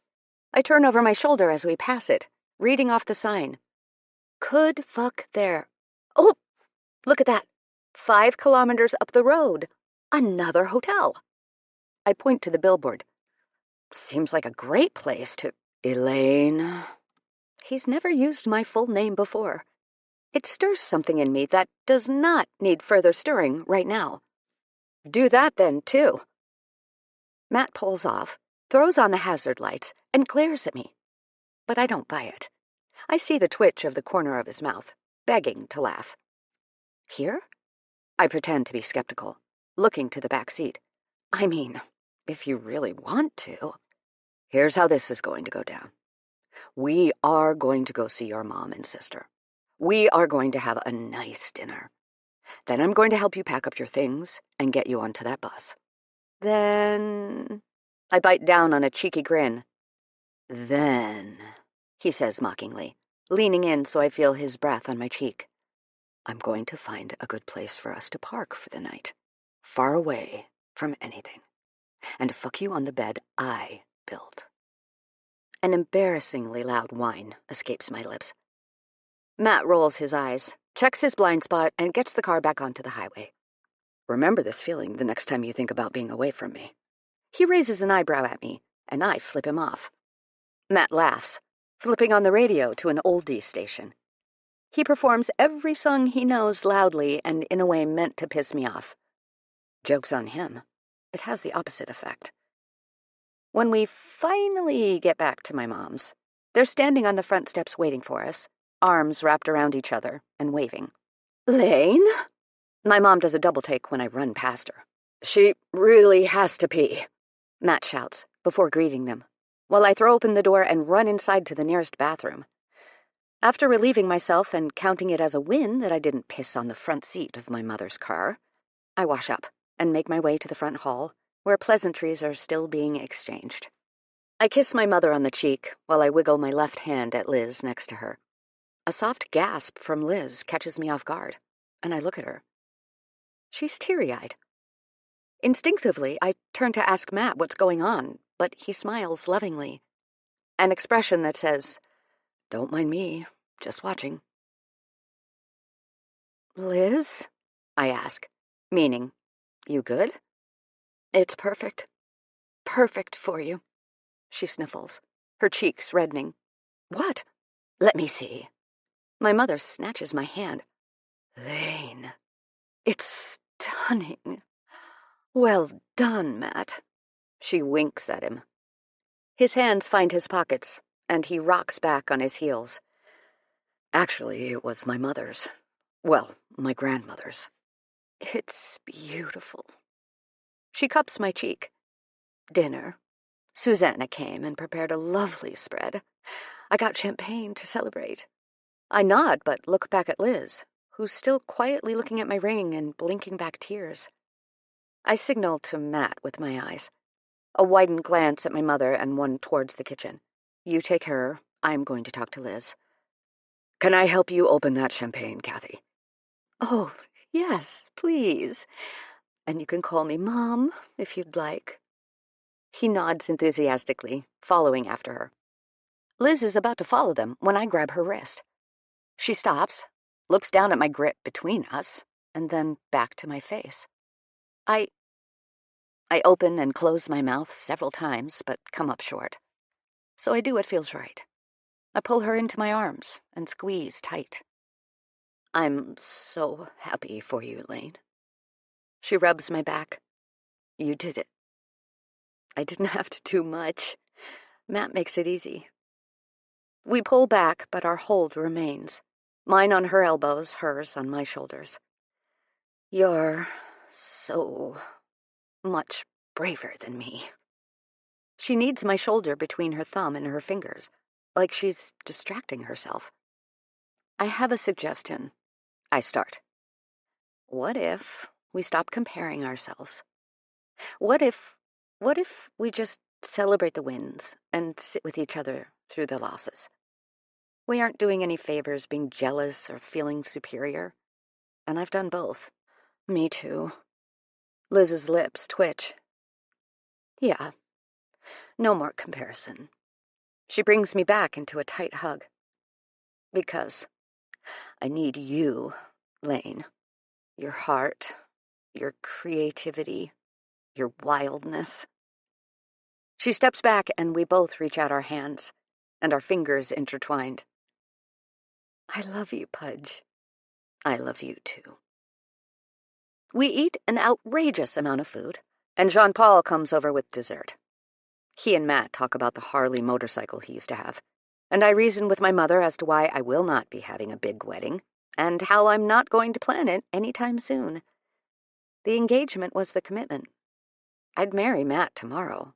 I turn over my shoulder as we pass it, reading off the sign. Could fuck there. Oh, look at that. 5 kilometers up the road. Another hotel. I point to the billboard. Seems like a great place to... Elaine. He's never used my full name before. It stirs something in me that does not need further stirring right now. Do that then, too. Matt pulls off, throws on the hazard lights, and glares at me. But I don't buy it. I see the twitch of the corner of his mouth, begging to laugh. Here? I pretend to be skeptical, looking to the back seat. I mean, if you really want to. Here's how this is going to go down. We are going to go see your mom and sister. We are going to have a nice dinner. Then I'm going to help you pack up your things and get you onto that bus. Then... I bite down on a cheeky grin. Then, he says mockingly, leaning in so I feel his breath on my cheek. I'm going to find a good place for us to park for the night, far away from anything, and fuck you on the bed I built. An embarrassingly loud whine escapes my lips. Matt rolls his eyes, checks his blind spot, and gets the car back onto the highway. Remember this feeling the next time you think about being away from me. He raises an eyebrow at me, and I flip him off. Matt laughs, flipping on the radio to an oldie station. He performs every song he knows loudly and in a way meant to piss me off. Joke's on him. It has the opposite effect. When we finally get back to my mom's, they're standing on the front steps waiting for us, arms wrapped around each other and waving. Lane? My mom does a double take when I run past her. She really has to pee, Matt shouts before greeting them, while I throw open the door and run inside to the nearest bathroom. After relieving myself and counting it as a win that I didn't piss on the front seat of my mother's car, I wash up and make my way to the front hall, where pleasantries are still being exchanged. I kiss my mother on the cheek while I wiggle my left hand at Liz next to her. A soft gasp from Liz catches me off guard, and I look at her. She's teary-eyed. Instinctively, I turn to ask Matt what's going on, but he smiles lovingly. An expression that says, "Don't mind me, just watching." "Liz?" I ask, meaning, "You good?" "It's perfect. Perfect for you," she sniffles, her cheeks reddening. "What? Let me see." My mother snatches my hand. "Lane." "It's stunning. Well done, Matt." She winks at him. His hands find his pockets, and he rocks back on his heels. "Actually, it was my mother's. Well, my grandmother's." "It's beautiful." She cups my cheek. "Dinner. Susanna came and prepared a lovely spread. I got champagne to celebrate." I nod, but look back at Liz, who's still quietly looking at my ring and blinking back tears. I signal to Matt with my eyes. A widened glance at my mother and one towards the kitchen. "You take her. I'm going to talk to Liz." "Can I help you open that champagne, Kathy?" "Oh, yes, please. And you can call me Mom, if you'd like." He nods enthusiastically, following after her. Liz is about to follow them when I grab her wrist. She stops, looks down at my grip between us, and then back to my face. I open and close my mouth several times, but come up short. So I do what feels right. I pull her into my arms and squeeze tight. "I'm so happy for you, Lane." She rubs my back. "You did it." I didn't have to do much. Matt makes it easy. We pull back, but our hold remains. Mine on her elbows, hers on my shoulders. "You're so much braver than me." She kneads my shoulder between her thumb and her fingers, like she's distracting herself. "I have a suggestion." I start. "What if we stop comparing ourselves? What if we just celebrate the wins and sit with each other through the losses? We aren't doing any favors being jealous or feeling superior, and I've done both." "Me too." Liz's lips twitch. "Yeah, no more comparison." She brings me back into a tight hug. "Because I need you, Lane." your heart, your creativity, your wildness. She steps back and we both reach out our hands, and our fingers intertwined. I love you, Pudge. I love you too. We eat an outrageous amount of food, and Jean-Paul comes over with dessert. He and Matt talk about the Harley motorcycle he used to have, and I reason with my mother as to why I will not be having a big wedding, and how I'm not going to plan it anytime soon. The engagement was the commitment. I'd marry Matt tomorrow.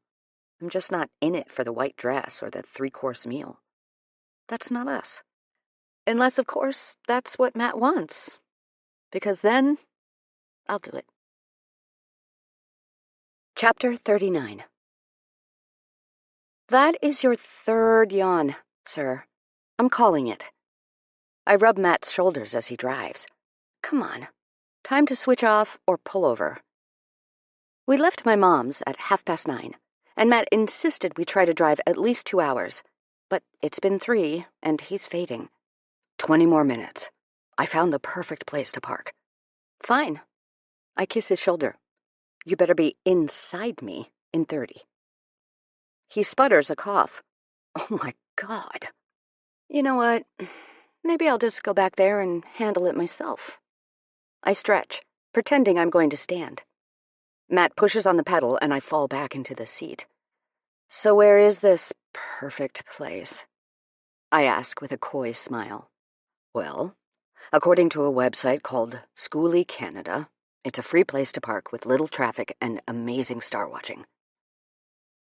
I'm just not in it for the white dress or the 3-course meal. That's not us. Unless, of course, that's what Matt wants. Because then, I'll do it. Chapter 39. That is your third yawn, sir. I'm calling it. I rub Matt's shoulders as he drives. Come on. Time to switch off or pull over. We left my mom's at 9:30, and Matt insisted we try to drive at least 2 hours. But it's been 3, and he's fading. 20 more minutes. I found the perfect place to park. Fine. I kiss his shoulder. You better be inside me in 30. He sputters a cough. Oh my God. You know what? Maybe I'll just go back there and handle it myself. I stretch, pretending I'm going to stand. Matt pushes on the pedal and I fall back into the seat. So where is this perfect place? I ask with a coy smile. Well, according to a website called Schoolie Canada, it's a free place to park with little traffic and amazing star watching.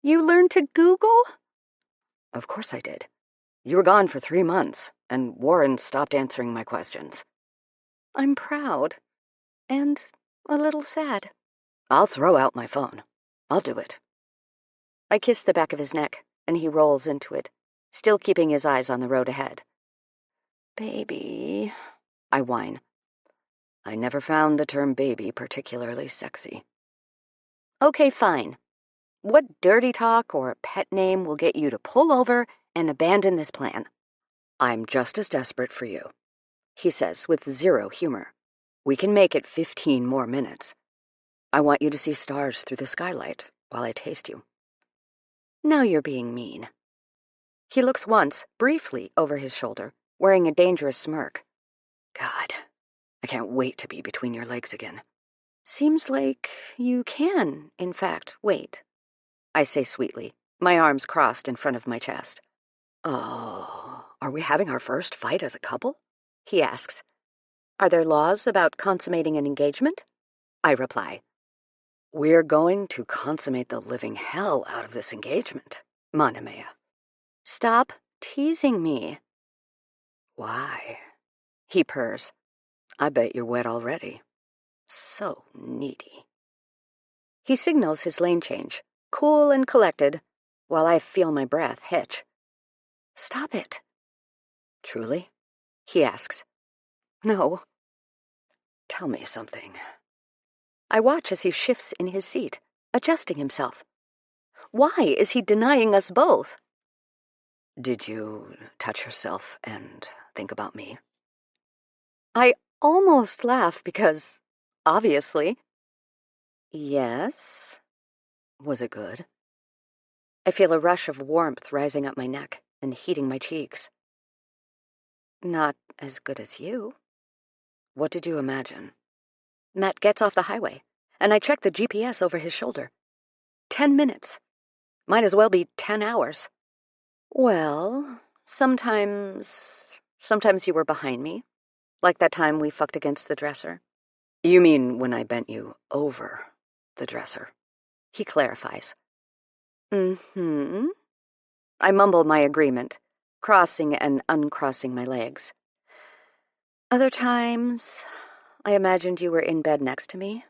You learned to Google? Of course I did. You were gone for 3 months, and Warren stopped answering my questions. I'm proud. And a little sad. I'll throw out my phone. I'll do it. I kiss the back of his neck, and he rolls into it, still keeping his eyes on the road ahead. Baby, I whine. I never found the term baby particularly sexy. Okay, fine. What dirty talk or pet name will get you to pull over and abandon this plan? I'm just as desperate for you, he says with zero humor. We can make it 15 more minutes. I want you to see stars through the skylight while I taste you. Now you're being mean. He looks once, briefly, over his shoulder, wearing a dangerous smirk. God, I can't wait to be between your legs again. Seems like you can, in fact, wait. I say sweetly, my arms crossed in front of my chest. Oh, are we having our first fight as a couple? He asks. Are there laws about consummating an engagement? I reply. We're going to consummate the living hell out of this engagement, Manamea. Stop teasing me. Why? He purrs. I bet you're wet already. So needy. He signals his lane change, cool and collected, while I feel my breath hitch. Stop it. Truly? He asks. No. Tell me something. I watch as he shifts in his seat, adjusting himself. Why is he denying us both? Did you touch yourself and think about me? I almost laugh because, obviously. Yes. Was it good? I feel a rush of warmth rising up my neck and heating my cheeks. Not as good as you. What did you imagine? Matt gets off the highway, and I check the GPS over his shoulder. 10 minutes. Might as well be 10 hours. Well, sometimes you were behind me, like that time we fucked against the dresser. You mean when I bent you over the dresser? He clarifies. Mm-hmm. I mumble my agreement, crossing and uncrossing my legs. Other times, I imagined you were in bed next to me.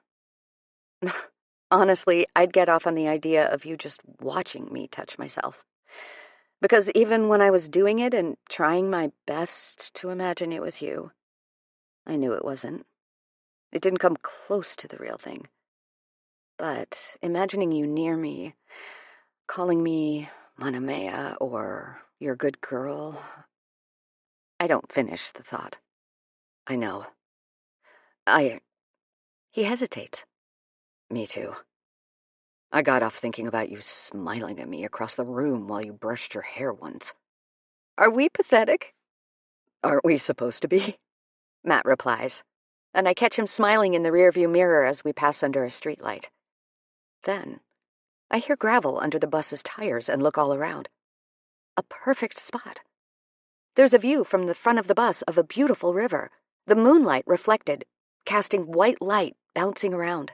Honestly, I'd get off on the idea of you just watching me touch myself. Because even when I was doing it and trying my best to imagine it was you, I knew it wasn't. It didn't come close to the real thing. But imagining you near me, calling me Manamea or your good girl... I don't finish the thought. I know. He hesitates. Me too. I got off thinking about you smiling at me across the room while you brushed your hair once. Are we pathetic? Aren't we supposed to be? Matt replies, and I catch him smiling in the rearview mirror as we pass under a streetlight. Then, I hear gravel under the bus's tires and look all around. A perfect spot. There's a view from the front of the bus of a beautiful river, the moonlight reflected, casting white light bouncing around.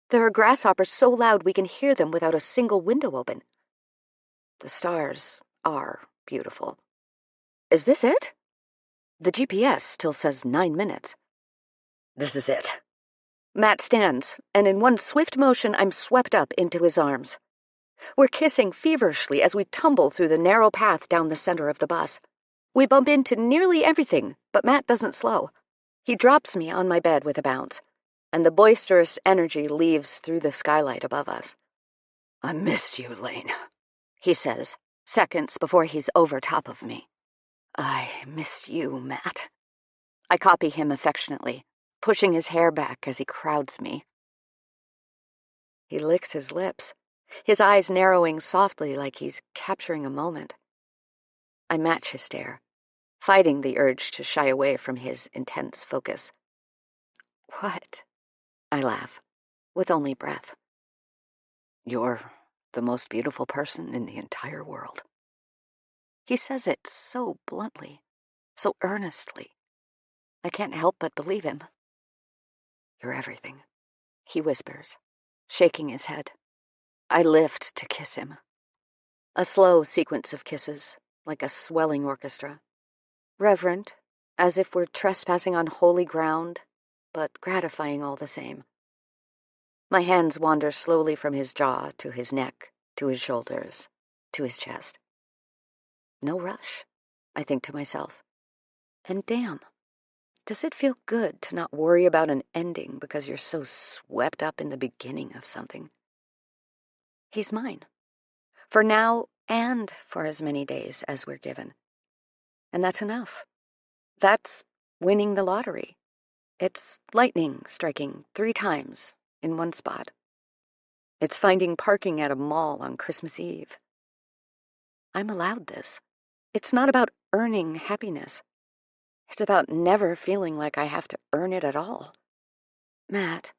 There are grasshoppers so loud we can hear them without a single window open. The stars are beautiful. Is this it? The GPS still says 9 minutes. This is it. Matt stands, and in one swift motion I'm swept up into his arms. We're kissing feverishly as we tumble through the narrow path down the center of the bus. We bump into nearly everything, but Matt doesn't slow. He drops me on my bed with a bounce, and the boisterous energy leaves through the skylight above us. I missed you, Lane, he says, seconds before he's over top of me. I missed you, Matt. I copy him affectionately, pushing his hair back as he crowds me. He licks his lips, his eyes narrowing softly like he's capturing a moment. I match his stare, fighting the urge to shy away from his intense focus. What? I laugh, with only breath. You're the most beautiful person in the entire world. He says it so bluntly, so earnestly. I can't help but believe him. You're everything, he whispers, shaking his head. I lift to kiss him. A slow sequence of kisses, like a swelling orchestra. Reverent, as if we're trespassing on holy ground, but gratifying all the same. My hands wander slowly from his jaw to his neck, to his shoulders, to his chest. No rush, I think to myself. And damn, does it feel good to not worry about an ending because you're so swept up in the beginning of something? He's mine, for now and for as many days as we're given. And that's enough. That's winning the lottery. It's lightning striking 3 times in one spot. It's finding parking at a mall on Christmas Eve. I'm allowed this. It's not about earning happiness. It's about never feeling like I have to earn it at all. Matt,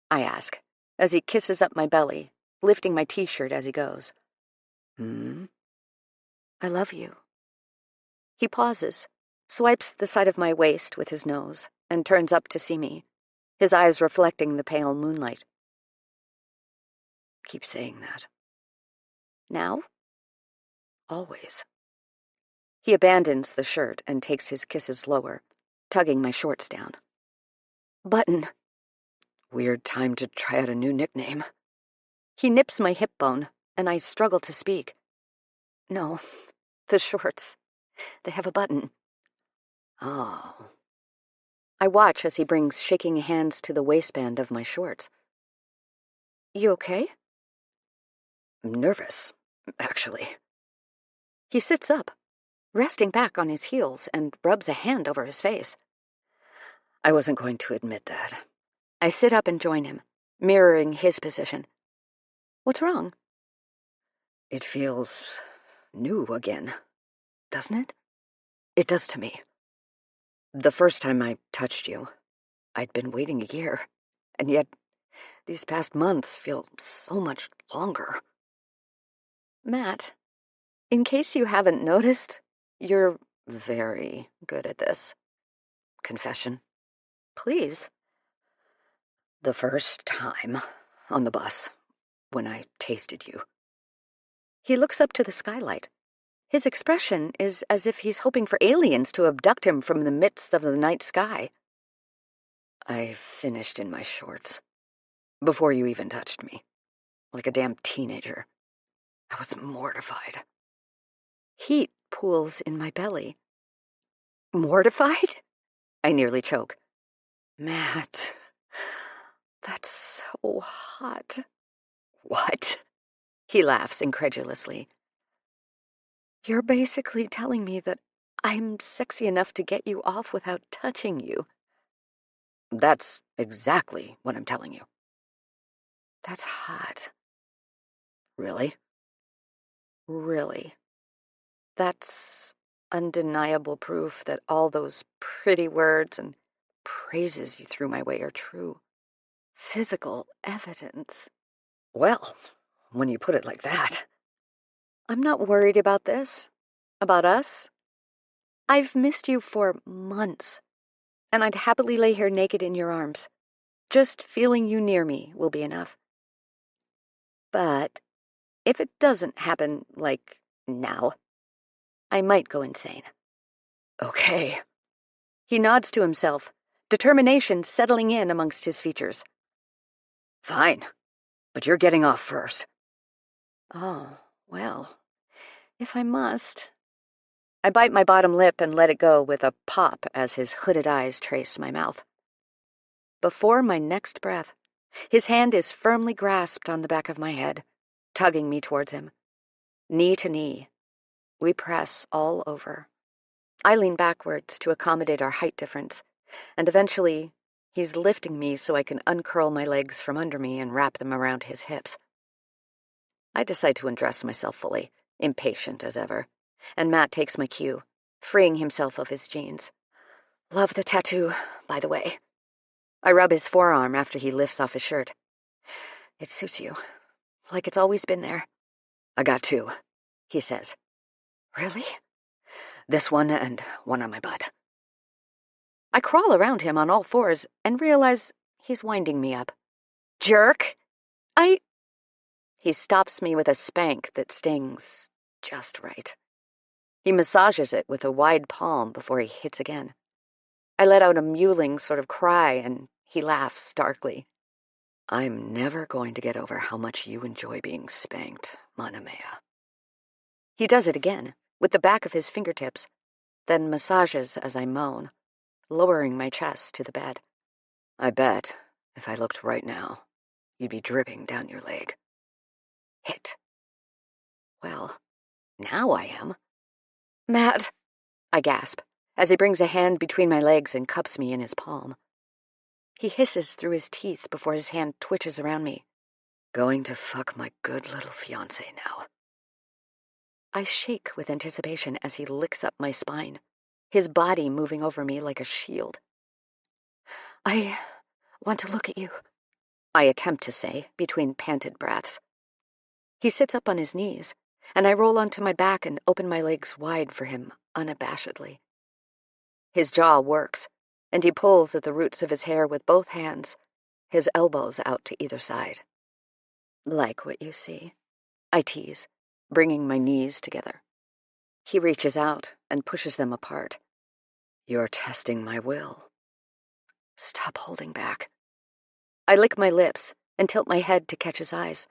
I ask, as he kisses up my belly, lifting my t-shirt as he goes. I love you. He pauses, swipes the side of my waist with his nose, and turns up to see me, his eyes reflecting the pale moonlight. Keep saying that. Now? Always. He abandons the shirt and takes his kisses lower, tugging my shorts down. Button. Weird time to try out a new nickname. He nips my hip bone, and I struggle to speak. No, the shorts. They have a button. Oh. I watch as he brings shaking hands to the waistband of my shorts. You okay? I'm nervous, actually. He sits up, resting back on his heels, and rubs a hand over his face. I wasn't going to admit that. I sit up and join him, mirroring his position. What's wrong? It feels new again, doesn't it? It does to me. The first time I touched you, I'd been waiting a year, and yet these past months feel so much longer. Matt, in case you haven't noticed, you're very good at this. Confession. Please. The first time, on the bus, when I tasted you. He looks up to the skylight. His expression is as if he's hoping for aliens to abduct him from the midst of the night sky. I finished in my shorts, before you even touched me, like a damn teenager. I was mortified. Heat pools in my belly. Mortified? I nearly choke. Matt, that's so hot. What? He laughs incredulously. You're basically telling me that I'm sexy enough to get you off without touching you. That's exactly what I'm telling you. That's hot. Really? Really. That's undeniable proof that all those pretty words and praises you threw my way are true. Physical evidence. Well, when you put it like that. I'm not worried about this. About us. I've missed you for months, and I'd happily lay here naked in your arms. Just feeling you near me will be enough. But if it doesn't happen, like now, I might go insane. Okay. He nods to himself, determination settling in amongst his features. Fine, but you're getting off first. Oh, well, if I must. I bite my bottom lip and let it go with a pop as his hooded eyes trace my mouth. Before my next breath, his hand is firmly grasped on the back of my head, tugging me towards him. Knee to knee, we press all over. I lean backwards to accommodate our height difference, and eventually he's lifting me so I can uncurl my legs from under me and wrap them around his hips. I decide to undress myself fully, impatient as ever, and Matt takes my cue, freeing himself of his jeans. Love the tattoo, by the way. I rub his forearm after he lifts off his shirt. It suits you, like it's always been there. I got two, he says. Really? This one and one on my butt. I crawl around him on all fours and realize he's winding me up. Jerk! He stops me with a spank that stings just right. He massages it with a wide palm before he hits again. I let out a mewling sort of cry, and he laughs darkly. I'm never going to get over how much you enjoy being spanked, Manamea. He does it again, with the back of his fingertips, then massages as I moan, lowering my chest to the bed. I bet, if I looked right now, you'd be dripping down your leg. Hit. Well, now I am. Matt, I gasp, as he brings a hand between my legs and cups me in his palm. He hisses through his teeth before his hand twitches around me. Going to fuck my good little fiancé now. I shake with anticipation as he licks up my spine, his body moving over me like a shield. I want to look at you, I attempt to say, between panted breaths. He sits up on his knees, and I roll onto my back and open my legs wide for him unabashedly. His jaw works, and he pulls at the roots of his hair with both hands, his elbows out to either side. Like what you see, I tease, bringing my knees together. He reaches out and pushes them apart. You're testing my will. Stop holding back. I lick my lips and tilt my head to catch his eyes,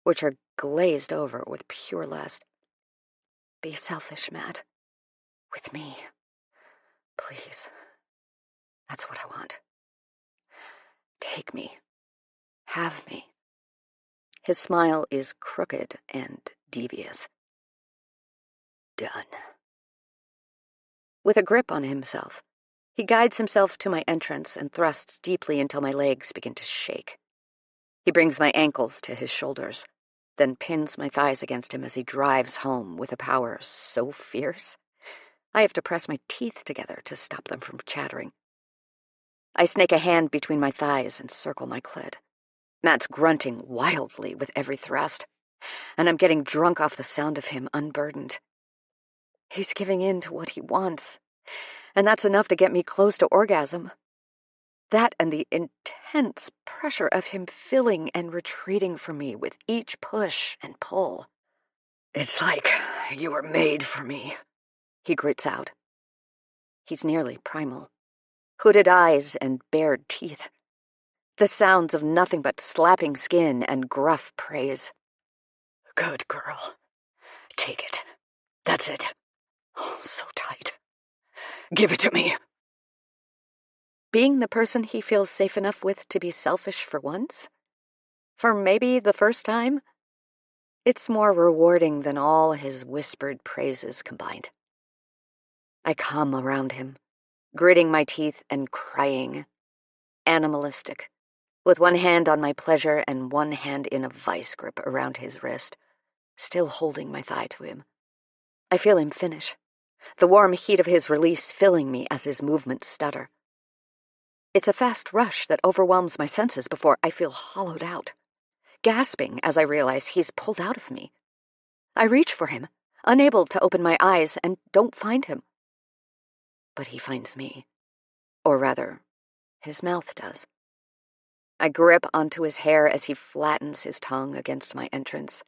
which are glazed over with pure lust. Be selfish, Matt. With me. Please. That's what I want. Take me. Have me. His smile is crooked and devious. Done. With a grip on himself, he guides himself to my entrance and thrusts deeply until my legs begin to shake. He brings my ankles to his shoulders, then pins my thighs against him as he drives home with a power so fierce, I have to press my teeth together to stop them from chattering. I snake a hand between my thighs and circle my clit. Matt's grunting wildly with every thrust, and I'm getting drunk off the sound of him unburdened. He's giving in to what he wants, and that's enough to get me close to orgasm. That and the intense pressure of him filling and retreating from me with each push and pull. It's like you were made for me, he grits out. He's nearly primal. Hooded eyes and bared teeth. The sounds of nothing but slapping skin and gruff praise. Good girl. Take it. That's it. Oh, so tight. Give it to me. Being the person he feels safe enough with to be selfish for once? For maybe the first time? It's more rewarding than all his whispered praises combined. I come around him, gritting my teeth and crying. animalistic, with one hand on my pleasure and one hand in a vice grip around his wrist, still holding my thigh to him. I feel him finish, the warm heat of his release filling me as his movements stutter. It's a fast rush that overwhelms my senses before I feel hollowed out, gasping as I realize he's pulled out of me. I reach for him, unable to open my eyes, and don't find him. But he finds me. Or rather, his mouth does. I grip onto his hair as he flattens his tongue against my entrance,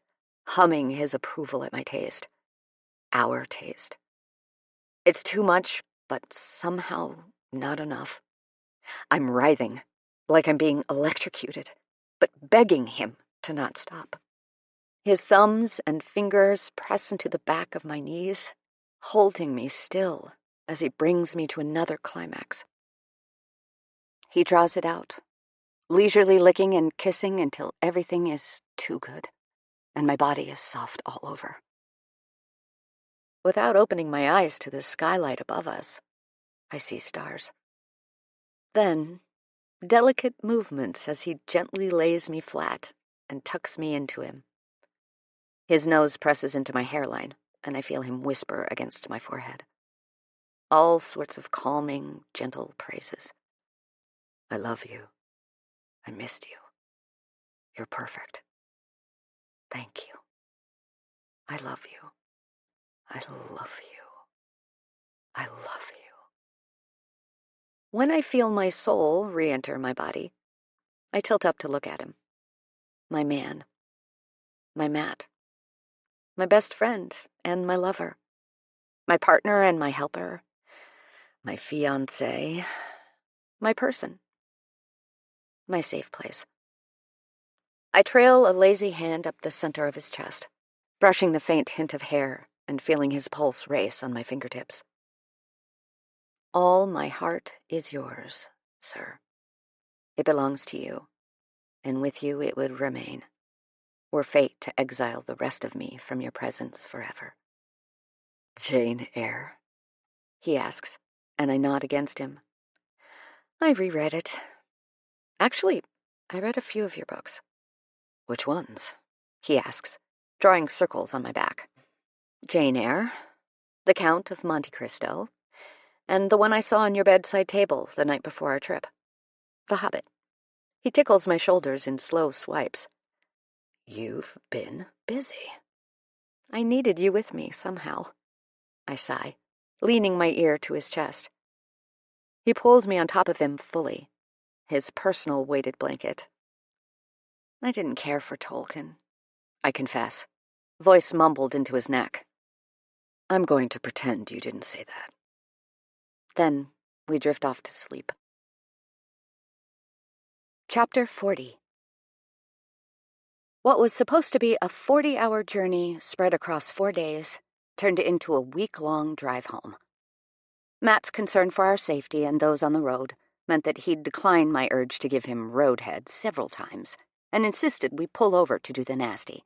humming his approval at my taste. Our taste. It's too much, but somehow not enough. I'm writhing, like I'm being electrocuted, but begging him to not stop. His thumbs and fingers press into the back of my knees, holding me still as he brings me to another climax. He draws it out, leisurely licking and kissing until everything is too good, and my body is soft all over. Without opening my eyes to the skylight above us, I see stars. Then, delicate movements as he gently lays me flat and tucks me into him. His nose presses into my hairline, and I feel him whisper against my forehead. All sorts of calming, gentle praises. I love you. I missed you. You're perfect. Thank you. I love you. I love you. I love you. When I feel my soul re-enter my body, I tilt up to look at him. My man. My Matt. My best friend and my lover. My partner and my helper. My fiancé. My person. My safe place. I trail a lazy hand up the center of his chest, brushing the faint hint of hair and feeling his pulse race on my fingertips. All my heart is yours, sir. It belongs to you, and with you it would remain, were fate to exile the rest of me from your presence forever. Jane Eyre? He asks, and I nod against him. I reread it. Actually, I read a few of your books. Which ones? He asks, drawing circles on my back. Jane Eyre, The Count of Monte Cristo, and the one I saw on your bedside table the night before our trip. The Hobbit. He tickles my shoulders in slow swipes. You've been busy. I needed you with me somehow. I sigh, leaning my ear to his chest. He pulls me on top of him fully, his personal weighted blanket. I didn't care for Tolkien, I confess, voice mumbled into his neck. I'm going to pretend you didn't say that. Then we drift off to sleep. Chapter 40. What was supposed to be a 40-hour journey spread across 4 days turned into a week-long drive home. Matt's concern for our safety and those on the road meant that he'd declined my urge to give him roadhead several times and insisted we pull over to do the nasty.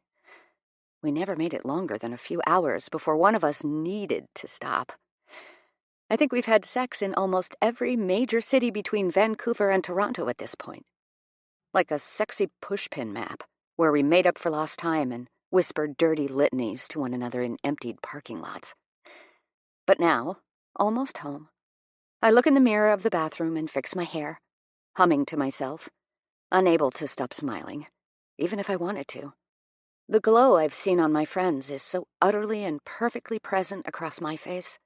We never made it longer than a few hours before one of us needed to stop. I think we've had sex in almost every major city between Vancouver and Toronto at this point. Like a sexy pushpin map, where we made up for lost time and whispered dirty litanies to one another in emptied parking lots. But now, almost home, I look in the mirror of the bathroom and fix my hair, humming to myself, unable to stop smiling, even if I wanted to. The glow I've seen on my friends is so utterly and perfectly present across my face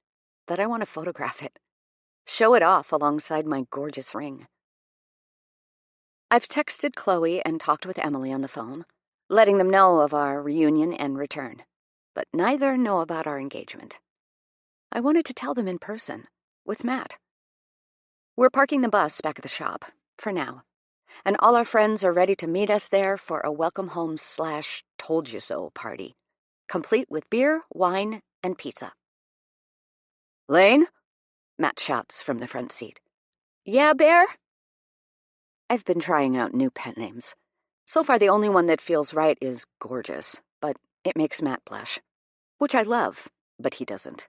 that I want to photograph it, show it off alongside my gorgeous ring. I've texted Chloe and talked with Emily on the phone, letting them know of our reunion and return, but neither know about our engagement. I wanted to tell them in person, with Matt. We're parking the bus back at the shop, for now, and all our friends are ready to meet us there for a welcome home / told-you-so party, complete with beer, wine, and pizza. Lane? Matt shouts from the front seat. Yeah, Bear? I've been trying out new pet names. So far the only one that feels right is Gorgeous, but it makes Matt blush. Which I love, but he doesn't.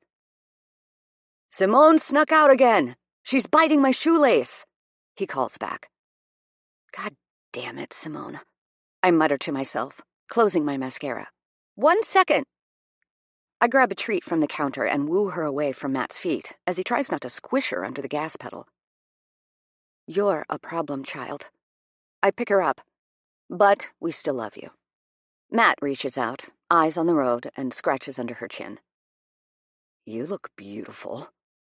Simone snuck out again. She's biting my shoelace, he calls back, God damn it, Simone. I mutter to myself, closing my mascara. 1 second! I grab a treat from the counter and woo her away from Matt's feet as he tries not to squish her under the gas pedal. You're a problem child. I pick her up, but we still love you. Matt reaches out, eyes on the road, and scratches under her chin. You look beautiful,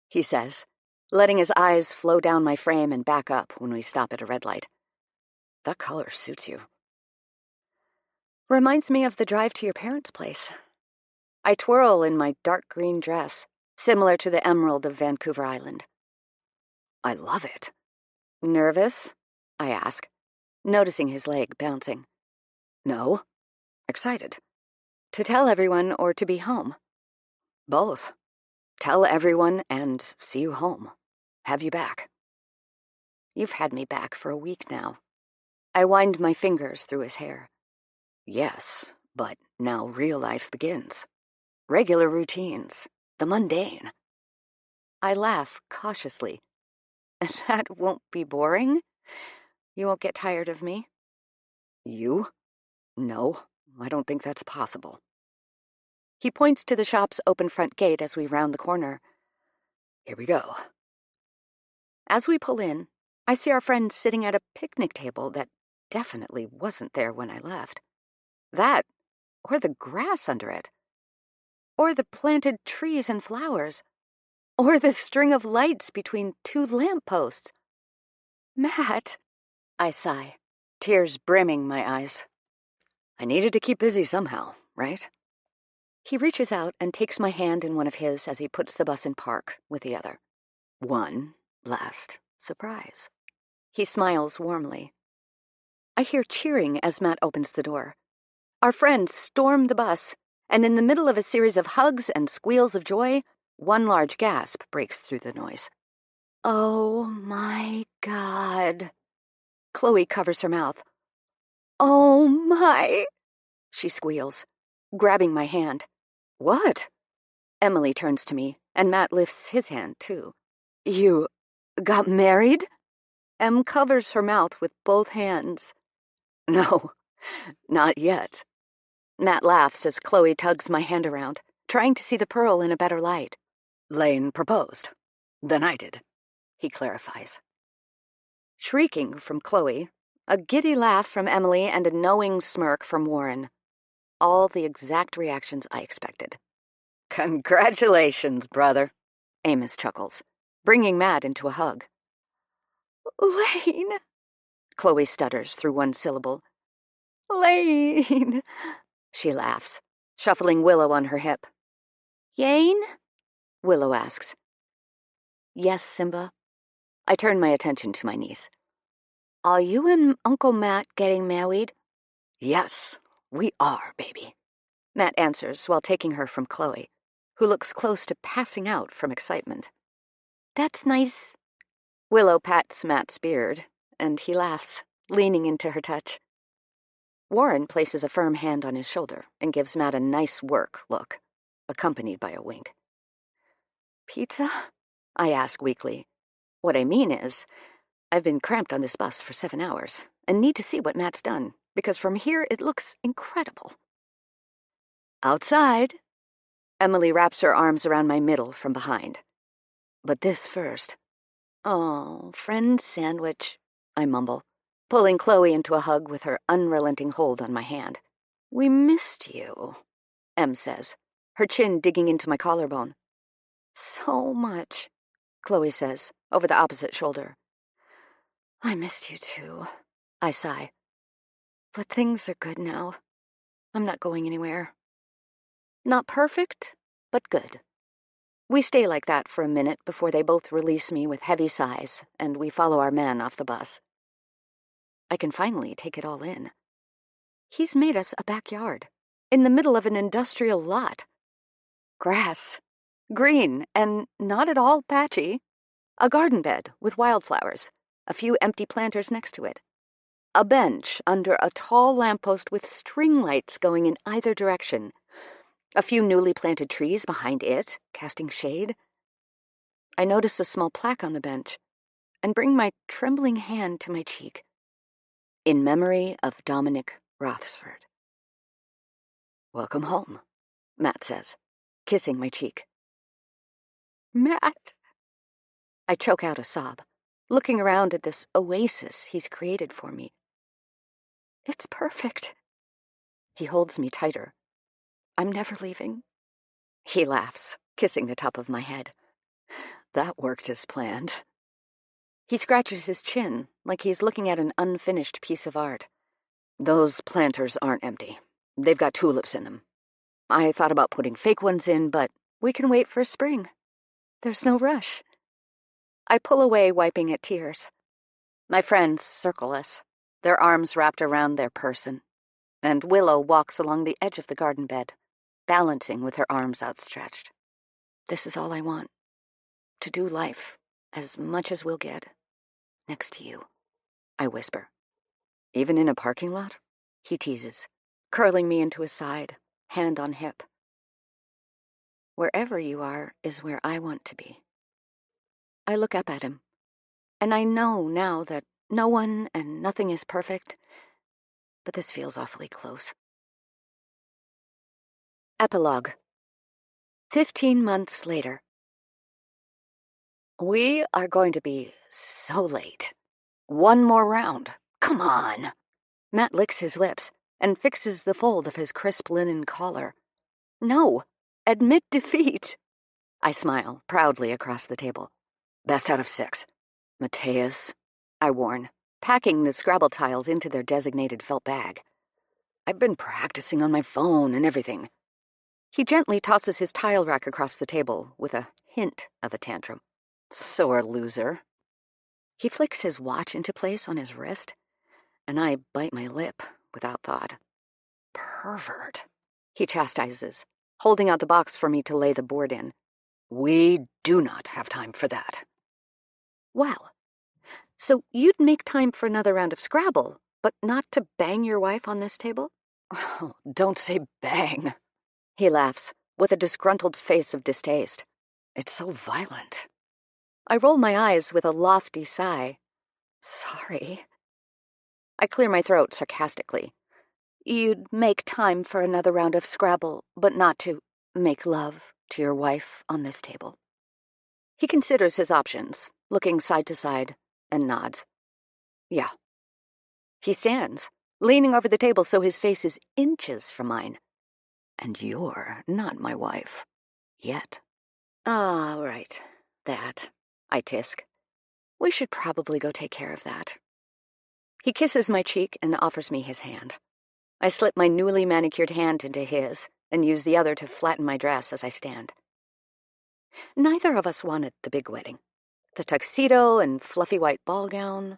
he says, letting his eyes flow down my frame and back up when we stop at a red light. That color suits you. Reminds me of the drive to your parents' place. I twirl in my dark green dress, similar to the emerald of Vancouver Island. I love it. Nervous? I ask, noticing his leg bouncing. No. Excited. To tell everyone or to be home? Both. Tell everyone and see you home. Have you back. You've had me back for a week now. I wind my fingers through his hair. Yes, but now real life begins. Regular routines. The mundane. I laugh cautiously. That won't be boring? You won't get tired of me? You? No, I don't think that's possible. He points to the shop's open front gate as we round the corner. Here we go. As we pull in, I see our friend sitting at a picnic table that definitely wasn't there when I left. That, or the grass under it, or the planted trees and flowers, or the string of lights between 2 lampposts. Matt, I sigh, tears brimming my eyes. I needed to keep busy somehow, right? He reaches out and takes my hand in one of his as he puts the bus in park with the other. One last surprise. He smiles warmly. I hear cheering as Matt opens the door. Our friends storm the bus, and in the middle of a series of hugs and squeals of joy, one large gasp breaks through the noise. Oh my God. Chloe covers her mouth. Oh my, she squeals, grabbing my hand. What? Emily turns to me, and Matt lifts his hand, too. You got married? Em covers her mouth with both hands. No, not yet. Matt laughs as Chloe tugs my hand around, trying to see the pearl in a better light. Lane proposed. Then I did, he clarifies. Shrieking from Chloe, a giddy laugh from Emily, and a knowing smirk from Warren. All the exact reactions I expected. Congratulations, brother, Amos chuckles, bringing Matt into a hug. Lane, Chloe stutters through one syllable. Lane, she laughs, shuffling Willow on her hip. Yane? Willow asks. Yes, Simba. I turn my attention to my niece. Are you and Uncle Matt getting married? Yes, we are, baby, Matt answers while taking her from Chloe, who looks close to passing out from excitement. That's nice. Willow pats Matt's beard, and he laughs, leaning into her touch. Warren places a firm hand on his shoulder and gives Matt a nice work look, accompanied by a wink. Pizza? I ask weakly. What I mean is, I've been cramped on this bus for 7 hours and need to see what Matt's done, because from here it looks incredible. Outside. Emily wraps her arms around my middle from behind. But this first. Oh, friend sandwich, I mumble, pulling Chloe into a hug with her unrelenting hold on my hand. We missed you, Em says, her chin digging into my collarbone. So much, Chloe says, over the opposite shoulder. I missed you too, I sigh. But things are good now. I'm not going anywhere. Not perfect, but good. We stay like that for a minute before they both release me with heavy sighs, and we follow our man off the bus. I can finally take it all in. He's made us a backyard, in the middle of an industrial lot. Grass, green, and not at all patchy. A garden bed with wildflowers, a few empty planters next to it. A bench under a tall lamppost with string lights going in either direction. A few newly planted trees behind it, casting shade. I notice a small plaque on the bench and bring my trembling hand to my cheek. In memory of Dominic Rothsford. Welcome home, Matt says, kissing my cheek. Matt! I choke out a sob, looking around at this oasis he's created for me. It's perfect. He holds me tighter. I'm never leaving. He laughs, kissing the top of my head. That worked as planned. He scratches his chin, like he's looking at an unfinished piece of art. Those planters aren't empty. They've got tulips in them. I thought about putting fake ones in, but we can wait for spring. There's no rush. I pull away, wiping at tears. My friends circle us, their arms wrapped around their person, and Willow walks along the edge of the garden bed, balancing with her arms outstretched. This is all I want. To do life as much as we'll get next to you, I whisper. Even in a parking lot? He teases, curling me into his side, hand on hip. Wherever you are is where I want to be. I look up at him, and I know now that no one and nothing is perfect, but this feels awfully close. Epilogue. 15 months later. We are going to be so late. One more round. Come on. Matt licks his lips and fixes the fold of his crisp linen collar. No, admit defeat. I smile proudly across the table. Best out of 6. Mateus, I warn, packing the Scrabble tiles into their designated felt bag. I've been practicing on my phone and everything. He gently tosses his tile rack across the table with a hint of a tantrum. Sore loser. He flicks his watch into place on his wrist, and I bite my lip without thought. Pervert, he chastises, holding out the box for me to lay the board in. We do not have time for that. Wow. So you'd make time for another round of Scrabble, but not to bang your wife on this table? Oh, don't say bang. He laughs, with a disgruntled face of distaste. It's so violent. I roll my eyes with a lofty sigh. Sorry. I clear my throat sarcastically. You'd make time for another round of Scrabble, but not to make love to your wife on this table. He considers his options, looking side to side, and nods. Yeah. He stands, leaning over the table so his face is inches from mine. And you're not my wife. Yet. Ah, right. That. I tisk. We should probably go take care of that. He kisses my cheek and offers me his hand. I slip my newly manicured hand into his and use the other to flatten my dress as I stand. Neither of us wanted the big wedding. The tuxedo and fluffy white ball gown,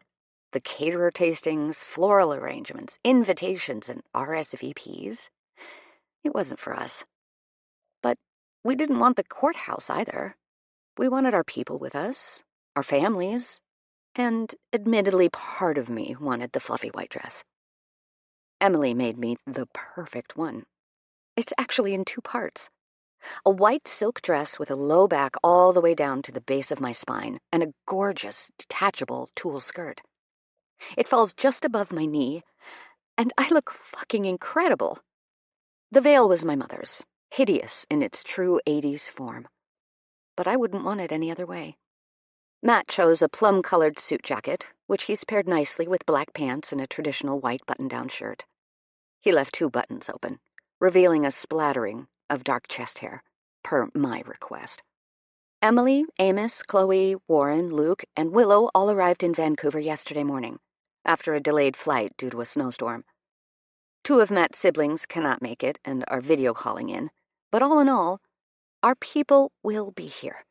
the caterer tastings, floral arrangements, invitations, and RSVPs. It wasn't for us. But we didn't want the courthouse either. We wanted our people with us, our families, and admittedly part of me wanted the fluffy white dress. Emily made me the perfect one. It's actually in 2 parts. A white silk dress with a low back all the way down to the base of my spine, and a gorgeous, detachable tulle skirt. It falls just above my knee, and I look fucking incredible. The veil was my mother's, hideous in its true 80s form. But I wouldn't want it any other way. Matt chose a plum-colored suit jacket, which he's paired nicely with black pants and a traditional white button-down shirt. He left 2 buttons open, revealing a splattering of dark chest hair, per my request. Emily, Amos, Chloe, Warren, Luke, and Willow all arrived in Vancouver yesterday morning, after a delayed flight due to a snowstorm. 2 of Matt's siblings cannot make it and are video calling in, but all in all, our people will be here.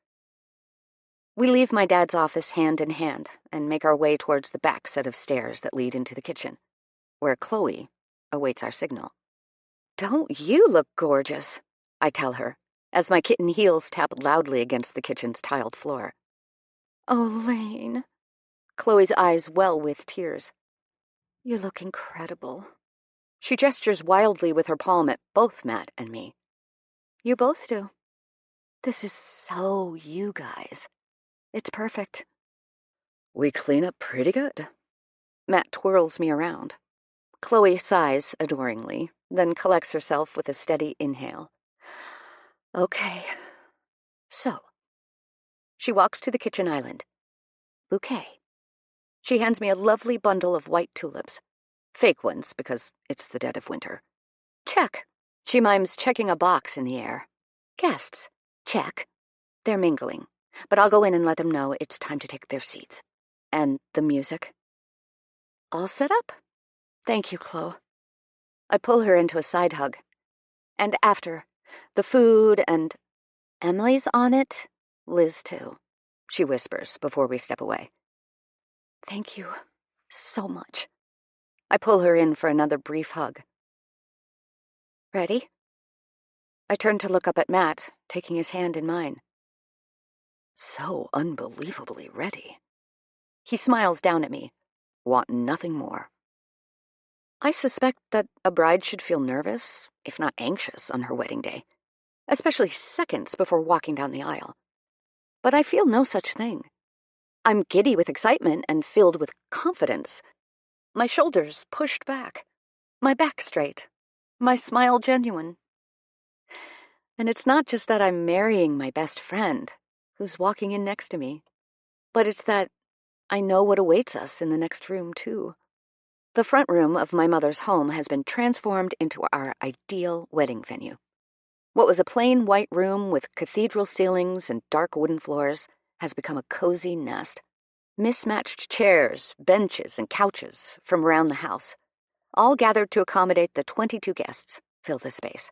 We leave my dad's office hand in hand and make our way towards the back set of stairs that lead into the kitchen, where Chloe awaits our signal. Don't you look gorgeous? I tell her, as my kitten heels tap loudly against the kitchen's tiled floor. Oh, Lane. Chloe's eyes well with tears. You look incredible. She gestures wildly with her palm at both Matt and me. You both do. This is so you guys. It's perfect. We clean up pretty good. Matt twirls me around. Chloe sighs adoringly, then collects herself with a steady inhale. Okay. So. She walks to the kitchen island. Bouquet. She hands me a lovely bundle of white tulips. Fake ones, because it's the dead of winter. Check. She mimes checking a box in the air. Guests. Check. They're mingling, but I'll go in and let them know it's time to take their seats. And the music? All set up? Thank you, Chloe. I pull her into a side hug. And after, the food and... Emily's on it. Liz, too. She whispers before we step away. Thank you so much. I pull her in for another brief hug. Ready? I turn to look up at Matt, taking his hand in mine. So unbelievably ready. He smiles down at me. Want nothing more. I suspect that a bride should feel nervous, if not anxious, on her wedding day, especially seconds before walking down the aisle. But I feel no such thing. I'm giddy with excitement and filled with confidence. My shoulders pushed back, my back straight, my smile genuine. And it's not just that I'm marrying my best friend, who's walking in next to me, but it's that I know what awaits us in the next room, too. The front room of my mother's home has been transformed into our ideal wedding venue. What was a plain white room with cathedral ceilings and dark wooden floors has become a cozy nest. Mismatched chairs, benches, and couches from around the house, all gathered to accommodate the 22 guests, fill the space.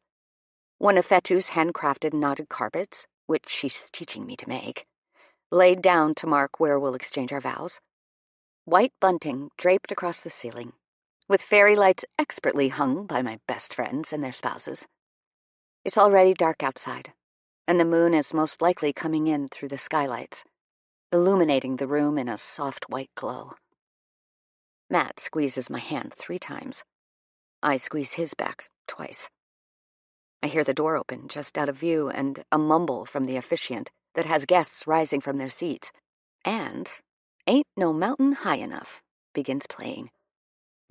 One of Fetu's handcrafted knotted carpets, which she's teaching me to make, laid down to mark where we'll exchange our vows. White bunting draped across the ceiling, with fairy lights expertly hung by my best friends and their spouses. It's already dark outside, and the moon is most likely coming in through the skylights, illuminating the room in a soft white glow. Matt squeezes my hand 3 times. I squeeze his back twice. I hear the door open just out of view and a mumble from the officiant that has guests rising from their seats. And Ain't No Mountain High Enough begins playing.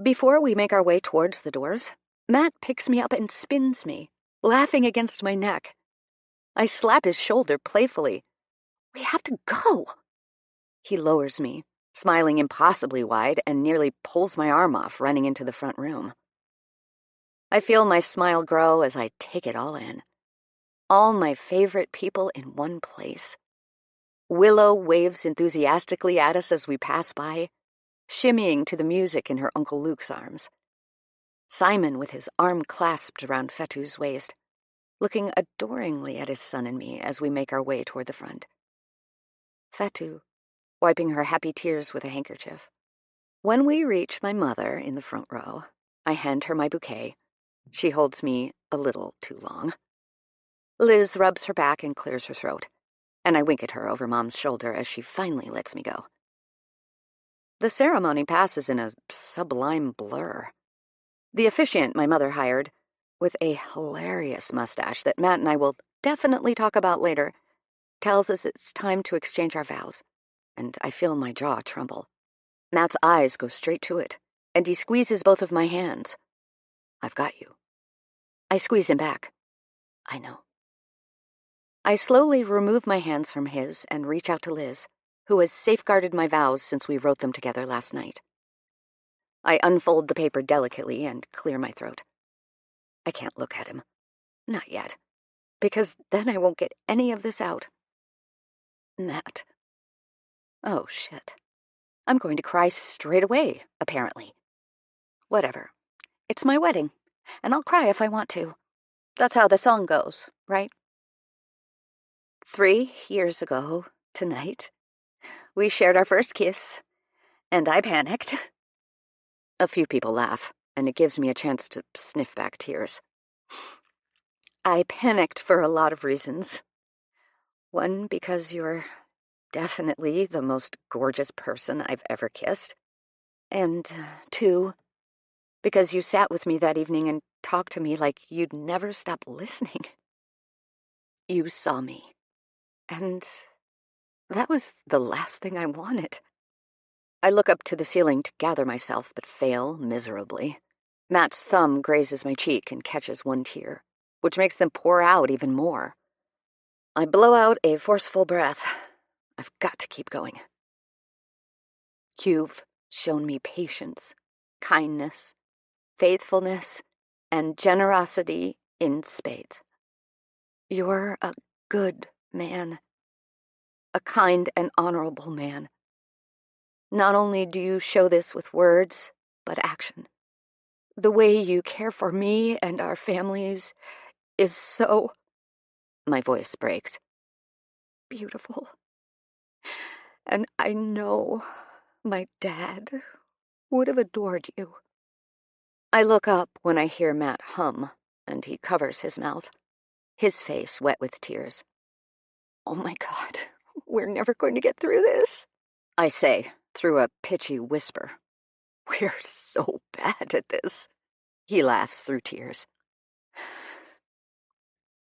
Before we make our way towards the doors, Matt picks me up and spins me, laughing against my neck. I slap his shoulder playfully. We have to go. He lowers me, smiling impossibly wide, and nearly pulls my arm off, running into the front room. I feel my smile grow as I take it all in. All my favorite people in one place. Willow waves enthusiastically at us as we pass by, shimmying to the music in her Uncle Luke's arms. Simon with his arm clasped around Fetu's waist, looking adoringly at his son and me as we make our way toward the front. Fetu, wiping her happy tears with a handkerchief. When we reach my mother in the front row, I hand her my bouquet. She holds me a little too long. Liz rubs her back and clears her throat, and I wink at her over Mom's shoulder as she finally lets me go. The ceremony passes in a sublime blur. The officiant my mother hired, with a hilarious mustache that Matt and I will definitely talk about later, tells us it's time to exchange our vows, and I feel my jaw tremble. Matt's eyes go straight to it, and he squeezes both of my hands. I've got you. I squeeze him back. I know. I slowly remove my hands from his and reach out to Liz, who has safeguarded my vows since we wrote them together last night. I unfold the paper delicately and clear my throat. I can't look at him. Not yet, because then I won't get any of this out. Matt. Oh, shit. I'm going to cry straight away, apparently. Whatever. It's my wedding, and I'll cry if I want to. That's how the song goes, right? 3 years ago, tonight, we shared our first kiss, and I panicked. A few people laugh, and it gives me a chance to sniff back tears. I panicked for a lot of reasons. 1, because you're definitely the most gorgeous person I've ever kissed. And 2, because you sat with me that evening and talked to me like you'd never stop listening. You saw me. And that was the last thing I wanted. I look up to the ceiling to gather myself, but fail miserably. Matt's thumb grazes my cheek and catches one tear, which makes them pour out even more. I blow out a forceful breath. I've got to keep going. You've shown me patience, kindness, faithfulness, and generosity in spades. You're a good man, a kind and honorable man. Not only do you show this with words, but action. The way you care for me and our families is so... My voice breaks. Beautiful. And I know my dad would have adored you. I look up when I hear Matt hum, and he covers his mouth, his face wet with tears. Oh my God, we're never going to get through this, I say, through a pitchy whisper. We're so bad at this. He laughs through tears.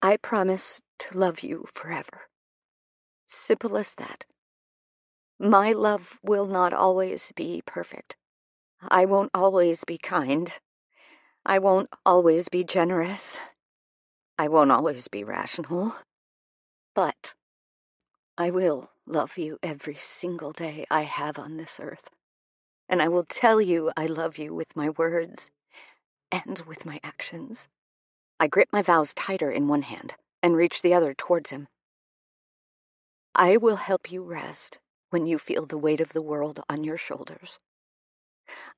I promise to love you forever. Simple as that. My love will not always be perfect. I won't always be kind. I won't always be generous. I won't always be rational. But I will love you every single day I have on this earth. And I will tell you I love you with my words and with my actions. I grip my vows tighter in one hand and reach the other towards him. I will help you rest when you feel the weight of the world on your shoulders.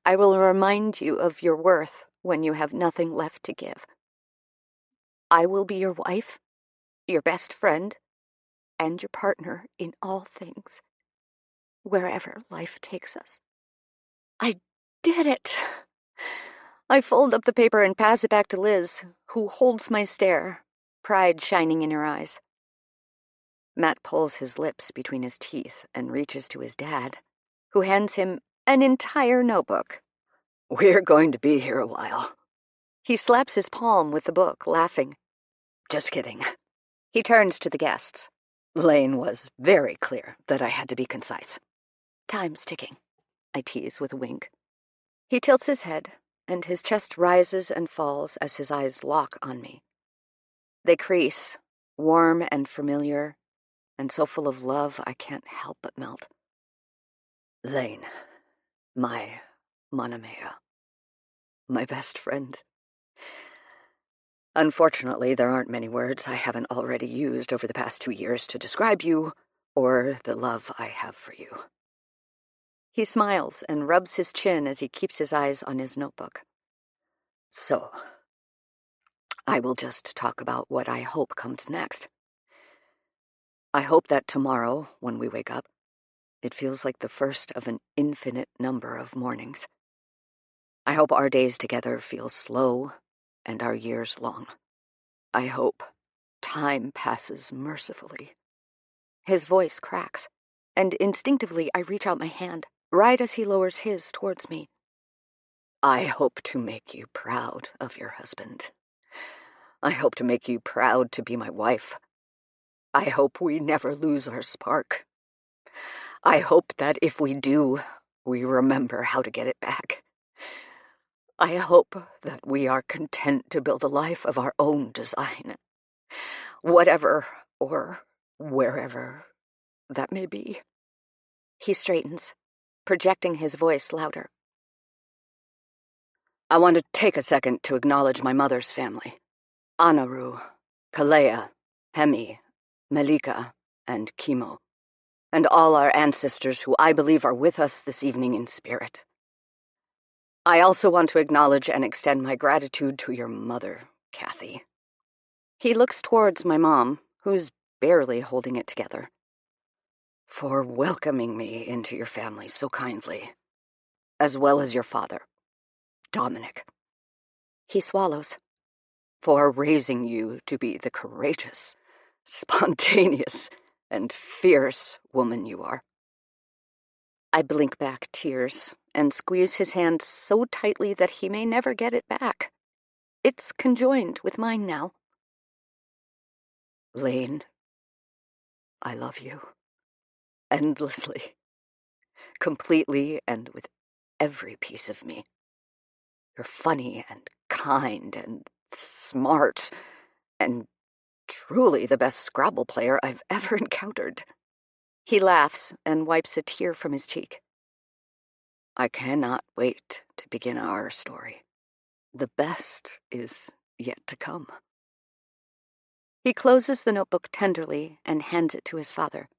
I will remind you of your worth when you have nothing left to give. I will be your wife, your best friend, and your partner in all things, wherever life takes us. I did it! I fold up the paper and pass it back to Liz, who holds my stare, pride shining in her eyes. Matt pulls his lips between his teeth and reaches to his dad, who hands him an entire notebook. We're going to be here a while. He slaps his palm with the book, laughing. Just kidding. He turns to the guests. Lane was very clear that I had to be concise. Time's ticking, I tease with a wink. He tilts his head, and his chest rises and falls as his eyes lock on me. They crease, warm and familiar, and so full of love I can't help but melt. Lane, my Manamea, my best friend. Unfortunately, there aren't many words I haven't already used over the past 2 years to describe you or the love I have for you. He smiles and rubs his chin as he keeps his eyes on his notebook. So, I will just talk about what I hope comes next. I hope that tomorrow, when we wake up, it feels like the first of an infinite number of mornings. I hope our days together feel slow and our years long. I hope time passes mercifully. His voice cracks, and instinctively I reach out my hand, right as he lowers his towards me. I hope to make you proud of your husband. I hope to make you proud to be my wife. I hope we never lose our spark. I hope that if we do, we remember how to get it back. I hope that we are content to build a life of our own design, whatever or wherever that may be. He straightens, projecting his voice louder. I want to take a second to acknowledge my mother's family. Anaru, Kalea, Hemi, Melika, and Kimo, and all our ancestors who I believe are with us this evening in spirit. I also want to acknowledge and extend my gratitude to your mother, Kathy. He looks towards my mom, who's barely holding it together. For welcoming me into your family so kindly, as well as your father, Dominic. He swallows. For raising you to be the courageous, spontaneous, and fierce woman you are. I blink back tears and squeeze his hand so tightly that he may never get it back. It's conjoined with mine now. Lane, I love you. Endlessly. completely and with every piece of me. You're funny and kind and smart and truly the best Scrabble player I've ever encountered." He laughs and wipes a tear from his cheek. "I cannot wait to begin our story. The best is yet to come." He closes the notebook tenderly and hands it to his father,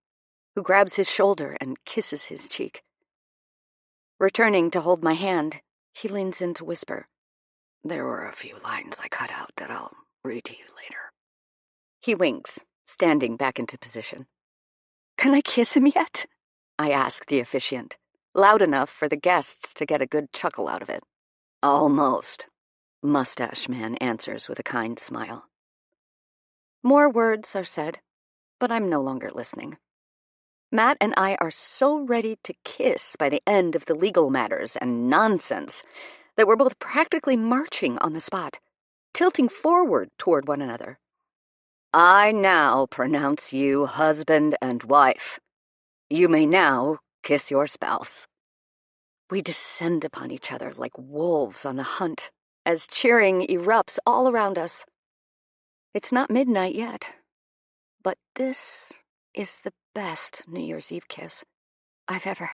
who grabs his shoulder and kisses his cheek. Returning to hold my hand, he leans in to whisper, "There were a few lines I cut out that I'll read to you later." He winks, standing back into position. "Can I kiss him yet?" I ask the officiant, loud enough for the guests to get a good chuckle out of it. "Almost," Mustache Man answers with a kind smile. More words are said, but I'm no longer listening. Matt and I are so ready to kiss by the end of the legal matters and nonsense that we're both practically marching on the spot, tilting forward toward one another. "I now pronounce you husband and wife. You may now kiss your spouse." We descend upon each other like wolves on the hunt as cheering erupts all around us. It's not midnight yet, but this is the best New Year's Eve kiss I've ever